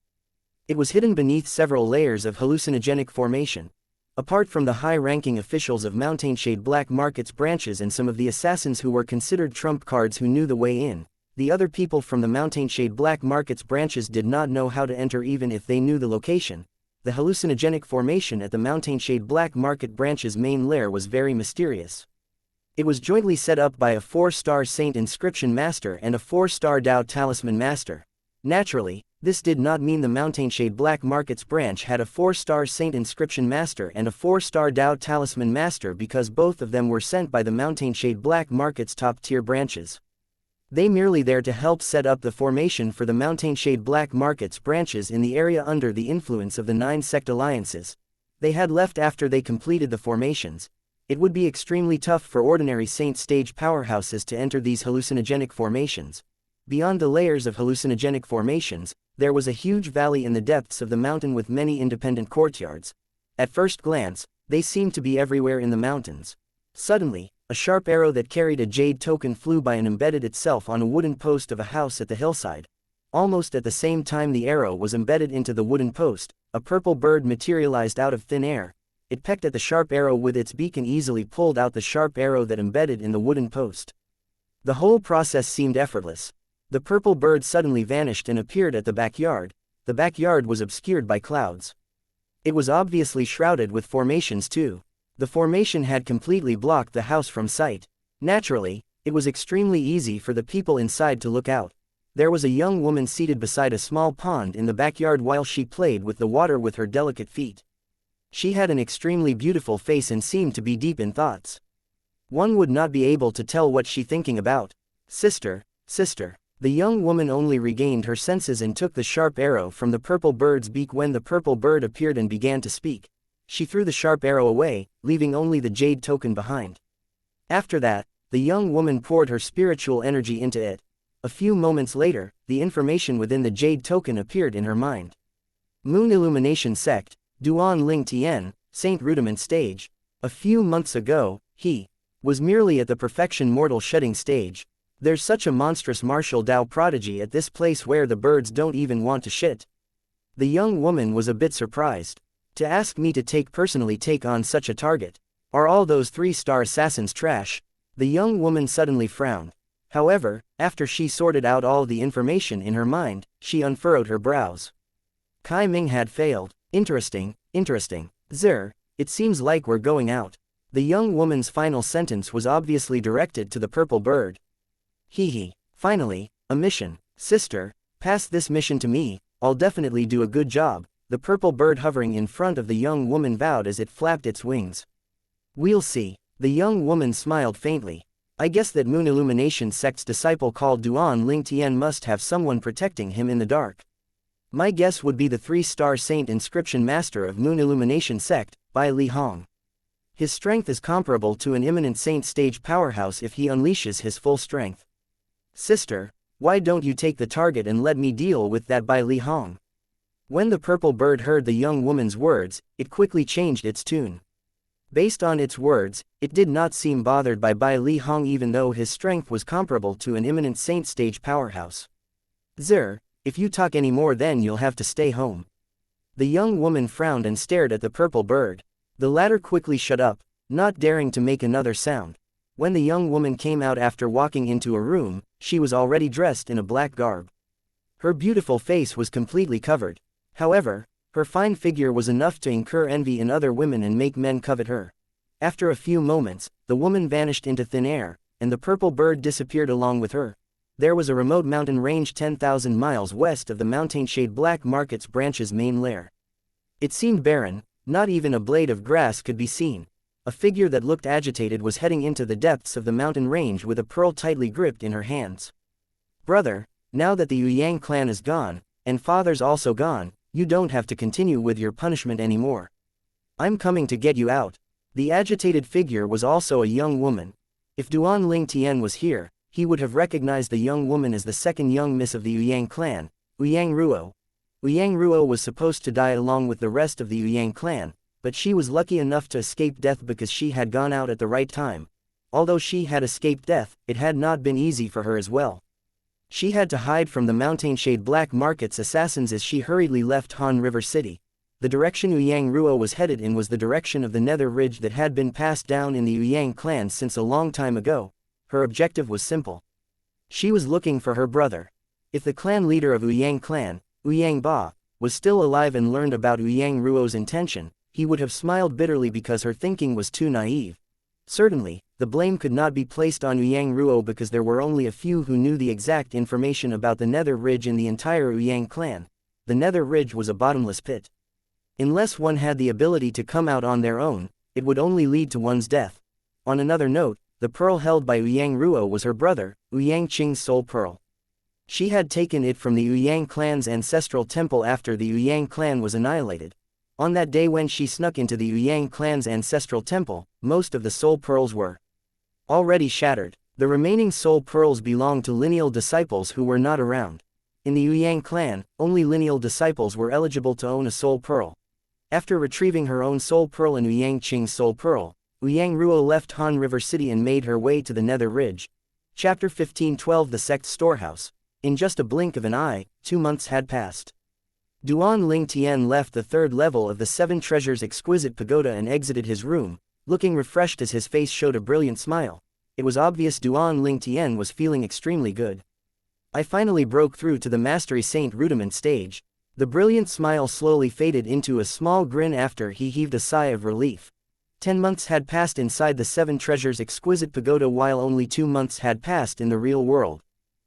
It was hidden beneath several layers of hallucinogenic formation. Apart from the high-ranking officials of Mountain Shade Black Market's branches and some of the assassins who were considered trump cards who knew the way in, the other people from the Mountain Shade Black Market's branches did not know how to enter even if they knew the location. The hallucinogenic formation at the Mountain Shade Black Market branch's main lair was very mysterious. It was jointly set up by a 4-star Saint Inscription Master and a 4-star Dao Talisman Master. Naturally, this did not mean the Mountain Shade Black Market's branch had a 4-star Saint Inscription Master and a 4-star Dao Talisman Master because both of them were sent by the Mountain Shade Black Market's top-tier branches. They merely there to help set up the formation for the Mountain Shade Black Market's branches in the area under the influence of the 9 sect alliances. They had left after they completed the formations. It would be extremely tough for ordinary Saint stage powerhouses to enter these hallucinogenic formations. Beyond the layers of hallucinogenic formations, there was a huge valley in the depths of the mountain with many independent courtyards. At first glance, they seemed to be everywhere in the mountains. Suddenly, a sharp arrow that carried a jade token flew by and embedded itself on a wooden post of a house at the hillside. Almost at the same time the arrow was embedded into the wooden post, a purple bird materialized out of thin air. It pecked at the sharp arrow with its beak and easily pulled out the sharp arrow that embedded in the wooden post. The whole process seemed effortless. The purple bird suddenly vanished and appeared at the backyard. The backyard was obscured by clouds. It was obviously shrouded with formations too. The formation had completely blocked the house from sight. Naturally, it was extremely easy for the people inside to look out. There was a young woman seated beside a small pond in the backyard while she played with the water with her delicate feet. She had an extremely beautiful face and seemed to be deep in thoughts. One would not be able to tell what she thinking about. Sister, sister. The young woman only regained her senses and took the sharp arrow from the purple bird's beak when the purple bird appeared and began to speak. She threw the sharp arrow away, leaving only the jade token behind. After that, the young woman poured her spiritual energy into it. A few moments later, the information within the jade token appeared in her mind. Moon Illumination Sect, Duan Ling Tian, Saint Rudiment Stage. A few months ago, he was merely at the perfection mortal shedding stage. There's such a monstrous martial Dao prodigy at this place where the birds don't even want to shit. The young woman was a bit surprised. To ask me to personally take on such a target. Are all those 3-star assassins trash? The young woman suddenly frowned. However, after she sorted out all the information in her mind, she unfurrowed her brows. Kai Ming had failed. Interesting, interesting. It seems like we're going out. The young woman's final sentence was obviously directed to the purple bird. Hee. Finally, a mission. Sister, pass this mission to me, I'll definitely do a good job, the purple bird hovering in front of the young woman vowed as it flapped its wings. We'll see. The young woman smiled faintly. I guess that Moon Illumination Sect's disciple called Duan Ling Tian must have someone protecting him in the dark. My guess would be the 3-star Saint Inscription Master of Moon Illumination Sect, Bai Li Hong. His strength is comparable to an imminent Saint stage powerhouse if he unleashes his full strength. Sister, why don't you take the target and let me deal with that Bai Li Hong? When the purple bird heard the young woman's words, it quickly changed its tune. Based on its words, it did not seem bothered by Bai Li Hong even though his strength was comparable to an imminent Saint stage powerhouse. If you talk any more then you'll have to stay home. The young woman frowned and stared at the purple bird. The latter quickly shut up, not daring to make another sound. When the young woman came out after walking into a room, she was already dressed in a black garb. Her beautiful face was completely covered. However, Her fine figure was enough to incur envy in other women and make men covet her. After a few moments, the woman vanished into thin air, and the purple bird disappeared along with her. There was a remote mountain range 10,000 miles west of the mountain-shade Black Market's branch's main lair. It seemed barren, not even a blade of grass could be seen. A figure that looked agitated was heading into the depths of the mountain range with a pearl tightly gripped in her hands. "Brother, now that the Yang clan is gone, and father's also gone, you don't have to continue with your punishment anymore. I'm coming to get you out." The agitated figure was also a young woman. If Duan Ling Tian was here, he would have recognized the young woman as the second young miss of the Yang clan, Yang Ruo. Yang Ruo was supposed to die along with the rest of the Yang clan, but she was lucky enough to escape death because she had gone out at the right time. Although she had escaped death, it had not been easy for her as well. She had to hide from the mountain-shade Black Market's assassins as she hurriedly left Han River City. The direction Yang Ruo was headed in was the direction of the Nether Ridge that had been passed down in the Yang clan since a long time ago. Her objective was simple. She was looking for her brother. If the clan leader of Yang clan, Yang Ba, was still alive and learned about Yang Ruo's intention, he would have smiled bitterly because her thinking was too naive. Certainly, the blame could not be placed on Yang Ruo because there were only a few who knew the exact information about the Nether Ridge in the entire Yang clan. The Nether Ridge was a bottomless pit. Unless one had the ability to come out on their own, it would only lead to one's death. On another note, the pearl held by Yang Ruo was her brother, Yang Qing's soul pearl. She had taken it from the Yang clan's ancestral temple after the Yang clan was annihilated. On that day when she snuck into the Yang clan's ancestral temple, most of the soul pearls were already shattered. The remaining soul pearls belonged to lineal disciples who were not around. In the Yang clan, only lineal disciples were eligible to own a soul pearl. After retrieving her own soul pearl and Yang Qing's soul pearl, Yang Ruo left Han River City and made her way to the Nether Ridge. Chapter 15:12 The Sect's Storehouse. In just a blink of an eye, 2 months had passed. Duan Ling Tian left the third level of the Seven Treasures exquisite pagoda and exited his room, looking refreshed as his face showed a brilliant smile. It was obvious Duan Ling Tian was feeling extremely good. "I finally broke through to the Mastery Saint rudiment stage." The brilliant smile slowly faded into a small grin after he heaved a sigh of relief. 10 months had passed inside the Seven Treasures exquisite pagoda while only 2 months had passed in the real world.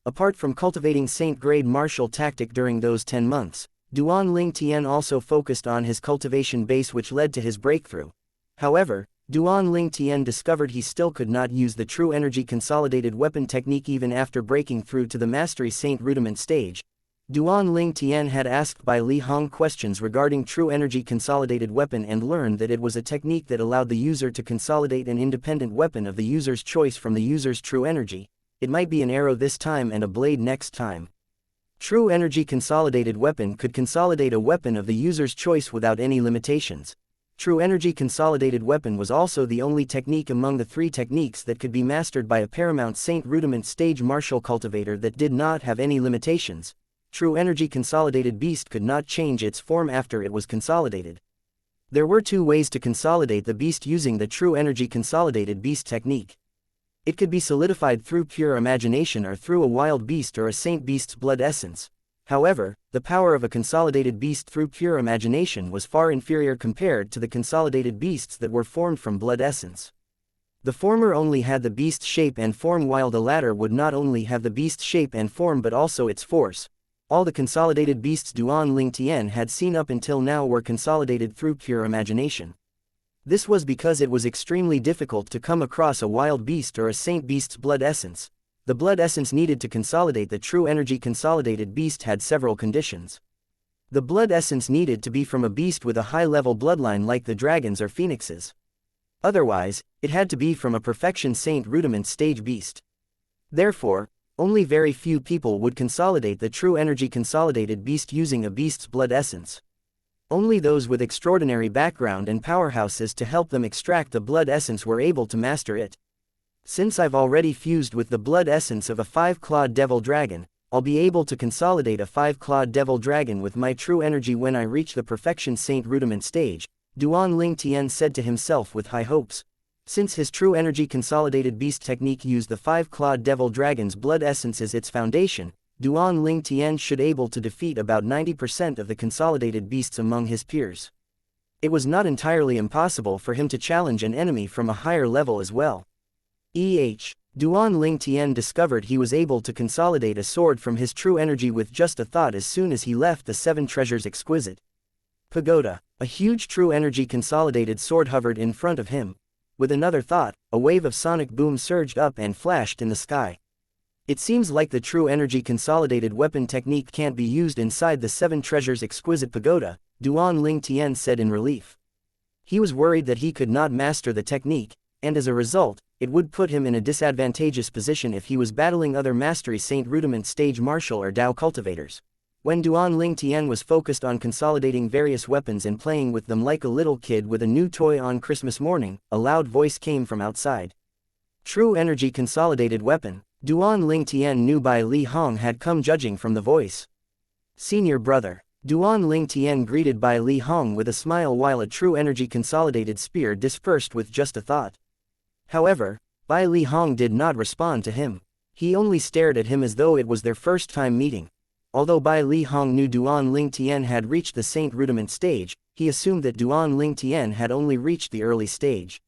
Apart from cultivating Saint-grade martial tactic during those 10 months, Duan Ling Tian also focused on his cultivation base which led to his breakthrough. However, Duan Ling Tian discovered he still could not use the true energy consolidated weapon technique even after breaking through to the Mastery Saint rudiment stage. Duan Ling Tian had asked Bai Li Hong questions regarding true energy consolidated weapon and learned that it was a technique that allowed the user to consolidate an independent weapon of the user's choice from the user's true energy. It might be an arrow this time and a blade next time. True energy consolidated weapon could consolidate a weapon of the user's choice without any limitations. True energy consolidated weapon was also the only technique among the 3 techniques that could be mastered by a Paramount Saint rudiment stage martial cultivator that did not have any limitations. True energy consolidated beast could not change its form after it was consolidated. There were 2 ways to consolidate the beast using the true energy consolidated beast technique. It could be solidified through pure imagination or through a wild beast or a saint beast's blood essence. However, the power of a consolidated beast through pure imagination was far inferior compared to the consolidated beasts that were formed from blood essence. The former only had the beast shape and form while the latter would not only have the beast shape and form but also its force. All the consolidated beasts Duan Ling Tian had seen up until now were consolidated through pure imagination. This was because it was extremely difficult to come across a wild beast or a saint beast's blood essence. The blood essence needed to consolidate the true energy consolidated beast had several conditions. The blood essence needed to be from a beast with a high-level bloodline like the dragons or phoenixes. Otherwise, it had to be from a perfection saint rudiment stage beast. Therefore, only very few people would consolidate the true energy consolidated beast using a beast's blood essence. Only those with extraordinary background and powerhouses to help them extract the blood essence were able to master it. Since I've already fused with the blood essence of a 5-clawed devil dragon, I'll be able to consolidate a 5-clawed devil dragon with my true energy when I reach the perfection saint rudiment stage, Duan Ling Tian said to himself with high hopes. Since his true energy consolidated beast technique used the 5-clawed devil dragon's blood essence as its foundation, Duan Ling Tian should able to defeat about 90% of the consolidated beasts among his peers. It was not entirely impossible for him to challenge an enemy from a higher level as well. Duan Ling Tian discovered he was able to consolidate a sword from his true energy with just a thought as soon as he left the Seven Treasures Exquisite Pagoda. A huge true energy consolidated sword hovered in front of him. With another thought, a wave of sonic boom surged up and flashed in the sky. It seems like the true energy consolidated weapon technique can't be used inside the Seven Treasures Exquisite Pagoda, Duan Ling Tian said in relief. He was worried that he could not master the technique, and as a result, it would put him in a disadvantageous position if he was battling other Mastery Saint Rudiment Stage Martial or Dao cultivators. When Duan Ling Tian was focused on consolidating various weapons and playing with them like a little kid with a new toy on Christmas morning, a loud voice came from outside. True energy consolidated weapon. Duan Ling Tian knew Bai Li Hong had come judging from the voice. Senior brother. Duan Ling Tian greeted Bai Li Hong with a smile while a true energy consolidated spear dispersed with just a thought. However, Bai Li Hong did not respond to him. He only stared at him as though it was their first time meeting. Although Bai Li Hong knew Duan Ling Tian had reached the Saint Rudiment stage, he assumed that Duan Ling Tian had only reached the early stage.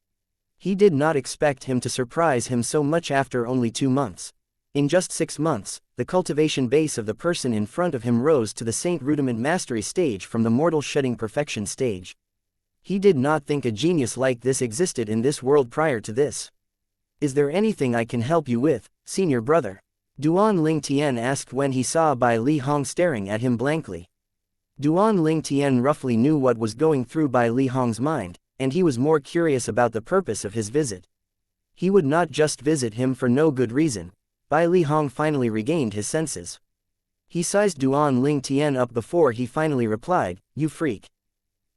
He did not expect him to surprise him so much after only 2 months. In just 6 months, the cultivation base of the person in front of him rose to the Saint Rudiment Mastery stage from the mortal shedding perfection stage. He did not think a genius like this existed in this world prior to this. Is there anything I can help you with, senior brother? Duan Ling Tian asked when he saw Bai Li Hong staring at him blankly. Duan Ling Tian roughly knew what was going through Bai Li Hong's mind, and he was more curious about the purpose of his visit. He would not just visit him for no good reason. Bai Li Hong finally regained his senses. He sized Duan Ling Tian up before he finally replied, "You freak."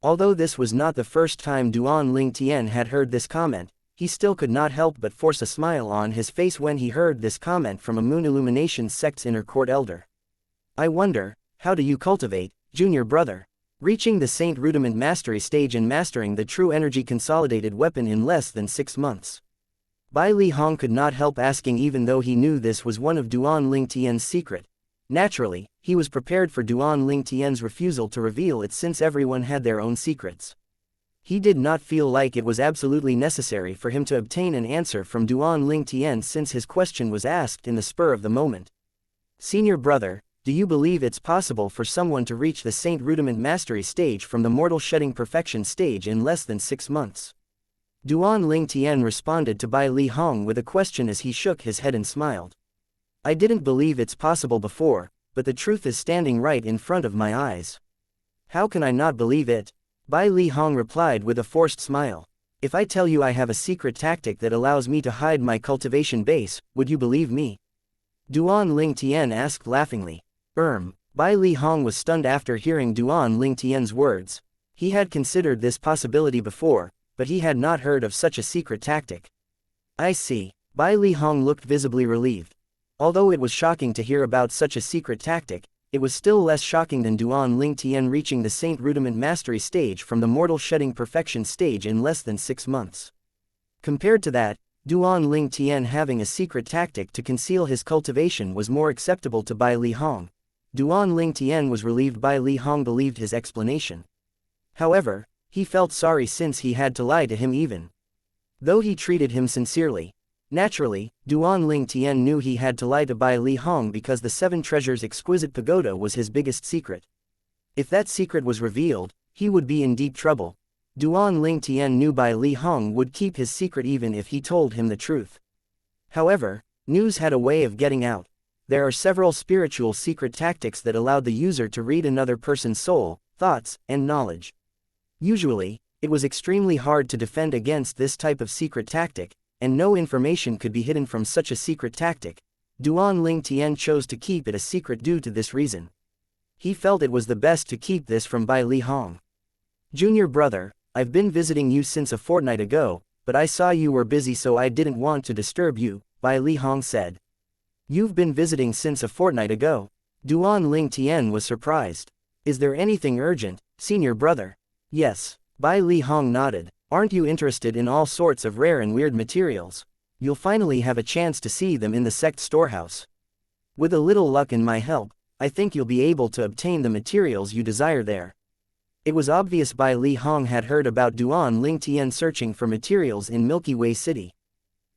Although this was not the first time Duan Ling Tian had heard this comment, he still could not help but force a smile on his face when he heard this comment from a Moon Illumination sect's inner court elder. "I wonder, how do you cultivate, junior brother? Reaching the Saint Rudiment Mastery stage and mastering the true energy consolidated weapon in less than 6 months. Bai Li Hong could not help asking even though he knew this was one of Duan Ling Tian's secret. Naturally, he was prepared for Duan Ling Tian's refusal to reveal it since everyone had their own secrets. He did not feel like it was absolutely necessary for him to obtain an answer from Duan Ling Tian since his question was asked in the spur of the moment. "Senior brother, do you believe it's possible for someone to reach the Saint Rudiment Mastery stage from the mortal shedding perfection stage in less than 6 months? Duan Ling Tian responded to Bai Li Hong with a question as he shook his head and smiled. "I didn't believe it's possible before, but the truth is standing right in front of my eyes. How can I not believe it?" Bai Li Hong replied with a forced smile. "If I tell you I have a secret tactic that allows me to hide my cultivation base, would you believe me?" Duan Ling Tian asked laughingly. Bai Li Hong was stunned after hearing Duan Ling Tian's words. He had considered this possibility before, but he had not heard of such a secret tactic. "I see." Bai Li Hong looked visibly relieved. Although it was shocking to hear about such a secret tactic, it was still less shocking than Duan Ling Tian reaching the Saint Rudiment Mastery stage from the mortal shedding perfection stage in less than 6 months. Compared to that, Duan Ling Tian having a secret tactic to conceal his cultivation was more acceptable to Bai Li Hong. Duan Ling Tian was relieved Bai Li Hong believed his explanation. However, he felt sorry since he had to lie to him even though he treated him sincerely. Naturally, Duan Ling Tian knew he had to lie to Bai Li Hong because the Seven Treasures Exquisite Pagoda was his biggest secret. If that secret was revealed, he would be in deep trouble. Duan Ling Tian knew Bai Li Hong would keep his secret even if he told him the truth. However, news had a way of getting out. There are several spiritual secret tactics that allowed the user to read another person's soul, thoughts, and knowledge. Usually, it was extremely hard to defend against this type of secret tactic, and no information could be hidden from such a secret tactic. Duan Ling Tian chose to keep it a secret due to this reason. He felt it was the best to keep this from Bai Li Hong. "Junior brother, I've been visiting you since a fortnight ago, but I saw you were busy so I didn't want to disturb you," Bai Li Hong said. "You've been visiting since a fortnight ago?" Duan Ling Tian was surprised. "Is there anything urgent, senior brother?" "Yes." Bai Li Hong nodded. "Aren't you interested in all sorts of rare and weird materials? You'll finally have a chance to see them in the sect storehouse." With a little luck and my help, I think you'll be able to obtain the materials you desire there. It was obvious Bai Li Hong had heard about Duan Ling Tian searching for materials in Milky Way City.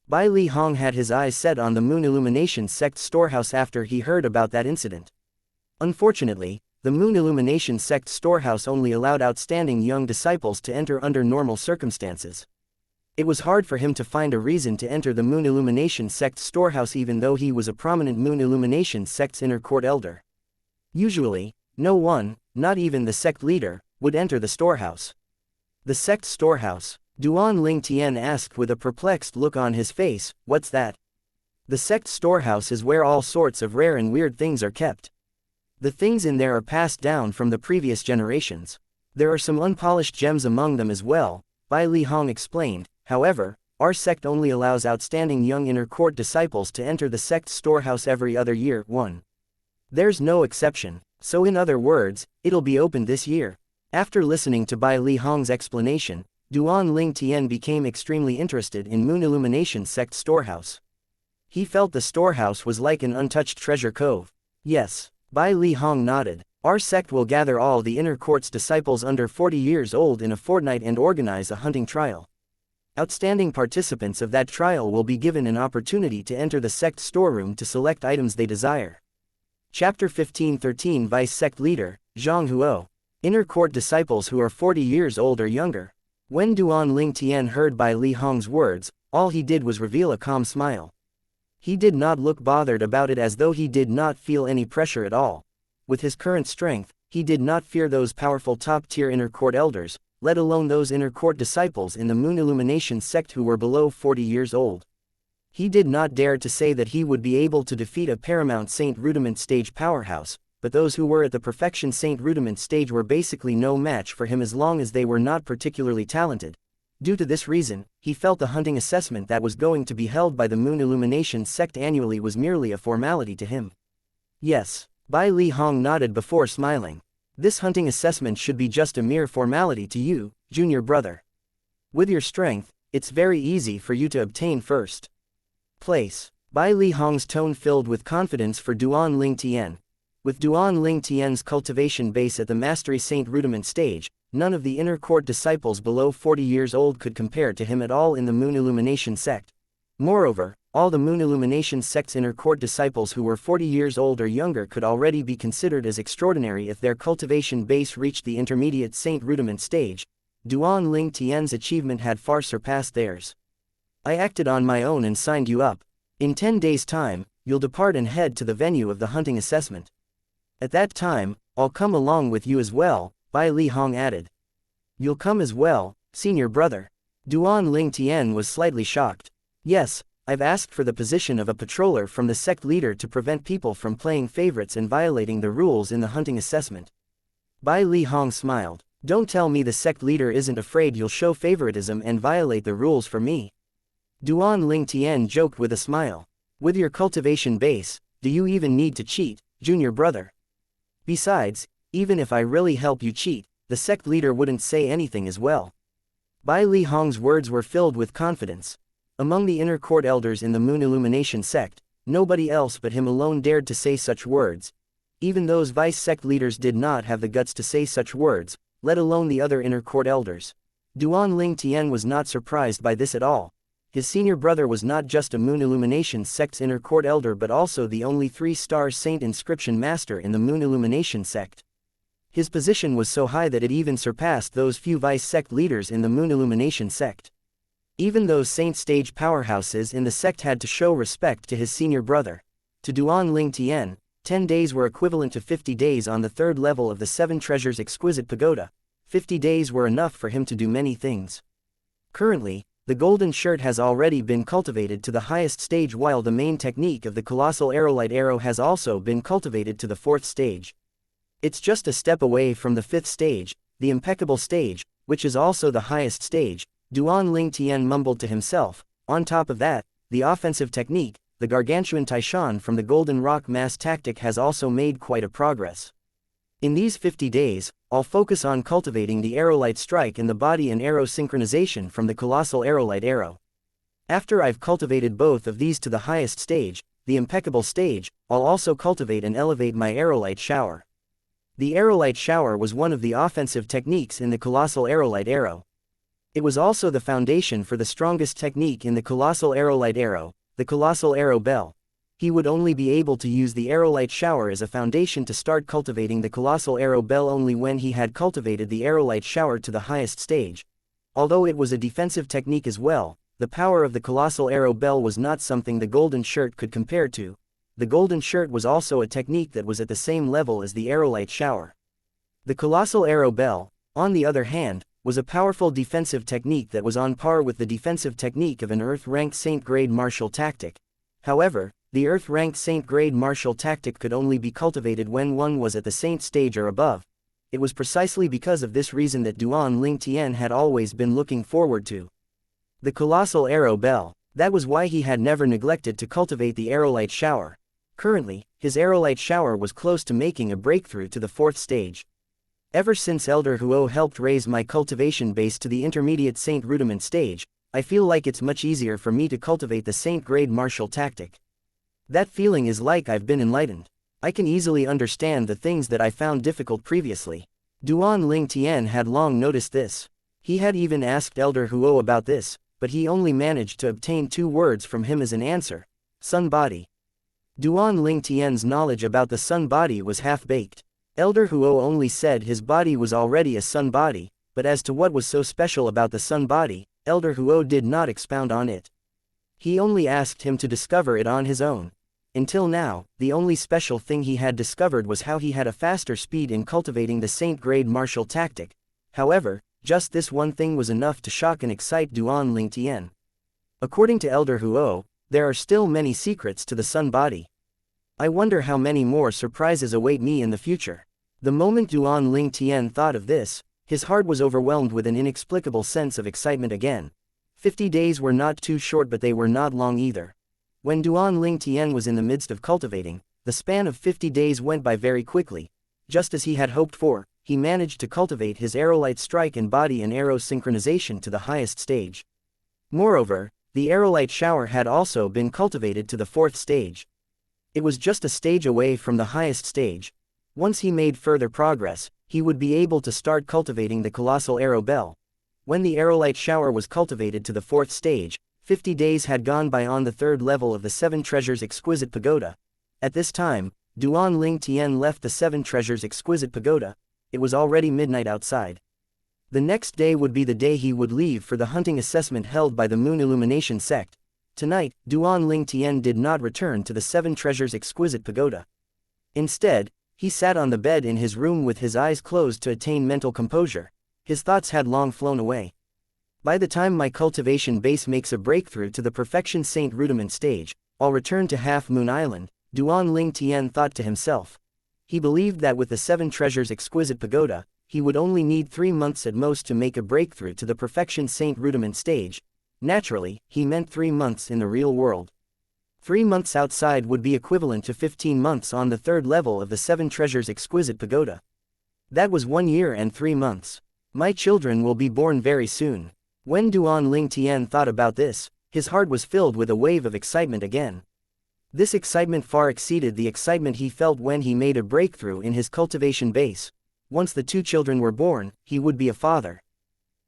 Bai Li Hong had his eyes set on the Moon Illumination sect storehouse after he heard about that incident. Unfortunately, the Moon Illumination sect storehouse only allowed outstanding young disciples to enter under normal circumstances. It was hard for him to find a reason to enter the Moon Illumination sect storehouse even though he was a prominent Moon Illumination sect's inner court elder. Usually, no one, not even the sect leader, would enter the storehouse. The sect storehouse, Duan Ling Tian asked with a perplexed look on his face, "What's that?" The sect storehouse is where all sorts of rare and weird things are kept. The things in there are passed down from the previous generations. There are some unpolished gems among them as well, Bai Li Hong explained. However, our sect only allows outstanding young inner court disciples to enter the sect's storehouse every other year. 1. There's no exception, so in other words, it'll be opened this year. After listening to Bai Li Hong's explanation, Duan Ling Tian became extremely interested in Moon Illumination sect storehouse. He felt the storehouse was like an untouched treasure cove. Yes, Bai Li Hong nodded. Our sect will gather all the inner court's disciples under 40 years old in a fortnight and organize a hunting trial. Outstanding participants of that trial will be given an opportunity to enter the sect storeroom to select items they desire. Chapter 15:13 Vice Sect Leader, Zhang Huo. Inner court disciples who are 40 years old or younger. When Duan Ling Tian heard Bai Li Hong's words, all he did was reveal a calm smile. He did not look bothered about it as though he did not feel any pressure at all. With his current strength, he did not fear those powerful top-tier inner court elders, let alone those inner court disciples in the Moon Illumination sect who were below 40 years old. He did not dare to say that he would be able to defeat a Paramount Saint Rudiment stage powerhouse, but those who were at the Perfection Saint Rudiment stage were basically no match for him as long as they were not particularly talented. Due to this reason, he felt the hunting assessment that was going to be held by the Moon Illumination sect annually was merely a formality to him. Yes, Bai Li Hong nodded before smiling. This hunting assessment should be just a mere formality to you, junior brother. With your strength, it's very easy for you to obtain first place. Bai Li Hong's tone filled with confidence for Duan Ling Tian. With Duan Ling Tian's cultivation base at the Mastery Saint Rudiment stage, none of the inner court disciples below 40 years old could compare to him at all in the Moon Illumination sect. Moreover, all the Moon Illumination sect's inner court disciples who were 40 years old or younger could already be considered as extraordinary if their cultivation base reached the intermediate Saint Rudiment stage. Duan Ling Tian's achievement had far surpassed theirs. I acted on my own and signed you up. In 10 days' time, you'll depart and head to the venue of the hunting assessment. At that time, I'll come along with you as well, Bai Li Hong added. You'll come as well, senior brother. Duan Ling Tian was slightly shocked. Yes, I've asked for the position of a patroller from the sect leader to prevent people from playing favorites and violating the rules in the hunting assessment. Bai Li Hong smiled. Don't tell me the sect leader isn't afraid you'll show favoritism and violate the rules for me. Duan Ling Tian joked with a smile. With your cultivation base, do you even need to cheat, junior brother? Besides, even if I really help you cheat, the sect leader wouldn't say anything as well. Bai Li Hong's words were filled with confidence. Among the inner court elders in the Moon Illumination sect, nobody else but him alone dared to say such words. Even those vice sect leaders did not have the guts to say such words, let alone the other inner court elders. Duan Ling Tian was not surprised by this at all. His senior brother was not just a Moon Illumination sect's inner court elder but also the only 3-star saint inscription master in the Moon Illumination sect. His position was so high that it even surpassed those few vice sect leaders in the Moon Illumination sect. Even those saint stage powerhouses in the sect had to show respect to his senior brother. To Duan Ling Tian, 10 days were equivalent to 50 days on the 3rd level of the 7 Treasures Exquisite Pagoda. 50 days were enough for him to do many things. Currently, the golden shirt has already been cultivated to the highest stage while the main technique of the colossal aerolite arrow has also been cultivated to the 4th stage. It's just a step away from the 5th stage, the impeccable stage, which is also the highest stage, Duan Ling Tian mumbled to himself. On top of that, the offensive technique, the gargantuan Taishan from the Golden Rock mass tactic has also made quite a progress. In these 50 days, I'll focus on cultivating the aerolite strike in the body and arrow synchronization from the colossal aerolite arrow. After I've cultivated both of these to the highest stage, the impeccable stage, I'll also cultivate and elevate my aerolite shower. The aerolite shower was one of the offensive techniques in the colossal aerolite arrow. It was also the foundation for the strongest technique in the colossal aerolite arrow, the colossal arrow bell. He would only be able to use the aerolite shower as a foundation to start cultivating the colossal arrow bell only when he had cultivated the aerolite shower to the highest stage. Although it was a defensive technique as well, the power of the colossal arrow bell was not something the golden shirt could compare to. The golden shirt was also a technique that was at the same level as the aerolite shower. The colossal arrow bell, on the other hand, was a powerful defensive technique that was on par with the defensive technique of an Earth-ranked Saint-grade martial tactic. However, the Earth-ranked Saint-grade martial tactic could only be cultivated when one was at the Saint stage or above. It was precisely because of this reason that Duan Ling Tian had always been looking forward to the colossal arrow bell. That was why he had never neglected to cultivate the aerolite shower. Currently, his aerolite shower was close to making a breakthrough to the 4th stage. Ever since Elder Huo helped raise my cultivation base to the intermediate Saint rudiment stage, I feel like it's much easier for me to cultivate the Saint-grade martial tactic. That feeling is like I've been enlightened. I can easily understand the things that I found difficult previously. Duan Ling Tian had long noticed this. He had even asked Elder Huo about this, but he only managed to obtain 2 words from him as an answer: sun body. Duan Ling Tian's knowledge about the sun body was half-baked. Elder Huo only said his body was already a sun body, but as to what was so special about the sun body, Elder Huo did not expound on it. He only asked him to discover it on his own. Until now, the only special thing he had discovered was how he had a faster speed in cultivating the Saint-grade martial tactic. However, just this one thing was enough to shock and excite Duan Ling Tian. According to Elder Huo, there are still many secrets to the sun body. I wonder how many more surprises await me in the future. The moment Duan Ling Tian thought of this, his heart was overwhelmed with an inexplicable sense of excitement again. 50 days were not too short, but they were not long either. When Duan Ling Tian was in the midst of cultivating, the span of 50 days went by very quickly. Just as he had hoped for, he managed to cultivate his aerolite strike and body and arrow synchronization to the highest stage. Moreover, the aerolite shower had also been cultivated to the 4th stage. It was just a stage away from the highest stage. Once he made further progress, he would be able to start cultivating the colossal arrow bell. When the aerolite shower was cultivated to the 4th stage, 50 days had gone by on the 3rd level of the 7 Treasures Exquisite Pagoda. At this time, Duan Ling Tian left the 7 Treasures Exquisite Pagoda. It was already midnight outside. The next day would be the day he would leave for the hunting assessment held by the Moon Illumination sect. Tonight, Duan Ling Tian did not return to the 7 Treasures Exquisite Pagoda. Instead, he sat on the bed in his room with his eyes closed to attain mental composure. His thoughts had long flown away. By the time my cultivation base makes a breakthrough to the perfection Saint rudiment stage, I'll return to Half Moon Island, Duan Ling Tian thought to himself. He believed that with the 7 Treasures Exquisite Pagoda, he would only need 3 months at most to make a breakthrough to the perfection Saint rudiment stage. Naturally, he meant 3 months in the real world. 3 months outside would be equivalent to 15 months on the 3rd level of the 7 Treasures Exquisite Pagoda. That was 1 year and 3 months. My children will be born very soon. When Duan Ling Tian thought about this, his heart was filled with a wave of excitement again. This excitement far exceeded the excitement he felt when he made a breakthrough in his cultivation base. Once the 2 children were born, he would be a father.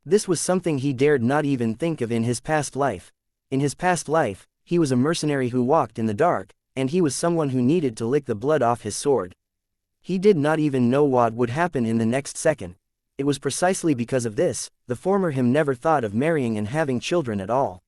This was something he dared not even think of in his past life. In his past life, he was a mercenary who walked in the dark, and he was someone who needed to lick the blood off his sword. He did not even know what would happen in the next second. It was precisely because of this, the former him never thought of marrying and having children at all.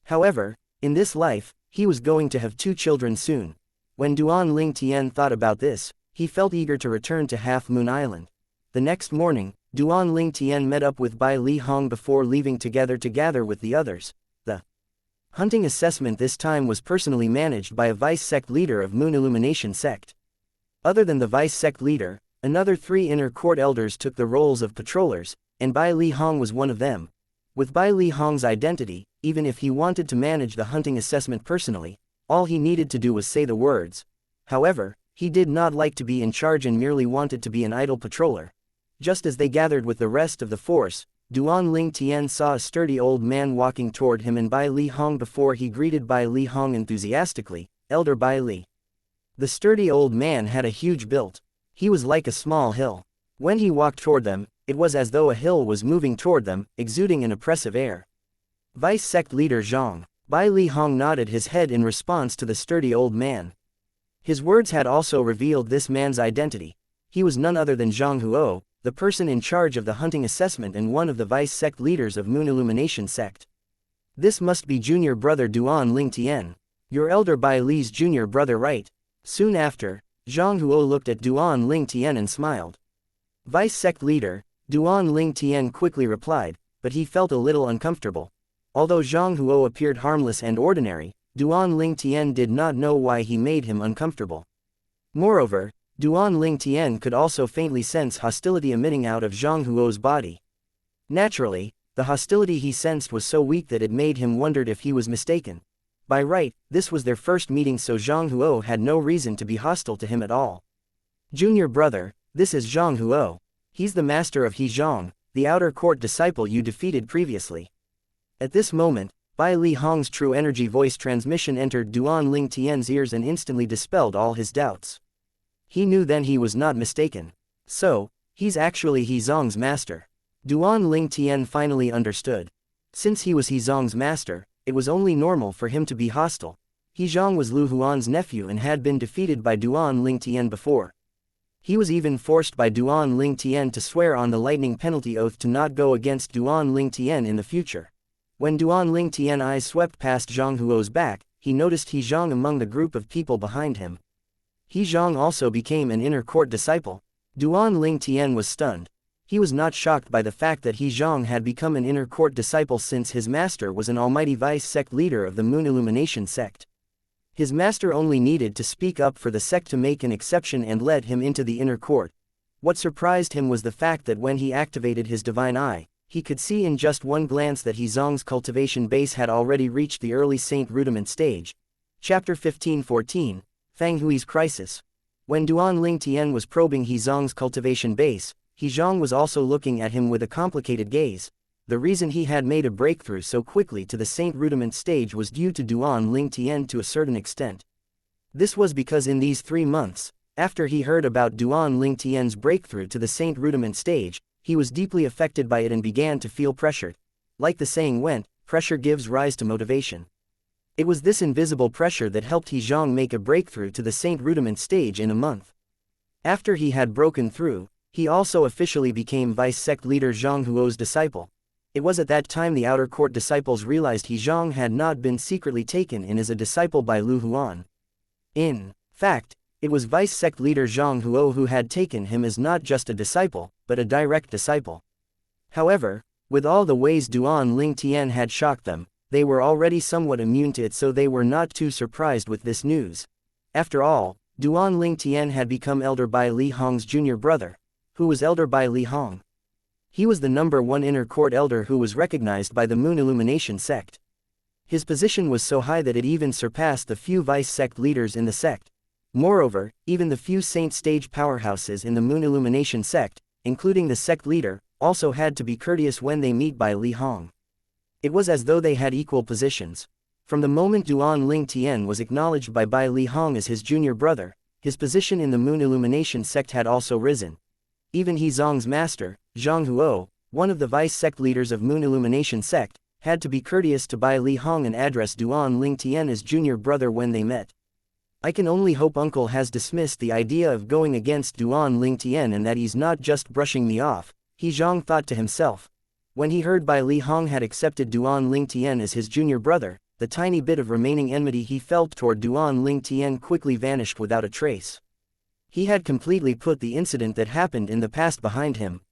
However, in this life, he was going to have 2 children soon. When Duan Ling Tian thought about this, he felt eager to return to Half Moon Island. The next morning, Duan Ling Tian met up with Bai Li Hong before leaving to gather with the others. The hunting assessment this time was personally managed by a vice sect leader of Moon Illumination sect. Other than the vice sect leader, another 3 inner court elders took the roles of patrollers, and Bai Li Hong was one of them. With Bai Li Hong's identity, even if he wanted to manage the hunting assessment personally, all he needed to do was say the words. However, he did not like to be in charge and merely wanted to be an idle patroller. Just as they gathered with the rest of the force, Duan Ling Tian saw a sturdy old man walking toward him and Bai Li Hong. Before he greeted Bai Li Hong enthusiastically, Elder Bai Li. The sturdy old man had a huge build. He was like a small hill. When he walked toward them, it was as though a hill was moving toward them, exuding an oppressive air. Vice Sect Leader Zhang. Bai Li Hong nodded his head in response to the sturdy old man. His words had also revealed this man's identity. He was none other than Zhang Huo, the person in charge of the hunting assessment and one of the vice sect leaders of Moon Illumination sect. This must be junior brother Duan Ling Tian. Your elder Bai Li's junior brother, right? Soon after, Zhang Huo looked at Duan Ling Tian and smiled. Vice sect leader, Duan Ling Tian quickly replied, but he felt a little uncomfortable. Although Zhang Huo appeared harmless and ordinary, Duan Ling Tian did not know why he made him uncomfortable. Moreover, Duan Ling Tian could also faintly sense hostility emitting out of Zhang Huo's body. Naturally, the hostility he sensed was so weak that it made him wonder if he was mistaken. By right, this was their first meeting, so Zhang Huo had no reason to be hostile to him at all. Junior brother, this is Zhang Huo. He's the master of Hezhong, the outer court disciple you defeated previously. At this moment, Bai Li Hong's true energy voice transmission entered Duan Ling Tian's ears and instantly dispelled all his doubts. He knew then he was not mistaken. So, he's actually Hezhong's master. Duan Ling Tian finally understood. Since he was Hezhong's master, it was only normal for him to be hostile. Hezhong was Lu Huan's nephew and had been defeated by Duan Ling Tian before. He was even forced by Duan Ling Tian to swear on the lightning penalty oath to not go against Duan Ling Tian in the future. When Duan Ling Tian's eyes swept past Zhang Huo's back, he noticed Hezhong among the group of people behind him. Hezhong also became an inner court disciple. Duan Ling Tian was stunned. He was not shocked by the fact that Hezhong had become an inner court disciple since his master was an almighty vice sect leader of the Moon Illumination sect. His master only needed to speak up for the sect to make an exception and let him into the inner court. What surprised him was the fact that when he activated his divine eye, he could see in just one glance that Hezhong's cultivation base had already reached the early Saint Rudiment stage. Chapter 15-14, Fang Hui's Crisis. When Duan Ling Tian was probing Hezhong's cultivation base, Hezhong was also looking at him with a complicated gaze. The reason he had made a breakthrough so quickly to the Saint Rudiment stage was due to Duan Ling Tian to a certain extent. This was because in these 3 months, after he heard about Duan Ling Tian's breakthrough to the Saint Rudiment stage, he was deeply affected by it and began to feel pressured. Like the saying went, pressure gives rise to motivation. It was this invisible pressure that helped Hezhong make a breakthrough to the Saint Rudiment stage in a month. After he had broken through, he also officially became vice sect leader Zhang Huo's disciple. It was at that time the outer court disciples realized Hezhong had not been secretly taken in as a disciple by Lu Huan. In fact, it was vice sect leader Zhang Huo who had taken him as not just a disciple, but a direct disciple. However, with all the ways Duan Ling Tian had shocked them, they were already somewhat immune to it, so they were not too surprised with this news. After all, Duan Ling Tian had become Elder Bai Li Hong's junior brother. Who was Elder Bai Li Hong? He was the #1 inner court elder who was recognized by the Moon Illumination sect. His position was so high that it even surpassed the few vice sect leaders in the sect. Moreover, even the few saint stage powerhouses in the Moon Illumination sect, including the sect leader, also had to be courteous when they meet Bai Li Hong. It was as though they had equal positions. From the moment Duan Ling Tian was acknowledged by Bai Li Hong as his junior brother, his position in the Moon Illumination sect had also risen. Even Hezhong's master, Zhang Huo, one of the vice sect leaders of Moon Illumination sect, had to be courteous to Bai Li Hong and address Duan Ling Tian as junior brother when they met. I can only hope Uncle has dismissed the idea of going against Duan Ling Tian and that he's not just brushing me off, Hezhong thought to himself. When he heard Bai Li Hong had accepted Duan Ling Tian as his junior brother, the tiny bit of remaining enmity he felt toward Duan Ling Tian quickly vanished without a trace. He had completely put the incident that happened in the past behind him.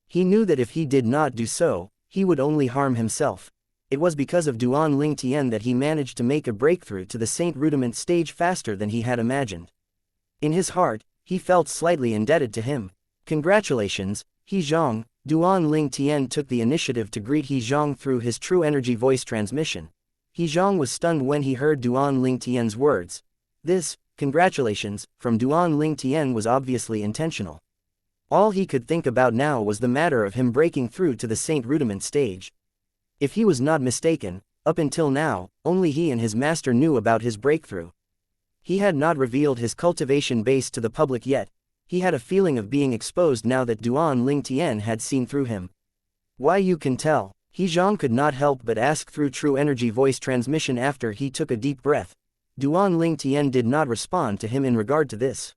He knew that if he did not do so, he would only harm himself. It was because of Duan Ling Tian that he managed to make a breakthrough to the Saint Rudiment stage faster than he had imagined. In his heart, he felt slightly indebted to him. Congratulations, Hezhong. Duan Ling Tian took the initiative to greet Hezhong through his true energy voice transmission. Hezhong was stunned when he heard Duan Ling Tian's words. This, congratulations, from Duan Ling Tian was obviously intentional. All he could think about now was the matter of him breaking through to the Saint Rudiment stage. If he was not mistaken, up until now, only he and his master knew about his breakthrough. He had not revealed his cultivation base to the public yet. He had a feeling of being exposed now that Duan Lingtian had seen through him. Why, you can tell. He Zhang could not help but ask through true energy voice transmission after he took a deep breath. Duan Lingtian did not respond to him in regard to this.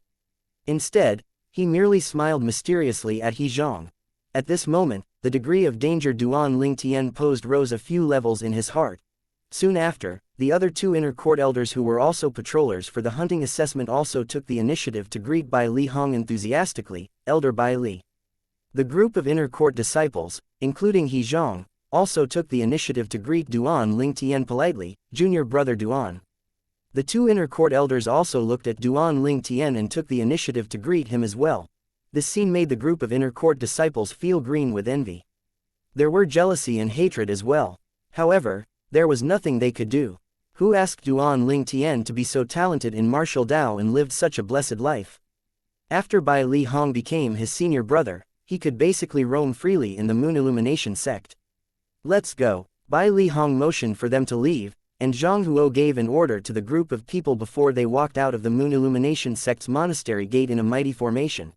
Instead, he merely smiled mysteriously at He Zhang. At this moment, the degree of danger Duan Lingtian posed rose a few levels in his heart. Soon after, the other two inner court elders who were also patrollers for the hunting assessment also took the initiative to greet Bai Li Hong enthusiastically. Elder Bai Li. The group of inner court disciples, including He Zhang, also took the initiative to greet Duan Lingtian politely. Junior brother Duan. The two inner court elders also looked at Duan Lingtian and took the initiative to greet him as well. This scene made the group of inner court disciples feel green with envy. There were jealousy and hatred as well. However, there was nothing they could do. Who asked Duan Lingtian to be so talented in martial Dao and lived such a blessed life? After Bai Li Hong became his senior brother, he could basically roam freely in the Moon Illumination sect. Let's go. Bai Li Hong motioned for them to leave, and Zhang Huo gave an order to the group of people before they walked out of the Moon Illumination sect's monastery gate in a mighty formation.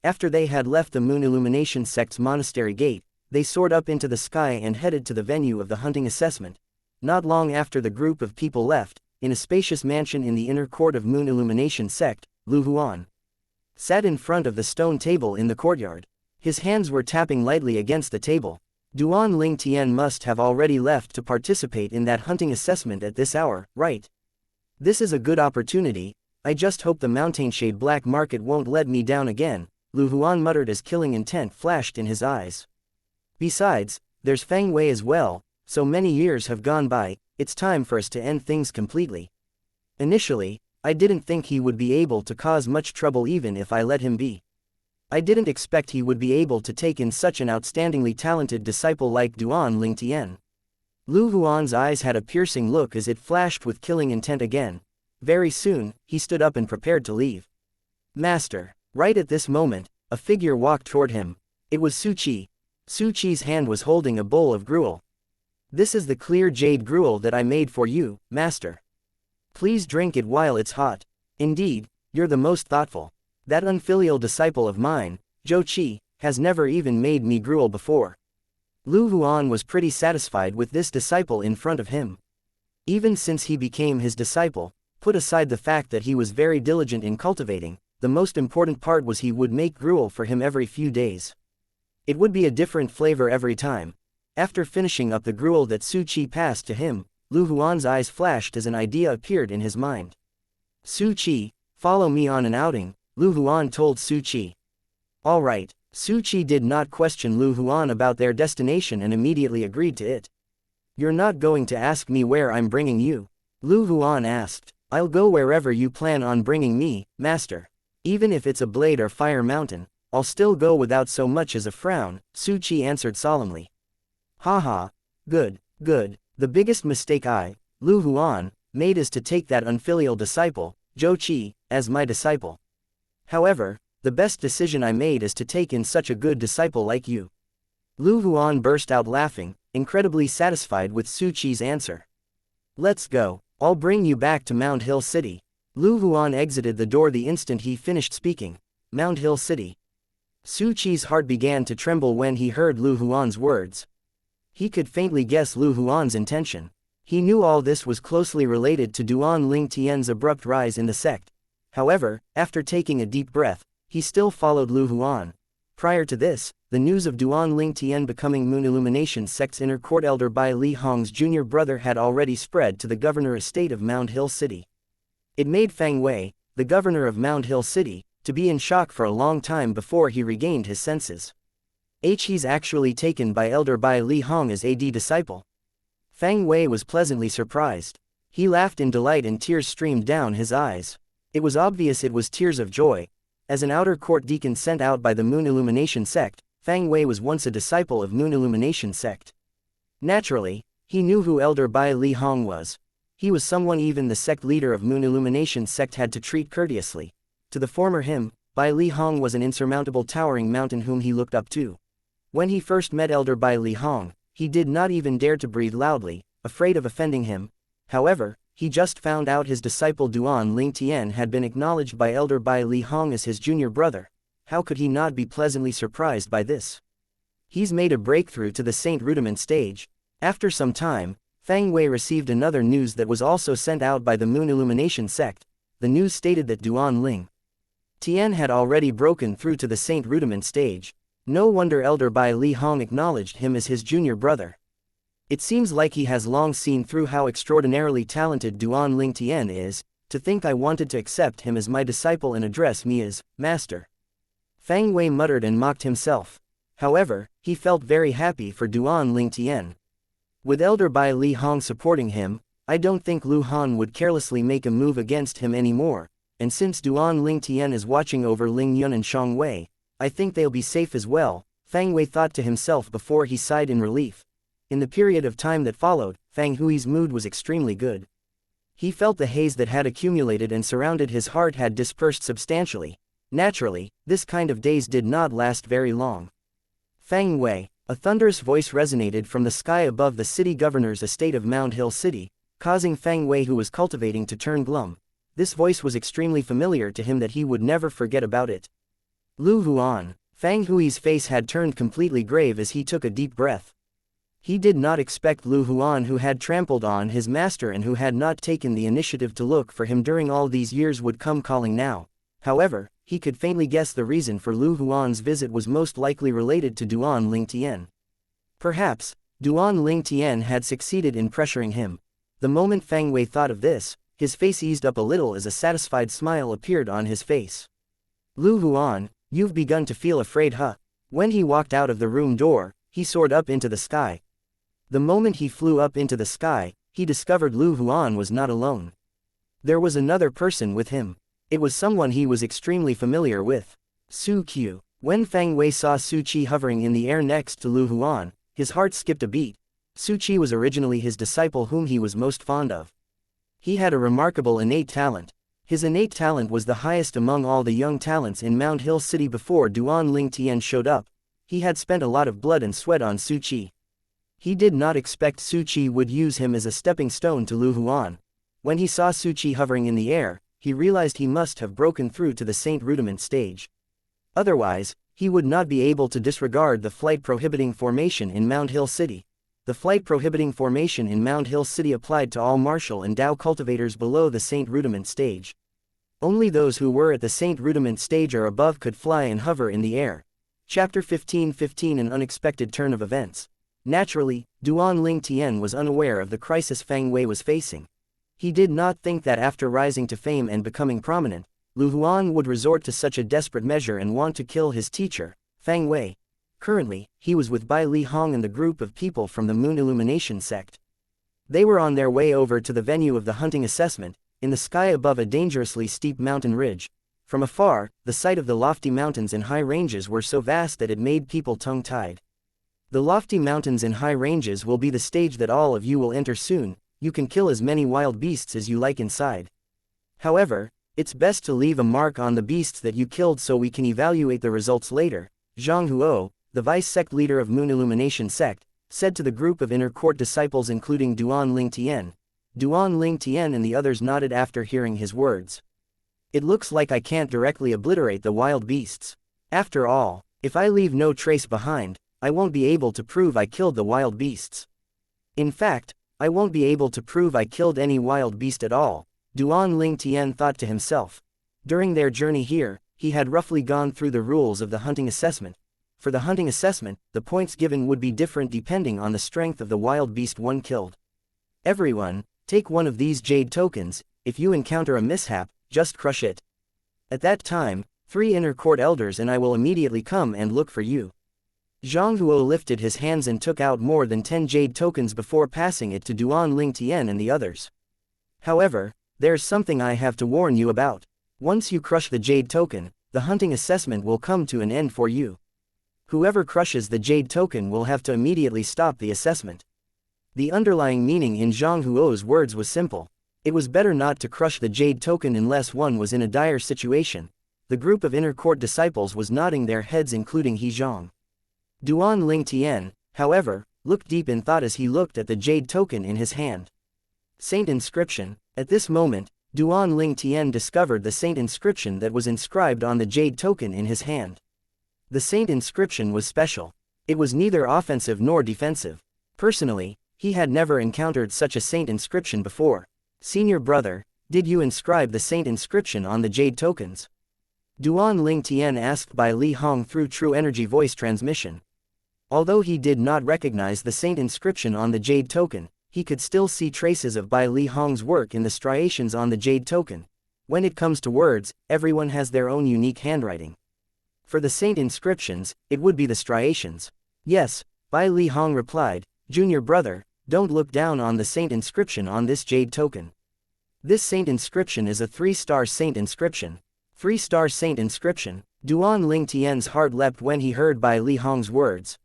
After they had left the Moon Illumination sect's monastery gate, they soared up into the sky and headed to the venue of the hunting assessment. Not long after the group of people left, in a spacious mansion in the inner court of Moon Illumination sect, Lu Huan sat in front of the stone table in the courtyard. His hands were tapping lightly against the table. Duan Lingtian must have already left to participate in that hunting assessment at this hour, right? This is a good opportunity. I just hope the Mountainshade black market won't let me down again, Lu Huan muttered as killing intent flashed in his eyes. Besides, there's Feng Wei as well. So many years have gone by, it's time for us to end things completely. Initially, I didn't think he would be able to cause much trouble even if I let him be. I didn't expect he would be able to take in such an outstandingly talented disciple like Duan Lingtian. Lu Huan's eyes had a piercing look as it flashed with killing intent again. Very soon, he stood up and prepared to leave. Master. Right at this moment, a figure walked toward him. It was Su Qi. Su Qi's hand was holding a bowl of gruel. This is the clear jade gruel that I made for you, master. Please drink it while it's hot. Indeed, you're the most thoughtful. That unfilial disciple of mine, Zhou Qi, has never even made me gruel before. Lu Huan was pretty satisfied with this disciple in front of him. Even since he became his disciple, put aside the fact that he was very diligent in cultivating, the most important part was he would make gruel for him every few days. It would be a different flavor every time. After finishing up the gruel that Su Qi passed to him, Lu Huan's eyes flashed as an idea appeared in his mind. Su Qi, follow me on an outing, Lu Huan told Su Qi. All right. Su Qi did not question Lu Huan about their destination and immediately agreed to it. You're not going to ask me where I'm bringing you? Lu Huan asked. I'll go wherever you plan on bringing me, master. Even if it's a blade or fire mountain, I'll still go without so much as a frown, Su Qi answered solemnly. Haha. Good, good. The biggest mistake I, Lu Huan, made is to take that unfilial disciple, Zhou Qi, as my disciple. However, the best decision I made is to take in such a good disciple like you. Lu Huan burst out laughing, incredibly satisfied with Su Qi's answer. Let's go. I'll bring you back to Mount Hill City. Lu Huan exited the door the instant he finished speaking. Mount Hill City. Su Qi's heart began to tremble when he heard Lu Huan's words. He could faintly guess Lu Huan's intention. He knew all this was closely related to Duan Lingtian's abrupt rise in the sect. However, after taking a deep breath, he still followed Lu Huan. Prior to this, the news of Duan Lingtian becoming Moon Illumination sect's inner court elder Bai Li Hong's junior brother had already spread to the governor estate of Mount Hill City. It made Feng Wei, the governor of Mount Hill City, to be in shock for a long time before he regained his senses. He's actually taken by Elder Bai Li Hong as AD disciple. Feng Wei was pleasantly surprised. He laughed in delight and tears streamed down his eyes. It was obvious it was tears of joy. As an outer court deacon sent out by the Moon Illumination sect, Feng Wei was once a disciple of Moon Illumination sect. Naturally, he knew who Elder Bai Li Hong was. He was someone even the sect leader of Moon Illumination sect had to treat courteously. To the former him, Bai Li Hong was an insurmountable towering mountain whom he looked up to. When he first met Elder Bai Li Hong, he did not even dare to breathe loudly, afraid of offending him. However, he just found out his disciple Duan Lingtian had been acknowledged by Elder Bai Li Hong as his junior brother. How could he not be pleasantly surprised by this? He's made a breakthrough to the Saint Rudiment stage. After some time, Fang Wei received another news that was also sent out by the Moon Illumination sect. The news stated that Duan Ling Tian had already broken through to the Saint Rudiment stage. No wonder Elder Bai Li Hong acknowledged him as his junior brother. It seems like he has long seen through how extraordinarily talented Duan Ling Tian is. To think I wanted to accept him as my disciple and address me as master. Fang Wei muttered and mocked himself. However, he felt very happy for Duan Ling Tian. With Elder Bai Li Hong supporting him, I don't think Lu Han would carelessly make a move against him anymore, and since Duan Ling Tian is watching over Ling Yun and Shang Wei, I think they'll be safe as well, Fang Wei thought to himself before he sighed in relief. In the period of time that followed, Fang Hui's mood was extremely good. He felt the haze that had accumulated and surrounded his heart had dispersed substantially. Naturally, this kind of daze did not last very long. Fang Wei, a thunderous voice resonated from the sky above the city governor's estate of Mound Hill City, causing Fang Wei, who was cultivating, to turn glum. This voice was extremely familiar to him that he would never forget about it. Lu Huan. Fang Hui's face had turned completely grave as he took a deep breath. He did not expect Lu Huan, who had trampled on his master and who had not taken the initiative to look for him during all these years, would come calling now. However, he could faintly guess the reason for Lu Huan's visit was most likely related to Duan Ling Tian. Perhaps, Duan Ling Tian had succeeded in pressuring him. The moment Fang Wei thought of this, his face eased up a little as a satisfied smile appeared on his face. Lu Huan, you've begun to feel afraid, huh? When he walked out of the room door, he soared up into the sky. The moment he flew up into the sky, he discovered Lu Huan was not alone. There was another person with him. It was someone he was extremely familiar with. Su Qiu. When Fang Wei saw Su Qi hovering in the air next to Lu Huan, his heart skipped a beat. Su Qi was originally his disciple whom he was most fond of. He had a remarkable innate talent. His innate talent was the highest among all the young talents in Mound Hill City before Duan Ling Tian showed up. He had spent a lot of blood and sweat on Su Qi. He did not expect Su Qi would use him as a stepping stone to Lu Huan. When he saw Su Qi hovering in the air, he realized he must have broken through to the Saint Rudiment stage. Otherwise, he would not be able to disregard the flight prohibiting formation in Mound Hill City. The flight prohibiting formation in Mound Hill City applied to all martial and Dao cultivators below the Saint Rudiment stage. Only those who were at the Saint Rudiment stage or above could fly and hover in the air. Chapter 15:15 An unexpected turn of events. Naturally, Duan Ling Tian was unaware of the crisis Fang Wei was facing. He did not think that after rising to fame and becoming prominent, Lu Huan would resort to such a desperate measure and want to kill his teacher, Fang Wei. Currently, he was with Bai Li Hong and the group of people from the Moon Illumination sect. They were on their way over to the venue of the hunting assessment, in the sky above a dangerously steep mountain ridge. From afar, the sight of the lofty mountains and high ranges were so vast that it made people tongue-tied. The lofty mountains and high ranges will be the stage that all of you will enter soon. You can kill as many wild beasts as you like inside. However, it's best to leave a mark on the beasts that you killed so we can evaluate the results later. Zhang Huo, the vice-sect leader of Moon Illumination sect, said to the group of inner court disciples including Duan Ling Tian. Duan Ling Tian and the others nodded after hearing his words. It looks like I can't directly obliterate the wild beasts. After all, if I leave no trace behind, I won't be able to prove I killed the wild beasts. In fact, I won't be able to prove I killed any wild beast at all, Duan Ling Tian thought to himself. During their journey here, he had roughly gone through the rules of the hunting assessment. For the hunting assessment, the points given would be different depending on the strength of the wild beast one killed. Everyone, take one of these jade tokens. If you encounter a mishap, just crush it. At that time, 3 inner court elders and I will immediately come and look for you. Zhang Huo lifted his hands and took out more than 10 jade tokens before passing it to Duan Ling Tian and the others. However, there's something I have to warn you about. Once you crush the jade token, the hunting assessment will come to an end for you. Whoever crushes the jade token will have to immediately stop the assessment. The underlying meaning in Zhang Huo's words was simple. It was better not to crush the jade token unless one was in a dire situation. The group of inner court disciples was nodding their heads including He Zhang. Duan Ling Tian, however, looked deep in thought as he looked at the jade token in his hand. Saint inscription, At this moment, Duan Ling Tian discovered the saint inscription that was inscribed on the jade token in his hand. The saint inscription was special. It was neither offensive nor defensive. Personally, he had never encountered such a saint inscription before. Senior brother, did you inscribe the saint inscription on the jade tokens? Duan Ling Tian asked by Li Hong through true energy voice transmission. Although he did not recognize the saint inscription on the jade token, he could still see traces of Bai Li Hong's work in the striations on the jade token. When it comes to words, everyone has their own unique handwriting. For the saint inscriptions, it would be the striations. Yes, Bai Li Hong replied, Junior brother, don't look down on the saint inscription on this jade token. This saint inscription is a 3-star saint inscription. 3-star saint inscription. Duan Ling Tian's heart leapt when he heard Bai Li Hong's words.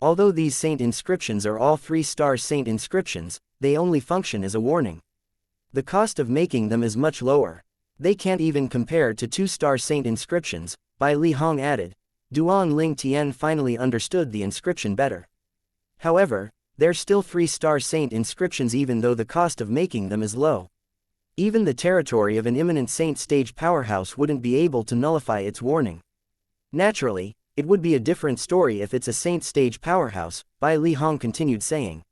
Although these saint inscriptions are all 3-star saint inscriptions, they only function as a warning. The cost of making them is much lower. They can't even compare to 2-star saint inscriptions, Bai Li Hong added. Duan Ling Tian finally understood the inscription better. However, they're still 3-star saint inscriptions even though the cost of making them is low. Even the territory of an imminent saint stage powerhouse wouldn't be able to nullify its warning. Naturally, it would be a different story if it's a saint stage powerhouse, Bai Li Hong continued saying.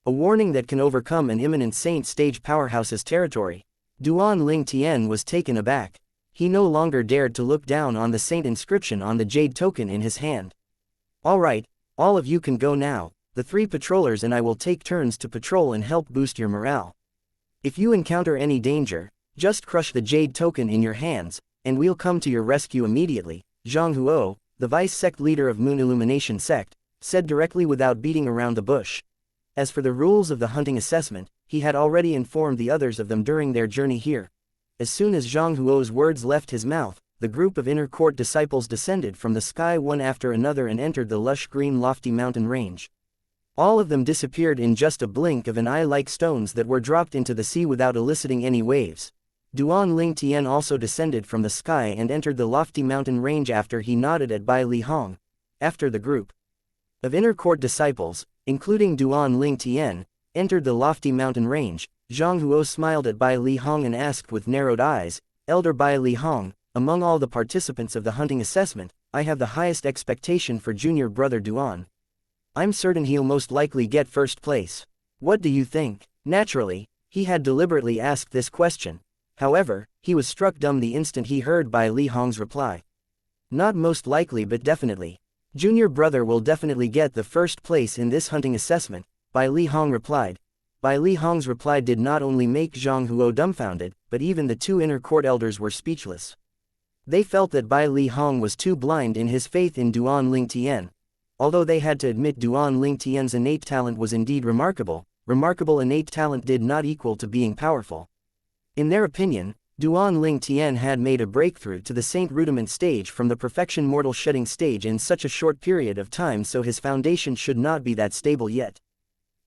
A warning that can overcome an imminent saint stage powerhouse's territory. Duan Ling Tian was taken aback. He no longer dared to look down on the saint inscription on the jade token in his hand. Alright, all of you can go now. The 3 patrollers and I will take turns to patrol and help boost your morale. If you encounter any danger, just crush the jade token in your hands, and we'll come to your rescue immediately, Zhang Huo, the vice-sect leader of Moon Illumination sect, said directly without beating around the bush. As for the rules of the hunting assessment, he had already informed the others of them during their journey here. As soon as Zhang Huo's words left his mouth, the group of inner court disciples descended from the sky one after another and entered the lush green lofty mountain range. All of them disappeared in just a blink of an eye like stones that were dropped into the sea without eliciting any waves. Duan Ling Tian also descended from the sky and entered the lofty mountain range after he nodded at Bai Li Hong. After the group of inner court disciples, including Duan Ling Tian, entered the lofty mountain range, Zhang Huo smiled at Bai Li Hong and asked with narrowed eyes, Elder Bai Li Hong, among all the participants of the hunting assessment, I have the highest expectation for junior brother Duan. I'm certain he'll most likely get first place. What do you think? Naturally, he had deliberately asked this question. However, he was struck dumb the instant he heard Bai Li Hong's reply. Not most likely but definitely. Junior brother will definitely get the first place in this hunting assessment, Bai Li Hong replied. Bai Li Hong's reply did not only make Zhang Huo dumbfounded, but even the 2 inner court elders were speechless. They felt that Bai Li Hong was too blind in his faith in Duan Ling Tian. Although they had to admit Duan Ling Tian's innate talent was indeed remarkable, innate talent did not equal to being powerful. In their opinion, Duan Ling Tian had made a breakthrough to the Saint Rudiment stage from the Perfection Mortal Shedding stage in such a short period of time, so his foundation should not be that stable yet.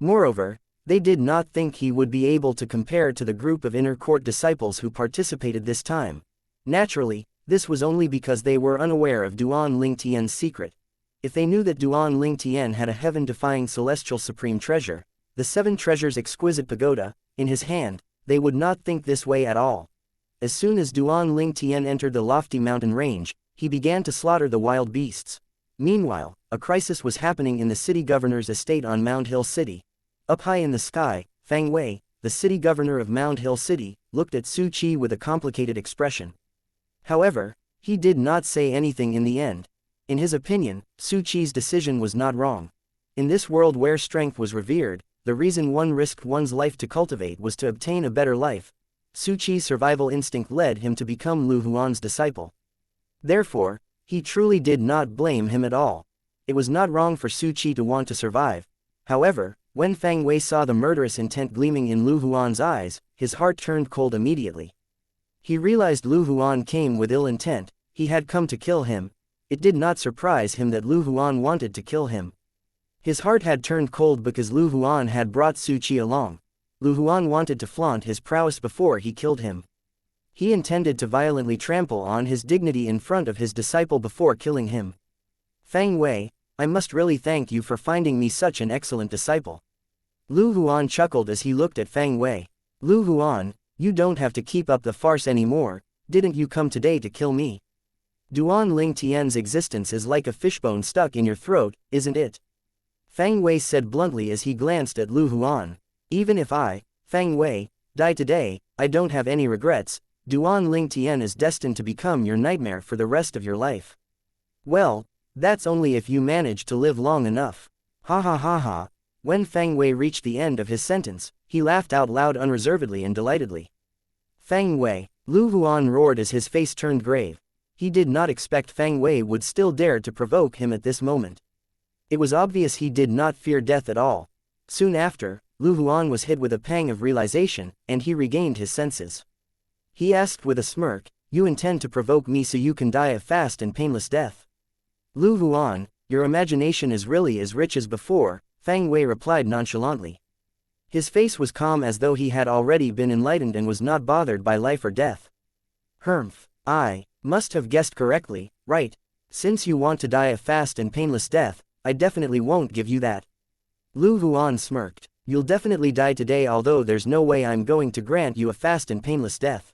Moreover, they did not think he would be able to compare to the group of inner court disciples who participated this time. Naturally, this was only because they were unaware of Duan Ling Tian's secret. If they knew that Duan Ling Tian had a heaven-defying celestial supreme treasure, the 7 treasures exquisite pagoda, in his hand, they would not think this way at all. As soon as Duan Ling Tian entered the lofty mountain range, he began to slaughter the wild beasts. Meanwhile, a crisis was happening in the city governor's estate on Mound Hill City. Up high in the sky, Fang Wei, the city governor of Mound Hill City, looked at Su Qi with a complicated expression. However, he did not say anything in the end. In his opinion, Su Qi's decision was not wrong. In this world where strength was revered, the reason one risked one's life to cultivate was to obtain a better life. Su Qi's survival instinct led him to become Lu Huan's disciple. Therefore, he truly did not blame him at all. It was not wrong for Su Qi to want to survive. However, when Fang Wei saw the murderous intent gleaming in Lu Huan's eyes, his heart turned cold immediately. He realized Lu Huan came with ill intent, he had come to kill him. It did not surprise him that Lu Huan wanted to kill him. His heart had turned cold because Lu Huan had brought Su Qi along. Lu Huan wanted to flaunt his prowess before he killed him. He intended to violently trample on his dignity in front of his disciple before killing him. Fang Wei, I must really thank you for finding me such an excellent disciple. Lu Huan chuckled as he looked at Fang Wei. Lu Huan, You don't have to keep up the farce anymore. Didn't you come today to kill me? Duan Ling Tian's existence is like a fishbone stuck in your throat, isn't it? Fang Wei said bluntly as he glanced at Lu Huan. Even if I, Fang Wei, die today, I don't have any regrets. Duan Ling Tian is destined to become your nightmare for the rest of your life. Well, that's only if you manage to live long enough. Ha ha ha ha. When Fang Wei reached the end of his sentence, he laughed out loud unreservedly and delightedly. Fang Wei, Lu Huan roared as his face turned grave. He did not expect Fang Wei would still dare to provoke him at this moment. It was obvious he did not fear death at all. Soon after, Lu Huan was hit with a pang of realization, and he regained his senses. He asked with a smirk, "You intend to provoke me so you can die a fast and painless death?" "Lu Huan, your imagination is really as rich as before," Fang Wei replied nonchalantly. His face was calm as though he had already been enlightened and was not bothered by life or death. "Humph, I must have guessed correctly, right? Since you want to die a fast and painless death, I definitely won't give you that." Lu Huan smirked. "You'll definitely die today, although there's no way I'm going to grant you a fast and painless death.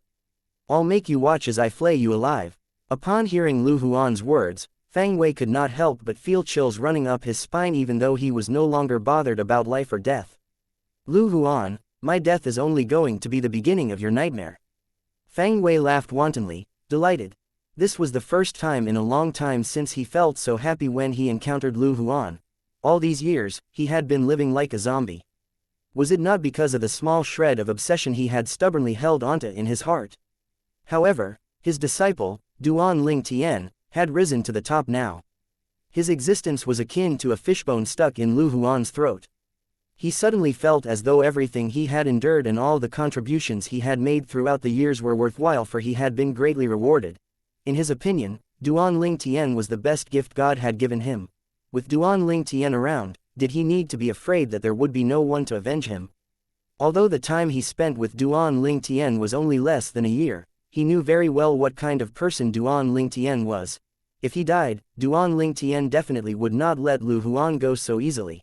I'll make you watch as I flay you alive." Upon hearing Lu Huan's words, Fang Wei could not help but feel chills running up his spine even though he was no longer bothered about life or death. "Lu Huan, my death is only going to be the beginning of your nightmare." Fang Wei laughed wantonly, delighted. This was the first time in a long time since he felt so happy when he encountered Lu Huan. All these years, he had been living like a zombie. Was it not because of the small shred of obsession he had stubbornly held onto in his heart? However, his disciple, Duan Ling Tian, had risen to the top now. His existence was akin to a fishbone stuck in Lu Huan's throat. He suddenly felt as though everything he had endured and all the contributions he had made throughout the years were worthwhile, for he had been greatly rewarded. In his opinion, Duan Ling Tian was the best gift God had given him. With Duan Ling Tian around, did he need to be afraid that there would be no one to avenge him? Although the time he spent with Duan Ling Tian was only less than a year, he knew very well what kind of person Duan Ling Tian was. If he died, Duan Ling Tian definitely would not let Lu Huan go so easily.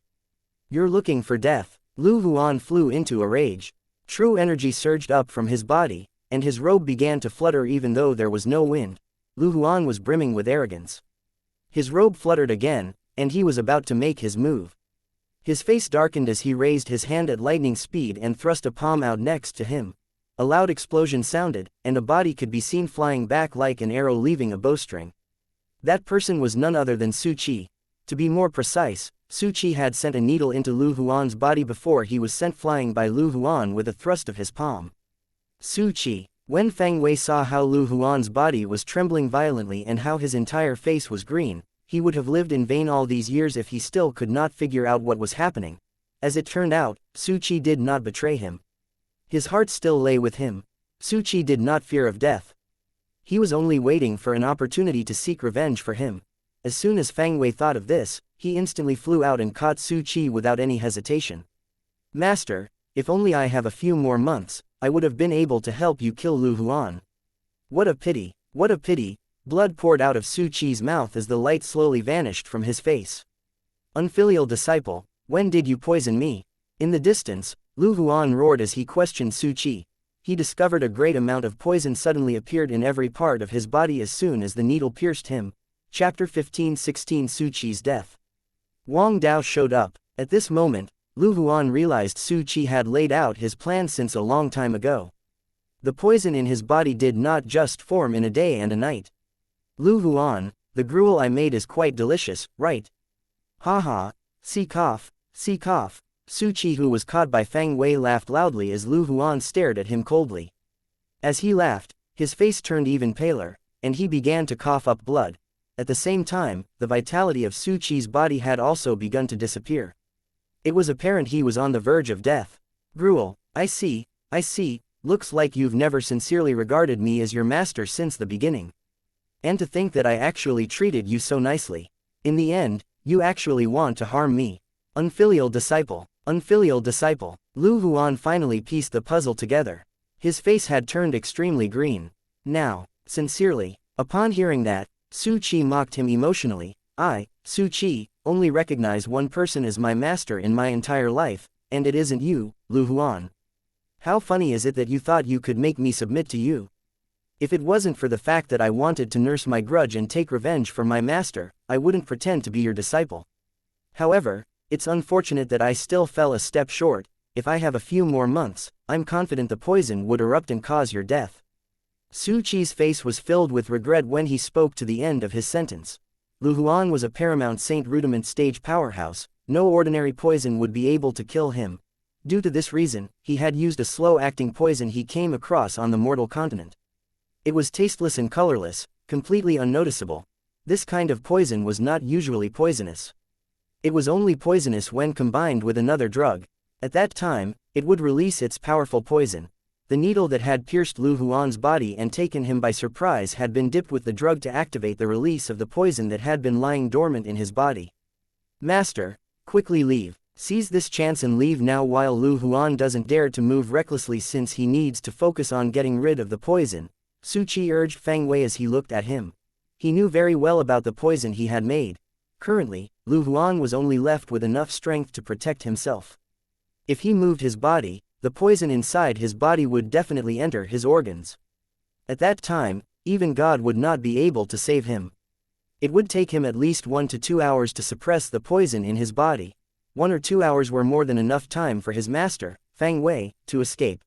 "You're looking for death." Lu Huan flew into a rage. True energy surged up from his body, and his robe began to flutter even though there was no wind. Lu Huan was brimming with arrogance. His robe fluttered again, and he was about to make his move. His face darkened as he raised his hand at lightning speed and thrust a palm out next to him. A loud explosion sounded, and a body could be seen flying back like an arrow leaving a bowstring. That person was none other than Su Qi. To be more precise, Su Qi had sent a needle into Lu Huan's body before he was sent flying by Lu Huan with a thrust of his palm. Su Qi. When Fang Wei saw how Lu Huan's body was trembling violently and how his entire face was green, he would have lived in vain all these years if he still could not figure out what was happening. As it turned out, Su Qi did not betray him. His heart still lay with him. Su Qi did not fear of death. He was only waiting for an opportunity to seek revenge for him. As soon as Fang Wei thought of this, he instantly flew out and caught Su Qi without any hesitation. "Master, if only I have a few more months, I would have been able to help you kill Lu Huan." "What a pity, what a pity." Blood poured out of Su Qi's mouth as the light slowly vanished from his face. "Unfilial disciple, when did you poison me?" In the distance, Lu Huan roared as he questioned Su Qi. He discovered a great amount of poison suddenly appeared in every part of his body as soon as the needle pierced him. Chapter 15-16 Su Qi's death. Wang Dao showed up. At this moment, Lu Huan realized Su Qi had laid out his plan since a long time ago. The poison in his body did not just form in a day and a night. "Lu Huan, the gruel I made is quite delicious, right?" "Ha ha, see cough, see cough." Su Qi, who was caught by Fang Wei, laughed loudly as Lu Huan stared at him coldly. As he laughed, his face turned even paler, and he began to cough up blood. At the same time, the vitality of Su Qi's body had also begun to disappear. It was apparent he was on the verge of death. "Gruel, I see, looks like you've never sincerely regarded me as your master since the beginning. And to think that I actually treated you so nicely. In the end, you actually want to harm me. Unfilial disciple, unfilial disciple." Lu Huan finally pieced the puzzle together. His face had turned extremely green. "Now, sincerely." Upon hearing that, Su Qi mocked him emotionally. "I, Su Qi, only recognize one person as my master in my entire life, and it isn't you, Lu Huan." How funny is it that you thought you could make me submit to you? If it wasn't for the fact that I wanted to nurse my grudge and take revenge for my master, I wouldn't pretend to be your disciple. However, it's unfortunate that I still fell a step short. If I have a few more months, I'm confident the poison would erupt and cause your death. Su Qi's face was filled with regret when he spoke to the end of his sentence. Lu Huan was a paramount Saint Rudiment stage powerhouse. No ordinary poison would be able to kill him. Due to this reason, he had used a slow-acting poison he came across on the mortal continent. It was tasteless and colorless, completely unnoticeable. This kind of poison was not usually poisonous. It was only poisonous when combined with another drug. At that time, it would release its powerful poison. The needle that had pierced Lu Huan's body and taken him by surprise had been dipped with the drug to activate the release of the poison that had been lying dormant in his body. Master, quickly leave. Seize this chance and leave now while Lu Huan doesn't dare to move recklessly since he needs to focus on getting rid of the poison, Su Qi urged Fang Wei as he looked at him. He knew very well about the poison he had made. Currently, Lu Huan was only left with enough strength to protect himself. If he moved his body, the poison inside his body would definitely enter his organs. At that time, even God would not be able to save him. It would take him at least 1 to 2 hours to suppress the poison in his body. 1 or 2 hours were more than enough time for his master, Fang Wei, to escape.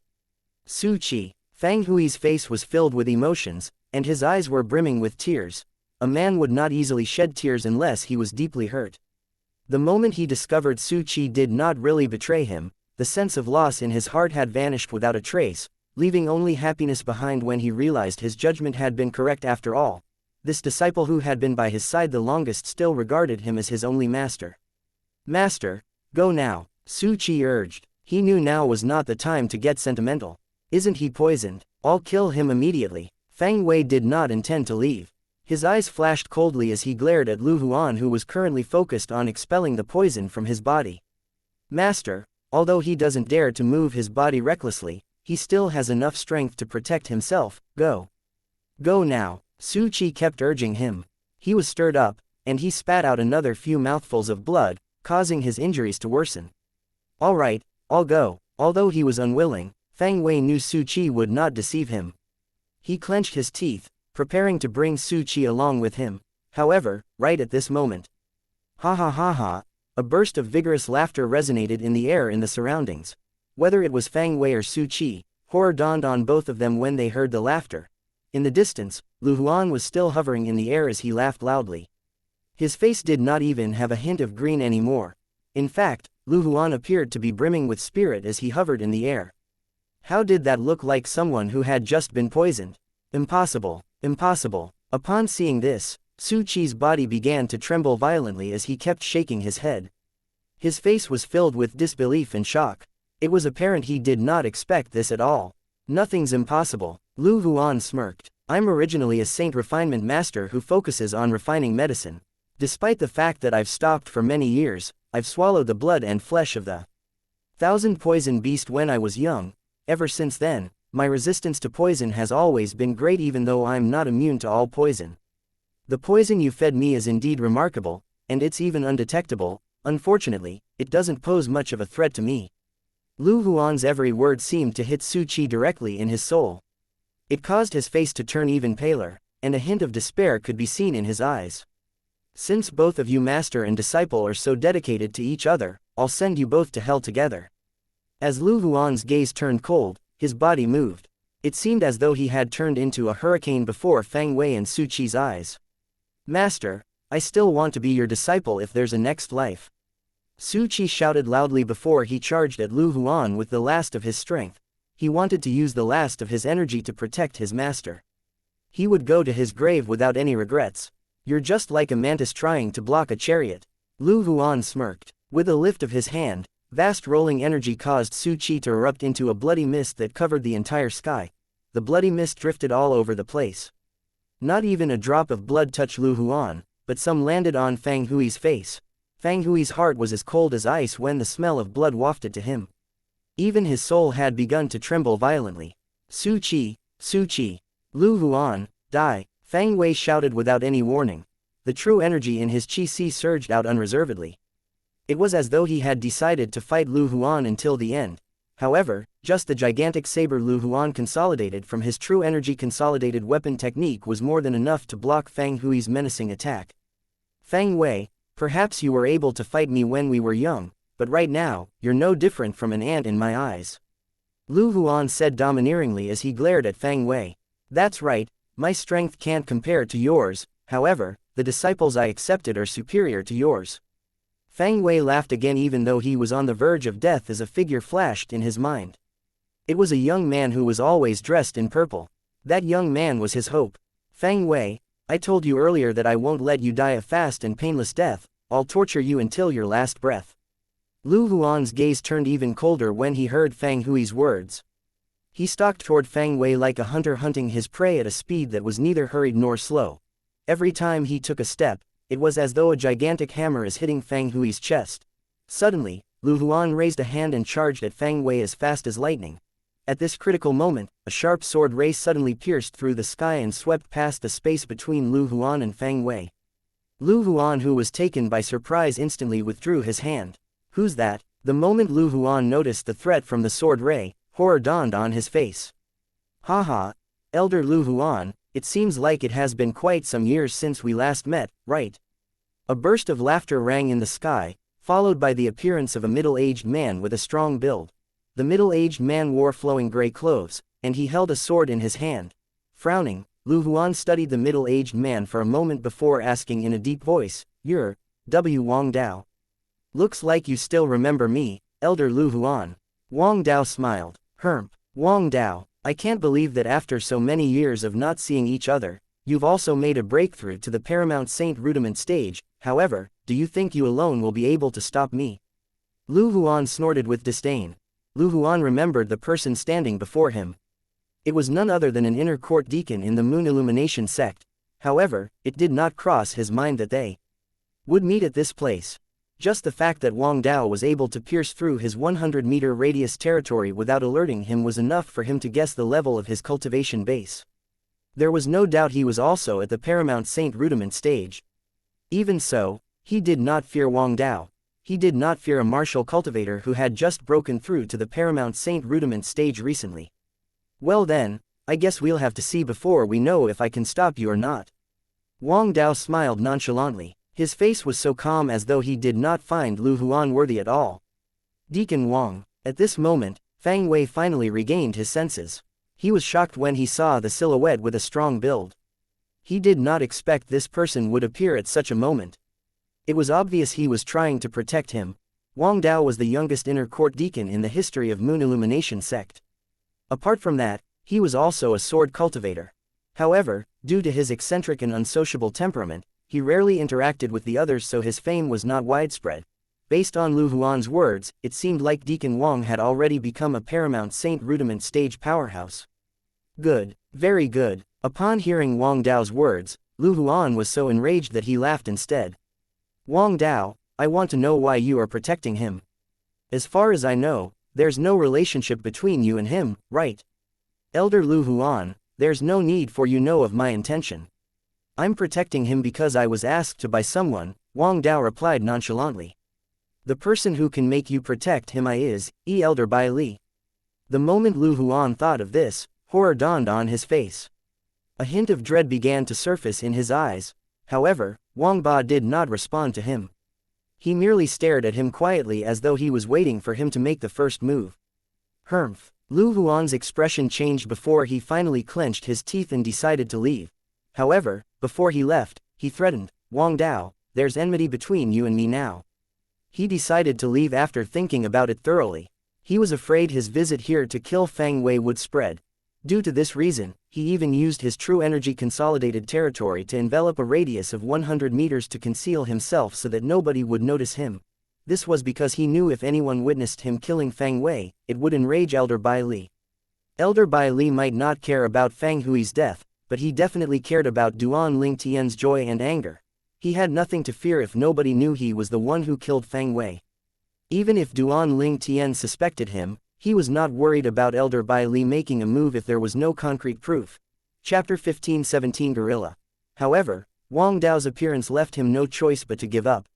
Su Qi. Fang Hui's face was filled with emotions, and his eyes were brimming with tears. A man would not easily shed tears unless he was deeply hurt. The moment he discovered Su Qi did not really betray him, the sense of loss in his heart had vanished without a trace, leaving only happiness behind when he realized his judgment had been correct after all. This disciple who had been by his side the longest still regarded him as his only master. Master, go now, Su Qi urged. He knew now was not the time to get sentimental. Isn't he poisoned? I'll kill him immediately. Fang Wei did not intend to leave. His eyes flashed coldly as he glared at Lu Huan, who was currently focused on expelling the poison from his body. Master, although he doesn't dare to move his body recklessly, he still has enough strength to protect himself. Go. Go now, Su Qi kept urging him. He was stirred up, and he spat out another few mouthfuls of blood, causing his injuries to worsen. All right, I'll go. Although he was unwilling, Fang Wei knew Su Qi would not deceive him. He clenched his teeth, preparing to bring Su Qi along with him. However, right at this moment. Ha ha ha ha! A burst of vigorous laughter resonated in the air in the surroundings. Whether it was Fang Wei or Su Qi, horror dawned on both of them when they heard the laughter. In the distance, Lu Huan was still hovering in the air as he laughed loudly. His face did not even have a hint of green anymore. In fact, Lu Huan appeared to be brimming with spirit as he hovered in the air. How did that look like someone who had just been poisoned? Impossible, impossible. Upon seeing this, Su Qi's body began to tremble violently as he kept shaking his head. His face was filled with disbelief and shock. It was apparent he did not expect this at all. Nothing's impossible. Lu Huan smirked. I'm originally a saint refinement master who focuses on refining medicine. Despite the fact that I've stopped for many years, I've swallowed the blood and flesh of the 1,000 poison beast when I was young. Ever since then, my resistance to poison has always been great even though I'm not immune to all poison. The poison you fed me is indeed remarkable, and it's even undetectable. Unfortunately, it doesn't pose much of a threat to me. Lu Huan's every word seemed to hit Su Qi directly in his soul. It caused his face to turn even paler, and a hint of despair could be seen in his eyes. Since both of you master and disciple are so dedicated to each other, I'll send you both to hell together. As Lu Huan's gaze turned cold, his body moved. It seemed as though he had turned into a hurricane before Fang Wei and Su Qi's eyes. Master, I still want to be your disciple if there's a next life. Su Qi shouted loudly before he charged at Lu Huan with the last of his strength. He wanted to use the last of his energy to protect his master. He would go to his grave without any regrets. You're just like a mantis trying to block a chariot. Lu Huan smirked. With a lift of his hand, vast rolling energy caused Su Qi to erupt into a bloody mist that covered the entire sky. The bloody mist drifted all over the place. Not even a drop of blood touched Lu Huan, but some landed on Fang Hui's face. Fang Hui's heart was as cold as ice when the smell of blood wafted to him. Even his soul had begun to tremble violently. Su Qi, Su Qi. Lu Huan, die, Fang Wei shouted without any warning. The true energy in his qi surged out unreservedly. It was as though he had decided to fight Lu Huan until the end. However, just the gigantic saber Lu Huan consolidated from his true energy consolidated weapon technique was more than enough to block Fang Hui's menacing attack. Fang Wei, perhaps you were able to fight me when we were young, but right now, you're no different from an ant in my eyes. Lu Huan said domineeringly as he glared at Fang Wei. That's right, my strength can't compare to yours, however, the disciples I accepted are superior to yours. Fang Wei laughed again even though he was on the verge of death as a figure flashed in his mind. It was a young man who was always dressed in purple. That young man was his hope. Fang Wei, I told you earlier that I won't let you die a fast and painless death, I'll torture you until your last breath. Lu Huan's gaze turned even colder when he heard Fang Hui's words. He stalked toward Fang Wei like a hunter hunting his prey at a speed that was neither hurried nor slow. Every time he took a step, it was as though a gigantic hammer is hitting Fang Hui's chest. Suddenly, Lu Huan raised a hand and charged at Fang Wei as fast as lightning. At this critical moment, a sharp sword ray suddenly pierced through the sky and swept past the space between Lu Huan and Fang Wei. Lu Huan, who was taken by surprise, instantly withdrew his hand. Who's that? The moment Lu Huan noticed the threat from the sword ray, horror dawned on his face. Haha, Elder Lu Huan, it seems like it has been quite some years since we last met, right? A burst of laughter rang in the sky, followed by the appearance of a middle-aged man with a strong build. The middle-aged man wore flowing gray clothes, and he held a sword in his hand. Frowning, Lu Huan studied the middle-aged man for a moment before asking in a deep voice, "You're Wang Dao. Looks like you still remember me, Elder Lu Huan." Wang Dao smiled. Wang Dao, I can't believe that after so many years of not seeing each other, you've also made a breakthrough to the Paramount Saint Rudiment stage. However, do you think you alone will be able to stop me? Lu Huan snorted with disdain. Lu Huan remembered the person standing before him. It was none other than an inner court deacon in the Moon Illumination sect. However, it did not cross his mind that they would meet at this place. Just the fact that Wang Dao was able to pierce through his 100-meter radius territory without alerting him was enough for him to guess the level of his cultivation base. There was no doubt he was also at the Paramount Saint Rudiment stage. Even so, he did not fear Wang Dao. He did not fear a martial cultivator who had just broken through to the Paramount Saint Rudiment stage recently. Well then, I guess we'll have to see before we know if I can stop you or not. Wang Dao smiled nonchalantly. His face was so calm as though he did not find Lu Huan worthy at all. Deacon Wang. At this moment, Fang Wei finally regained his senses. He was shocked when he saw the silhouette with a strong build. He did not expect this person would appear at such a moment. It was obvious he was trying to protect him. Wang Dao was the youngest inner court deacon in the history of Moon Illumination sect. Apart from that, he was also a sword cultivator. However, due to his eccentric and unsociable temperament, he rarely interacted with the others, so his fame was not widespread. Based on Lu Huan's words, it seemed like Deacon Wang had already become a Paramount Saint Rudiment stage powerhouse. Good, very good. Upon hearing Wang Dao's words, Lu Huan was so enraged that he laughed instead. Wang Dao, I want to know why you are protecting him. As far as I know, there's no relationship between you and him, right? Elder Lu Huan, there's no need for you know of my intention. I'm protecting him because I was asked to by someone, Wang Dao replied nonchalantly. The person who can make you protect him is Elder Bai Li. The moment Lu Huan thought of this, horror dawned on his face. A hint of dread began to surface in his eyes. However, Wang Ba did not respond to him. He merely stared at him quietly as though he was waiting for him to make the first move. Lu Huan's expression changed before he finally clenched his teeth and decided to leave. However, before he left, he threatened, Wang Dao, there's enmity between you and me now. He decided to leave after thinking about it thoroughly. He was afraid his visit here to kill Fang Wei would spread. Due to this reason, he even used his true energy consolidated territory to envelop a radius of 100 meters to conceal himself so that nobody would notice him. This was because he knew if anyone witnessed him killing Fang Wei, it would enrage Elder Bai Li. Elder Bai Li might not care about Fang Hui's death, but he definitely cared about Duan Ling Tian's joy and anger. He had nothing to fear if nobody knew he was the one who killed Fang Wei. Even if Duan Ling Tian suspected him, he was not worried about Elder Bai Li making a move if there was no concrete proof. Chapter 15-17 Guerrilla. However, Wang Dao's appearance left him no choice but to give up.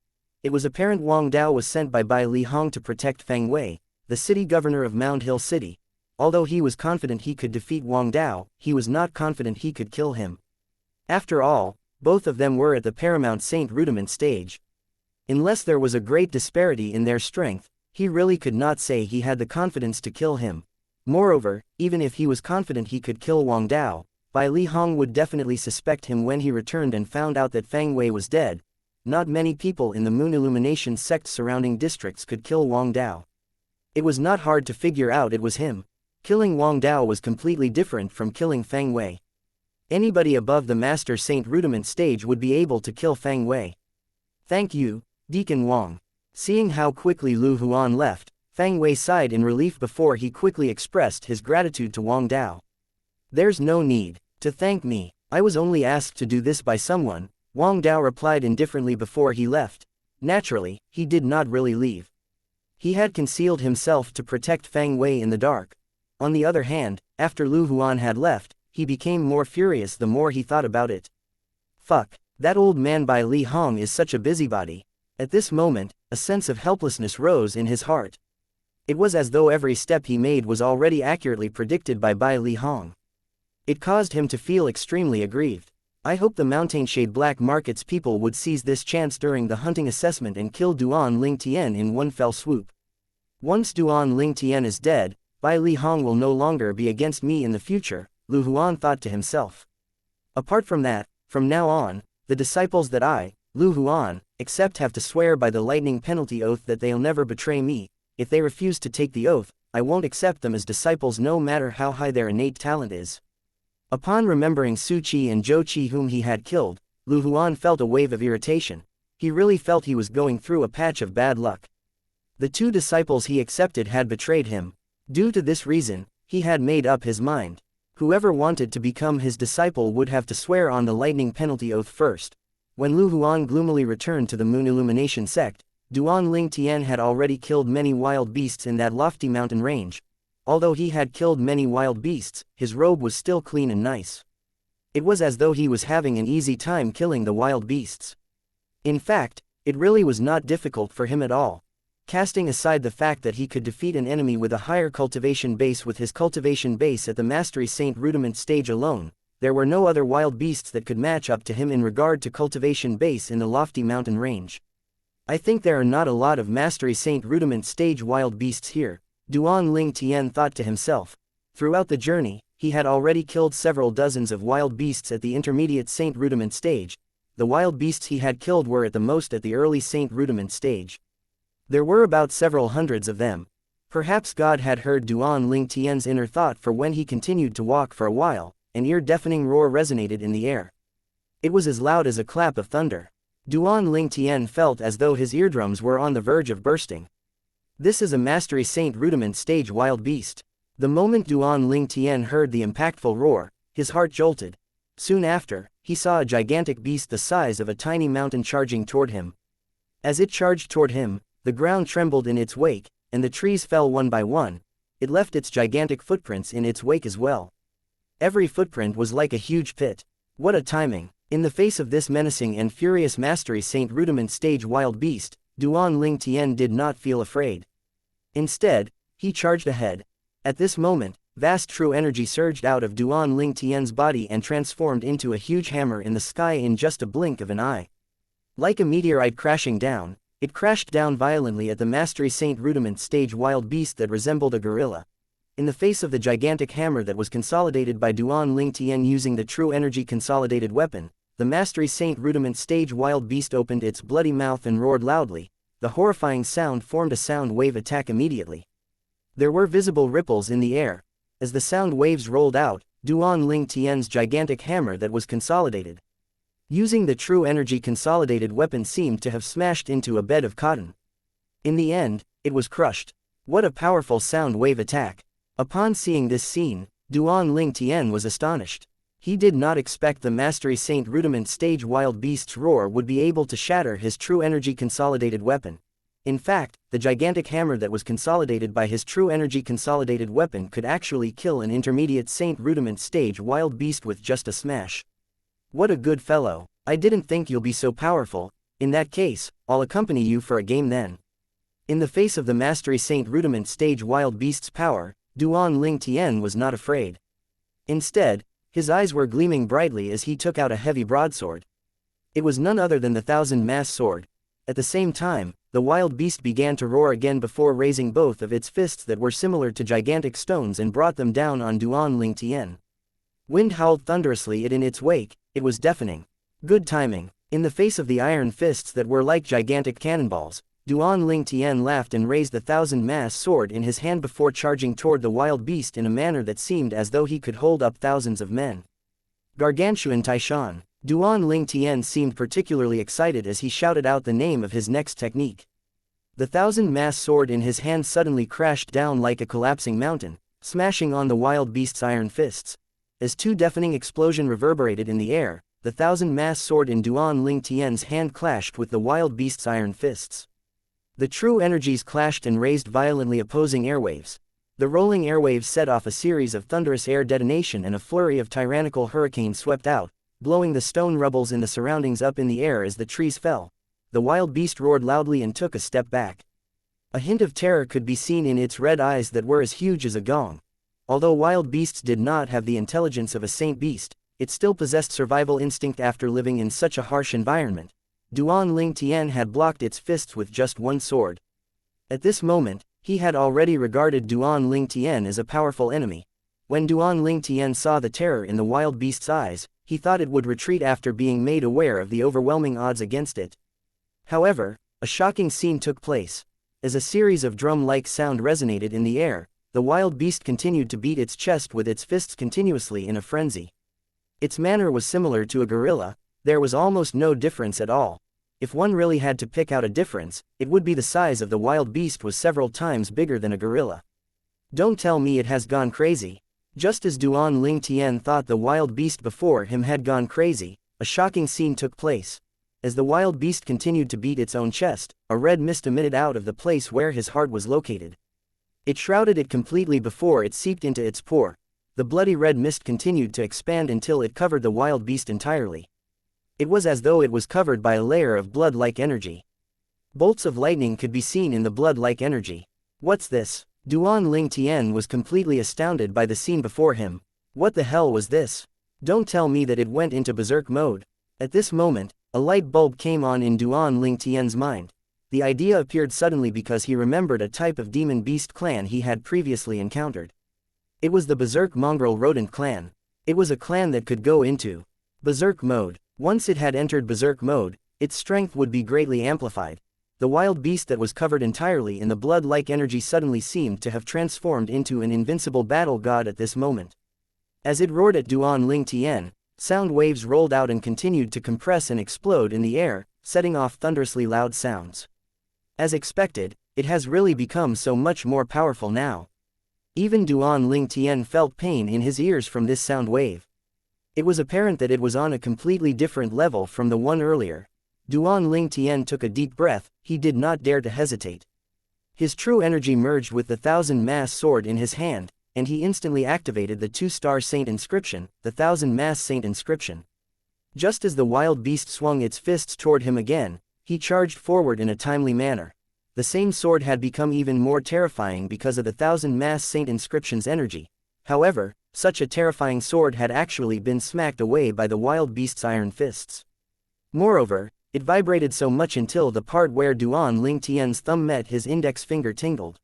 It was apparent Wang Dao was sent by Bai Li Hong to protect Fang Wei, the city governor of Mound Hill City. Although he was confident he could defeat Wang Dao, he was not confident he could kill him. After all, both of them were at the paramount Saint Rudiment stage. Unless there was a great disparity in their strength, he really could not say he had the confidence to kill him. Moreover, even if he was confident he could kill Wang Dao, Bai Li Hong would definitely suspect him when he returned and found out that Fang Wei was dead. Not many people in the Moon Illumination sect surrounding districts could kill Wang Dao. It was not hard to figure out it was him. Killing Wang Dao was completely different from killing Fang Wei. Anybody above the Master Saint Rudiment stage would be able to kill Fang Wei. Thank you, Deacon Wang. Seeing how quickly Lu Huan left, Fang Wei sighed in relief before he quickly expressed his gratitude to Wang Dao. There's no need to thank me. I was only asked to do this by someone, Wang Dao replied indifferently before he left. Naturally, he did not really leave. He had concealed himself to protect Fang Wei in the dark. On the other hand, after Lu Huan had left, he became more furious the more he thought about it. Fuck, that old man Bai Li Hong is such a busybody. At this moment, a sense of helplessness rose in his heart. It was as though every step he made was already accurately predicted by Bai Li Hong. It caused him to feel extremely aggrieved. I hope the Mountainshade Black Market's people would seize this chance during the hunting assessment and kill Duan Ling Tian in one fell swoop. Once Duan Ling Tian is dead, Bai Li Hong will no longer be against me in the future, Lu Huan thought to himself. Apart from that, from now on, the disciples that I, Lu Huan, accept have to swear by the lightning penalty oath that they'll never betray me. If they refuse to take the oath, I won't accept them as disciples no matter how high their innate talent is. Upon remembering Su Qi and Zhou Qi whom he had killed, Lu Huan felt a wave of irritation. He really felt he was going through a patch of bad luck. The two disciples he accepted had betrayed him. Due to this reason, he had made up his mind. Whoever wanted to become his disciple would have to swear on the lightning penalty oath first. When Lu Huan gloomily returned to the Moon Illumination sect, Duan Ling Tian had already killed many wild beasts in that lofty mountain range. Although he had killed many wild beasts, his robe was still clean and nice. It was as though he was having an easy time killing the wild beasts. In fact, it really was not difficult for him at all. Casting aside the fact that he could defeat an enemy with a higher cultivation base with his cultivation base at the Mastery Saint Rudiment stage alone, there were no other wild beasts that could match up to him in regard to cultivation base in the lofty mountain range. I think there are not a lot of Mastery Saint Rudiment stage wild beasts here, Duan Ling Tian thought to himself. Throughout the journey, he had already killed several dozens of wild beasts at the intermediate Saint Rudiment stage. The wild beasts he had killed were at the most at the early Saint Rudiment stage. There were about several hundreds of them. Perhaps God had heard Duan Ling Tian's inner thought, for when he continued to walk for a while, an ear-deafening roar resonated in the air. It was as loud as a clap of thunder. Duan Ling Tian felt as though his eardrums were on the verge of bursting. This is a Mastery Saint Rudiment stage wild beast. The moment Duan Ling Tian heard the impactful roar, his heart jolted. Soon after, he saw a gigantic beast the size of a tiny mountain charging toward him. As it charged toward him, the ground trembled in its wake, and the trees fell one by one. It left its gigantic footprints in its wake as well. Every footprint was like a huge pit. What a timing! In the face of this menacing and furious Mastery Saint Rudiment stage wild beast, Duan Ling Tian did not feel afraid. Instead, he charged ahead. At this moment, vast true energy surged out of Duan Ling Tian's body and transformed into a huge hammer in the sky in just a blink of an eye. Like a meteorite crashing down, it crashed down violently at the Mastery Saint Rudiment stage wild beast that resembled a gorilla. In the face of the gigantic hammer that was consolidated by Duan Ling Tian using the true energy consolidated weapon, the Mastery Saint Rudiment stage wild beast opened its bloody mouth and roared loudly. The horrifying sound formed a sound wave attack immediately. There were visible ripples in the air. As the sound waves rolled out, Duan Ling Tian's gigantic hammer that was consolidated using the true energy consolidated weapon seemed to have smashed into a bed of cotton. In the end, it was crushed. What a powerful sound wave attack! Upon seeing this scene, Duan Ling Tian was astonished. He did not expect the Mastery Saint Rudiment stage wild beast's roar would be able to shatter his true energy consolidated weapon. In fact, the gigantic hammer that was consolidated by his true energy consolidated weapon could actually kill an intermediate Saint Rudiment stage wild beast with just a smash. What a good fellow! I didn't think you'll be so powerful. In that case, I'll accompany you for a game then. In the face of the Mastery Saint Rudiment stage wild beast's power, Duan Ling Tian was not afraid. Instead, his eyes were gleaming brightly as he took out a heavy broadsword. It was none other than the Thousand Mass Sword. At the same time, the wild beast began to roar again before raising both of its fists that were similar to gigantic stones and brought them down on Duan Ling Tian. Wind howled thunderously in its wake. It was deafening. Good timing. In the face of the iron fists that were like gigantic cannonballs, Duan Ling Tian laughed and raised the Thousand Mass Sword in his hand before charging toward the wild beast in a manner that seemed as though he could hold up thousands of men. Gargantuan Taishan. Duan Ling Tian seemed particularly excited as he shouted out the name of his next technique. The Thousand Mass Sword in his hand suddenly crashed down like a collapsing mountain, smashing on the wild beast's iron fists. As two deafening explosions reverberated in the air, the Thousand Mass Sword in Duan Ling Tian's hand clashed with the wild beast's iron fists. The true energies clashed and raised violently opposing airwaves. The rolling airwaves set off a series of thunderous air detonation and a flurry of tyrannical hurricanes swept out, blowing the stone rubbles in the surroundings up in the air as the trees fell. The wild beast roared loudly and took a step back. A hint of terror could be seen in its red eyes that were as huge as a gong. Although wild beasts did not have the intelligence of a saint beast, it still possessed survival instinct after living in such a harsh environment. Duan Ling Tian had blocked its fists with just one sword. At this moment, he had already regarded Duan Ling Tian as a powerful enemy. When Duan Ling Tian saw the terror in the wild beast's eyes, he thought it would retreat after being made aware of the overwhelming odds against it. However, a shocking scene took place. As a series of drum-like sound resonated in the air, the wild beast continued to beat its chest with its fists continuously in a frenzy. Its manner was similar to a gorilla. There was almost no difference at all. If one really had to pick out a difference, it would be the size of the wild beast was several times bigger than a gorilla. Don't tell me it has gone crazy. Just as Duan Ling Tian thought the wild beast before him had gone crazy, a shocking scene took place. As the wild beast continued to beat its own chest, a red mist emitted out of the place where his heart was located. It shrouded it completely before it seeped into its pore. The bloody red mist continued to expand until it covered the wild beast entirely. It was as though it was covered by a layer of blood-like energy. Bolts of lightning could be seen in the blood-like energy. What's this? Duan Ling Tian was completely astounded by the scene before him. What the hell was this? Don't tell me that it went into berserk mode. At this moment, a light bulb came on in Duan Ling Tian's mind. The idea appeared suddenly because he remembered a type of demon beast clan he had previously encountered. It was the berserk mongrel rodent clan. It was a clan that could go into berserk mode. Once it had entered berserk mode, its strength would be greatly amplified. The wild beast that was covered entirely in the blood-like energy suddenly seemed to have transformed into an invincible battle god at this moment. As it roared at Duan Ling Tian, sound waves rolled out and continued to compress and explode in the air, setting off thunderously loud sounds. As expected, it has really become so much more powerful now. Even Duan Ling Tian felt pain in his ears from this sound wave. It was apparent that it was on a completely different level from the one earlier. Duan Ling Tian took a deep breath. He did not dare to hesitate. His true energy merged with the Thousand Mass Sword in his hand, and he instantly activated the two-star Saint inscription, the Thousand Mass Saint inscription. Just as the wild beast swung its fists toward him again, he charged forward in a timely manner. The same sword had become even more terrifying because of the Thousand Mass Saint inscription's energy. However, such a terrifying sword had actually been smacked away by the wild beast's iron fists. Moreover, it vibrated so much until the part where Duan Ling Tian's thumb met his index finger tingled.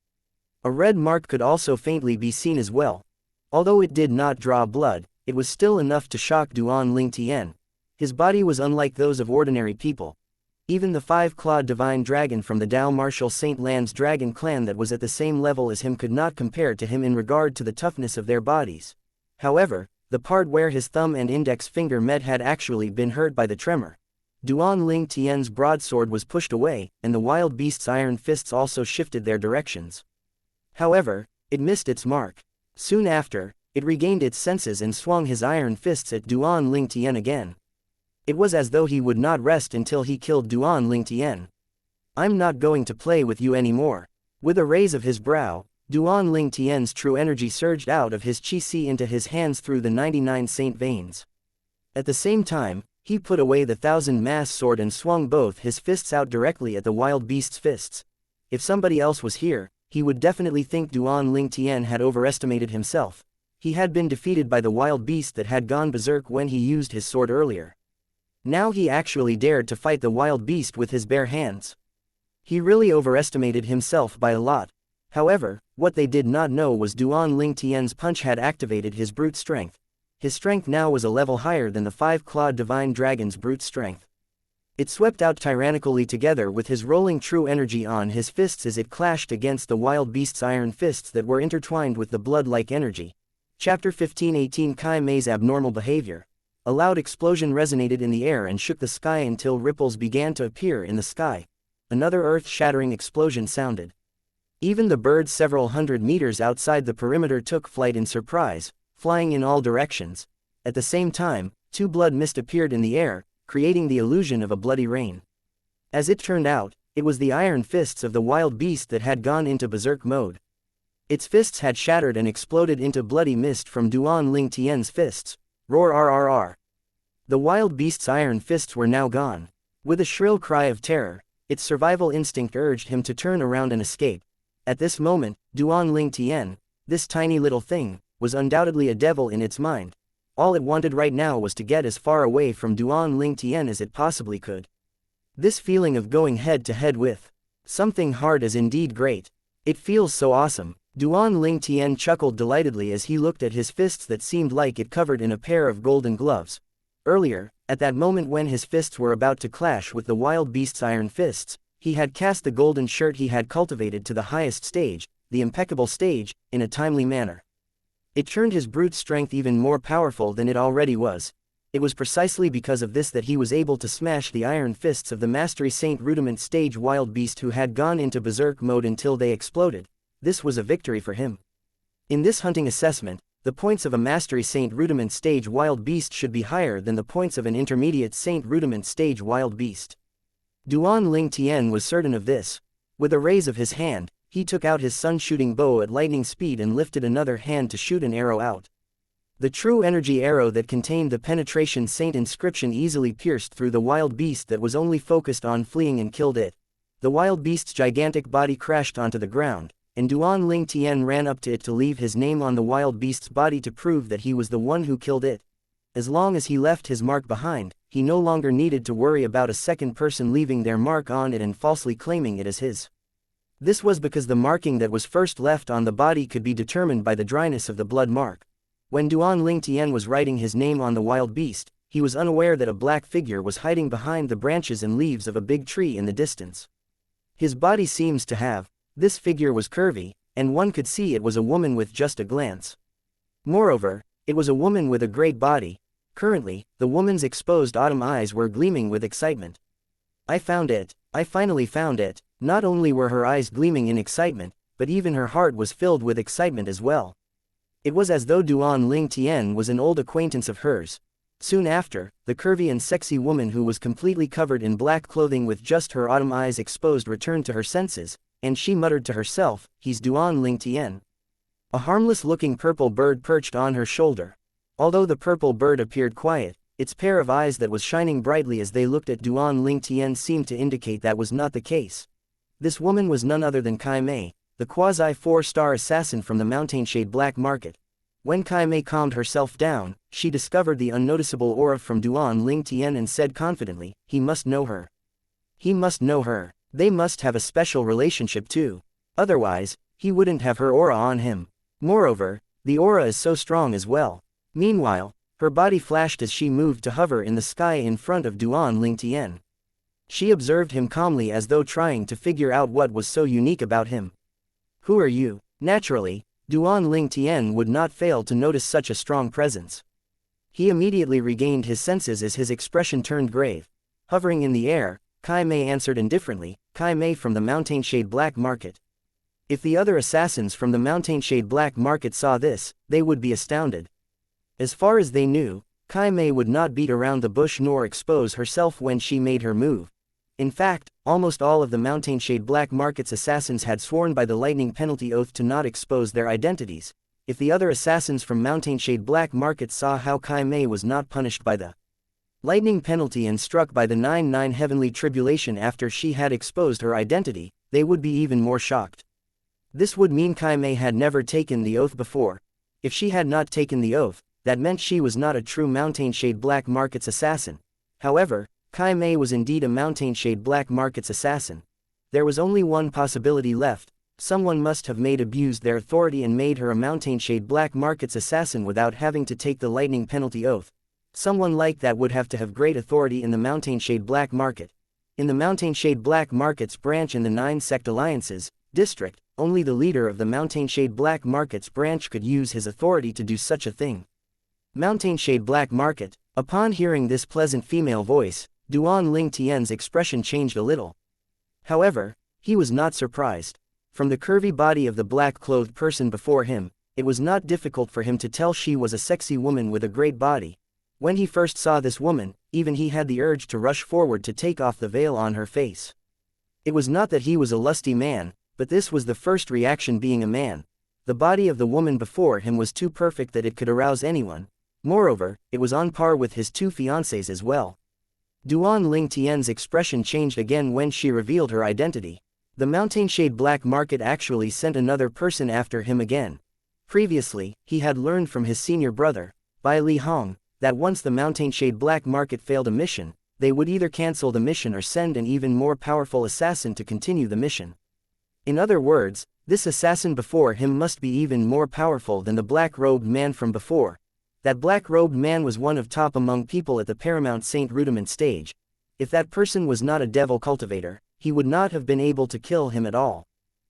A red mark could also faintly be seen as well. Although it did not draw blood, it was still enough to shock Duan Ling Tian. His body was unlike those of ordinary people. Even the five-clawed divine dragon from the Dao Martial Saint Lan's dragon clan that was at the same level as him could not compare to him in regard to the toughness of their bodies. However, the part where his thumb and index finger met had actually been hurt by the tremor. Duan Ling Tian's broadsword was pushed away, and the wild beast's iron fists also shifted their directions. However, it missed its mark. Soon after, it regained its senses and swung his iron fists at Duan Ling Tian again. It was as though he would not rest until he killed Duan Ling Tian. I'm not going to play with you anymore. With a raise of his brow, Duan Ling Tian's true energy surged out of his qi into his hands through the 99 saint veins. At the same time, he put away the Thousand Mass Sword and swung both his fists out directly at the wild beast's fists. If somebody else was here, he would definitely think Duan Ling Tian had overestimated himself. He had been defeated by the wild beast that had gone berserk when he used his sword earlier. Now he actually dared to fight the wild beast with his bare hands. He really overestimated himself by a lot. However, what they did not know was Duan Ling Tian's punch had activated his brute strength. His strength now was a level higher than the five-clawed divine dragon's brute strength. It swept out tyrannically together with his rolling true energy on his fists as it clashed against the wild beast's iron fists that were intertwined with the blood-like energy. Chapter 15:18 Kai Mei's abnormal behavior. A loud explosion resonated in the air and shook the sky until ripples began to appear in the sky. Another earth-shattering explosion sounded. Even the birds several hundred meters outside the perimeter took flight in surprise, flying in all directions. At the same time, two blood mist appeared in the air, creating the illusion of a bloody rain. As it turned out, it was the iron fists of the wild beast that had gone into berserk mode. Its fists had shattered and exploded into bloody mist from Duan Ling Tian's fists. Roar rrr. The wild beast's iron fists were now gone. With a shrill cry of terror, its survival instinct urged him to turn around and escape. At this moment, Duan Ling Tian, this tiny little thing, was undoubtedly a devil in its mind. All it wanted right now was to get as far away from Duan Ling Tian as it possibly could. This feeling of going head-to-head with something hard is indeed great. It feels so awesome. Duan Ling Tian chuckled delightedly as he looked at his fists that seemed like it covered in a pair of golden gloves. Earlier, at that moment when his fists were about to clash with the wild beast's iron fists, he had cast the golden shirt he had cultivated to the highest stage, the impeccable stage, in a timely manner. It turned his brute strength even more powerful than it already was. It was precisely because of this that he was able to smash the iron fists of the Mastery Saint Rudiment stage wild beast who had gone into berserk mode until they exploded. This was a victory for him. In this hunting assessment, the points of a Mastery Saint Rudiment stage wild beast should be higher than the points of an intermediate Saint Rudiment stage wild beast. Duan Ling Tian was certain of this. With a raise of his hand, he took out his sun-shooting bow at lightning speed and lifted another hand to shoot an arrow out. The true energy arrow that contained the penetration saint inscription easily pierced through the wild beast that was only focused on fleeing and killed it. The wild beast's gigantic body crashed onto the ground, and Duan Ling Tian ran up to it to leave his name on the wild beast's body to prove that he was the one who killed it. As long as he left his mark behind, he no longer needed to worry about a second person leaving their mark on it and falsely claiming it as his. This was because the marking that was first left on the body could be determined by the dryness of the blood mark. When Duan Ling Tian was writing his name on the wild beast, he was unaware that a black figure was hiding behind the branches and leaves of a big tree in the distance. His body seems to have. This figure was curvy, and one could see it was a woman with just a glance. Moreover, it was a woman with a great body. Currently, the woman's exposed autumn eyes were gleaming with excitement. I found it. I finally found it. Not only were her eyes gleaming in excitement, but even her heart was filled with excitement as well. It was as though Duan Ling Tian was an old acquaintance of hers. Soon after, the curvy and sexy woman who was completely covered in black clothing with just her autumn eyes exposed returned to her senses, and she muttered to herself, "He's Duan Ling Tian." A harmless-looking purple bird perched on her shoulder. Although the purple bird appeared quiet, its pair of eyes that was shining brightly as they looked at Duan Ling Tian seemed to indicate that was not the case. This woman was none other than Kai Mei, the quasi-4-star assassin from the Mountainshade Black Market. When Kai Mei calmed herself down, she discovered the unnoticeable aura from Duan Ling Tian and said confidently, "He must know her. He must know her. They must have a special relationship too. Otherwise, he wouldn't have her aura on him. Moreover, the aura is so strong as well." Meanwhile, her body flashed as she moved to hover in the sky in front of Duan Ling Tian. She observed him calmly as though trying to figure out what was so unique about him. "Who are you?" Naturally, Duan Ling Tian would not fail to notice such a strong presence. He immediately regained his senses as his expression turned grave. Hovering in the air, Kai Mei answered indifferently, "Kai Mei from the Mountainshade Black Market." If the other assassins from the Mountainshade Black Market saw this, they would be astounded. As far as they knew, Kai Mei would not beat around the bush nor expose herself when she made her move. In fact, almost all of the Mountainshade Black Market's assassins had sworn by the lightning penalty oath to not expose their identities. If the other assassins from Mountainshade Black Market saw how Kai Mei was not punished by the lightning penalty and struck by the 9-9 heavenly tribulation after she had exposed her identity, they would be even more shocked. This would mean Kai Mei had never taken the oath before. If she had not taken the oath, that meant she was not a true Mountain Shade Black Market's assassin. However, Kai Mei was indeed a Mountain Shade Black Market's assassin. There was only one possibility left: someone must have abused their authority and made her a Mountain Shade Black Market's assassin without having to take the lightning penalty oath. Someone like that would have to have great authority in the Mountain Shade Black Market. In the Mountain Shade Black Market's branch in the 9 sect alliances district, only the leader of the Mountain Shade Black Market's branch could use his authority to do such a thing. Mountain Shade Black Market. Upon hearing this pleasant female voice, Duan Ling Tian's expression changed a little. However, he was not surprised. From the curvy body of the black-clothed person before him, it was not difficult for him to tell she was a sexy woman with a great body. When he first saw this woman, even he had the urge to rush forward to take off the veil on her face. It was not that he was a lusty man, but this was the first reaction being a man. The body of the woman before him was too perfect that it could arouse anyone. Moreover, it was on par with his 2 fiancées as well. Duan Ling Tian's expression changed again when she revealed her identity. The Mountain Shade Black Market actually sent another person after him again. Previously, he had learned from his senior brother, Bai Li Hong, that once the Mountain Shade Black Market failed a mission, they would either cancel the mission or send an even more powerful assassin to continue the mission. In other words, this assassin before him must be even more powerful than the black-robed man from before. That black-robed man was one of top among people at the Paramount Saint Rudiment stage. If that person was not a devil cultivator, he would not have been able to kill him at all.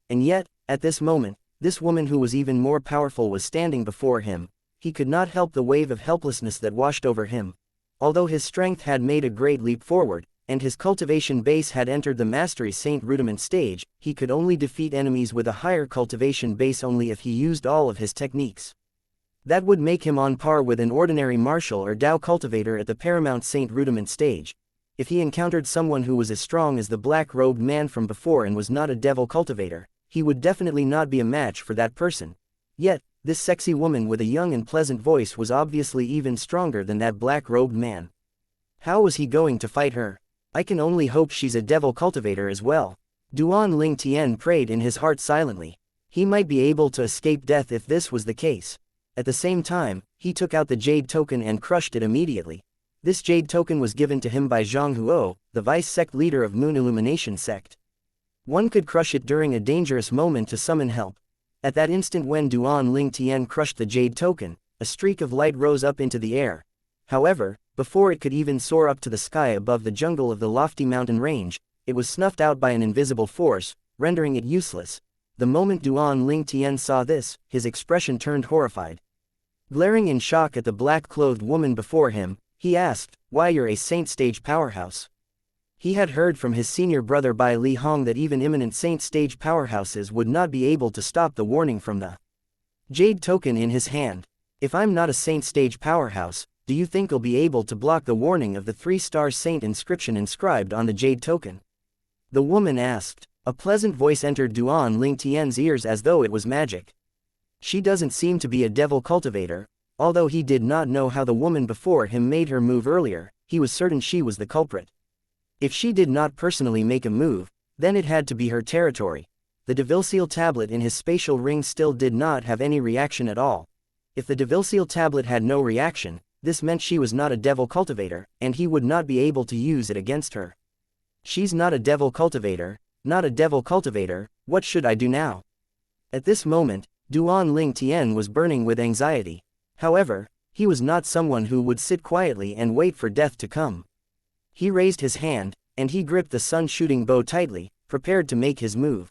And yet, at this moment, this woman who was even more powerful was standing before him. He could not help the wave of helplessness that washed over him. Although his strength had made a great leap forward, and his cultivation base had entered the Mastery Saint Rudiment stage, he could only defeat enemies with a higher cultivation base only if he used all of his techniques. That would make him on par with an ordinary martial or Dao cultivator at the Paramount Saint Rudiment stage. If he encountered someone who was as strong as the black-robed man from before and was not a devil cultivator, he would definitely not be a match for that person. Yet, this sexy woman with a young and pleasant voice was obviously even stronger than that black-robed man. How was he going to fight her? I can only hope she's a devil cultivator as well. Duan Ling Tian prayed in his heart silently. He might be able to escape death if this was the case. At the same time, he took out the jade token and crushed it immediately. This jade token was given to him by Zhang Huo, the vice sect leader of Moon Illumination sect. One could crush it during a dangerous moment to summon help. At that instant when Duan Ling Tian crushed the jade token, a streak of light rose up into the air. However, before it could even soar up to the sky above the jungle of the lofty mountain range, it was snuffed out by an invisible force, rendering it useless. The moment Duan Ling Tian saw this, his expression turned horrified. Glaring in shock at the black-clothed woman before him, he asked, "Why, you're a saint stage powerhouse?" He had heard from his senior brother Bai Li Hong that even imminent saint stage powerhouses would not be able to stop the warning from the jade token in his hand. If I'm not a saint stage powerhouse, do you think I'll be able to block the warning of the 3-star saint inscription inscribed on the jade token? The woman asked. A pleasant voice entered Duan Ling Tian's ears as though it was magic. She doesn't seem to be a devil cultivator. Although he did not know how the woman before him made her move earlier, he was certain she was the culprit. If she did not personally make a move, then it had to be her territory. The devil-seal tablet in his spatial ring still did not have any reaction at all. If the devil-seal tablet had no reaction, this meant she was not a devil cultivator, and he would not be able to use it against her. She's not a devil cultivator. Not a devil cultivator. What should I do now? At this moment, Duan Ling Tian was burning with anxiety. However, he was not someone who would sit quietly and wait for death to come. He raised his hand, and he gripped the sun-shooting bow tightly, prepared to make his move.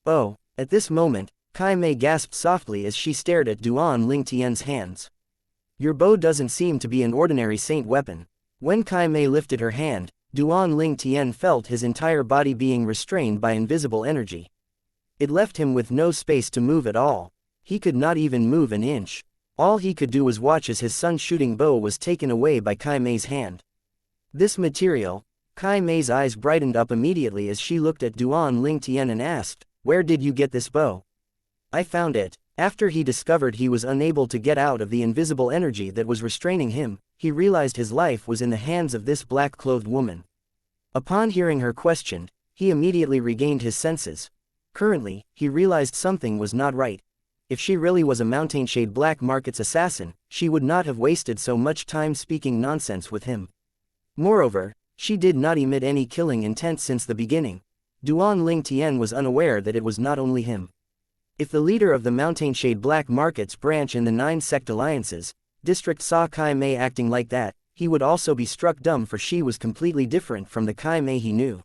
Oh! At this moment, Kai Mei gasped softly as she stared at Duan Ling Tian's hands. Your bow doesn't seem to be an ordinary saint weapon. When Kai Mei lifted her hand, Duan Ling Tian felt his entire body being restrained by invisible energy. It left him with no space to move at all. He could not even move an inch. All he could do was watch as his sun-shooting bow was taken away by Kai Mei's hand. This material. Kai Mei's eyes brightened up immediately as she looked at Duan Ling Tian and asked, "Where did you get this bow?" "I found it." After he discovered he was unable to get out of the invisible energy that was restraining him, he realized his life was in the hands of this black-clothed woman. Upon hearing her question, He immediately regained his senses. Currently, he realized something was not right. If she really was a Mountain Shade Black Market's assassin, she would not have wasted so much time speaking nonsense with him. Moreover, she did not emit any killing intent since the beginning. Duan Ling Tian was unaware that it was not only him. If the leader of the Mountain Shade Black Market's branch in the 9 sect alliances, District saw Kai Mei acting like that, he would also be struck dumb, for she was completely different from the Kai Mei he knew.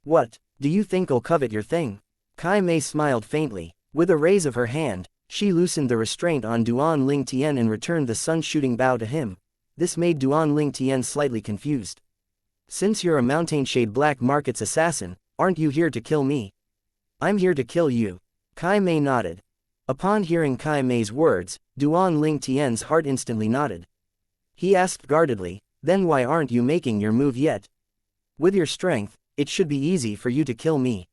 What, do you think I'll covet your thing? Kai Mei smiled faintly. With a raise of her hand, she loosened the restraint on Duan Ling Tian and returned the sun-shooting bow to him. This made Duan Ling Tian slightly confused. Since you're a Mountain Shade Black Market's assassin, aren't you here to kill me? I'm here to kill you. Kai Mei nodded. Upon hearing Kai Mei's words, Duan Ling Tian's heart instantly nodded. He asked guardedly, then why aren't you making your move yet? With your strength, it should be easy for you to kill me.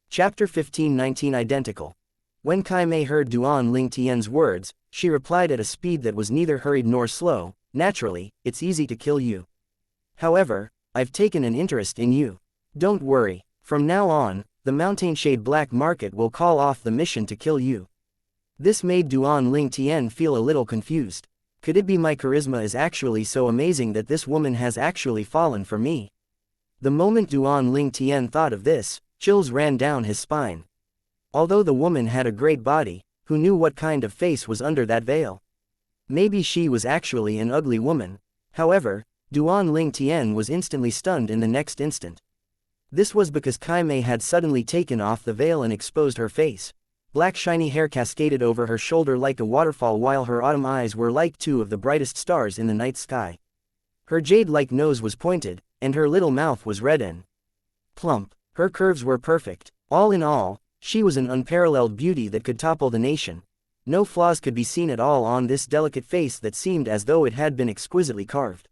Chapter 15-19 Identical. When Kai Mei heard Duan Ling Tian's words, she replied at a speed that was neither hurried nor slow, naturally, it's easy to kill you. However, I've taken an interest in you. Don't worry, from now on, the Mountain Shade Black Market will call off the mission to kill you. This made Duan Ling Tian feel a little confused. Could it be my charisma is actually so amazing that this woman has actually fallen for me? The moment Duan Ling Tian thought of this, chills ran down his spine. Although the woman had a great body, who knew what kind of face was under that veil? Maybe she was actually an ugly woman. However, Duan Ling Tian was instantly stunned in the next instant. This was because Kai Mei had suddenly taken off the veil and exposed her face. Black shiny hair cascaded over her shoulder like a waterfall, while her autumn eyes were like 2 of the brightest stars in the night sky. Her jade-like nose was pointed, and her little mouth was red and plump. Her curves were perfect. All in all, she was an unparalleled beauty that could topple the nation. No flaws could be seen at all on this delicate face that seemed as though it had been exquisitely carved.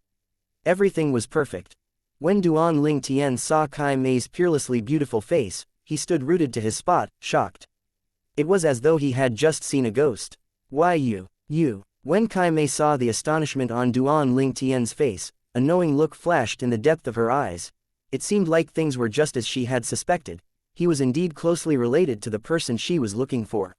Everything was perfect. When Duan Ling Tian saw Kai Mei's peerlessly beautiful face, he stood rooted to his spot, shocked. It was as though he had just seen a ghost. Why you? When Kai Mei saw the astonishment on Duan Ling Tian's face, a knowing look flashed in the depth of her eyes. It seemed like things were just as she had suspected. He was indeed closely related to the person she was looking for.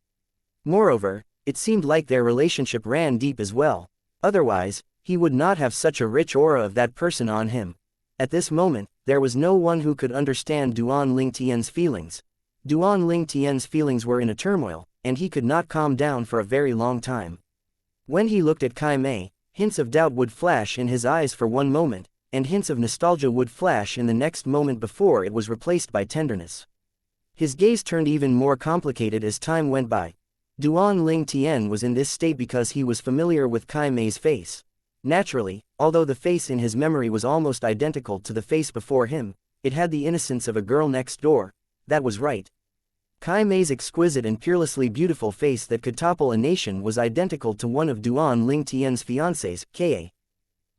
Moreover, it seemed like their relationship ran deep as well. Otherwise, he would not have such a rich aura of that person on him. At this moment, there was no one who could understand Duan Ling Tian's feelings. Duan Ling Tian's feelings were in a turmoil, and he could not calm down for a very long time. When he looked at Kai Mei, hints of doubt would flash in his eyes for one moment, and hints of nostalgia would flash in the next moment before it was replaced by tenderness. His gaze turned even more complicated as time went by. Duan Ling Tian was in this state because he was familiar with Kai Mei's face. Naturally, although the face in his memory was almost identical to the face before him, it had the innocence of a girl next door. That was right. Kai Mei's exquisite and peerlessly beautiful face that could topple a nation was identical to one of Duan Ling Tian's fiancées, Ka.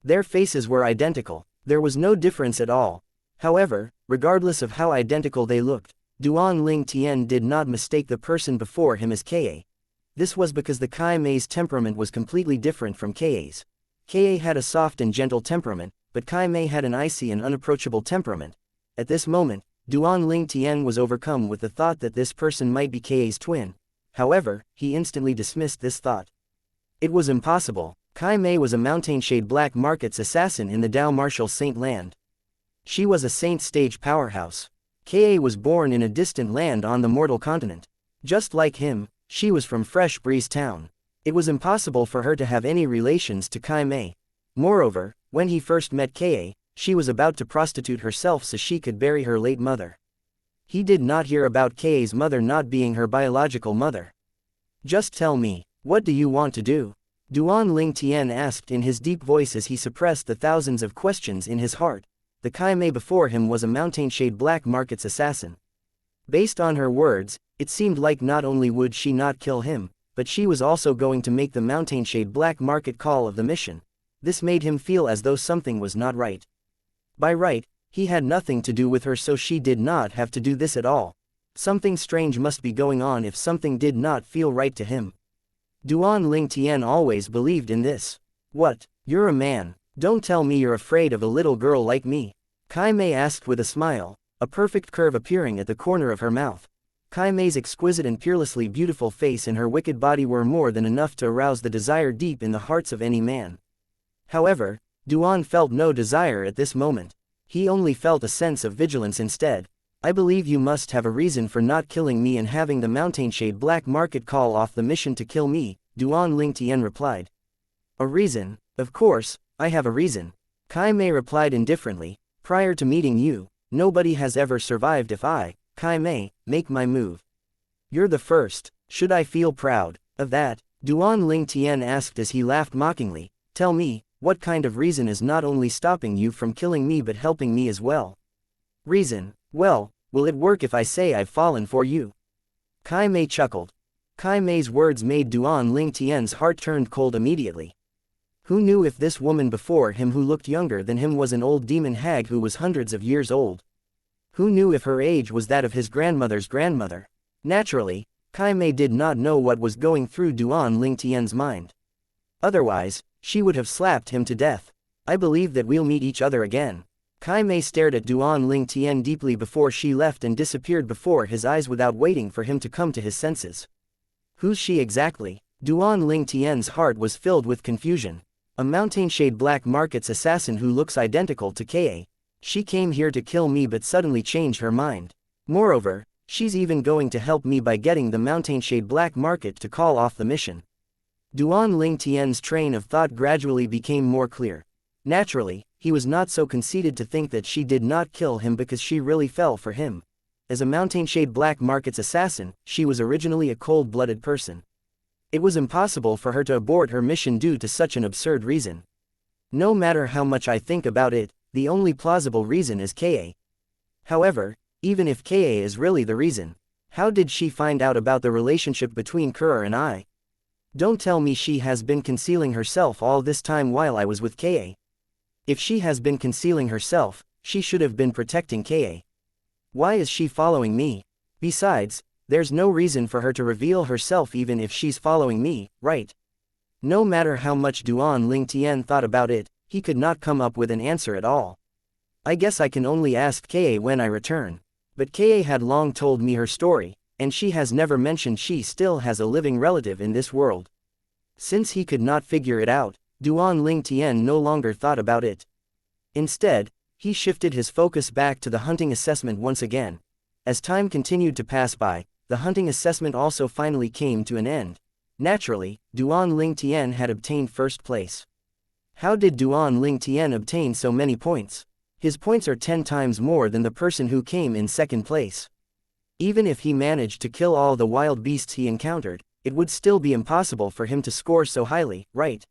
Their faces were identical. There was no difference at all. However, regardless of how identical they looked, Duan Ling Tian did not mistake the person before him as Ka. This was because the Kai Mei's temperament was completely different from Ka's. Ka had a soft and gentle temperament, but Kai Mei had an icy and unapproachable temperament. At this moment, Duan Ling Tian was overcome with the thought that this person might be Ka's twin. However, he instantly dismissed this thought. It was impossible. Kai Mei was a Mountain Shade Black Market's assassin in the Dao Martial Saint land. She was a Saint stage powerhouse. Ka was born in a distant land on the mortal continent. Just like him, she was from Fresh Breeze Town. It was impossible for her to have any relations to Kai Mei. Moreover, when he first met Ka, she was about to prostitute herself so she could bury her late mother. He did not hear about Ka's mother not being her biological mother. Just tell me, what do you want to do? Duan Ling Tian asked in his deep voice as he suppressed the thousands of questions in his heart. The Kai Mei before him was a Mountain Shade Black Market's assassin. Based on her words, it seemed like not only would she not kill him, but she was also going to make the Mountain Shade Black Market call of the mission. This made him feel as though something was not right. By right, he had nothing to do with her, so she did not have to do this at all. Something strange must be going on if something did not feel right to him. Duan Ling Tian always believed in this. What? You're a man. Don't tell me you're afraid of a little girl like me. Kai Mei asked with a smile. a perfect curve appearing at the corner of her mouth. Kai Mei's exquisite and peerlessly beautiful face and her wicked body were more than enough to arouse the desire deep in the hearts of any man. However, Duan felt no desire at this moment. He only felt a sense of vigilance instead. I believe you must have a reason for not killing me and having the Mountainshade Black Market call off the mission to kill me, Duan Lingtian replied. A reason? Of course, I have a reason. Kai Mei replied indifferently. Prior to meeting you, nobody has ever survived if I, Kai Mei, make my move. You're the first. Should I feel proud of that? Duan Lingtian asked as he laughed mockingly. Tell me, what kind of reason is not only stopping you from killing me but helping me as well? Reason? Well, will it work if I say I've fallen for you? Kai Mei chuckled. Kai Mei's words made Duan Lingtian's heart turned cold immediately. Who knew if this woman before him who looked younger than him was an old demon hag who was hundreds of years old? Who knew if her age was that of his grandmother's grandmother? Naturally, Kai Mei did not know what was going through Duan Lingtian's mind. Otherwise, she would have slapped him to death. I believe that we'll meet each other again. Kai Mei stared at Duan Lingtian deeply before she left and disappeared before his eyes without waiting for him to come to his senses. Who's she exactly? Duan Lingtian's heart was filled with confusion. A Mountainshade Black Market's assassin who looks identical to Ka. She came here to kill me but suddenly changed her mind. Moreover, she's even going to help me by getting the Mountainshade Black Market to call off the mission. Duan Lingtian's train of thought gradually became more clear. Naturally, he was not so conceited to think that she did not kill him because she really fell for him. As a Mountainshade Black Market's assassin, she was originally a cold-blooded person. It was impossible for her to abort her mission due to such an absurd reason. No matter how much I think about it, the only plausible reason is Ka. However, even if Ka is really the reason, how did she find out about the relationship between Kerr and I? Don't tell me she has been concealing herself all this time while I was with Ka. If she has been concealing herself, she should have been protecting Ka. Why is she following me? Besides, there's no reason for her to reveal herself even if she's following me, right? No matter how much Duan Lingtian thought about it, he could not come up with an answer at all. I guess I can only ask Ka when I return. But Ka had long told me her story, and she has never mentioned she still has a living relative in this world. Since he could not figure it out, Duan Lingtian no longer thought about it. Instead, he shifted his focus back to the hunting assessment once again. As time continued to pass by, the hunting assessment also finally came to an end. Naturally, Duan Lingtian had obtained first place. How did Duan Lingtian obtain so many points? His points are 10 times more than the person who came in second place. Even if he managed to kill all the wild beasts he encountered, it would still be impossible for him to score so highly, right?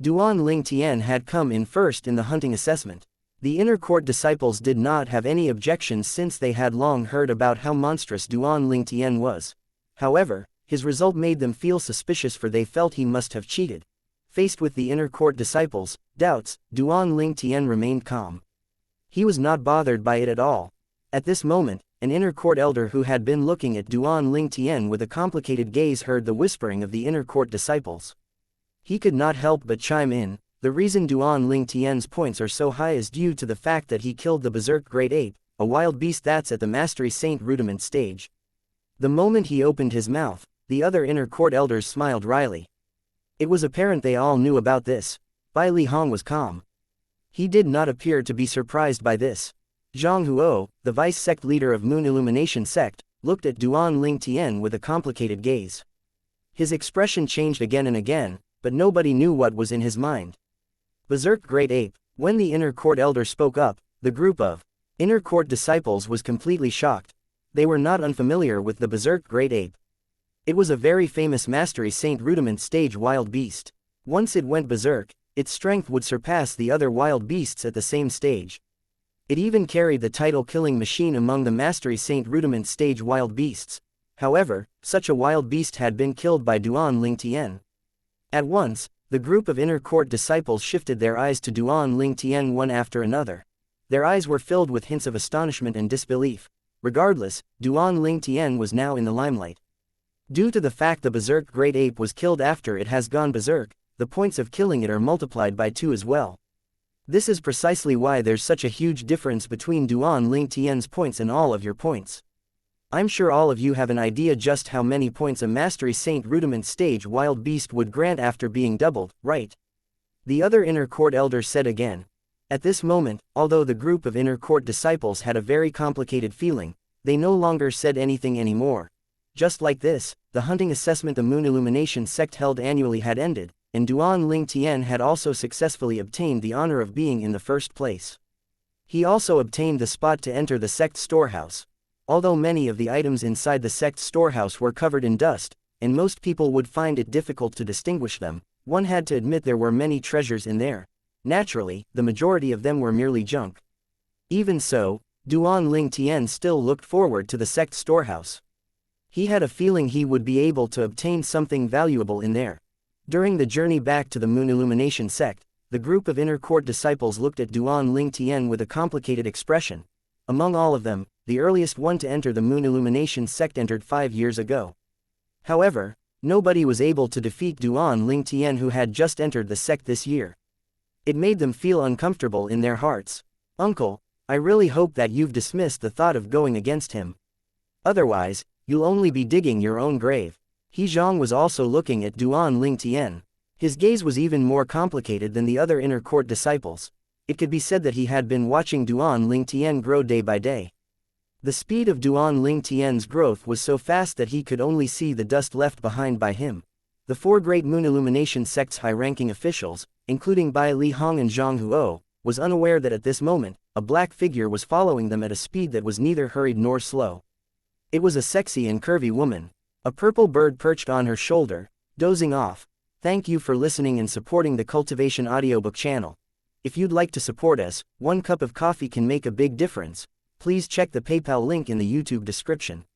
Duan Lingtian had come in first in the hunting assessment. The inner court disciples did not have any objections since they had long heard about how monstrous Duan Lingtian was. However, his result made them feel suspicious for they felt he must have cheated. Faced with the inner court disciples' doubts, Duan Lingtian remained calm. He was not bothered by it at all. At this moment, an inner court elder who had been looking at Duan Lingtian with a complicated gaze heard the whispering of the inner court disciples. He could not help but chime in. The reason Duan Lingtian's points are so high is due to the fact that he killed the berserk great ape, a wild beast that's at the Mastery Saint rudiment stage. The moment he opened his mouth, the other inner court elders smiled wryly. It was apparent they all knew about this. Bai Li Hong was calm. He did not appear to be surprised by this. Zhang Huo, the vice sect leader of Moon Illumination sect, looked at Duan Lingtian with a complicated gaze. His expression changed again and again, but nobody knew what was in his mind. Berserk Great Ape. When the inner court elder spoke up, the group of inner court disciples was completely shocked. They were not unfamiliar with the Berserk Great Ape. It was a very famous Mastery Saint rudiment stage wild beast. Once it went berserk, its strength would surpass the other wild beasts at the same stage. It even carried the title Killing Machine among the Mastery Saint rudiment stage wild beasts. However, such a wild beast had been killed by Duan Lingtian. At once, the group of inner court disciples shifted their eyes to Duan Lingtian one after another. Their eyes were filled with hints of astonishment and disbelief. Regardless, Duan Lingtian was now in the limelight. Due to the fact the Berserk Great Ape was killed after it has gone berserk, the points of killing it are multiplied by 2 as well. This is precisely why there's such a huge difference between duan-Ling-Tian's points and all of your points. I'm sure all of you have an idea just how many points a Mastery Saint Rudiment Stage Wild Beast would grant after being doubled, right? The other Inner Court Elder said again. At this moment, although the group of Inner Court disciples had a very complicated feeling, they no longer said anything anymore. Just like this, the hunting assessment the Moon Illumination sect held annually had ended, and duan-Ling-Tian had also successfully obtained the honor of being in the first place. He also obtained the spot to enter the sect storehouse. Although many of the items inside the sect storehouse were covered in dust, and most people would find it difficult to distinguish them, one had to admit there were many treasures in there. Naturally, the majority of them were merely junk. Even so, duan-Ling-Tian still looked forward to the sect storehouse. He had a feeling he would be able to obtain something valuable in there. During the journey back to the Moon Illumination sect, the group of Inner Court disciples looked at duan-Ling-Tian with a complicated expression. Among all of them, the earliest one to enter the Moon Illumination sect entered 5 years ago. However, nobody was able to defeat duan-Ling-Tian who had just entered the sect this year. It made them feel uncomfortable in their hearts. Uncle, I really hope that you've dismissed the thought of going against him. Otherwise, you'll only be digging your own grave. He Zhang was also looking at duan-Ling-Tian. His gaze was even more complicated than the other Inner Court disciples. It could be said that he had been watching duan-Ling-Tian grow day by day. The speed of duan-Ling-Tian's growth was so fast that he could only see the dust left behind by him. The 4 great Moon Illumination sect's high-ranking officials, including Bai Li Hong and Zhang Huo, was unaware that at this moment, a black figure was following them at a speed that was neither hurried nor slow. It was a sexy and curvy woman. A purple bird perched on her shoulder, dozing off. Thank you for listening and supporting the Cultivation audiobook channel. If you'd like to support us, 1 cup of coffee can make a big difference. Please check the PayPal link in the YouTube description.